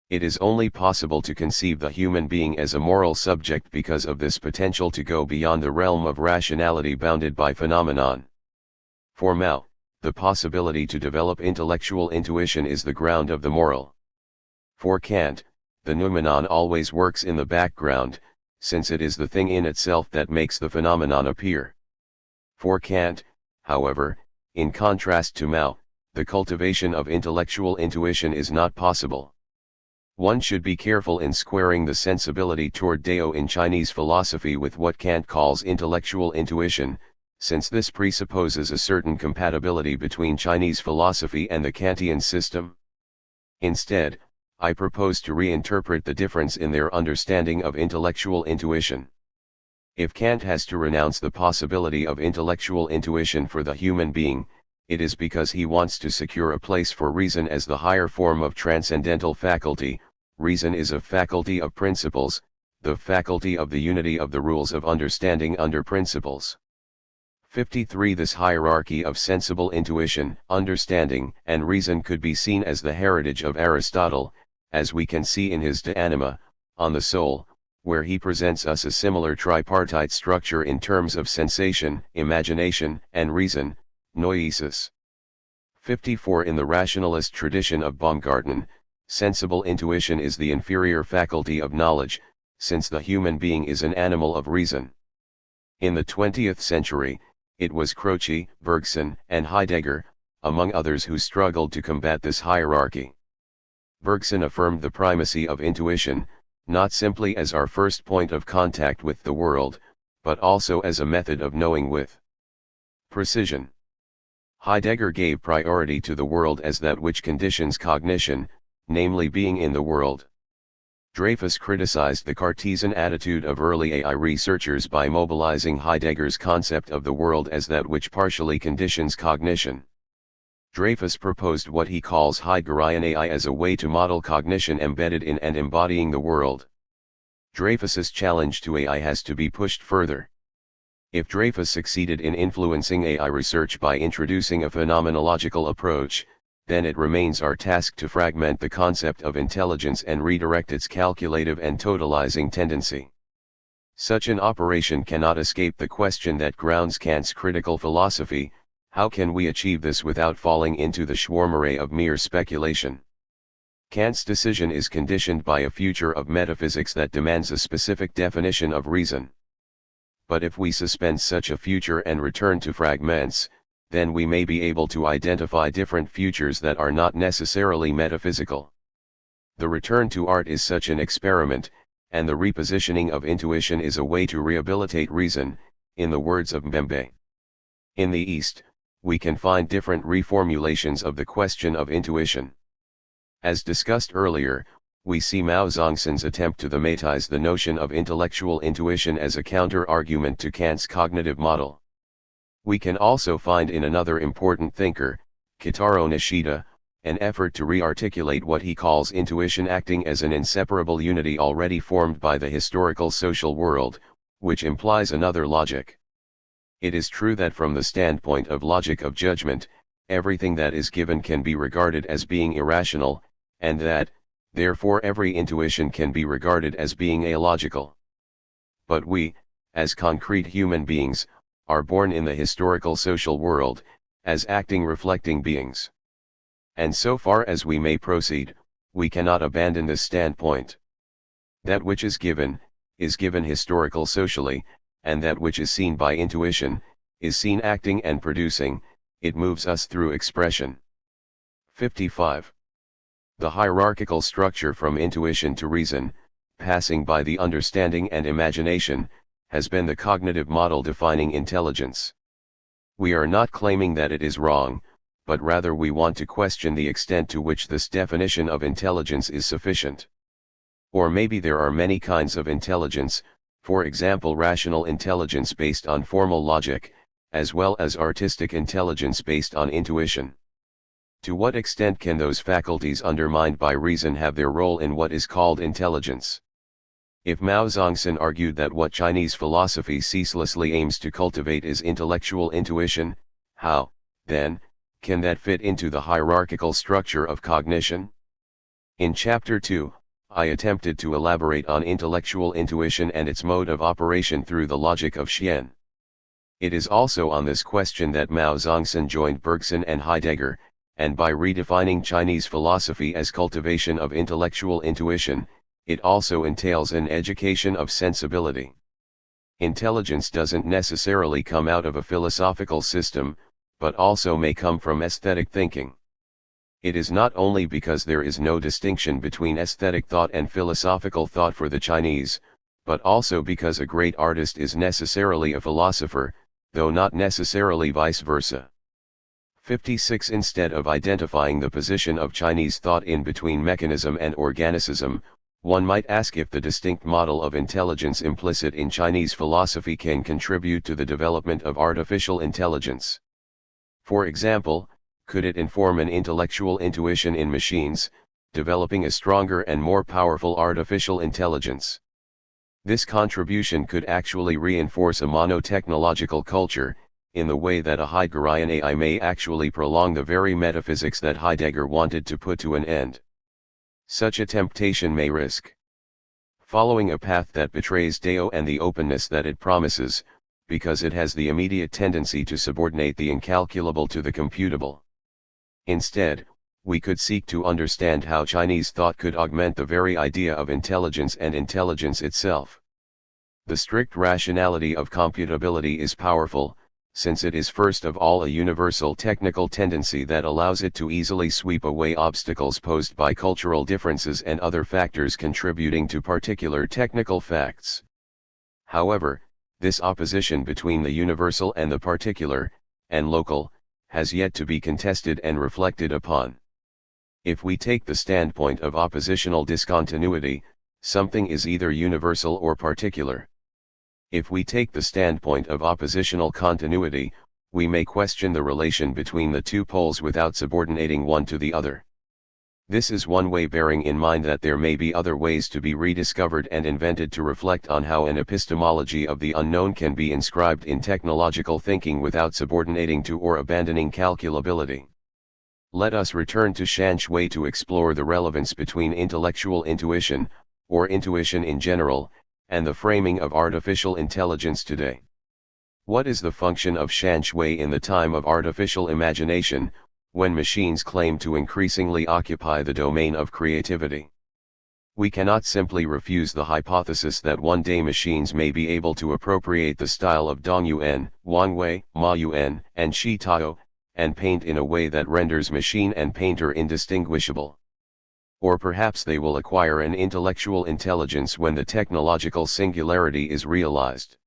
It is only possible to conceive the human being as a moral subject because of this potential to go beyond the realm of rationality bounded by phenomenon. For Mao, the possibility to develop intellectual intuition is the ground of the moral. For Kant, the noumenon always works in the background, since it is the thing in itself that makes the phenomenon appear. For Kant, however, in contrast to Mao, the cultivation of intellectual intuition is not possible. One should be careful in squaring the sensibility toward Dao in Chinese philosophy with what Kant calls intellectual intuition, since this presupposes a certain compatibility between Chinese philosophy and the Kantian system. Instead, I propose to reinterpret the difference in their understanding of intellectual intuition. If Kant has to renounce the possibility of intellectual intuition for the human being, it is because he wants to secure a place for reason as the higher form of transcendental faculty. Reason is a faculty of principles, the faculty of the unity of the rules of understanding under principles. 53. This hierarchy of sensible intuition, understanding, and reason could be seen as the heritage of Aristotle, as we can see in his De Anima, on the soul, where he presents us a similar tripartite structure in terms of sensation, imagination, and reason, noesis. 54. In the rationalist tradition of Baumgarten, sensible intuition is the inferior faculty of knowledge, since the human being is an animal of reason. In the 20th century, it was Croce, Bergson, and Heidegger, among others, who struggled to combat this hierarchy. Bergson affirmed the primacy of intuition, not simply as our first point of contact with the world, but also as a method of knowing with precision. Heidegger gave priority to the world as that which conditions cognition, namely being in the world. Dreyfus criticized the Cartesian attitude of early AI researchers by mobilizing Heidegger's concept of the world as that which partially conditions cognition. Dreyfus proposed what he calls Heideggerian AI as a way to model cognition embedded in and embodying the world. Dreyfus's challenge to AI has to be pushed further. If Dreyfus succeeded in influencing AI research by introducing a phenomenological approach, then it remains our task to fragment the concept of intelligence and redirect its calculative and totalizing tendency. Such an operation cannot escape the question that grounds Kant's critical philosophy: how can we achieve this without falling into the schwarmerei of mere speculation? Kant's decision is conditioned by a future of metaphysics that demands a specific definition of reason. But if we suspend such a future and return to fragments, then we may be able to identify different futures that are not necessarily metaphysical. The return to art is such an experiment, and the repositioning of intuition is a way to rehabilitate reason, in the words of Mbembe. In the East, we can find different reformulations of the question of intuition. As discussed earlier, we see Mao Zedong's attempt to thematize the notion of intellectual intuition as a counter-argument to Kant's cognitive model. We can also find in another important thinker, Kitaro Nishida, an effort to re-articulate what he calls intuition acting as an inseparable unity already formed by the historical social world, which implies another logic. It is true that from the standpoint of logic of judgment, everything that is given can be regarded as being irrational, and that, therefore every intuition can be regarded as being illogical. But we, as concrete human beings, are born in the historical social world, as acting reflecting beings. And so far as we may proceed, we cannot abandon this standpoint. That which is given historical socially, and that which is seen by intuition, is seen acting and producing, it moves us through expression. 55. The hierarchical structure from intuition to reason, passing by the understanding and imagination, has been the cognitive model defining intelligence. We are not claiming that it is wrong, but rather we want to question the extent to which this definition of intelligence is sufficient. Or maybe there are many kinds of intelligence, for example rational intelligence based on formal logic, as well as artistic intelligence based on intuition. To what extent can those faculties undermined by reason have their role in what is called intelligence? If Mao Zedong argued that what Chinese philosophy ceaselessly aims to cultivate is intellectual intuition, how, then, can that fit into the hierarchical structure of cognition? In Chapter 2, I attempted to elaborate on intellectual intuition and its mode of operation through the logic of Xian. It is also on this question that Mao Zedong joined Bergson and Heidegger, and by redefining Chinese philosophy as cultivation of intellectual intuition, it also entails an education of sensibility. Intelligence doesn't necessarily come out of a philosophical system, but also may come from aesthetic thinking. It is not only because there is no distinction between aesthetic thought and philosophical thought for the Chinese, but also because a great artist is necessarily a philosopher, though not necessarily vice versa. 56. Instead of identifying the position of Chinese thought in between mechanism and organicism, one might ask if the distinct model of intelligence implicit in Chinese philosophy can contribute to the development of artificial intelligence. For example, could it inform an intellectual intuition in machines, developing a stronger and more powerful artificial intelligence? This contribution could actually reinforce a monotechnological culture, in the way that a Heideggerian AI may actually prolong the very metaphysics that Heidegger wanted to put to an end. Such a temptation may risk following a path that betrays Dao and the openness that it promises, because it has the immediate tendency to subordinate the incalculable to the computable. Instead, we could seek to understand how Chinese thought could augment the very idea of intelligence and intelligence itself. The strict rationality of computability is powerful, since it is first of all a universal technical tendency that allows it to easily sweep away obstacles posed by cultural differences and other factors contributing to particular technical facts. However, this opposition between the universal and the particular, and local, has yet to be contested and reflected upon. If we take the standpoint of oppositional discontinuity, something is either universal or particular. If we take the standpoint of oppositional continuity, we may question the relation between the two poles without subordinating one to the other. This is one way, bearing in mind that there may be other ways to be rediscovered and invented to reflect on how an epistemology of the unknown can be inscribed in technological thinking without subordinating to or abandoning calculability. Let us return to Shan Shui to explore the relevance between intellectual intuition, or intuition in general, and the framing of artificial intelligence today. What is the function of Shan Shui in the time of artificial imagination, when machines claim to increasingly occupy the domain of creativity? We cannot simply refuse the hypothesis that one day machines may be able to appropriate the style of Dong Yuan, Wang Wei, Ma Yuan, and Shi Tao, and paint in a way that renders machine and painter indistinguishable. Or perhaps they will acquire an intellectual intelligence when the technological singularity is realized.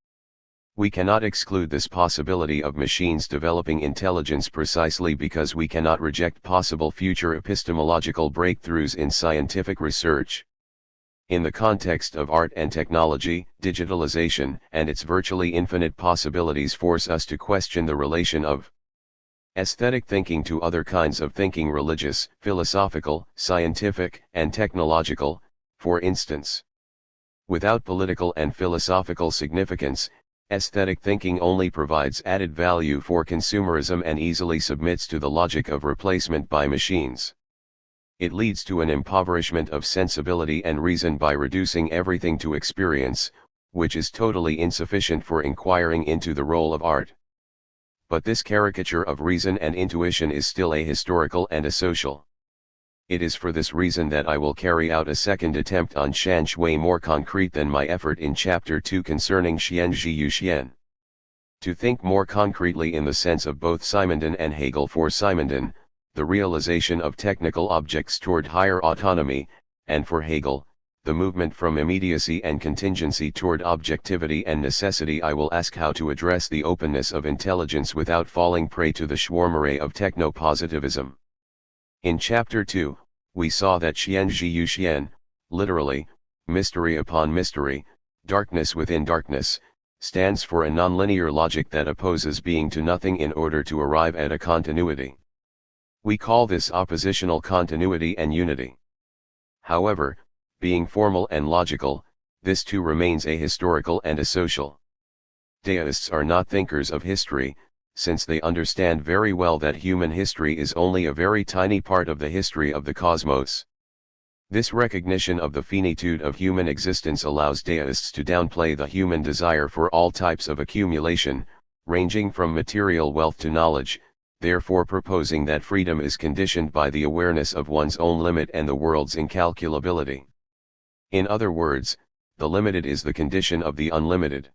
We cannot exclude this possibility of machines developing intelligence precisely because we cannot reject possible future epistemological breakthroughs in scientific research. In the context of art and technology, digitalization and its virtually infinite possibilities force us to question the relation of aesthetic thinking to other kinds of thinking, religious, philosophical, scientific, and technological, for instance. Without political and philosophical significance, aesthetic thinking only provides added value for consumerism and easily submits to the logic of replacement by machines. It leads to an impoverishment of sensibility and reason by reducing everything to experience, which is totally insufficient for inquiring into the role of art. But this caricature of reason and intuition is still a historical and a social. It is for this reason that I will carry out a second attempt on Shan Shui more concrete than my effort in Chapter 2 concerning Xian Zhiyu Xian. To think more concretely in the sense of both Simondon and Hegel. For Simondon, the realization of technical objects toward higher autonomy, and for Hegel, the movement from immediacy and contingency toward objectivity and necessity. I will ask how to address the openness of intelligence without falling prey to the schwarmeray of techno-positivism. In Chapter 2, we saw that Xian Zhiyu Xian, literally, mystery upon mystery, darkness within darkness, stands for a nonlinear logic that opposes being to nothing in order to arrive at a continuity. We call this oppositional continuity and unity. However, being formal and logical, this too remains a historical and a social. Deists are not thinkers of history, since they understand very well that human history is only a very tiny part of the history of the cosmos. This recognition of the finitude of human existence allows deists to downplay the human desire for all types of accumulation, ranging from material wealth to knowledge, therefore proposing that freedom is conditioned by the awareness of one's own limit and the world's incalculability. In other words, the limited is the condition of the unlimited.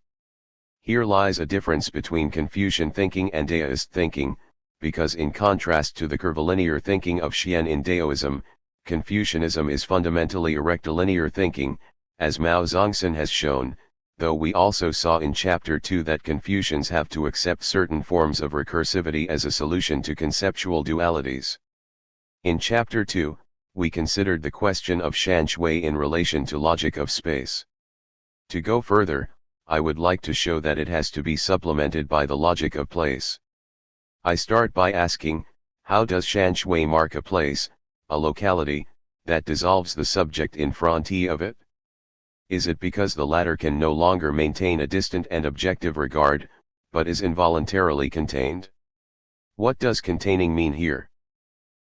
Here lies a difference between Confucian thinking and deist thinking, because in contrast to the curvilinear thinking of Xian in Daoism, Confucianism is fundamentally a rectilinear thinking, as Mao Zongsan has shown, though we also saw in Chapter 2 that Confucians have to accept certain forms of recursivity as a solution to conceptual dualities. In Chapter 2, we considered the question of Shan Shui in relation to logic of space. To go further, I would like to show that it has to be supplemented by the logic of place. I start by asking, how does Shan Shui mark a place, a locality, that dissolves the subject in fronti of it? Is it because the latter can no longer maintain a distant and objective regard, but is involuntarily contained? What does containing mean here?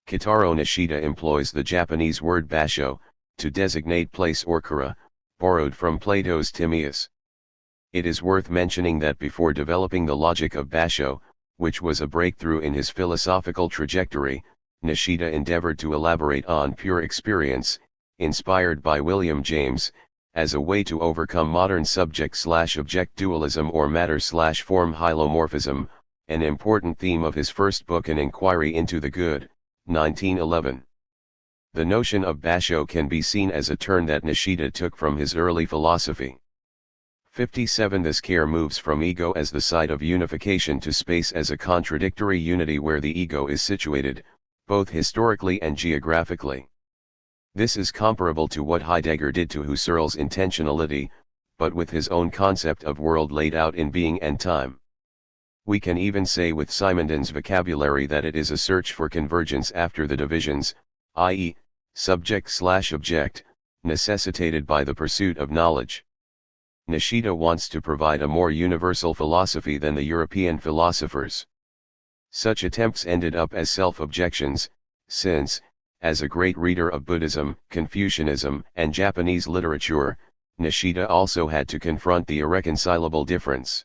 Kitaro Nishida employs the Japanese word basho, to designate place or kura, borrowed from Plato's Timaeus. It is worth mentioning that before developing the logic of basho, which was a breakthrough in his philosophical trajectory, Nishida endeavored to elaborate on pure experience, inspired by William James, as a way to overcome modern subject-object dualism or matter-form hylomorphism, an important theme of his first book An Inquiry into the Good, 1911. The notion of basho can be seen as a turn that Nishida took from his early philosophy. 57. This care moves from ego as the site of unification to space as a contradictory unity where the ego is situated, both historically and geographically. This is comparable to what Heidegger did to Husserl's intentionality, but with his own concept of world laid out in being and time. We can even say with Simondon's vocabulary that it is a search for convergence after the divisions, i.e., subject/object, necessitated by the pursuit of knowledge. Nishida wants to provide a more universal philosophy than the European philosophers. Such attempts ended up as self-objections, since, as a great reader of Buddhism, Confucianism, and Japanese literature, Nishida also had to confront the irreconcilable difference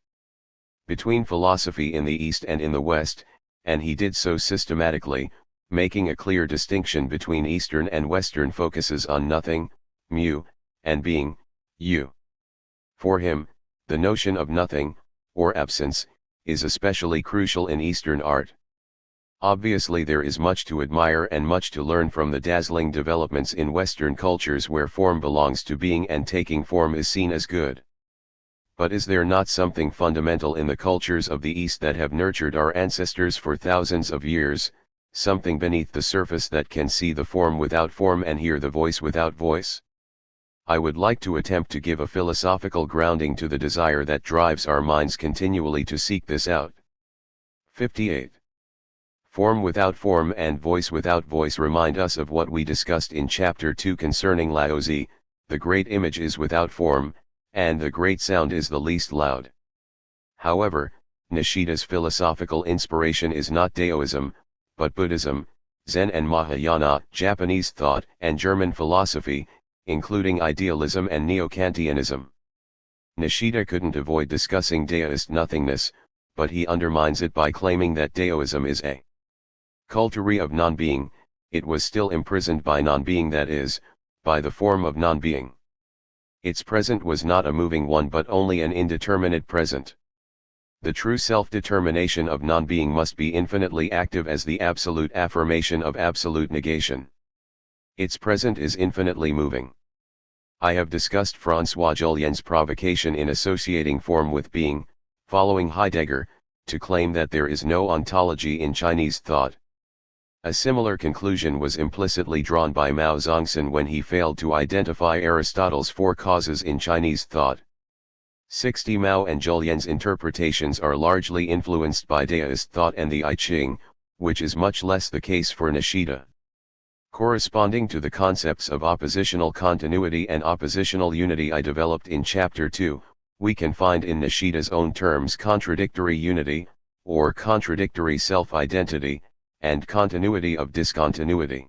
between philosophy in the East and in the West, and he did so systematically, making a clear distinction between Eastern and Western focuses on nothing, mu, and being, you. For him, the notion of nothing, or absence, is especially crucial in Eastern art. Obviously there is much to admire and much to learn from the dazzling developments in Western cultures where form belongs to being and taking form is seen as good. But is there not something fundamental in the cultures of the East that have nurtured our ancestors for thousands of years, something beneath the surface that can see the form without form and hear the voice without voice? I would like to attempt to give a philosophical grounding to the desire that drives our minds continually to seek this out. 58. Form without form and voice without voice remind us of what we discussed in Chapter 2 concerning Laozi: the great image is without form, and the great sound is the least loud. However, Nishida's philosophical inspiration is not Daoism, but Buddhism, Zen and Mahayana, Japanese thought and German philosophy, including idealism and Neo-Kantianism. Nishida couldn't avoid discussing Daoist nothingness, but he undermines it by claiming that Daoism is a culture of non-being. It was still imprisoned by non-being, that is, by the form of non-being. Its present was not a moving one but only an indeterminate present. The true self-determination of non-being must be infinitely active as the absolute affirmation of absolute negation. Its present is infinitely moving. I have discussed François Julien's provocation in associating form with being, following Heidegger, to claim that there is no ontology in Chinese thought. A similar conclusion was implicitly drawn by Mao Zongsan when he failed to identify Aristotle's four causes in Chinese thought. 60. Mao and Julien's interpretations are largely influenced by Daoist thought and the I Ching, which is much less the case for Nishida. Corresponding to the concepts of oppositional continuity and oppositional unity I developed in Chapter 2, we can find in Nishida's own terms contradictory unity, or contradictory self-identity, and continuity of discontinuity.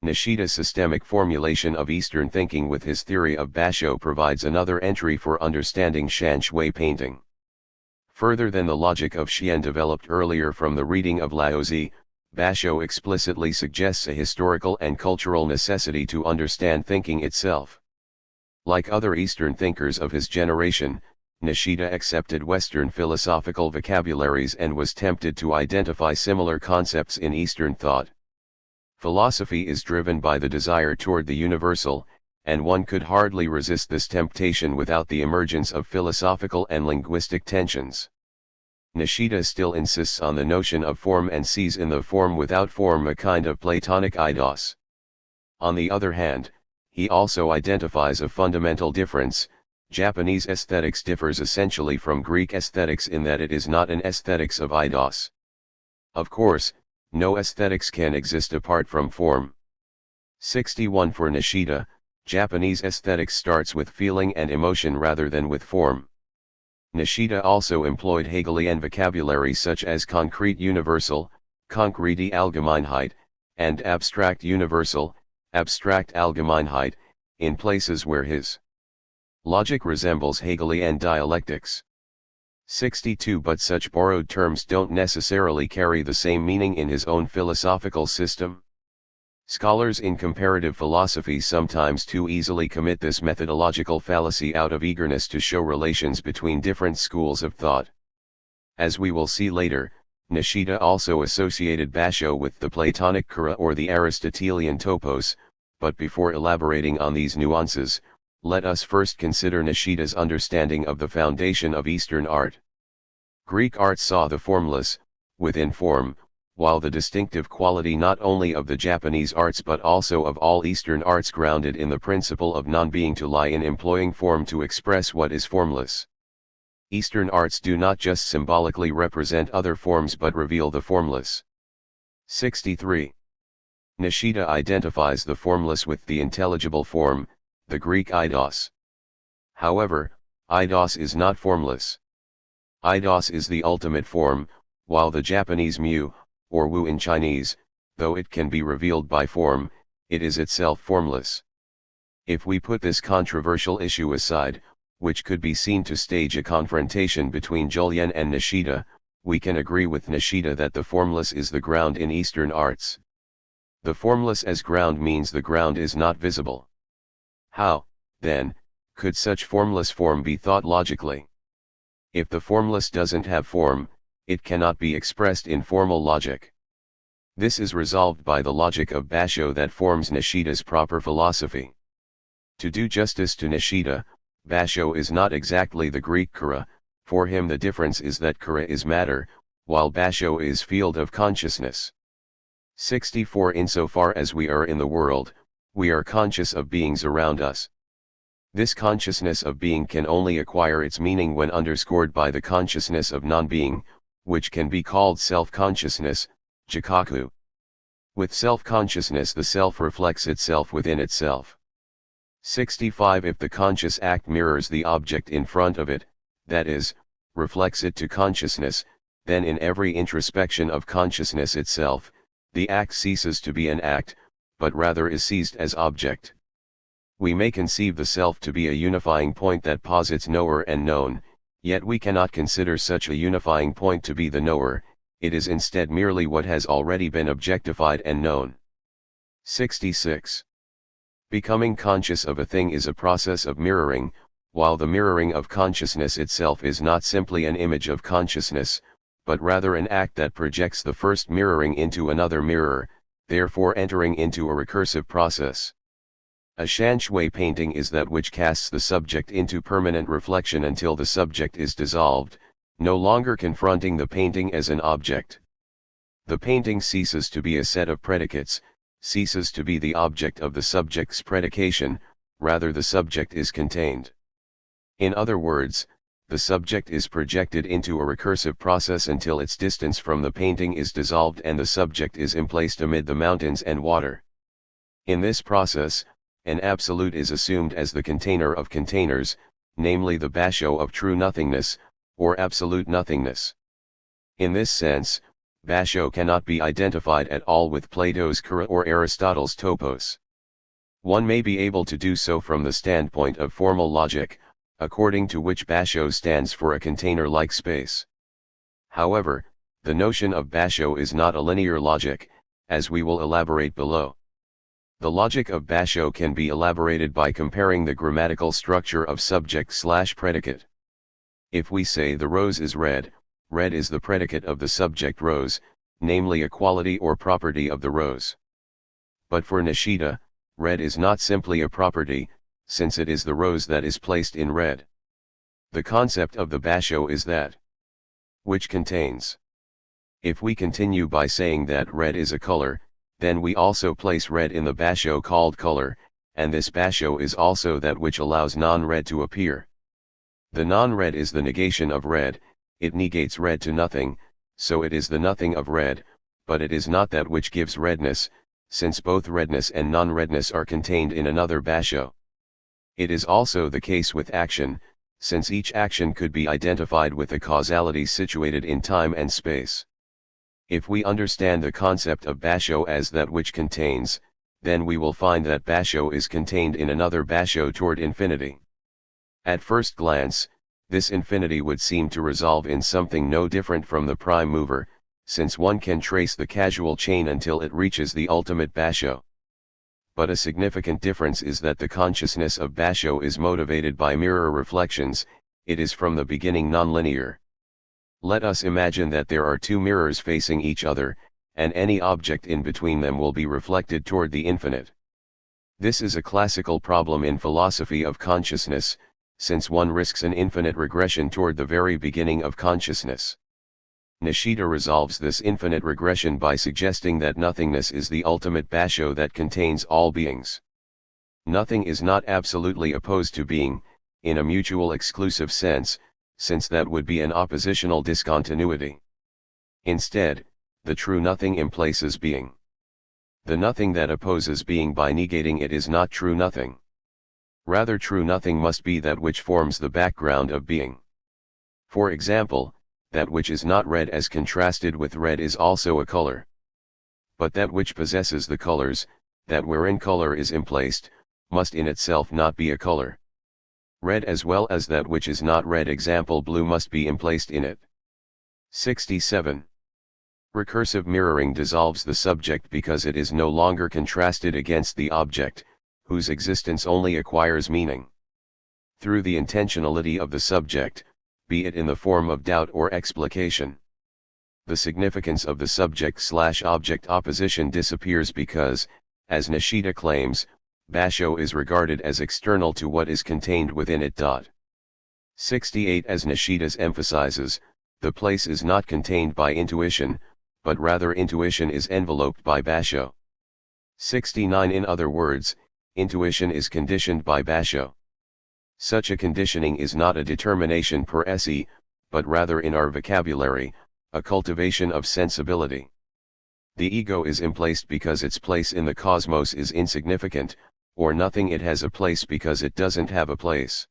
Nishida's systemic formulation of Eastern thinking with his theory of Basho provides another entry for understanding Shan Shui painting. Further than the logic of Xian developed earlier from the reading of Laozi, Basho explicitly suggests a historical and cultural necessity to understand thinking itself. Like other Eastern thinkers of his generation, Nishida accepted Western philosophical vocabularies and was tempted to identify similar concepts in Eastern thought. Philosophy is driven by the desire toward the universal, and one could hardly resist this temptation without the emergence of philosophical and linguistic tensions. Nishida still insists on the notion of form and sees in the form without form a kind of Platonic eidos. On the other hand, he also identifies a fundamental difference. Japanese aesthetics differs essentially from Greek aesthetics in that it is not an aesthetics of eidos. Of course, no aesthetics can exist apart from form. 61. For Nishida, Japanese aesthetics starts with feeling and emotion rather than with form. Nishida also employed Hegelian vocabulary such as concrete universal, konkrete Allgemeinheit, and abstract universal, abstract Allgemeinheit, in places where his logic resembles Hegelian dialectics. 62. But such borrowed terms don't necessarily carry the same meaning in his own philosophical system. Scholars in comparative philosophy sometimes too easily commit this methodological fallacy out of eagerness to show relations between different schools of thought. As we will see later, Nishida also associated Basho with the Platonic kura or the Aristotelian topos, but before elaborating on these nuances, let us first consider Nishida's understanding of the foundation of Eastern art. Greek art saw the formless, within form, while the distinctive quality not only of the Japanese arts but also of all Eastern arts grounded in the principle of non-being to lie in employing form to express what is formless. Eastern arts do not just symbolically represent other forms but reveal the formless. 63. Nishida identifies the formless with the intelligible form, the Greek eidos. However, eidos is not formless. Eidos is the ultimate form, while the Japanese mu, or wu in Chinese, though it can be revealed by form, it is itself formless. If we put this controversial issue aside, which could be seen to stage a confrontation between Julien and Nishida, we can agree with Nishida that the formless is the ground in Eastern arts. The formless as ground means the ground is not visible. How, then, could such formless form be thought logically? If the formless doesn't have form, it cannot be expressed in formal logic. This is resolved by the logic of Basho that forms Nishida's proper philosophy. To do justice to Nishida, Basho is not exactly the Greek kara. For him the difference is that kara is matter, while Basho is field of consciousness. 64 Insofar as we are in the world, we are conscious of beings around us. This consciousness of being can only acquire its meaning when underscored by the consciousness of non-being, which can be called self-consciousness, jikaku. With self-consciousness the self reflects itself within itself. 65 If the conscious act mirrors the object in front of it, that is, reflects it to consciousness, then in every introspection of consciousness itself, the act ceases to be an act, but rather is seized as object. We may conceive the self to be a unifying point that posits knower and known, yet we cannot consider such a unifying point to be the knower, it is instead merely what has already been objectified and known. 66. Becoming conscious of a thing is a process of mirroring, while the mirroring of consciousness itself is not simply an image of consciousness, but rather an act that projects the first mirroring into another mirror, therefore entering into a recursive process. A Shanshui painting is that which casts the subject into permanent reflection until the subject is dissolved, no longer confronting the painting as an object. The painting ceases to be a set of predicates, ceases to be the object of the subject's predication, rather the subject is contained. In other words, the subject is projected into a recursive process until its distance from the painting is dissolved and the subject is emplaced amid the mountains and water. In this process, an absolute is assumed as the container of containers, namely the Basho of true nothingness, or absolute nothingness. In this sense, Basho cannot be identified at all with Plato's kara or Aristotle's topos. One may be able to do so from the standpoint of formal logic, according to which Basho stands for a container-like space. However, the notion of Basho is not a linear logic, as we will elaborate below. The logic of Basho can be elaborated by comparing the grammatical structure of subject/predicate. If we say the rose is red, red is the predicate of the subject rose, namely a quality or property of the rose. But for Nishida, red is not simply a property, since it is the rose that is placed in red. The concept of the Basho is that which contains. If we continue by saying that red is a color, then we also place red in the Basho called color, and this Basho is also that which allows non-red to appear. The non-red is the negation of red, it negates red to nothing, so it is the nothing of red, but it is not that which gives redness, since both redness and non-redness are contained in another Basho. It is also the case with action, since each action could be identified with a causality situated in time and space. If we understand the concept of Basho as that which contains, then we will find that Basho is contained in another Basho toward infinity. At first glance, this infinity would seem to resolve in something no different from the prime mover, since one can trace the causal chain until it reaches the ultimate Basho. But a significant difference is that the consciousness of Basho is motivated by mirror reflections, it is from the beginning nonlinear. Let us imagine that there are two mirrors facing each other, and any object in between them will be reflected toward the infinite. This is a classical problem in philosophy of consciousness, since one risks an infinite regression toward the very beginning of consciousness. Nishida resolves this infinite regression by suggesting that nothingness is the ultimate Basho that contains all beings. Nothing is not absolutely opposed to being, in a mutual exclusive sense, since that would be an oppositional discontinuity. Instead, the true nothing emplaces being. The nothing that opposes being by negating it is not true nothing. Rather, true nothing must be that which forms the background of being. For example, that which is not red as contrasted with red is also a color. But that which possesses the colors, that wherein color is emplaced, must in itself not be a color. Red as well as that which is not red, example blue, must be emplaced in it. 67. Recursive mirroring dissolves the subject because it is no longer contrasted against the object, whose existence only acquires meaning through the intentionality of the subject, be it in the form of doubt or explication. the significance of the subject/object opposition disappears because, as Nishida claims, Basho is regarded as external to what is contained within it. 68 As Nishida's emphasizes, the place is not contained by intuition, but rather intuition is enveloped by Basho. 69 In other words, intuition is conditioned by Basho. Such a conditioning is not a determination per se, but rather in our vocabulary, a cultivation of sensibility. The ego is emplaced because its place in the cosmos is insignificant, or nothing. It has a place because it doesn't have a place.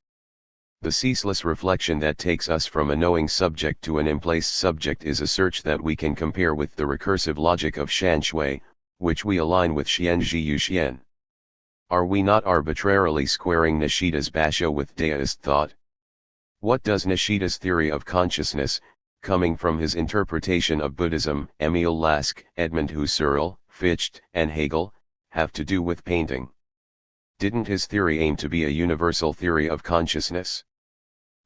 The ceaseless reflection that takes us from a knowing subject to an emplaced subject is a search that we can compare with the recursive logic of Shanshui, which we align with Xianzhi Yu Xian. Are we not arbitrarily squaring Nishida's Basho with deist thought? What does Nishida's theory of consciousness, coming from his interpretation of Buddhism, Emil Lask, Edmund Husserl, Fichte, and Hegel, have to do with painting? Didn't his theory aim to be a universal theory of consciousness?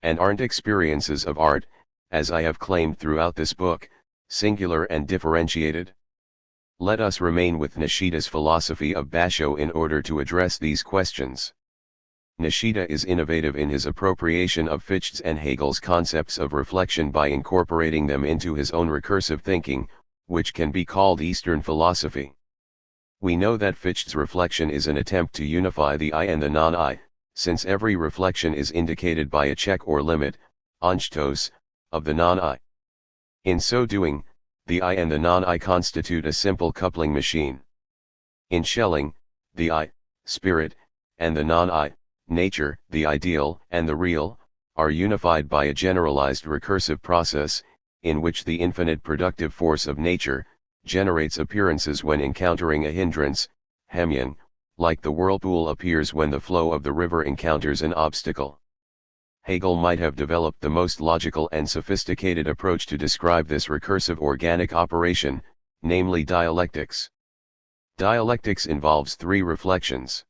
And aren't experiences of art, as I have claimed throughout this book, singular and differentiated? Let us remain with Nishida's philosophy of Basho in order to address these questions. Nishida is innovative in his appropriation of Fichte's and Hegel's concepts of reflection by incorporating them into his own recursive thinking, which can be called Eastern philosophy. We know that Fichte's reflection is an attempt to unify the I and the non-I, since every reflection is indicated by a check or limit, Anstoß, of the non-I. In so doing, the I and the non-I constitute a simple coupling machine. In Schelling, the I, spirit, and the non-I, nature, the ideal, and the real, are unified by a generalized recursive process, in which the infinite productive force of nature generates appearances when encountering a hindrance, Hemyang, like the whirlpool appears when the flow of the river encounters an obstacle. Hegel might have developed the most logical and sophisticated approach to describe this recursive organic operation, namely dialectics. Dialectics involves three reflections,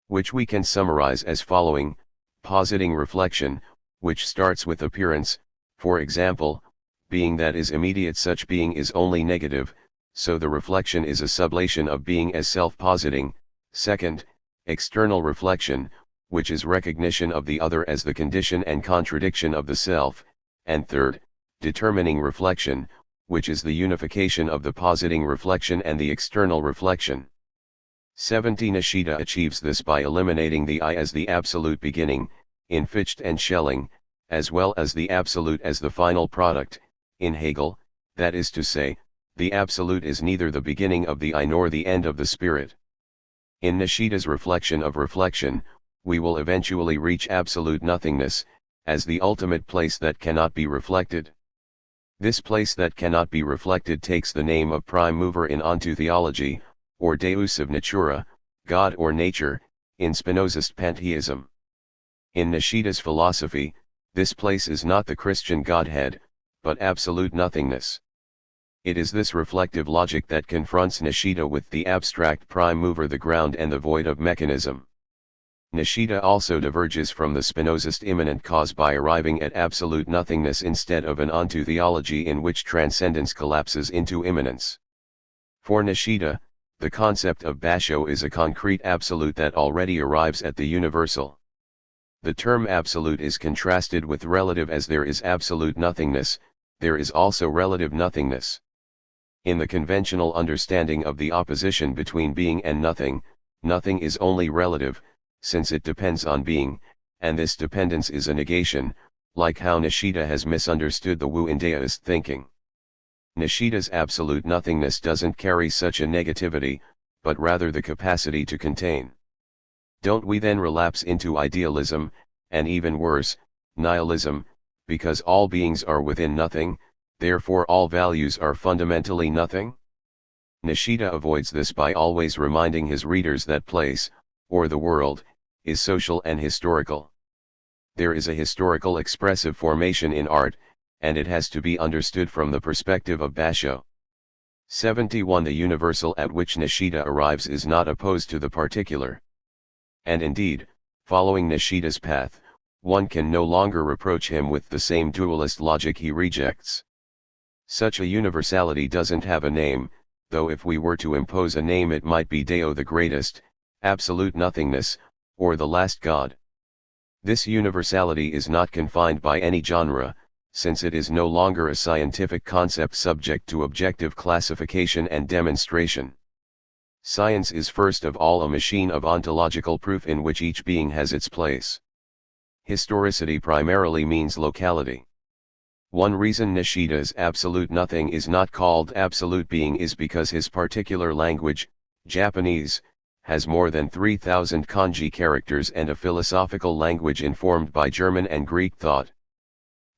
which we can summarize as following: positing reflection, which starts with appearance, for example, being that is immediate. Such being is only negative, so the reflection is a sublation of being as self-positing. Second, external reflection, which is recognition of the other as the condition and contradiction of the self. And third, determining reflection, which is the unification of the positing reflection and the external reflection. 70 Nishida achieves this by eliminating the I as the absolute beginning, in Fichte and Schelling, as well as the absolute as the final product, in Hegel. That is to say, the absolute is neither the beginning of the I nor the end of the spirit. In Nishida's reflection of reflection, we will eventually reach absolute nothingness, as the ultimate place that cannot be reflected. This place that cannot be reflected takes the name of prime mover in ontotheology, or deus of natura, God or nature, in Spinozist pantheism. In Nishida's philosophy, this place is not the Christian Godhead, but absolute nothingness. It is this reflective logic that confronts Nishida with the abstract prime mover, the ground and the void of mechanism. Nishida also diverges from the Spinozist immanent cause by arriving at absolute nothingness instead of an ontotheology in which transcendence collapses into immanence. For Nishida, the concept of Basho is a concrete absolute that already arrives at the universal. The term absolute is contrasted with relative. As there is absolute nothingness, there is also relative nothingness. In the conventional understanding of the opposition between being and nothing, nothing is only relative, since it depends on being, and this dependence is a negation, like how Nishida has misunderstood the Wu in deist thinking. Nishida's absolute nothingness doesn't carry such a negativity, but rather the capacity to contain. Don't we then relapse into idealism, and even worse, nihilism, because all beings are within nothing, therefore all values are fundamentally nothing? Nishida avoids this by always reminding his readers that place, or the world, is social and historical. There is a historical expressive formation in art, and it has to be understood from the perspective of Basho. 71 The universal at which Nishida arrives is not opposed to the particular. And indeed, following Nishida's path, one can no longer reproach him with the same dualist logic he rejects. Such a universality doesn't have a name, though if we were to impose a name it might be Deo the Greatest, Absolute Nothingness, or the Last God. This universality is not confined by any genre, since it is no longer a scientific concept subject to objective classification and demonstration. Science is first of all a machine of ontological proof in which each being has its place. Historicity primarily means locality. One reason Nishida's absolute nothing is not called absolute being is because his particular language, Japanese, has more than 3,000 kanji characters and a philosophical language informed by German and Greek thought.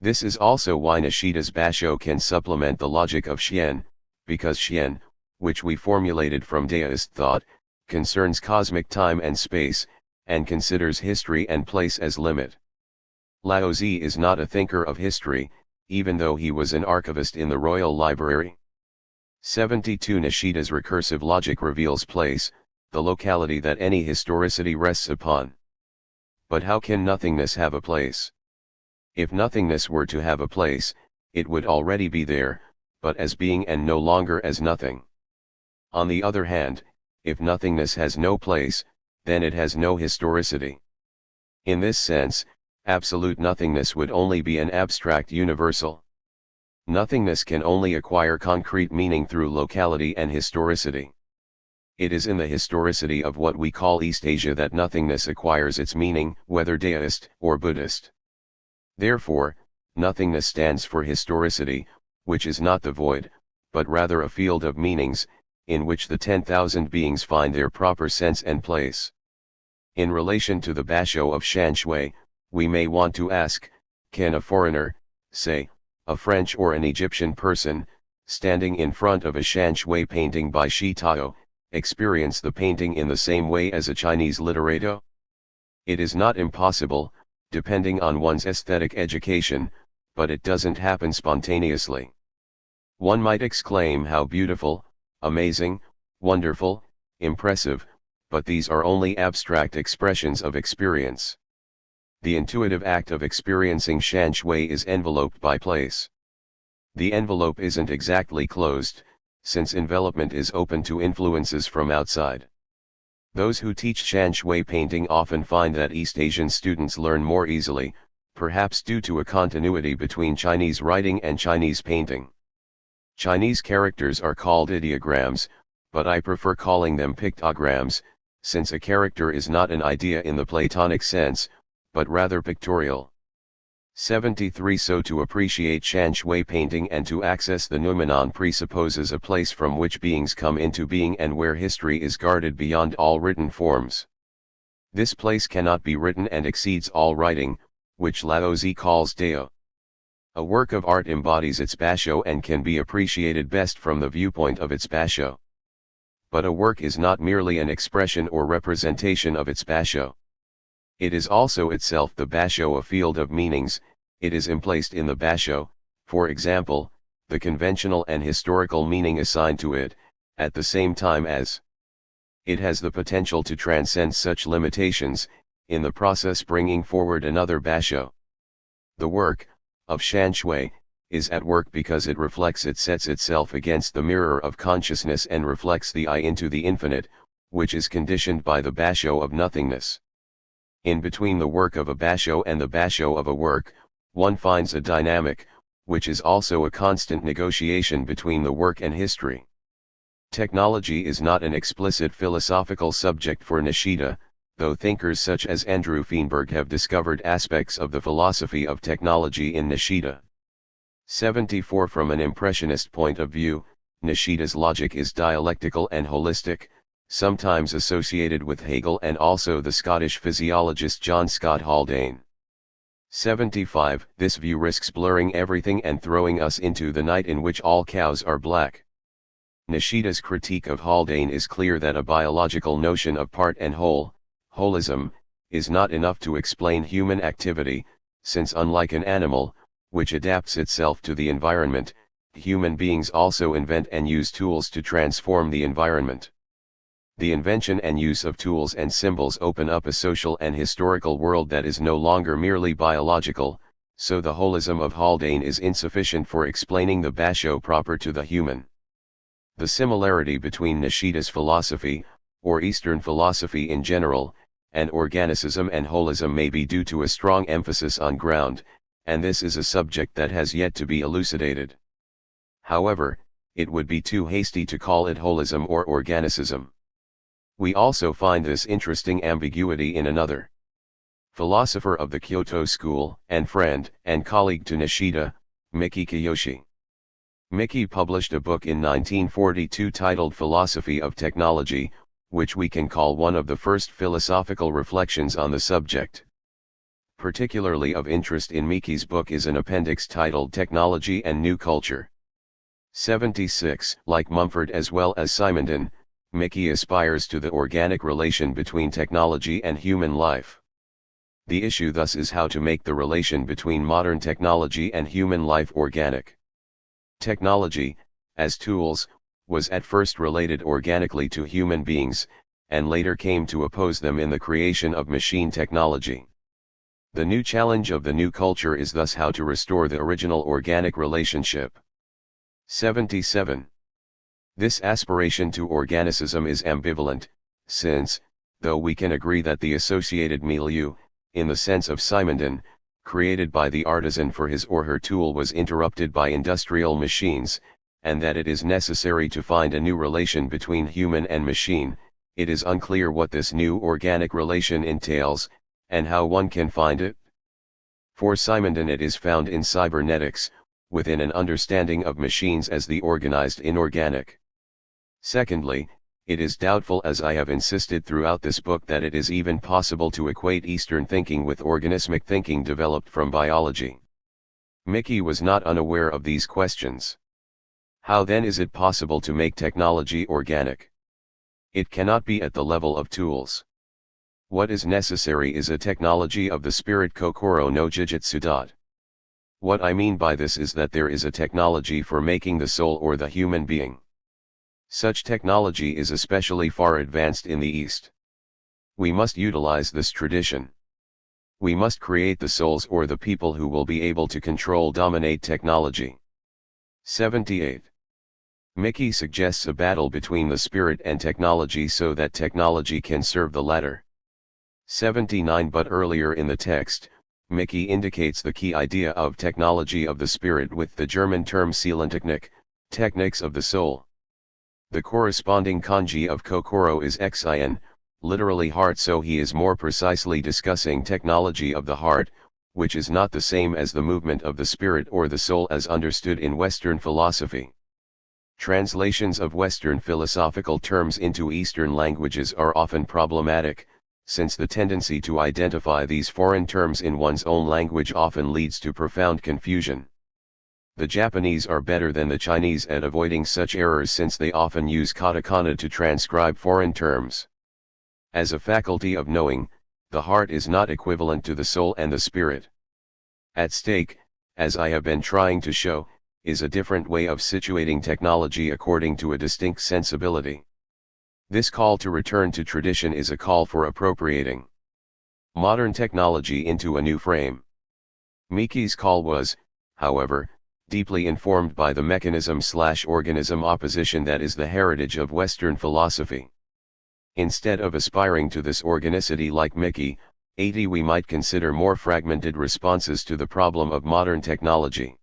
This is also why Nishida's basho can supplement the logic of Shien, because Shien, which we formulated from deist thought, concerns cosmic time and space, and considers history and place as limit. Laozi is not a thinker of history, even though he was an archivist in the Royal Library. 72 Nishida's recursive logic reveals place, the locality that any historicity rests upon. But how can nothingness have a place? If nothingness were to have a place, it would already be there, but as being and no longer as nothing. On the other hand, if nothingness has no place, then it has no historicity. In this sense, absolute nothingness would only be an abstract universal. Nothingness can only acquire concrete meaning through locality and historicity. It is in the historicity of what we call East Asia that nothingness acquires its meaning, whether deist or Buddhist. Therefore, nothingness stands for historicity, which is not the void, but rather a field of meanings, in which the 10,000 beings find their proper sense and place. In relation to the basho of Shanshui, we may want to ask, can a foreigner, say, a French or an Egyptian person, standing in front of a Shanshui painting by Shi Tao, experience the painting in the same way as a Chinese literato? It is not impossible, depending on one's aesthetic education, but it doesn't happen spontaneously. One might exclaim how beautiful, amazing, wonderful, impressive, but these are only abstract expressions of experience. The intuitive act of experiencing Shanshui is enveloped by place. The envelope isn't exactly closed, since envelopment is open to influences from outside. Those who teach Shanshui painting often find that East Asian students learn more easily, perhaps due to a continuity between Chinese writing and Chinese painting. Chinese characters are called ideograms, but I prefer calling them pictograms, since a character is not an idea in the Platonic sense, but rather pictorial. 73 So to appreciate Shanshui painting and to access the noumenon presupposes a place from which beings come into being and where history is guarded beyond all written forms. This place cannot be written and exceeds all writing, which Laozi calls Deo. A work of art embodies its basho and can be appreciated best from the viewpoint of its basho. But a work is not merely an expression or representation of its basho. It is also itself the basho, a field of meanings. It is emplaced in the basho, for example, the conventional and historical meaning assigned to it, at the same time as it has the potential to transcend such limitations, in the process bringing forward another basho. The work of Shanshui is at work because it reflects, it sets itself against the mirror of consciousness and reflects the I into the infinite, which is conditioned by the basho of nothingness. In between the work of a basho and the basho of a work, one finds a dynamic, which is also a constant negotiation between the work and history. Technology is not an explicit philosophical subject for Nishida, though thinkers such as Andrew Feenberg have discovered aspects of the philosophy of technology in Nishida. 74 From an impressionist point of view, Nishida's logic is dialectical and holistic, sometimes associated with Hegel and also the Scottish physiologist John Scott Haldane. 75 This view risks blurring everything and throwing us into the night in which all cows are black. Nishida's critique of Haldane is clear that a biological notion of part and whole, holism, is not enough to explain human activity, since unlike an animal, which adapts itself to the environment, human beings also invent and use tools to transform the environment. The invention and use of tools and symbols open up a social and historical world that is no longer merely biological, so the holism of Haldane is insufficient for explaining the basho proper to the human. The similarity between Nishida's philosophy, or Eastern philosophy in general, and organicism and holism may be due to a strong emphasis on ground, and this is a subject that has yet to be elucidated. However, it would be too hasty to call it holism or organicism. We also find this interesting ambiguity in another philosopher of the Kyoto school, and friend and colleague to Nishida, Miki Kiyoshi. Miki published a book in 1942 titled Philosophy of Technology, which we can call one of the first philosophical reflections on the subject. Particularly of interest in Miki's book is an appendix titled Technology and New Culture. 76. Like Mumford as well as Simondon, Miki aspires to the organic relation between technology and human life. The issue thus is how to make the relation between modern technology and human life organic. Technology, as tools, was at first related organically to human beings, and later came to oppose them in the creation of machine technology. The new challenge of the new culture is thus how to restore the original organic relationship. 77. This aspiration to organicism is ambivalent, since, though we can agree that the associated milieu, in the sense of Simondon, created by the artisan for his or her tool was interrupted by industrial machines, and that it is necessary to find a new relation between human and machine, it is unclear what this new organic relation entails, and how one can find it. For Simondon it is found in cybernetics, within an understanding of machines as the organized inorganic. Secondly, it is doubtful, as I have insisted throughout this book, that it is even possible to equate Eastern thinking with organismic thinking developed from biology. Miki was not unaware of these questions. How then is it possible to make technology organic? It cannot be at the level of tools. What is necessary is a technology of the spirit kokoro no jujutsu. What I mean by this is that there is a technology for making the soul or the human being. Such technology is especially far advanced in the East. We must utilize this tradition. We must create the souls or the people who will be able to dominate technology. 78. Miki suggests a battle between the spirit and technology so that technology can serve the latter. 79. But earlier in the text, Miki indicates the key idea of technology of the spirit with the German term Seelentechnik, techniques of the soul. The corresponding kanji of kokoro is xin, literally heart, so he is more precisely discussing technology of the heart, which is not the same as the movement of the spirit or the soul as understood in Western philosophy. Translations of Western philosophical terms into Eastern languages are often problematic, since the tendency to identify these foreign terms in one's own language often leads to profound confusion. The Japanese are better than the Chinese at avoiding such errors, since they often use katakana to transcribe foreign terms. As a faculty of knowing, the heart is not equivalent to the soul and the spirit. At stake, as I have been trying to show, is a different way of situating technology according to a distinct sensibility. This call to return to tradition is a call for appropriating modern technology into a new frame. Miki's call was, however, deeply informed by the mechanism/organism opposition that is the heritage of Western philosophy. Instead of aspiring to this organicity like Miki, 80, we might consider more fragmented responses to the problem of modern technology.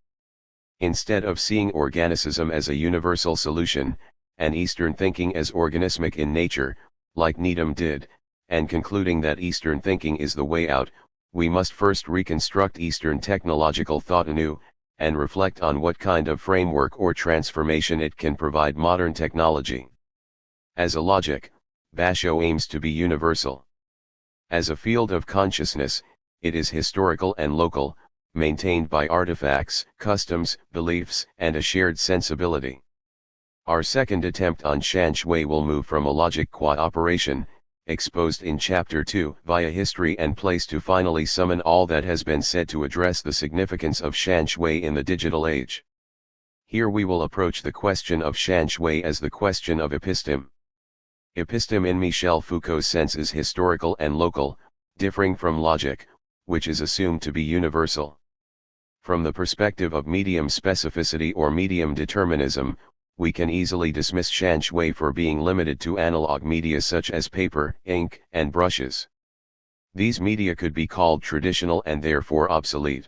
Instead of seeing organicism as a universal solution, and Eastern thinking as organismic in nature, like Needham did, and concluding that Eastern thinking is the way out, we must first reconstruct Eastern technological thought anew, and reflect on what kind of framework or transformation it can provide modern technology. As a logic, Basho aims to be universal. As a field of consciousness, it is historical and local, maintained by artifacts, customs, beliefs, and a shared sensibility. Our second attempt on Shan Shui will move from a logic qua operation, exposed in Chapter 2, via history and place to finally summon all that has been said to address the significance of Shan Shui in the digital age. Here we will approach the question of Shan Shui as the question of episteme. Episteme in Michel Foucault's sense is historical and local, differing from logic, which is assumed to be universal. From the perspective of medium specificity or medium determinism, we can easily dismiss shan shui for being limited to analog media such as paper, ink, and brushes. These media could be called traditional and therefore obsolete.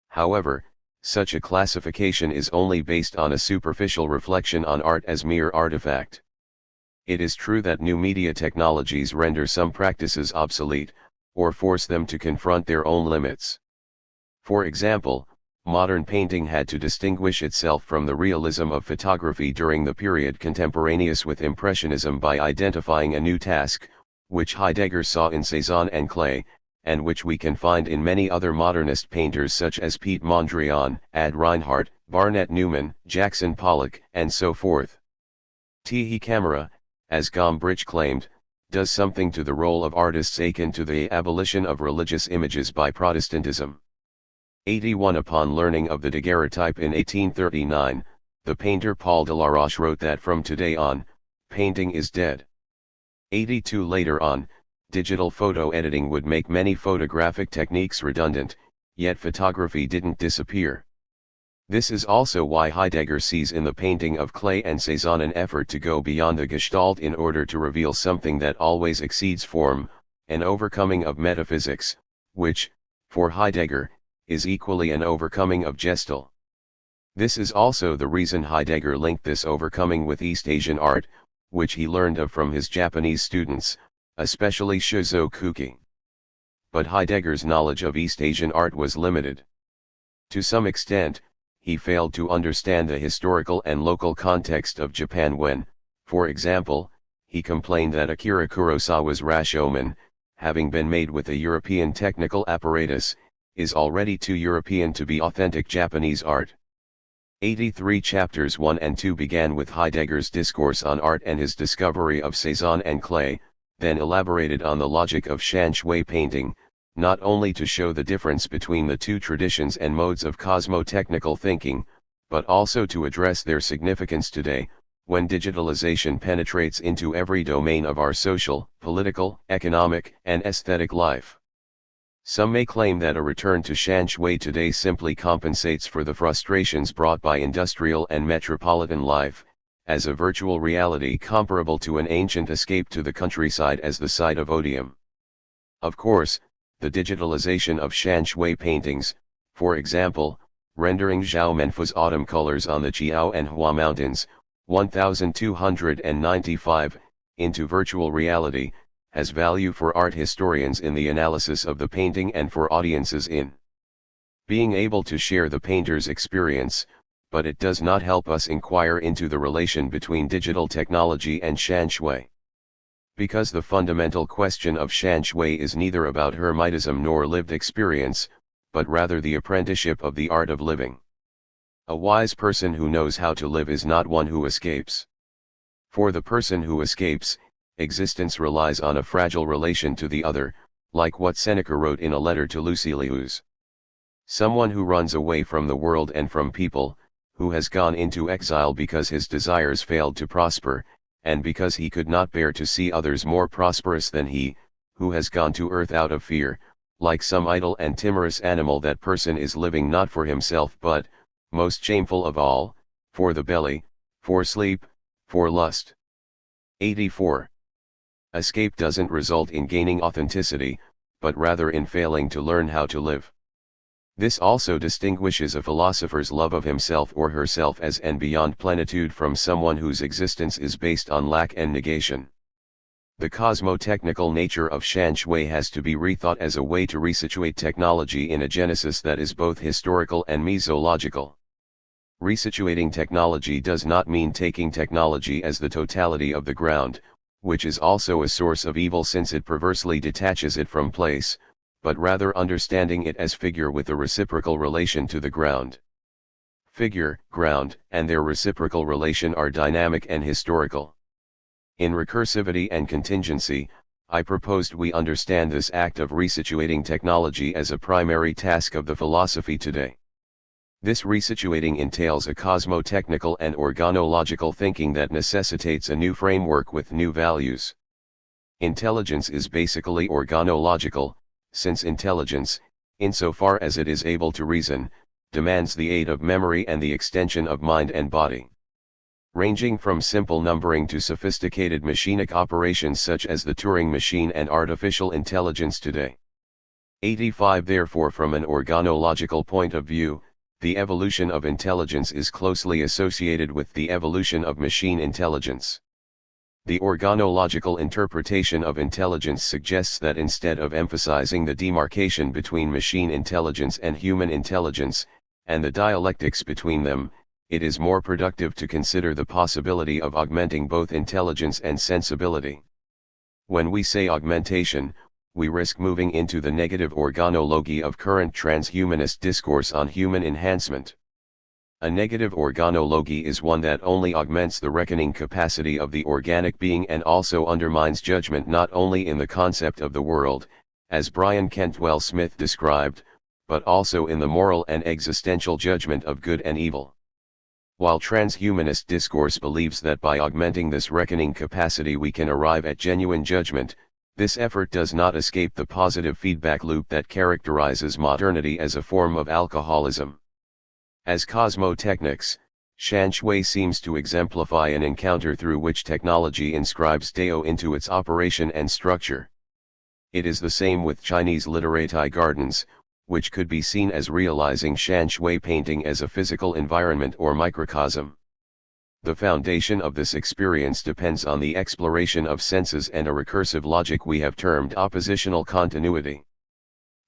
However, such a classification is only based on a superficial reflection on art as mere artifact. It is true that new media technologies render some practices obsolete, or force them to confront their own limits. For example, modern painting had to distinguish itself from the realism of photography during the period contemporaneous with Impressionism by identifying a new task, which Heidegger saw in Cézanne and Klee, and which we can find in many other modernist painters such as Piet Mondrian, Ad Reinhardt, Barnett Newman, Jackson Pollock, and so forth. The camera, as Gombrich claimed, does something to the role of artists akin to the abolition of religious images by Protestantism. 81 Upon learning of the daguerreotype in 1839, the painter Paul Delaroche wrote that from today on, painting is dead. 82 Later on, digital photo editing would make many photographic techniques redundant, yet photography didn't disappear. This is also why Heidegger sees in the painting of Klee and Cézanne an effort to go beyond the Gestalt in order to reveal something that always exceeds form, an overcoming of metaphysics, which, for Heidegger, is equally an overcoming of Gestalt. This is also the reason Heidegger linked this overcoming with East Asian art, which he learned of from his Japanese students, especially Shizuo Kuki. But Heidegger's knowledge of East Asian art was limited. To some extent, he failed to understand the historical and local context of Japan when, for example, he complained that Akira Kurosawa's Rashomon, having been made with a European technical apparatus, is already too European to be authentic Japanese art. 83 Chapters 1 and 2 began with Heidegger's discourse on art and his discovery of Cézanne and Klee, then elaborated on the logic of shan shui painting, not only to show the difference between the two traditions and modes of cosmotechnical thinking, but also to address their significance today, when digitalization penetrates into every domain of our social, political, economic, and aesthetic life. Some may claim that a return to shan shui today simply compensates for the frustrations brought by industrial and metropolitan life, as a virtual reality comparable to an ancient escape to the countryside as the site of odium. Of course, the digitalization of shan shui paintings, for example, rendering Zhao Menfu's autumn colors on the Chiao and Hua Mountains, 1295, into virtual reality, has value for art historians in the analysis of the painting and for audiences in being able to share the painter's experience, but it does not help us inquire into the relation between digital technology and shan shui. Because the fundamental question of shan shui is neither about hermetism nor lived experience, but rather the apprenticeship of the art of living. A wise person who knows how to live is not one who escapes. For the person who escapes, existence relies on a fragile relation to the other, like what Seneca wrote in a letter to Lucilius. Someone who runs away from the world and from people, who has gone into exile because his desires failed to prosper, and because he could not bear to see others more prosperous than he, who has gone to earth out of fear, like some idle and timorous animal. That person is living not for himself but, most shameful of all, for the belly, for sleep, for lust. 84. Escape doesn't result in gaining authenticity, but rather in failing to learn how to live. This also distinguishes a philosopher's love of himself or herself as and beyond plenitude from someone whose existence is based on lack and negation. The cosmotechnical nature of shan shui has to be rethought as a way to resituate technology in a genesis that is both historical and mesological. Resituating technology does not mean taking technology as the totality of the ground, which is also a source of evil since it perversely detaches it from place, but rather understanding it as figure with a reciprocal relation to the ground. Figure, ground, and their reciprocal relation are dynamic and historical. In Recursivity and Contingency, I proposed we understand this act of resituating technology as a primary task of the philosophy today. This resituating entails a cosmotechnical and organological thinking that necessitates a new framework with new values. Intelligence is basically organological, since intelligence, insofar as it is able to reason, demands the aid of memory and the extension of mind and body. Ranging from simple numbering to sophisticated machinic operations such as the Turing machine and artificial intelligence today. 85 Therefore, from an organological point of view, the evolution of intelligence is closely associated with the evolution of machine intelligence. The organological interpretation of intelligence suggests that instead of emphasizing the demarcation between machine intelligence and human intelligence, and the dialectics between them, it is more productive to consider the possibility of augmenting both intelligence and sensibility. When we say augmentation, we risk moving into the negative organology of current transhumanist discourse on human enhancement. A negative organology is one that only augments the reckoning capacity of the organic being and also undermines judgment not only in the concept of the world, as Brian Cantwell Smith described, but also in the moral and existential judgment of good and evil. While transhumanist discourse believes that by augmenting this reckoning capacity we can arrive at genuine judgment, this effort does not escape the positive feedback loop that characterizes modernity as a form of alcoholism. As Cosmotechnics, Shan Shui seems to exemplify an encounter through which technology inscribes Dao into its operation and structure. It is the same with Chinese literati gardens, which could be seen as realizing Shan Shui painting as a physical environment or microcosm. The foundation of this experience depends on the exploration of senses and a recursive logic we have termed oppositional continuity.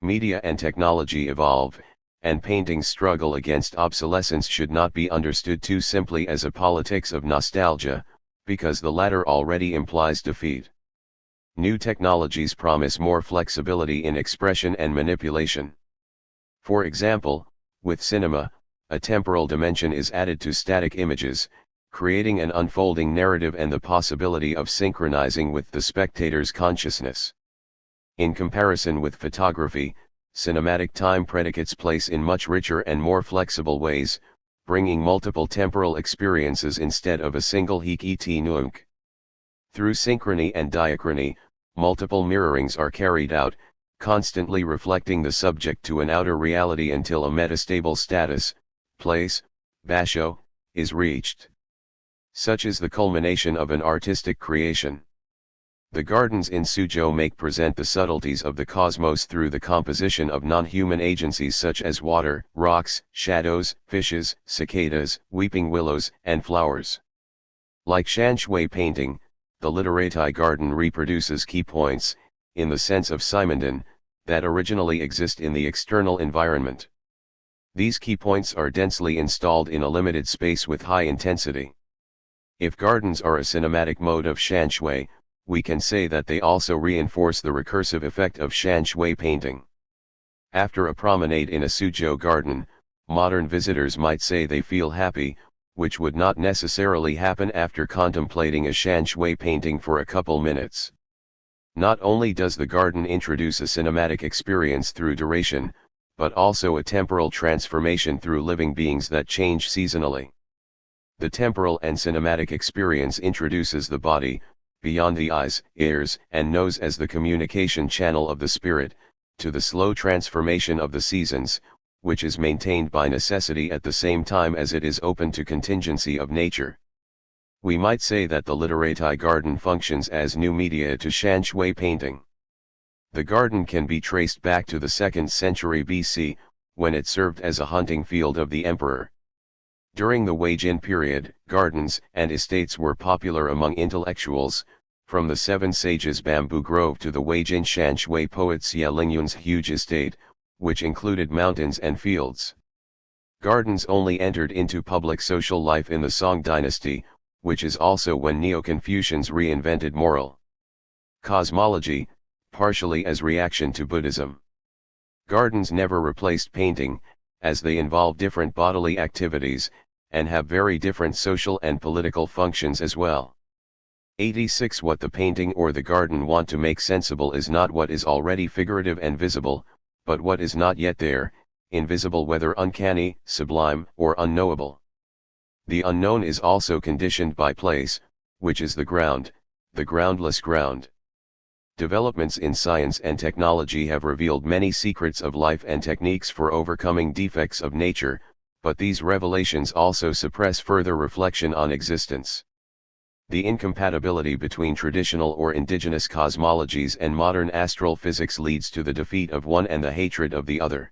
Media and technology evolve, and painting's struggle against obsolescence should not be understood too simply as a politics of nostalgia, because the latter already implies defeat. New technologies promise more flexibility in expression and manipulation. For example, with cinema, a temporal dimension is added to static images, creating an unfolding narrative and the possibility of synchronizing with the spectator's consciousness. In comparison with photography, cinematic time predicates place in much richer and more flexible ways, bringing multiple temporal experiences instead of a single hic et nunc. Through synchrony and diachrony, multiple mirrorings are carried out, constantly reflecting the subject to an outer reality until a metastable status, place, basho, is reached. Such is the culmination of an artistic creation. The gardens in Suzhou present the subtleties of the cosmos through the composition of non-human agencies such as water, rocks, shadows, fishes, cicadas, weeping willows, and flowers. Like Shan Shui painting, the literati garden reproduces key points, in the sense of Simondon, that originally exist in the external environment. These key points are densely installed in a limited space with high intensity. If gardens are a cinematic mode of Shan Shui, we can say that they also reinforce the recursive effect of Shan Shui painting. After a promenade in a Suzhou garden, modern visitors might say they feel happy, which would not necessarily happen after contemplating a Shan Shui painting for a couple minutes. Not only does the garden introduce a cinematic experience through duration, but also a temporal transformation through living beings that change seasonally. The temporal and cinematic experience introduces the body, beyond the eyes, ears, and nose as the communication channel of the spirit, to the slow transformation of the seasons, which is maintained by necessity at the same time as it is open to contingency of nature. We might say that the literati garden functions as new media to Shan Shui painting. The garden can be traced back to the 2nd century BC, when it served as a hunting field of the emperor. During the Wei Jin period, gardens and estates were popular among intellectuals, from the Seven Sages Bamboo Grove to the Wei Jin Shan Shui poet Xie Lingyun's huge estate, which included mountains and fields. Gardens only entered into public social life in the Song dynasty, which is also when Neo-Confucians reinvented moral cosmology, partially as reaction to Buddhism. Gardens never replaced painting, as they involve different bodily activities, and have very different social and political functions as well. 86 What the painting or the garden want to make sensible is not what is already figurative and visible, but what is not yet there, invisible whether uncanny, sublime, or unknowable. The unknown is also conditioned by place, which is the groundless ground. Developments in science and technology have revealed many secrets of life and techniques for overcoming defects of nature, but these revelations also suppress further reflection on existence. The incompatibility between traditional or indigenous cosmologies and modern astral physics leads to the defeat of one and the hatred of the other.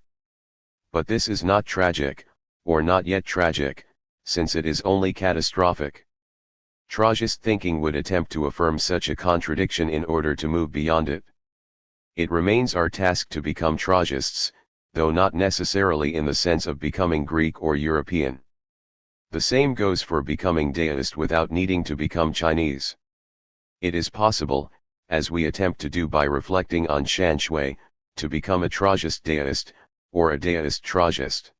But this is not tragic, or not yet tragic, since it is only catastrophic. Tragist thinking would attempt to affirm such a contradiction in order to move beyond it. It remains our task to become tragists, though not necessarily in the sense of becoming Greek or European. The same goes for becoming deist without needing to become Chinese. It is possible, as we attempt to do by reflecting on Shan Shui, to become a tragist deist, or a deist tragist.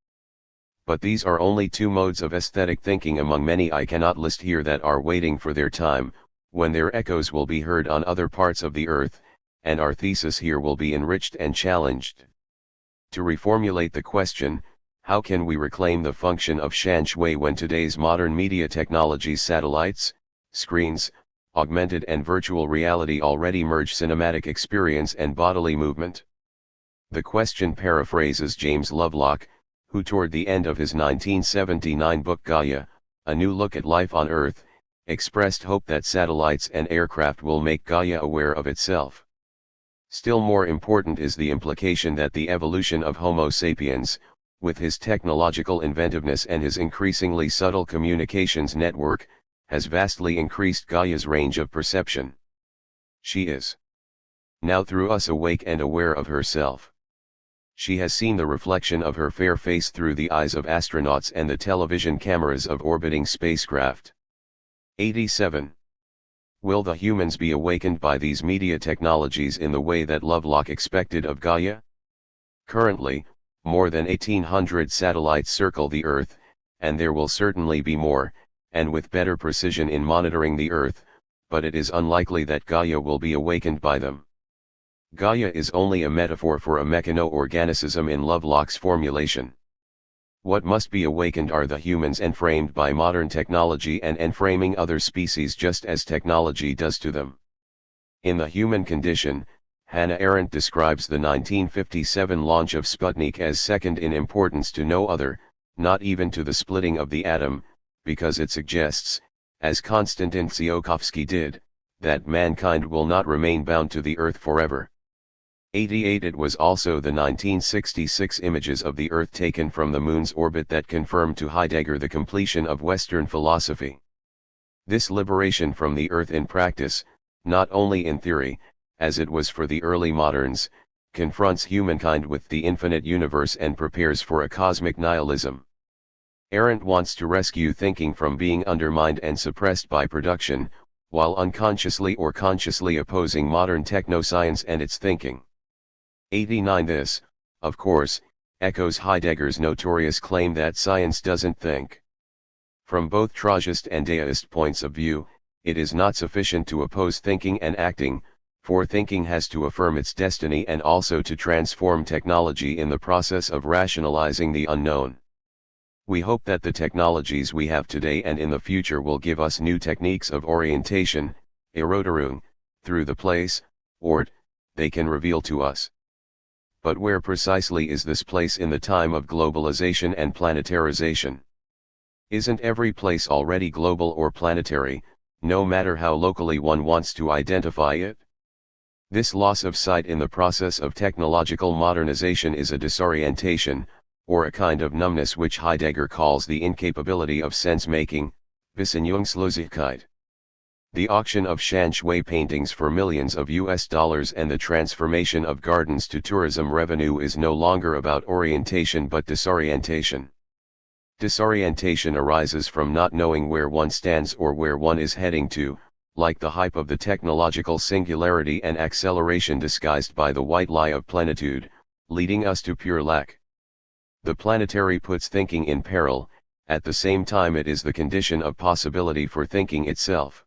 But these are only two modes of aesthetic thinking among many I cannot list here that are waiting for their time, when their echoes will be heard on other parts of the earth, and our thesis here will be enriched and challenged. To reformulate the question, how can we reclaim the function of Shan Shui when today's modern media technologies, satellites, screens, augmented and virtual reality already merge cinematic experience and bodily movement? The question paraphrases James Lovelock, who toward the end of his 1979 book Gaia, A New Look at Life on Earth, expressed hope that satellites and aircraft will make Gaia aware of itself. Still more important is the implication that the evolution of Homo sapiens, with his technological inventiveness and his increasingly subtle communications network, has vastly increased Gaia's range of perception. She is now through us awake and aware of herself. She has seen the reflection of her fair face through the eyes of astronauts and the television cameras of orbiting spacecraft. 87. Will the humans be awakened by these media technologies in the way that Lovelock expected of Gaia? Currently, more than 1,800 satellites circle the Earth, and there will certainly be more, and with better precision in monitoring the Earth, but it is unlikely that Gaia will be awakened by them. Gaia is only a metaphor for a mechano-organicism in Lovelock's formulation. What must be awakened are the humans enframed by modern technology and enframing other species just as technology does to them. In The Human Condition, Hannah Arendt describes the 1957 launch of Sputnik as second in importance to no other, not even to the splitting of the atom, because it suggests, as Konstantin Tsiolkovsky did, that mankind will not remain bound to the Earth forever. 88. It was also the 1966 images of the Earth taken from the Moon's orbit that confirmed to Heidegger the completion of Western philosophy. This liberation from the Earth in practice, not only in theory, as it was for the early moderns, confronts humankind with the infinite universe and prepares for a cosmic nihilism. Arendt wants to rescue thinking from being undermined and suppressed by production, while unconsciously or consciously opposing modern technoscience and its thinking. 89. This, of course, echoes Heidegger's notorious claim that science doesn't think. From both tragist and deist points of view, it is not sufficient to oppose thinking and acting, for thinking has to affirm its destiny and also to transform technology in the process of rationalizing the unknown. We hope that the technologies we have today and in the future will give us new techniques of orientation, eroderung, through the place, ort, they can reveal to us. But where precisely is this place in the time of globalization and planetarization? Isn't every place already global or planetary, no matter how locally one wants to identify it? This loss of sight in the process of technological modernization is a disorientation, or a kind of numbness which Heidegger calls the incapability of sense-making, Besinnungslosigkeit. The auction of Shan Shui paintings for millions of US dollars and the transformation of gardens to tourism revenue is no longer about orientation but disorientation. Disorientation arises from not knowing where one stands or where one is heading to, like the hype of the technological singularity and acceleration disguised by the white lie of plenitude, leading us to pure lack. The planetary puts thinking in peril, at the same time it is the condition of possibility for thinking itself.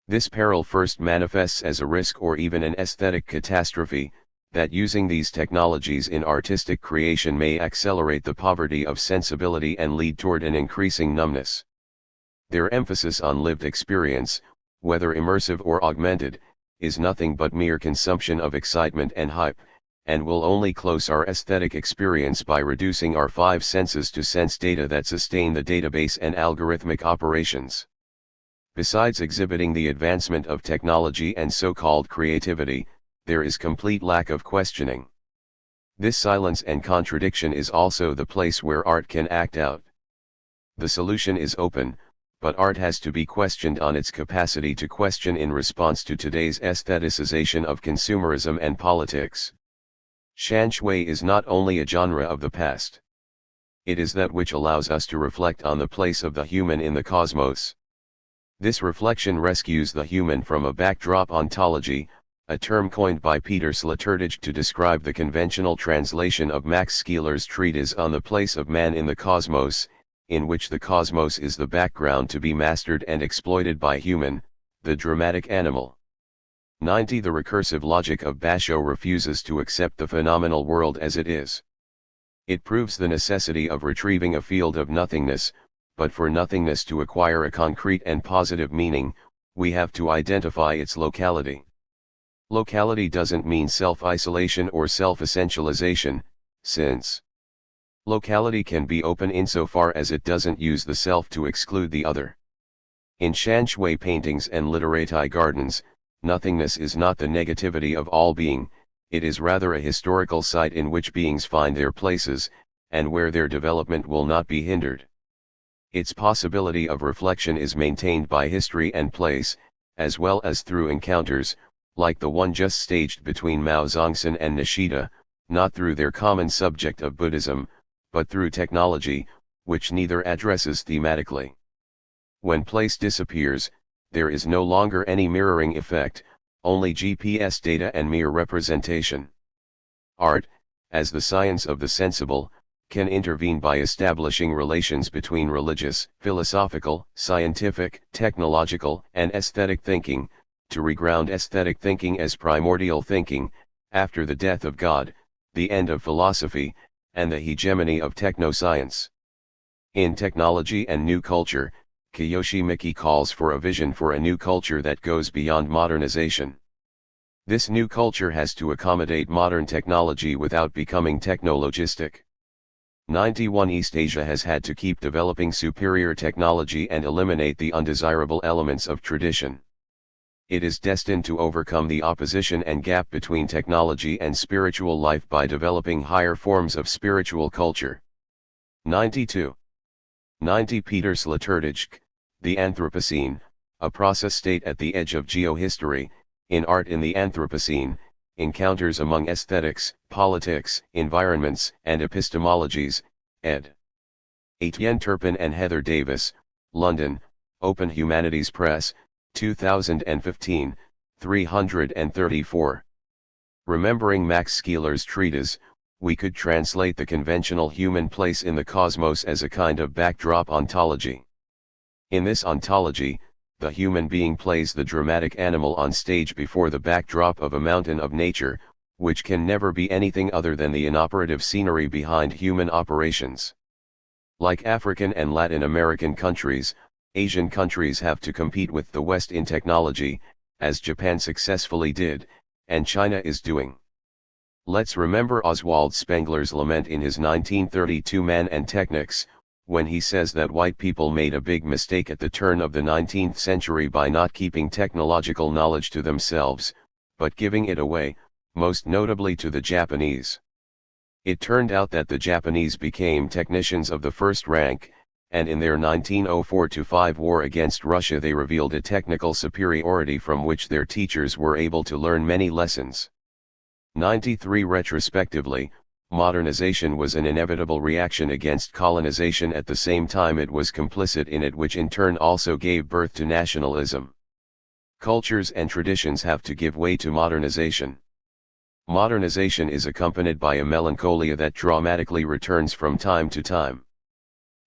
This peril first manifests as a risk or even an aesthetic catastrophe, that using these technologies in artistic creation may accelerate the poverty of sensibility and lead toward an increasing numbness. Their emphasis on lived experience, whether immersive or augmented, is nothing but mere consumption of excitement and hype, and will only close our aesthetic experience by reducing our five senses to sense data that sustain the database and algorithmic operations. Besides exhibiting the advancement of technology and so-called creativity, there is complete lack of questioning. This silence and contradiction is also the place where art can act out. The solution is open, but art has to be questioned on its capacity to question in response to today's aestheticization of consumerism and politics. Shanshui is not only a genre of the past. It is that which allows us to reflect on the place of the human in the cosmos. This reflection rescues the human from a backdrop ontology, a term coined by Peter Sloterdijk to describe the conventional translation of Max Scheler's treatise on the place of man in the cosmos, in which the cosmos is the background to be mastered and exploited by human, the dramatic animal. 90. The recursive logic of Basho refuses to accept the phenomenal world as it is. It proves the necessity of retrieving a field of nothingness, but for nothingness to acquire a concrete and positive meaning, we have to identify its locality. Locality doesn't mean self-isolation or self-essentialization, since locality can be open insofar as it doesn't use the self to exclude the other. In Shanshui paintings and literati gardens, nothingness is not the negativity of all being, it is rather a historical site in which beings find their places, and where their development will not be hindered. Its possibility of reflection is maintained by history and place, as well as through encounters, like the one just staged between Mao Zongsan and Nishida, not through their common subject of Buddhism, but through technology, which neither addresses thematically. When place disappears, there is no longer any mirroring effect, only GPS data and mere representation. Art, as the science of the sensible, can intervene by establishing relations between religious, philosophical, scientific, technological, and aesthetic thinking, to reground aesthetic thinking as primordial thinking, after the death of God, the end of philosophy, and the hegemony of technoscience. In Technology and New Culture, Kiyoshi Miki calls for a vision for a new culture that goes beyond modernization. This new culture has to accommodate modern technology without becoming technologistic. 91. East Asia has had to keep developing superior technology and eliminate the undesirable elements of tradition. It is destined to overcome the opposition and gap between technology and spiritual life by developing higher forms of spiritual culture. 92. 90. Peter Sloterdijk, The Anthropocene, a process state at the edge of geohistory, in art in the Anthropocene, encounters among aesthetics, politics, environments, and epistemologies, ed. Etienne Turpin and Heather Davis, London, Open Humanities Press, 2015, 334. Remembering Max Scheler's treatise, we could translate the conventional human place in the cosmos as a kind of backdrop ontology. In this ontology, the human being plays the dramatic animal on stage before the backdrop of a mountain of nature, which can never be anything other than the inoperative scenery behind human operations. Like African and Latin American countries, Asian countries have to compete with the West in technology, as Japan successfully did, and China is doing. Let's remember Oswald Spengler's lament in his 1932 Man and Technics, when he says that white people made a big mistake at the turn of the 19th century by not keeping technological knowledge to themselves, but giving it away, most notably to the Japanese. It turned out that the Japanese became technicians of the first rank, and in their 1904-05 war against Russia they revealed a technical superiority from which their teachers were able to learn many lessons. 93. Retrospectively, modernization was an inevitable reaction against colonization. At the same time it was complicit in it, which in turn also gave birth to nationalism. Cultures and traditions have to give way to modernization. Modernization is accompanied by a melancholia that dramatically returns from time to time.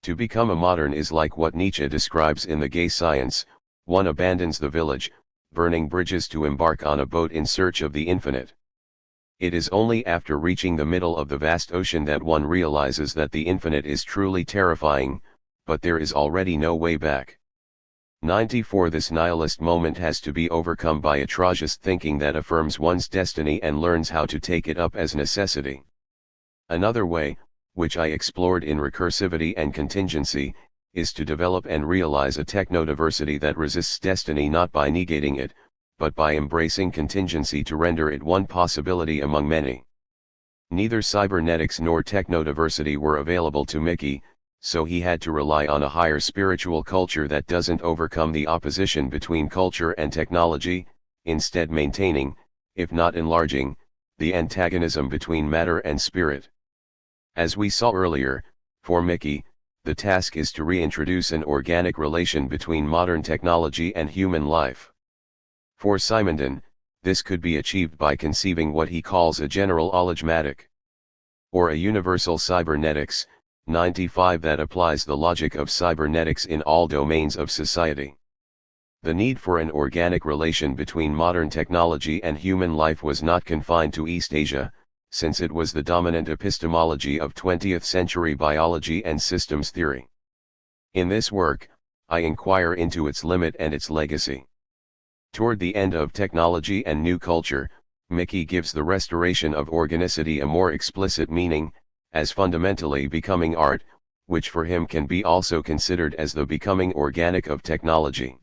To become a modern is like what Nietzsche describes in The Gay Science: one abandons the village, burning bridges to embark on a boat in search of the infinite. It is only after reaching the middle of the vast ocean that one realizes that the infinite is truly terrifying, but there is already no way back. 94 This nihilist moment has to be overcome by atrocious thinking that affirms one's destiny and learns how to take it up as necessity. Another way, which I explored in Recursivity and Contingency, is to develop and realize a technodiversity that resists destiny not by negating it, but by embracing contingency to render it one possibility among many. Neither cybernetics nor technodiversity were available to Mickey, so he had to rely on a higher spiritual culture that doesn't overcome the opposition between culture and technology, instead maintaining, if not enlarging, the antagonism between matter and spirit. As we saw earlier, for Mickey, the task is to reintroduce an organic relation between modern technology and human life. For Simondon, this could be achieved by conceiving what he calls a general ologmatic, or a universal cybernetics, 95 that applies the logic of cybernetics in all domains of society. The need for an organic relation between modern technology and human life was not confined to East Asia, since it was the dominant epistemology of 20th century biology and systems theory. In this work, I inquire into its limit and its legacy. Toward the end of Technology and New Culture, Mickey gives the restoration of organicity a more explicit meaning, as fundamentally becoming art, which for him can be also considered as the becoming organic of technology.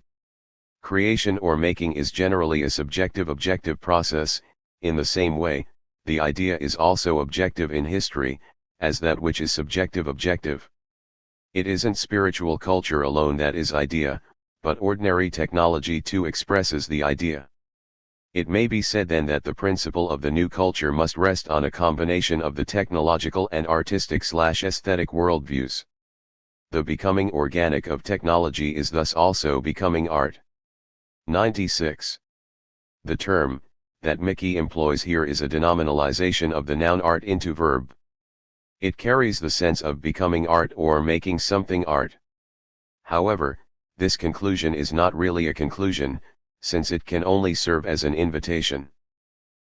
Creation or making is generally a subjective objective process. In the same way, the idea is also objective in history, as that which is subjective objective. It isn't spiritual culture alone that is idea, but ordinary technology too expresses the idea. It may be said then that the principle of the new culture must rest on a combination of the technological and artistic/aesthetic worldviews. The becoming organic of technology is thus also becoming art. 96. The term that Mickey employs here is a denominalization of the noun art into verb. It carries the sense of becoming art or making something art. However, this conclusion is not really a conclusion, since it can only serve as an invitation.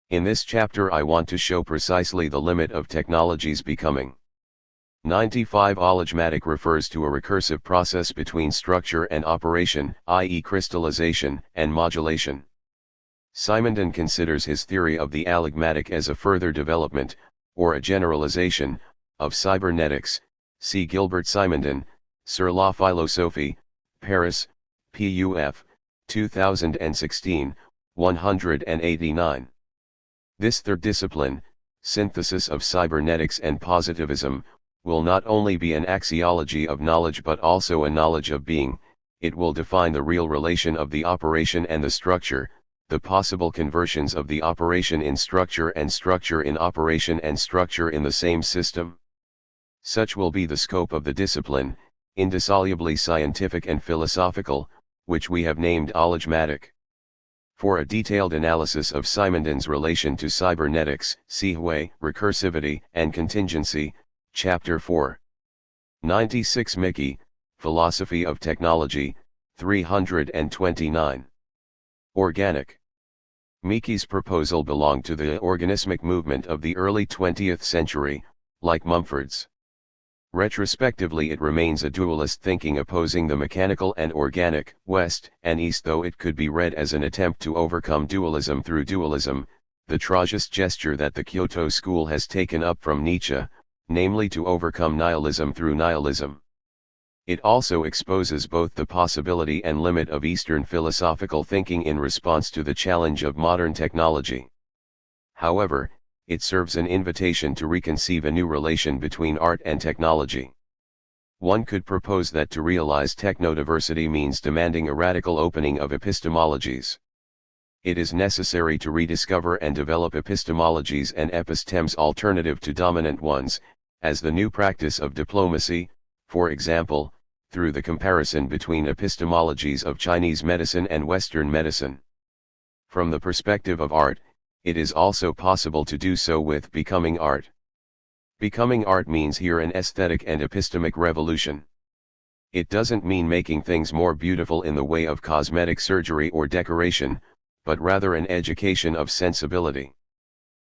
In this chapter I want to show precisely the limit of technology's becoming. 95 Ologmatic refers to a recursive process between structure and operation, i.e. crystallization and modulation. Simondon considers his theory of the allegmatic as a further development, or a generalization, of cybernetics. See Gilbert Simondon, Sur la philosophie, Paris, Puf, 2016, 189. This third discipline, synthesis of cybernetics and positivism, will not only be an axiology of knowledge but also a knowledge of being. It will define the real relation of the operation and the structure, the possible conversions of the operation in structure and structure in operation and structure in the same system. Such will be the scope of the discipline, indissolubly scientific and philosophical, which we have named ologmatic. For a detailed analysis of Simondon's relation to cybernetics, see Hui, Recursivity and Contingency, Chapter 4. 96 Mickey, Philosophy of Technology, 329. Organic. Mickey's proposal belonged to the organismic movement of the early 20th century, like Mumford's. Retrospectively it remains a dualist thinking opposing the mechanical and organic, West and East, though it could be read as an attempt to overcome dualism through dualism, the tragist gesture that the Kyoto school has taken up from Nietzsche, namely to overcome nihilism through nihilism. It also exposes both the possibility and limit of Eastern philosophical thinking in response to the challenge of modern technology. However, it serves an invitation to reconceive a new relation between art and technology. One could propose that to realize technodiversity means demanding a radical opening of epistemologies. It is necessary to rediscover and develop epistemologies and epistemes alternative to dominant ones, as the new practice of diplomacy, for example, through the comparison between epistemologies of Chinese medicine and Western medicine. From the perspective of art, it is also possible to do so with becoming art. Becoming art means here an aesthetic and epistemic revolution. It doesn't mean making things more beautiful in the way of cosmetic surgery or decoration, but rather an education of sensibility.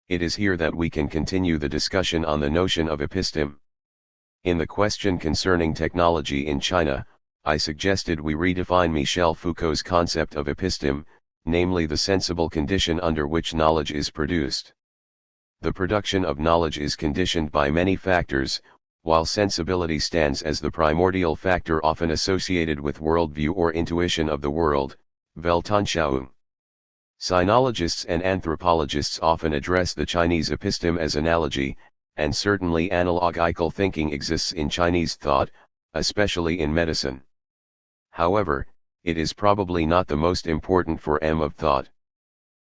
It is here that we can continue the discussion on the notion of episteme. In the question concerning technology in China, I suggested we redefine Michel Foucault's concept of episteme, namely the sensible condition under which knowledge is produced. The production of knowledge is conditioned by many factors, while sensibility stands as the primordial factor often associated with worldview or intuition of the world, Weltanschauung. Sinologists and anthropologists often address the Chinese episteme as analogy, and certainly analogical thinking exists in Chinese thought, especially in medicine. However, it is probably not the most important for M of thought.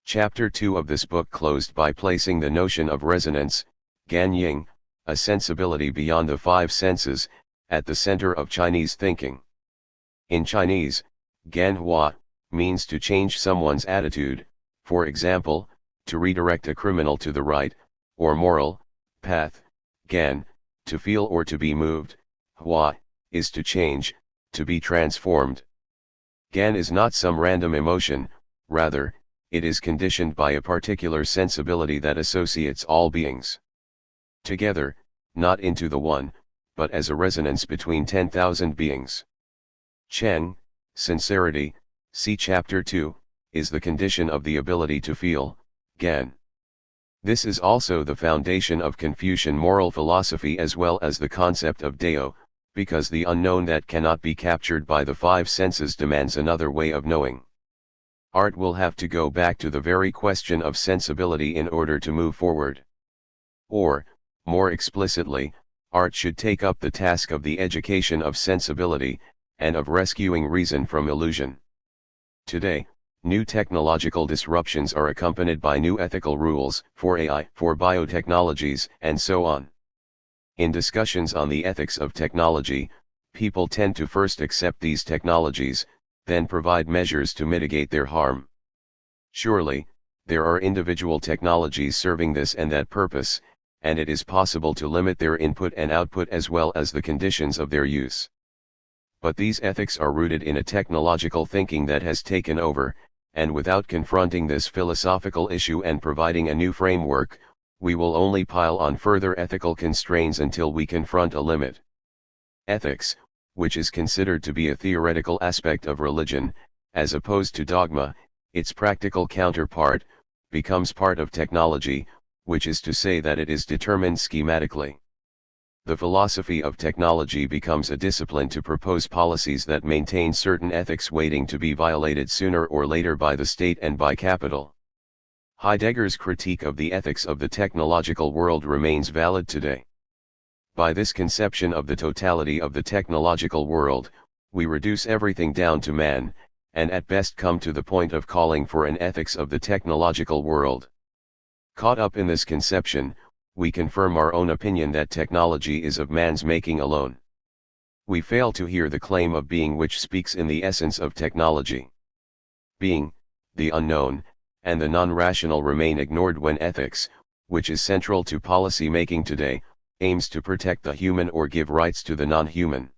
Chapter 2 of this book closed by placing the notion of resonance, Ganying, a sensibility beyond the five senses, at the center of Chinese thinking. In Chinese, Ganhua means to change someone's attitude, for example, to redirect a criminal to the right, or moral, path. Gan, to feel or to be moved. Hua, is to change, to be transformed. Gan is not some random emotion, rather, it is conditioned by a particular sensibility that associates all beings together, not into the one, but as a resonance between 10,000 beings. Cheng, sincerity, see chapter 2, is the condition of the ability to feel, Gan. This is also the foundation of Confucian moral philosophy as well as the concept of Dao, because the unknown that cannot be captured by the five senses demands another way of knowing. Art will have to go back to the very question of sensibility in order to move forward. Or, more explicitly, art should take up the task of the education of sensibility, and of rescuing reason from illusion. Today, new technological disruptions are accompanied by new ethical rules, for AI, for biotechnologies, and so on. In discussions on the ethics of technology, people tend to first accept these technologies, then provide measures to mitigate their harm. Surely, there are individual technologies serving this and that purpose, and it is possible to limit their input and output as well as the conditions of their use. But these ethics are rooted in a technological thinking that has taken over, and without confronting this philosophical issue and providing a new framework, we will only pile on further ethical constraints until we confront a limit. Ethics, which is considered to be a theoretical aspect of religion, as opposed to dogma, its practical counterpart, becomes part of technology, which is to say that it is determined schematically. The philosophy of technology becomes a discipline to propose policies that maintain certain ethics waiting to be violated sooner or later by the state and by capital. Heidegger's critique of the ethics of the technological world remains valid today. By this conception of the totality of the technological world, we reduce everything down to man, and at best come to the point of calling for an ethics of the technological world. Caught up in this conception, we confirm our own opinion that technology is of man's making alone. We fail to hear the claim of being which speaks in the essence of technology. Being, the unknown, and the non-rational remain ignored when ethics, which is central to policy making today, aims to protect the human or give rights to the non-human.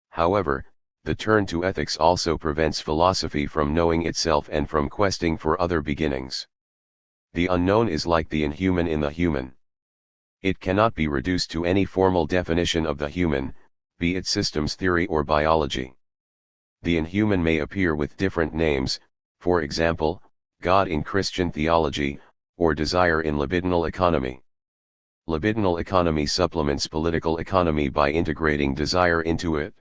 However, the turn to ethics also prevents philosophy from knowing itself and from questing for other beginnings. The unknown is like the inhuman in the human. It cannot be reduced to any formal definition of the human, be it systems theory or biology. The inhuman may appear with different names, for example, God in Christian theology, or desire in libidinal economy. Libidinal economy supplements political economy by integrating desire into it.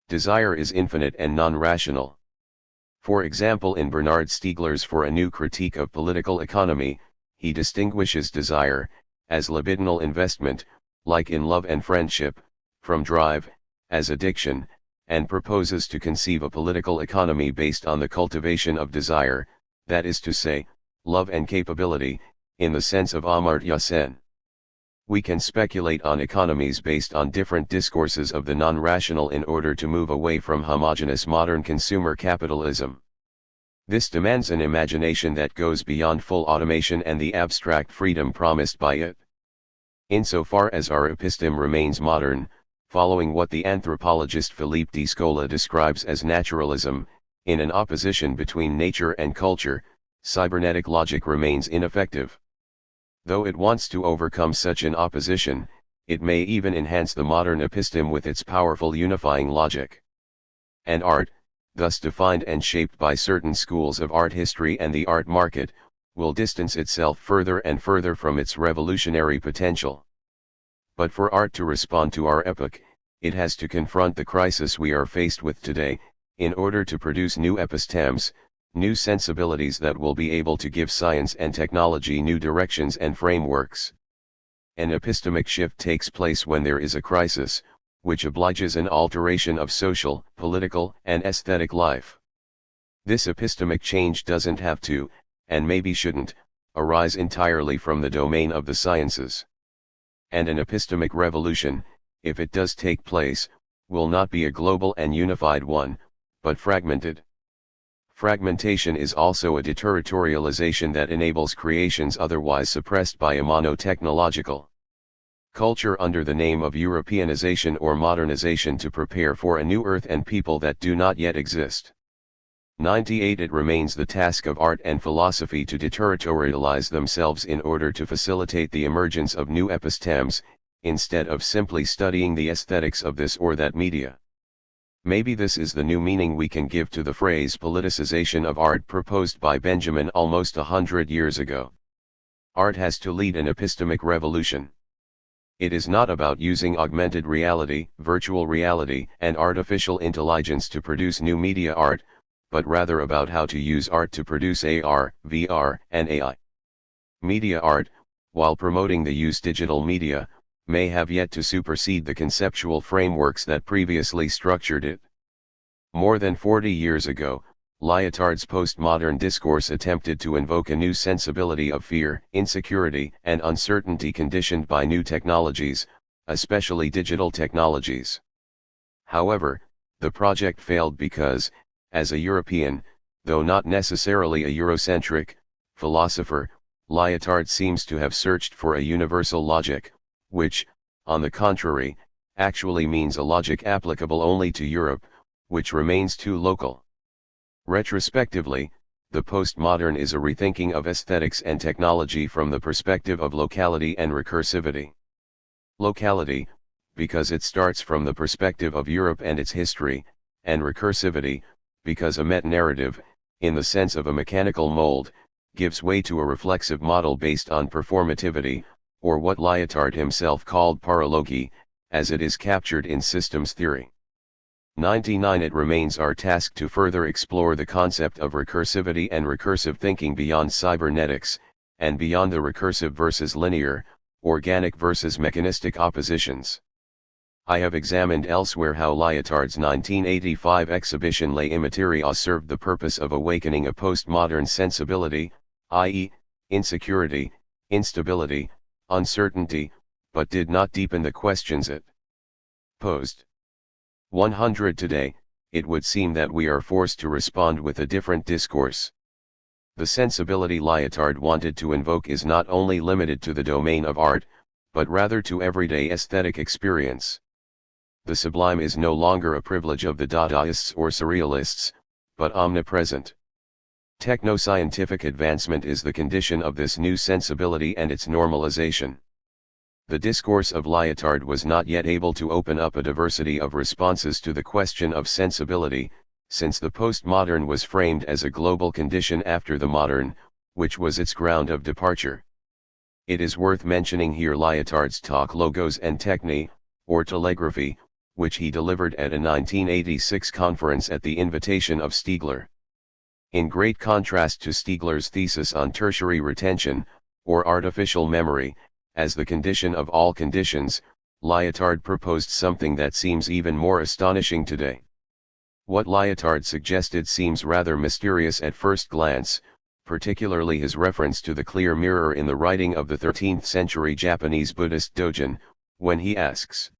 Desire is infinite and non-rational. For example, in Bernard Stiegler's For a New Critique of Political Economy, he distinguishes desire, as libidinal investment, like in love and friendship, from drive, as addiction, and proposes to conceive a political economy based on the cultivation of desire, that is to say, love and capability, in the sense of Amartya Sen. We can speculate on economies based on different discourses of the non-rational in order to move away from homogeneous modern consumer capitalism. This demands an imagination that goes beyond full automation and the abstract freedom promised by it. Insofar as our episteme remains modern, following what the anthropologist Philippe de Scola describes as naturalism, in an opposition between nature and culture, cybernetic logic remains ineffective. Though it wants to overcome such an opposition, it may even enhance the modern episteme with its powerful unifying logic. and art, thus defined and shaped by certain schools of art history and the art market, will distance itself further and further from its revolutionary potential. But for art to respond to our epoch, it has to confront the crisis we are faced with today, in order to produce new epistemes, new sensibilities that will be able to give science and technology new directions and frameworks. An epistemic shift takes place when there is a crisis, which obliges an alteration of social, political, and aesthetic life. This epistemic change doesn't have to, and maybe shouldn't, arise entirely from the domain of the sciences. And an epistemic revolution, if it does take place, will not be a global and unified one, but fragmented. Fragmentation is also a deterritorialization that enables creations otherwise suppressed by a monotechnological culture under the name of Europeanization or modernization to prepare for a new earth and people that do not yet exist. 98 It remains the task of art and philosophy to deterritorialize themselves in order to facilitate the emergence of new epistemes, instead of simply studying the aesthetics of this or that media. Maybe this is the new meaning we can give to the phrase politicization of art proposed by Benjamin almost 100 years ago. Art has to lead an epistemic revolution. It is not about using augmented reality, virtual reality, and artificial intelligence to produce new media art, but rather about how to use art to produce AR, VR, and AI. Media art, while promoting the use digital media, may have yet to supersede the conceptual frameworks that previously structured it. More than 40 years ago, Lyotard's postmodern discourse attempted to invoke a new sensibility of fear, insecurity, and uncertainty conditioned by new technologies, especially digital technologies. However, the project failed because, as a European, though not necessarily a Eurocentric, philosopher, Lyotard seems to have searched for a universal logic, which, on the contrary, actually means a logic applicable only to Europe, which remains too local. Retrospectively, the postmodern is a rethinking of aesthetics and technology from the perspective of locality and recursivity. Locality, because it starts from the perspective of Europe and its history, and recursivity, because a meta-narrative, in the sense of a mechanical mold, gives way to a reflexive model based on performativity, or what Lyotard himself called paralogy, as it is captured in systems theory. 99 It remains our task to further explore the concept of recursivity and recursive thinking beyond cybernetics, and beyond the recursive versus linear, organic versus mechanistic oppositions. I have examined elsewhere how Lyotard's 1985 exhibition Les Immatériaux served the purpose of awakening a postmodern sensibility, i.e., insecurity, instability, uncertainty, but did not deepen the questions it posed. 100 Today, it would seem that we are forced to respond with a different discourse. The sensibility Lyotard wanted to invoke is not only limited to the domain of art, but rather to everyday aesthetic experience. The sublime is no longer a privilege of the Dadaists or Surrealists, but omnipresent. Techno-scientific advancement is the condition of this new sensibility and its normalization. The discourse of Lyotard was not yet able to open up a diversity of responses to the question of sensibility, since the postmodern was framed as a global condition after the modern, which was its ground of departure. It is worth mentioning here Lyotard's talk Logos and Techne, or Telegraphy, which he delivered at a 1986 conference at the invitation of Stiegler. In great contrast to Stiegler's thesis on tertiary retention, or artificial memory, as the condition of all conditions, Lyotard proposed something that seems even more astonishing today. What Lyotard suggested seems rather mysterious at first glance, particularly his reference to the clear mirror in the writing of the 13th century Japanese Buddhist Dogen, when he asks,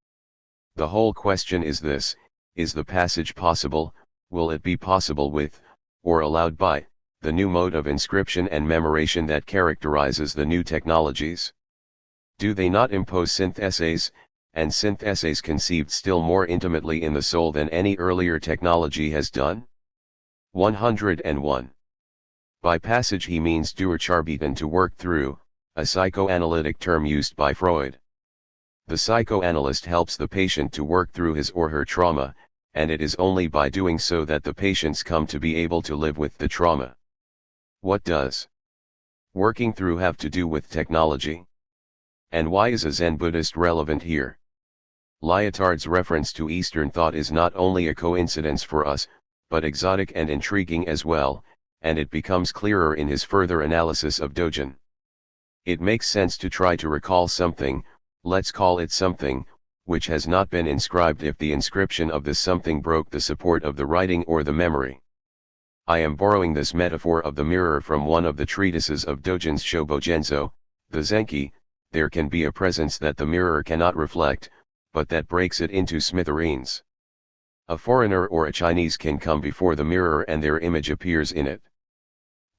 "The whole question is this, is the passage possible, will it be possible with, or allowed by, the new mode of inscription and memoration that characterizes the new technologies? Do they not impose syntheses, and syntheses conceived still more intimately in the soul than any earlier technology has done?" 101. By passage he means durcharbeiten, to work through, a psychoanalytic term used by Freud. The psychoanalyst helps the patient to work through his or her trauma, and it is only by doing so that the patients come to be able to live with the trauma. What does working through have to do with technology? And why is a Zen Buddhist relevant here? Lyotard's reference to Eastern thought is not only a coincidence for us, but exotic and intriguing as well, and it becomes clearer in his further analysis of Dogen. It makes sense to try to recall something, let's call it something, which has not been inscribed if the inscription of this something broke the support of the writing or the memory. I am borrowing this metaphor of the mirror from one of the treatises of Dogen's Shobogenzo, the Zenki. There can be a presence that the mirror cannot reflect, but that breaks it into smithereens. A foreigner or a Chinese can come before the mirror and their image appears in it.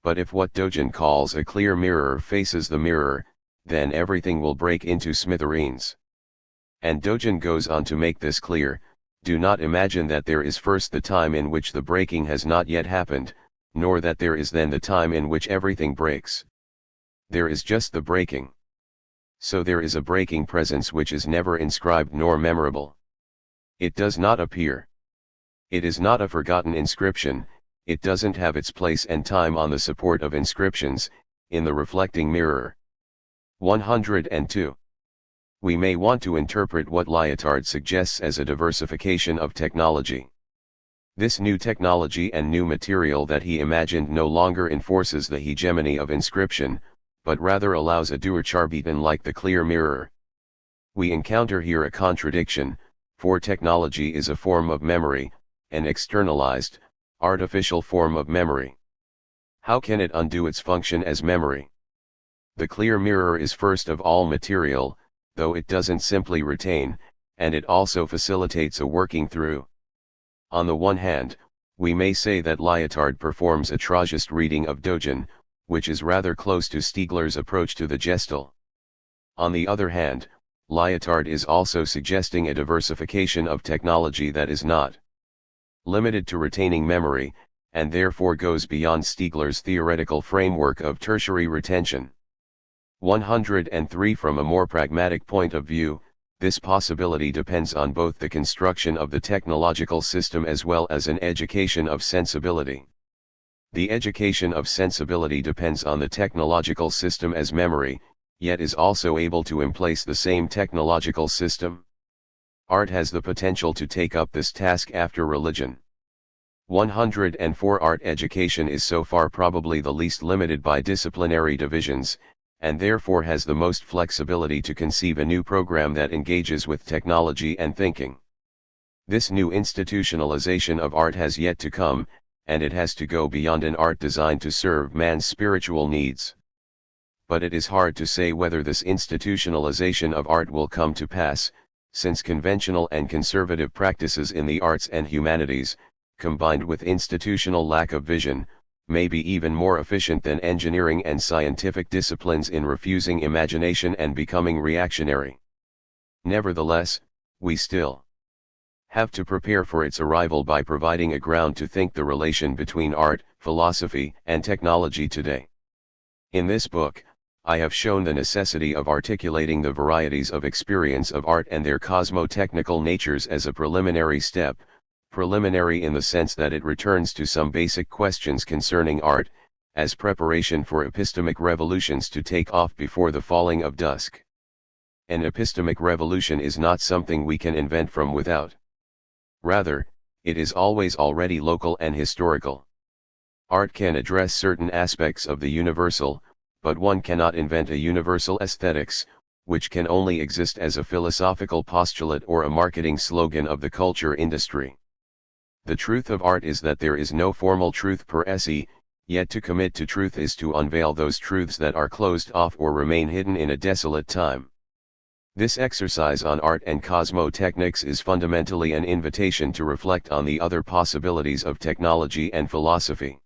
But if what Dogen calls a clear mirror faces the mirror, then everything will break into smithereens. And Dogen goes on to make this clear: do not imagine that there is first the time in which the breaking has not yet happened, nor that there is then the time in which everything breaks. There is just the breaking. So there is a breaking presence which is never inscribed nor memorable. It does not appear. It is not a forgotten inscription, it doesn't have its place and time on the support of inscriptions, in the reflecting mirror. 102. We may want to interpret what Lyotard suggests as a diversification of technology. This new technology and new material that he imagined no longer enforces the hegemony of inscription, but rather allows a Duercharbeiten like the clear mirror. We encounter here a contradiction, for technology is a form of memory, an externalized, artificial form of memory. How can it undo its function as memory? The clear mirror is first of all material, though it doesn't simply retain, and it also facilitates a working through. On the one hand, we may say that Lyotard performs a Tragist reading of Dogen, which is rather close to Stiegler's approach to the Gestalt. On the other hand, Lyotard is also suggesting a diversification of technology that is not limited to retaining memory, and therefore goes beyond Stiegler's theoretical framework of tertiary retention. 103. From a more pragmatic point of view, this possibility depends on both the construction of the technological system as well as an education of sensibility. The education of sensibility depends on the technological system as memory, yet is also able to emplace the same technological system. Art has the potential to take up this task after religion. 104. Art education is so far probably the least limited by disciplinary divisions, and therefore has the most flexibility to conceive a new program that engages with technology and thinking. This new institutionalization of art has yet to come, and it has to go beyond an art designed to serve man's spiritual needs. But it is hard to say whether this institutionalization of art will come to pass, since conventional and conservative practices in the arts and humanities, combined with institutional lack of vision, may be even more efficient than engineering and scientific disciplines in refusing imagination and becoming reactionary. Nevertheless, we still have to prepare for its arrival by providing a ground to think the relation between art, philosophy, and technology today. In this book, I have shown the necessity of articulating the varieties of experience of art and their cosmotechnical natures as a preliminary step, preliminary in the sense that it returns to some basic questions concerning art, as preparation for epistemic revolutions to take off before the falling of dusk. An epistemic revolution is not something we can invent from without. Rather, it is always already local and historical. Art can address certain aspects of the universal, but one cannot invent a universal aesthetics, which can only exist as a philosophical postulate or a marketing slogan of the culture industry. The truth of art is that there is no formal truth per se, yet to commit to truth is to unveil those truths that are closed off or remain hidden in a desolate time. This exercise on art and cosmotechnics is fundamentally an invitation to reflect on the other possibilities of technology and philosophy.